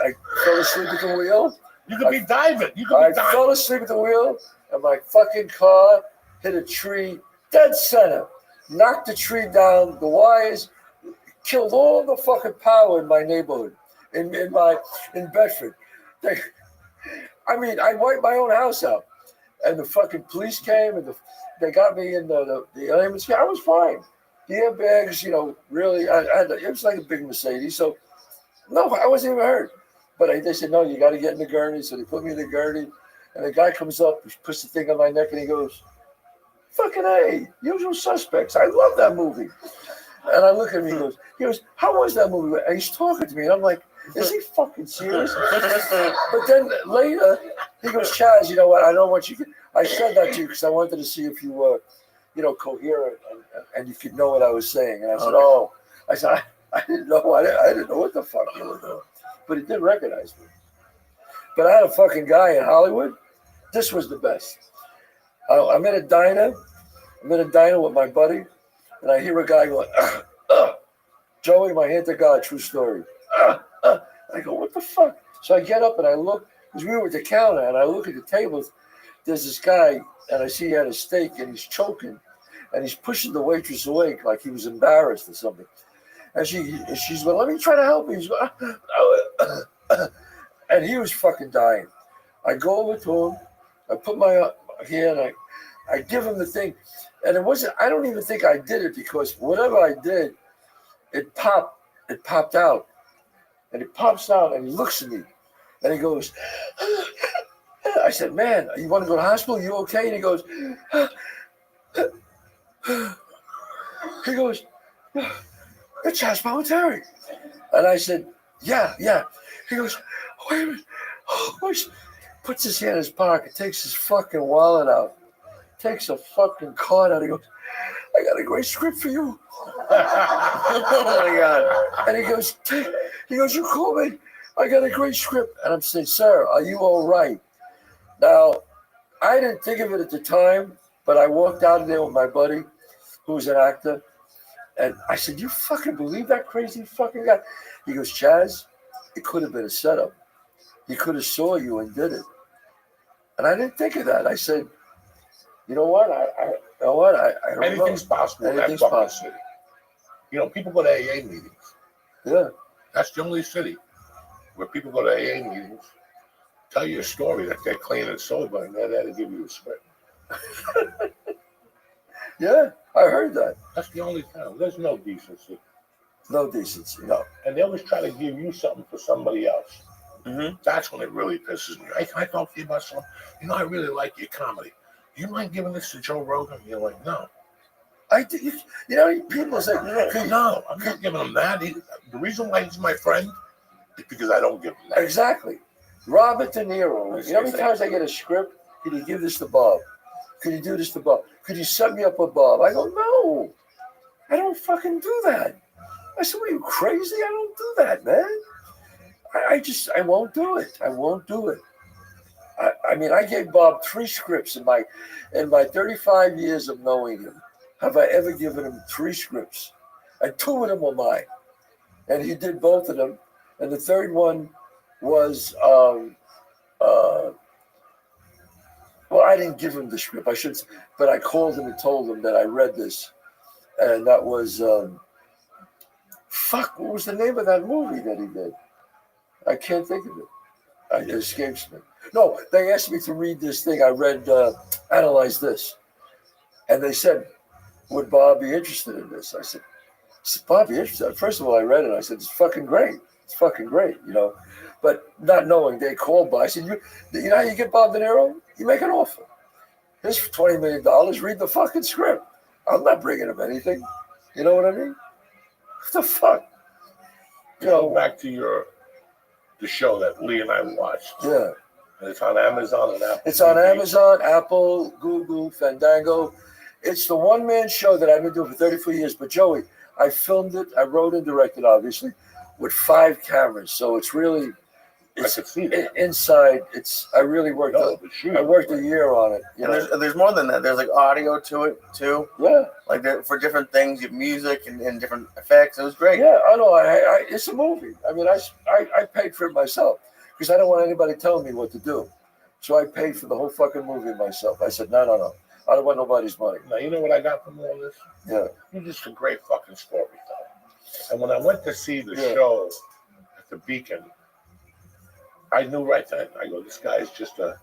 fell asleep at the wheel. You could be diving. You could I be diving. fell asleep at the wheel, and my fucking car hit a tree dead center. Knocked the tree down, the wires, killed all the fucking power in my neighborhood, in Bedford. I wiped my own house out, and the fucking police came, and they got me in the ambulance. I was fine. The airbags, really, it was like a big Mercedes, so no, I wasn't even hurt. But they said, no, you got to get in the gurney, so they put me in the gurney, and the guy comes up, he puts the thing on my neck, and he goes, fucking A, Usual Suspects. I love that movie. And I look at him, he goes, how was that movie? And he's talking to me, and I'm like, is he fucking serious? But then later, he goes, Chaz, you know what? I don't want you. I said that to you because I wanted to see if you were, coherent and you could know what I was saying. And I said, I didn't know. I didn't know what the fuck you were doing. But he did recognize me. But I had a fucking guy in Hollywood. This was the best. I'm in a diner. With my buddy, and I hear a guy going, Joey, my hand to God, true story. I go, what the fuck? So I get up and I look, because we were at the counter, and I look at the tables. There's this guy, and I see he had a steak, and he's choking, and he's pushing the waitress away like he was embarrassed or something. And she's going, let me try to help him. He's going, and he was fucking dying. I go over to him, I put my hand, and I give him the thing. And I don't even think I did it, because whatever I did, it popped out. And it pops out, and he looks at me, and he goes, I said, man, you want to go to the hospital? You okay? And he goes, it's Chaz Palminteri. And I said, yeah. He goes, wait a minute. Puts his hand in his pocket, takes his fucking wallet out, takes a fucking card out. He goes, I got a great script for you. Oh my God. And he goes, you call me. I got a great script. And I'm saying, sir, are you all right? Now, I didn't think of it at the time, but I walked out of there with my buddy, who was an actor. And I said, you fucking believe that crazy fucking guy? He goes, Chaz, it could have been a setup. He could have saw you and did it. And I didn't think of that. I said, you know what? I don't Anything's know. possible. Anything's That's possible. City. People go to AA meetings. Yeah. That's the only city where people go to AA meetings, tell you a story that they're clean and sober, and they're there to give you a script. Yeah, I heard that. That's the only town. There's no decency. No decency, no. And they always try to give you something for somebody else. Mm-hmm. That's when it really pisses me. Hey, can I talk to you about something? I really like your comedy. Do you mind giving this to Joe Rogan? You're like, no. People say, no, I'm not giving him that. The reason why he's my friend is because I don't give him that. Exactly. Robert De Niro. You know how many times I get a script? Could you give this to Bob? Could you do this to Bob? Could you set me up with Bob? I go, no. I don't fucking do that. I said, what are you, crazy? I don't do that, man. I won't do it. I won't do it. I gave Bob 3 scripts in my 35 years of knowing him. Have I ever given him 3 scripts? And 2 of them were mine. And he did both of them. And the third one was, I didn't give him the script. But I called him and told him that I read this. And that was, what was the name of that movie that he did? I can't think of it. It escapes me. No, they asked me to read this thing. I read, Analyze This. And they said, would Bob be interested in this? I said, Bob be interested? First of all, I read it. I said, it's fucking great. It's fucking great, But not knowing, they called Bob. I said, you know how you get Bob De Niro? You make an offer. Here's $20 million. Read the fucking script. I'm not bringing him anything. You know what I mean? What the fuck? Go back to the show that Lee and I watched. Yeah. And it's on Amazon and Apple. It's on Amazon, Apple, Google, Fandango. It's the one-man show that I've been doing for 34 years. But Joey, I filmed it. I wrote and directed, obviously. with 5 cameras. So it's really, I could see that. inside. I really worked. No, the shooting. I worked a year on it. You And know? there's more than that. There's like audio to it too. Yeah. Like for different things, you have music and different effects. It was great. Yeah, I know. It's a movie. I mean, I paid for it myself because I don't want anybody telling me what to do. So I paid for the whole fucking movie myself. I said, no. I don't want nobody's money. Now, you know what I got from all this? Yeah. You're just a great fucking storyteller. And when I went to see the Yeah. show at the Beacon, I knew right then. I go, this guy is just a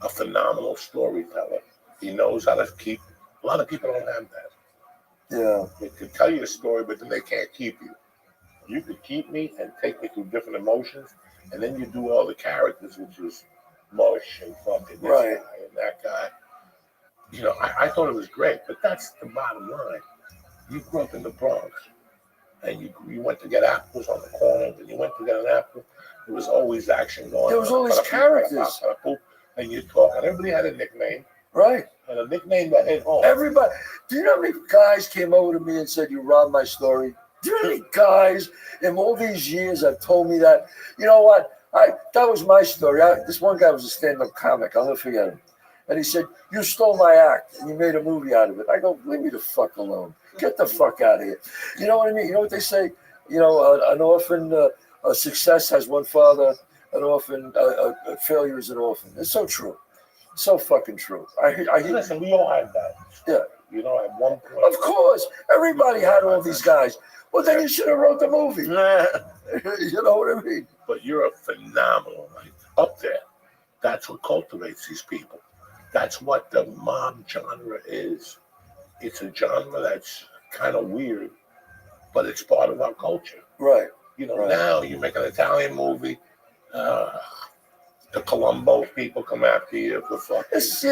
phenomenal storyteller. He knows how to keep. A lot of people don't have that. Yeah. They can tell you a story, but then they can't keep you. You could keep me and take me through different emotions, and then you do all the characters, which is Mush and fucking this Right. guy and that guy. You know, I thought it was great, but that's the bottom line. You grew up in the Bronx, and you went to get apples on the corner. When you went to get an apple, there was always action going on. There was always characters. And you talk, and everybody had a nickname, Right. and a nickname that hit home. Everybody. Do you know how many guys came over to me and said, you robbed my story? Do you know how many guys in all these years have told me that? You know what? That was my story. This one guy was a stand-up comic. I'll never forget him. And he said, you stole my act and you made a movie out of it. I go, leave me the fuck alone. Get the fuck out of here. You know what I mean? You know what they say? You know, an orphan, a success has one father. An orphan, a failure is an orphan. It's so true. So fucking true. Listen, we all had that. Yeah. You know, at one point. Of course. Everybody had all these guys. Well, then you should have wrote the movie. You know what I mean? But you're a phenomenal, like, up there. That's what cultivates these people. That's what the mob genre is. It's a genre that's kind of weird, but it's part of our culture. Right. You know, Right. now you make an Italian movie, the Colombo people come after you for fucking. It's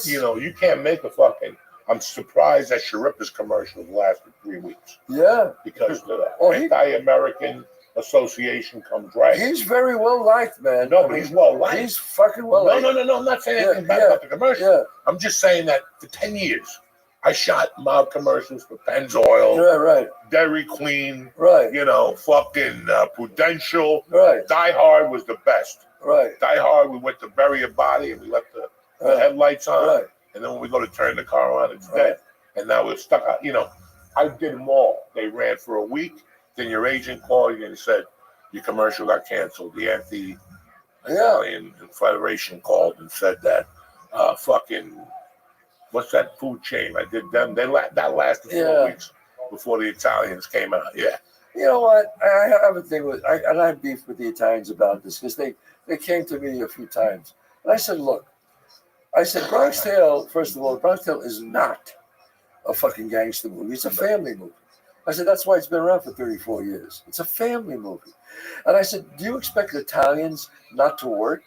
You know, you can't make a fucking. I'm surprised that Sharippa's commercials lasted 3 weeks yeah. because the Oh, anti-American association comes right. He's very well liked, man. No, I but mean, he's well liked. He's fucking well liked. No. I'm not saying anything Yeah, bad yeah, about the commercial. Yeah. I'm just saying that for 10 years, I shot mob commercials for Pennzoil, Yeah. Right. Dairy Queen, Right. you know, fucking Prudential. Right. Die Hard was the best. Right. Die Hard, we went to bury a body and we left the headlights on. Right. And then when we go to turn the car on, it's Right. dead. And now we're stuck out. You know, I did them all. They ran for a week. Then your agent called you and said, your commercial got canceled. The Anti-Italian Federation called and said that fucking, what's that food chain? I did them. That lasted 4 weeks before the Italians came out. Yeah. You know what? I have a thing with, and I have beef with the Italians about this because they came to me a few times. And I said, look, Bronx Tale, first of all, Bronx Tale is not a fucking gangster movie. It's a family movie. I said, that's why it's been around for 34 years. It's a family movie. And I said, do you expect Italians not to work?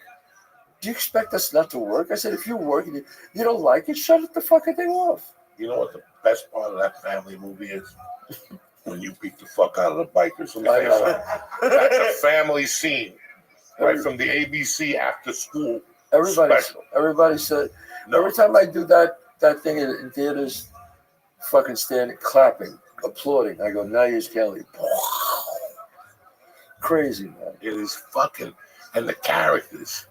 Do you expect us not to work? I said, if you work and you don't like it, shut it the fucking thing off. You know what the best part of that family movie is? When you beat the fuck out of the bikers. I know. That's a family scene. Right from the ABC after school. Everybody said, every time I do that thing in theaters, fucking standing, clapping, applauding, I go, now you're Kelly. Crazy, man. It is fucking, and the characters.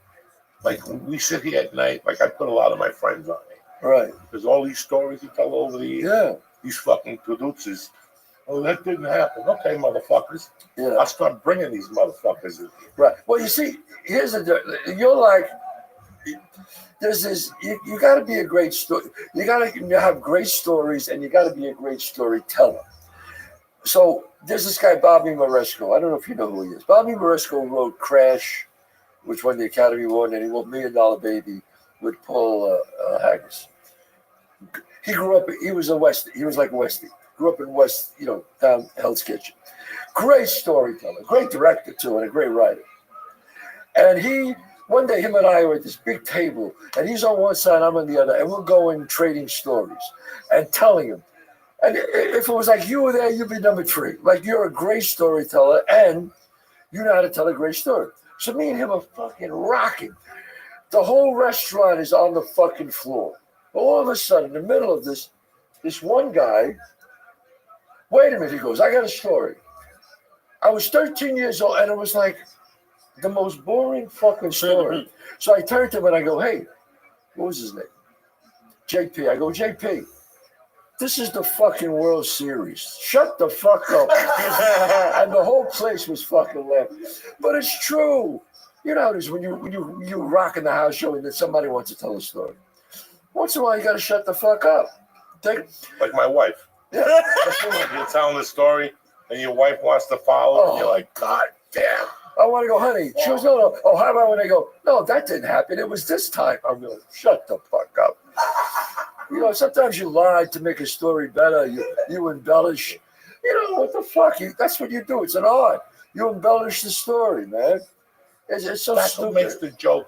Like, we sit here at night, like, I put a lot of my friends on it. Right. There's all these stories you tell over the years. Yeah. These fucking producers. Oh, that didn't happen. Okay, motherfuckers. Yeah. I'll start bringing these motherfuckers in. Right. Well, you see, here's you're like, there's this, you got to be a great story. You got to have great stories and you got to be a great storyteller. So there's this guy, Bobby Moresco. I don't know if you know who he is. Bobby Moresco wrote Crash, which won the Academy Award, and he wrote $1 Million Baby with Paul Haggis. He grew up, he was like a Westie. Grew up in West, down Hell's Kitchen. Great storyteller, great director too, and a great writer. And one day him and I were at this big table, and he's on one side, I'm on the other, and we're going trading stories and telling him. And if it was like you were there, you'd be number 3. Like you're a great storyteller and you know how to tell a great story. So me and him are fucking rocking. The whole restaurant is on the fucking floor. But all of a sudden, in the middle of this one guy, wait a minute, he goes, I got a story. I was 13 years old, and it was like the most boring fucking story. So I turned to him and I go, hey, what was his name? JP. I go, JP, this is the fucking World Series. Shut the fuck up. And the whole place was fucking laughing. But it's true. You know how it is when you rock in the house show and then somebody wants to tell a story. Once in a while, you got to shut the fuck up. Like my wife. Yeah. You're telling the story, and your wife wants to follow, and you're like, God damn. I want to go, honey. She goes, no. Oh, how about when they go, no, that didn't happen. It was this time. I'm going, shut the fuck up. You know, sometimes you lie to make a story better. You embellish. You know, what the fuck? That's what you do. It's an art. You embellish the story, man. It's so That's stupid. what makes the joke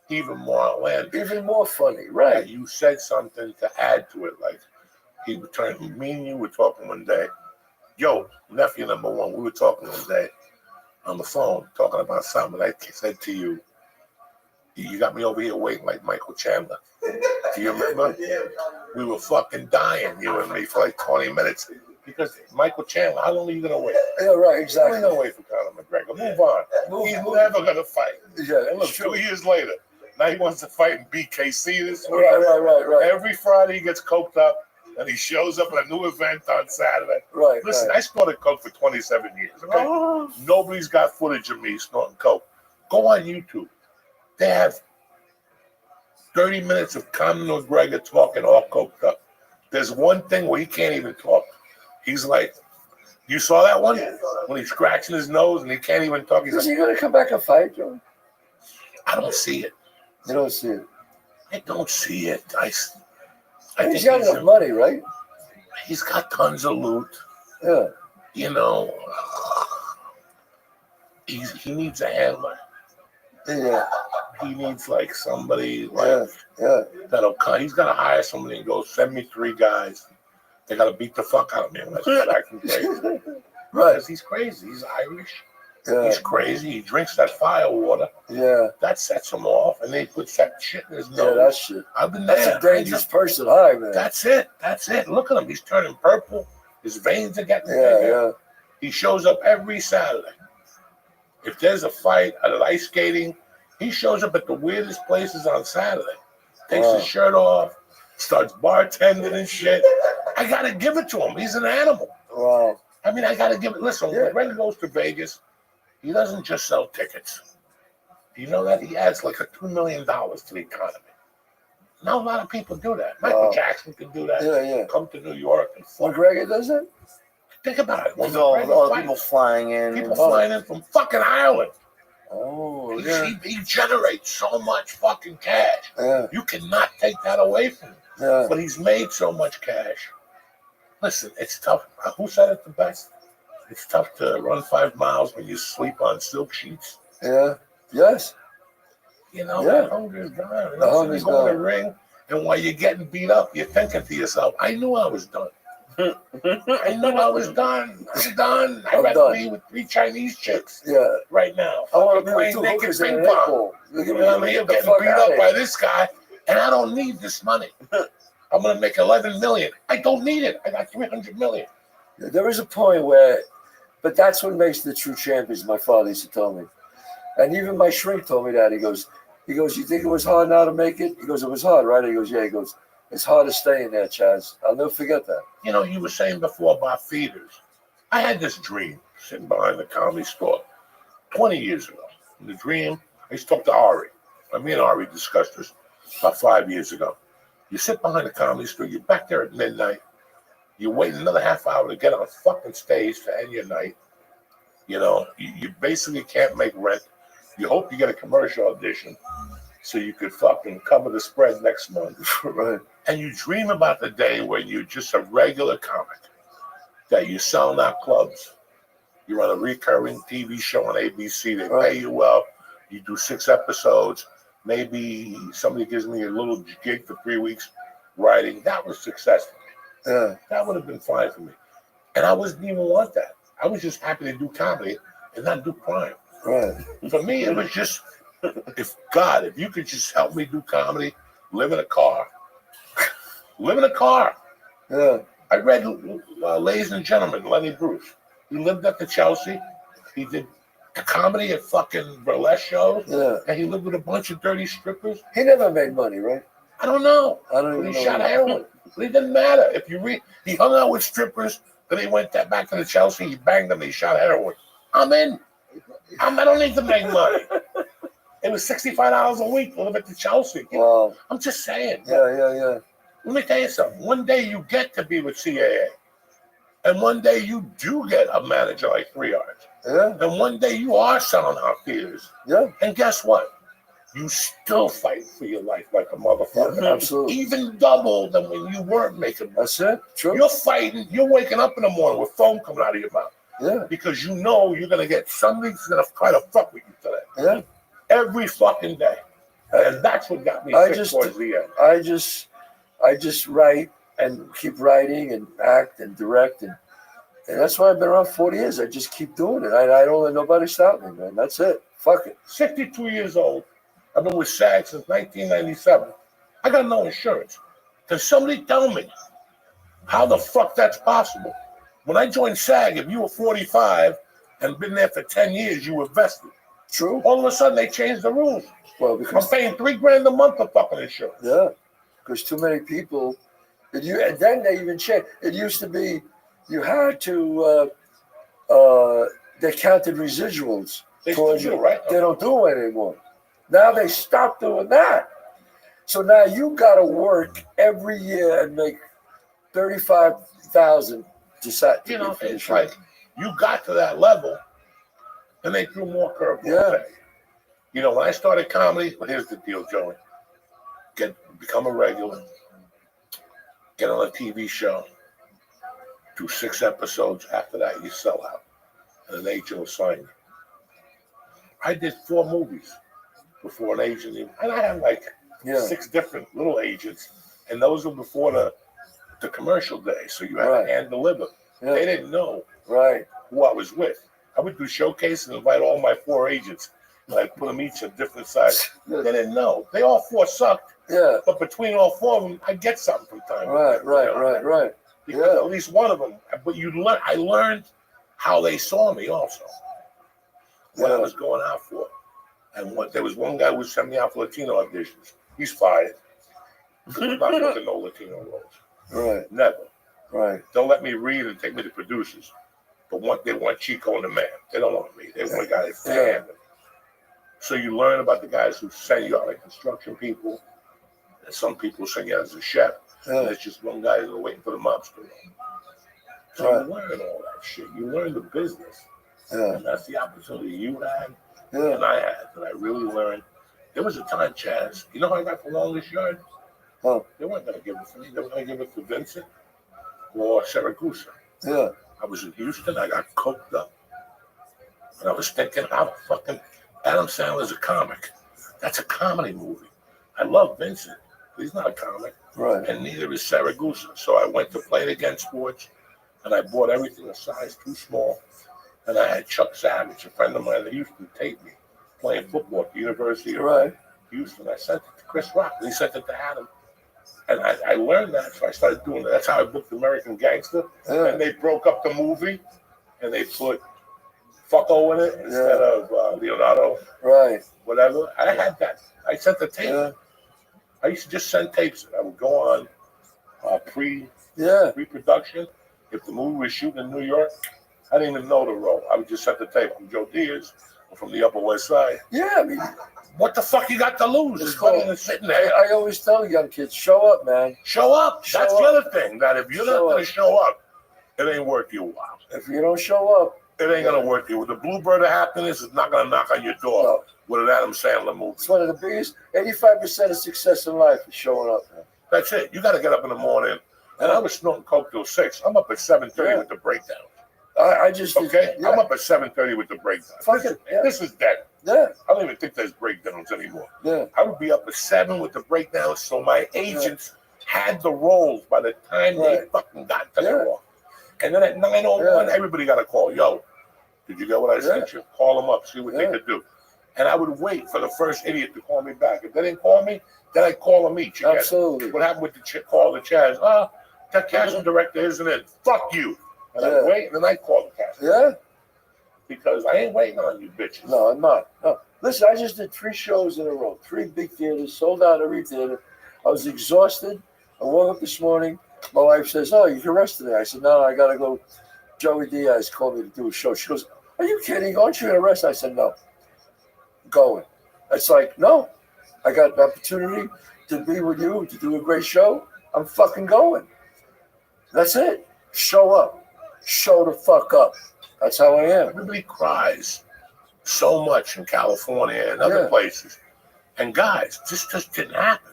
even more outlandish. Even more funny, right? That you said something to add to it. Like, me and you were talking one day. Yo, nephew number one, we were talking one day on the phone, talking about something. I said to you, you got me over here waiting like Michael Chandler. Do you remember? We were fucking dying, you and me, for like 20 minutes. Because Michael Chandler, how long are you going to wait? Yeah, right, exactly. How long are you going to wait for Conor McGregor? Move on. He's never going to fight. Yeah, And look, sure. 2 years later, now he wants to fight in BKC this week. Right. Every Friday he gets coked up, and he shows up at a new event on Saturday. Right. Listen, I snorted coke for 27 years. Okay? Nobody's got footage of me snorting coke. Go on YouTube. They have 30 minutes of Conor McGregor talking all coked up. There's one thing where he can't even talk. He's like, you saw that one? When he's scratching his nose and he can't even talk. He's Is like, he going to come back and fight, Joe? I don't see it. You don't see it. I don't see it. I He's think got enough money, right? He's got tons of loot. Yeah. You know, he needs a handler. Yeah. He needs like somebody like Yeah. that'll come. He's got to hire somebody and go, send me 3 guys. They got to beat the fuck out of me unless he's acting crazy. Right. Because he's crazy. He's Irish. Yeah. He's crazy. He drinks that fire water. Yeah. That sets him off. And then he puts that shit in his nose. Yeah, that shit. I've been That's there. a dangerous person, hi, man. That's it. Look at him. He's turning purple. His veins are getting Yeah, bigger. yeah. He shows up every Saturday. If there's a fight at an ice skating, he shows up at the weirdest places on Saturday. Takes his shirt off, starts bartending and shit. I got to give it to him. He's an animal. Wow. I mean, I got to give it. Listen, when McGregor goes to Vegas, he doesn't just sell tickets. You know that? He adds like $2 million to the economy. Not a lot of people do that. Michael Jackson could do that. Yeah. Come to New York and fuck. McGregor does it? Think about it. There's all the people flying in. People flying in from fucking Ireland. Oh, yeah. He generates so much fucking cash. Yeah. You cannot take that away from him. Yeah. But he's made so much cash. Listen, it's tough. Who said it the best? It's tough to run 5 miles when you sleep on silk sheets. Yeah. Yes. You know, Yeah. that hunger is gone. The hunger's You go in the gone. ring, and while you're getting beat up, you're thinking to yourself, I knew I was done. I knew I was done. I'm done. I'd rather be with 3 Chinese chicks right now. I want to be playing with 2 naked hookers in ping an pong. apple. You know what I mean? I'm getting beat up by this guy, and I don't need this money. I'm gonna make 11 million. I don't need it. I got 300 million. There is a point where, but that's what makes the true champions. My father used to tell me, and even my shrink told me that. He goes, you think it was hard now to make it? He goes, it was hard, right? He goes, yeah. He goes, it's hard to stay in there, Chaz. I'll never forget that. You know, you were saying before about feeders. I had this dream sitting behind the comedy store 20 years ago. In the dream, I used to talk to Ari. Me and Ari discussed this about 5 years ago. You sit behind the comedy store, you're back there at midnight, you wait another half hour to get on a fucking stage to end your night. You know, you basically can't make rent. You hope you get a commercial audition so you could fucking cover the spread next month. Right. And you dream about the day where you're just a regular comic, that you're selling out clubs. You're on a recurring TV show on ABC. They pay you well. You do 6 episodes. Maybe somebody gives me a little gig for 3 weeks writing. That was success for me. Yeah. That would have been fine for me. And I wouldn't even want that. I was just happy to do comedy and not do crime. Right. For me, it was just, if you could just help me do comedy, live in a car. Live in a car. Yeah. I read Ladies and Gentlemen, Lenny Bruce. He lived at the Chelsea. He did comedy at fucking burlesque shows. Yeah. And he lived with a bunch of dirty strippers. He never made money, right? I don't know. I don't But even he know. shot heroin. But it didn't matter. If you read, he hung out with strippers. Then he went back to the Chelsea. He banged them. He shot heroin. I'm in. I don't need to make money. It was $65 a week to live at the Chelsea. Wow. I'm just saying. Yeah. Let me tell you something. One day you get to be with CAA. And one day you do get a manager like 3 Yards. Yeah. And one day you are selling out theaters. Yeah. And guess what? You still fight for your life like a motherfucker. Yeah, absolutely. Even double than when you weren't making money. That's it. True. You're fighting. You're waking up in the morning with foam coming out of your mouth. Yeah. Because you know you're going to get somebody who's going to try to fuck with you today. Yeah. Every fucking day. And that's what got me sick towards the end. I just write and keep writing and act and direct and that's why I've been around 40 years. I just keep doing it. I don't let nobody stop me, man. That's it. Fuck it. 62 years old. I've been with SAG since 1997. I got no insurance. Can somebody tell me how the fuck that's possible? When I joined SAG, if you were 45 and been there for 10 years, you were vested. True. All of a sudden, they changed the rules. Well, I'm because paying $3,000 a month for fucking insurance. yeah, because too many people. And then they even changed. It used to be you had to. They counted residuals. They still towards do, you. right? They don't do it anymore. Now they stopped doing that. So now you got to work every year and make $35,000 You know, it's like you got to that level, and they threw more curveballs. Yeah. You know, when I started comedy, well, here's the deal, Joey. Become a regular, get on a TV show, do 6 episodes. After that, you sell out, and an agent will sign you. I did 4 movies before an agent, and I had like 6 different little agents, and those were before the commercial day, so you had to hand deliver. Yeah. They didn't know Right. who I was with. I would do showcase and invite all my 4 agents, and I'd put them each at different sides. They didn't know. They all 4 sucked, Yeah. but between all 4 of them, I get something from time to time. Right. Because at least one of them, but I learned how they saw me also, what I was going out for. And there was one guy who sent me out for Latino auditions. He's fired. I'm not looking no Latino roles. Right. Never. Right. They'll let me read and take me to producers. But they want Chico and the man. They don't want me. They want a guy that's fan. So you learn about the guys who send you out like construction people. And some people send you out as a chef. And it's just one guy who's waiting for the mobster. So you learn all that shit. You learn the business. Yeah. And that's the opportunity you had Yeah. and I had that I really learned. There was a time, Chaz, you know how I got the longest yard? Oh. They weren't going to give it to me. They were going to give it to Vincent or Saragusa. Yeah. I was in Houston. I got coked up. And I was thinking, how the fucking Adam Sandler's a comic. That's a comedy movie. I love Vincent. But he's not a comic. Right. And neither is Saragusa. So I went to Play It Again Sports, and I bought everything a size too small. And I had Chuck Savage, a friend of mine that used to tape me, playing football at the University of Houston. I sent it to Chris Rock, and he sent it to Adam. And I learned that, so I started doing that. That's how I booked American Gangster. Yeah. And they broke up the movie, and they put Fucko in it instead of Leonardo. Right. Whatever. I had that. I sent the tape. Yeah. I used to just send tapes. I would go on Yeah. pre-production. If the movie was shooting in New York, I didn't even know the role. I would just set the tape. I'm Joe Diaz. I'm from the Upper West Side. Yeah. I mean, What the fuck you got to lose? It's It's better cool. than sitting there. I always tell young kids, show up, man. Show up. Show That's up. the other thing. That if you're not Show going up. to show up, it ain't worth your while. If you don't show up, It ain't going to worth you. The Bluebird of Happiness is not going to knock on your door No. with an Adam Sandler movie. it's one of the biggest, 85% of success in life is showing up, man. That's it. You got to get up in the morning. And I was snorting coke till 6. I'm up at 7:30 with the breakdown. I just, Okay? yeah. I'm up at 7:30 with the breakdown. Fuck it, yeah. This is dead. Yeah. I don't even think there's breakdowns anymore. Yeah. I would be up at 7 with the breakdowns, so my agents had the roles by the time they fucking got to the role. And then at 9:01, everybody got a call. Yo, did you get what I sent you? Call them up, see what they could do. And I would wait for the first idiot to call me back. If they didn't call me, then I'd call them each. Absolutely. What happened with the call the Chaz? That casting director isn't it. Fuck you. And I'd wait, and then I'd call the casting. Yeah. because I ain't waiting on you bitches. No, I'm not. No. Listen, I just did 3 shows in a row, 3 big theaters, sold out every theater. I was exhausted. I woke up this morning. My wife says, "Oh, you can rest today." I said, "No, I got to go. Joey Diaz called me to do a show." She goes, "Are you kidding? Aren't you going to rest?" I said, "No, going." It's like, no, I got an opportunity to be with you, to do a great show. I'm fucking going. That's it. Show up. Show the fuck up. That's how I am. Everybody cries so much in California and other Yeah. places. And guys, this just didn't happen.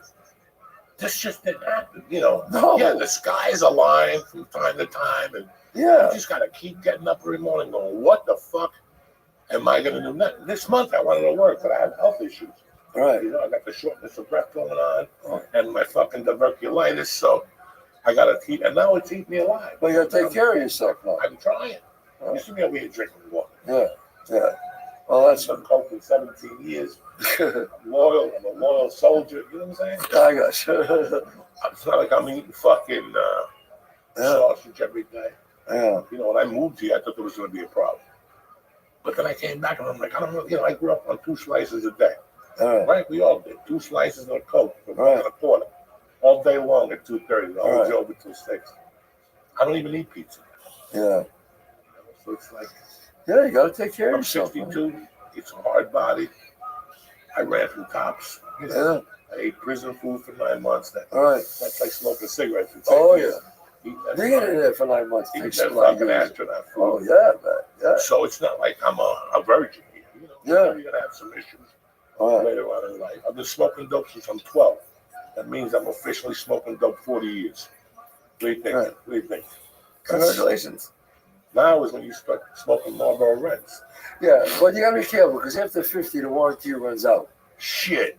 This just didn't happen. You know, No. yeah, the skies align from time to time, and Yeah. you just got to keep getting up every morning going, what the fuck am I going to do next? This month I wanted to work, but I have health issues. Right. You know, I got the shortness of breath going on and my fucking diverculitis, so I got to eat, and now it's eating me alive. Well, you got to take care of yourself now. I'm trying. You see me over here drinking water. Yeah. Yeah. Well, that's I've been coke for 17 years. I'm loyal. I'm a loyal soldier. You know what I'm saying? I got you. It's not like I'm eating fucking sausage every day. Yeah. You know, when I moved here, I thought there was going to be a problem. But then I came back and I'm like, I don't know. You know, I grew up on 2 slices a day. Right? We all did. 2 slices and a Coke for $1.25. All day long at 2:30. Always over till 6. I don't even eat pizza. Yeah. So it's like, Yeah, you got to take care of I'm yourself. 62. It's a hard body. I ran from cops. You know, I ate prison food for 9 months. All right. That's like smoking cigarettes. For 10 Oh, years. yeah. Being in there for 9 months Eat takes that a lot fucking of years. astronaut food. Oh, yeah, man. Yeah. So it's not like I'm a virgin here. You know, Yeah. You're gonna have some issues All right. later on in life. I've been smoking dope since I'm 12. That means I'm officially smoking dope 40 years. What do you think? Right. What do you think? Congratulations. Now is when you start smoking Marlboro Reds. Yeah, but you got to be careful because after 50, the warranty runs out. Shit.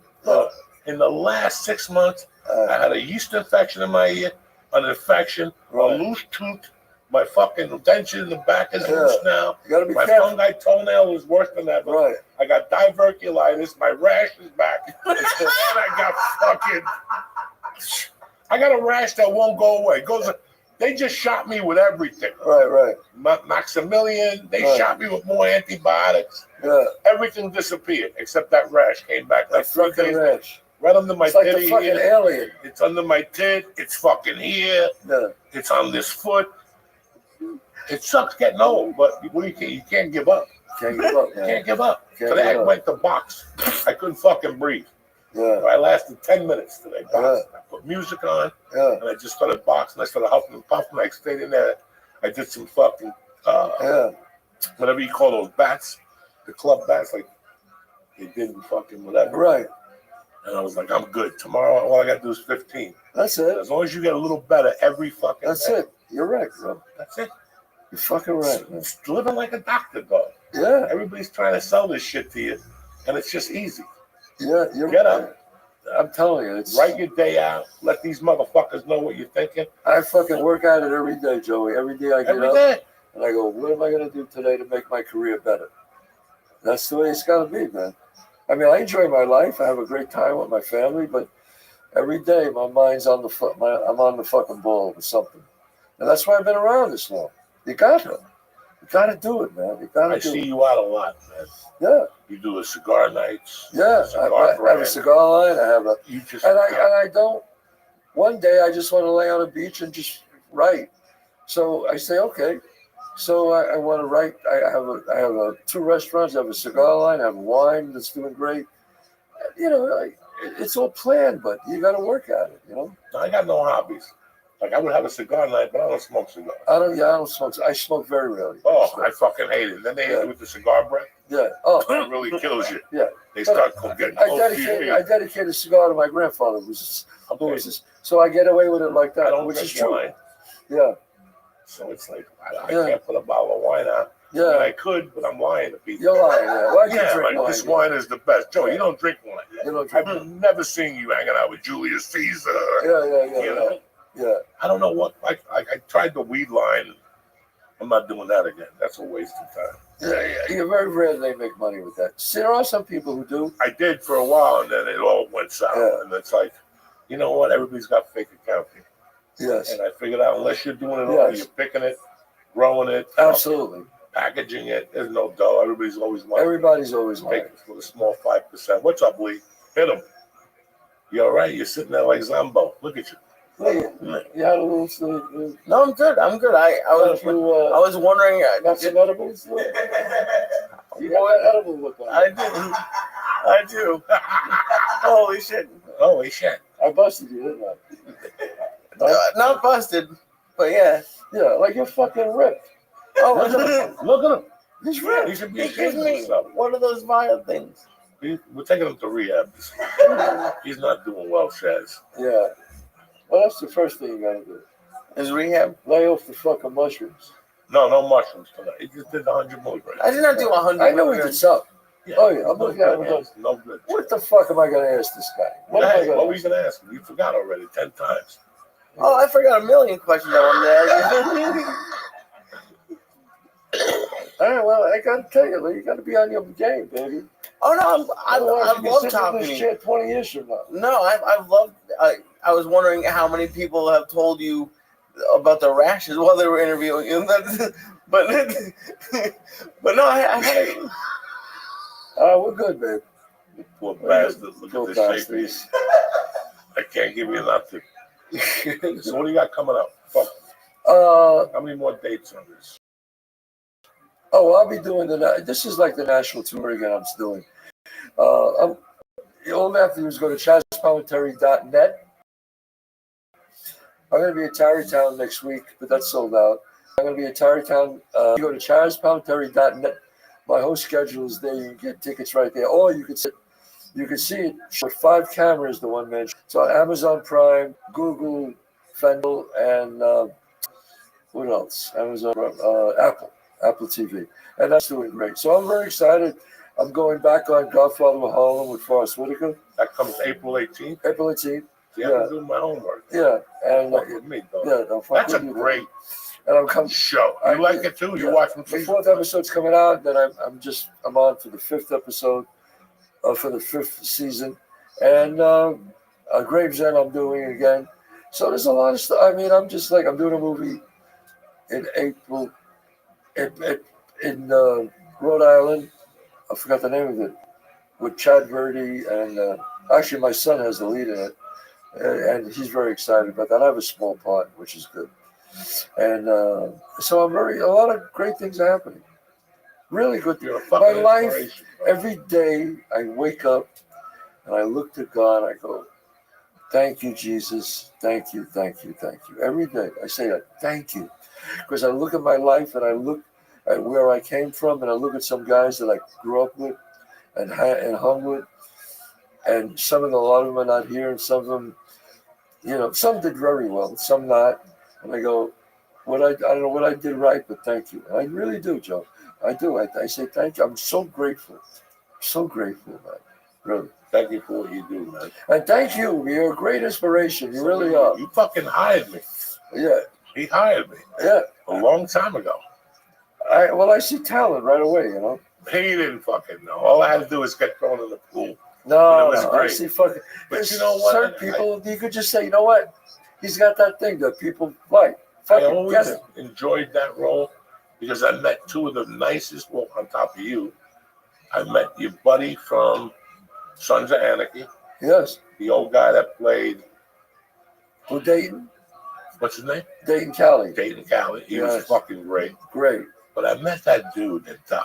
In the last 6 months, I had a yeast infection in my ear, an infection, a loose tooth. My fucking denture in the back is loose now. You got to be My careful. fungi toenail is worse than ever. Right. I got diverculitis. My rash is back. And I got a rash that won't go away. They just shot me with everything. Right. Maximilian, they Right. shot me with more antibiotics. Yeah. Everything disappeared except that rash came back. Like That 3 fucking days. rash. Right under my It's like the titty fucking here. alien. It's under my tit. It's fucking here. Yeah. It's on this foot. It sucks getting old, but you can't give up. Can't give up, You man. can't give up. Can't Today I give up. went to box. I couldn't fucking breathe. Yeah. I lasted 10 minutes today boxing. Yeah. I put music on Yeah. and I just started boxing. I started huffing and puffing. I stayed in there. I did some fucking Yeah. whatever you call those bats, the club bats, like they did fucking whatever. Right. And I was like, I'm good. Tomorrow, all I got to do is 15. That's it. As long as you get a little better every fucking That's day. it. You're right, bro. That's it. You're fucking right, man. It's living like a doctor, dog. Yeah. Everybody's trying to sell this shit to you, and it's just easy. Yeah. You're Get right. up. I'm telling you, it's. Write your day out. Let these motherfuckers know what you're thinking. I fucking work at it every day, Joey. Every day I get Every up day. and I go, what am I going to do today to make my career better? That's the way it's got to be, man. I mean, I enjoy my life. I have a great time with my family, but every day my mind's on I'm on the fucking ball with something. And that's why I've been around this long. You got to. You got to do it, man. You got to I do see it. you out a lot, man. Yeah. You do the cigar nights. Yeah. Cigar I have brand. a cigar line. I have a. You just And I don't. One day I just want to lay on a beach and just write. So I say, okay. So I want to write. I have 2 restaurants. I have a cigar line. I have wine that's doing great. You know, it's all planned, but you got to work at it. You know. I got no hobbies. Like I would have a cigar night, but I don't smoke cigars. I don't smoke. I smoke very rarely. Oh, So, I fucking hate it. Then they hit you with the cigar break. yeah. Oh, It really kills you. yeah. They start getting I dedicated a cigar to my grandfather, who was this. So I get away with it like that, I don't which is drink true. wine. Yeah. So it's like I can't put a bottle of wine out. Yeah. And I could, but I'm lying to people. You're lying. Yeah. Why do you Yeah, drink like wine? this wine is the best. Joe, you don't drink wine. You don't drink I've never seen you hanging out with Julius Caesar. Yeah. You know? Yeah. I don't know what. I tried the weed line. I'm not doing that again. That's a waste of time. Yeah. You're very rare they make money with that. See, there are some people who do. I did for a while, and then it all went south. Yeah. And it's like, you know what? Everybody's got fake accounting. Yes. And I figured out unless you're doing it all, Yes. you're picking it, growing it. Absolutely. packaging it. There's no dough. Everybody's always lying. Everybody's always lying. Take for the small 5%. What's up, Lee? Hit him. You all right? You're sitting there like Zambo. Look at you. You had a little. No, I'm good. I'm good. I was wondering. Got some edibles? You got that edible look on. I do. Holy shit. Holy shit. I busted you, didn't I? Not busted, but yeah. Yeah, like you're fucking ripped. Oh, Look at him. He's ripped. He should be he gives ashamed of me himself. one of those vile things. We're taking him to rehab. He's not doing well, Shaz. Yeah. Well, that's the first thing you gotta do. Is rehab? Lay off the fucking mushrooms. No mushrooms tonight. He just did 100 milligrams. I did not do 100. I know he did something. Yeah. Oh, yeah. I'm looking at him. No good. What the fuck am I gonna ask this guy? What am I What were gonna you going to ask him? You forgot already 10 times. Oh, I forgot a million questions I wanted to ask. All right, well, I gotta tell you, you gotta be on your game, baby. Oh no, I love talking. This shit 20 years from now. No, I've loved. I was wondering how many people have told you about the rashes while they were interviewing you, but no, I had it. We're good, babe. You poor bastard. Look at this shape. I can't give you nothing. So what do you got coming up? Fuck. How many more dates on this? Oh, I'll be doing this is like the national tour again I'm doing. All I have to do is go to chazpalminteri.net. I'm going to be at Tarrytown next week, but that's sold out. I'm going to be at Tarrytown. You go to chazpalminteri.net. My whole schedule is there. You can get tickets right there. Or you can see it with 5 cameras, the one man. So on Amazon Prime, Google, Fendel, and what else? Amazon, Apple TV. And that's doing great. So I'm very excited. I'm going back on Godfather of Harlem with Forrest Whitaker. That comes April 18th. April 18th. Yeah, I'm doing my homework. Yeah. And Fuck with me, though. yeah, That's a great and I'm coming. show. You like it too? You watch them The too? 4th episode's coming out. Then I'm on for the 5th episode, for the 5th season, and Gravesend I'm doing again. So there's a lot of stuff. I mean, I'm doing a movie in April in Rhode Island. I forgot the name of it, with Chad Verdi, and actually my son has the lead in it, and he's very excited about that. I have a small part, which is good, and so a lot of great things are happening. Really good. You're a My fucking life, inspiration. every day I wake up and I look to God, I go, thank you, Jesus, thank you, thank you, thank you. Every day I say that, thank you, because I look at my life and I look at where I came from, and I look at some guys that I grew up with and hung with, and a lot of them are not here, and some of them, some did very well, some not, and I go, I don't know what I did right, but thank you. And I really do, Joe. I do. I say thank you. I'm so grateful, man. Really. Thank you for what you do, man. And thank you. You're a great inspiration. You really are. You fucking hired me. Yeah. He hired me. Yeah. A long time ago. I see talent right away, He didn't fucking know. All I had to do was get thrown in the pool. No, It was I great. see fucking. But There's you know what? certain people, you could just say, you know what? He's got that thing that people like. I Fucking always get it. enjoyed that role because I met two of the nicest, well, on top of you, I met your buddy from Sons of Anarchy, Yes. the old guy that played, Who Dayton? what's his name? Dayton Cali. Dayton Cali. He was Yes. fucking great. Great. But I met that dude that died.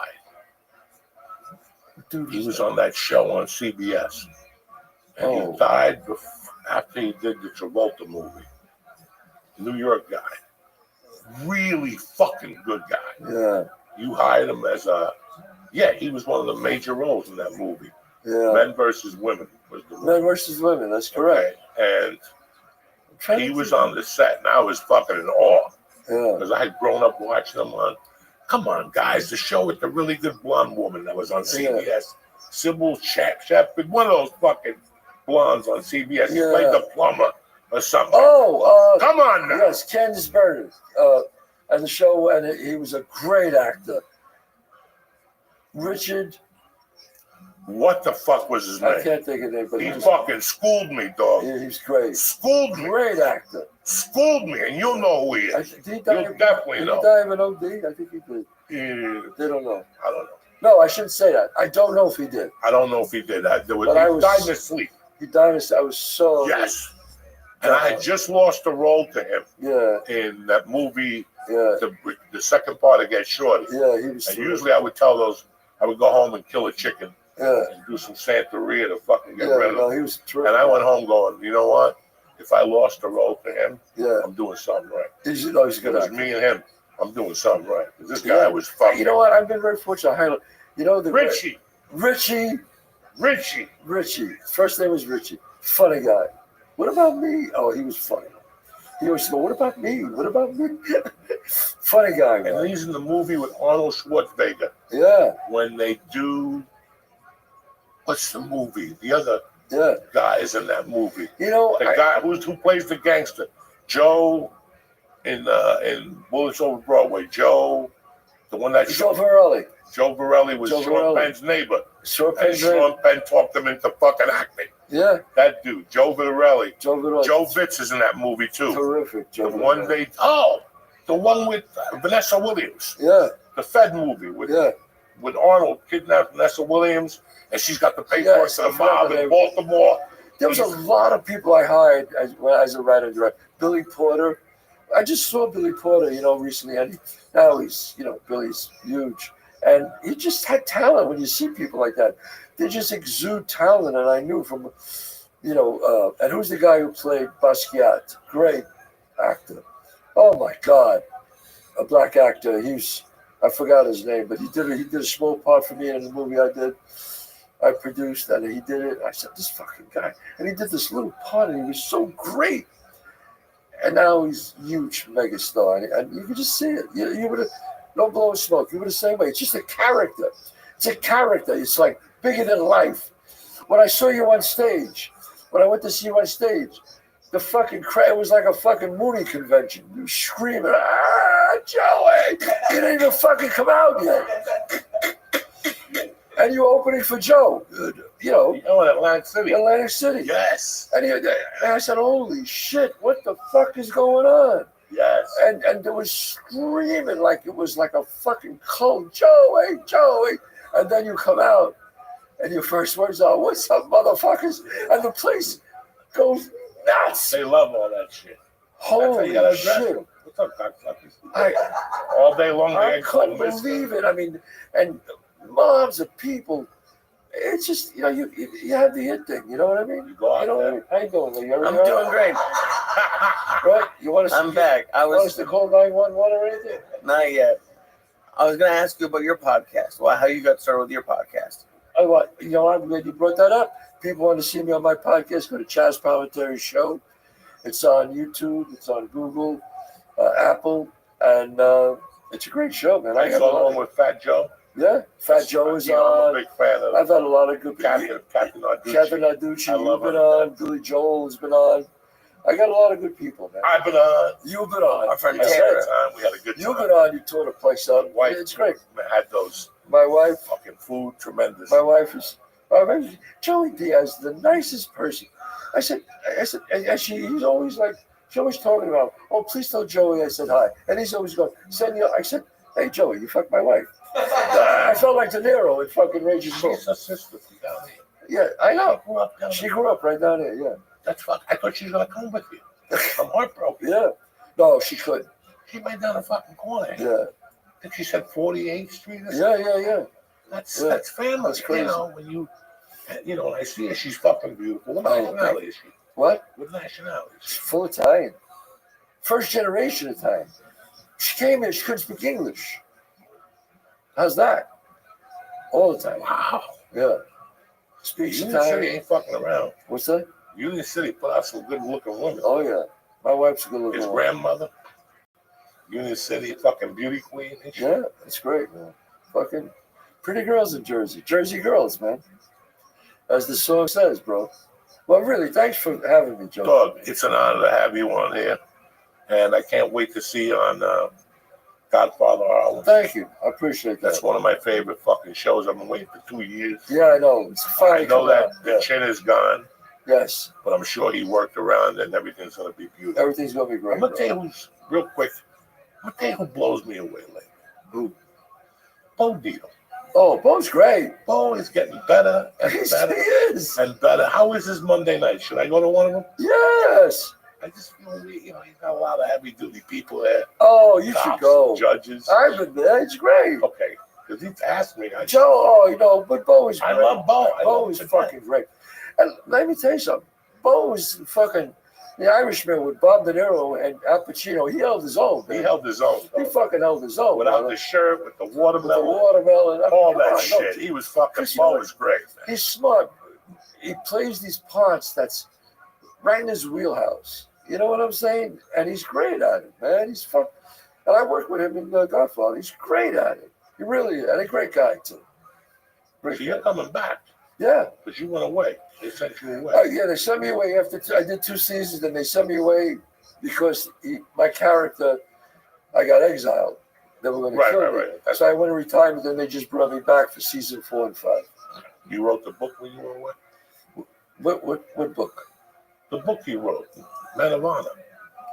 Dude, He was on that show on CBS. And Oh. he died after he did the Travolta movie. New York guy. Really fucking good guy. Yeah. You hired him as he was one of the major roles in that movie. Yeah. Men versus Women was the movie. Men versus women. That's correct. Okay. And he was on the set, and I was fucking in awe Yeah. because I had grown up watching him on. Come on, guys, the show with the really good blonde woman that was on CBS, Sybil Shepherd, one of those fucking blondes on CBS. He played the plumber or something. Oh, come on now. Yes, Candice Bergen. And the show, and he was a great actor. Richard. What the fuck was his name? I can't think of it, but he fucking schooled me, dog. He's great. Schooled me. Great actor. schooled me, and you'll know who he is. Did he die, You'll definitely did know. he die of an OD? I think he did. Yeah, They don't know. I don't know. No, I shouldn't say that. I don't know if he did. I don't know if he did that. He But I was- died in his sleep. He died. I was so. Yes. And I had just lost a role to him Yeah, in that movie, yeah, the second part of Get Shorty. yeah. He was. And usually I would tell those, I would go home and kill a chicken Yeah, and do some Santeria to fucking get yeah. rid of No, him. he was terrific. And I went home going, you know what? If I lost a role to him, Yeah, I'm doing something right. he's a It good was actor. me and him. I'm doing something right. This guy Yeah. was fucking. You know what? I've been very fortunate. Richie. Richie. First name was Richie. Funny guy. What about me? Oh, he was funny. He always go, what about me? What about me? Funny guy, man. And he's in the movie with Arnold Schwarzenegger Yeah, when they do. What's the movie? The other yeah. guy is in that movie. You know, The guy who plays the gangster, Joe, in Bullets Over Broadway. Joe, the one that Joe Varelli. Joe Varelli was Joe Sean Varelli. Penn's neighbor, Short and Penn. Sean Penn talked him into fucking acting. Yeah, That dude, Joe Varelli. Joe Varelli. Joe Vitz is in that movie too. Terrific. Joe The one Varelli. the one with Vanessa Williams, Yeah, the Fed movie with Arnold kidnapped Vanessa Williams, and she's got the paperwork Yes, to the I forgot mob the in name. Baltimore. there was a lot of people I hired as a writer and director. Billy Porter. I just saw Billy Porter, recently, and now he's, Billy's huge, and he just had talent. When you see people like that, they just exude talent, and I knew from, and who's the guy who played Basquiat? Great actor. Oh my God, a black actor. I forgot his name, but he did a small part for me in the movie I produced, and he did it. I said, this fucking guy, and he did this little part, and he was so great. And now he's huge megastar, and you could just see it. You would have no blowing smoke. You were the same way. It's just a character. It's a character. It's like bigger than life. When I saw you on stage, when I went to see you on stage, the fucking crowd, it was like a fucking Mooney convention. You were screaming, Joey! You didn't even fucking come out yet. And you were opening for Joe, in Atlantic City. Atlantic City. Yes. And I said, holy shit, what the fuck is going on? Yes. And there was screaming like it was like a fucking cult. Joey. And then you come out and your first words are, what's up, motherfuckers? And the place goes nuts. They love all that shit. Holy shit. What's up, cocksuckers? All day long. I couldn't believe it. I mean, and mobs of people. It's just, you have the hit thing. You know what I mean? You go out there. How you doing? I'm doing great. Right? You want us I'm back. Want us to call 911 or anything? Not yet. I was going to ask you about your podcast. How you got started with your podcast. I'm glad you brought that up. People want to see me on my podcast. Go to Chaz Palminteri's show. It's on YouTube. It's on Google, Apple, and it's a great show, man. I got along with Fat Joe. Yeah, Fat Joe is on. I'm a big fan of I've had a lot of good people. Captain Narducci. Captain Narducci, I you've love been him. on. Billy Joel has been on. I got a lot of good people, man. I've been on. You've been on. Our friend I said Tara. it. We had a good time. You've been on. You tore the place up. Wife, It's great. had those My wife fucking food, tremendous. My wife is Joey Diaz, the nicest person. I said, and he's always like, she's always talking about, oh, please tell Joey I said hi. And he's always going, I said, hey, Joey, you fucked my wife. I felt like De Niro in fucking Raging Bull. She's a sister from down here. Yeah, I know. Grew up down She there. grew up right down there, yeah. That's fuck. I thought she was gonna come with you. I'm heartbroken. Yeah. No, she couldn't. She went down the fucking corner. Yeah. I think she said 48th Street or something. Yeah. That's family. That's crazy. When when I see her, she's fucking beautiful. What nationality is she? What? What nationality is She's she? full Italian. First generation Italian. She came here, she couldn't speak English. How's that? All the time. Wow. Yeah. Speaks Union City Italian. ain't fucking around. What's that? Union City put out some good looking women. Oh, yeah. My wife's a good looking His woman. grandmother, Union City, fucking beauty queen and shit. Yeah, it's great, man. Fucking pretty girls in Jersey. Jersey girls, man. As the song says, bro. Well, really, thanks for having me, Joe. Doug, it's an honor to have you on here. And I can't wait to see you on Godfather Harlem. Thank you. I appreciate that. That's one of my favorite fucking shows. I've been waiting for 2 years. Yeah, I know. It's I finally know come that out. the chin is gone. Yes. But I'm sure he worked around and everything's going to be beautiful. Everything's going to be great. I'm going to tell you who's, real quick, I'm going to tell you who blows me away lately. Who? Bo Deal. Oh, Bo's great. Bo is getting better and better He is. and better. How is his Monday night? Should I go to one of them? Yes. I just feel, he's got a lot of heavy-duty people there. Oh, you Cops, should go. Judges. I've been there. It's great. Okay. Because he's asked me. But Bo is great. I love Bo. Bo is fucking great. And let me tell you something. Bo is fucking the Irishman with Bob De Niro and Al Pacino. He held his own. He held his own. He fucking held his own. Without the shirt, with the With watermelon, the watermelon. all that shit. He was fucking, Bo was great. Man. He's smart. He plays these parts that's right in his wheelhouse. You know what I'm saying? And he's great at it, man. He's fun. And I worked with him in Godfather. He's great at it. He really is. And a great guy, too. So you're coming back. Yeah. But you went away. They sent you away. Oh, yeah, they sent me away after I did 2 seasons, and they sent me away because my character, I got exiled. They were going to kill me. Right. So I went to retirement, then they just brought me back for season 4 and 5. You wrote the book when you were away? What book? The book you wrote, Man of Honor.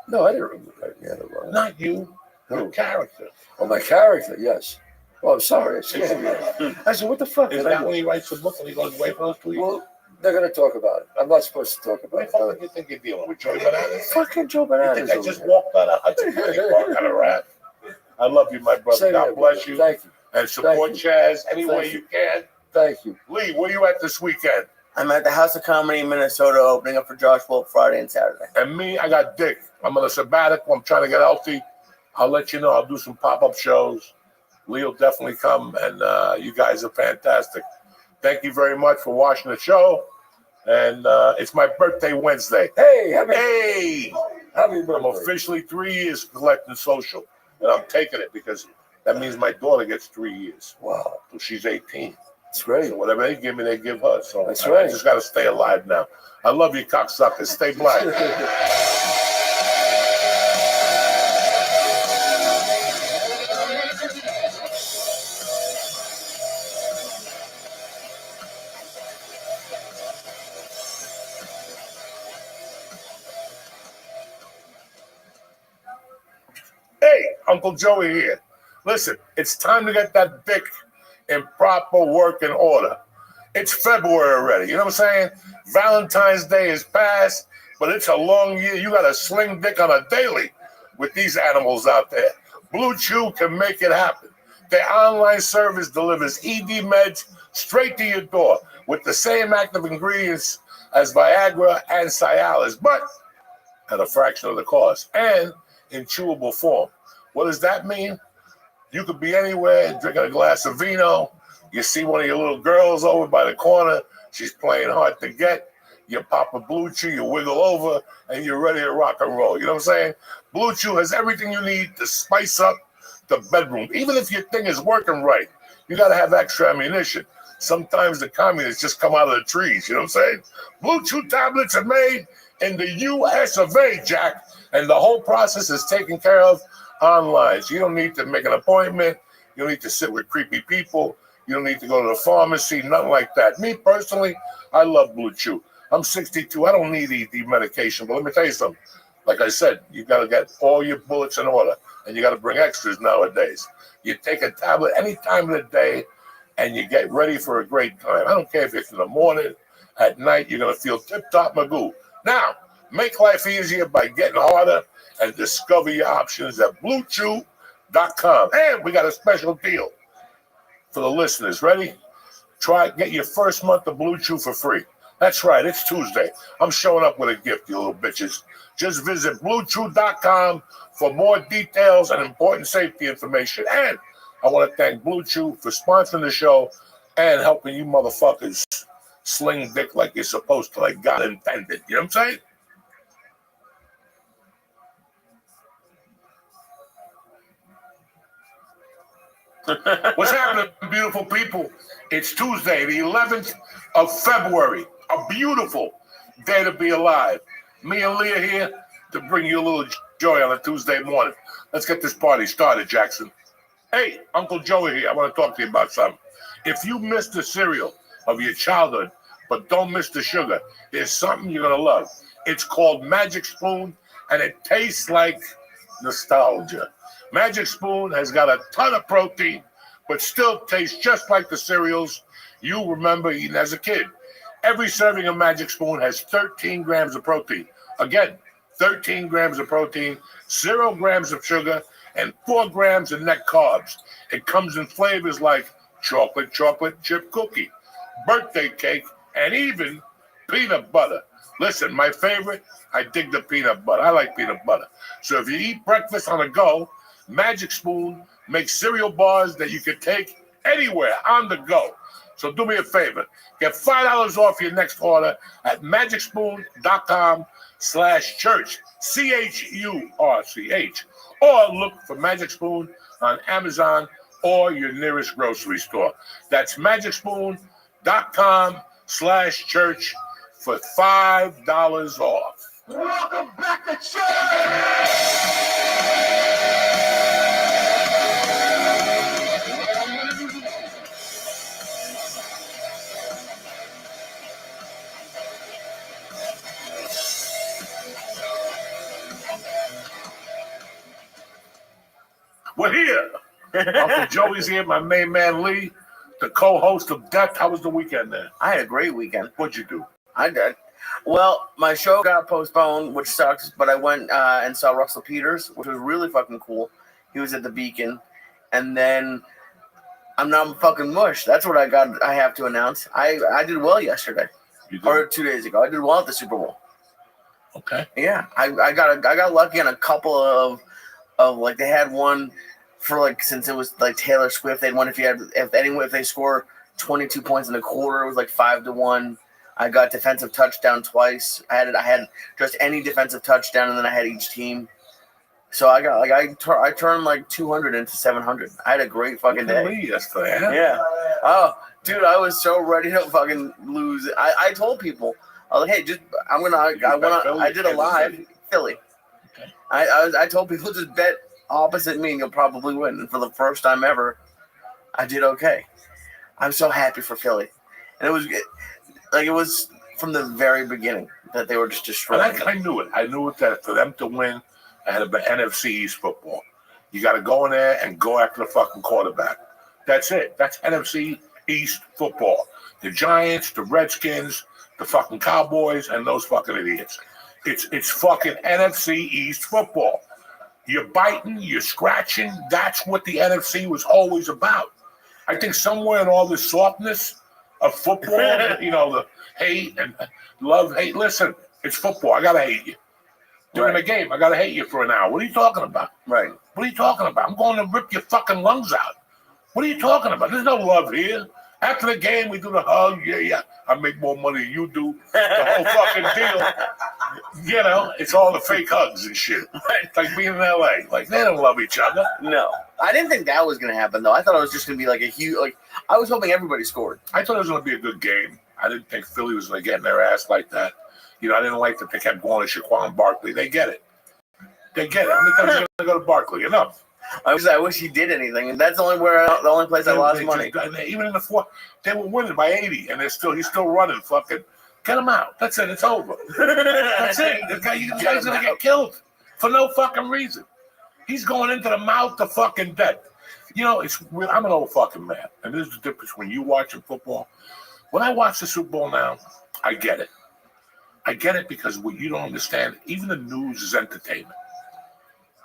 No, I didn't write Man of Honor. Not you. Your character. Oh, my character, yes. Oh, I'm sorry. I scared you. I said, what the fuck? Is that when he writes the book and he goes away for those 2 years? Well, they're going to talk about it. I'm not supposed to talk about What it. do you think you're dealing with, Joey Bananas? Fucking Joe You Bananas. think I just walked out of Hudson Valley Park on a rat? I love you, my brother. Same God here, bless brother. you. Thank you. And support Chaz any way Thank you can. Thank you. Lee, where you at this weekend? I'm at the House of Comedy in Minnesota, opening up for Josh Wolf Friday and Saturday. And me, I got Dick. I'm on a sabbatical. I'm trying to get healthy. I'll let you know. I'll do some pop-up shows. Lee will definitely come, and you guys are fantastic. Thank you very much for watching the show. And it's my birthday Wednesday. Hey, Happy birthday. I'm officially 3 years collecting social, and I'm taking it because that means my daughter gets 3 years. Wow. So she's 18. That's great. So whatever they give me, they give her. So That's I right. just got to stay alive now. I love you, cocksuckers. Stay black. Hey, Uncle Joey here. Listen, it's time to get that dick in proper working order. It's February already, you know what I'm saying? Valentine's Day is past, but it's a long year. You got to sling dick on a daily with these animals out there. Blue Chew can make it happen. Their online service delivers ED meds straight to your door with the same active ingredients as Viagra and Cialis, but at a fraction of the cost and in chewable form. What does that mean? You could be anywhere drinking a glass of vino. You see one of your little girls over by the corner. She's playing hard to get. You pop a Blue Chew, you wiggle over, and you're ready to rock and roll. You know what I'm saying? Blue Chew has everything you need to spice up the bedroom. Even if your thing is working right, you got to have extra ammunition. Sometimes the communists just come out of the trees. You know what I'm saying? Blue Chew tablets are made in the U.S. of A, Jack, and the whole process is taken care of online. So you don't need to make an appointment. You don't need to sit with creepy people. You don't need to go to the pharmacy, nothing like that. Me personally, I love Blue Chew. I'm 62. I don't need ED medication, but let me tell you something. Like I said, you got to get all your bullets in order, and you got to bring extras nowadays. You take a tablet any time of the day, and you get ready for a great time. I don't care if it's in the morning, at night, you're going to feel tip-top magoo. Now, make life easier by getting harder and discover your options at BlueChew.com. And we got a special deal for the listeners. Ready? Get your first month of Blue Chew for free. That's right, it's Tuesday. I'm showing up with a gift, you little bitches. Just visit BlueChew.com for more details and important safety information. And I want to thank Blue Chew for sponsoring the show and helping you motherfuckers sling dick like you're supposed to, like God intended. You know what I'm saying? What's happening, beautiful people? It's Tuesday, the 11th of February. A beautiful day to be alive. Me and Leah here to bring you a little joy on a Tuesday morning. Let's get this party started, Jackson. Hey, Uncle Joey here. I want to talk to you about something. If you missed the cereal of your childhood but don't miss the sugar. There's something you're going to love. It's called Magic Spoon, and it tastes like nostalgia. Magic Spoon has got a ton of protein, but still tastes just like the cereals you remember eating as a kid. Every serving of Magic Spoon has 13 grams of protein. Again, 13 grams of protein, 0 grams of sugar, and 4 grams of net carbs. It comes in flavors like chocolate chip cookie, birthday cake, and even peanut butter. Listen, my favorite, I dig the peanut butter. I like peanut butter. So if you eat breakfast on the go, Magic Spoon makes cereal bars that you can take anywhere on the go. So do me a favor. Get $5 off your next order at magicspoon.com/church, CHURCH, or look for Magic Spoon on Amazon or your nearest grocery store. That's magicspoon.com/church for $5 off. Welcome back to church! We're here. Uncle Joey's here, my main man Lee, the co-host of Death. How was the weekend there? I had a great weekend. What'd you do? I did. Well, my show got postponed, which sucks, but I went and saw Russell Peters, which was really fucking cool. He was at the Beacon. And then I'm not fucking mush. That's what I have to announce. I did well yesterday. You did? Or 2 days ago. I did well at the Super Bowl. Okay. Yeah. I got lucky on a couple of like, they had one for like, since it was like Taylor Swift, they had one if they score 22 points in a quarter, it was like 5-1. I got defensive touchdown twice. I had just any defensive touchdown, and then I had each team. So I got I turned like 200 into 700. I had a great fucking day. Yesterday, Yeah. Oh, dude, I was so ready to fucking lose. I told people, I was like, hey, I did a live Philly. Okay. I told people just bet opposite me and you'll probably win. And for the first time ever, I did okay. I'm so happy for Philly. And it was from the very beginning that they were just destroying. I knew it. I knew it that for them to win, I had to be NFC East football. You got to go in there and go after the fucking quarterback. That's it. That's NFC East football. The Giants, the Redskins, the fucking Cowboys, and those fucking idiots. It's fucking NFC East football. You're biting, you're scratching. That's what the NFC was always about. I think somewhere in all this softness of football, the hate and love, hate. Listen, it's football. I got to hate you. During the game, I got to hate you for an hour. What are you talking about? Right. What are you talking about? I'm going to rip your fucking lungs out. What are you talking about? There's no love here. After the game, we do the hug. Yeah. I make more money than you do. The whole fucking deal. It's all the fake hugs and shit. It's like being in LA. Like, they don't love each other. No. I didn't think that was going to happen, though. I thought it was just going to be like a huge, I was hoping everybody scored. I thought it was going to be a good game. I didn't think Philly was going to get in their ass like that. I didn't like that they kept going to Shaquan Barkley. They get it. How many times are you going to go to Barkley? Enough. I wish he did anything, and that's the only place I lost money. Even in the fourth, they were winning by 80, and he's still running. Fucking get him out. That's it. It's over. That's it. The guy's gonna get killed for no fucking reason. He's going into the mouth of fucking death. I'm an old fucking man, and this is the difference when you watching football. When I watch the Super Bowl now, I get it. I get it because what you don't understand, even the news is entertainment.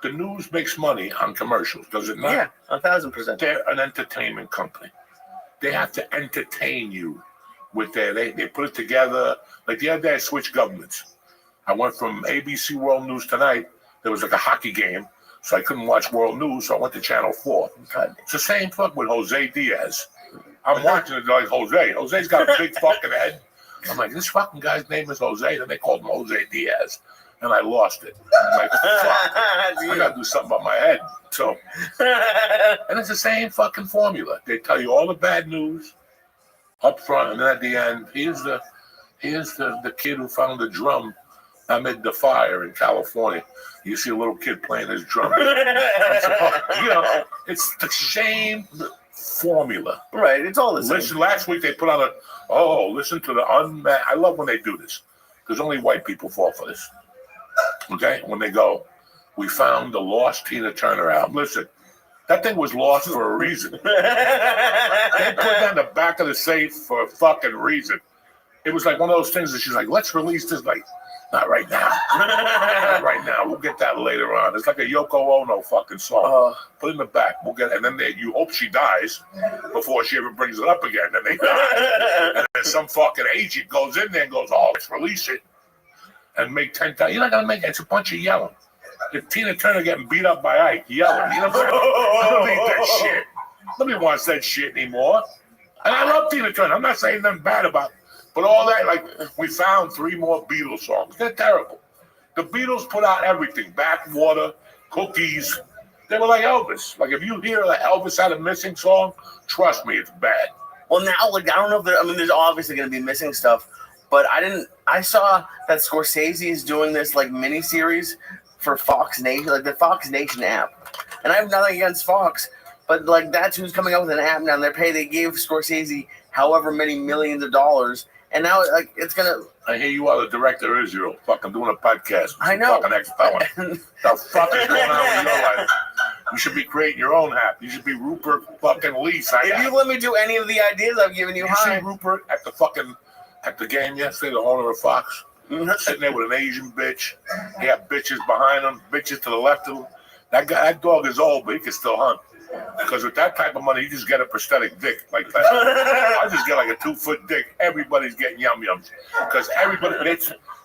The news makes money on commercials, does it not? Yeah, 1,000%. They're an entertainment company. They have to entertain you with they put it together. Like the other day, I switched governments. I went from ABC World News Tonight. There was like a hockey game, so I couldn't watch World News, so I went to Channel 4. God. It's the same fuck with Jose Diaz. I'm watching it like Jose. Jose's got a big fucking head. I'm like, this fucking guy's name is Jose. Then they called him Jose Diaz. And I lost it. I'm like, fuck. I got to do something about my head. So, and it's the same fucking formula. They tell you all the bad news up front, and then at the end, here's the kid who found the drum amid the fire in California. You see a little kid playing his drum. It's the same formula. Right, it's all the same. Listen, last week they put on listen to the unmatched. I love when they do this because only white people fall for this. Okay, when they go, we found the lost Tina Turner album. Listen, that thing was lost for a reason. They put that in the back of the safe for a fucking reason. It was like one of those things that she's like, let's release this. Like, not right now. Not right now. We'll get that later on. It's like a Yoko Ono fucking song. Put it in the back. We'll get it. And then you hope she dies before she ever brings it up again. And they die. And then some fucking agent goes in there and goes, let's release it. And make 10,000. You're not going to make it. It's a bunch of yelling. If Tina Turner getting beat up by Ike, yelling. You know what I'm saying? I don't need that shit. Nobody wants that shit anymore. And I love Tina Turner. I'm not saying nothing bad about it. But all that, like, we found 3 more Beatles songs. They're terrible. The Beatles put out everything. Backwater, Cookies. They were like Elvis. Like, if you hear that Elvis had a missing song, trust me, it's bad. Well, now, like, I don't know if there's obviously going to be missing stuff, but I saw that Scorsese is doing this, like, mini-series for Fox Nation, like the Fox Nation app. And I have nothing against Fox, but, like, that's who's coming up with an app now. They gave Scorsese however many millions of dollars. And now, like, it's gonna. I hear you are the director of Israel. Fucking doing a podcast. I know. Fucking ex-felon. The fuck is going on with your life? You should be creating your own app. You should be Rupert fucking Lease. If you let me do any of the ideas I've given you, you see Rupert at the game yesterday, the owner of Fox, sitting there with an Asian bitch. He had bitches behind him, bitches to the left of him. That dog is old, but he can still hunt. Because with that type of money, you just get a prosthetic dick like that. I just get like a 2-foot dick. Everybody's getting yum-yums. Because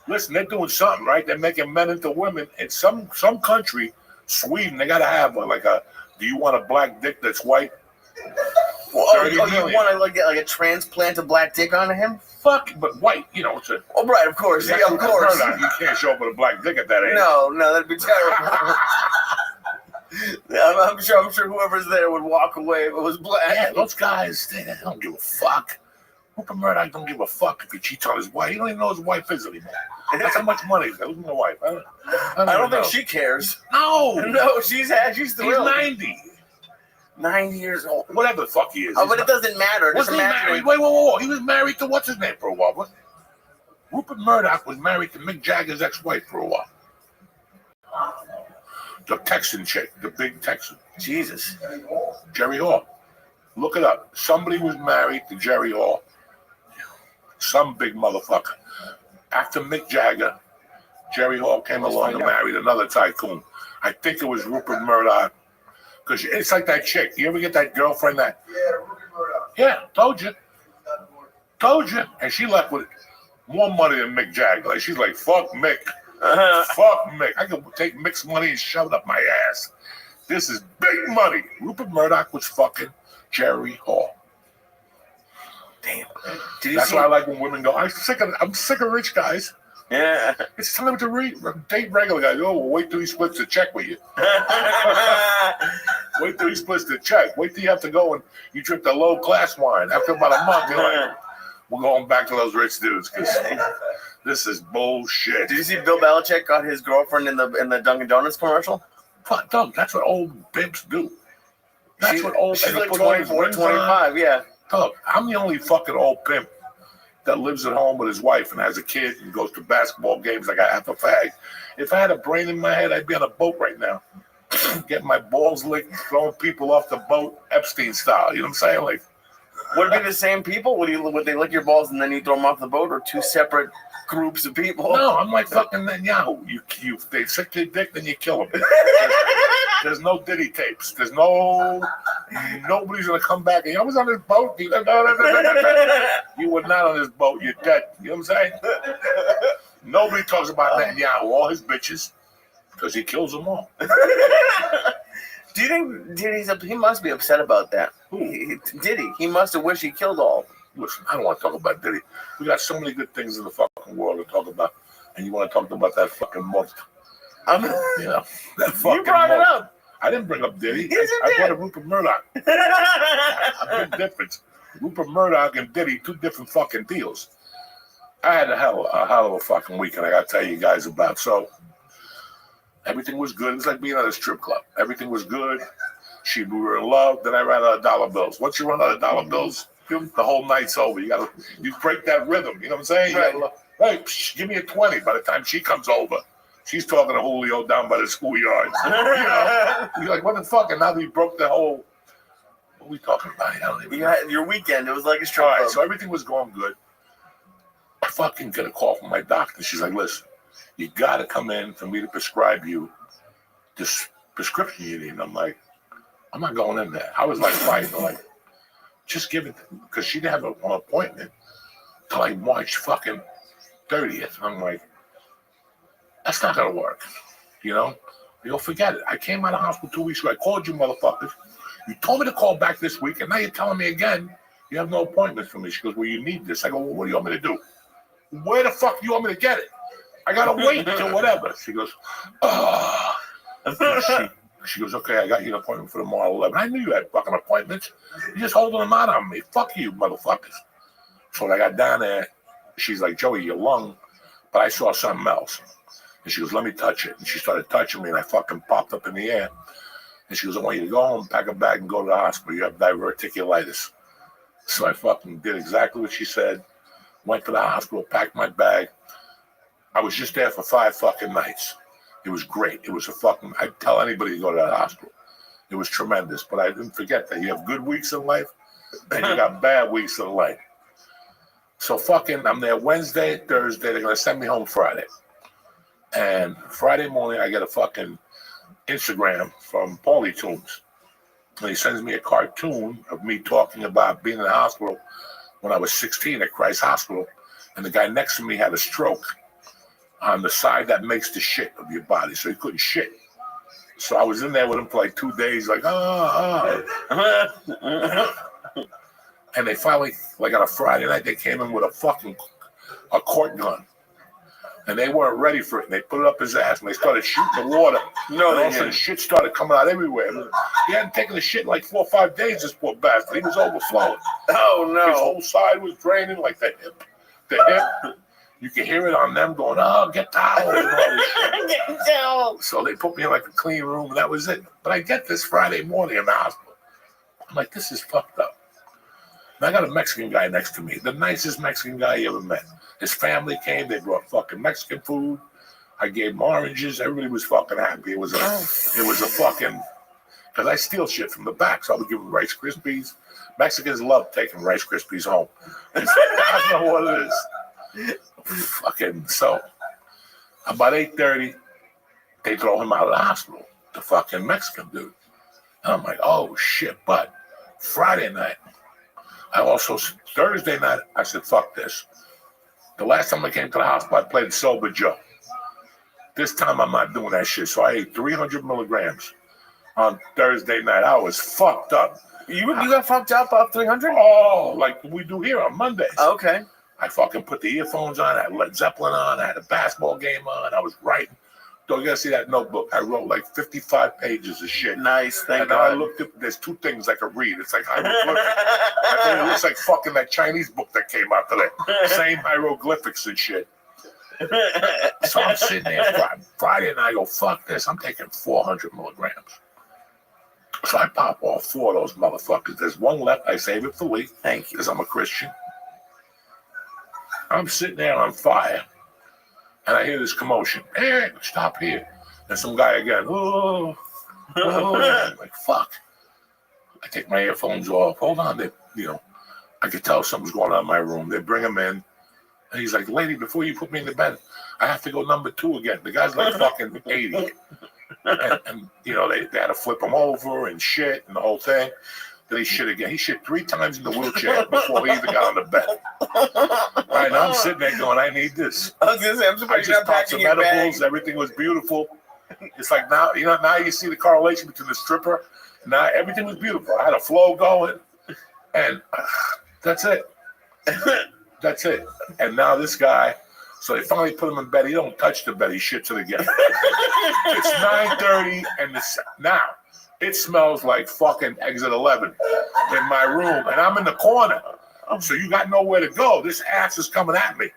listen, they're doing something, right? They're making men into women. In some country, Sweden, they got to have do you want a black dick that's white? Well, you want to get like a transplant of black dick onto him? Fuck, but white, right, of course. Yeah, of course. You can't show up with a black dick at that age. No, that'd be terrible. I'm sure whoever's there would walk away if it was black. Yeah, those guys, they don't give a fuck. Rupert Murdoch don't give a fuck if he cheats on his wife. He don't even know his wife is anymore. That's how much money he's got. Who's my wife? I don't think she cares. No, she's thrilled. He's 90. 90 years old. Whatever the fuck he is. But it doesn't matter. Wasn't he married? Wait. He was married to what's his name for a while. Rupert Murdoch was married to Mick Jagger's ex-wife for a while. The Texan chick, the big Texan. Jesus. Jerry Hall. Look it up. Somebody was married to Jerry Hall. Some big motherfucker. After Mick Jagger, Jerry Hall came along and married another tycoon. I think it was Rupert Murdoch. Because it's like that chick. You ever get that girlfriend that? Yeah, Rupert Murdoch. Yeah, told you. And she left with more money than Mick Jagger. Like, she's like, fuck Mick. Fuck Mick. I can take Mick's money and shove it up my ass. This is big money. Rupert Murdoch was fucking Jerry Hall. Damn. That's why I like when women go, I'm sick of rich guys. Yeah. It's time to date regular guys. Oh, well, wait till he splits the check with you. Wait till he splits the check. Wait till you have to go and you drink the low class wine. After about a month, you're like, we're going back to those rich dudes because this is bullshit. Did you see Bill Belichick got his girlfriend in the Dunkin' Donuts commercial? Fuck, Doug, that's what old pimps do. She's like 24, 25, yeah. Doug, I'm the only fucking old pimp that lives at home with his wife and has a kid and goes to basketball games like I have a fag. If I had a brain in my head, I'd be on a boat right now. Getting my balls licked, throwing people off the boat, Epstein style. You know what I'm saying? Like, would it be the same people? Would they lick your balls and then you throw them off the boat, or two separate groups of people? No, I'm like fucking Netanyahu. They suck your dick, then you kill them. There's no Diddy tapes. Nobody's gonna come back. And I was on this boat. You were not on this boat. You're dead. You know what I'm saying? Nobody talks about Netanyahu, all his bitches, because he kills them all. Do you think he must be upset about that? Diddy. He must have wished he killed all. Listen, I don't want to talk about Diddy. We got so many good things in the fucking world to talk about, and you want to talk about that fucking month. That fucking you brought it up. I didn't bring up Diddy. Yes, I brought up Rupert Murdoch. A big difference. Rupert Murdoch and Diddy, two different fucking deals. I had a hell of a fucking weekend I got to tell you guys about. So everything was good. It was like being at a strip club. Everything was good. We were in love. Then I ran out of dollar bills. Once you run out of dollar bills, the whole night's over. You break that rhythm. You know what I'm saying? Hey, give me a 20. By the time she comes over, she's talking to Julio down by the schoolyard. You're like, what the fuck? And now we broke the whole. What are we talking about? I don't even know. Your weekend. It was like a strip All right, club. so everything was going good. I fucking get a call from my doctor. She's like, listen, you got to come in for me to prescribe you this prescription you need. And I'm like, I'm not going in there. I was like fighting, like, just give it, because she didn't have an appointment till like March fucking 30th. I'm like, that's not going to work. You'll forget it. I came out of hospital 2 weeks ago. I called you motherfuckers. You told me to call back this week, and now you're telling me again you have no appointments for me. She goes, well, you need this. I go, well, what do you want me to do? Where the fuck do you want me to get it? I got to wait till whatever. She goes, She goes, okay, I got you an appointment for tomorrow at 11. I knew you had fucking appointments. You're just holding them out on me. Fuck you, motherfuckers. So when I got down there, she's like, Joey, your lung. But I saw something else. And she goes, let me touch it. And she started touching me, and I fucking popped up in the air. And she goes, I want you to go home, pack a bag, and go to the hospital. You have diverticulitis. So I fucking did exactly what she said. Went to the hospital, packed my bag. I was just there for 5 fucking nights. It was great. It was I'd tell anybody to go to that hospital. It was tremendous. But I didn't forget that you have good weeks in life and you got bad weeks in life. So I'm there Wednesday, Thursday. They're going to send me home Friday. And Friday morning, I get a fucking Instagram from Paulie Tunes. And he sends me a cartoon of me talking about being in the hospital when I was 16 at Christ Hospital. And the guy next to me had a stroke on the side that makes the shit of your body, so he couldn't shit. So I was in there with him for like 2 days, like, And they finally, like on a Friday night, they came in with a court gun. And they weren't ready for it. And they put it up his ass, and they started shooting the water. No, and all of a sudden, shit started coming out everywhere. He hadn't taken the shit in like 4 or 5 days, this poor bastard. He was overflowing. Oh, no. His whole side was draining, like the hip. You can hear it on them going, get towels. Get towels. So they put me in like a clean room, and that was it. But I get this Friday morning in the hospital. I'm like, this is fucked up. And I got a Mexican guy next to me, the nicest Mexican guy you ever met. His family came. They brought fucking Mexican food. I gave him oranges. Everybody was fucking happy. It was a fucking, because I steal shit from the back, so I would give them Rice Krispies. Mexicans love taking Rice Krispies home. I don't know what it is. Fucking, so about 8:30, they throw him out of the hospital, the fucking Mexican dude. And I'm like, oh shit. But Friday night, Thursday night, I said, fuck this. The last time I came to the hospital, I played Sober Joe. This time I'm not doing that shit. So I ate 300 milligrams on Thursday night. I was fucked up. You got fucked up off 300? Oh, like we do here on Mondays. Okay. I fucking put the earphones on. I had Led Zeppelin on. I had a basketball game on. I was writing. Don't you gotta see that notebook? I wrote like 55 pages of shit. Nice, thank God. God. I looked at, there's 2 things I could read. It's like hieroglyphics. I think it looks like fucking that Chinese book that came out today. Same hieroglyphics and shit. So I'm sitting there Friday and I go, fuck this. I'm taking 400 milligrams. So I pop all 4 of those motherfuckers. There's 1 left. I save it for Lee. Thank you. Because I'm a Christian. I'm sitting there on fire, and I hear this commotion. Hey, stop here. And some guy again, I'm like, fuck. I take my earphones off. Hold on. I could tell something's going on in my room. They bring him in, and he's like, lady, before you put me in the bed, I have to go number 2 again. The guy's like fucking 80. And they had to flip him over and shit and the whole thing. Then he shit again. He shit 3 times in the wheelchair before he even got on the bed. Right now I'm sitting there going, I need this. I was gonna say, I'm surprised you're not packing your edibles. bag. Everything was beautiful. It's like now you see the correlation between the stripper. Now everything was beautiful. I had a flow going, and that's it. That's it. And now this guy. So they finally put him in bed. He don't touch the bed. He shits it again. It's 9:30, and now it smells like fucking exit 11 in my room, and I'm in the corner. So you got nowhere to go. This ass is coming at me.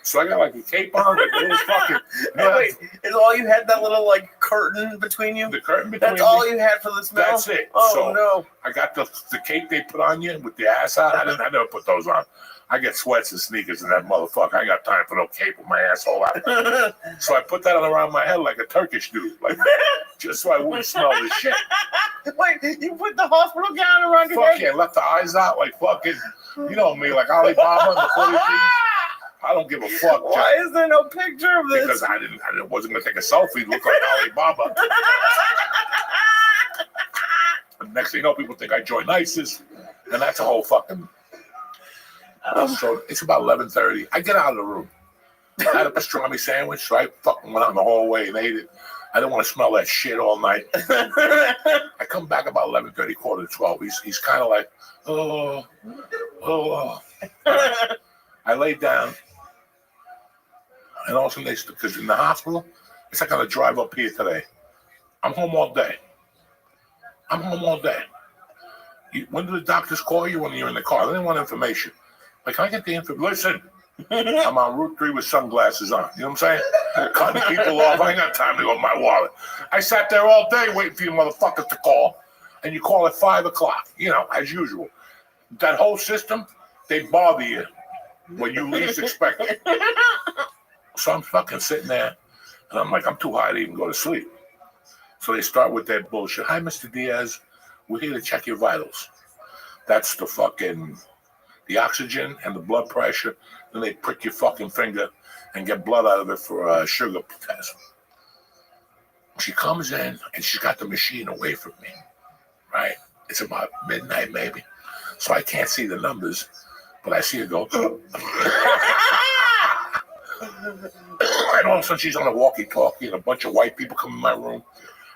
So I got like a cape on. It was fucking. Wait, is all you had that little like curtain between you? The curtain between That's all me, you had for the smell? That's it. Oh, so no. I got the cape they put on you with the ass out. I never put those on. I get sweats and sneakers in that motherfucker. I ain't got time for no cape with my asshole out. So I put that on around my head like a Turkish dude, like just so I wouldn't smell this shit. Wait, you put the hospital gown around your Fuck head? yeah, left the eyes out like fucking, you know me, like Alibaba in the 40 Thieves. I don't give a fuck. Why is there no picture of this? Because I wasn't gonna take a selfie. Look like Alibaba. And next thing you know, people think I joined ISIS, and that's a whole fucking. So it's about 11:30. I get out of the room. I had a pastrami sandwich, so I fucking went out in the hallway and ate it. I didn't want to smell that shit all night. I come back about 11:30, quarter to 12. He's kind of like, oh. I laid down, and all of a sudden because in the hospital, it's like on a drive up here today. I'm home all day. When do the doctors call you? When you're in the car. They didn't want information. Like, can I get the information? Listen, I'm on Route 3 with sunglasses on. You know what I'm saying? Cutting people off. I ain't got time to go to my wallet. I sat there all day waiting for you motherfuckers to call. And you call at 5 o'clock, you know, as usual. That whole system, they bother you when you least expect it. So I'm fucking sitting there, and I'm like, I'm too high to even go to sleep. So they start with that bullshit. Hi, Mr. Diaz. We're here to check your vitals. That's the oxygen and the blood pressure. Then they prick your fucking finger and get blood out of it for a sugar test. She comes in, and she's got the machine away from me, right? It's about midnight, maybe. So I can't see the numbers, but I see her go. And all of a sudden, she's on a walkie-talkie, and a bunch of white people come in my room.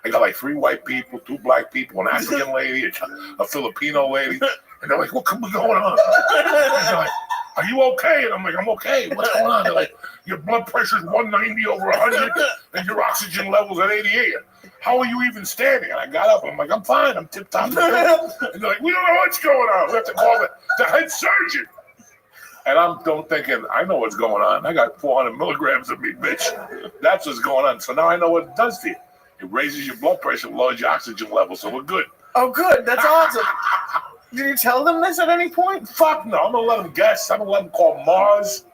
I got like 3 white people, 2 black people, an African lady, a Filipino lady. And they're like, what could be going on? And they're like, are you okay? And I'm like, I'm okay. What's going on? They're like, your blood pressure's 190 over 100, and your oxygen level's at 88. How are you even standing? And I got up. I'm like, I'm fine. I'm tip-top. And they're like, we don't know what's going on. We have to call the head surgeon. And I'm thinking, I know what's going on. I got 400 milligrams of me, bitch. That's what's going on. So now I know what it does to you. It raises your blood pressure, lowers your oxygen level, so we're good. Oh, good. That's awesome. Did you tell them this at any point? Fuck no. I'm going to let them guess. I'm going to let them call Mars.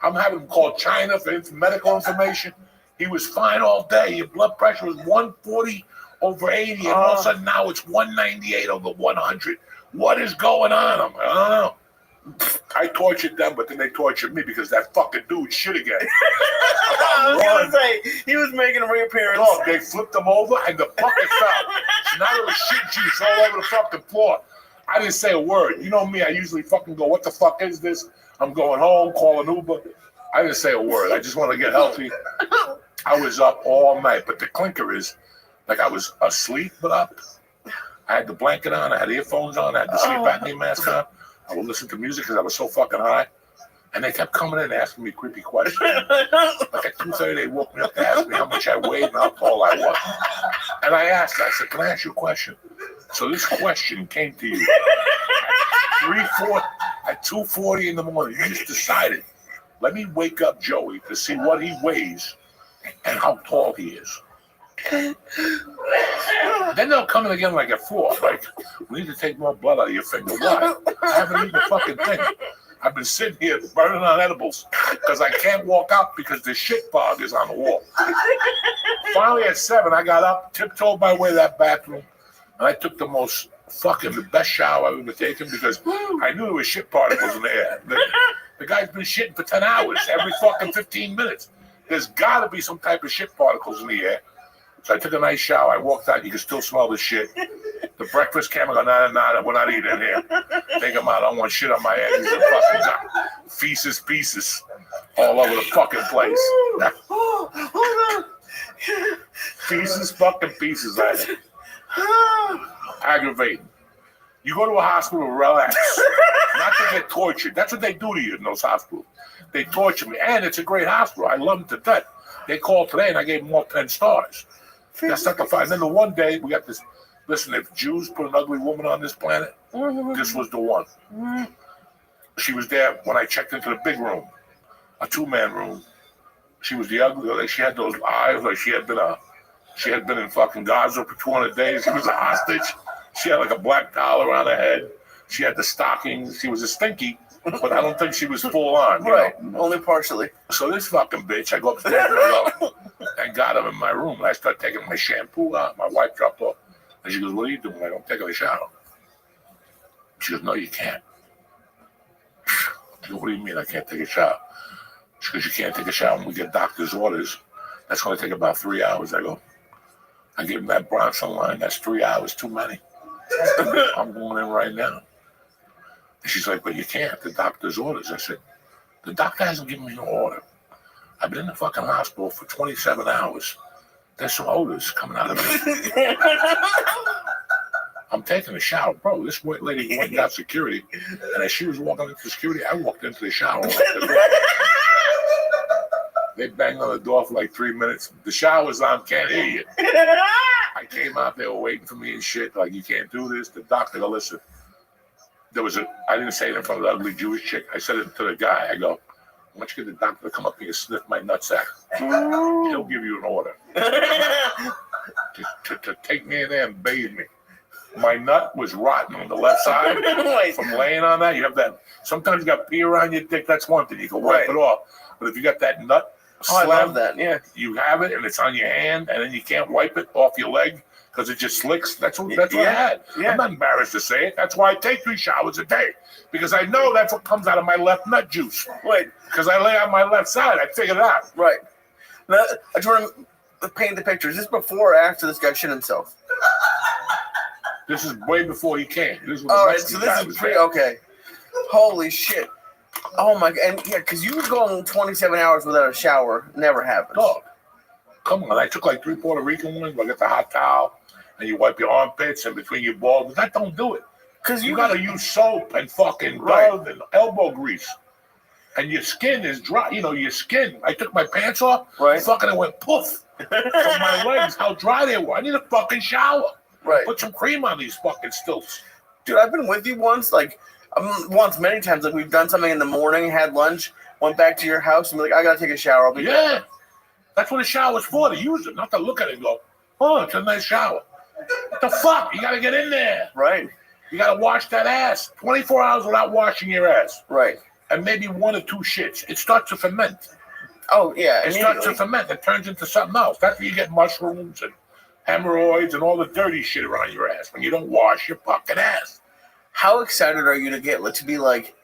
I'm having them call China for medical information. He was fine all day. Your blood pressure was 140 over 80, and all of a sudden now it's 198 over 100. What is going on? I'm like, I don't know. I tortured them, but then they tortured me because that fucking dude shit again. I was going to say, he was making a reappearance. No, they flipped him over and the bucket fell. So now there was shit juice all over the fucking floor. I didn't say a word. You know me, I usually fucking go, what the fuck is this? I'm going home, call an Uber. I didn't say a word. I just want to get healthy. I was up all night, but the clinker is, like I was asleep, but up. I had the blanket on, I had earphones on, I had the sleep apnea mask on. I would listen to music because I was so fucking high. And they kept coming in and asking me creepy questions. Like at 2:30, they woke me up to ask me how much I weighed and how tall I was. And I asked, I said, can I ask you a question? So this question came to you at 2:40 in the morning. You just decided, let me wake up Joey to see what he weighs and how tall he is. Then they'll come in again like at 4. Like, we need to take more blood out of your finger. Why? I haven't eaten a fucking thing. I've been sitting here burning on edibles because I can't walk out because the shit fog is on the wall. Finally at 7, I got up, tiptoed my way to that bathroom, and I took the best shower I've ever taken because I knew there was shit particles in the air. The guy's been shitting for 10 hours, every fucking 15 minutes. There's got to be some type of shit particles in the air. So I took a nice shower. I walked out. You can still smell the shit. The breakfast came. I go, nah, we're not eating here. Take them out. I don't want shit on my head. These are fucking feces pieces all over the fucking place. Feces fucking pieces. Aggravating. You go to a hospital to relax. Not to get tortured. That's what they do to you in those hospitals. They torture me. And it's a great hospital. I love them to death. They called today and I gave them all 10 stars. That's not the fun. And then the one day we got this. Listen, if Jews put an ugly woman on this planet, this was the one. She was there when I checked into the big room, a 2-man room. She was the ugly. Like she had those eyes, like she had been a She had been in fucking Gaza for 200 days. She was a hostage. She had like a black towel around her head. She had the stockings. She was a stinky, but I don't think she was full on. Right, only partially. So this fucking bitch, I go upstairs and I go, and got him in my room. And I start taking my shampoo out. My wife dropped off. And she goes, what are you doing? I go, I'm taking a shower. She goes, no, you can't. I go, what do you mean I can't take a shower? She goes, you can't take a shower when we get doctor's orders. That's going to take about 3 hours. I go, I gave him that Bronson line. That's 3 hours too many. I'm going in right now. And she's like, but you can't. The doctor's orders. I said, the doctor hasn't given me no order. I've been in the fucking hospital for 27 hours. There's some odors coming out of me. I'm taking a shower. Bro, this white lady went out security. And as she was walking into security, I walked into the shower. They banged on the door for like 3 minutes. The shower's on, can't hear you. I came out, they were waiting for me and shit. Like, you can't do this. The doctor, go, listen. I didn't say it in front of the ugly Jewish chick. I said it to the guy. I go, why don't you get the doctor to come up here and sniff my nutsack? He'll give you an order. to take me in there and bathe me. My nut was rotten on the left side. From laying on that, you have that. Sometimes you got pee around your dick. That's one thing. You can wipe it off. But if you got that nut, I love that. Yeah, you have it and it's on your hand, and then you can't wipe it off your leg because it just slicks. That's what I had. Yeah. I'm not embarrassed to say it. That's why I take 3 showers a day, because I know that's what comes out of my left nut juice. Right. Because I lay on my left side. I figured it out. Right. Now, I just want to paint the picture. Is this before or after this guy shit himself? This is way before he came. This was all right, so this is okay. Holy shit. Oh my god, and yeah, because you were going 27 hours without a shower. Never happens. Dog. Come on, I took like 3 Puerto Rican ones. I get the hot towel, and you wipe your armpits and between your balls. But that don't do it. Because you got to use soap and fucking Dove and elbow grease. And your skin is dry. You know, your skin. I took my pants off. Right. Fucking it went poof. From my legs, how dry they were. I need a fucking shower. Right. Put some cream on these fucking stilts. Dude, I've been with you once, many times, like we've done something in the morning, had lunch, went back to your house, and be like, I gotta take a shower. I'll be back. That's what a shower's for, to use it, not to look at it and go, oh, it's a nice shower. What the fuck? You gotta get in there. Right. You gotta wash that ass. 24 hours without washing your ass. Right. And maybe 1 or 2 shits. It starts to ferment. Oh, yeah. It starts to ferment. It turns into something else. That's where you get mushrooms and hemorrhoids and all the dirty shit around your ass when you don't wash your fucking ass. How excited are you to be like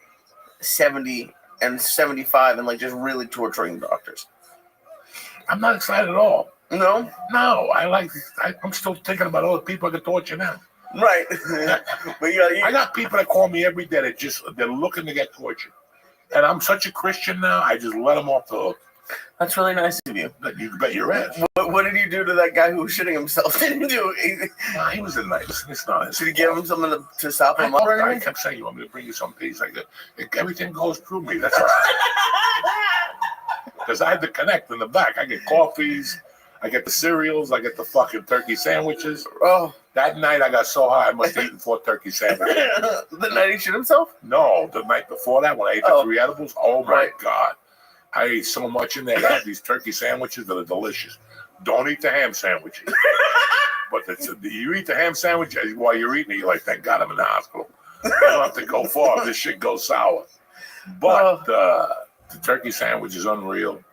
70 and 75 and like just really torturing doctors? I'm not excited at all. No? No, I'm still thinking about all the people I can torture now. Right. But I got people that call me every day they're looking to get tortured. And I'm such a Christian now, I just let them off the hook. That's really nice of you. You bet your ass. What did you do to that guy who was shitting himself? Did you do? Nah, he was a nice. It's not. Did you give him something to stop him up? I kept saying, you want me to bring you some peace? Everything goes through me. That's all. Because I had to connect in the back. I get coffees. I get the cereals. I get the fucking turkey sandwiches. Oh. That night I got so high I must have eaten 4 turkey sandwiches. The night he shit himself? No, the night before that when I ate the 3 edibles. Oh my God. I ate so much in there. I have these turkey sandwiches that are delicious. Don't eat the ham sandwiches. But you eat the ham sandwich while you're eating it, you're like, thank God I'm in the hospital. I don't have to go far if this shit goes sour. But the turkey sandwich is unreal.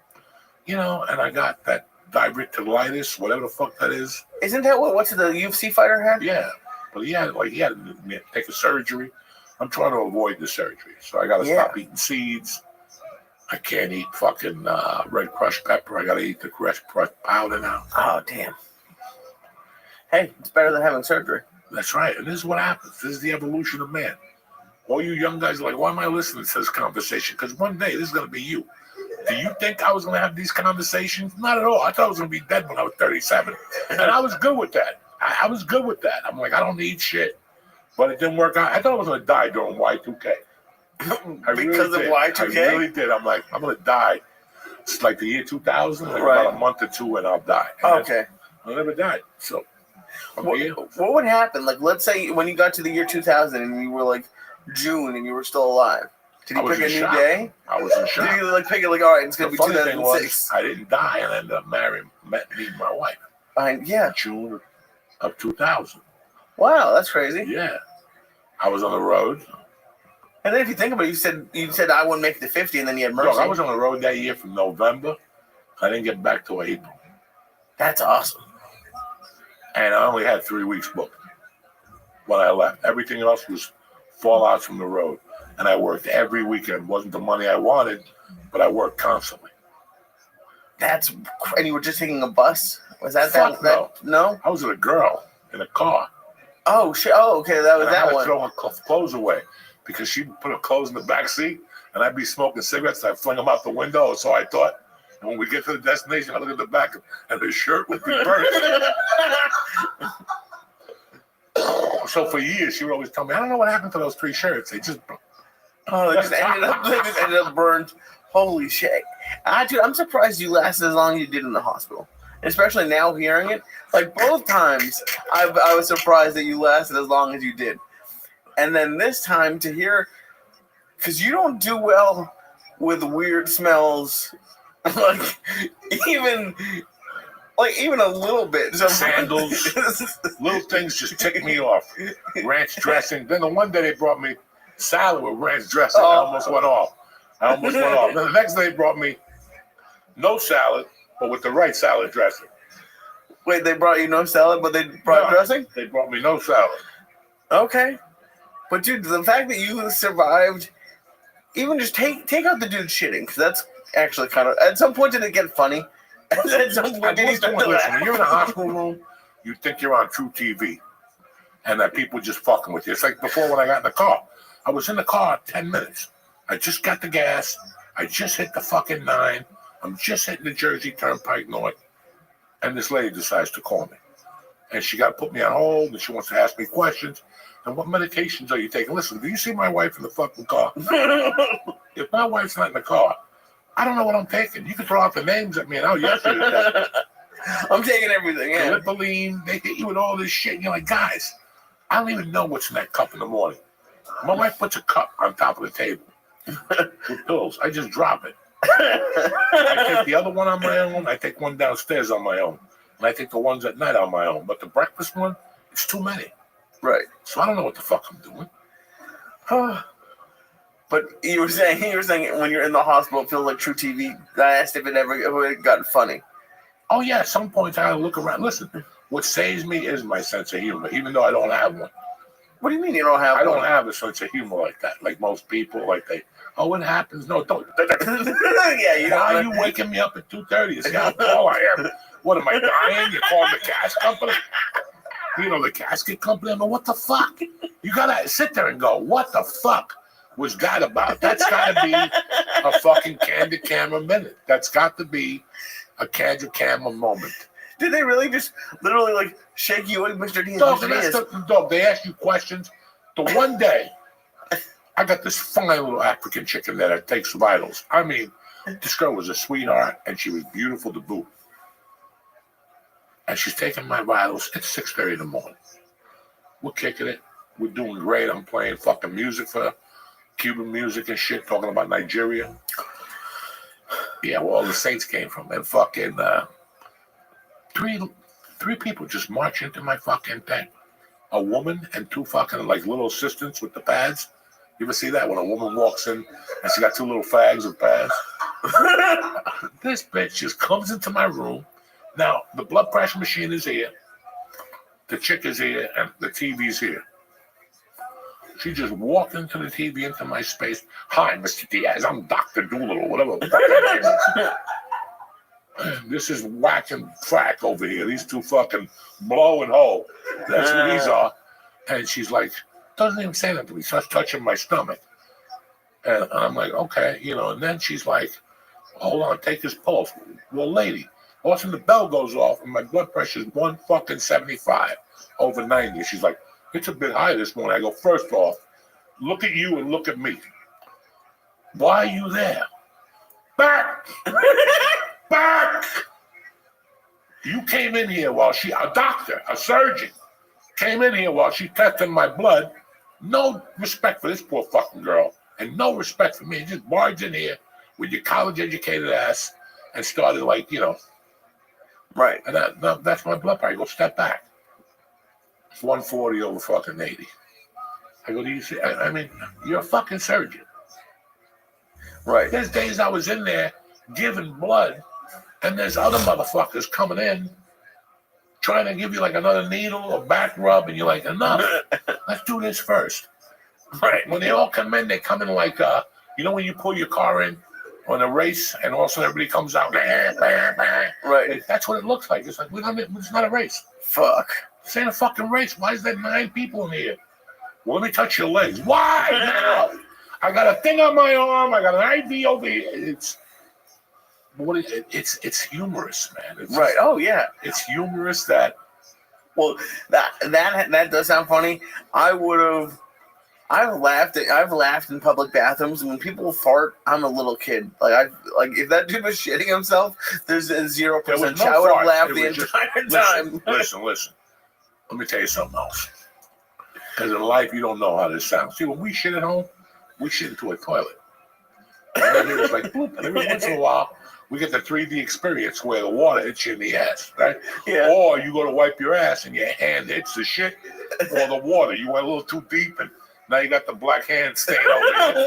You know, and I got that diverticulitis, whatever the fuck that is. Isn't that what's the UFC fighter had? Yeah. But he had to take a surgery. I'm trying to avoid the surgery. So I got to stop eating seeds. I can't eat fucking red crushed pepper. I got to eat the crushed powder now. Oh, damn. Hey, it's better than having surgery. That's right. And this is what happens. This is the evolution of man. All you young guys are like, why am I listening to this conversation? Because one day this is going to be you. Do you think I was going to have these conversations? Not at all. I thought I was going to be dead when I was 37. And I was good with that. I was good with that. I'm like, I don't need shit. But it didn't work out. I thought I was going to die during Y2K. Because of Y2K? I really did. I'm like, I'm going to die. It's like the year 2000, like about a month or 2 and I'll die. And okay. I never died. So, what would happen? Like, let's say when you got to the year 2000 and you were like June and you were still alive. Did you pick a new day? I was in shock. Did you like pick it like, all right, it's going to be 2006? I didn't die and I ended up meeting my wife. Yeah. June of 2000. Wow, that's crazy. Yeah. I was on the road. And then if you think about it, you said I wouldn't make it to 50, and then you had Mercy. Look, I was on the road that year from November. I didn't get back till April. That's awesome. And I only had 3 weeks booked when I left. Everything else was fallouts from the road. And I worked every weekend. Wasn't the money I wanted, but I worked constantly. And you were just taking a bus? Was that Fuck no? I was with a girl in a car. Oh, shit. Oh, okay. That was and I that had one. to throw her clothes away because she'd put her clothes in the back seat, and I'd be smoking cigarettes, and I'd fling them out the window, so I thought. And when we get to the destination, I look at the back, and the shirt would be burnt. So for years, she would always tell me, I don't know what happened to those 3 shirts. They just ended up burned. Holy shit. Dude, I'm surprised you lasted as long as you did in the hospital. Especially now hearing it. Like both times, I was surprised that you lasted as long as you did. And then this time to hear, because you don't do well with weird smells, like even a little bit. So sandals, little things just tick me off. Ranch dressing. Then the one day they brought me salad with ranch dressing. I almost went off. Then the next day they brought me no salad, but with the right salad dressing. Wait, they brought you no salad, but they brought dressing? They brought me no salad. Okay. But dude, the fact that you survived, even just take out the dude shitting, because that's actually kind of, at some point did it get funny? At some point did he start to laugh? When you're in a hospital room, you think you're on True TV and that people just fucking with you. It's like before when I got in the car. I was in the car 10 minutes. I just got the gas. I just hit the fucking 9. I'm just hitting the Jersey Turnpike North. And this lady decides to call me. And she got to put me on hold, and she wants to ask me questions. And what medications are you taking? Listen, do you see my wife in the fucking car? If my wife's not in the car, I don't know what I'm taking. You can throw out the names at me, and I'll yes you to that. I'm taking everything, yeah. Glyptoline, they hit you with all this shit, and you're like, guys, I don't even know what's in that cup in the morning. My wife puts a cup on top of the table with pills. I just drop it. I take the other one on my own. I take one downstairs on my own. And I take the ones at night on my own. But the breakfast one, it's too many. Right. So I don't know what the fuck I'm doing. But you were saying when you're in the hospital, it feels like True TV. I asked if it got funny. Oh, yeah. At some point, I gotta look around. Listen, what saves me is my sense of humor, even though I don't have one. What do you mean you don't have one? I don't have a sense of humor like that. Like most people, like what happens? No, don't. Yeah, you Why are you waking me up at 2:30 to see how tall I am? What, am I dying? You calling the casket company? You know, the casket company? I mean, what the fuck? You gotta sit there and go, what the fuck was that about? That's gotta be a fucking candid camera minute. That's got to be a candid camera moment. Did they really just literally like shake you like Mr. Diaz? Dog, they ask you questions. The one day, I got this fine little African chicken there that takes vitals. I mean, this girl was a sweetheart, and she was beautiful to boot. And she's taking my vitals. It's 6:30 in the morning. We're kicking it. We're doing great. I'm playing fucking music for her. Cuban music and shit, talking about Nigeria. Yeah, where all the saints came from. And fucking three people just march into my fucking thing. A woman and 2 fucking like little assistants with the pads. You ever see that when a woman walks in and she got 2 little fags with pads? This bitch just comes into my room. Now, the blood pressure machine is here. The chick is here, and the TV's here. She just walked into the TV, into my space. Hi, Mr. Diaz. I'm Dr. Doolittle, whatever. This is whack and crack over here. These 2 fucking blow and hoe. That's who these are. And she's like, doesn't even say that to me. Starts touching my stomach. And I'm like, okay, you know. And then she's like, hold on, take this pulse. Well, lady, all of a sudden the bell goes off, and my blood pressure is 175 over 90. She's like, it's a bit high this morning. I go, first off, look at you and look at me. Why are you there? Back! Back! You came in here while a doctor, a surgeon, came in here while she tested my blood. No respect for this poor fucking girl, and no respect for me. You just barged in here with your college-educated ass and started, like, you know, Right. And that's my blood pressure. I go, step back. It's 140 over fucking 80. I go, do you see? I mean, you're a fucking surgeon. Right. There's days I was in there giving blood, and there's other motherfuckers coming in trying to give you like another needle or back rub, and you're like, enough. Let's do this first. Right. When they all come in, they come in like, you know, when you pull your car in on a race, and all of a sudden everybody comes out. Right. That's what it looks like. It's like it's not a race. Fuck. This ain't a fucking race. Why is there 9 people in here? Well, let me touch your legs. Why? No. I got a thing on my arm. I got an IV over here. It's humorous, man. It's Right. Oh yeah. It's humorous that. Well, that does sound funny. I've laughed in public bathrooms, and when people fart, I'm a little kid. Like if that dude was shitting himself, there's a 0% chance I would have laughed the entire time. Listen. Let me tell you something else. Because in life, you don't know how this sounds. See, when we shit at home, we shit into a toilet. And then it was like, boop, and every once in a while, we get the 3D experience where the water hits you in the ass, right? Yeah. Or you go to wipe your ass and your hand hits the shit or the water. You went a little too deep and now you got the black hand stain over there.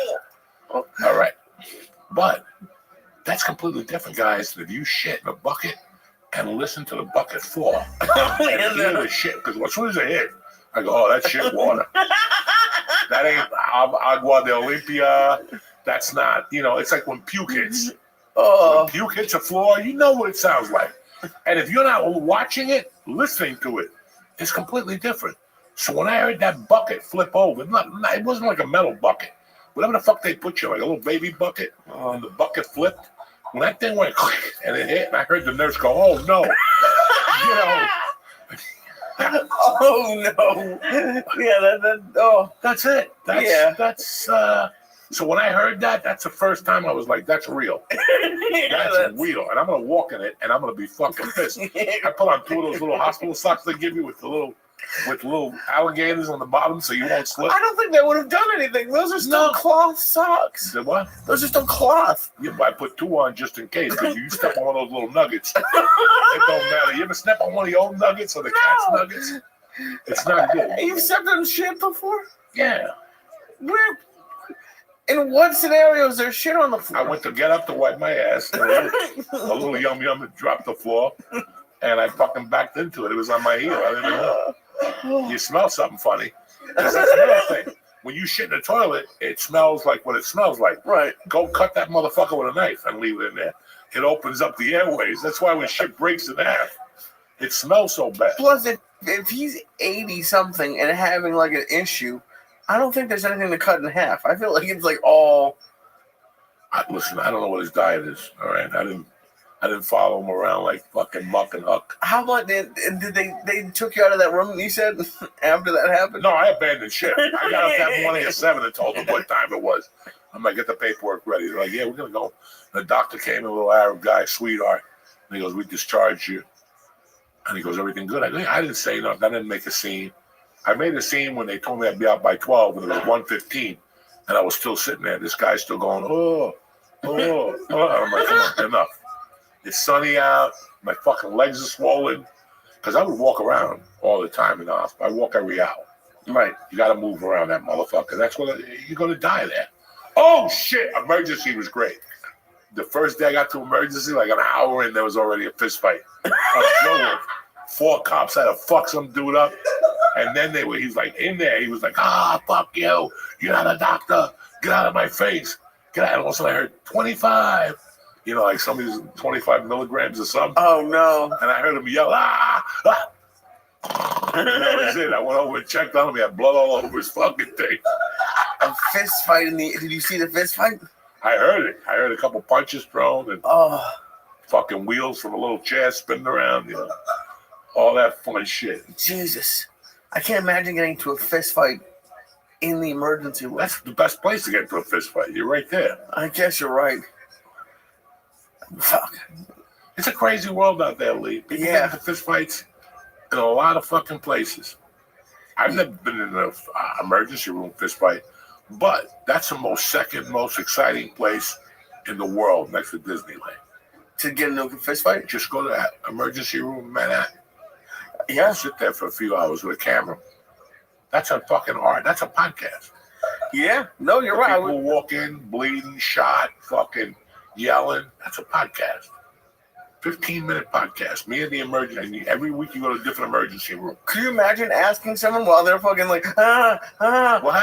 All right. But that's completely different, guys, than if you shit in a bucket and listen to the bucket fall. And hear the shit, because as soon as it hit, I go, oh, that's shit water. That ain't agua de Olympia. That's not, it's like when puke hits. When puke hits a floor, you know what it sounds like. And if you're not watching it, listening to it, it's completely different. So when I heard that bucket flip over, it wasn't like a metal bucket. Whatever the fuck they put you, like a little baby bucket, and the bucket flipped. When that thing went click and it hit, and I heard the nurse go, oh no. Oh no! Yeah, that's it. So when I heard that, that's the first time I was like, that's real. That's real. And I'm gonna walk in it and I'm gonna be fucking pissed. I put on 2 of those little hospital socks they give you with little alligators on the bottom so you won't slip. I don't think that would have done anything. Those are still cloth socks. The what? Those are still cloth. Yeah, but I put 2 on just in case, because you step on one of those little nuggets. It don't matter. You ever step on one of your own nuggets or the cat's nuggets? It's not good. You've stepped on shit before? Yeah. Where? In what scenario is there shit on the floor? I went to get up to wipe my ass. And a little yum had dropped the floor, and I fucking backed into it. It was on my heel. I didn't even know. You smell something funny. That's another thing. When you shit in the toilet, it smells like what it smells like. Right. Go cut that motherfucker with a knife and leave it in there. It opens up the airways. That's why when shit breaks in half, it smells so bad. Plus, if he's 80-something and having like an issue, I don't think there's anything to cut in half. I feel like it's like all. Listen, I don't know what his diet is. All right, I didn't follow him around like fucking Muck and Huck. How much did they took you out of that room? You said after that happened. No, I abandoned shit. I got up that morning at 7 and told them what time it was. I'm like, get the paperwork ready. They're like, yeah, we're gonna go. And the doctor came in, a little Arab guy, sweetheart, and he goes, we discharged you. And he goes, everything good? I go, I didn't say nothing. I didn't make a scene. I made a scene when they told me I'd be out by 12, and it was 1:15, and I was still sitting there. This guy's still going, oh. I'm like, come on, enough. It's sunny out. My fucking legs are swollen. Because I would walk around all the time in the hospital. I walk every hour. Right. You got to move around that motherfucker. That's what you're going to die there. Oh, shit. Emergency was great. The first day I got to emergency, like an hour in, there was already a fist fight. 4 cops had to fuck some dude up. And then he's like in there. He was like, fuck you. You're not a doctor. Get out of my face. Get out. And also I heard 25. Like somebody's 25 milligrams or something. Oh, no. And I heard him yell, And that was it. I went over and checked on him. He had blood all over his fucking thing. A fist fight did you see the fist fight? I heard it. I heard a couple punches thrown and fucking wheels from a little chair spinning around, all that fun shit. Jesus. I can't imagine getting into a fist fight in the emergency room. That's the best place to get into a fist fight. You're right there. I guess you're right. Fuck. It's a crazy world out there, Lee. People get into fist fights in a lot of fucking places. I've never been in an emergency room fist fight, but that's the second most exciting place in the world next to Disneyland. To get into a fist fight? Just go to that emergency room in Manhattan. Yeah. Sit there for a few hours with a camera. That's a fucking art. That's a podcast. Yeah. No, you're right. People walk in, bleeding, shot, fucking yelling. That's a podcast. 15-minute podcast. Me and the emergency. Every week you go to a different emergency room. Could you imagine asking someone while they're fucking like, what happened?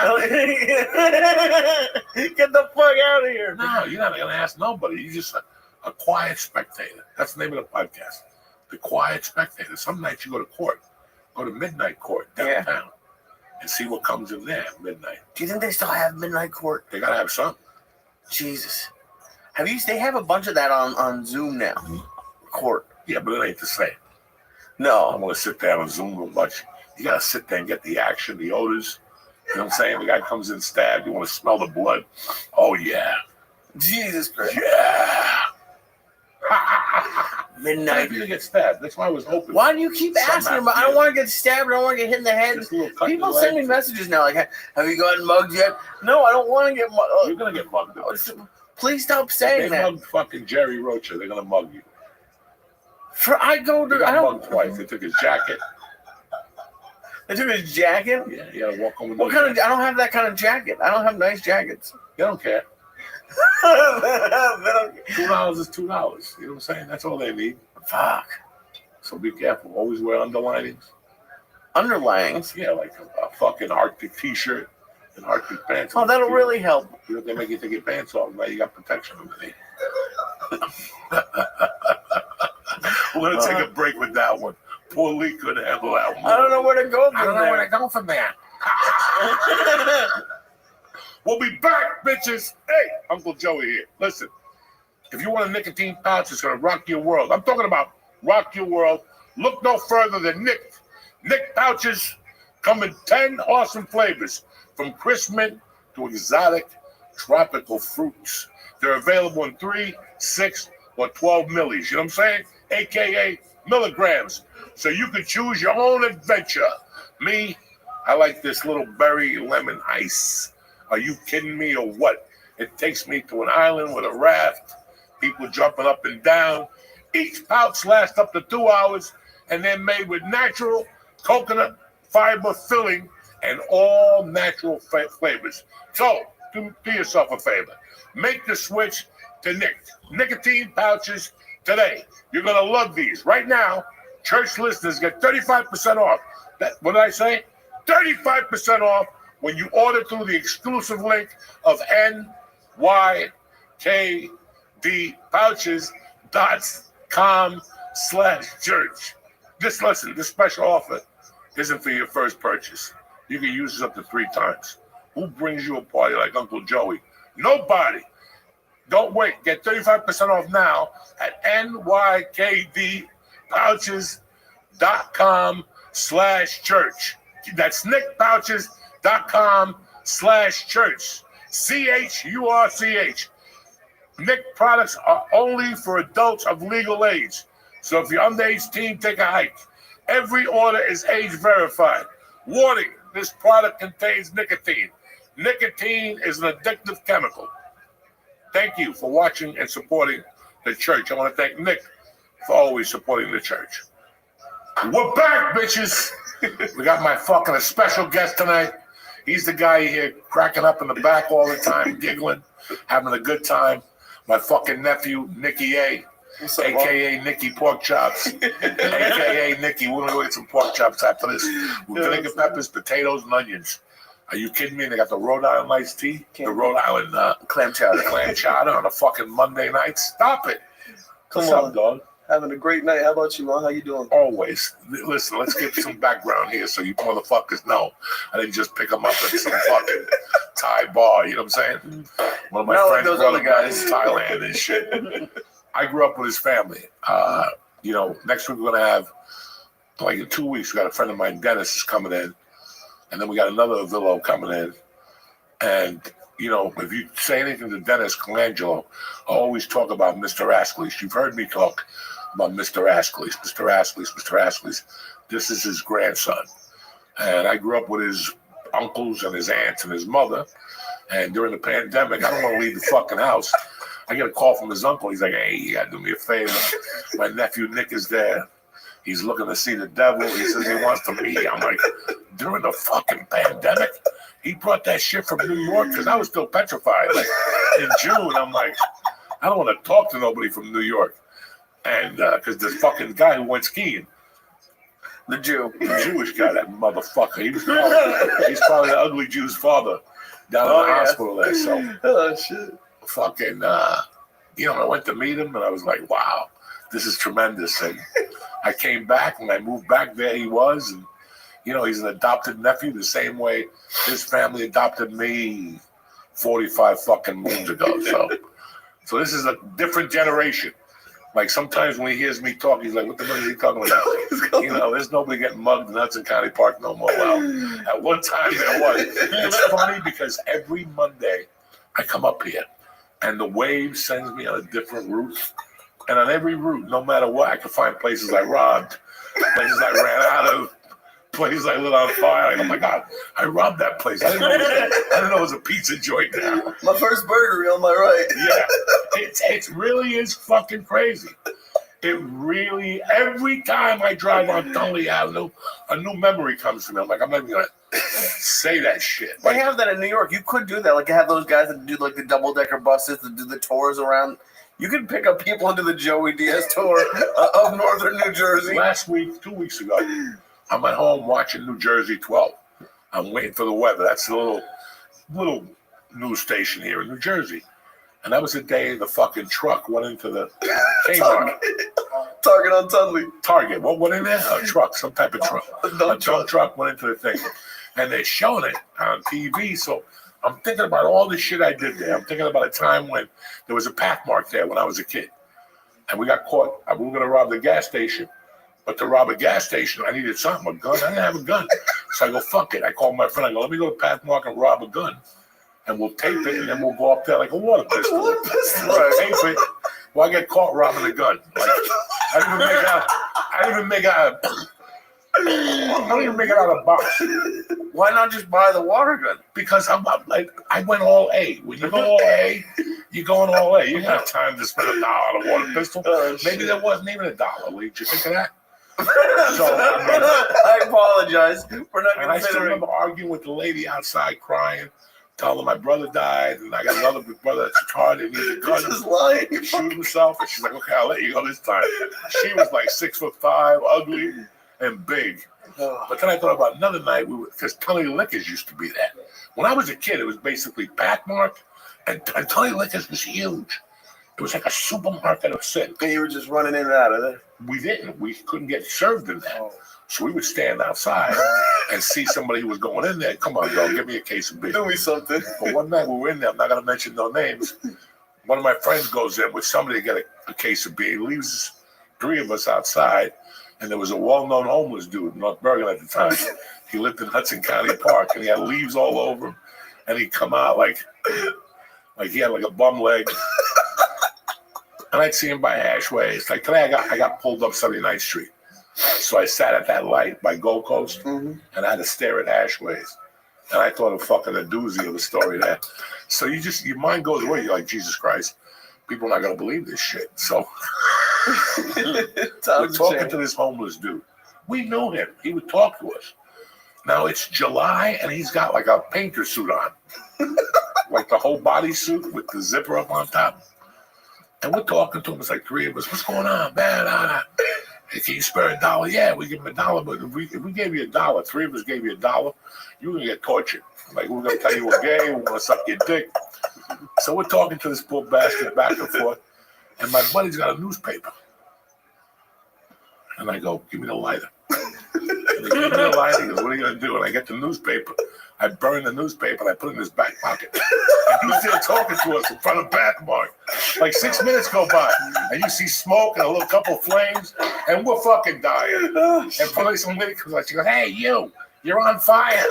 Get the fuck out of here. No, you're not going to ask nobody. You're just a quiet spectator. That's the name of the podcast. The Quiet Spectator. Some nights you go to court. Go to midnight court downtown and see what comes in there at midnight. Do you think they still have midnight court? They got to have some. Jesus. They have a bunch of that on Zoom now. Court. Yeah, but it ain't the same. No. I'm going to sit there on Zoom a bunch. You got to sit there and get the action, the odors. You know what I'm saying? The guy comes in stabbed. You want to smell the blood. Oh, yeah. Jesus Christ. Yeah. Midnight. You get stabbed. That's why I was hoping. Why do you keep asking about? I don't want to get stabbed. I don't want to get hit in the head. People send me messages now like, have you gotten mugged yet? No, I don't want to get mugged. You're going to get mugged. Please stop saying they that. Mugged fucking Jerry Rocha. They're going to mug you. I got mugged twice. They took his jacket. They took his jacket? Yeah, you got to walk home with what kind of? I don't have that kind of jacket. I don't have nice jackets. You don't care. $2 is $2. You know what I'm saying? That's all they need. Fuck. So be careful. Always wear underlinings. Underlinings? Yeah, like a fucking Arctic t-shirt and Arctic pants. Oh, that'll really help. You know, they make you take your pants off. Now you got protection underneath. We're going to take a break with that one. Poor Lee couldn't handle that one. I don't know where to go from there. I don't know where to go from there. We'll be back, bitches. Hey, Uncle Joey here. Listen, if you want a nicotine pouch that's going to rock your world, I'm talking about rock your world. Look no further than Nick. Nick pouches come in 10 awesome flavors, from crisp mint to exotic tropical fruits. They're available in 3, 6, or 12 millis. You know what I'm saying? AKA milligrams. So you can choose your own adventure. Me, I like this little berry lemon ice. Are you kidding me or what? It takes me to an island with a raft, people jumping up and down. Each pouch lasts up to 2 hours, and they're made with natural coconut fiber filling and all natural flavors. So do yourself a favor. Make the switch to nicotine pouches today. You're going to love these. Right now, church listeners get 35% off. What did I say? 35% off when you order through the exclusive link of nykdpouches.com/church. Just listen, this special offer isn't for your first purchase. You can use this up to 3 times. Who brings you a party like Uncle Joey? Nobody. Don't wait. Get 35% off now at nykdpouches.com/church. That's nickpouches.com/church. CHURCH. Nick products are only for adults of legal age. So if you're underage teen, take a hike. Every order is age verified. Warning, this product contains nicotine. Nicotine is an addictive chemical. Thank you for watching and supporting the church. I want to thank Nick for always supporting the church. We're back, bitches. We got my fucking special guest tonight. He's the guy here cracking up in the back all the time, giggling, having a good time. My fucking nephew, Nicky A, a.k.a. Nicky Pork Chops, a.k.a. Nicky. We're going to go get some pork chops after this. We're going to get peppers, potatoes, and onions. Are you kidding me? They got the Rhode Island iced tea, the Rhode Island clam chowder on a fucking Monday night. Stop it. What's Come on. up, dog? Having a great night. How about you, man? How you doing? Always. Listen, let's get some background here so you motherfuckers know. I didn't just pick them up at some fucking Thai bar. You know what I'm saying? One of my friends, those brother other guys. in Thailand and shit. I grew up with his family. Next week we're going to have, like in 2 weeks, we got a friend of mine, Dennis, is coming in. And then we got another Villo coming in. And, if you say anything to Dennis Colangelo, I always talk about Mr. Ascles. You've heard me talk about Mr. Ascles. This is his grandson. And I grew up with his uncles and his aunts and his mother. And during the pandemic, I don't want to leave the fucking house. I get a call from his uncle. He's like, hey, you got to do me a favor. My nephew Nick is there. He's looking to see the devil. He says he wants to meet you. I'm like, during the fucking pandemic, he brought that shit from New York because I was still petrified. Like in June, I'm like, I don't want to talk to nobody from New York. And because this fucking guy who went skiing, The Jewish guy, that motherfucker, he's probably the ugly Jew's father down in the hospital there. So, Oh shit. fucking, I went to meet him and I was like, wow, this is tremendous. And I came back, when I moved back, there he was. And, he's an adopted nephew the same way his family adopted me 45 fucking moons ago. So this is a different generation. Like sometimes when he hears me talk, he's like, what the fuck is he talking about? There's nobody getting mugged in Hudson County Park no more. Well, at one time there was. It's funny because every Monday I come up here and the wave sends me on a different route. And on every route, no matter what, I can find places I robbed, places I ran out of, places I lit on fire. Like, oh my God, I robbed that place. I didn't know it was a pizza joint now. My first burger on my right. Yeah, it really is fucking crazy. It really, every time I drive on Tunley Avenue, a new memory comes to me. I'm like, I'm not even gonna say that shit. They have that in New York. You could do that. Like, have those guys that do like the double-decker buses that do the tours around. You could pick up people into the Joey Diaz tour of northern New Jersey. Last week, 2 weeks ago, I'm at home watching New Jersey 12. I'm waiting for the weather. That's a little news station here in New Jersey. And that was the day the fucking truck went into the Kmart. Target on Tunley. Target. What went in there? A truck, some type of truck. A dump truck went into the thing. And they're showing it on TV. So I'm thinking about all the shit I did there. I'm thinking about a time when there was a Pathmark there when I was a kid. And we got caught. We were going to rob the gas station. But to rob a gas station, I needed something, a gun. I didn't have a gun. So I go, fuck it. I called my friend. I go, let me go to Pathmark and rob a gun. And we'll tape it, and then we'll go up there like a water pistol. Right. Tape it. Well, I get caught robbing a gun. Like, I didn't even make out a box. Why not just buy the water gun? Because I went all A. When you go all A, you're going all A. You don't have time to spend $1 on a water pistol. Maybe there wasn't even $1. Did you think of that? I apologize for not And I still considering. remember arguing with the lady outside, crying, telling her my brother died, and I got another big brother that's retarded. He needs a gun. This is lying. He shoot himself, and she's like, "Okay, I'll let you go this time." She was like 6'5", ugly and big. But then I thought about another night, because Tully Liquors used to be there. When I was a kid, it was basically Pathmark, and Tully Liquors was huge. It was like a supermarket of sin. And you were just running in and out of there. We didn't. We couldn't get served in there. So we would stand outside and see somebody who was going in there. Come on, girl, give me a case of beer. Do me something. But one night we were in there, I'm not going to mention no names. One of my friends goes in with somebody to get a case of beer. He leaves 3 of us outside, and there was a well-known homeless dude in North Bergen at the time. He lived in Hudson County Park, and he had leaves all over him. And he'd come out like he had like a bum leg. And I'd see him by Ashways. Like today, I got pulled up 79th Street. So I sat at that light by Gold Coast, and I had to stare at Ashways. And I thought of fucking a doozy of a story there. So your mind goes away. You're like, Jesus Christ, people are not going to believe this shit. So we're talking to this homeless dude. We knew him. He would talk to us. Now it's July, and he's got like a painter suit on. Like the whole body suit with the zipper up on top. And we're talking to him. It's like 3 of us. What's going on, man? Hey, can you spare $1? Yeah, we give him $1. But if we gave you $1, 3 of us gave you $1, you were going to get tortured. Like, we're going to tell you we're gay. We're going to suck your dick. So we're talking to this poor bastard back and forth. And my buddy's got a newspaper. And I go, give me the lighter. And he gives me the lighter. He goes, what are you going to do? And I get the newspaper. I burn the newspaper and I put it in his back pocket. And he's there talking to us in front of Pathmark. Like 6 minutes go by, and you see smoke and a little couple flames, and we're fucking dying. And finally some lady comes out, she goes, hey, you're on fire.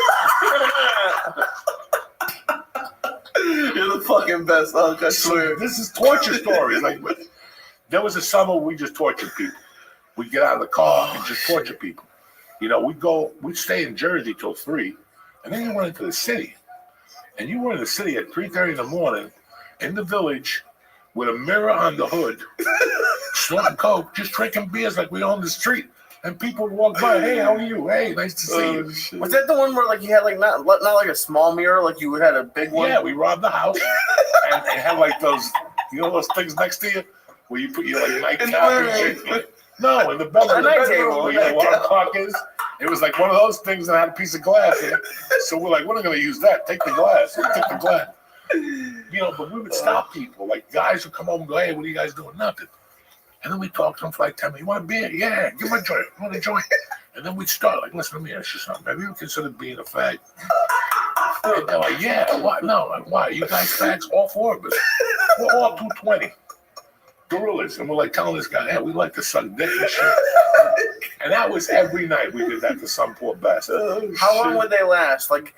You're the fucking best, Unc, I swear. This is torture stories. Like, there was a summer we just tortured people. We'd get out of the car and just torture people. We'd stay in Jersey till 3, and then you went into the city. And you were in the city at 3:30 in the morning in the village with a mirror on the hood, snorting coke, just drinking beers like we on the street. And people would walk by, hey, how are you? Hey, nice to see you. Shit. Was that the one where like you had like not like a small mirror, like you had a big one? Yeah, we robbed the house, and they had like those, you know, those things next to you where you put your like nightcap and shit. No, in the bedroom. Where your alarm clock is. It was like one of those things that had a piece of glass in it. So we're like, we're not going to use that. Take the glass. We took the glass. You know, but we would stop people. Like guys would come home and go, hey, what are you guys doing? Nothing. And then we talked to them for like 10 minutes. You want a beer? Yeah, give me a joint. You want a joint? And then we'd start like, listen, let me ask you something. Have you ever considered being a fag? And they're like, yeah. Why? No. Like, why? You guys fags? All four of us. We're all 220. Gorillas. And we're like telling this guy, hey, we like to suck dick and shit. And that was every night we did that to some poor bastard. How long would they last? Like,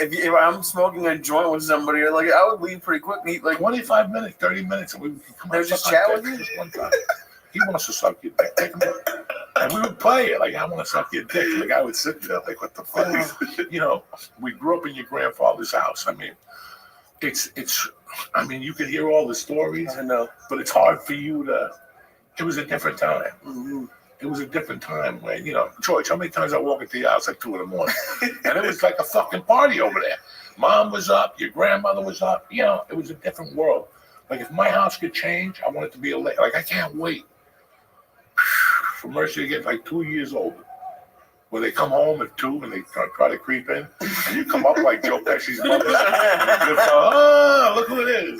if I'm smoking a joint with somebody, like I would leave pretty quick. Like 25 minutes, 30 minutes, and we would come they would just chat with you. Just one time. He wants to suck your dick. Take him out. And we would play it like, I want to suck your dick. Like I would sit there like, what the fuck? You know, we grew up in your grandfather's house. I mean, it's. I mean, you could hear all the stories. I know, but it's hard for you to. It was a different time. Mm-hmm. It was a different time when, you know, George, how many times I walk into your house like 2 in the morning? And it was like a fucking party over there. Mom was up, your grandmother was up. You know, it was a different world. Like, if my house could change, I want it to be like, I can't wait for Mercy to get like 2 years old. When they come home at 2 and they try to creep in, and you come up like Joe Pesci's mother. Oh, look who it is.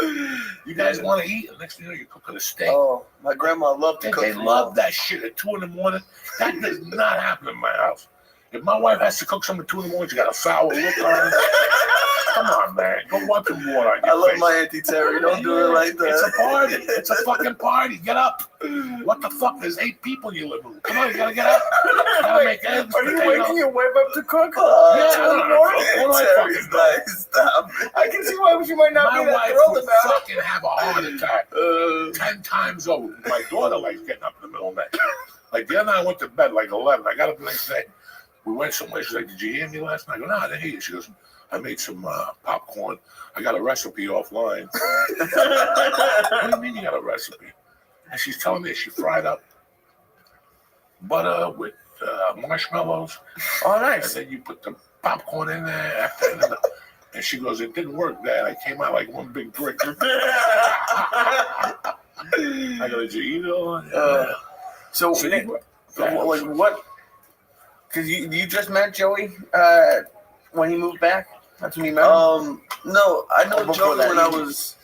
You guys want to eat? And next thing you know, you're cooking a steak. Oh, my grandma loved to cook. They love that shit at 2 in the morning. That does not happen in my house. If my wife has to cook something at 2 in the morning, she got a sour look on her. Come on, man. Go wipe some water on your I love face. my Auntie Terry. Don't do it like that. It's a party. It's a fucking party. Get up. What the fuck? There's 8 people in your living room. Come on, you gotta get up. You gotta make eggs. Are you waking your wife up to cook? Yeah, 2 in the morning? Terry's nice. Stop. I can see why she might not my be that wife thrilled would about it. fucking have a heart attack 10 times over. My daughter likes getting up in the middle of the night. Like the other night I went to bed like 11. I got up the next day. We went somewhere. She's like, did you hear me last night? I go, no, I didn't hear you. She goes, I made some popcorn. I got a recipe offline. What do you mean you got a recipe? And she's telling me she fried up butter with marshmallows. Oh, nice. And then you put the popcorn in there. And she goes, it didn't work, Dad. I came out like one big brick. I go, did you eat it all? So like what? Because you just met Joey when he moved back. That's when you met him. No, I know Joey when I was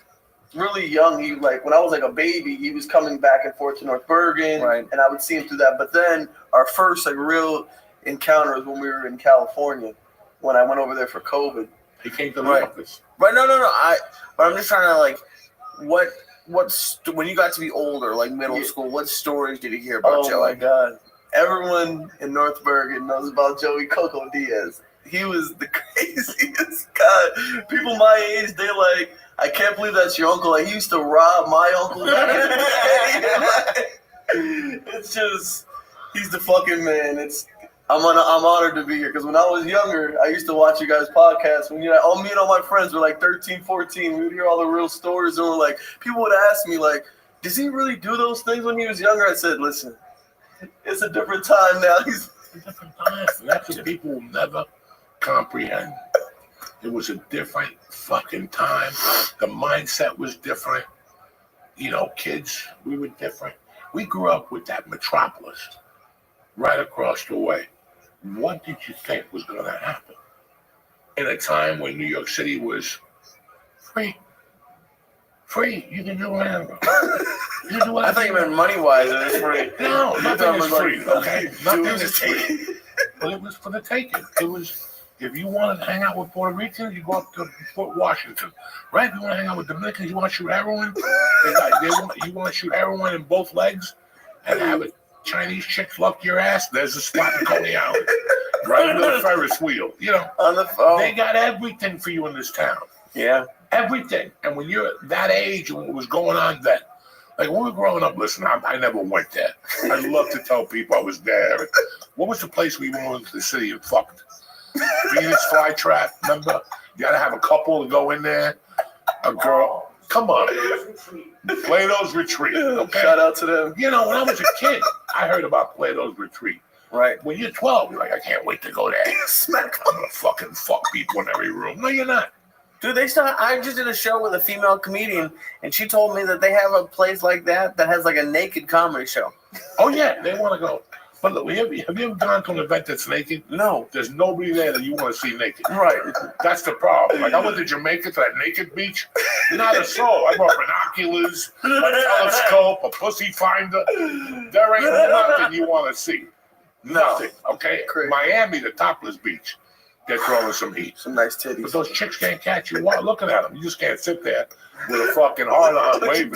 really young. He like when I was like a baby, he was coming back and forth to North Bergen, right? And I would see him through that. But then our first like real encounter was when we were in California, when I went over there for COVID. He came to the office. Right? No. But I'm just trying to like, when you got to be older, like middle school, what stories did you hear about Joey? Oh my God. Everyone in North Bergen knows about Joey Coco Diaz. He was the craziest guy. People my age, they're like, I can't believe that's your uncle. Like, he used to rob my uncle back in the day. It's just, he's the fucking man. I'm honored to be here because when I was younger, I used to watch you guys' podcasts. When me and all my friends were like 13, 14, we would hear all the real stories. And like, people would ask me like, does he really do those things when he was younger? I said, listen, it's a different time now. It's a different time. That's what people will never comprehend. It was a different fucking time. The mindset was different. You know, kids, we were different. We grew up with that metropolis right across the way. What did you think was going to happen? In a time when New York City was free. Free. You can do whatever. I thought you meant money-wise. It was free. No, nothing is free. Okay, nothing is free. But it was for the taking. It was, if you wanted to hang out with Puerto Ricans, you go up to Fort Washington. Right? If you want to hang out with Dominicans, you want to shoot heroin. You want to shoot heroin in both legs and have a Chinese chick fuck your ass. There's a spot in Coney Island. Right under the Ferris wheel. You know, they got everything for you in this town. Yeah. Everything. And when you're that age and what was going on then, like when we were growing up, listen, I never went there. I'd love to tell people I was there. What was the place we went into the city and fucked? Phoenix Flytrap, remember? You gotta have a couple to go in there. A girl. Come on. Plato's Retreat. Okay. Shout out to them. You know, when I was a kid, I heard about Plato's Retreat. Right. When you're 12, you're like, I can't wait to go there. Smack. I'm gonna fucking fuck people in every room. No, you're not. Dude, I just did a show with a female comedian, and she told me that they have a place like that has like a naked comedy show. Oh yeah, they want to go. But look, have you ever gone to an event that's naked? No. There's nobody there that you want to see naked. Right. That's the problem. Like I went to Jamaica to that naked beach. Not a soul. I brought binoculars, a telescope, a pussy finder. There ain't nothing you want to see. Nothing. Okay. Crazy. Miami, the topless beach. They're throwing some heat. Some nice But titties. those chicks can't catch you while looking at them. You just can't sit there with a fucking heart on waving.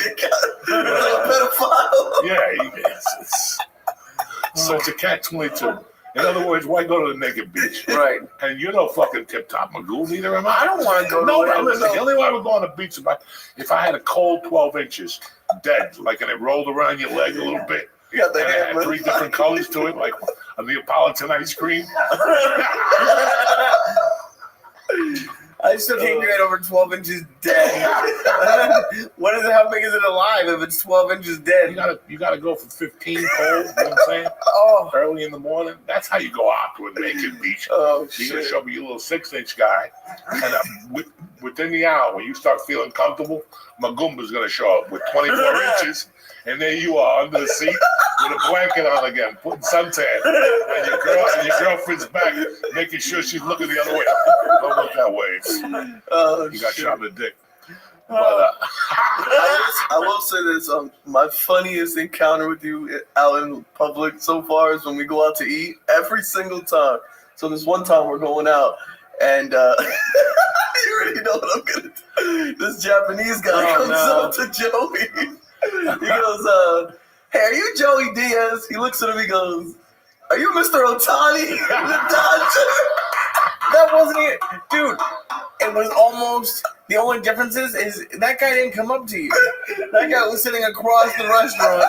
Pedophile. Yeah, so it's a catch-22. In other words, why go to the naked beach? Right. And you're no fucking tip-top magoo, neither am I. I don't want to go No, to but listen, the only way I would go on the beach if I had a cold 12 inches, dead, like, and it rolled around your leg a little bit. You got the And it had hammer. 3 different colors to it, like a Neapolitan ice cream. I still can't get over 12 inches dead. What is it? How big is it alive if it's 12 inches dead? You gotta go for 15 cold, you know what I'm saying? Oh, Early in the morning. That's how you go out to a naked beach. Oh, You're gonna shit. show me your little 6-inch guy, and within the hour, when you start feeling comfortable, Magumba's gonna show up with 24 inches, and there you are under the seat with a blanket on again, putting suntan, and your girlfriend's back, making sure she's looking the other way. Don't look that way. Oh, You got shit. shot in the dick. But, I will say this: my funniest encounter with you out in public so far is when we go out to eat every single time. So this one time we're going out, and you already know what I'm gonna do. This Japanese guy comes up to Joey. He goes, "Hey, are you Joey Diaz?" He looks at him. He goes, "Are you Mr. Otani, the Dodger?" that wasn't it. Dude, it was almost, the only difference is that guy didn't come up to you. That guy was sitting across the restaurant.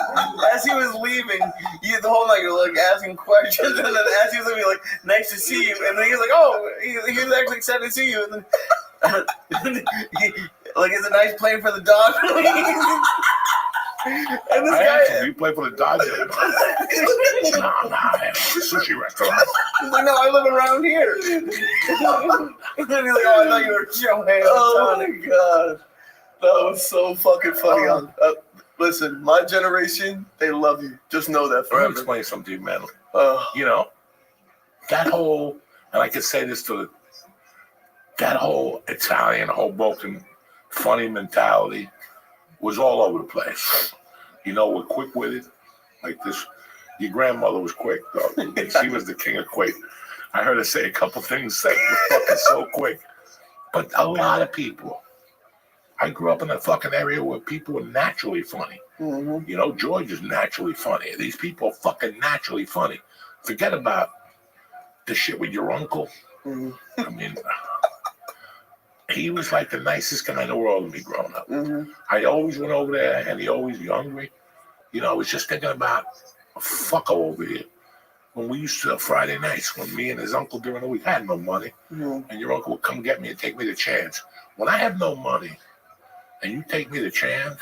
As he was leaving, the whole night you're like asking questions, and then as he was leaving, like, nice to see you. And then he was like, oh, he was actually excited to see you. And then, like, is it nice playing for the Dodgers? And this I guy, asked him, you play for the Dodgers? No, sushi restaurant. he's like, no, I live around here. And then he's like, oh, I thought you were Shohei Oh Ohtani. my god, that was so fucking funny. Listen, my generation, they love you. Just know that Let me forever. explain something to you, man. Uh, You know, that whole, and I can say this that whole Italian, Hoboken, funny mentality was all over the place. You know, we're quick with it. Like this, your grandmother was quick, though. She was the king of quick. I heard her say a couple things that were fucking so quick. But a lot of people, I grew up in a fucking area where people were naturally funny. mhm. You know, George is naturally funny. These people are fucking naturally funny. Forget about the shit with your uncle. Mhm. I mean, he was like the nicest guy in the world to me growing up. Mhm. I always went over there and he always be hungry. You know, I was just thinking about a fucko over here. When we used to Friday nights, when me and his uncle during the week had no money, Mhm. and your uncle would come get me and take me to Chan's. When I have no money and you take me to Chan's,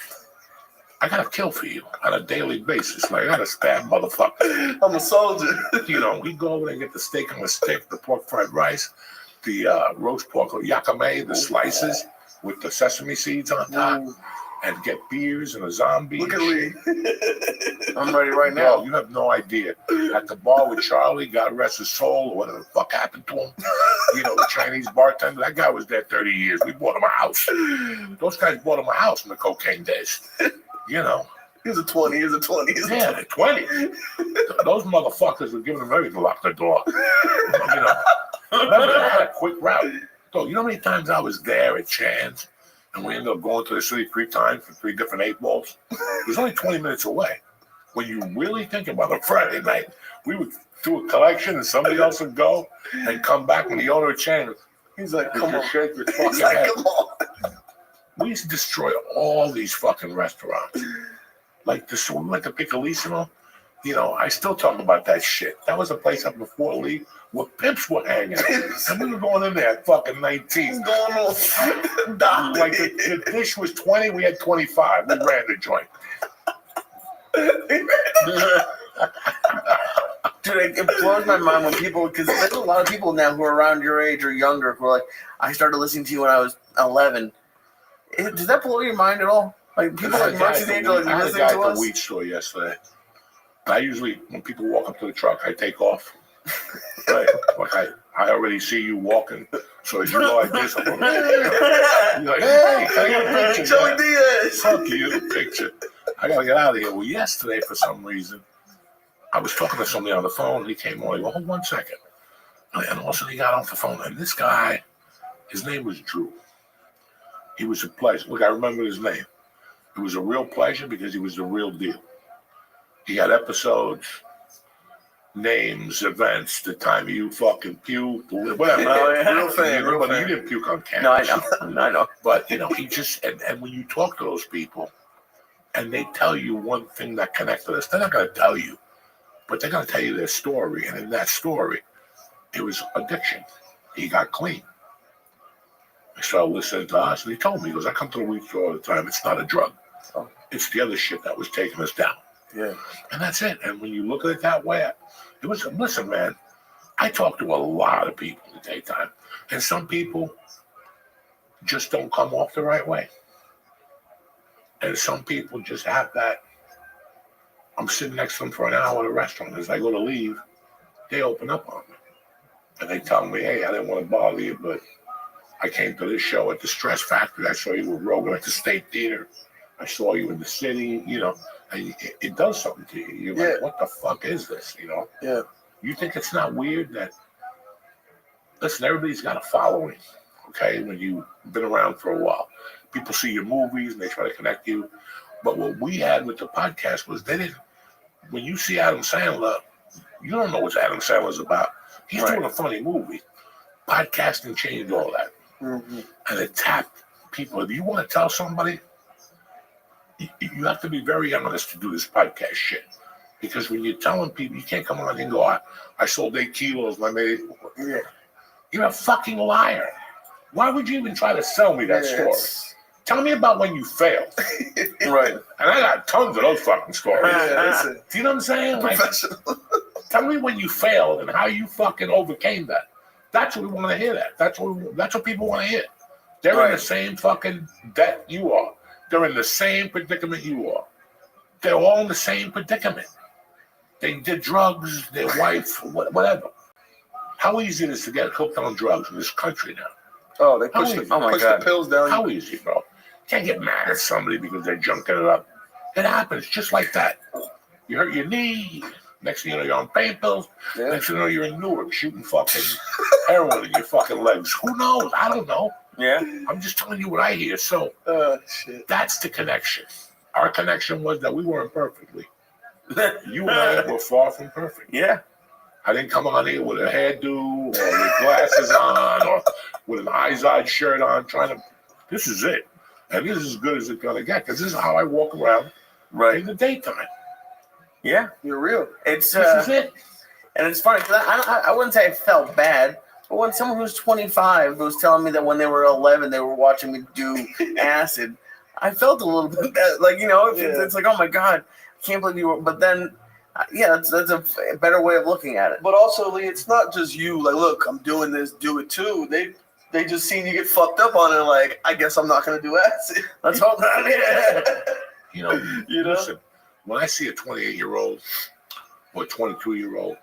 I gotta kill for you on a daily basis. Like I gotta stab motherfucker. I'm a soldier. You know, we go over there and get the steak on the stick, the pork fried rice, the roast pork or yakame, the slices with the sesame seeds on top, and get beers and a zombie. Look at and Lee. shit. I'm ready right No, now. you have no idea. At the bar with Charlie, God rest his soul, or whatever the fuck happened to him. You know, the Chinese bartender, that guy was there 30 years. We bought him a house. Those guys bought him a house in the cocaine days. You know. He's a 20. He's a 20. He's a Yeah, they're 20. Those motherfuckers were giving them everything to lock their door. You know. Remember, they had a quick route. So, you know how many times I was there at Chan's and we ended up going to the city 3 times for 3 different 8 balls? It was only 20 minutes away. When you really think about it, Friday night, we would do a collection and somebody else would go and come back when the owner of Chan's. He's like, Come come on. shake your He's fucking like, head. come on. We used to destroy all these fucking restaurants. Like this, we went to Piccolissimo. You know, I still talk about that shit. That was a place up in Fort Lee where pimps were hanging. And we were going in there at fucking 19. Going on. Like the dish was 20, we had 25. We ran the joint. Dude, it blows my mind when people, because there's a lot of people now who are around your age or younger who are like, I started listening to you when I was 11. Does that blow your mind at all? Like people like Marcy's age are like I had a listening guy to at the us? weed store yesterday. I usually, when people walk up to the truck, I take off. Right? Like I already see you walking. So as you go like this, I'm going, hey. You're like, hey, can I get a picture? Joey Diaz. Fuck you, picture. I gotta get out of here. Well, yesterday, for some reason, I was talking to somebody on the phone, and he came on. He go, hold 1 second. And all of a sudden, he got off the phone. And this guy, his name was Drew. He was a pleasure. Look, I remember his name. It was a real pleasure because he was the real deal. He had episodes, names, events, the time you fucking puked, whatever. Oh, yeah. Real fan, real But fan. you didn't puke on camera. No, I know. I know. But, you know, he just, and when you talk to those people and they tell you one thing that connected us, they're not going to tell you, but they're going to tell you their story. And in that story, it was addiction. He got clean. He started listening to us and he told me, he goes, I come to the weed store all the time. It's not a drug. Oh. It's the other shit that was taking us down. Yeah. And that's it. And when you look at it that way, it was, listen, man, I talk to a lot of people in the daytime. And some people just don't come off the right way. And some people just have that. I'm sitting next to them for an hour at a restaurant. As I go to leave, they open up on me. And they tell me, hey, I didn't want to bother you, but I came to this show at the Stress Factory. I saw you with Rogan at the State Theater. I saw you in the city, you know. And it does something to you. You're like, what the fuck is this, you know? Yeah. You think it's not weird that, listen, everybody's got a following, okay, when you've been around for a while. People see your movies and they try to connect you. But what we had with the podcast was when you see Adam Sandler, you don't know what Adam Sandler's about. He's doing a funny movie. Podcasting changed all that. Mm-hmm. And it tapped people. If you want to tell somebody, you have to be very honest to do this podcast shit. Because when you're telling people, you can't come on and go, I sold 8 kilos and I made it. Yeah. You're a fucking liar. Why would you even try to sell me that story? Tell me about when you failed. Right. And I got tons of those fucking stories. Listen. Do you know what I'm saying? Like, Professional. tell me when you failed and how you fucking overcame that. That's what we want to hear. That's what people want to hear. They're in the same fucking debt you are. They're in the same predicament you are. They're all in the same predicament. They did drugs, their wife, whatever. How easy it is to get hooked on drugs in this country now? Oh, they push the pills down. How easy, bro? Can't get mad at somebody because they're junking it up. It happens just like that. You hurt your knee. Next thing you know, you're on pain pills. Yeah. Next thing you know, you're in Newark shooting fucking heroin in your fucking legs. Who knows? I don't know. Yeah. I'm just telling you what I hear. So Shit. that's the connection. Our connection was that we weren't perfectly. You and I were far from perfect. Yeah. I didn't come on here with a hairdo or with glasses on or with an Izod shirt on trying to, this is it. And this is as good as it's going to get because this is how I walk around in the daytime. Yeah. You're real. It's This is it. And it's funny because I wouldn't say I felt bad, but when someone who's 25 was telling me that when they were 11 they were watching me do acid, I felt a little bit bad. Like, you know, it's like, oh my God, I can't believe you were. But then, that's a better way of looking at it. But also, Lee, it's not just you. Like, look, I'm doing this, do it too. They just seen you get fucked up on it. Like, I guess I'm not gonna do acid. Let's hope not. You know, listen, when I see a 28-year-old or a 22-year-old,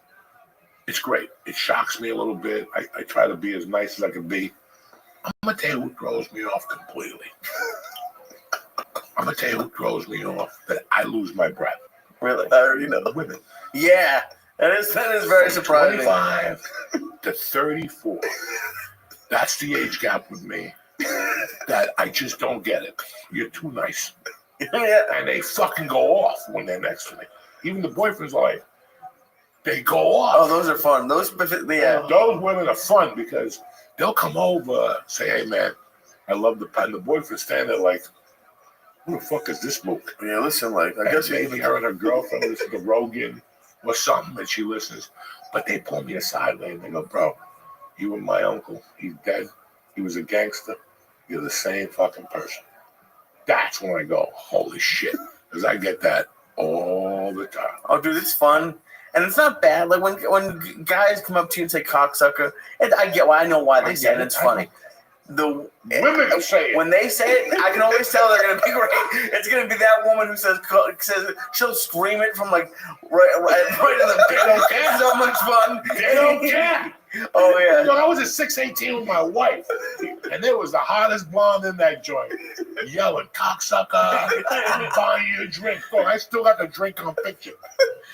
it's great. It shocks me a little bit. I try to be as nice as I can be. I'm going to tell you who throws me off completely. I'm going to tell you who throws me off, that I lose my breath. Really? I already know. Women. Yeah. That is very surprising. 25 to 34. That's the age gap with me that I just don't get it. You're too nice. Yeah. And they fucking go off when they're next to me. Even the boyfriend's like, they go off. Oh, those are fun. Those Women are fun because they'll come over, say, hey, man, I love the pen. The boyfriend stand there like, Who the fuck is this book? Yeah, listen, like, I And guess maybe her and her girlfriend listen to Rogan or something, and she listens. But they pull me aside, and they go, bro, you were my uncle. He's dead. He was a gangster. You're the same fucking person. That's when I go, holy shit. Because I get that all the time. Oh, dude, it's fun. And it's not bad. Like, when guys come up to you and say cocksucker, I get why. I know why they say it. It's funny. The Women say it. When they say it, I can always tell they're gonna be great. It's gonna be that woman who says she'll scream it from like right in the They don't care. so much fun. They don't care. Oh yeah. You know, I was at 618 with my wife, and there was the hottest blonde in that joint, yelling, cocksucker, I'm buying you a drink. Oh, I still got the drink on picture.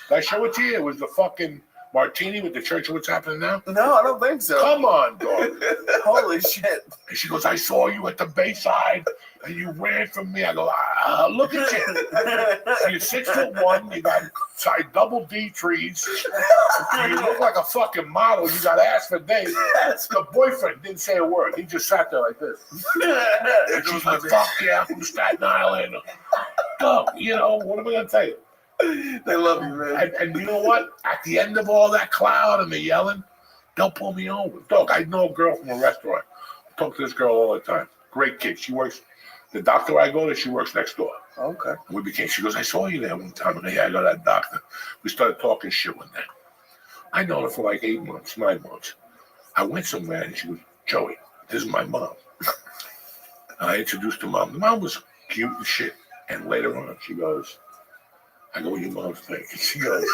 Did I show it to you? It was the fucking martini with the Church of What's Happening Now. No, I don't think so. Come on, dog. Holy shit. And she goes, I saw you at the Bayside, and you ran from me. I go, look at you. You're 6'1", you got double D trees. You look like a fucking model. You got ass for days. The boyfriend didn't say a word. He just sat there like this. And she's like, fuck yeah, I'm from Staten Island. Dog, you know, what am I going to tell you? they love you, man. And you know what? At the end of all that cloud and the yelling, they'll pull me over. Dog, I know a girl from a restaurant. I talk to this girl all the time. Great kid. She works, the doctor I go to, she works next door. Okay. She goes, I saw you there one time. I go, yeah, I got that doctor. We started talking shit one day. I known her for like 8 months, 9 months. I went somewhere and she goes, Joey, this is my mom. And I introduced her mom. The mom was cute and shit. And later on, she goes, I go, what your mom think? And she goes,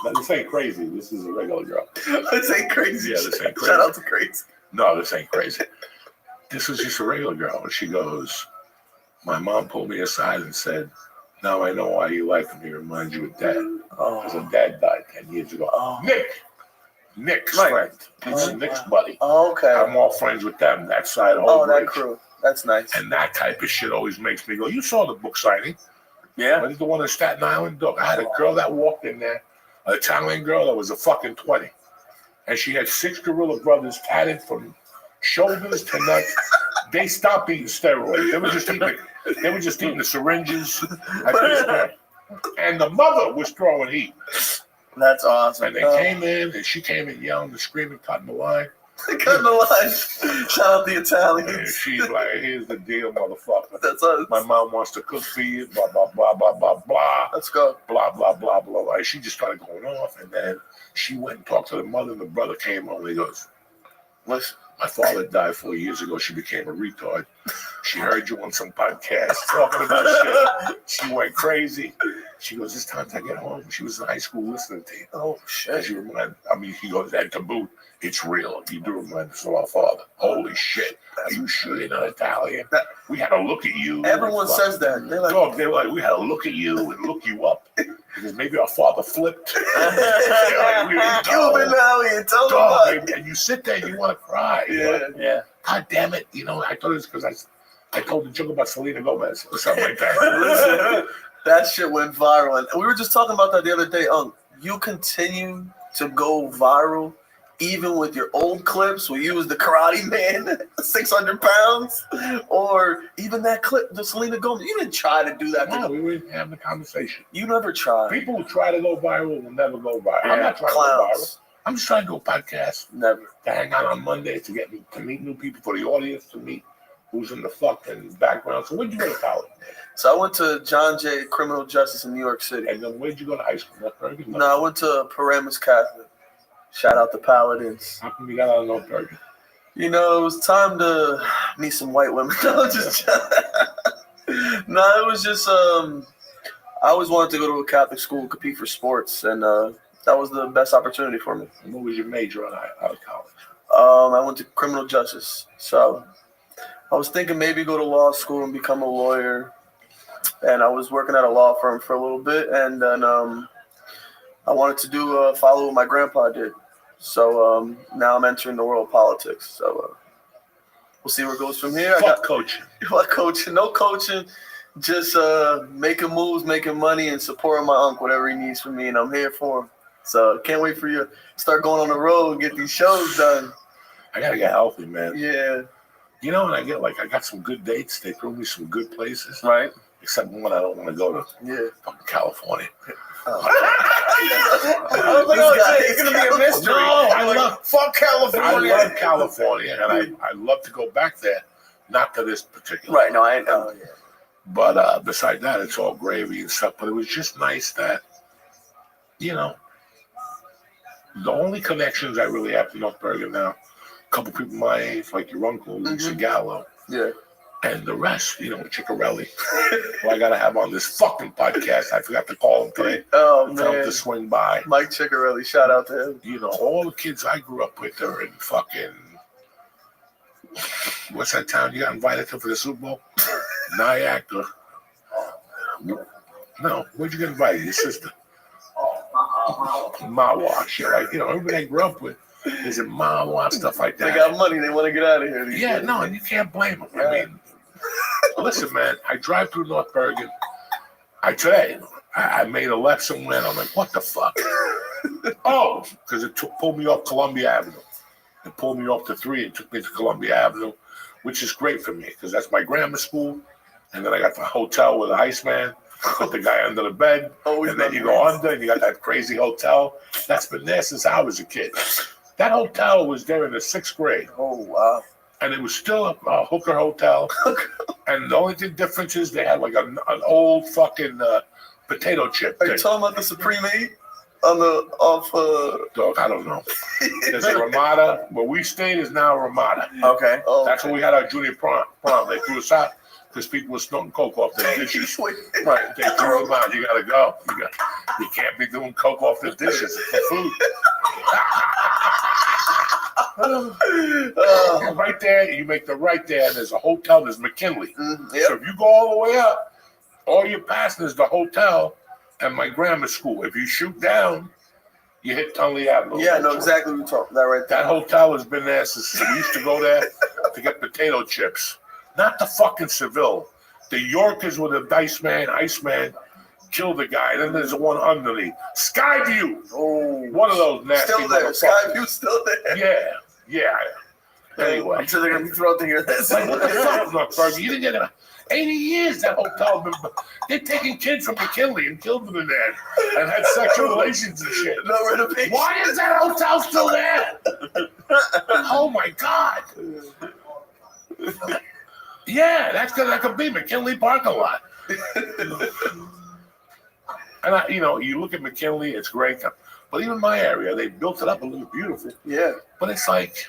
no, this ain't crazy. This is a regular girl. This ain't crazy. Yeah, this ain't crazy. Shout out to Crazy. No, this ain't crazy. This is just a regular girl. And she goes, my mom pulled me aside and said, now I know why you like him. He reminds you of Dad. Because her dad died 10 years ago. Nick's friend. It's Nick's buddy. Okay. I'm all friends with them, that side. That crew. That's nice. And that type of shit always makes me go, you saw the book signing. Yeah. What is the one in Staten Island? Dog, I had a girl that walked in there, an Italian girl that was a fucking 20. And she had 6 gorilla brothers tatted from shoulders to neck. They stopped eating steroids. They were just eating the syringes at this point. And the mother was throwing heat. That's awesome. And they came in, and she came in yelling and screaming, cutting the line. Cutting the line. Shout out the Italians. And she's like, here's the deal, motherfucker. That's us. My mom wants to cook for you, blah, blah, blah, blah, blah, blah. Let's go. Blah, blah, blah, blah, blah. She just started going off, and then she went and talked to the mother, and the brother came home, and he goes, listen, my father died 4 years ago. She became a retard. She heard you on some podcast talking about shit. She went crazy. She goes, it's time to get home. She was in high school listening to you. Oh, shit. He goes, and to boot, it's real. You do remind us of our father. Holy shit. Are you sure you're not Italian? We had to look at you. Everyone says that. They're like, we had to look at you and look you up. Because maybe our father flipped. And you sit there and you want to cry. Yeah. God damn it. You know, I thought it was because I told the joke about Selena Gomez or something like that. That shit went viral. And we were just talking about that the other day. You continue to go viral even with your old clips where you was the Karate Man, 600 pounds, or even that clip, the Selena Gomez. You didn't try to do that. No, we were having the conversation. You never tried. People who try to go viral will never go viral. Yeah, I'm not trying to go viral. I'm just trying to do a podcast. Never. To hang out on Monday to meet new people, for the audience to meet who's in the fucking background. So where'd you go to college? So I went to John Jay Criminal Justice in New York City. And then where'd you go to high school? North Bergen? No, I went to Paramus Catholic. Shout out the Paladins. How come you got out of North Bergen? You know, it was time to meet some white women. No, it was just I always wanted to go to a Catholic school, compete for sports, and that was the best opportunity for me. And what was your major out of college? I went to criminal justice. So I was thinking maybe go to law school and become a lawyer. And I was working at a law firm for a little bit, and then I wanted to follow what my grandpa did. So now I'm entering the world of politics. So we'll see where it goes from here. Coaching. What coaching? No coaching. Just making moves, making money, and supporting my uncle, whatever he needs from me, and I'm here for him. So can't wait for you to start going on the road and get these shows done. I gotta get healthy, man. Yeah. You know, and I got some good dates. They threw me some good places. Right. Except one I don't want to go to. Yeah. Fucking California. I was like, it's gonna be a mystery. No, I love fuck California. I love California, and I love to go back there. Not to this particular. Right. No, I know. Yeah. But beside that, it's all gravy and stuff. But it was just nice that, you know, the only connections I really have to North Bergen now, a couple people my age, like your uncle, Lisa Gallo. Yeah. And the rest, you know, Ciccarelli, who I got to have on this fucking podcast. I forgot to call him today. Oh, Tell him man. to swing by. Mike Ciccarelli, shout out to him. You know, all the kids I grew up with are in fucking, what's that town you got invited to for the Super Bowl? Nyack or, no, where'd you get invited? Your sister. Mawa, shit, like, you know, everybody I grew up with is in Mawa, stuff like that. They got money. They want to get out of here. Yeah, no, and you can't blame them. I mean, listen, man, I drive through North Bergen. I made a left somewhere, and I'm like, what the fuck? Oh, because it pulled me off Columbia Avenue. It pulled me off to 3 and took me to Columbia Avenue, which is great for me because that's my grammar school. And then I got the hotel with the Iceman, put the guy under the bed, and then you go under and you got that crazy hotel. That's been there since I was a kid. That hotel was there in the 6th grade. Oh, wow. And it was still a hooker hotel. And the only difference is they had like an old fucking potato chip Are thing. you talking about the Supreme 8 on the off? Dog, I don't know. There's a Ramada. Where we stayed is now a Ramada. Okay. Oh, That's where we had our junior prom. They threw us out because people were snorting coke off their dishes. Right. They threw them out. You gotta go. You can't be doing coke off the dishes. It's for food. Right there, you make the right there, and there's a hotel, there's McKinley. Yep. So if you go all the way up, all you're passing is the hotel and my grammar school. If you shoot down, you hit Tunley Avenue. Yeah, I know exactly what you're talking about right there. That hotel has been there since we used to go there to get potato chips. Not the fucking Seville. The Yorkers with the Iceman, killed the guy. Then there's the one underneath. Skyview. Oh, One of those nasty still there. motherfuckers. Skyview's still there. Yeah. Anyway. I'm sure they're going to be thrilled to hear this. Like, what the fuck, Northburg? You didn't get 80 years that hotel. They're taking kids from McKinley and killed them in there and had sexual relations and shit. No renovation. Why is that hotel still there? Oh my God. Yeah, that could be McKinley parking lot. And you look at McKinley, it's great. But even my area, they built it up a little beautiful. Yeah. But it's like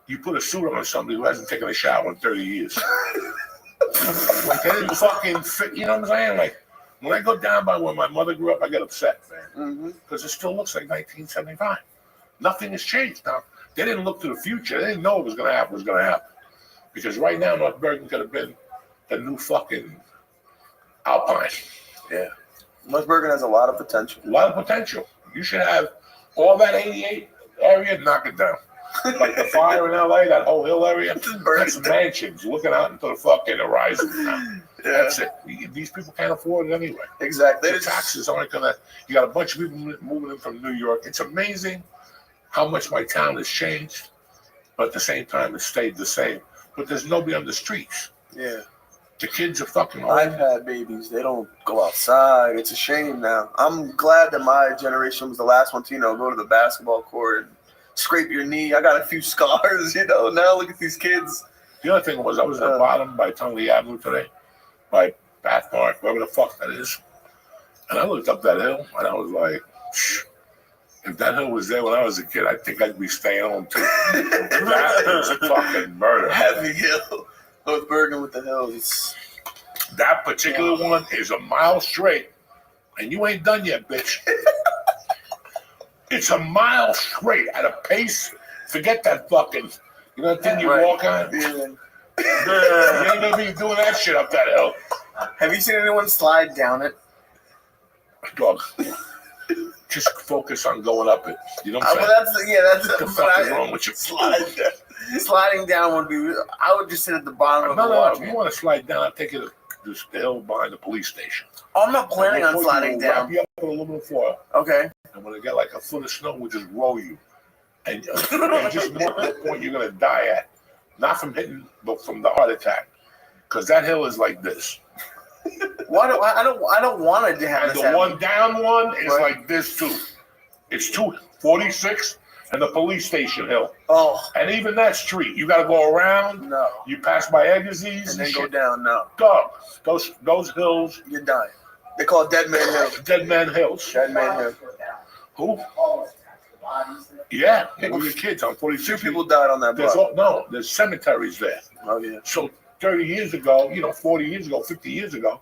you put a suit on somebody who hasn't taken a shower in 30 years. Like they didn't fucking fit, you know what I'm saying? Like when I go down by where my mother grew up, I get upset, man. Because it still looks like 1975. Nothing has changed now. They didn't look to the future. They didn't know what was going to happen. Because right now, North Bergen could have been the new fucking Alpine. Yeah. North Bergen has a lot of potential. A lot of potential. You should have all that 88 area, knock it down. Like the fire in LA, that whole hill area, that's mansions looking out into the fucking horizon now. Yeah. That's it. These people can't afford it anyway. Exactly. The taxes aren't gonna. You got a bunch of people moving in from New York. It's amazing how much my town has changed, but at the same time, it's stayed the same. But there's nobody on the streets. Yeah. The kids are fucking home. I've had babies. They don't go outside. It's a shame now. I'm glad that my generation was the last one to, go to the basketball court and scrape your knee. I got a few scars, Now look at these kids. The other thing was I was at the bottom by Tunley Avenue today, by Bath Park, wherever the fuck that is. And I looked up that hill and I was like, if that hill was there when I was a kid, I think I'd be staying home too. That is fucking murder. Heavy hill. North Bergen with the hills. That particular one is a mile straight, and you ain't done yet, bitch. It's a mile straight at a pace. Forget that fucking, that thing you walk on? Yeah. You ain't gonna be doing that shit up that hill. Have you seen anyone slide down it? Dog. Just focus on going up it. You know what I'm saying? That's What the fuck is wrong with you? Sliding down would be. I would just sit at the bottom of the No. If water. you want to slide down, I'll take you to the hill behind the police station. Oh, I'm not planning on sliding We'll wrap down. you up with aluminum foil. Okay. And when they get like a foot of snow, we'll just roll you. And just more to the point you're going to die at. Not from hitting, but from the heart attack. Because that hill is like this. I don't want to have And this the happen. one down one is Right. like this too. It's 246 and the police station hill. Oh And even that street, you got to go around. no! You pass by Eggersy's And then shit. go down. No, Dog, those hills, you're dying. They call it Dead Man Hill. Dead Man Hills. Dead Man Hill. Who? Yeah, we were kids on 46. 2 people died on that block. There's cemeteries there. Oh yeah. So 30 years ago, 40 years ago, 50 years ago,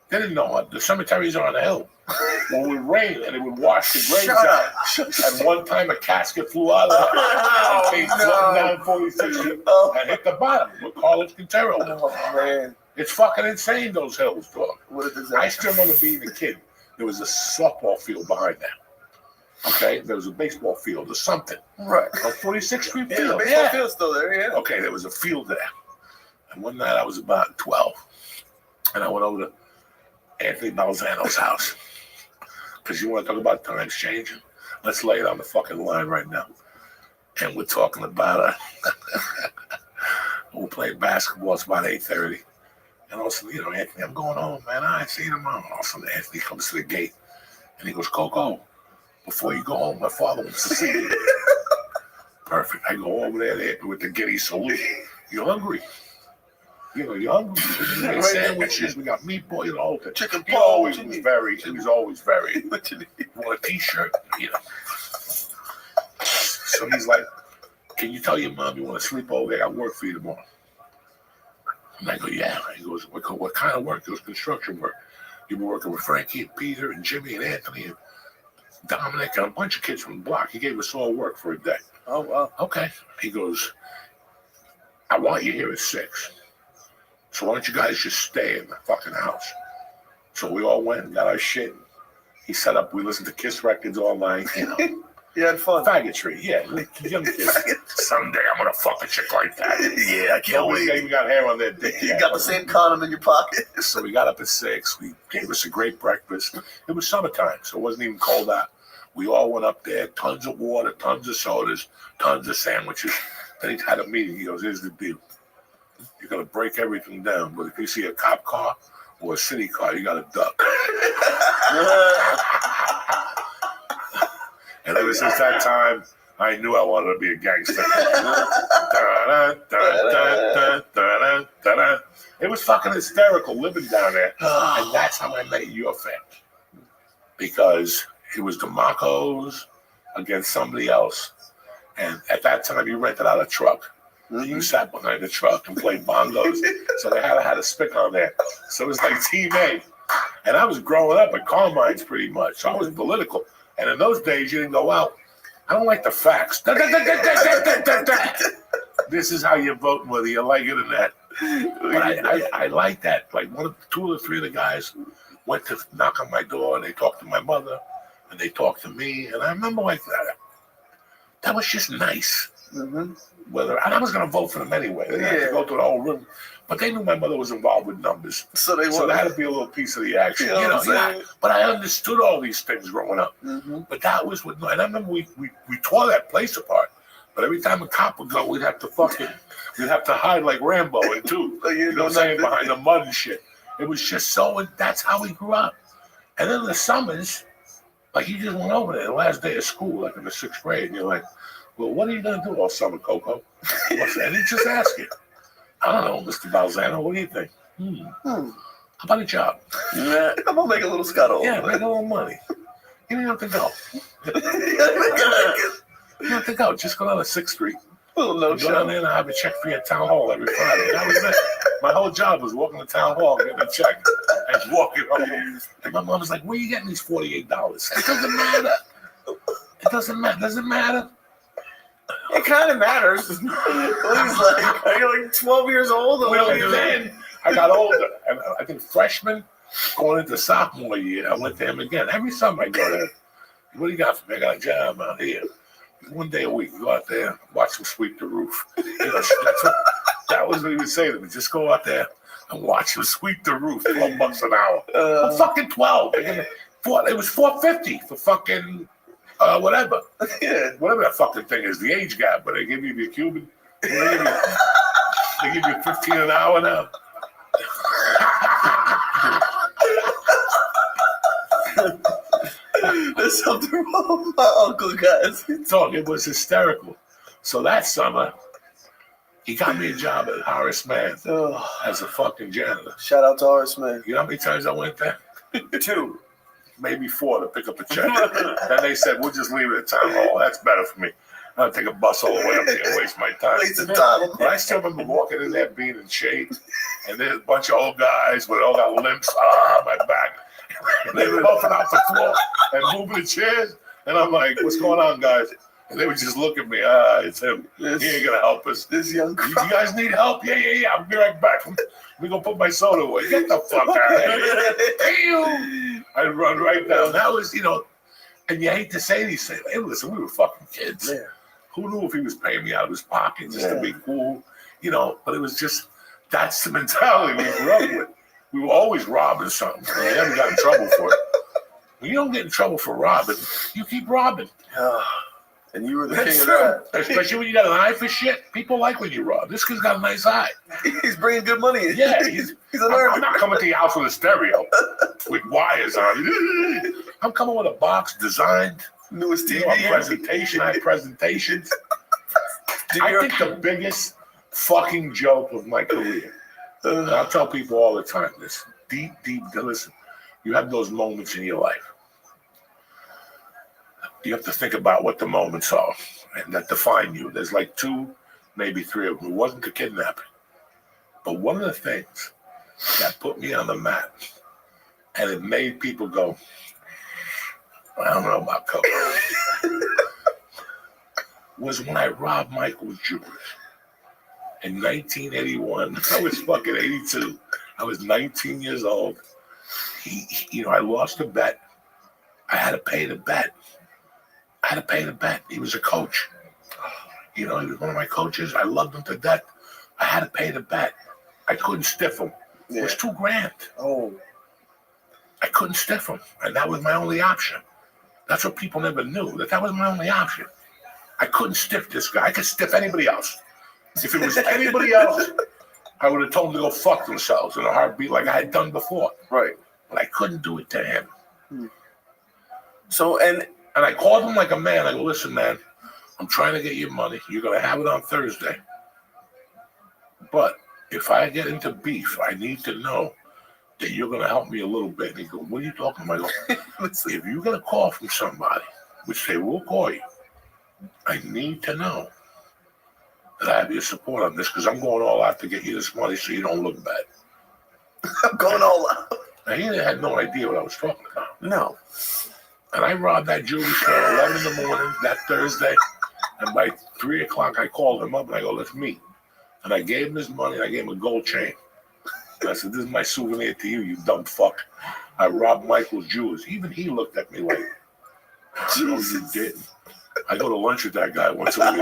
they didn't know what the cemeteries are on the hill. When it would rain and it would wash the graves Shut out. up. And one time a casket flew out of it and came floating down 46 and hit the bottom with Carlos Quintero. Oh man, It's fucking insane, those hills, dog. what a disaster. I still remember being a kid. There was a softball field behind that. Okay, there was a baseball field or something. Right. On 46th Street Yeah, the field. baseball field's still there. Yeah. Okay, there was a field there. And one night I was about 12. And I went over to Anthony Balzano's house. Because you want to talk about times changing? Let's lay it on the fucking line right now. And we're talking about we're playing basketball. It's about 8:30. And all of a sudden, Anthony, I'm going home, man. I ain't seen him. All of a sudden, Anthony comes to the gate. And he goes, Coco, before you go home, my father wants to see you. Perfect. I go over there with the giddy salute. You hungry? You're hungry. We got sandwiches. We got meatball. Chicken He paw. was always very. What you need? Want a t-shirt? So he's like, can you tell your mom you want to sleep over? I got work for you tomorrow. And I go, yeah. He goes, what kind of work? It was construction work. You were working with Frankie and Peter and Jimmy and Anthony and Dominic and a bunch of kids from the block. He gave us all work for a day. Oh wow. Okay. He goes, I want you here at 6. So why don't you guys just stay in the fucking house? So we all went and got our shit. He set up, we listened to Kiss records all night, You had fun. Faggotry, yeah. Young kids. Someday I'm going to fuck a chick like that. Yeah, I can't wait. They even got hair on their dick. You got the same condom in your pocket. So we got up at 6. We gave us a great breakfast. It was summertime, so it wasn't even cold out. We all went up there, tons of water, tons of sodas, tons of sandwiches. Then he had a meeting. He goes, here's the deal. You're going to break everything down, but if you see a cop car or a city car, you got to duck. And ever since that time, I knew I wanted to be a gangster. It was fucking hysterical living down there. And that's how I met your family. Because it was the Marcos against somebody else. And at that time, you rented out a truck. You sat behind the truck and played bongos. So they had a spick on there. So it was like Team A. And I was growing up at Carmine's pretty much. So I was political. And in those days, you didn't go out. I don't like the facts. This is how you vote, whether you like it or not. But I like that. Like 2 or 3 of the guys went to knock on my door and they talked to my mother and they talked to me. And I remember like that. That was just nice. And I was going to vote for them anyway. They didn't have to go through the whole room. But they knew my mother was involved with numbers. So there had to be a little piece of the action. But I understood all these things growing up. But that was what, and I remember we tore that place apart. But every time a cop would go, we'd have to hide like Rambo and two. You know what I'm saying? Behind the mud and shit. It was just so, that's how we grew up. And then in the summers, like you just went over there the last day of school, like in the 6th grade, and you're like, well, what are you going to do all summer, Coco? And he just asked you. I don't know, Mr. Balzano, what do you think? How about a job? I'm going to make a little scuttle. Yeah, make a little money. You don't have to go. You don't have to go. Just go down to 6th Street. Go down there and I have a check for you at Town Hall every Friday. That was it. My whole job was walking to Town Hall, getting a check, and walking home. And my mom was like, where are you getting these $48? It doesn't matter. It doesn't matter. Does it matter? It kind of matters. He's like, are you like 12 years old? Then I got older. And I think freshman, going into sophomore year, I went to him again. Every summer I go there. What do you got for me? I got a job out here. One day a week, go out there, watch him sweep the roof. That was what he would say to me. Just go out there and watch him sweep the roof. $12 an hour. I'm fucking 12. It was $4.50 for fucking whatever. Yeah, whatever that fucking thing is, the age gap. But they give you the Cuban. They give you $15 an hour now. There's something wrong with my uncle, guys. So it was hysterical. So that summer, he got me a job at Horace Mann as a fucking janitor. Shout out to Horace Mann. You know how many times I went there? 2. Maybe 4 to pick up a check. Then they said, we'll just leave it at town hall. That's better for me. I'll take a bus all the way up there and waste my time. But I still remember walking in there being in shape, and there's a bunch of old guys with all got limps. My back. And they were puffing out the floor and moving the chairs. And I'm like, what's going on, guys? And they would just look at me. It's him. He ain't going to help us. This young You guys need help? Yeah. I'll be right back. We're going to put my soda away. Get the fuck out of here. I'd run right down. That was, and you hate to say these things. Hey, listen, we were fucking kids. Yeah. Who knew if he was paying me out of his pocket just to be cool? But it was just, that's the mentality we grew up with. We were always robbing something. We never got in trouble for it. When you don't get in trouble for robbing, you keep robbing. And you were the king of that. Especially when you got an eye for shit. People like when you rob. This kid's got a nice eye. He's bringing good money in. Yeah, he's a nerd. I'm not coming to your house with a stereo with wires on it. I'm coming with a box designed. Newest TV. Presentation. I have presentations. I think the biggest fucking joke of my career, and I'll tell people all the time this, deep, listen, you have those moments in your life. You have to think about what the moments are and that define you. There's like 2, maybe 3 of them. It wasn't the kidnapping. But one of the things that put me on the map and it made people go, I don't know about coke, was when I robbed Michael's jewelry. In 1981, I was fucking 82. I was 19 years old. I lost a bet. I had to pay the bet. He was a coach. He was one of my coaches. I loved him to death. I had to pay the bet. I couldn't stiff him. It was $2,000. Oh. I couldn't stiff him. And that was my only option. That's what people never knew, that was my only option. I couldn't stiff this guy. I could stiff anybody else. If it was anybody else, I would have told them to go fuck themselves in a heartbeat like I had done before. Right. But I couldn't do it to him. So, and I called him like a man. I go, listen, man, I'm trying to get your money. You're going to have it on Thursday. But if I get into beef, I need to know that you're going to help me a little bit. And he goes, what are you talking about? I go, if you get a call from somebody, which they will call you, I need to know that I have your support on this because I'm going all out to get you this money so you don't look bad. I'm going all out. Now, he had no idea what I was talking about. No. And I robbed that jewelry store at 11 in the morning that Thursday. And by 3 o'clock, I called him up and I go, let's meet. And I gave him his money and I gave him a gold chain. And I said, this is my souvenir to you dumb fuck. I robbed Michael's jewelers. Even he looked at me like, no, you didn't. I go to lunch with that guy once a week.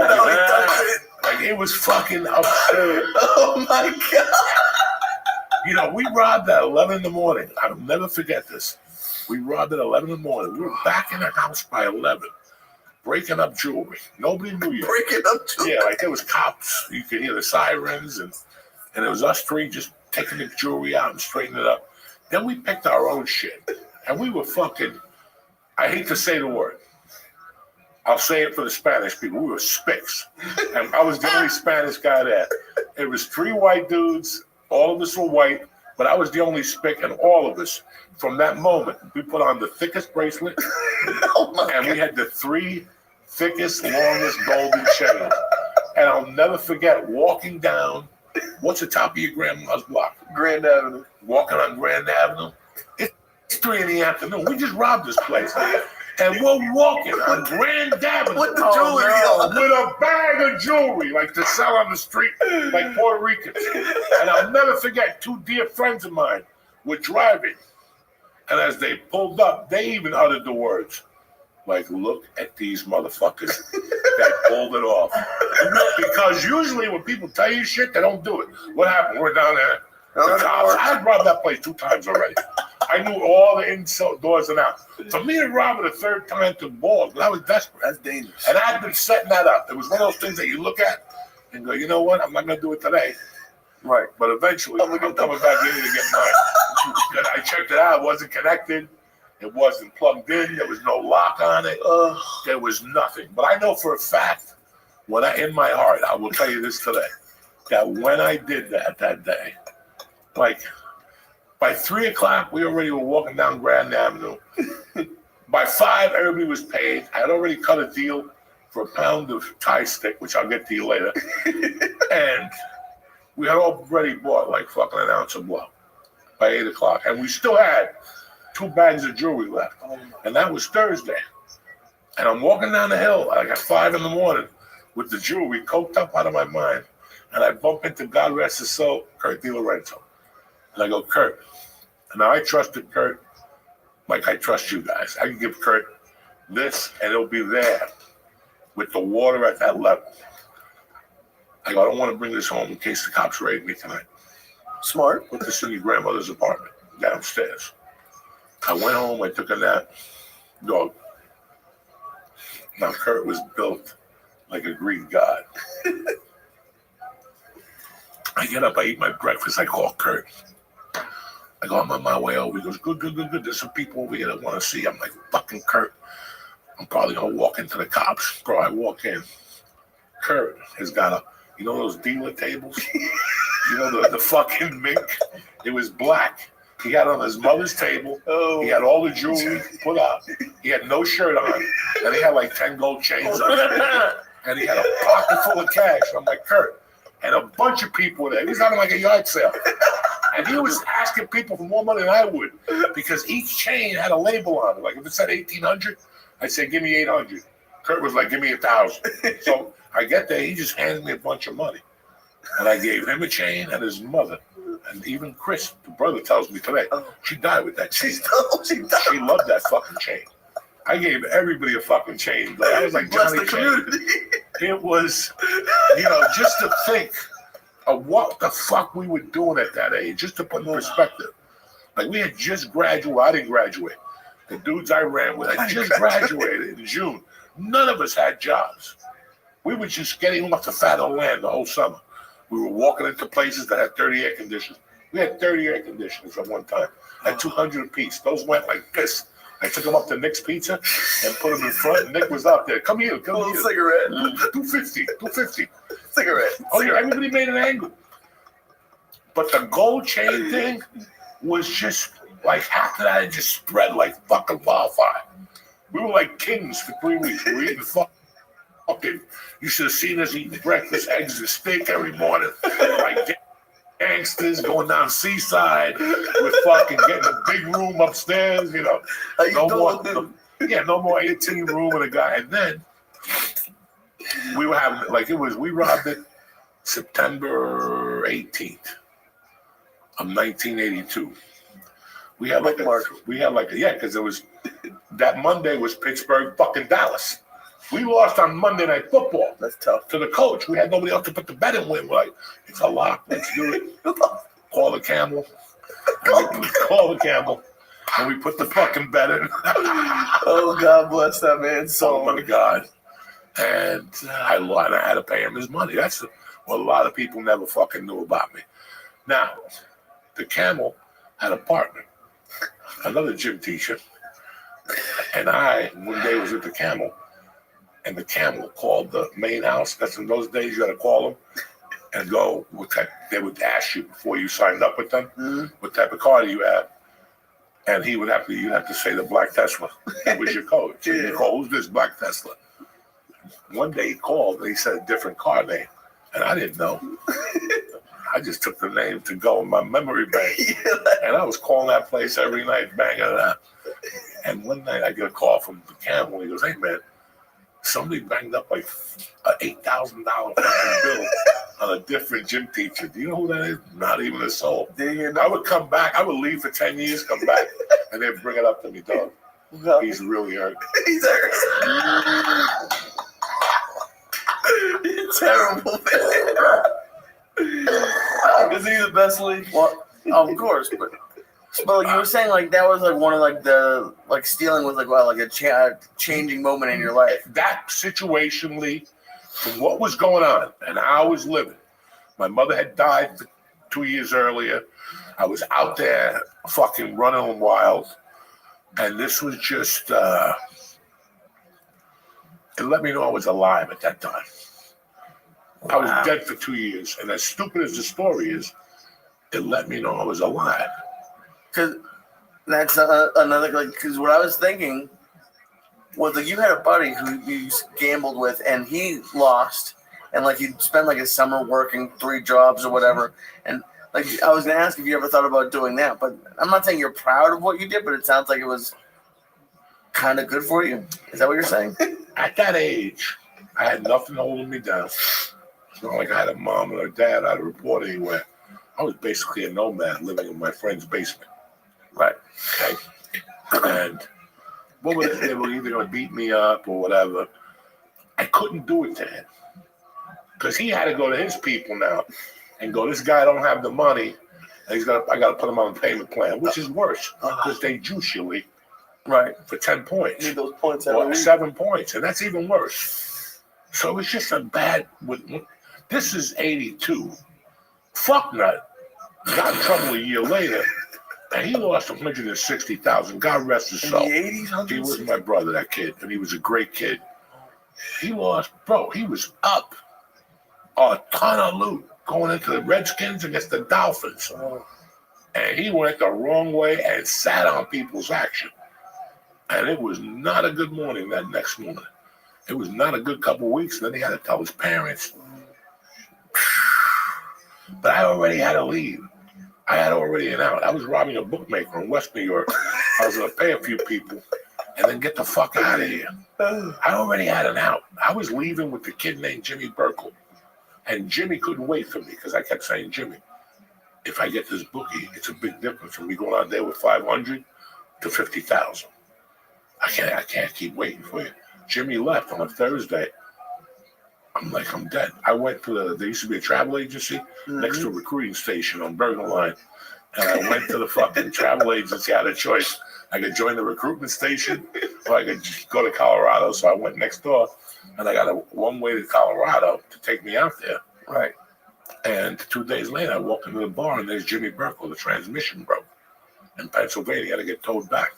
Like, it was fucking absurd. Oh my God. We robbed at 11 in the morning. I'll never forget this. We robbed at 11 in the morning. We were back in the house by 11, breaking up jewelry. Nobody knew you. Breaking up jewelry? Yeah, like there was cops. You could hear the sirens, and it was us 3 just taking the jewelry out and straightening it up. Then we picked our own shit. And we were fucking, I hate to say the word. I'll say it for the Spanish people. We were spics. And I was the only Spanish guy there. It was 3 white dudes. All of us were white, but I was the only spic, and all of us, from that moment, we put on the thickest bracelet, and we had the 3 thickest, longest golden chains. And I'll never forget walking down, what's the top of your grandma's block? Grand Avenue. Walking on Grand Avenue. It's 3 in the afternoon. We just robbed this place. And we're walking on Grand Avenue with the jewelry on. With a bag of jewelry, like to sell on the street, like Puerto Ricans. And I'll never forget, 2 dear friends of mine were driving. And as they pulled up, they even uttered the words, like, look at these motherfuckers that pulled it off. Because usually when people tell you shit, they don't do it. What happened? We're down there. The cops. I had robbed that place 2 times already. I knew all the inside doors and out. For me to rob it a 3rd time to balls, but I was desperate. That's dangerous. And I had been setting that up. It was one of those things that you look at and go, you know what? I'm not going to do it today. Right. But eventually, I'm coming back in to get mine. And I checked it out. It wasn't connected. It wasn't plugged in. There was no lock on it. There was nothing. But I know for a fact, in my heart, I will tell you this today, that when I did that day, like by 3 o'clock, we already were walking down Grand Avenue. By 5, everybody was paid. I had already cut a deal for a pound of Thai stick, which I'll get to you later. And we had already bought like fucking an ounce of blow by 8 o'clock. And we still had 2 bags of jewelry left. And that was Thursday. And I'm walking down the hill like at 5 in the morning with the jewelry coked up out of my mind. And I bump into, God rest his soul, Kurt DiLorenzo. And I go, Kurt. And now I trusted Kurt like I trust you guys. I can give Kurt this and it'll be there with the water at that level. I go, I don't want to bring this home in case the cops raid me tonight. Smart. Put this in your grandmother's apartment downstairs. I went home, I took a nap. Dog. Now Kurt was built like a Greek god. I get up, I eat my breakfast, I call Kurt. I go, I'm on my way over. He goes, good. There's some people over here that want to see. I'm like, fucking Kurt. I'm probably going to walk into the cops. Bro, I walk in. Kurt has got you know those dealer tables? You know the fucking mink? It was black. He had it on his mother's table. He had all the jewelry put up. He had no shirt on. And he had like 10 gold chains on. And he had a pocket full of cash. I'm like, Kurt. And a bunch of people were there. He was having like a yard sale. And he was asking people for more money than I would because each chain had a label on it. Like if it said 1,800, I'd say, give me 800. Kurt was like, give me 1,000. So I get there, he just handed me a bunch of money. And I gave him a chain and his mother. And even Chris, the brother, tells me today, she died with that chain. She loved that fucking chain. I gave everybody a fucking chain. Like, I was like Johnny Chain. It was, just to think of what the fuck we were doing at that age, just to put in perspective. Like we had just graduated. I didn't graduate. The dudes I ran with, I just graduated in June. None of us had jobs. We were just getting off the fat of the land the whole summer. We were walking into places that had 30 air conditioners. We had 30 air conditioners at one time. At 200 apiece. Those went like this. I took them up to Nick's Pizza and put them in front. And Nick was out there. Come here. Cigarette. 250. Cigarette. Oh, yeah, everybody made an angle. But the gold chain thing was just like after that, it just spread like fucking wildfire. We were like kings for 3 weeks. We were eating fucking. You should have seen us eating breakfast, eggs, and steak every morning. Like gangsters going down Seaside with fucking getting a big room upstairs. No more 18 room and a guy. And then we were having we robbed it September 18th of 1982. We had because it was that Monday was Pittsburgh fucking Dallas. We lost on Monday Night Football. That's tough. To the coach. We had nobody else to put the bet in with. We're like, it's a lock. Let's do it. Call the camel. Call the camel. And we put the fucking bet in. Oh, God bless that man's soul. Oh, my God. And I had to pay him his money. That's what a lot of people never fucking knew about me. Now, the camel had a partner, another gym teacher. And I, one day, was with the camel. And the camel called the main house. That's in those days you had to call them and go. They would ask you before you signed up with them, what type of car do you have? And you'd have to say the black Tesla. That was your code. So you call, who's this black Tesla? One day he called and he said a different car name, and I didn't know. I just took the name to go in my memory bank, and I was calling that place every night, banging it out. And one night I get a call from the camel. He goes, "Hey man, somebody banged up like an $8,000 bill on a different gym teacher. Do you know who that is? Not even a soul." I would come back. I would leave for 10 years, come back, and they'd bring it up to me, dog. He's really hurt. He's hurt. You're terrible, man. Is he the best league? Well, of course, but you were saying like that was like one of like the stealing was like a changing moment in your life. That situationally, from what was going on and how I was living, my mother had died 2 years earlier. I was out there fucking running wild. And this was just, it let me know I was alive at that time. I was dead for 2 years. And as stupid as the story is, it let me know I was alive. Because that's another, like, because what I was thinking was, like, you had a buddy who you gambled with, and he lost, and, like, he'd spent, like, a summer working 3 jobs or whatever, and, like, I was going to ask if you ever thought about doing that, but I'm not saying you're proud of what you did, but it sounds like it was kind of good for you. Is that what you're saying? At that age, I had nothing holding me down. It's not like I had a mom or a dad I had to report anywhere. I was basically a nomad living in my friend's basement. Right. Okay. And what was they were either going to beat me up or whatever. I couldn't do it to him because he had to go to his people now and go, this guy don't have the money. And I got to put him on a payment plan, which is worse because they juice you, Lee, Right. for 10 points. You need those points Or 7 points, and that's even worse. So it's just a bad. This is 82. Fucknut got in trouble a year later, and he lost 160,000. God rest his soul. In the 80s, He was my brother, that kid, and he was a great kid. He lost, bro. He was up a ton of loot going into the Redskins against the Dolphins, and he went the wrong way and sat on people's action. And it was not a good morning that next morning. It was not a good couple of weeks. And then he had to tell his parents. But I already had to leave. I had already an out. I was robbing a bookmaker in West New York. I was going to pay a few people and then get the fuck out of here. I already had an out. I was leaving with the kid named Jimmy Burkle. And Jimmy couldn't wait for me because I kept saying, Jimmy, if I get this bookie, it's a big difference from me going out there with 500 to 50,000. I can't keep waiting for you. Jimmy left on a Thursday. I'm like, I'm dead. I went to there used to be a travel agency next to a recruiting station on Bergen Line. And I went to the fucking travel agency. I had a choice. I could join the recruitment station or I could just go to Colorado. So I went next door and I got a one-way to Colorado to take me out there. Right. And 2 days later, I walked into the bar and there's Jimmy Burkle. The transmission broke in Pennsylvania. I had to get towed back.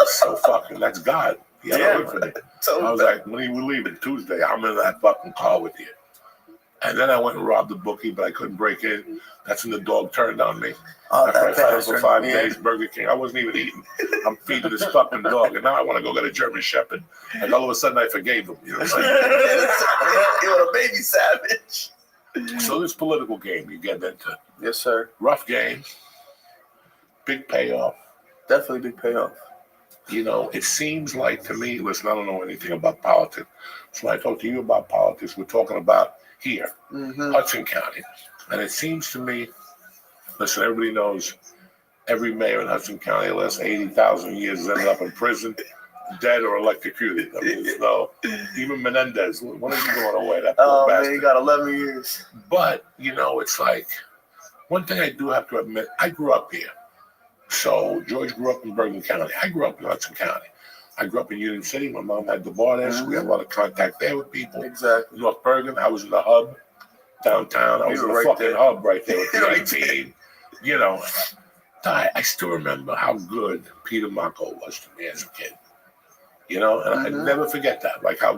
So fucking, that's God. He had to wait for me. I was like, when we leaving Tuesday, I'm in that fucking car with you. And then I went and robbed the bookie, but I couldn't break in. That's when the dog turned on me. After I fed him for 5 days, Burger King. I wasn't even eating. I'm feeding this fucking dog, and now I want to go get a German Shepherd. And all of a sudden, I forgave him. You know what I'm saying? You're a baby savage. So this political game you get into. Yes, sir. Rough game. Big payoff. Definitely big payoff. You know, it seems like to me, listen, I don't know anything about politics. So when I talk to you about politics, we're talking about here, Hudson County. And it seems to me, listen, everybody knows every mayor in Hudson County the last 80,000 years has ended up in prison, dead or electrocuted. I mean, no, even Menendez, when is he going away? That poor bastard. Man, he got 11 years. But, you know, it's like, one thing I do have to admit, I grew up here. So George grew up in Bergen County. I grew up in Hudson County. I grew up in Union City. My mom had the bar there, so we had a lot of contact there with people. Exactly. North Bergen, I was in the hub downtown. I was in the fucking hub right there with the 18. You know, I still remember how good Peter Mako was to me as a kid. You know, and I never forget that. Like, I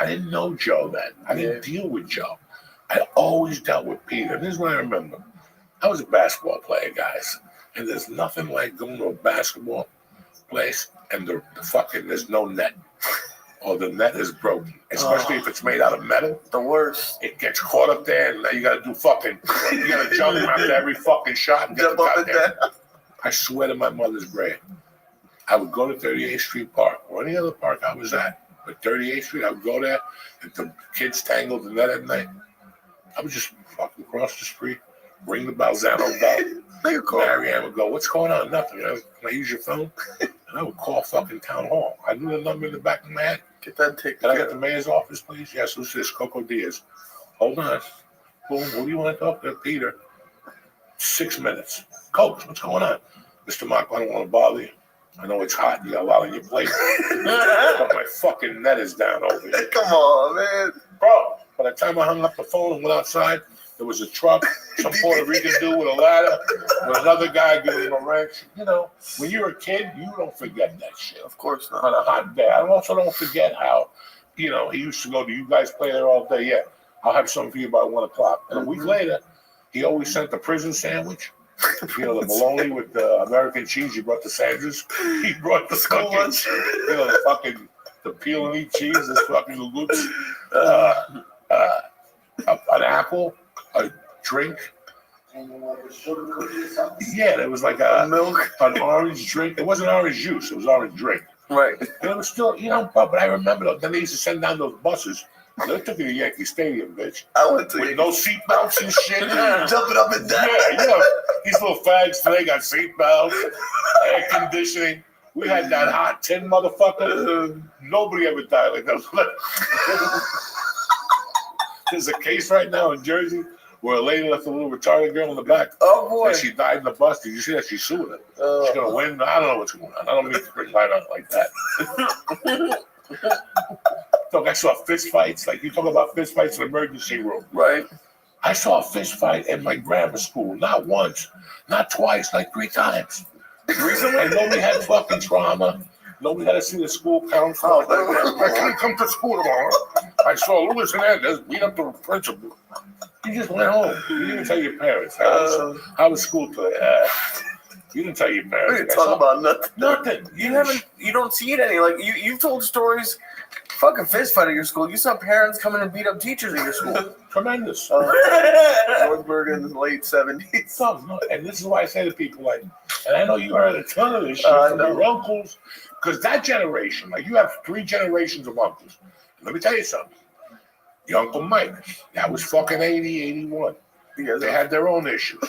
didn't know Joe then. I didn't deal with Joe. I always dealt with Peter. And this is what I remember. I was a basketball player, guys. And there's nothing like going to a basketball place and there's no net. Or the net is broken. Especially if it's made out of metal. The worst. It gets caught up there and now you gotta you gotta jump after every fucking shot and get the goddamn. I swear to my mother's grave. I would go to 38th Street Park or any other park I was at. But 38th Street, I would go there and the kids tangled the net at night. I would just fucking cross the street, ring the Balzano bell. Marianne would go, what's going on? Nothing. Can I use your phone? And I would call fucking town hall. I knew the number in the back of my head. Get that ticket. Can I get the mayor's office, please? Yes, who's this? Coco Diaz. Hold on. Boom. What do you want to talk to? Peter. 6 minutes. Coach, what's going on? Mr. Mark, I don't want to bother you. I know it's hot. You got a lot on your plate. But my fucking net is down over here. Come on, man. Bro, by the time I hung up the phone and went outside, There was a truck, some Puerto Rican dude with a ladder, with another guy giving him a wrench. You know, when you're a kid, you don't forget that shit. Of course not. On a hot day. I also don't forget how, you know, he used to go, do you guys play there all day? Yeah, I'll have something for you by 1 o'clock. And a week later, he always sent the prison sandwich. You know, the bologna with the American cheese. He brought the sandwiches. He brought the School lunch. you know, the peel and eat cheese, this fucking loops. An apple, a drink. Yeah, there was like an orange drink. It wasn't orange juice. It was orange drink. Right. And it was still, you know, but I remember then they used to send down those buses. They took you to Yankee Stadium, bitch. I went to with no seatbelts and shit. Jumping up and down. Yeah, you know, these little fags today got seatbelts, air conditioning. We had that hot tin motherfucker. Nobody ever died like that. There's a case right now in Jersey where a lady left a little retarded girl in the back. Oh boy! And she died in the bus. Did you see that? She's suing it. She's gonna win. I don't know what's going on. I don't mean to bring light on it like that. Look, I saw fist fights. Like you talk about fist fights in the emergency room. Right. I saw a fist fight in my grammar school. Not once, not twice, like 3 times. Recently, and nobody had fucking trauma. Nobody had to see the school council. I can't come to school tomorrow. I saw Louis Hernandez beat up the principal. You just went home. You didn't tell your parents. How was school today? You didn't tell your parents. We didn't talk about nothing. Nothing. You don't see it any. Like you've told stories. Fucking fist fight at your school. You saw parents coming and beat up teachers at your school. Tremendous. Northburg in the late 70s. No, and this is why I say to people, like, and I know you heard a ton of this shit from your uncles, because that generation, like you have 3 generations of uncles. Let me tell you something. Your Uncle Mike, that was fucking 80, 81. They had their own issues.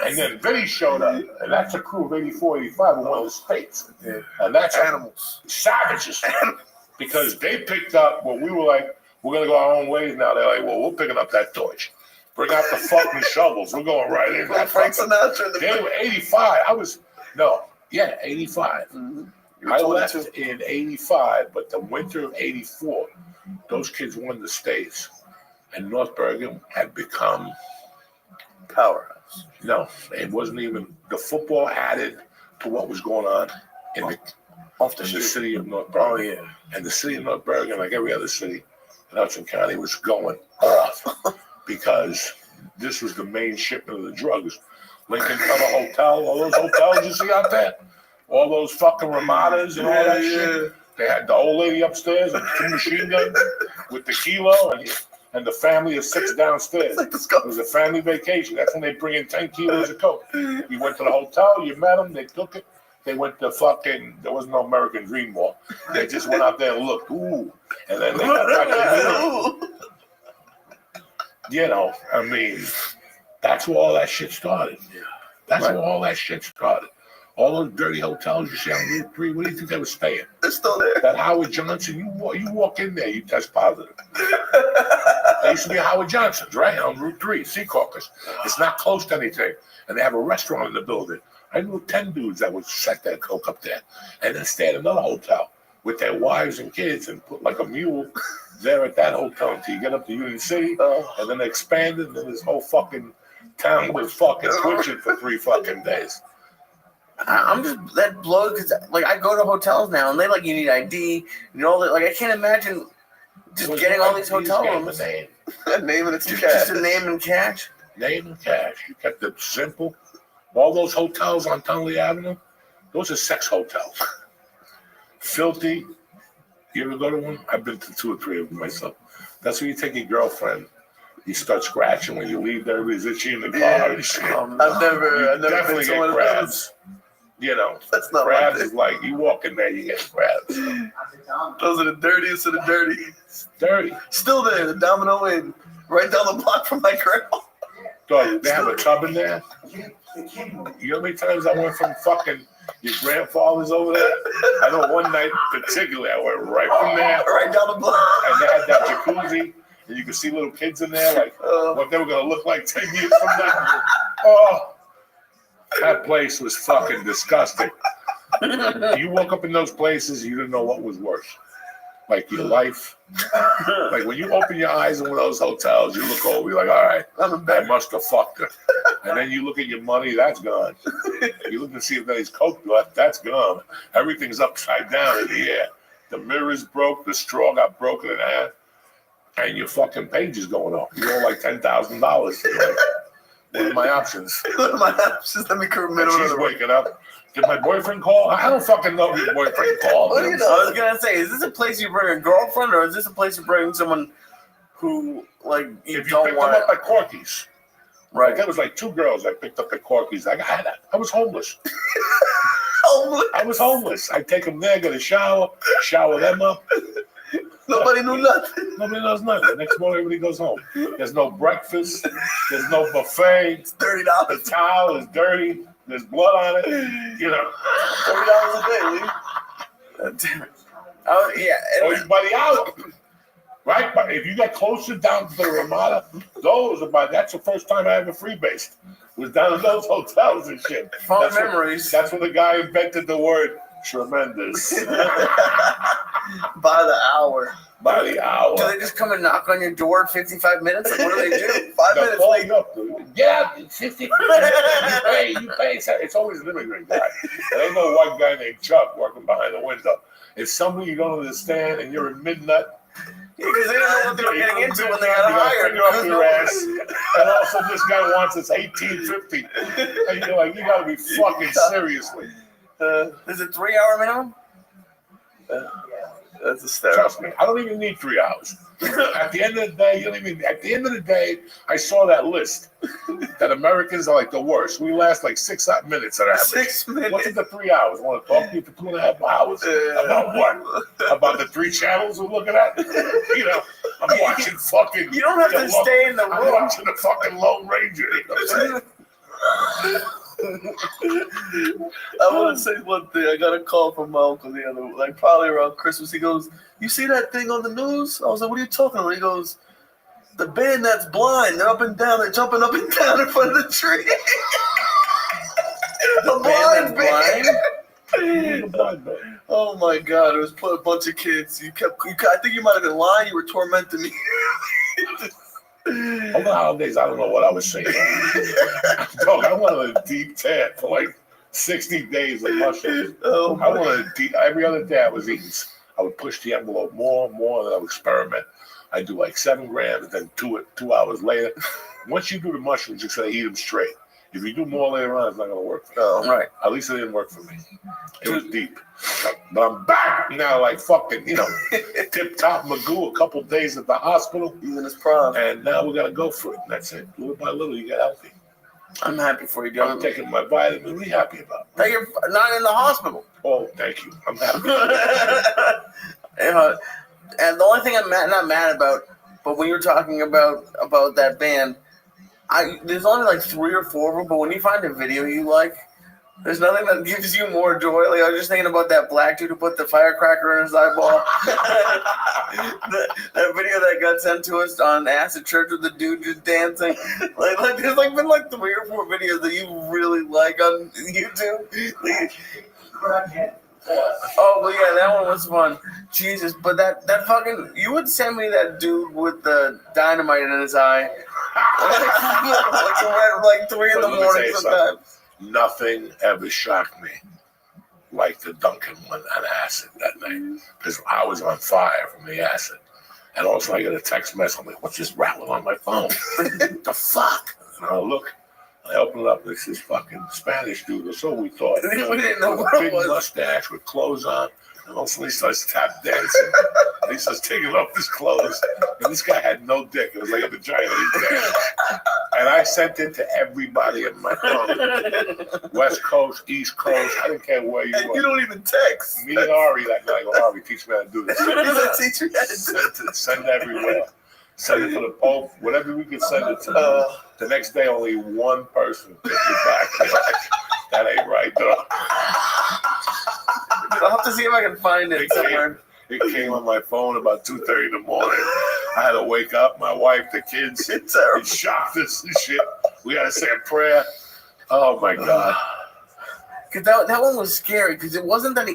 And then Vinny showed up, and that's a crew of 84, 85 who won the states. Yeah. And that's animals. Savages. Because they picked up what we were like, we're going to go our own ways now. They're like, well, we're picking up that torch. Bring out the fucking shovels. We're going right in. Like Frank Sinatra. They were 85. 85. Mm-hmm. I left in 85, but the winter of 84, those kids won the states. And North Bergen had become powerhouse. No, it wasn't even the football added to what was going on in the city of North Bergen. Oh yeah, and the city of North Bergen, like every other city in Hudson County, was going off because this was the main shipment of the drugs. Lincoln Tunnel Hotel, all those hotels you see out there, all those fucking Ramadas and all that shit. They had the old lady upstairs and 2 machine guns with the kilo and the family of 6 downstairs. It was a family vacation. That's when they bring in 10 kilos of coke. You went to the hotel, you met them, they took it. They went to there was no American Dream Mall. They just went out there and looked, ooh. And then they got back to the You know, I mean, that's where all that shit started. That's where all that shit started. All those dirty hotels you see on Route 3, where do you think they were staying? They're still there. That Howard Johnson, you walk in there, you test positive. They used to be Howard Johnson's, right? On Route 3, Secaucus. It's not close to anything. And they have a restaurant in the building. I knew 10 dudes that would set their coke up there and then stay at another hotel with their wives and kids and put like a mule there at that hotel until you get up to Union City. And then they expanded, and then this whole fucking town was fucking twitching for 3 fucking days. I'm just that blows because like I go to hotels now and they like you need ID, you know, like I can't imagine just getting all these hotel rooms. Name and it's just a name and cash. Name and cash. You kept it simple. All those hotels on Tunley Avenue, those are sex hotels. Filthy. You ever go to one? I've been to 2 or 3 of them myself. That's where you take your girlfriend. You start scratching when you leave there. Everybody's itchy in the car. I've never definitely been to get grabs. You know, that's not grabs is like you walk in there, you get grabs. Those are the dirtiest of the dirty. Dirty. Still there, the Domino Inn, right down the block from my grandma. Dog, they have a tub in there. You know how many times I went from fucking your grandfather's over there? I know one night particularly, I went right from there. Right down the block. And they had that jacuzzi, and you could see little kids in there, like what they were going to look like 10 years from now. Oh, that place was fucking disgusting. You woke up in those places, you didn't know what was worse. like your life. Like when you open your eyes in one of those hotels, you look over, you're like, all right, I must have fucked her. And then you look at your money, that's gone. You look to see if there's coke left, that's gone. Everything's upside down in the air. The mirror's broke, the straw got broken in half, and your fucking page is going off. You owe like $10,000. Like, what are my options? What are my options? Let me commit. She's waking up. Did my boyfriend call? I don't fucking know if your boyfriend called. What do you know? I was gonna say, is this a place you bring a girlfriend, or is this a place you bring someone who, like, you if don't you picked want? them up at Corky's, Right. Like, there was like 2 girls I picked up at Corky's. I was homeless. I was homeless. I take them there, get a shower them up. Nobody knew nothing. Nobody knows nothing. Next morning, everybody goes home. There's no breakfast. There's no buffet. It's $30. The towel is dirty. There's blood on it. You know, $30 a day, Lee. Damn it. Oh yeah. or it's by the hour. Right? But if you get closer down to the Ramada, that's the first time I ever freebased. Was down in those hotels and shit. Fond memories. That's when the guy invented the word tremendous. By the hour. By the hour. Do they just come and knock on your door in 55 minutes? Like, what do they do? 5 They'll minutes call late. you up, dude. Yeah, it's 50. You pay. It's always an immigrant guy. There ain't no white guy named Chuck working behind the window. It's somebody you don't understand and you're in midnight. Because they don't know what they were getting into when they got You gotta hired. finger up your ass. And also this guy wants us $18.50. And you're like, you gotta be fucking seriously. Is it 3 hour minimum? That's hysterical. Trust me, I don't even need 3 hours. At the end of the day, at the end of the day, I saw that list that Americans are like the worst. We last like 6 minutes at average. 6 minutes. What's in the 3 hours? I want to talk to you for 2.5 hours about what? About the 3 channels we're looking at? You know, I'm watching fucking. You don't have to stay in the I'm room. watching the fucking Lone Ranger. You know what I'm saying? I want to say one thing. I got a call from my uncle the other, like probably around Christmas. He goes, "You see that thing on the news?" I was like, "What are you talking about?" He goes, "The band that's blind. They're up and down. They're jumping up and down in front of the tree." The blind band. Oh my God! It was a bunch of kids. I think you might have been lying. You were tormenting me. On the holidays, I don't know what I was saying. Dog, I wanted a deep tan for like 60 days of mushrooms. I wanted a deep. Every other day I was eating. I would push the envelope more and more, and then I would experiment. I do like 7 grams, then 2 hours later. Once you do the mushrooms, you gotta eat them straight. If you do more later on, it's not gonna work for you. Oh, right. At least it didn't work for me. It was deep. But I'm back now, like fucking, tip top Magoo, a couple days at the hospital. He's in his prime. And now we gotta go for it. That's it. Little by little, you get healthy. I'm happy for you, I'm Joe. taking my vitamins. What are you happy about? That you're not in the hospital. Oh, thank you. I'm happy. And the only thing I'm not mad about, but when you were talking about that band, there's only like 3 or 4 of them. But when you find a video you like, there's nothing that gives you more joy. Like I was just thinking about that black dude who put the firecracker in his eyeball. that video that got sent to us on Acid Church with the dude just dancing. Like there's like been like 3 or 4 videos that you really like on YouTube. Oh, but yeah, that one was fun. Jesus, but that fucking, you would send me that dude with the dynamite in his eye. like 3 in the morning sometimes. Nothing ever shocked me like the Duncan one on acid that night. Because I was on fire from the acid. And also I get a text message. I'm like, what's this rattling on my phone? The fuck? And I look. I open it up, it's this fucking Spanish dude, or so we thought. We didn't know with what a it big was. mustache with clothes on. And also he starts tap dancing. And he starts taking off his clothes. And this guy had no dick. It was like a vagina. And I sent it to everybody in my phone. West Coast, East Coast, I didn't care where you And were. you don't even text. Me and Ari, that guy, Ari, teach me how to do this. Teach you how to do it. Send everywhere. Send it to the Pope, whatever we could send it to. The next day, only one person took it back. That ain't right, though. I'll have to see if I can find it somewhere. It came on my phone about 2:30 in the morning. I had to wake up, my wife, the kids. It's terrible. It shocked us and shit. We had to say a prayer. Oh, my God. Because that one was scary because it wasn't that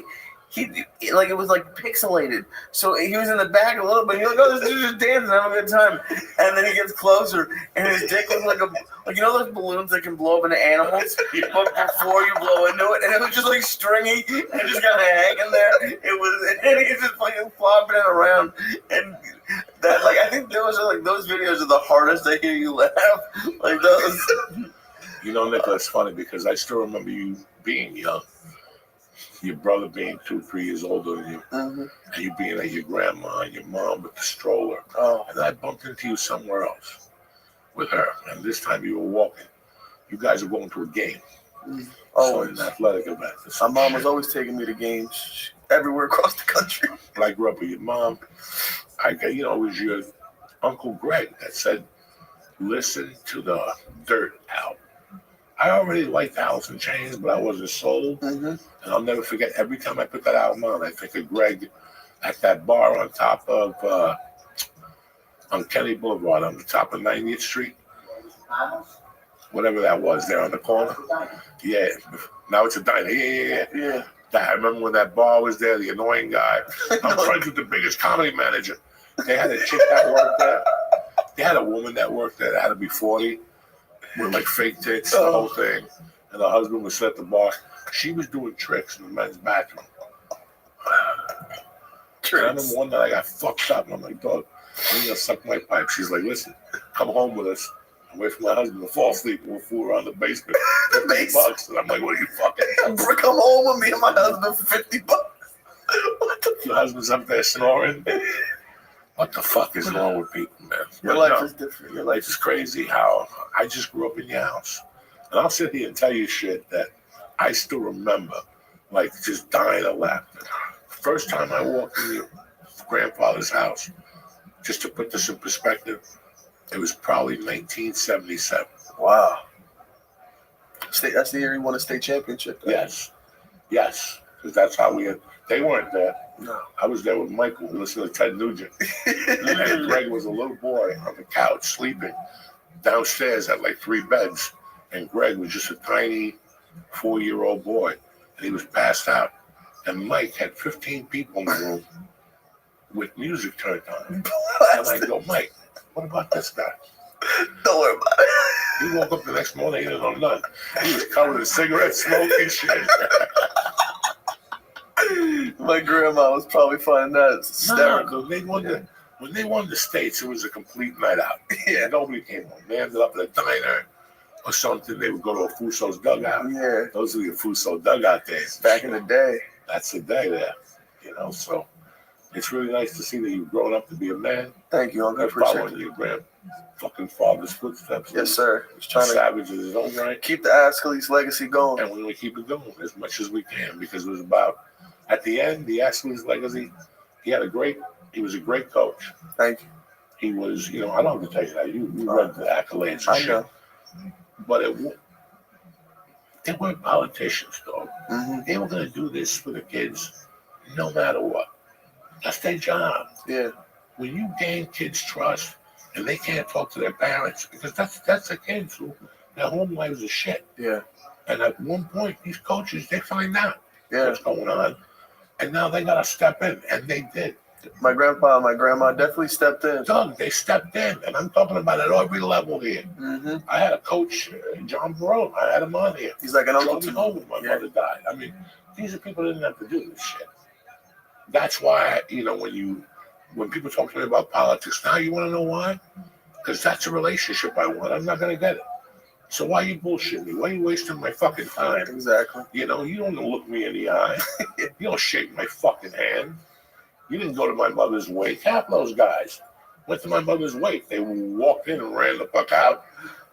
like it was like pixelated. So he was in the back a little bit. He's like, "Oh, this dude's just dancing, having a good time." And then he gets closer, and his dick was like like those balloons that can blow up into animals, but before you blow into it, and it was just like stringy and just kind of hanging there. And he's just fucking flopping it around, and that like I think those videos are the hardest to hear you laugh, like those. You know, Nicholas, it's funny because I still remember you being young. Your brother being 2-3 years older than you, and you being at your grandma and your mom with the stroller. Oh. And I bumped into you somewhere else with her. And this time you were walking. You guys were going to a game. So an athletic event. My mom was always taking me to games everywhere across the country. But I grew up with your mom. It was your Uncle Greg that said, listen to the Dirt album. I already liked Alice in Chains, but I wasn't sold. And I'll never forget, every time I put that album on, I think of Greg at that bar on top of, on Kennedy Boulevard, on the top of 90th Street. Whatever that was there on the corner. Yeah. Now it's a diner. Yeah. I remember when that bar was there, the annoying guy. I'm friends with the biggest comedy manager. They had a chick that worked there. They had a woman that worked there that had to be 40. With like fake tits, the whole thing. And her husband was at the bar. She was doing tricks in the men's bathroom. I remember one night I got fucked up and I'm like, dog, I'm gonna suck my pipe. She's like, listen, come home with us. I'm waiting for my husband to fall asleep and we'll fool around the basement. $50. And I'm like, what are you fucking? Come home with me and my husband for $50. What the Your husband's up there snoring. What the fuck is wrong with people, man? Your life is different. Your life is crazy how I just grew up in your house. And I'll sit here and tell you shit that I still remember, like just dying of laughter. First time I walked in your grandfather's house, just to put this in perspective, it was probably 1977. Wow. That's the year you won a state championship. Then. Yes. Because that's how they weren't there. No. I was there with Michael, listening to Ted Nugent. And Greg was a little boy on the couch sleeping. Downstairs had like 3 beds. And Greg was just a tiny 4-year-old boy. And he was passed out. And Mike had 15 people in the room with music turned on. And I go, Mike, what about this guy? Don't worry about it. He woke up the next morning, he didn't know none. He was covered in cigarette smoke and shit. My grandma was probably finding that hysterical. No, when they won the states, it was a complete night out. Yeah, nobody came home. They ended up at a diner or something. They would go to a Fuso's dugout. Yeah, those were your Fuso dugout days. Back in the day. That's the day there, So it's really nice to see that you've grown up to be a man. Thank you, Uncle. I appreciate following your fucking father's footsteps. Yes, sir. He's trying to savage in his own right. Keep the Ascalise legacy going. And we're going to keep it going as much as we can because it was about. At the end, the Ascalise legacy, he was a great coach. Thank you. He was, I don't have to tell you that. You read the accolades and shit. Know. But they weren't politicians, though. They were going to do this for the kids no matter what. That's their job. Yeah. When you gain kids' trust and they can't talk to their parents, because that's the kids who, their home lives are shit. Yeah. And at one point, these coaches, they find out what's going on. And now they got to step in, and they did. My grandpa and my grandma definitely stepped in. Doug, they stepped in, and I'm talking about at every level here. I had a coach, John Barone. I had him on here. He's like an uncle to me. Home when my mother died. I mean, these are people that didn't have to do this shit. That's why, when people talk to me about politics now, you want to know why? Because that's a relationship I want. I'm not going to get it. So why you bullshit me? Why are you wasting my fucking time? Exactly. You don't look me in the eye. You don't shake my fucking hand. You didn't go to my mother's wake. Half those guys went to my mother's wake. They walked in and ran the fuck out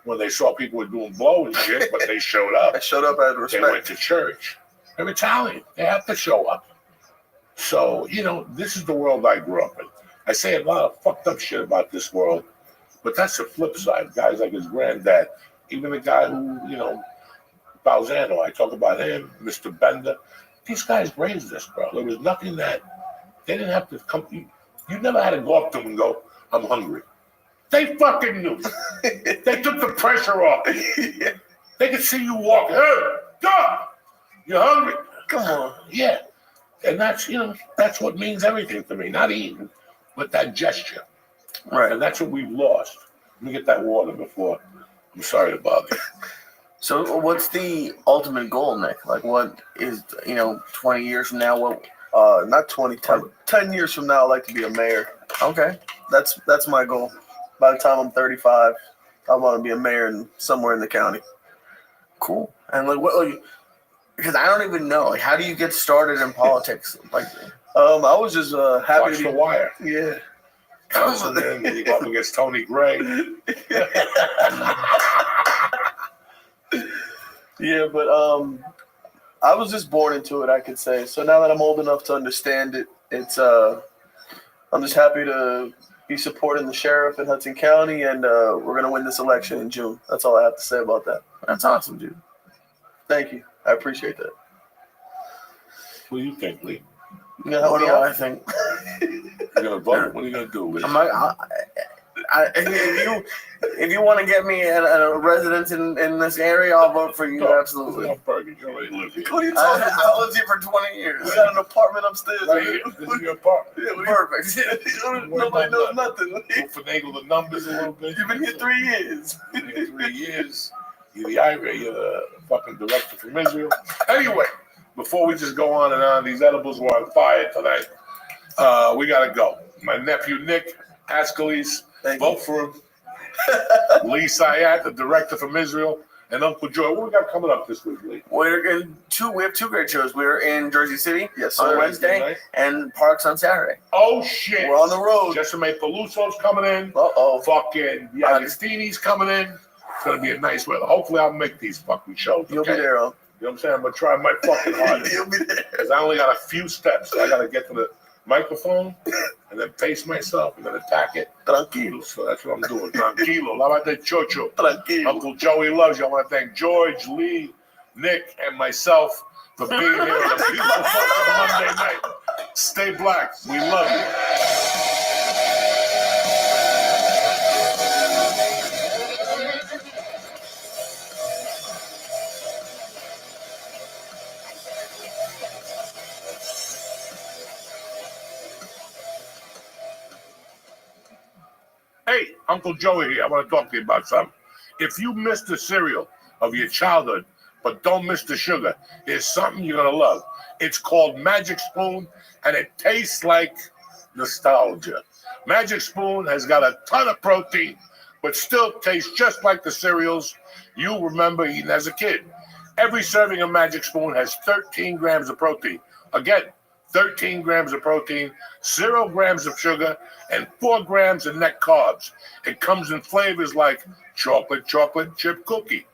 when they saw people were doing blow and shit, but they showed up. I showed up out of respect. They went to church. They're Italian. They have to show up. So, this is the world I grew up in. I say a lot of fucked up shit about this world, but that's the flip side. Guys like his granddad, even the guy who, Balzano, I talk about him, Mr. Bender. These guys raised us, bro. There was nothing that they didn't have to come. You never had to go up to them and go, I'm hungry. They fucking knew. They took the pressure off. They could see you walking. Hey, God, you hungry? Come on. Yeah. And that's, that's what means everything to me. Not eating, but that gesture. Right. And that's what we've lost. Let me get that water before. I'm sorry to bother you. So what's the ultimate goal, Nick? Like what is, 20 years from now, what? Not 20, 10 years from now, I'd like to be a mayor. Okay. That's my goal. By the time I'm 35, I want to be a mayor somewhere in the county. Cool. And because I don't even know, how do you get started in politics? I was just happy Watch to The be. Wire. Yeah. Councilman, you go up against Tony Gray. Yeah, but I was just born into it, I could say. So now that I'm old enough to understand it, I'm just happy to be supporting the sheriff in Hudson County, and we're gonna win this election in June. That's all I have to say about that. That's awesome, dude. Thank you. I appreciate that. What do you think, Lee? You gonna help What me do out? I think? You're gonna vote? What are you gonna do, Lee? I'm like, if you want to get me a residence in this area, I'll vote for you. Absolutely. You already live here. What are you talking about? I lived here for 20 years. We got an apartment upstairs. Right here. This is your apartment. Yeah, Perfect. nobody knows nothing. We'll finagle the numbers a little bit. You've been here 3 years. Been here 3 years. You're the IRA, you're the fucking director from Israel. Anyway, before we just go on and on, these edibles were on fire tonight. We gotta go. My nephew Nick Askeles, vote for him. Lee Sayat, the director from Israel, and Uncle Joy. What we got coming up this week, Lee? We have two great shows. We're in Jersey City Yes, on sir. Wednesday and Parks on Saturday. Oh shit! We're on the road. Jessime Peluso's coming in. Uh-oh. Fucking Agostini's coming in. It's gonna be a nice weather. Hopefully, I'll make these fucking shows. You'll okay? be there, huh? You know what I'm saying? I'm gonna try my fucking hardest. You'll be there. Because I only got a few steps. So I gotta get to the microphone and then face myself and then attack it. Tranquilo. So that's what I'm doing. Tranquilo. La mate chocho. Tranquilo. Uncle Joey loves you. I want to thank George, Lee, Nick, and myself for being here on a beautiful fucking Monday night. Stay black. We love you. Hey, Uncle Joey here. I want to talk to you about something. If you miss the cereal of your childhood, but don't miss the sugar, there's something you're going to love. It's called Magic Spoon, and it tastes like nostalgia. Magic Spoon has got a ton of protein, but still tastes just like the cereals you remember eating as a kid. Every serving of Magic Spoon has 13 grams of protein. Again, 13 grams of protein, 0 grams of sugar, and 4 grams of net carbs. It comes in flavors like chocolate chip cookie,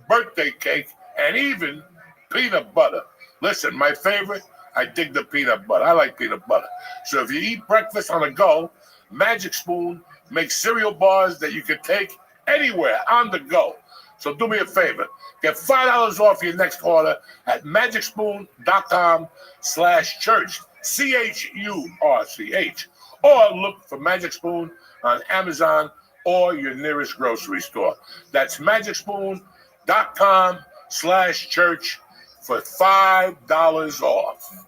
birthday cake, and even peanut butter. Listen, my favorite, I dig the peanut butter. I like peanut butter. So if you eat breakfast on the go, Magic Spoon makes cereal bars that you can take anywhere on the go. So do me a favor. Get $5 off your next order at magicspoon.com/church, CHURCH, or look for Magic Spoon on Amazon or your nearest grocery store. That's magicspoon.com/church for $5 off.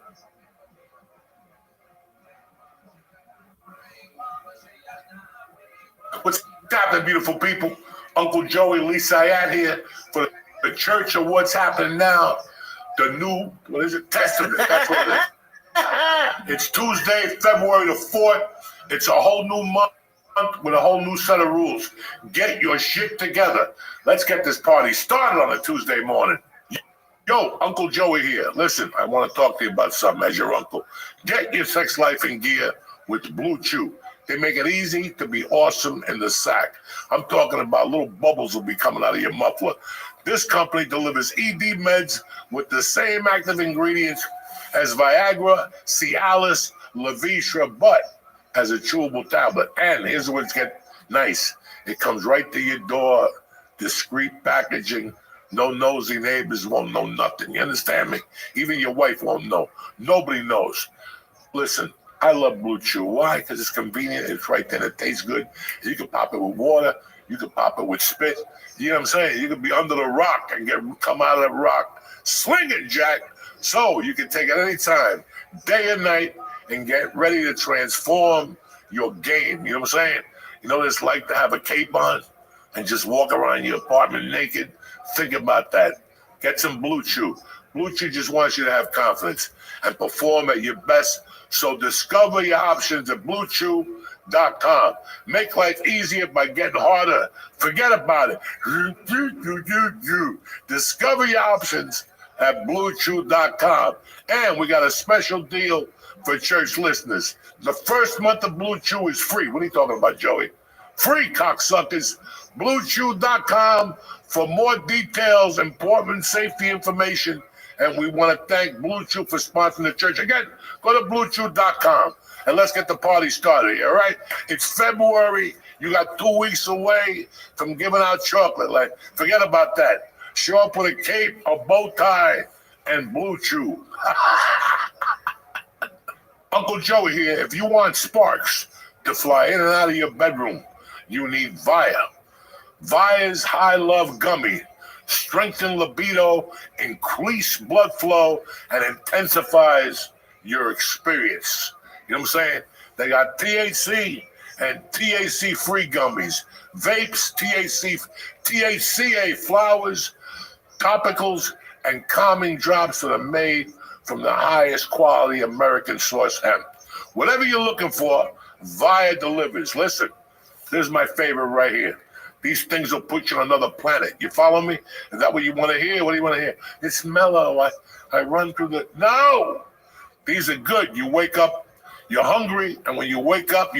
What's happening, beautiful people? Uncle Joey Lee Sayat here for the Church of What's Happening Now. The new, Testament. That's what it is. It's Tuesday, February the 4th. It's a whole new month with a whole new set of rules. Get your shit together. Let's get this party started on a Tuesday morning. Yo, Uncle Joey here. Listen, I want to talk to you about something as your uncle. Get your sex life in gear with Blue Chew. They make it easy to be awesome in the sack. I'm talking about little bubbles will be coming out of your muffler. This company delivers ED meds with the same active ingredients as Viagra, Cialis, Levitra, but as a chewable tablet. And here's where it gets nice. It comes right to your door, discreet packaging. No nosy neighbors won't know nothing. You understand me? Even your wife won't know. Nobody knows. Listen, I love Blue Chew. Why? Because it's convenient. It's right there. It tastes good. You can pop it with water. You can pop it with spit. You know what I'm saying? You can be under the rock and come out of the rock. Sling it, Jack. So you can take it anytime. day and night and get ready to transform your game. You know what I'm saying? You know what it's like to have a cape on and just walk around your apartment naked? Think about that. Get some Blue Chew. Blue Chew just wants you to have confidence and perform at your best. So discover your options at BlueChew.com. Make life easier by getting harder. Forget about it. Discover your options at BlueChew.com. And we got a special deal for church listeners. The first month of Blue Chew is free. What are you talking about, Joey? Free, cocksuckers. BlueChew.com for more details, important safety information. And we want to thank Blue Chew for sponsoring the church. Again, go to BlueChew.com and let's get the party started here, all right? It's February. You got 2 weeks away from giving out chocolate. Like, forget about that. Show up with a cape, a bow tie, and Blue Chew. Uncle Joey here. If you want sparks to fly in and out of your bedroom, you need Via. Via's High Love Gummy. Strengthen libido, increase blood flow, and intensifies your experience. You know what I'm saying? They got THC and THC-free gummies, vapes, THCA flowers, topicals, and calming drops that are made from the highest quality American source hemp. Whatever you're looking for, Via delivers. Listen, this is my favorite right here. These things will put you on another planet. You follow me? Is that what you want to hear? What do you want to hear? It's mellow. I run through the... No! These are good. You wake up, you're hungry, and when you wake up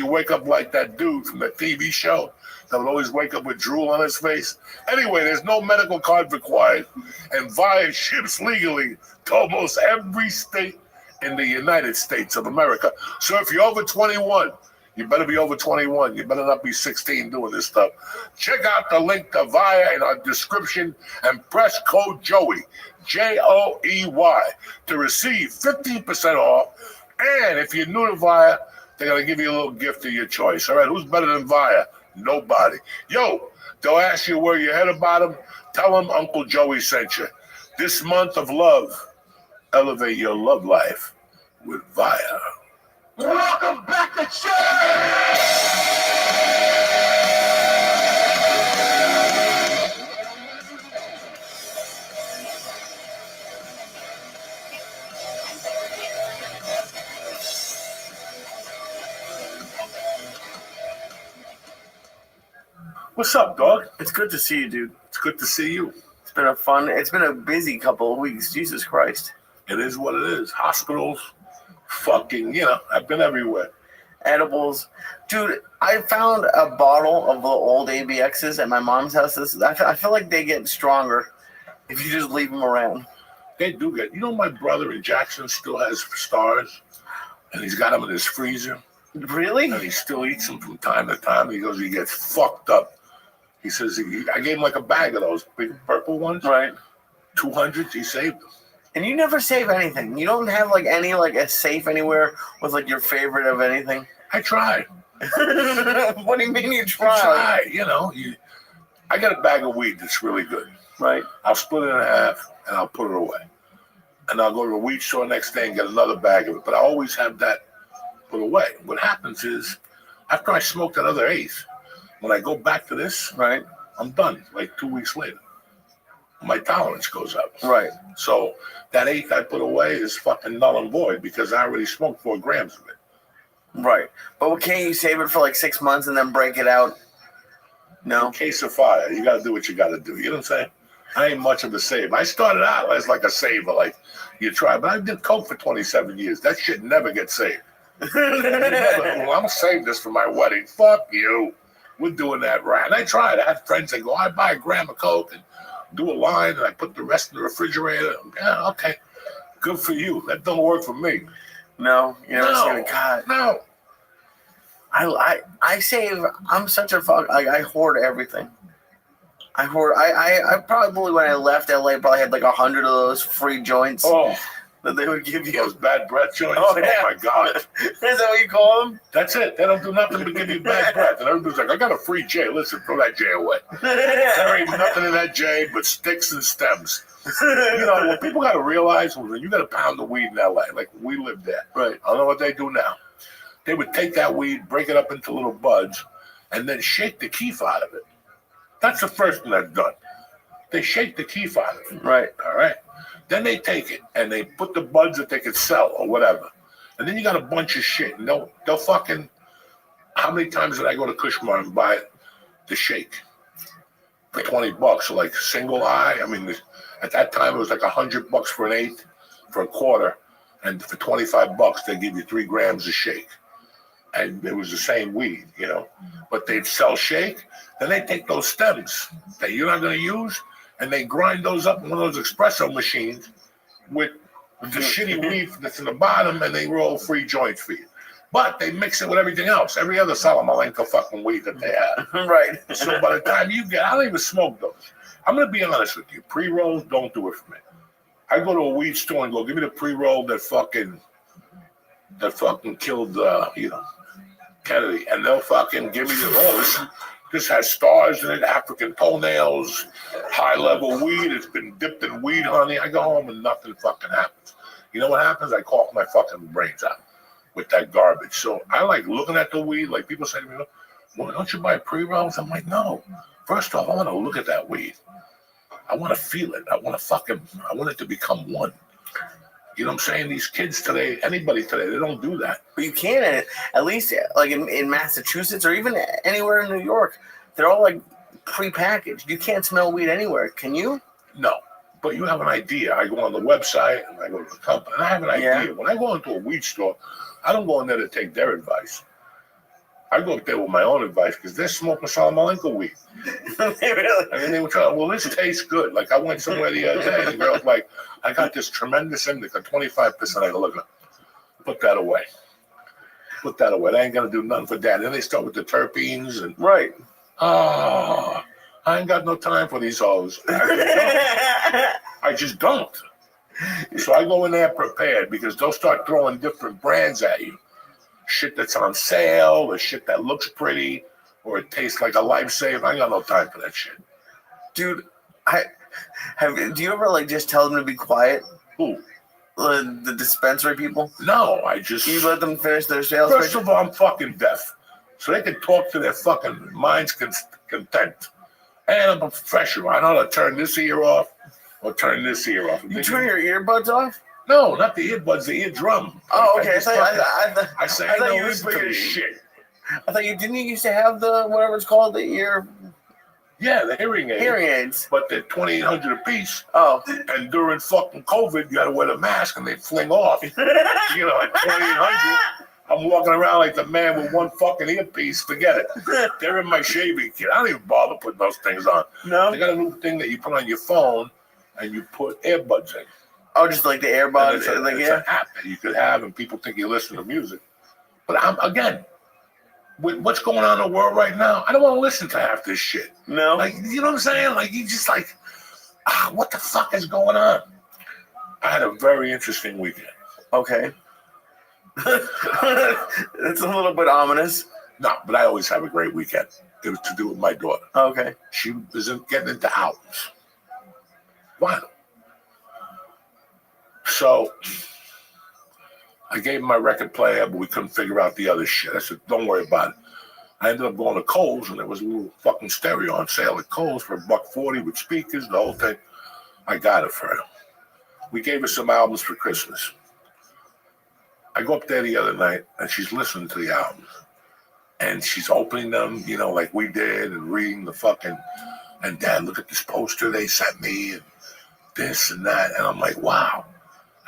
like that dude from the TV show that would always wake up with drool on his face. Anyway, there's no medical card required, and Via ships legally to almost every state in the United States of America. So if you're over 21, you better be over 21. You better not be 16 doing this stuff. Check out the link to Via in our description and press code Joey, Joey, to receive 15% off. And if you're new to Via, they're going to give you a little gift of your choice. All right, who's better than Via? Nobody. Yo, they'll ask you where you're headed about them. Tell them Uncle Joey sent you. This month of love, elevate your love life with Via. Welcome back to church! What's up, dog? It's good to see you, dude. It's good to see you. It's been a busy couple of weeks. Jesus Christ. It is what it is. Hospitals, fucking, I've been everywhere. Edibles. Dude, I found a bottle of the old ABXs at my mom's house. I feel like they get stronger if you just leave them around. They do get. My brother in Jackson still has stars, and he's got them in his freezer. Really? And he still eats them from time to time. He goes, he gets fucked up. He says, I gave him like a bag of those big purple ones. Right. 200, he saved them. And you never save anything. You don't have a safe anywhere with your favorite of anything. I tried. What do you mean you tried? I tried. I got a bag of weed that's really good. Right. I'll split it in half and I'll put it away. And I'll go to a weed store next day and get another bag of it. But I always have that put away. What happens is, after I smoke that other eighth, when I go back to this, right, I'm done. 2 weeks later, my tolerance goes up. Right. So that eighth I put away is fucking null and void because I already smoked 4 grams of it. Right. But can't you save it for 6 months and then break it out? No. In case of fire, you got to do what you got to do. You know what I'm saying? I ain't much of a save. I started out as a saver, you try. But I did coke for 27 years. That shit never gets saved. I'm going to save this for my wedding. Fuck you. We're doing that right. And I tried. I had friends that go, I buy a gram of coke and do a line, and I put the rest in the refrigerator. Yeah, okay. Good for you. That don't work for me. No. You never seen a God. No. I save. I'm such a fuck. I hoard everything. I probably, when I left LA, probably had 100 of those free joints. Oh. That they would give you. Those bad breath joints? Oh, yeah. Oh my God. Is that what you call them? That's it. They don't do nothing but give you bad breath. And everybody's like, I got a free J. Listen, throw that J away. There ain't nothing in that J but sticks and stems. You know, what people got to realize was when you got a pound of weed in LA, like we lived there. Right. I don't know what they do now. They would take that weed, break it up into little buds, and then shake the keef out of it. That's the first thing that's done. They shake the keef out of it. Right. All right. Then they take it and they put the buds that they could sell or whatever. And then you got a bunch of shit. And they'll fucking. How many times did I go to Kushmar and buy the shake for $20? So like single eye. I mean, at that time it was like $100 for an eighth, for a quarter, and for $25 they give you 3 grams of shake. And it was the same weed, you know. But they'd sell shake, then they take those stems that you're not going to use, and they grind those up in one of those espresso machines with the shitty weed that's in the bottom, and they roll free joints for you. But they mix it with everything else, every other Salamanca fucking weed that they have. Right. So by the time you get, I don't even smoke those. I'm going to be honest with you. Pre-rolls don't do it for me. I go to a weed store and go, give me the pre-roll that fucking killed, Kennedy, and they'll fucking give me this has stars in it, African toenails, high-level weed. It's been dipped in weed honey. I go home and nothing fucking happens. You know what happens? I cough my fucking brains out with that garbage. So I like looking at the weed. Like people say to me, well, don't you buy pre-rolls? I'm like, no. First off, I want to look at that weed. I want to feel it. I want it to become one. You know what I'm saying? These kids today, anybody today, they don't do that. But you can, at least like in Massachusetts or even anywhere in New York, they're all like pre-packaged. You can't smell weed anywhere, can you? No, but you have an idea. I go on the website and I go to the company and I have an idea. Yeah. When I go into a weed store, I don't go in there to take their advice. I go up there with my own advice because they're smoking Salamanca weed. Really? I mean, they were trying, well, this tastes good. Like I went somewhere the other day and the girl's like, I got this tremendous indica, 25%. I go, look, put that away. Put that away. They ain't going to do nothing for that. Then they start with the terpenes and, Right. I ain't got no time for these hoes. I just don't. So I go in there prepared because they'll start throwing different brands at you. Shit that's on sale, or shit that looks pretty, or it tastes like a lifesaver. I ain't got no time for that shit. Dude, do you ever like just tell them to be quiet? Who? The dispensary people? No, I just... You let them finish their sales? First of all, I'm fucking deaf. So they can talk to their fucking mind's content. And I'm a professional. I know how to turn this ear off or turn this ear off. You turn your earbuds off? No, not the earbuds, the eardrum. Oh, okay. I say, I don't listen to this shit. I thought didn't you used to have the, whatever it's called, the ear? Yeah, the hearing aids. Hearing aids. But they're $2,800 a piece. Oh. And during fucking COVID, you had to wear the mask and they fling off. At $2,800, I'm walking around like the man with one fucking earpiece. Forget it. They're in my shaving kit. I don't even bother putting those things on. No. They got a new thing that you put on your phone and you put earbuds in. Oh, just like the earbuds. It's an app that you could have, and people think you listen to music. But again, with what's going on in the world right now, I don't want to listen to half this shit. No. Like, you know what I'm saying? Like, you just like, what the fuck is going on? I had a very interesting weekend. Okay. It's a little bit ominous. No, but I always have a great weekend. It was to do with my daughter. Okay. She wasn't getting into albums. Vinyl. So I gave him my record player, but we couldn't figure out the other shit. I said, don't worry about it. I ended up going to Kohl's, and there was a little fucking stereo on sale at Kohl's for $140 with speakers, the whole thing. I got it for her. We gave her some albums for Christmas. I go up there the other night, and she's listening to the albums. And she's opening them, like we did, and reading the fucking, and Dad, look at this poster they sent me, and this and that. And I'm like, wow.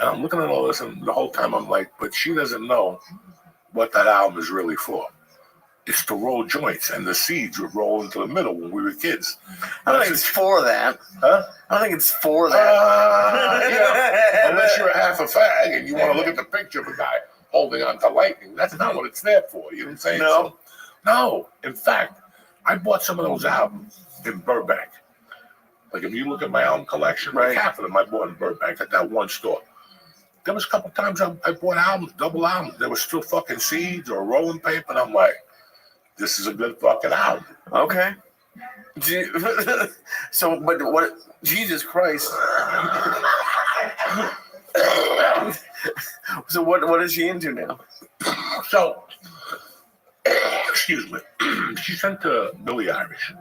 And I'm looking at all this, and the whole time I'm like, but she doesn't know what that album is really for. It's to roll joints, and the seeds would roll into the middle when we were kids. I don't think it's for that. Huh? I don't think it's for that. Unless you're a half a fag and you want to look at the picture of a guy holding on to lightning. That's not what it's there for. You know what I'm saying? No. So, no. In fact, I bought some of those albums in Burbank. Like, if you look at my album collection, like half of them I bought in Burbank at that one store. There was a couple times I bought albums, double albums. There was still fucking seeds or rolling paper, and I'm like, this is a good fucking album. Okay. So, but what? Jesus Christ. So what is she into now? So, excuse me. She sent to Billie Irish,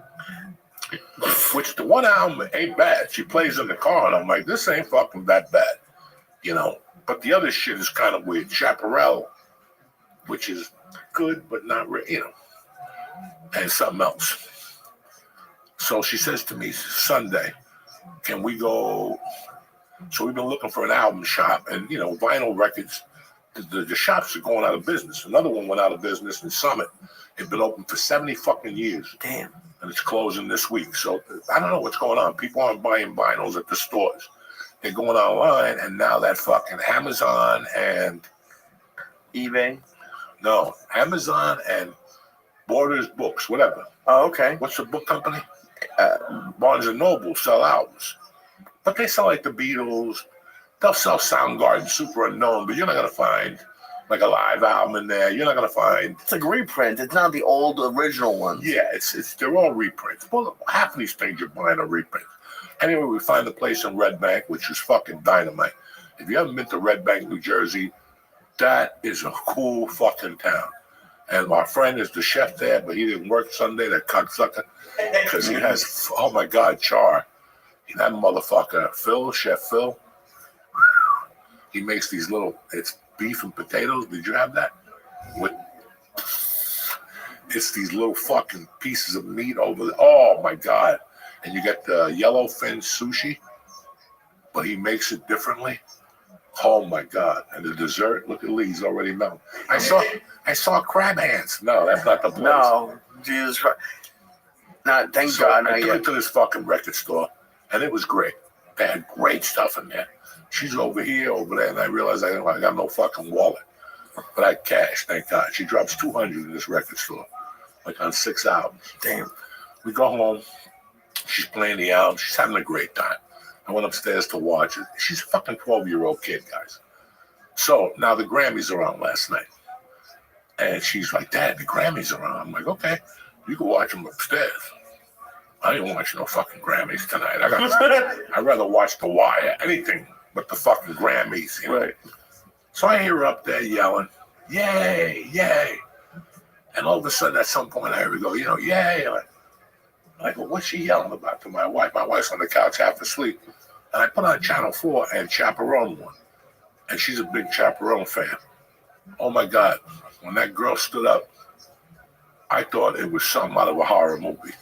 which the one album ain't bad. She plays in the car, and I'm like, this ain't fucking that bad, you know. But the other shit is kind of weird. Chaparral, which is good, but not really, you know, and something else. So she says to me, Sunday, can we go? So we've been looking for an album shop, and, you know, vinyl records, the shops are going out of business. Another one went out of business in Summit. It's been open for 70 fucking years. Damn. And it's closing this week. So I don't know what's going on. People aren't buying vinyls at the stores. They're going online, and now that fucking Amazon and eBay? No, Amazon and Borders Books, whatever. Oh, okay. What's the book company? Barnes & Noble sell albums. But they sell like the Beatles. They'll sell Soundgarden, Super Unknown, but you're not going to find like a live album in there. You're not going to find... It's like reprint. It's not the old original ones. Yeah, they're all reprints. Well, half of these things you're buying are reprints. Anyway, we find the place in Red Bank, which is fucking dynamite. If you haven't been to Red Bank, New Jersey, that is a cool fucking town. And my friend is the chef there, but he didn't work Sunday, that cocksucker, because he has, oh my God, Char. That motherfucker, Chef Phil, he makes these little, it's beef and potatoes. Did you have that? It's these little fucking pieces of meat over there. Oh my God. And you get the yellowfin sushi, but he makes it differently. Oh my God. And the dessert, look at Lee, he's already melting. I saw crab hands. No, that's not the place. No, Jesus Christ. No, thank God. I went to this fucking record store, and it was great. They had great stuff in there. She's over here, over there, and I realized I got no fucking wallet. But I had cash, thank God. She drops $200 in this record store, like on 6 albums. Damn. We go home. She's playing the album. She's having a great time. I went upstairs to watch it. She's a fucking 12-year-old kid, guys. So now the Grammys are on last night. And she's like, Dad, the Grammys are on. I'm like, okay, you can watch them upstairs. I ain't watching no fucking Grammys tonight. I'd rather watch The Wire, anything but the fucking Grammys, you know? Right. So I hear her up there yelling, yay, yay. And all of a sudden, at some point, I hear her go, you know, yay. I go, what's she yelling about to my wife? My wife's on the couch half asleep. And I put on Channel 4 and Chaperone one. And she's a big Chaperone fan. Oh my God. When that girl stood up, I thought it was something out of a horror movie.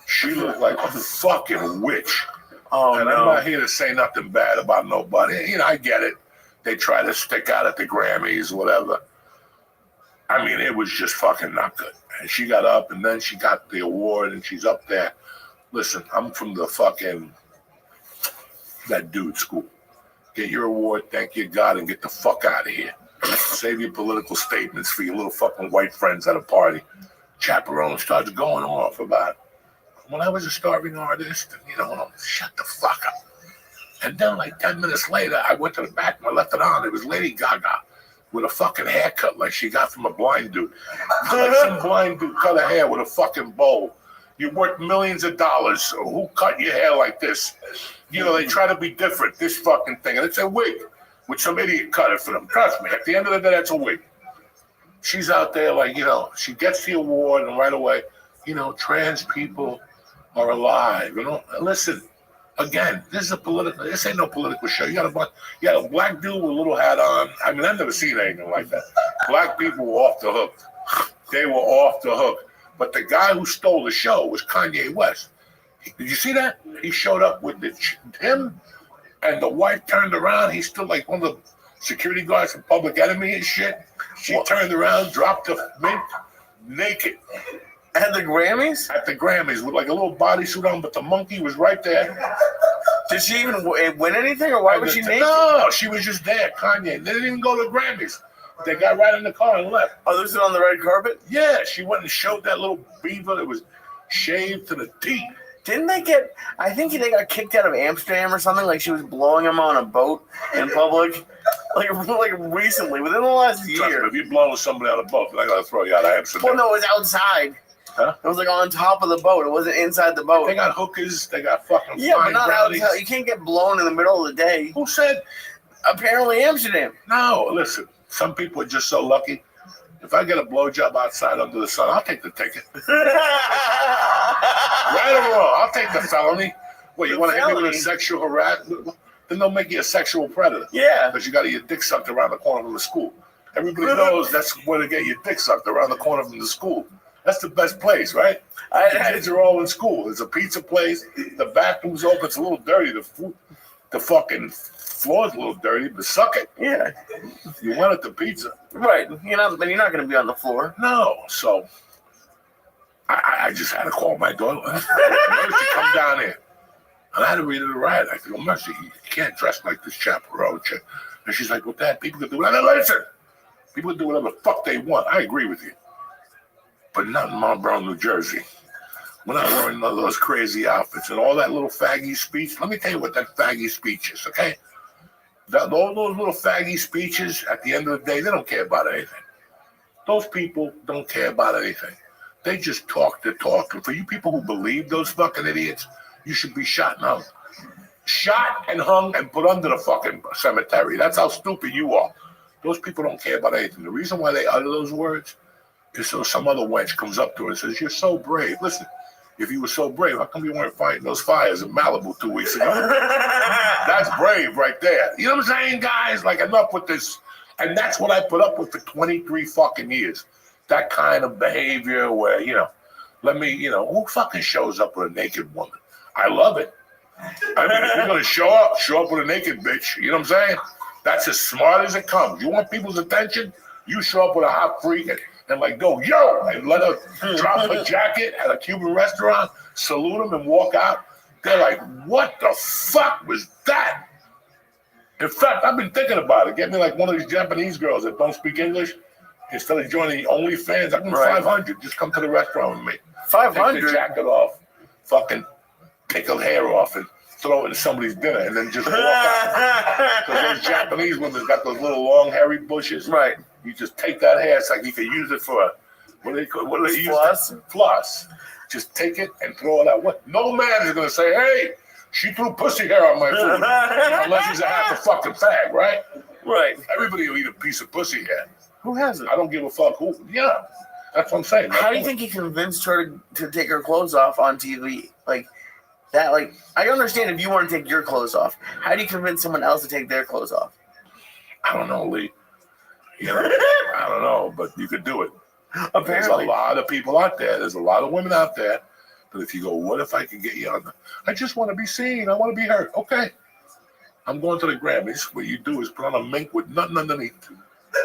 She looked like a fucking witch. Oh, and no. I'm not here to say nothing bad about nobody. You know, I get it. They try to stick out at the Grammys, whatever. I mean, it was just fucking not good. And she got up, and then she got the award, and she's up there. Listen, I'm from the fucking, that dude school. Get your award, thank you, God, and get the fuck out of here. Save your political statements for your little fucking white friends at a party. Chaperone starts going off about, when I was a starving artist, you know, shut the fuck up. And then like 10 minutes later, I went to the back and I left it on. It was Lady Gaga with a fucking haircut like she got from a blind dude. Like some blind dude cut her hair with a fucking bowl. You worth millions of dollars. So who cut your hair like this? You know, they try to be different, this fucking thing. And it's a wig, which some idiot cut it for them. Trust me, at the end of the day, that's a wig. She's out there like, you know, she gets the award and right away, you know, trans people are alive. You know, listen, again, this ain't no political show. You got a black dude with a little hat on. I mean, I've never seen anything like that. Black people were off the hook. They were off the hook. But the guy who stole the show was Kanye West. Did you see that? He showed up with him, and the wife turned around. He's still like one of the security guards from Public Enemy and shit. She turned around, dropped the mink, naked. At the Grammys? At the Grammys, with like a little bodysuit on, but the monkey was right there. Did she even win anything, or why was she naked? No, she was just there, Kanye. They didn't even go to the Grammys. They got right in the car and left. Oh, this is on the red carpet? Yeah, she went and showed that little beaver that was shaved to the teeth. Didn't they get, I think they got kicked out of Amsterdam or something, like she was blowing him on a boat in public? Like recently, within the last year. Trust me, if you're blowing somebody on a boat, they're not going to throw you out of Amsterdam. Well, no, it was outside. Huh? It was like on top of the boat. It wasn't inside the boat. They got hookers. They got fucking Yeah, but fine not brownies. outside. You can't get blown in the middle of the day. Who said? Apparently Amsterdam. No, listen. Some people are just so lucky. If I get a blowjob outside under the sun, I'll take the ticket. Right or wrong, I'll take the felony. What, you want to hit me with a sexual harassment? Then they'll make you a sexual predator. Yeah. Because you got to get your dick sucked around the corner from the school. Everybody knows that's where to get your dick sucked around the corner from the school. That's the best place, right? The kids are all in school. There's a pizza place. The bathroom's open. It's a little dirty. The fucking floor's a little dirty, but suck it. Yeah. You want it the pizza. Right. You're not going to be on the floor. No. So I just had to call my daughter. Mercy, come down here. And I had to read her the riot. I said, Mercy, you can't dress like this chaperone chick. And she's like, well, Dad, people can do whatever. Listen, people can do whatever the fuck they want. I agree with you. But not in Marlboro, New Jersey. We're not wearing none of those crazy outfits and all that little faggy speech. Let me tell you what that faggy speech is, okay? All those little faggy speeches, at the end of the day, they don't care about anything. Those people don't care about anything. They just talk the talk. And for you people who believe those fucking idiots, you should be shot and hung. Shot and hung and put under the fucking cemetery. That's how stupid you are. Those people don't care about anything. The reason why they utter those words is so some other wench comes up to her and says, you're so brave. Listen, if you were so brave, how come you weren't fighting those fires in Malibu 2 weeks ago? That's brave right there. You know what I'm saying, guys? Like, enough with this. And that's what I put up with for 23 fucking years. That kind of behavior where, who fucking shows up with a naked woman? I love it. I mean, if you're going to show up with a naked bitch. You know what I'm saying? That's as smart as it comes. You want people's attention? You show up with a hot freak and like, go, yo, and let her drop her jacket at a Cuban restaurant, salute them and walk out. They're like, what the fuck was that? In fact, I've been thinking about it. Get me like one of these Japanese girls that don't speak English. Instead of joining the OnlyFans, I can 500. Just come to the restaurant with me. 500? Take the jacket off, fucking take her hair off and throw it in somebody's dinner and then just walk out. Because those Japanese women got those little long hairy bushes. Right. You just take that hair. It's like you can use it for what do they use? Floss. Floss. Just take it and throw it out. What? No man is gonna say, "Hey, she threw pussy hair on my food," unless he's a half a fucking fag, right? Right. Everybody will eat a piece of pussy hair. Who hasn't? I don't give a fuck who. Yeah, that's what I'm saying. How do you think he convinced her to take her clothes off on TV? Like that. Like I understand if you want to take your clothes off. How do you convince someone else to take their clothes off? I don't know, Lee. I don't know, but you could do it. Apparently. There's a lot of people out there. There's a lot of women out there. But if you go, what if I could get you on? I just want to be seen. I want to be heard. Okay. I'm going to the Grammys. What you do is put on a mink with nothing underneath.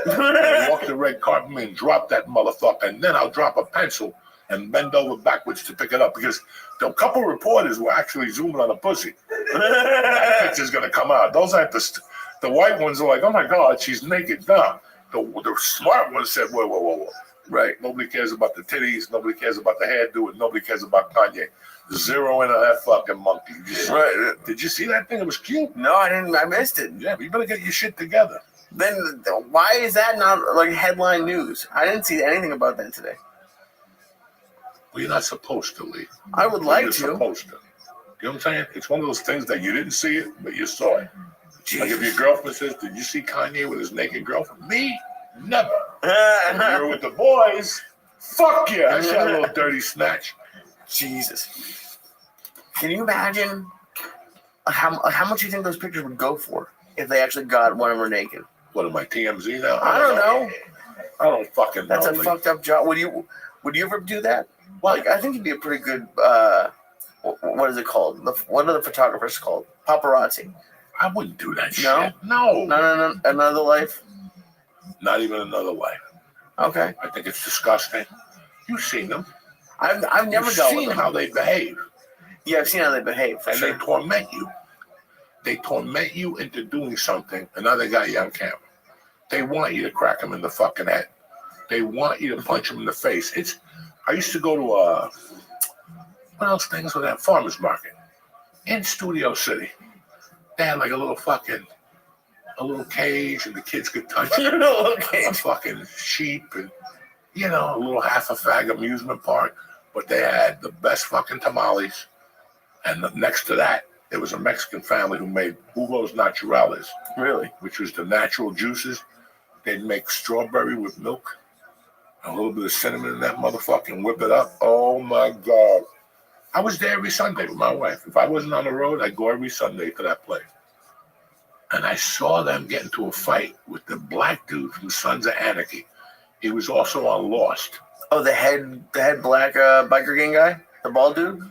And walk the red carpet and drop that motherfucker. And then I'll drop a pencil and bend over backwards to pick it up. Because a couple reporters were actually zooming on a pussy. That picture's going to come out. Those aren't the white ones are like, oh my God, she's naked. No. The smart ones said, whoa. Right. Nobody cares about the titties. Nobody cares about the hairdo. And nobody cares about Kanye. Zero in on that fucking monkey. Right. Did you see that thing? It was cute. No, I didn't. I missed it. Yeah, but you better get your shit together. Then why is that not like headline news? I didn't see anything about that today. Well, you're not supposed to, Lee. I would like you're to. Supposed to. You know what I'm saying? It's one of those things that you didn't see it, but you saw it. Like if your girlfriend says, did you see Kanye with his naked girlfriend? Me? Never. If you're with the boys, fuck yeah. I shot a little dirty snatch. Jesus. Can you imagine how much you think those pictures would go for if they actually got one of her naked? What am I, TMZ now? I don't know. I don't fucking know. That's a fucked up job. Would you ever do that? Like, I think you'd be a pretty good, what is it called? What are the photographers called? Paparazzi. I wouldn't do that No? shit. No. No. Another life? Not even another life. Okay. I think it's disgusting. You've seen them. I've never dealt with seen them. how they behave. Yeah, I've seen how they behave. For And sure. they torment you. They torment you into doing something, and now they got you on camera. They want you to crack them in the fucking head. They want you to punch them in the face. I used to go to what else things with that farmer's market in Studio City. They had like a little cage, and the kids could touch it. A fucking sheep, and a little half a fag amusement park. but they had the best fucking tamales. And next to that, there was a Mexican family who made jugos naturales, Really? which was the natural juices. They'd make strawberry with milk, a little bit of cinnamon in that motherfucker, and whip it up. Oh my God. I was there every Sunday with my wife. If I wasn't on the road, I'd go every Sunday to that place. And I saw them get into a fight with the black dude from Sons of Anarchy. He was also on Lost. Oh, the head black biker gang guy, the bald dude.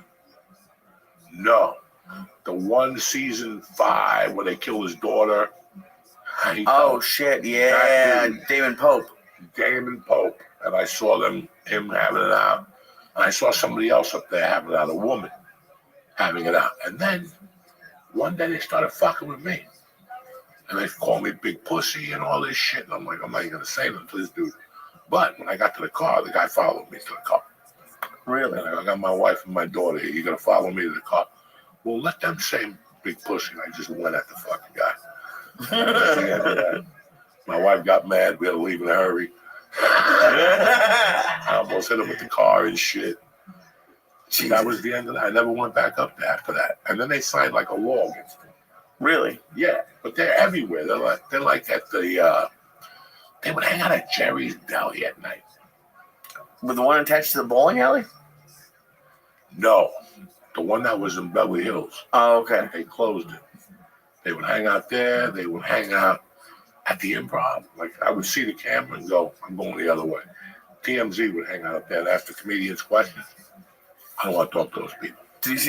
No, the one season 5 where they kill his daughter. Oh shit! Yeah, Damon Pope. Damon Pope, and I saw him having it out, and I saw somebody else up there having it out, a woman having it out, and then one day they started fucking with me, and they called me big pussy and all this shit, and I'm like, I'm not even gonna say nothing to this dude. But when I got to the car, the guy followed me to the car. Really? And I got my wife and my daughter here. You gonna follow me to the car? Well, let them say big pussy. And I just went at the fucking guy. My wife got mad. We had to leave in a hurry. I almost hit him with the car and shit. Jesus. That was the end of that. I never went back up there after that. And then they signed like a law against them. Really? Yeah, but they're everywhere. They're like at the. They would hang out at Jerry's Deli at night. With the one attached to the bowling alley? No, the one that was in Beverly Hills. Oh, okay. They closed it. They would hang out there. They would hang out at the Improv. Like I would see the camera and go, I'm going the other way. TMZ would hang out up there and ask the comedians questions. I don't want to talk to those people. Did you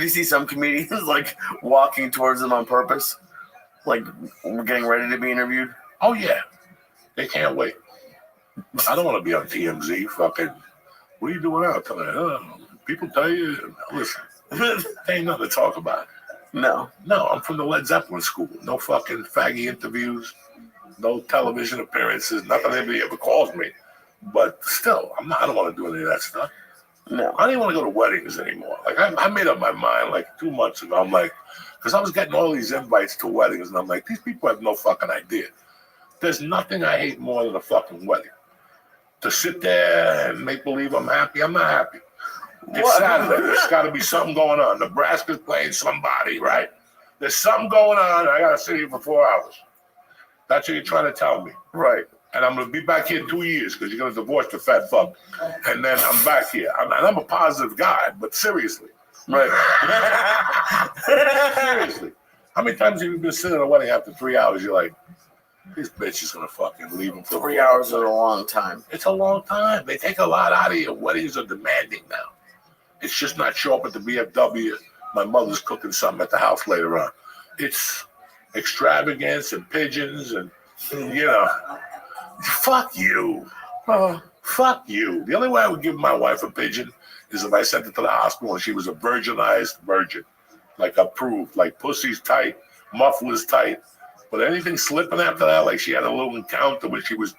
see some comedians like walking towards them on purpose, like getting ready to be interviewed? Oh yeah, they can't wait. I don't want to be on TMZ. Fucking, what are you doing out? Tell me, people tell you, listen, there ain't nothing to talk about. No, I'm from the Led Zeppelin school. No fucking faggy interviews, no television appearances, nothing anybody ever calls me. But still, I don't want to do any of that stuff. No. I don't even want to go to weddings anymore. Like I made up my mind like 2 months ago. I'm like, because I was getting all these invites to weddings, and I'm like, these people have no fucking idea. There's nothing I hate more than a fucking wedding. To sit there and make believe I'm happy, I'm not happy. It's Saturday. There's got to be something going on. Nebraska's playing somebody, right? There's something going on. I got to sit here for 4 hours. That's what you're trying to tell me. Right. And I'm going to be back here in 2 years because you're going to divorce the fat fuck. And then I'm back here. I'm a positive guy, but seriously. Right. Seriously. How many times have you been sitting at a wedding after 3 hours? You're like, this bitch is going to fucking leave him for 3 hours is a long time. It's a long time. They take a lot out of you. Weddings are demanding now. It's just not show up at the VFW. My mother's cooking something at the house later on. It's extravagance and pigeons and, fuck you. Fuck you. The only way I would give my wife a pigeon is if I sent it to the hospital and she was a virginized virgin. Like approved. Like pussy's tight, muffler's tight. But anything slipping after that, like she had a little encounter when she was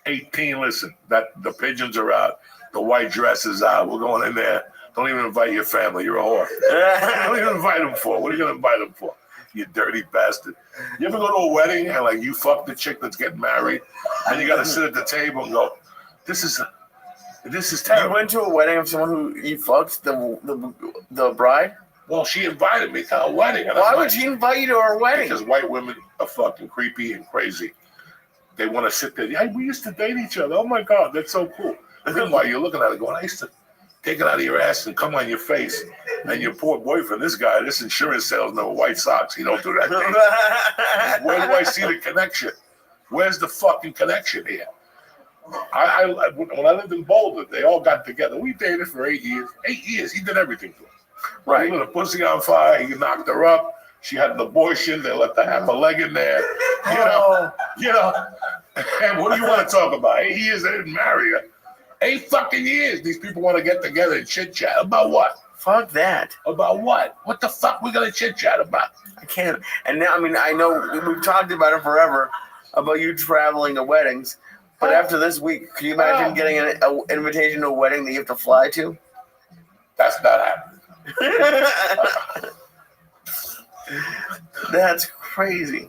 18, listen, that the pigeons are out. The white dress is out. We're going in there. Don't even invite your family. You're a whore. Don't even invite them for. What are you going to invite them for? You dirty bastard. You ever go to a wedding and like you fuck the chick that's getting married and you got to sit at the table and go, this is terrible. You went to a wedding of someone who you fucked, the bride? Well, she invited me to a wedding. Why would she invite you to her wedding? Because white women are fucking creepy and crazy. They want to sit there. Hey, we used to date each other. Oh my God, that's so cool. Meanwhile, you're looking at it going, I used to take it out of your ass and come on your face. And your poor boyfriend, this insurance salesman with white socks, he don't do that thing. Where do I see the connection? Where's the fucking connection here? When I lived in Boulder, they all got together. We dated for 8 years. 8 years, he did everything to her. Right. He lit a pussy on fire. He knocked her up. She had an abortion. They let her have a leg in there. You know. And what do you want to talk about? 8 years, they didn't marry her. 8 fucking years. These people want to get together and chit chat about what? Fuck that. About what? What the fuck we gonna chit chat about? I can't. And now, I know we've talked about it forever about you traveling to weddings. But after this week, can you imagine getting an invitation to a wedding that you have to fly to? That's not happening. That's crazy.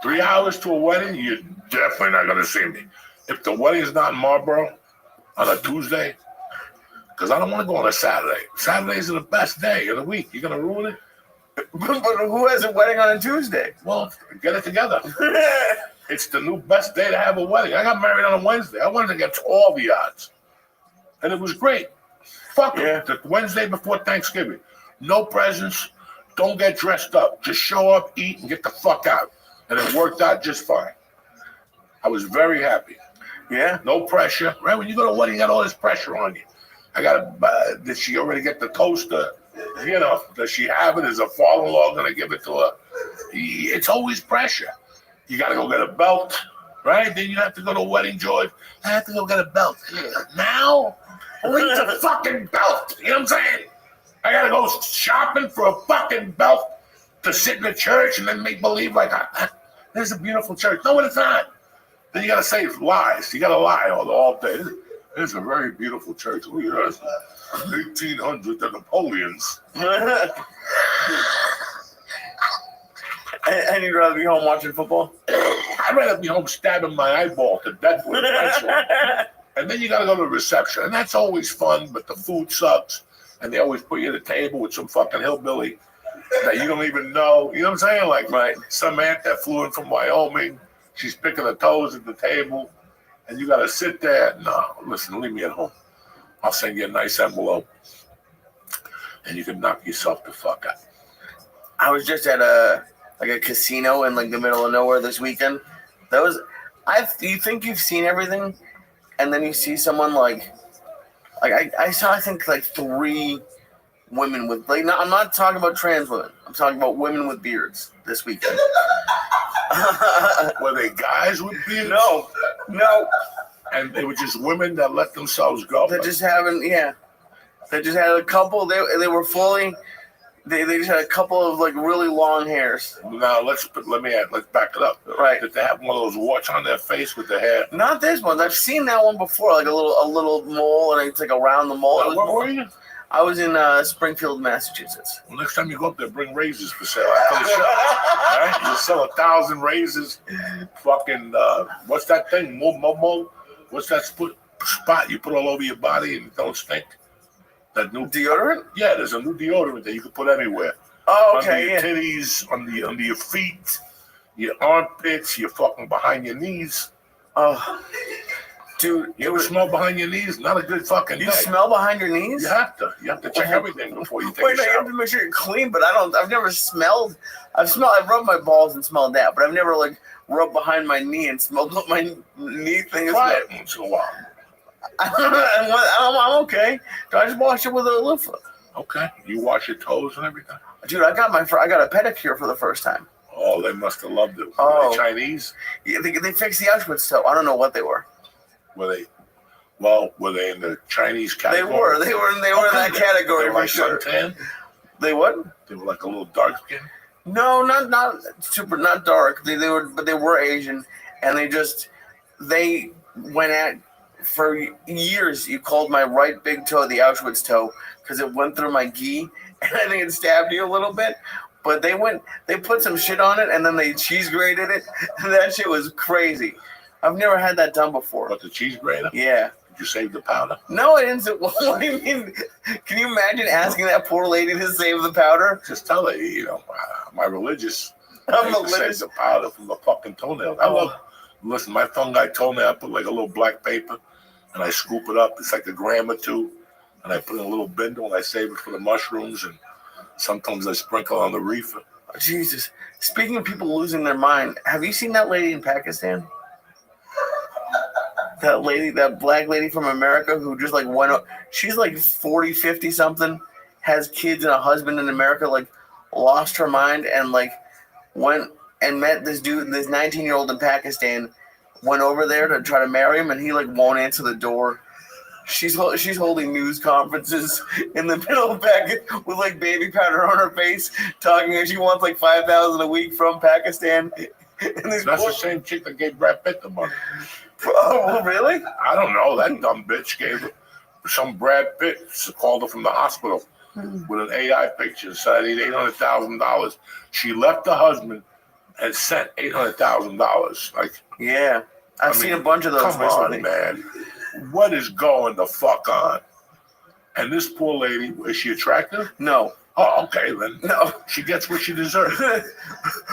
3 hours to a wedding, you're definitely not gonna see me. if the wedding is not in Marlboro on a Tuesday, because I don't want to go on a Saturday. Saturdays are the best day of the week. You're gonna ruin it. But who has a wedding on a Tuesday? Well, get it together. It's the new best day to have a wedding. I got married on a Wednesday. I went against all the odds, and it was great. Fuck it. The Wednesday before Thanksgiving. No presents. Don't get dressed up. Just show up, eat, and get the fuck out. And it worked out just fine. I was very happy. Yeah. No pressure. Right? When you go to a wedding, you got all this pressure on you. Did she already get the toaster? You know, does she have it? Is her father-in-law going to give it to her? It's always pressure. You got to go get a belt, right? Then you have to go to a wedding, George. I have to go get a belt. Now? Who needs a fucking belt? You know what I'm saying? I got to go shopping for a fucking belt to sit in the church and then make believe like, there's a beautiful church. No, it's not. Then you got to say lies. You got to lie all day. It's a very beautiful church. Look at us. 1800, the Napoleons. And you'd rather be home watching football? I'd rather be home stabbing my eyeball to death with a pencil. And then you got to go to the reception. And that's always fun, but the food sucks. And they always put you at a table with some fucking hillbilly that you don't even know. You know what I'm saying? Like, right, some aunt that flew in from Wyoming. She's picking her toes at the table. And you got to sit there. No, listen, leave me at home. I'll send you a nice envelope. And you can knock yourself the fuck out. I was just at a casino in like the middle of nowhere this weekend. You think you've seen everything, and then you see someone like I saw, I think, like 3 women with, like, I'm not talking about trans women. I'm talking about women with beards this weekend. Were they guys with beards? No. And they were just women that let themselves go. They just haven't, yeah. They just had a couple. They were fully. They just had a couple of like really long hairs. Now let's back it up. Right. Did they have one of those warts on their face with the hair? Not this one. I've seen that one before, like a little mole, and it's like around the mole. Where were you? I was in Springfield, Massachusetts. Well, next time you go up there, bring razors for sale after the show. All right? You'll sell 1,000 razors. Fucking what's that thing? Momo? What's that spot you put all over your body and don't stink? That new deodorant? Yeah, there's a new deodorant that you can put anywhere. Oh, okay. Under your titties, under your feet, your armpits, your fucking behind your knees. Oh, dude, you ever smell behind your knees? Not a good fucking. You smell behind your knees? You have to check everything before you take a shower. You have to make sure you're clean. But I've never smelled. I've rubbed my balls and smelled that, but I've never like rubbed behind my knee and smelled what my knee thing is. Try it once in a while. I'm okay. I just wash it with a loofah. Okay. You wash your toes and everything? Dude, I got a pedicure for the first time. Oh, they must have loved it. Oh. Were they Chinese? Yeah, they fixed the Auschwitz toe. I don't know what they were. Were they in the Chinese category? They were in that category they were for sure. Suntan? They what? They were like a little dark skin? No, not super, not dark. They were Asian, and they went at. For years, you called my right big toe the Auschwitz toe because it went through my gi, and I think it stabbed you a little bit. But they put some shit on it, and then they cheese grated it, and that shit was crazy. I've never had that done before. What, the cheese grater? Yeah. Did you save the powder? No, I didn't. What do you mean? Can you imagine asking that poor lady to save the powder? Just tell her, you know, my religious. I'm religious. Save the powder from the fucking toenail. Listen, my fungi toenail, I put like a little black paper. And I scoop it up. It's like a gram or 2. And I put it in a little bindle and I save it for the mushrooms. And sometimes I sprinkle on the reefer. Oh, Jesus. Speaking of people losing their mind, have you seen that lady in Pakistan? That black lady from America who just like went up. She's like 40, 50 something, has kids and a husband in America, like lost her mind and like went and met this dude, this 19-year-old in Pakistan. Went over there to try to marry him, and he like won't answer the door. She's holding news conferences in the middle of Pakistan with like baby powder on her face, talking as she wants like $5,000 a week from Pakistan. And that's the same chick that gave Brad Pitt the money. Oh, really? I don't know. That dumb bitch gave her some Brad Pitt. Called her from the hospital with an AI picture. Said I need $800,000. She left the husband and sent $800,000. Like, yeah. I've seen a bunch of those Come recently. on, man. What is going the fuck on? And this poor lady, is she attractive? No. Oh, okay, then. No. She gets what she deserves.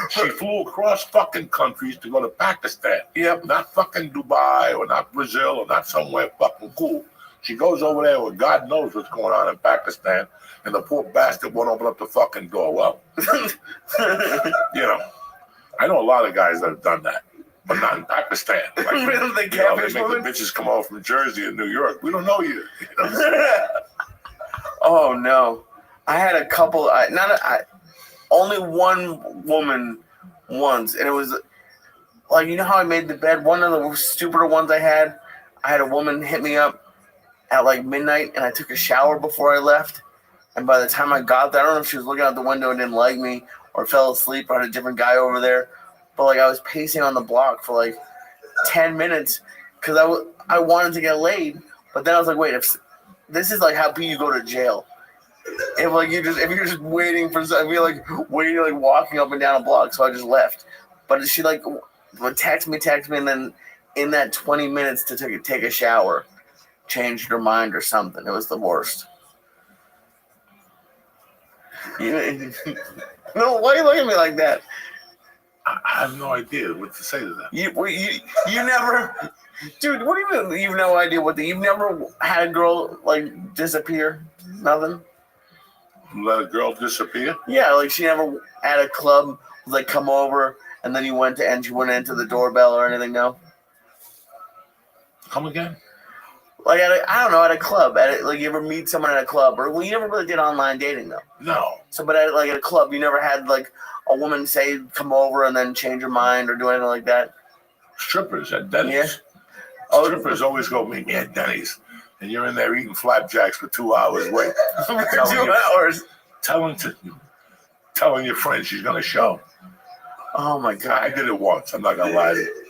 She flew across fucking countries to go to Pakistan. Yep. Not fucking Dubai or not Brazil or not somewhere fucking cool. She goes over there where God knows what's going on in Pakistan, and the poor bastard won't open up the fucking door. Well, you know, I know a lot of guys that have done that, but not in Pakistan. Like, They they make the bitches come over from Jersey and New York. We don't know you. Oh no, I had a couple. Only one woman once, and it was like, you know how I made the bed. One of the stupider ones I had a woman hit me up at like midnight, and I took a shower before I left. And by the time I got there, I don't know if she was looking out the window and didn't like me, or fell asleep, or had a different guy over there. But like, I was pacing on the block for like 10 minutes because I wanted to get laid. But then I was like, wait, if this is like how you go to jail. If you're just waiting for something, I feel like waiting, like walking up and down a block. So I just left. But she like would text me, and then in that 20 minutes to take a shower, changed her mind or something. It was the worst. No, why are you looking at me like that? I have no idea what to say to that. You never, dude. What do you mean? You've no idea you've never had a girl like disappear? Nothing. Let a girl disappear? Yeah, like she never at a club like come over and then she went into the doorbell or anything. No. Come again? Like at a club, like you ever meet someone at a club, or you never really did online dating though. No. So, but at a club, you never had like a woman say come over and then change her mind or do anything like that. Strippers at Denny's. Yeah. Strippers always go meet me at Denny's, and you're in there eating flapjacks for 2 hours. Wait, for 2 hours. Telling your friend she's gonna show. Oh my God! I did it once. I'm not gonna lie to you.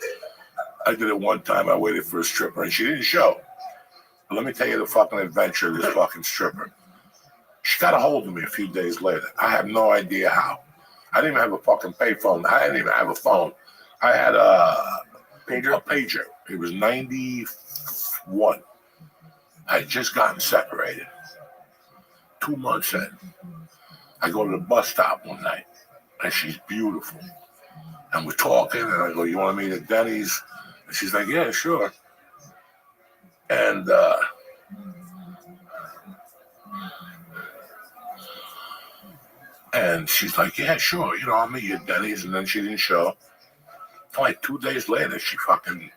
I did it one time. I waited for a stripper, and she didn't show. But let me tell you the fucking adventure of this fucking stripper. She got a hold of me a few days later. I have no idea how. I didn't even have a fucking payphone. I didn't even have a phone. I had a pager. It was 91. I had just gotten separated. 2 months in. I go to the bus stop one night, and she's beautiful. And we're talking, and I go, you want to meet at Denny's? And she's like, yeah, sure. And she's like, yeah, sure, I'll meet you at Denny's. And then she didn't show. Like 2 days later, she fucking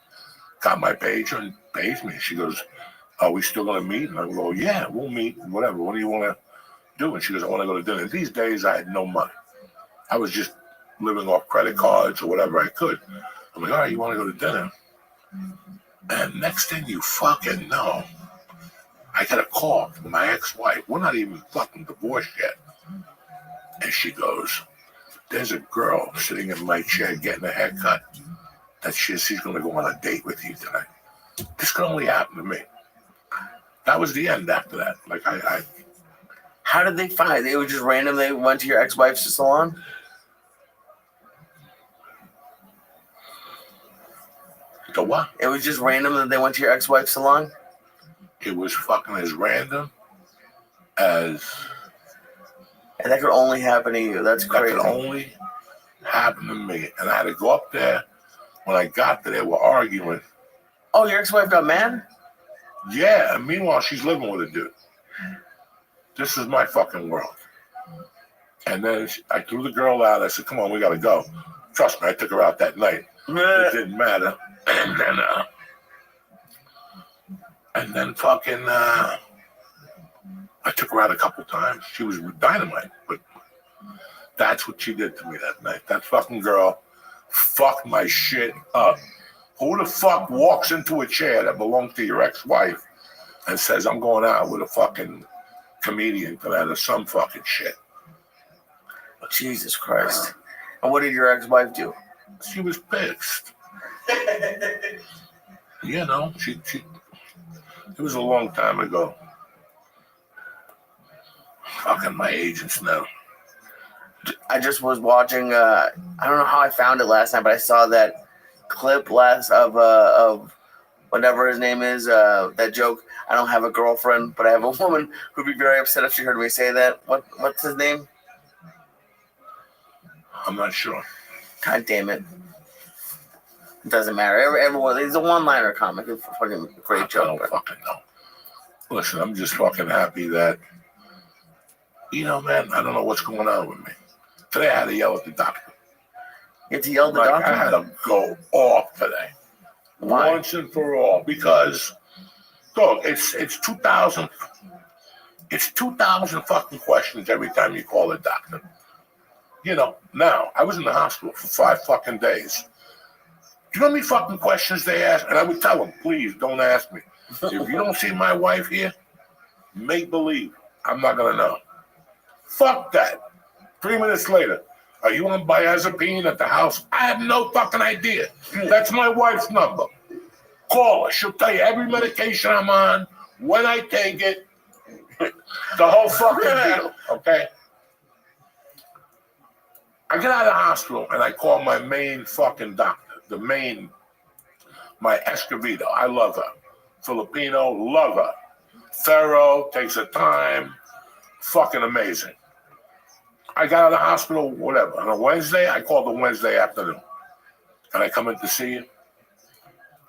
got my page and paged me. She goes, are we still going to meet? And I go, yeah, we'll meet, whatever. What do you want to do? And she goes, I want to go to dinner. These days, I had no money. I was just living off credit cards or whatever I could. I'm like, all right, you want to go to dinner? And next thing you fucking know, I got a call from my ex-wife. We're not even fucking divorced yet. And she goes, there's a girl sitting in my chair getting a haircut that she's going to go on a date with you tonight. This could only happen to me. That was the end after that. Like, I How did they find? It was just random. They went to your ex-wife's salon? The what? It was just random that they went to your ex-wife's salon? It was fucking as random as... And that could only happen to you. That's crazy. That could only happen to me. And I had to go up there. When I got there, they were arguing. Oh, your ex-wife got mad? Yeah, and meanwhile, she's living with a dude. This is my fucking world. And then I threw the girl out. I said, come on, we got to go. Trust me, I took her out that night. It didn't matter. And then fucking, I took her out a couple times. She was dynamite, but that's what she did to me that night. That fucking girl fucked my shit up. Who the fuck walks into a chair that belongs to your ex-wife and says, I'm going out with a fucking comedian tonight or some fucking shit? Jesus Christ. And what did your ex-wife do? She was pissed. She it was a long time ago. Fucking my agents know. I just was watching, I don't know how I found it last night, but I saw that clip last of whatever his name is, that joke. I don't have a girlfriend, but I have a woman who'd be very upset if she heard me say that. What's his name? I'm not sure. God damn it. It doesn't matter. Everyone, he's a one-liner comic. It's a fucking great joke. I don't fucking know. Listen, I'm just fucking happy that, man, I don't know what's going on with me. Today I had to yell at the doctor. You had to yell at the doctor? I had to go off today. Why? Once and for all. Because, dog, it's 2,000. It's 2,000 fucking questions every time you call the doctor. Now, I was in the hospital for 5 fucking days. Do you know how many fucking questions they ask? And I would tell them, please don't ask me. If you don't see my wife here, make believe. I'm not going to know. Fuck that. 3 minutes later, are you on diazepam at the house? I have no fucking idea. That's my wife's number. Call her. She'll tell you every medication I'm on, when I take it, the whole fucking deal, okay? I get out of the hospital and I call my main fucking doctor. My Escovedo. I love her. Filipino, love her. Thorough, takes her time. Fucking amazing. I got out of the hospital, whatever. On a Wednesday, I called the Wednesday afternoon. And I come in to see you.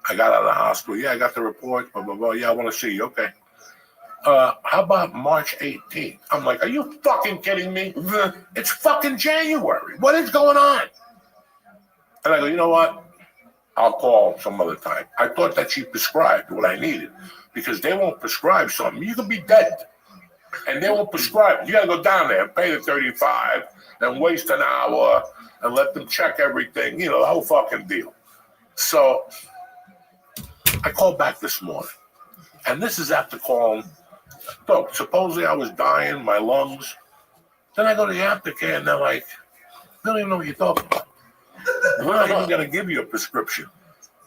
I got out of the hospital. Yeah, I got the report. Blah, blah, blah. Yeah, I want to see you. Okay. How about March 18th? I'm like, are you fucking kidding me? It's fucking January. What is going on? And I go, you know what? I'll call some other time. I thought that she prescribed what I needed because they won't prescribe something. You can be dead and they won't prescribe. You got to go down there and pay the $35 and waste an hour and let them check everything, the whole fucking deal. So I called back this morning and this is after calling. Look, supposedly I was dying, my lungs. Then I go to the aftercare and they're like, we don't even know what you're talking about. We're not even going to give you a prescription.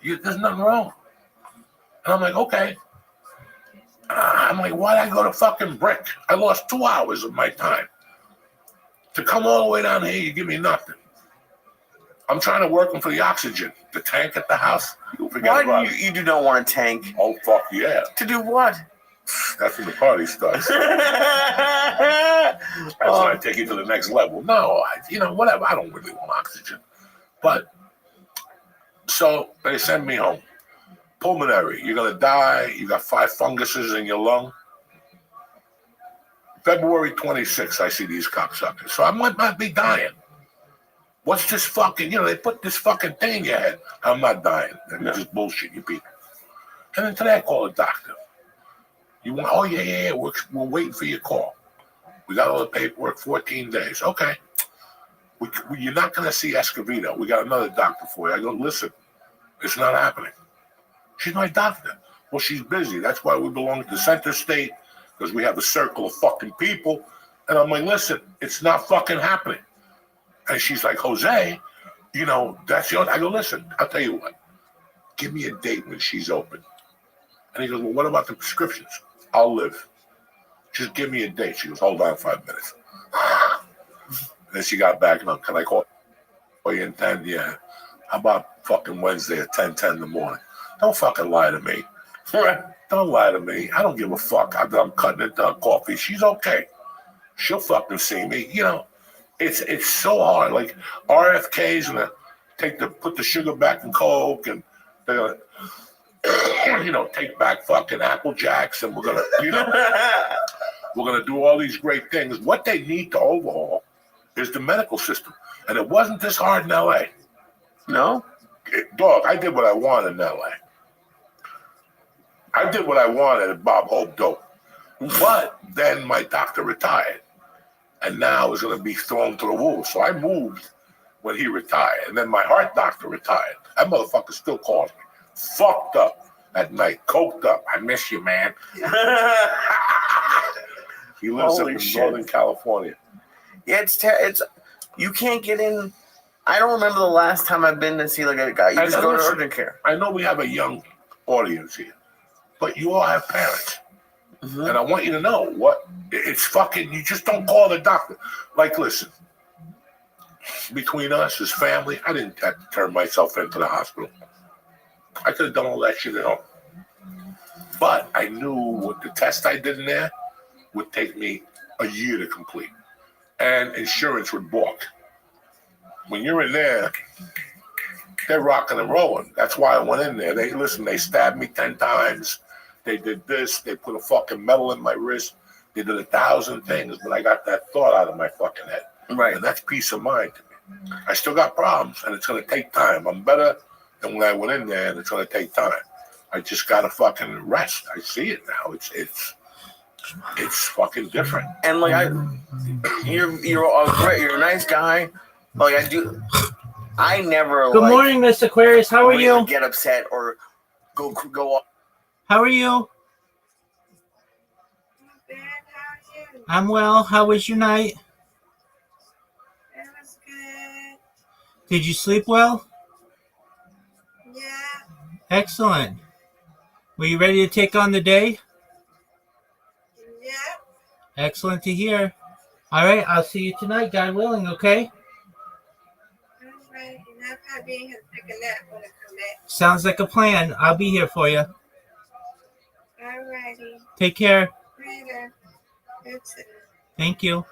There's nothing wrong. And I'm like, okay. I'm like, why'd I go to fucking Brick? I lost 2 hours of my time. To come all the way down here, you give me nothing. I'm trying to work them for the oxygen. The tank at the house. Why do you do not want a tank? Oh, fuck yeah. To do what? That's when the party starts. That's when I take you to the next level. No, whatever. I don't really want oxygen. But, so they send me home. Pulmonary. You're going to die. You got 5 funguses in your lung. February 26th, I see these cocksuckers. So I might be dying. What's this fucking, they put this fucking thing in your head. I'm not dying. It's just bullshit, you people. And then today I call the doctor. You want, oh, yeah, we're waiting for your call. We got all the paperwork, 14 days. Okay. You're not going to see Escovedo. We got another doctor for you. I go, listen, it's not happening. She's my doctor. Well, she's busy. That's why we belong to Center State, because we have a circle of fucking people. And I'm like, listen, it's not fucking happening. And she's like, Jose, that's the only. I go, listen, I'll tell you what. Give me a date when she's open. And he goes, well, what about the prescriptions? I'll live. Just give me a date. She goes, hold on 5 minutes. Then she got back, can I call you in 10? Yeah. How about fucking Wednesday at 10:10 in the morning? Don't fucking lie to me. Don't lie to me. I don't give a fuck. I'm cutting it down coffee. She's okay. She'll fucking see me. It's so hard. Like RFK's gonna put the sugar back in Coke, and they're gonna, take back fucking Apple Jacks, and we're gonna, we're gonna do all these great things. What they need to overhaul is the medical system, and it wasn't this hard in LA. No, dog. I did what I wanted in LA. I did what I wanted at Bob Hope Dope, but then my doctor retired. And now it's going to be thrown to the wolves. So I moved when he retired. And then my heart doctor retired. That motherfucker still calls me. Fucked up at night. Coked up. I miss you, man. He lives up in Northern California. Yeah, it's you can't get in. I don't remember the last time I've been to see like a guy. You just go to urgent care. I know we have a young audience here. But you all have parents. Mm-hmm. And I want you to know it's fucking, you just don't call the doctor. Like, listen, between us as family, I didn't have to turn myself into the hospital. I could have done all that shit at home. But I knew what the test I did in there would take me a year to complete. And insurance would balk. When you're in there, they're rocking and rolling. That's why I went in there. They stabbed me 10 times. They did this. They put a fucking metal in my wrist. They did 1,000 things, but I got that thought out of my fucking head. Right. And that's peace of mind to me. I still got problems, and it's going to take time. I'm better than when I went in there, and it's going to take time. I just got to fucking rest. I see it now. It's fucking different. And like you're great. You're a nice guy. Like I never. Good morning, Miss Aquarius. How are really you? Get upset or go off. How are you? I'm well. How was your night? It was good. Did you sleep well? Yeah. Excellent. Were you ready to take on the day? Yep. Excellent to hear. All right, I'll see you tonight, God willing, okay? All right. And I'll probably be in here to take a nap when I come back. Sounds like a plan. I'll be here for you. All righty. Take care. Later. That's it. Thank you.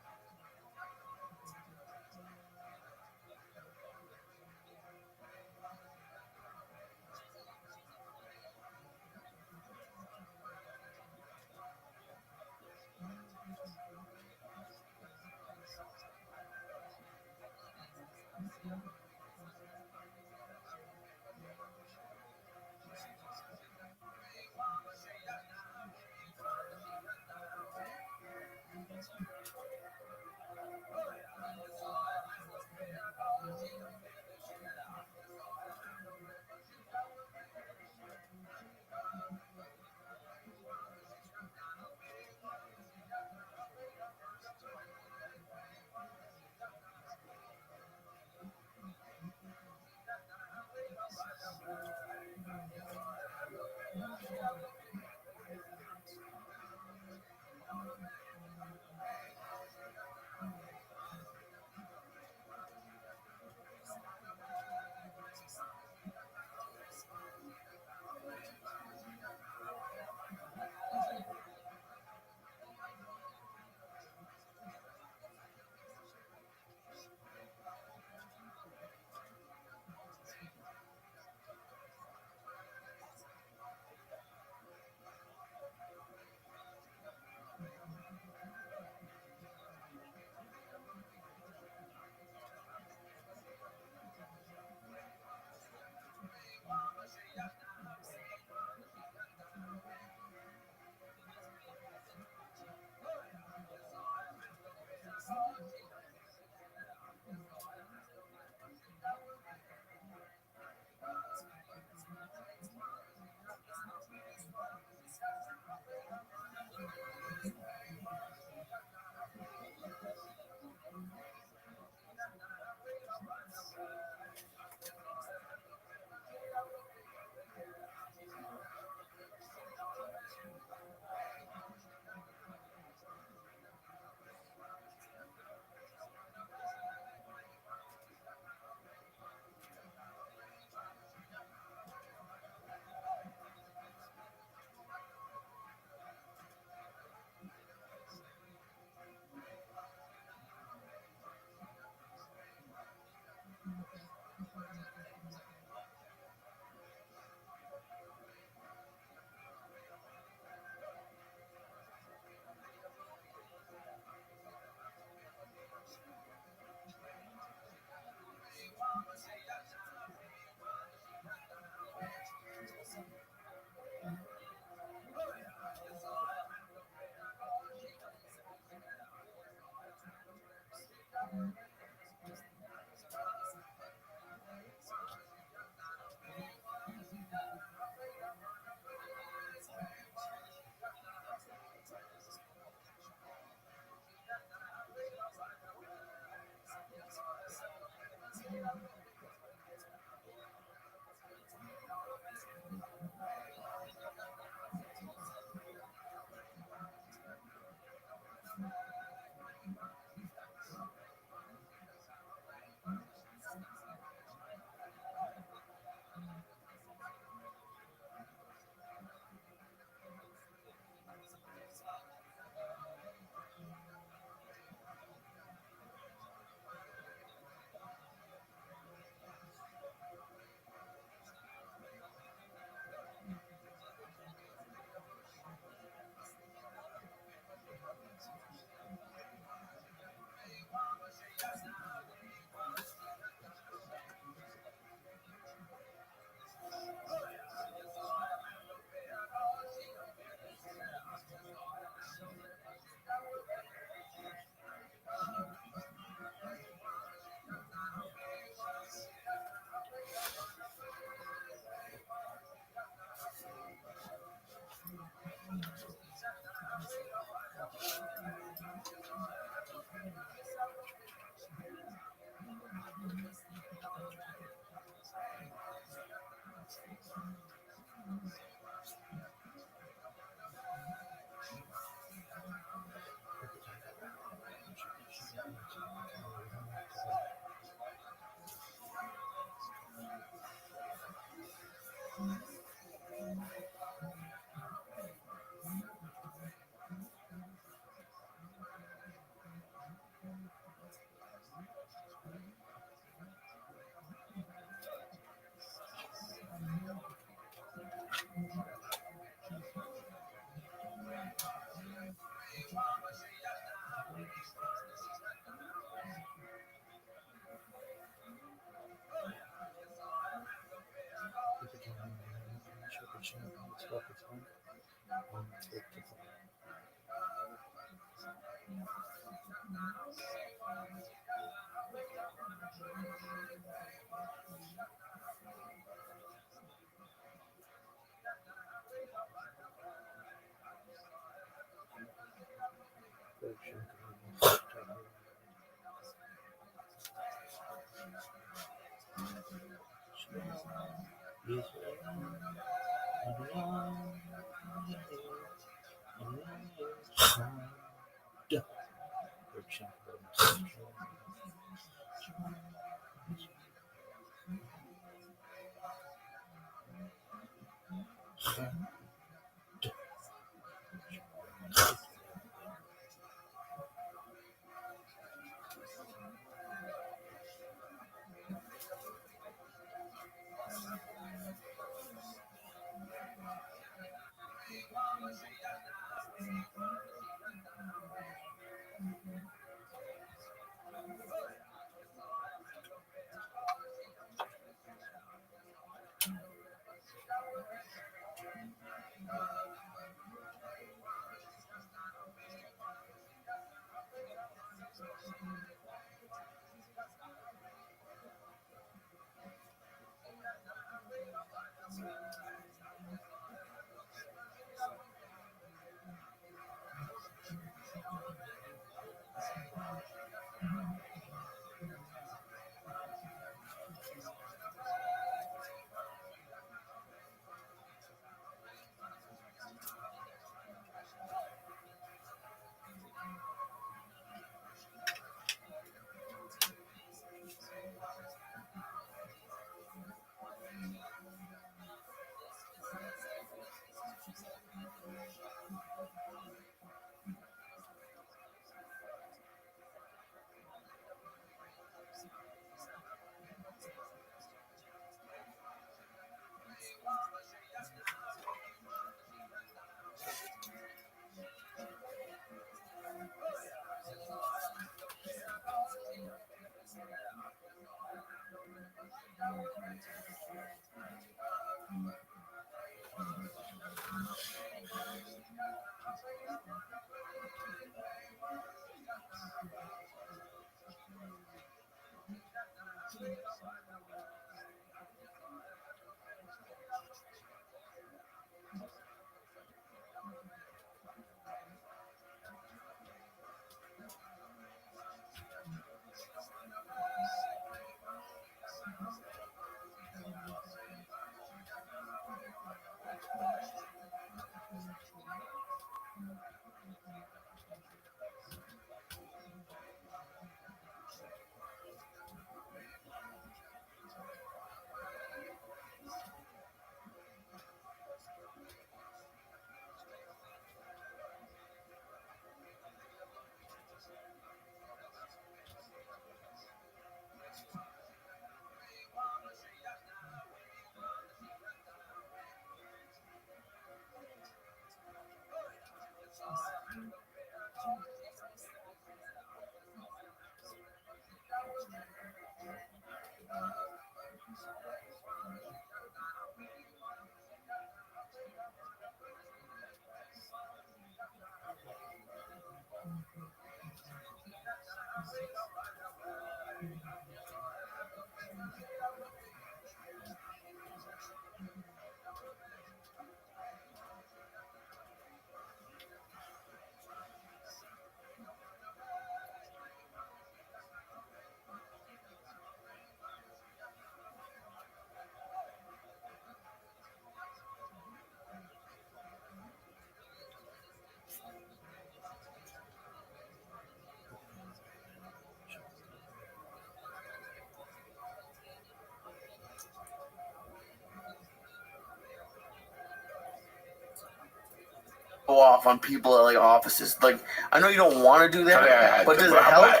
Off on people at like offices. Like, I know you don't want to do that, Today I had but to, does it help?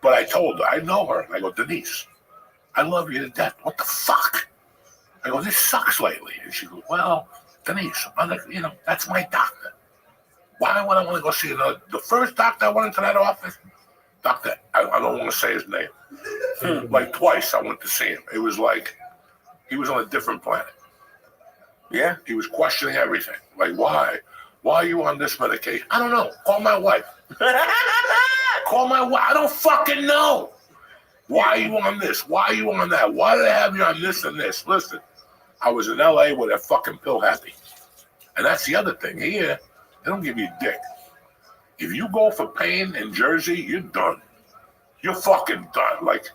But I told her, I know her. I go, Denise, I love you to death. What the fuck? I go, this sucks lately. And she goes, well, Denise, that's my doctor. Why would I want to go see another? The first doctor I went into that office, doctor, I don't want to say his name. Like twice I went to see him. It was like he was on a different planet. Yeah. He was questioning everything. Like, why? Why are you on this medication? I don't know. Call my wife. call my wife. I don't fucking know. Why are you on this? Why are you on that? Why do they have you on this and this? Listen, I was in LA with a fucking pill happy. And that's the other thing. Here, they don't give you dick. If you go for pain in Jersey, you're done. You're fucking done. Like,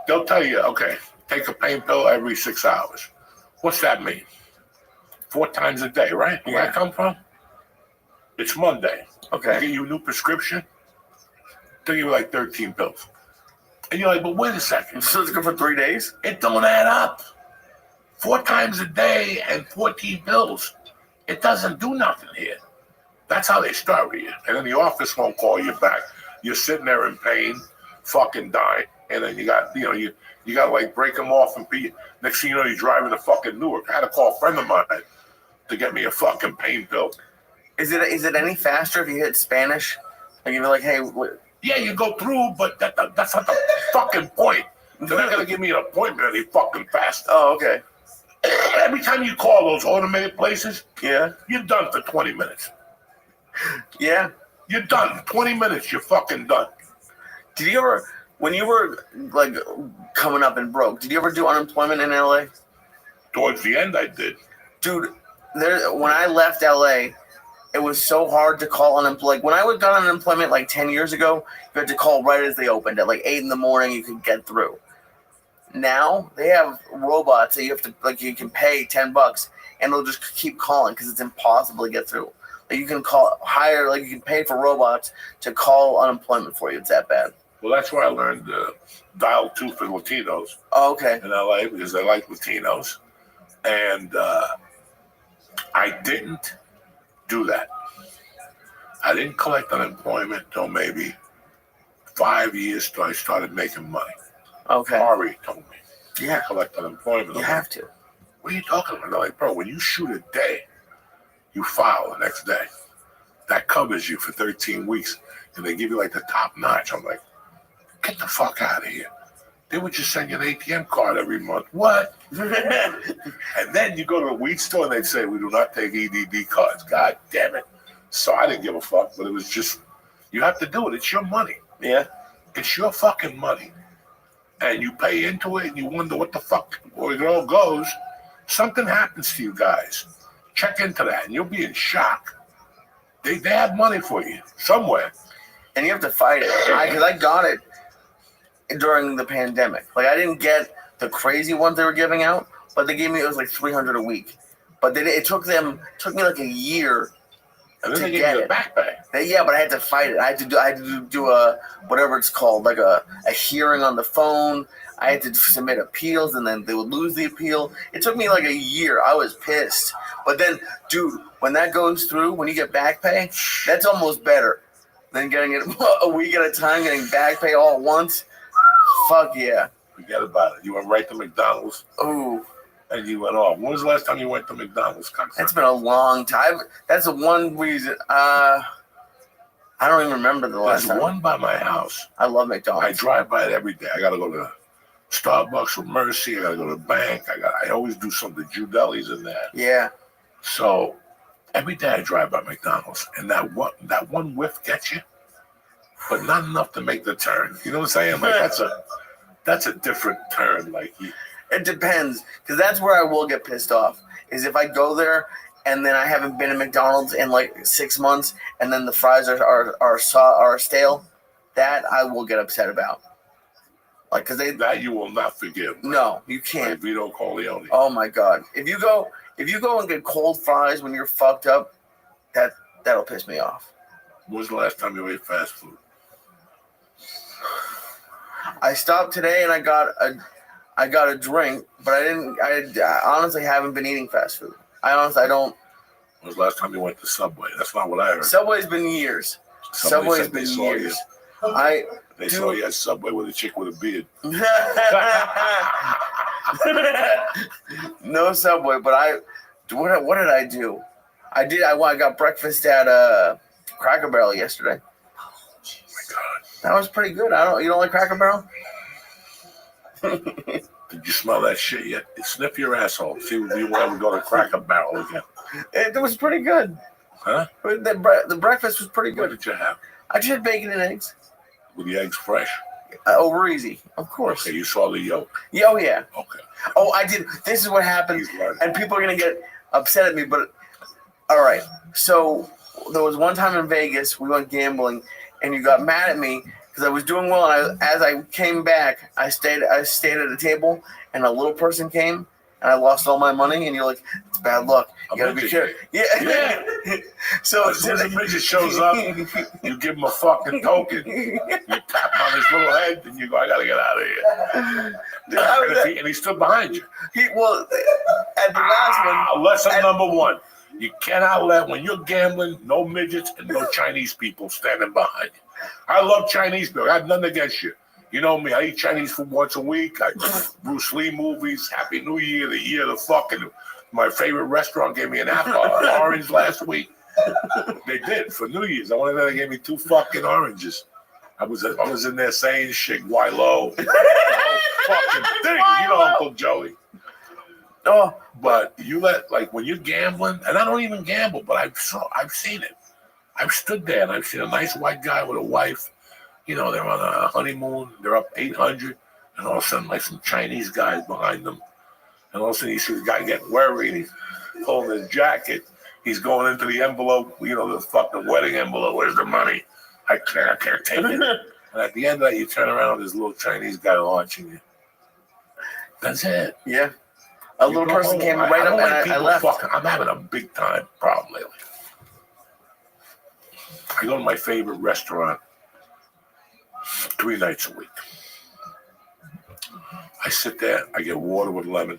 they'll tell you, okay, take a pain pill every 6 hours. What's that mean? 4 times a day, right? Where I come from? It's Monday. Okay. They give you a new prescription. They give you like 13 pills. And you're like, but wait a second. So it's good for 3 days? It don't add up. 4 times a day and 14 pills. It doesn't do nothing here. That's how they start with you. And then the office won't call you back. You're sitting there in pain, fucking dying. And then you got to like break them off and be. Next thing you know, you're driving to fucking Newark. I had to call a friend of mine to get me a fucking pain pill. Is it any faster if you hit Spanish? Like you're like, hey, what? Yeah, you go through, but that's not the fucking point. They're not gonna give me an appointment any fucking faster. Oh, okay. Every time you call those automated places, Yeah. you're done for 20 minutes. Yeah. You're done. 20 minutes, you're fucking done. Did you ever, when you were like coming up and broke, did you ever do unemployment in LA? Towards the end, I did. Dude, when I left LA, it was so hard to call unemployment. Like when I got unemployment like 10 years ago, you had to call right as they opened at like 8 in the morning. You could get through. Now they have robots that you have to you can pay $10 and they'll just keep calling because it's impossible to get through. Like you can you can pay for robots to call unemployment for you. It's that bad. Well, that's where I learned dial 2 for Latinos. Oh, okay. In LA because I like Latinos, and I didn't do that. I didn't collect unemployment until maybe 5 years till I started making money. Okay. Ari told me. Yeah. Collect unemployment. You have to. What are you talking about? They're like, bro, when you shoot a day, you file the next day. That covers you for 13 weeks. And they give you like the top notch. I'm like, get the fuck out of here. They would just send you an ATM card every month. What? And then you go to a weed store and they'd say, we do not take EDD cards. God damn it. So I didn't give a fuck, but it was just, you have to do it. It's your money. Yeah. It's your fucking money. And you pay into it and you wonder what the fuck, where it all goes. Something happens to you guys. Check into that and you'll be in shock. They have money for you somewhere. And you have to fight it. Because I got it during the pandemic. Like I didn't get the crazy ones they were giving out, but they gave me, it was like $300 a week. But it took me like a year. And then they gave you a backpack. Yeah, but I had to fight it. I had to do a whatever it's called, like a hearing on the phone. I had to submit appeals, and then they would lose the appeal. It took me like a year. I was pissed. But then, dude, when that goes through, when you get back pay, that's almost better than getting it a week at a time, getting back pay all at once. Fuck yeah. Forget about it. You went right to McDonald's. Ooh. And you went off. When was the last time you went to McDonald's? It's been a long time. That's the one reason. I don't even remember the last time. There's one by my house. I love McDonald's. I drive by it every day. I got to go to Starbucks with Mercy. I got to go to the bank. I always do something. Jew Deli's in there. Yeah. So every day I drive by McDonald's, and that one whiff gets you, but not enough to make the turn. You know what I'm saying? Like that's a different turn. Like it depends, because that's where I will get pissed off. Is if I go there and then I haven't been to McDonald's in like 6 months, and then the fries are stale. That I will get upset about. Like, cause that you will not forgive. Right? No, you can't. Like Vito Corleone. Oh my God! If you go and get cold fries when you're fucked up, that'll piss me off. When was the last time you ate fast food? I stopped today and I got a drink, but I honestly haven't been eating fast food. I don't. When was the last time you went to Subway? That's not what I heard. Subway's been years. Subway's been years. They saw you at Subway with a chick with a beard. No Subway, but what did I do? I got breakfast at Cracker Barrel yesterday. Oh my God. That was pretty good. You don't like Cracker Barrel? Did you smell that shit yet? Sniff your asshole. See if you ever go to Cracker Barrel again. It was pretty good. Huh? The breakfast was pretty good. What did you have? I just had bacon and eggs. Were the eggs fresh? Over easy, of course. Okay, you saw the yolk. Yeah, oh yeah. Okay. Oh, I did. This is what happened, He's learning. and people are gonna get upset at me. But all right. So there was one time in Vegas, we went gambling, and you got mad at me because I was doing well, and as I came back, I stayed at a table, and a little person came, and I lost all my money, and you're like, it's bad luck. You gotta be careful. Yeah. So as soon as a midget shows up, you give him a fucking token. You tap him on his little head, and you go, I gotta get out of here. And he stood behind you. Well, at the last one. Lesson number one. You cannot let, when you're gambling, no midgets and no Chinese people standing behind you. I love Chinese people. I have nothing against you. You know me, I eat Chinese food once a week. Bruce Lee movies, Happy New Year, the year of the fucking, my favorite restaurant gave me an apple, an orange last week. They did, for New Year's. I went in there, they gave me 2 fucking oranges. I was in there saying shit, why low? The whole fucking thing, you know Uncle Joey. Oh, but you let, like, when you're gambling, and I don't even gamble, but I've seen it. I've stood there and I've seen a nice white guy with a wife. You know, they're on a honeymoon. They're up 800, and all of a sudden, like some Chinese guys behind them, and all of a sudden, you see the guy getting worried. He's pulling his jacket. He's going into the envelope. You know, the fucking wedding envelope. Where's the money? I can't take it. And at the end of that, you turn around, there's a little Chinese guy launching you. That's it. Yeah. A little person came right up, and I left. I'm having a big time problem lately. I go to my favorite restaurant 3 nights a week. I sit there, I get water with lemon,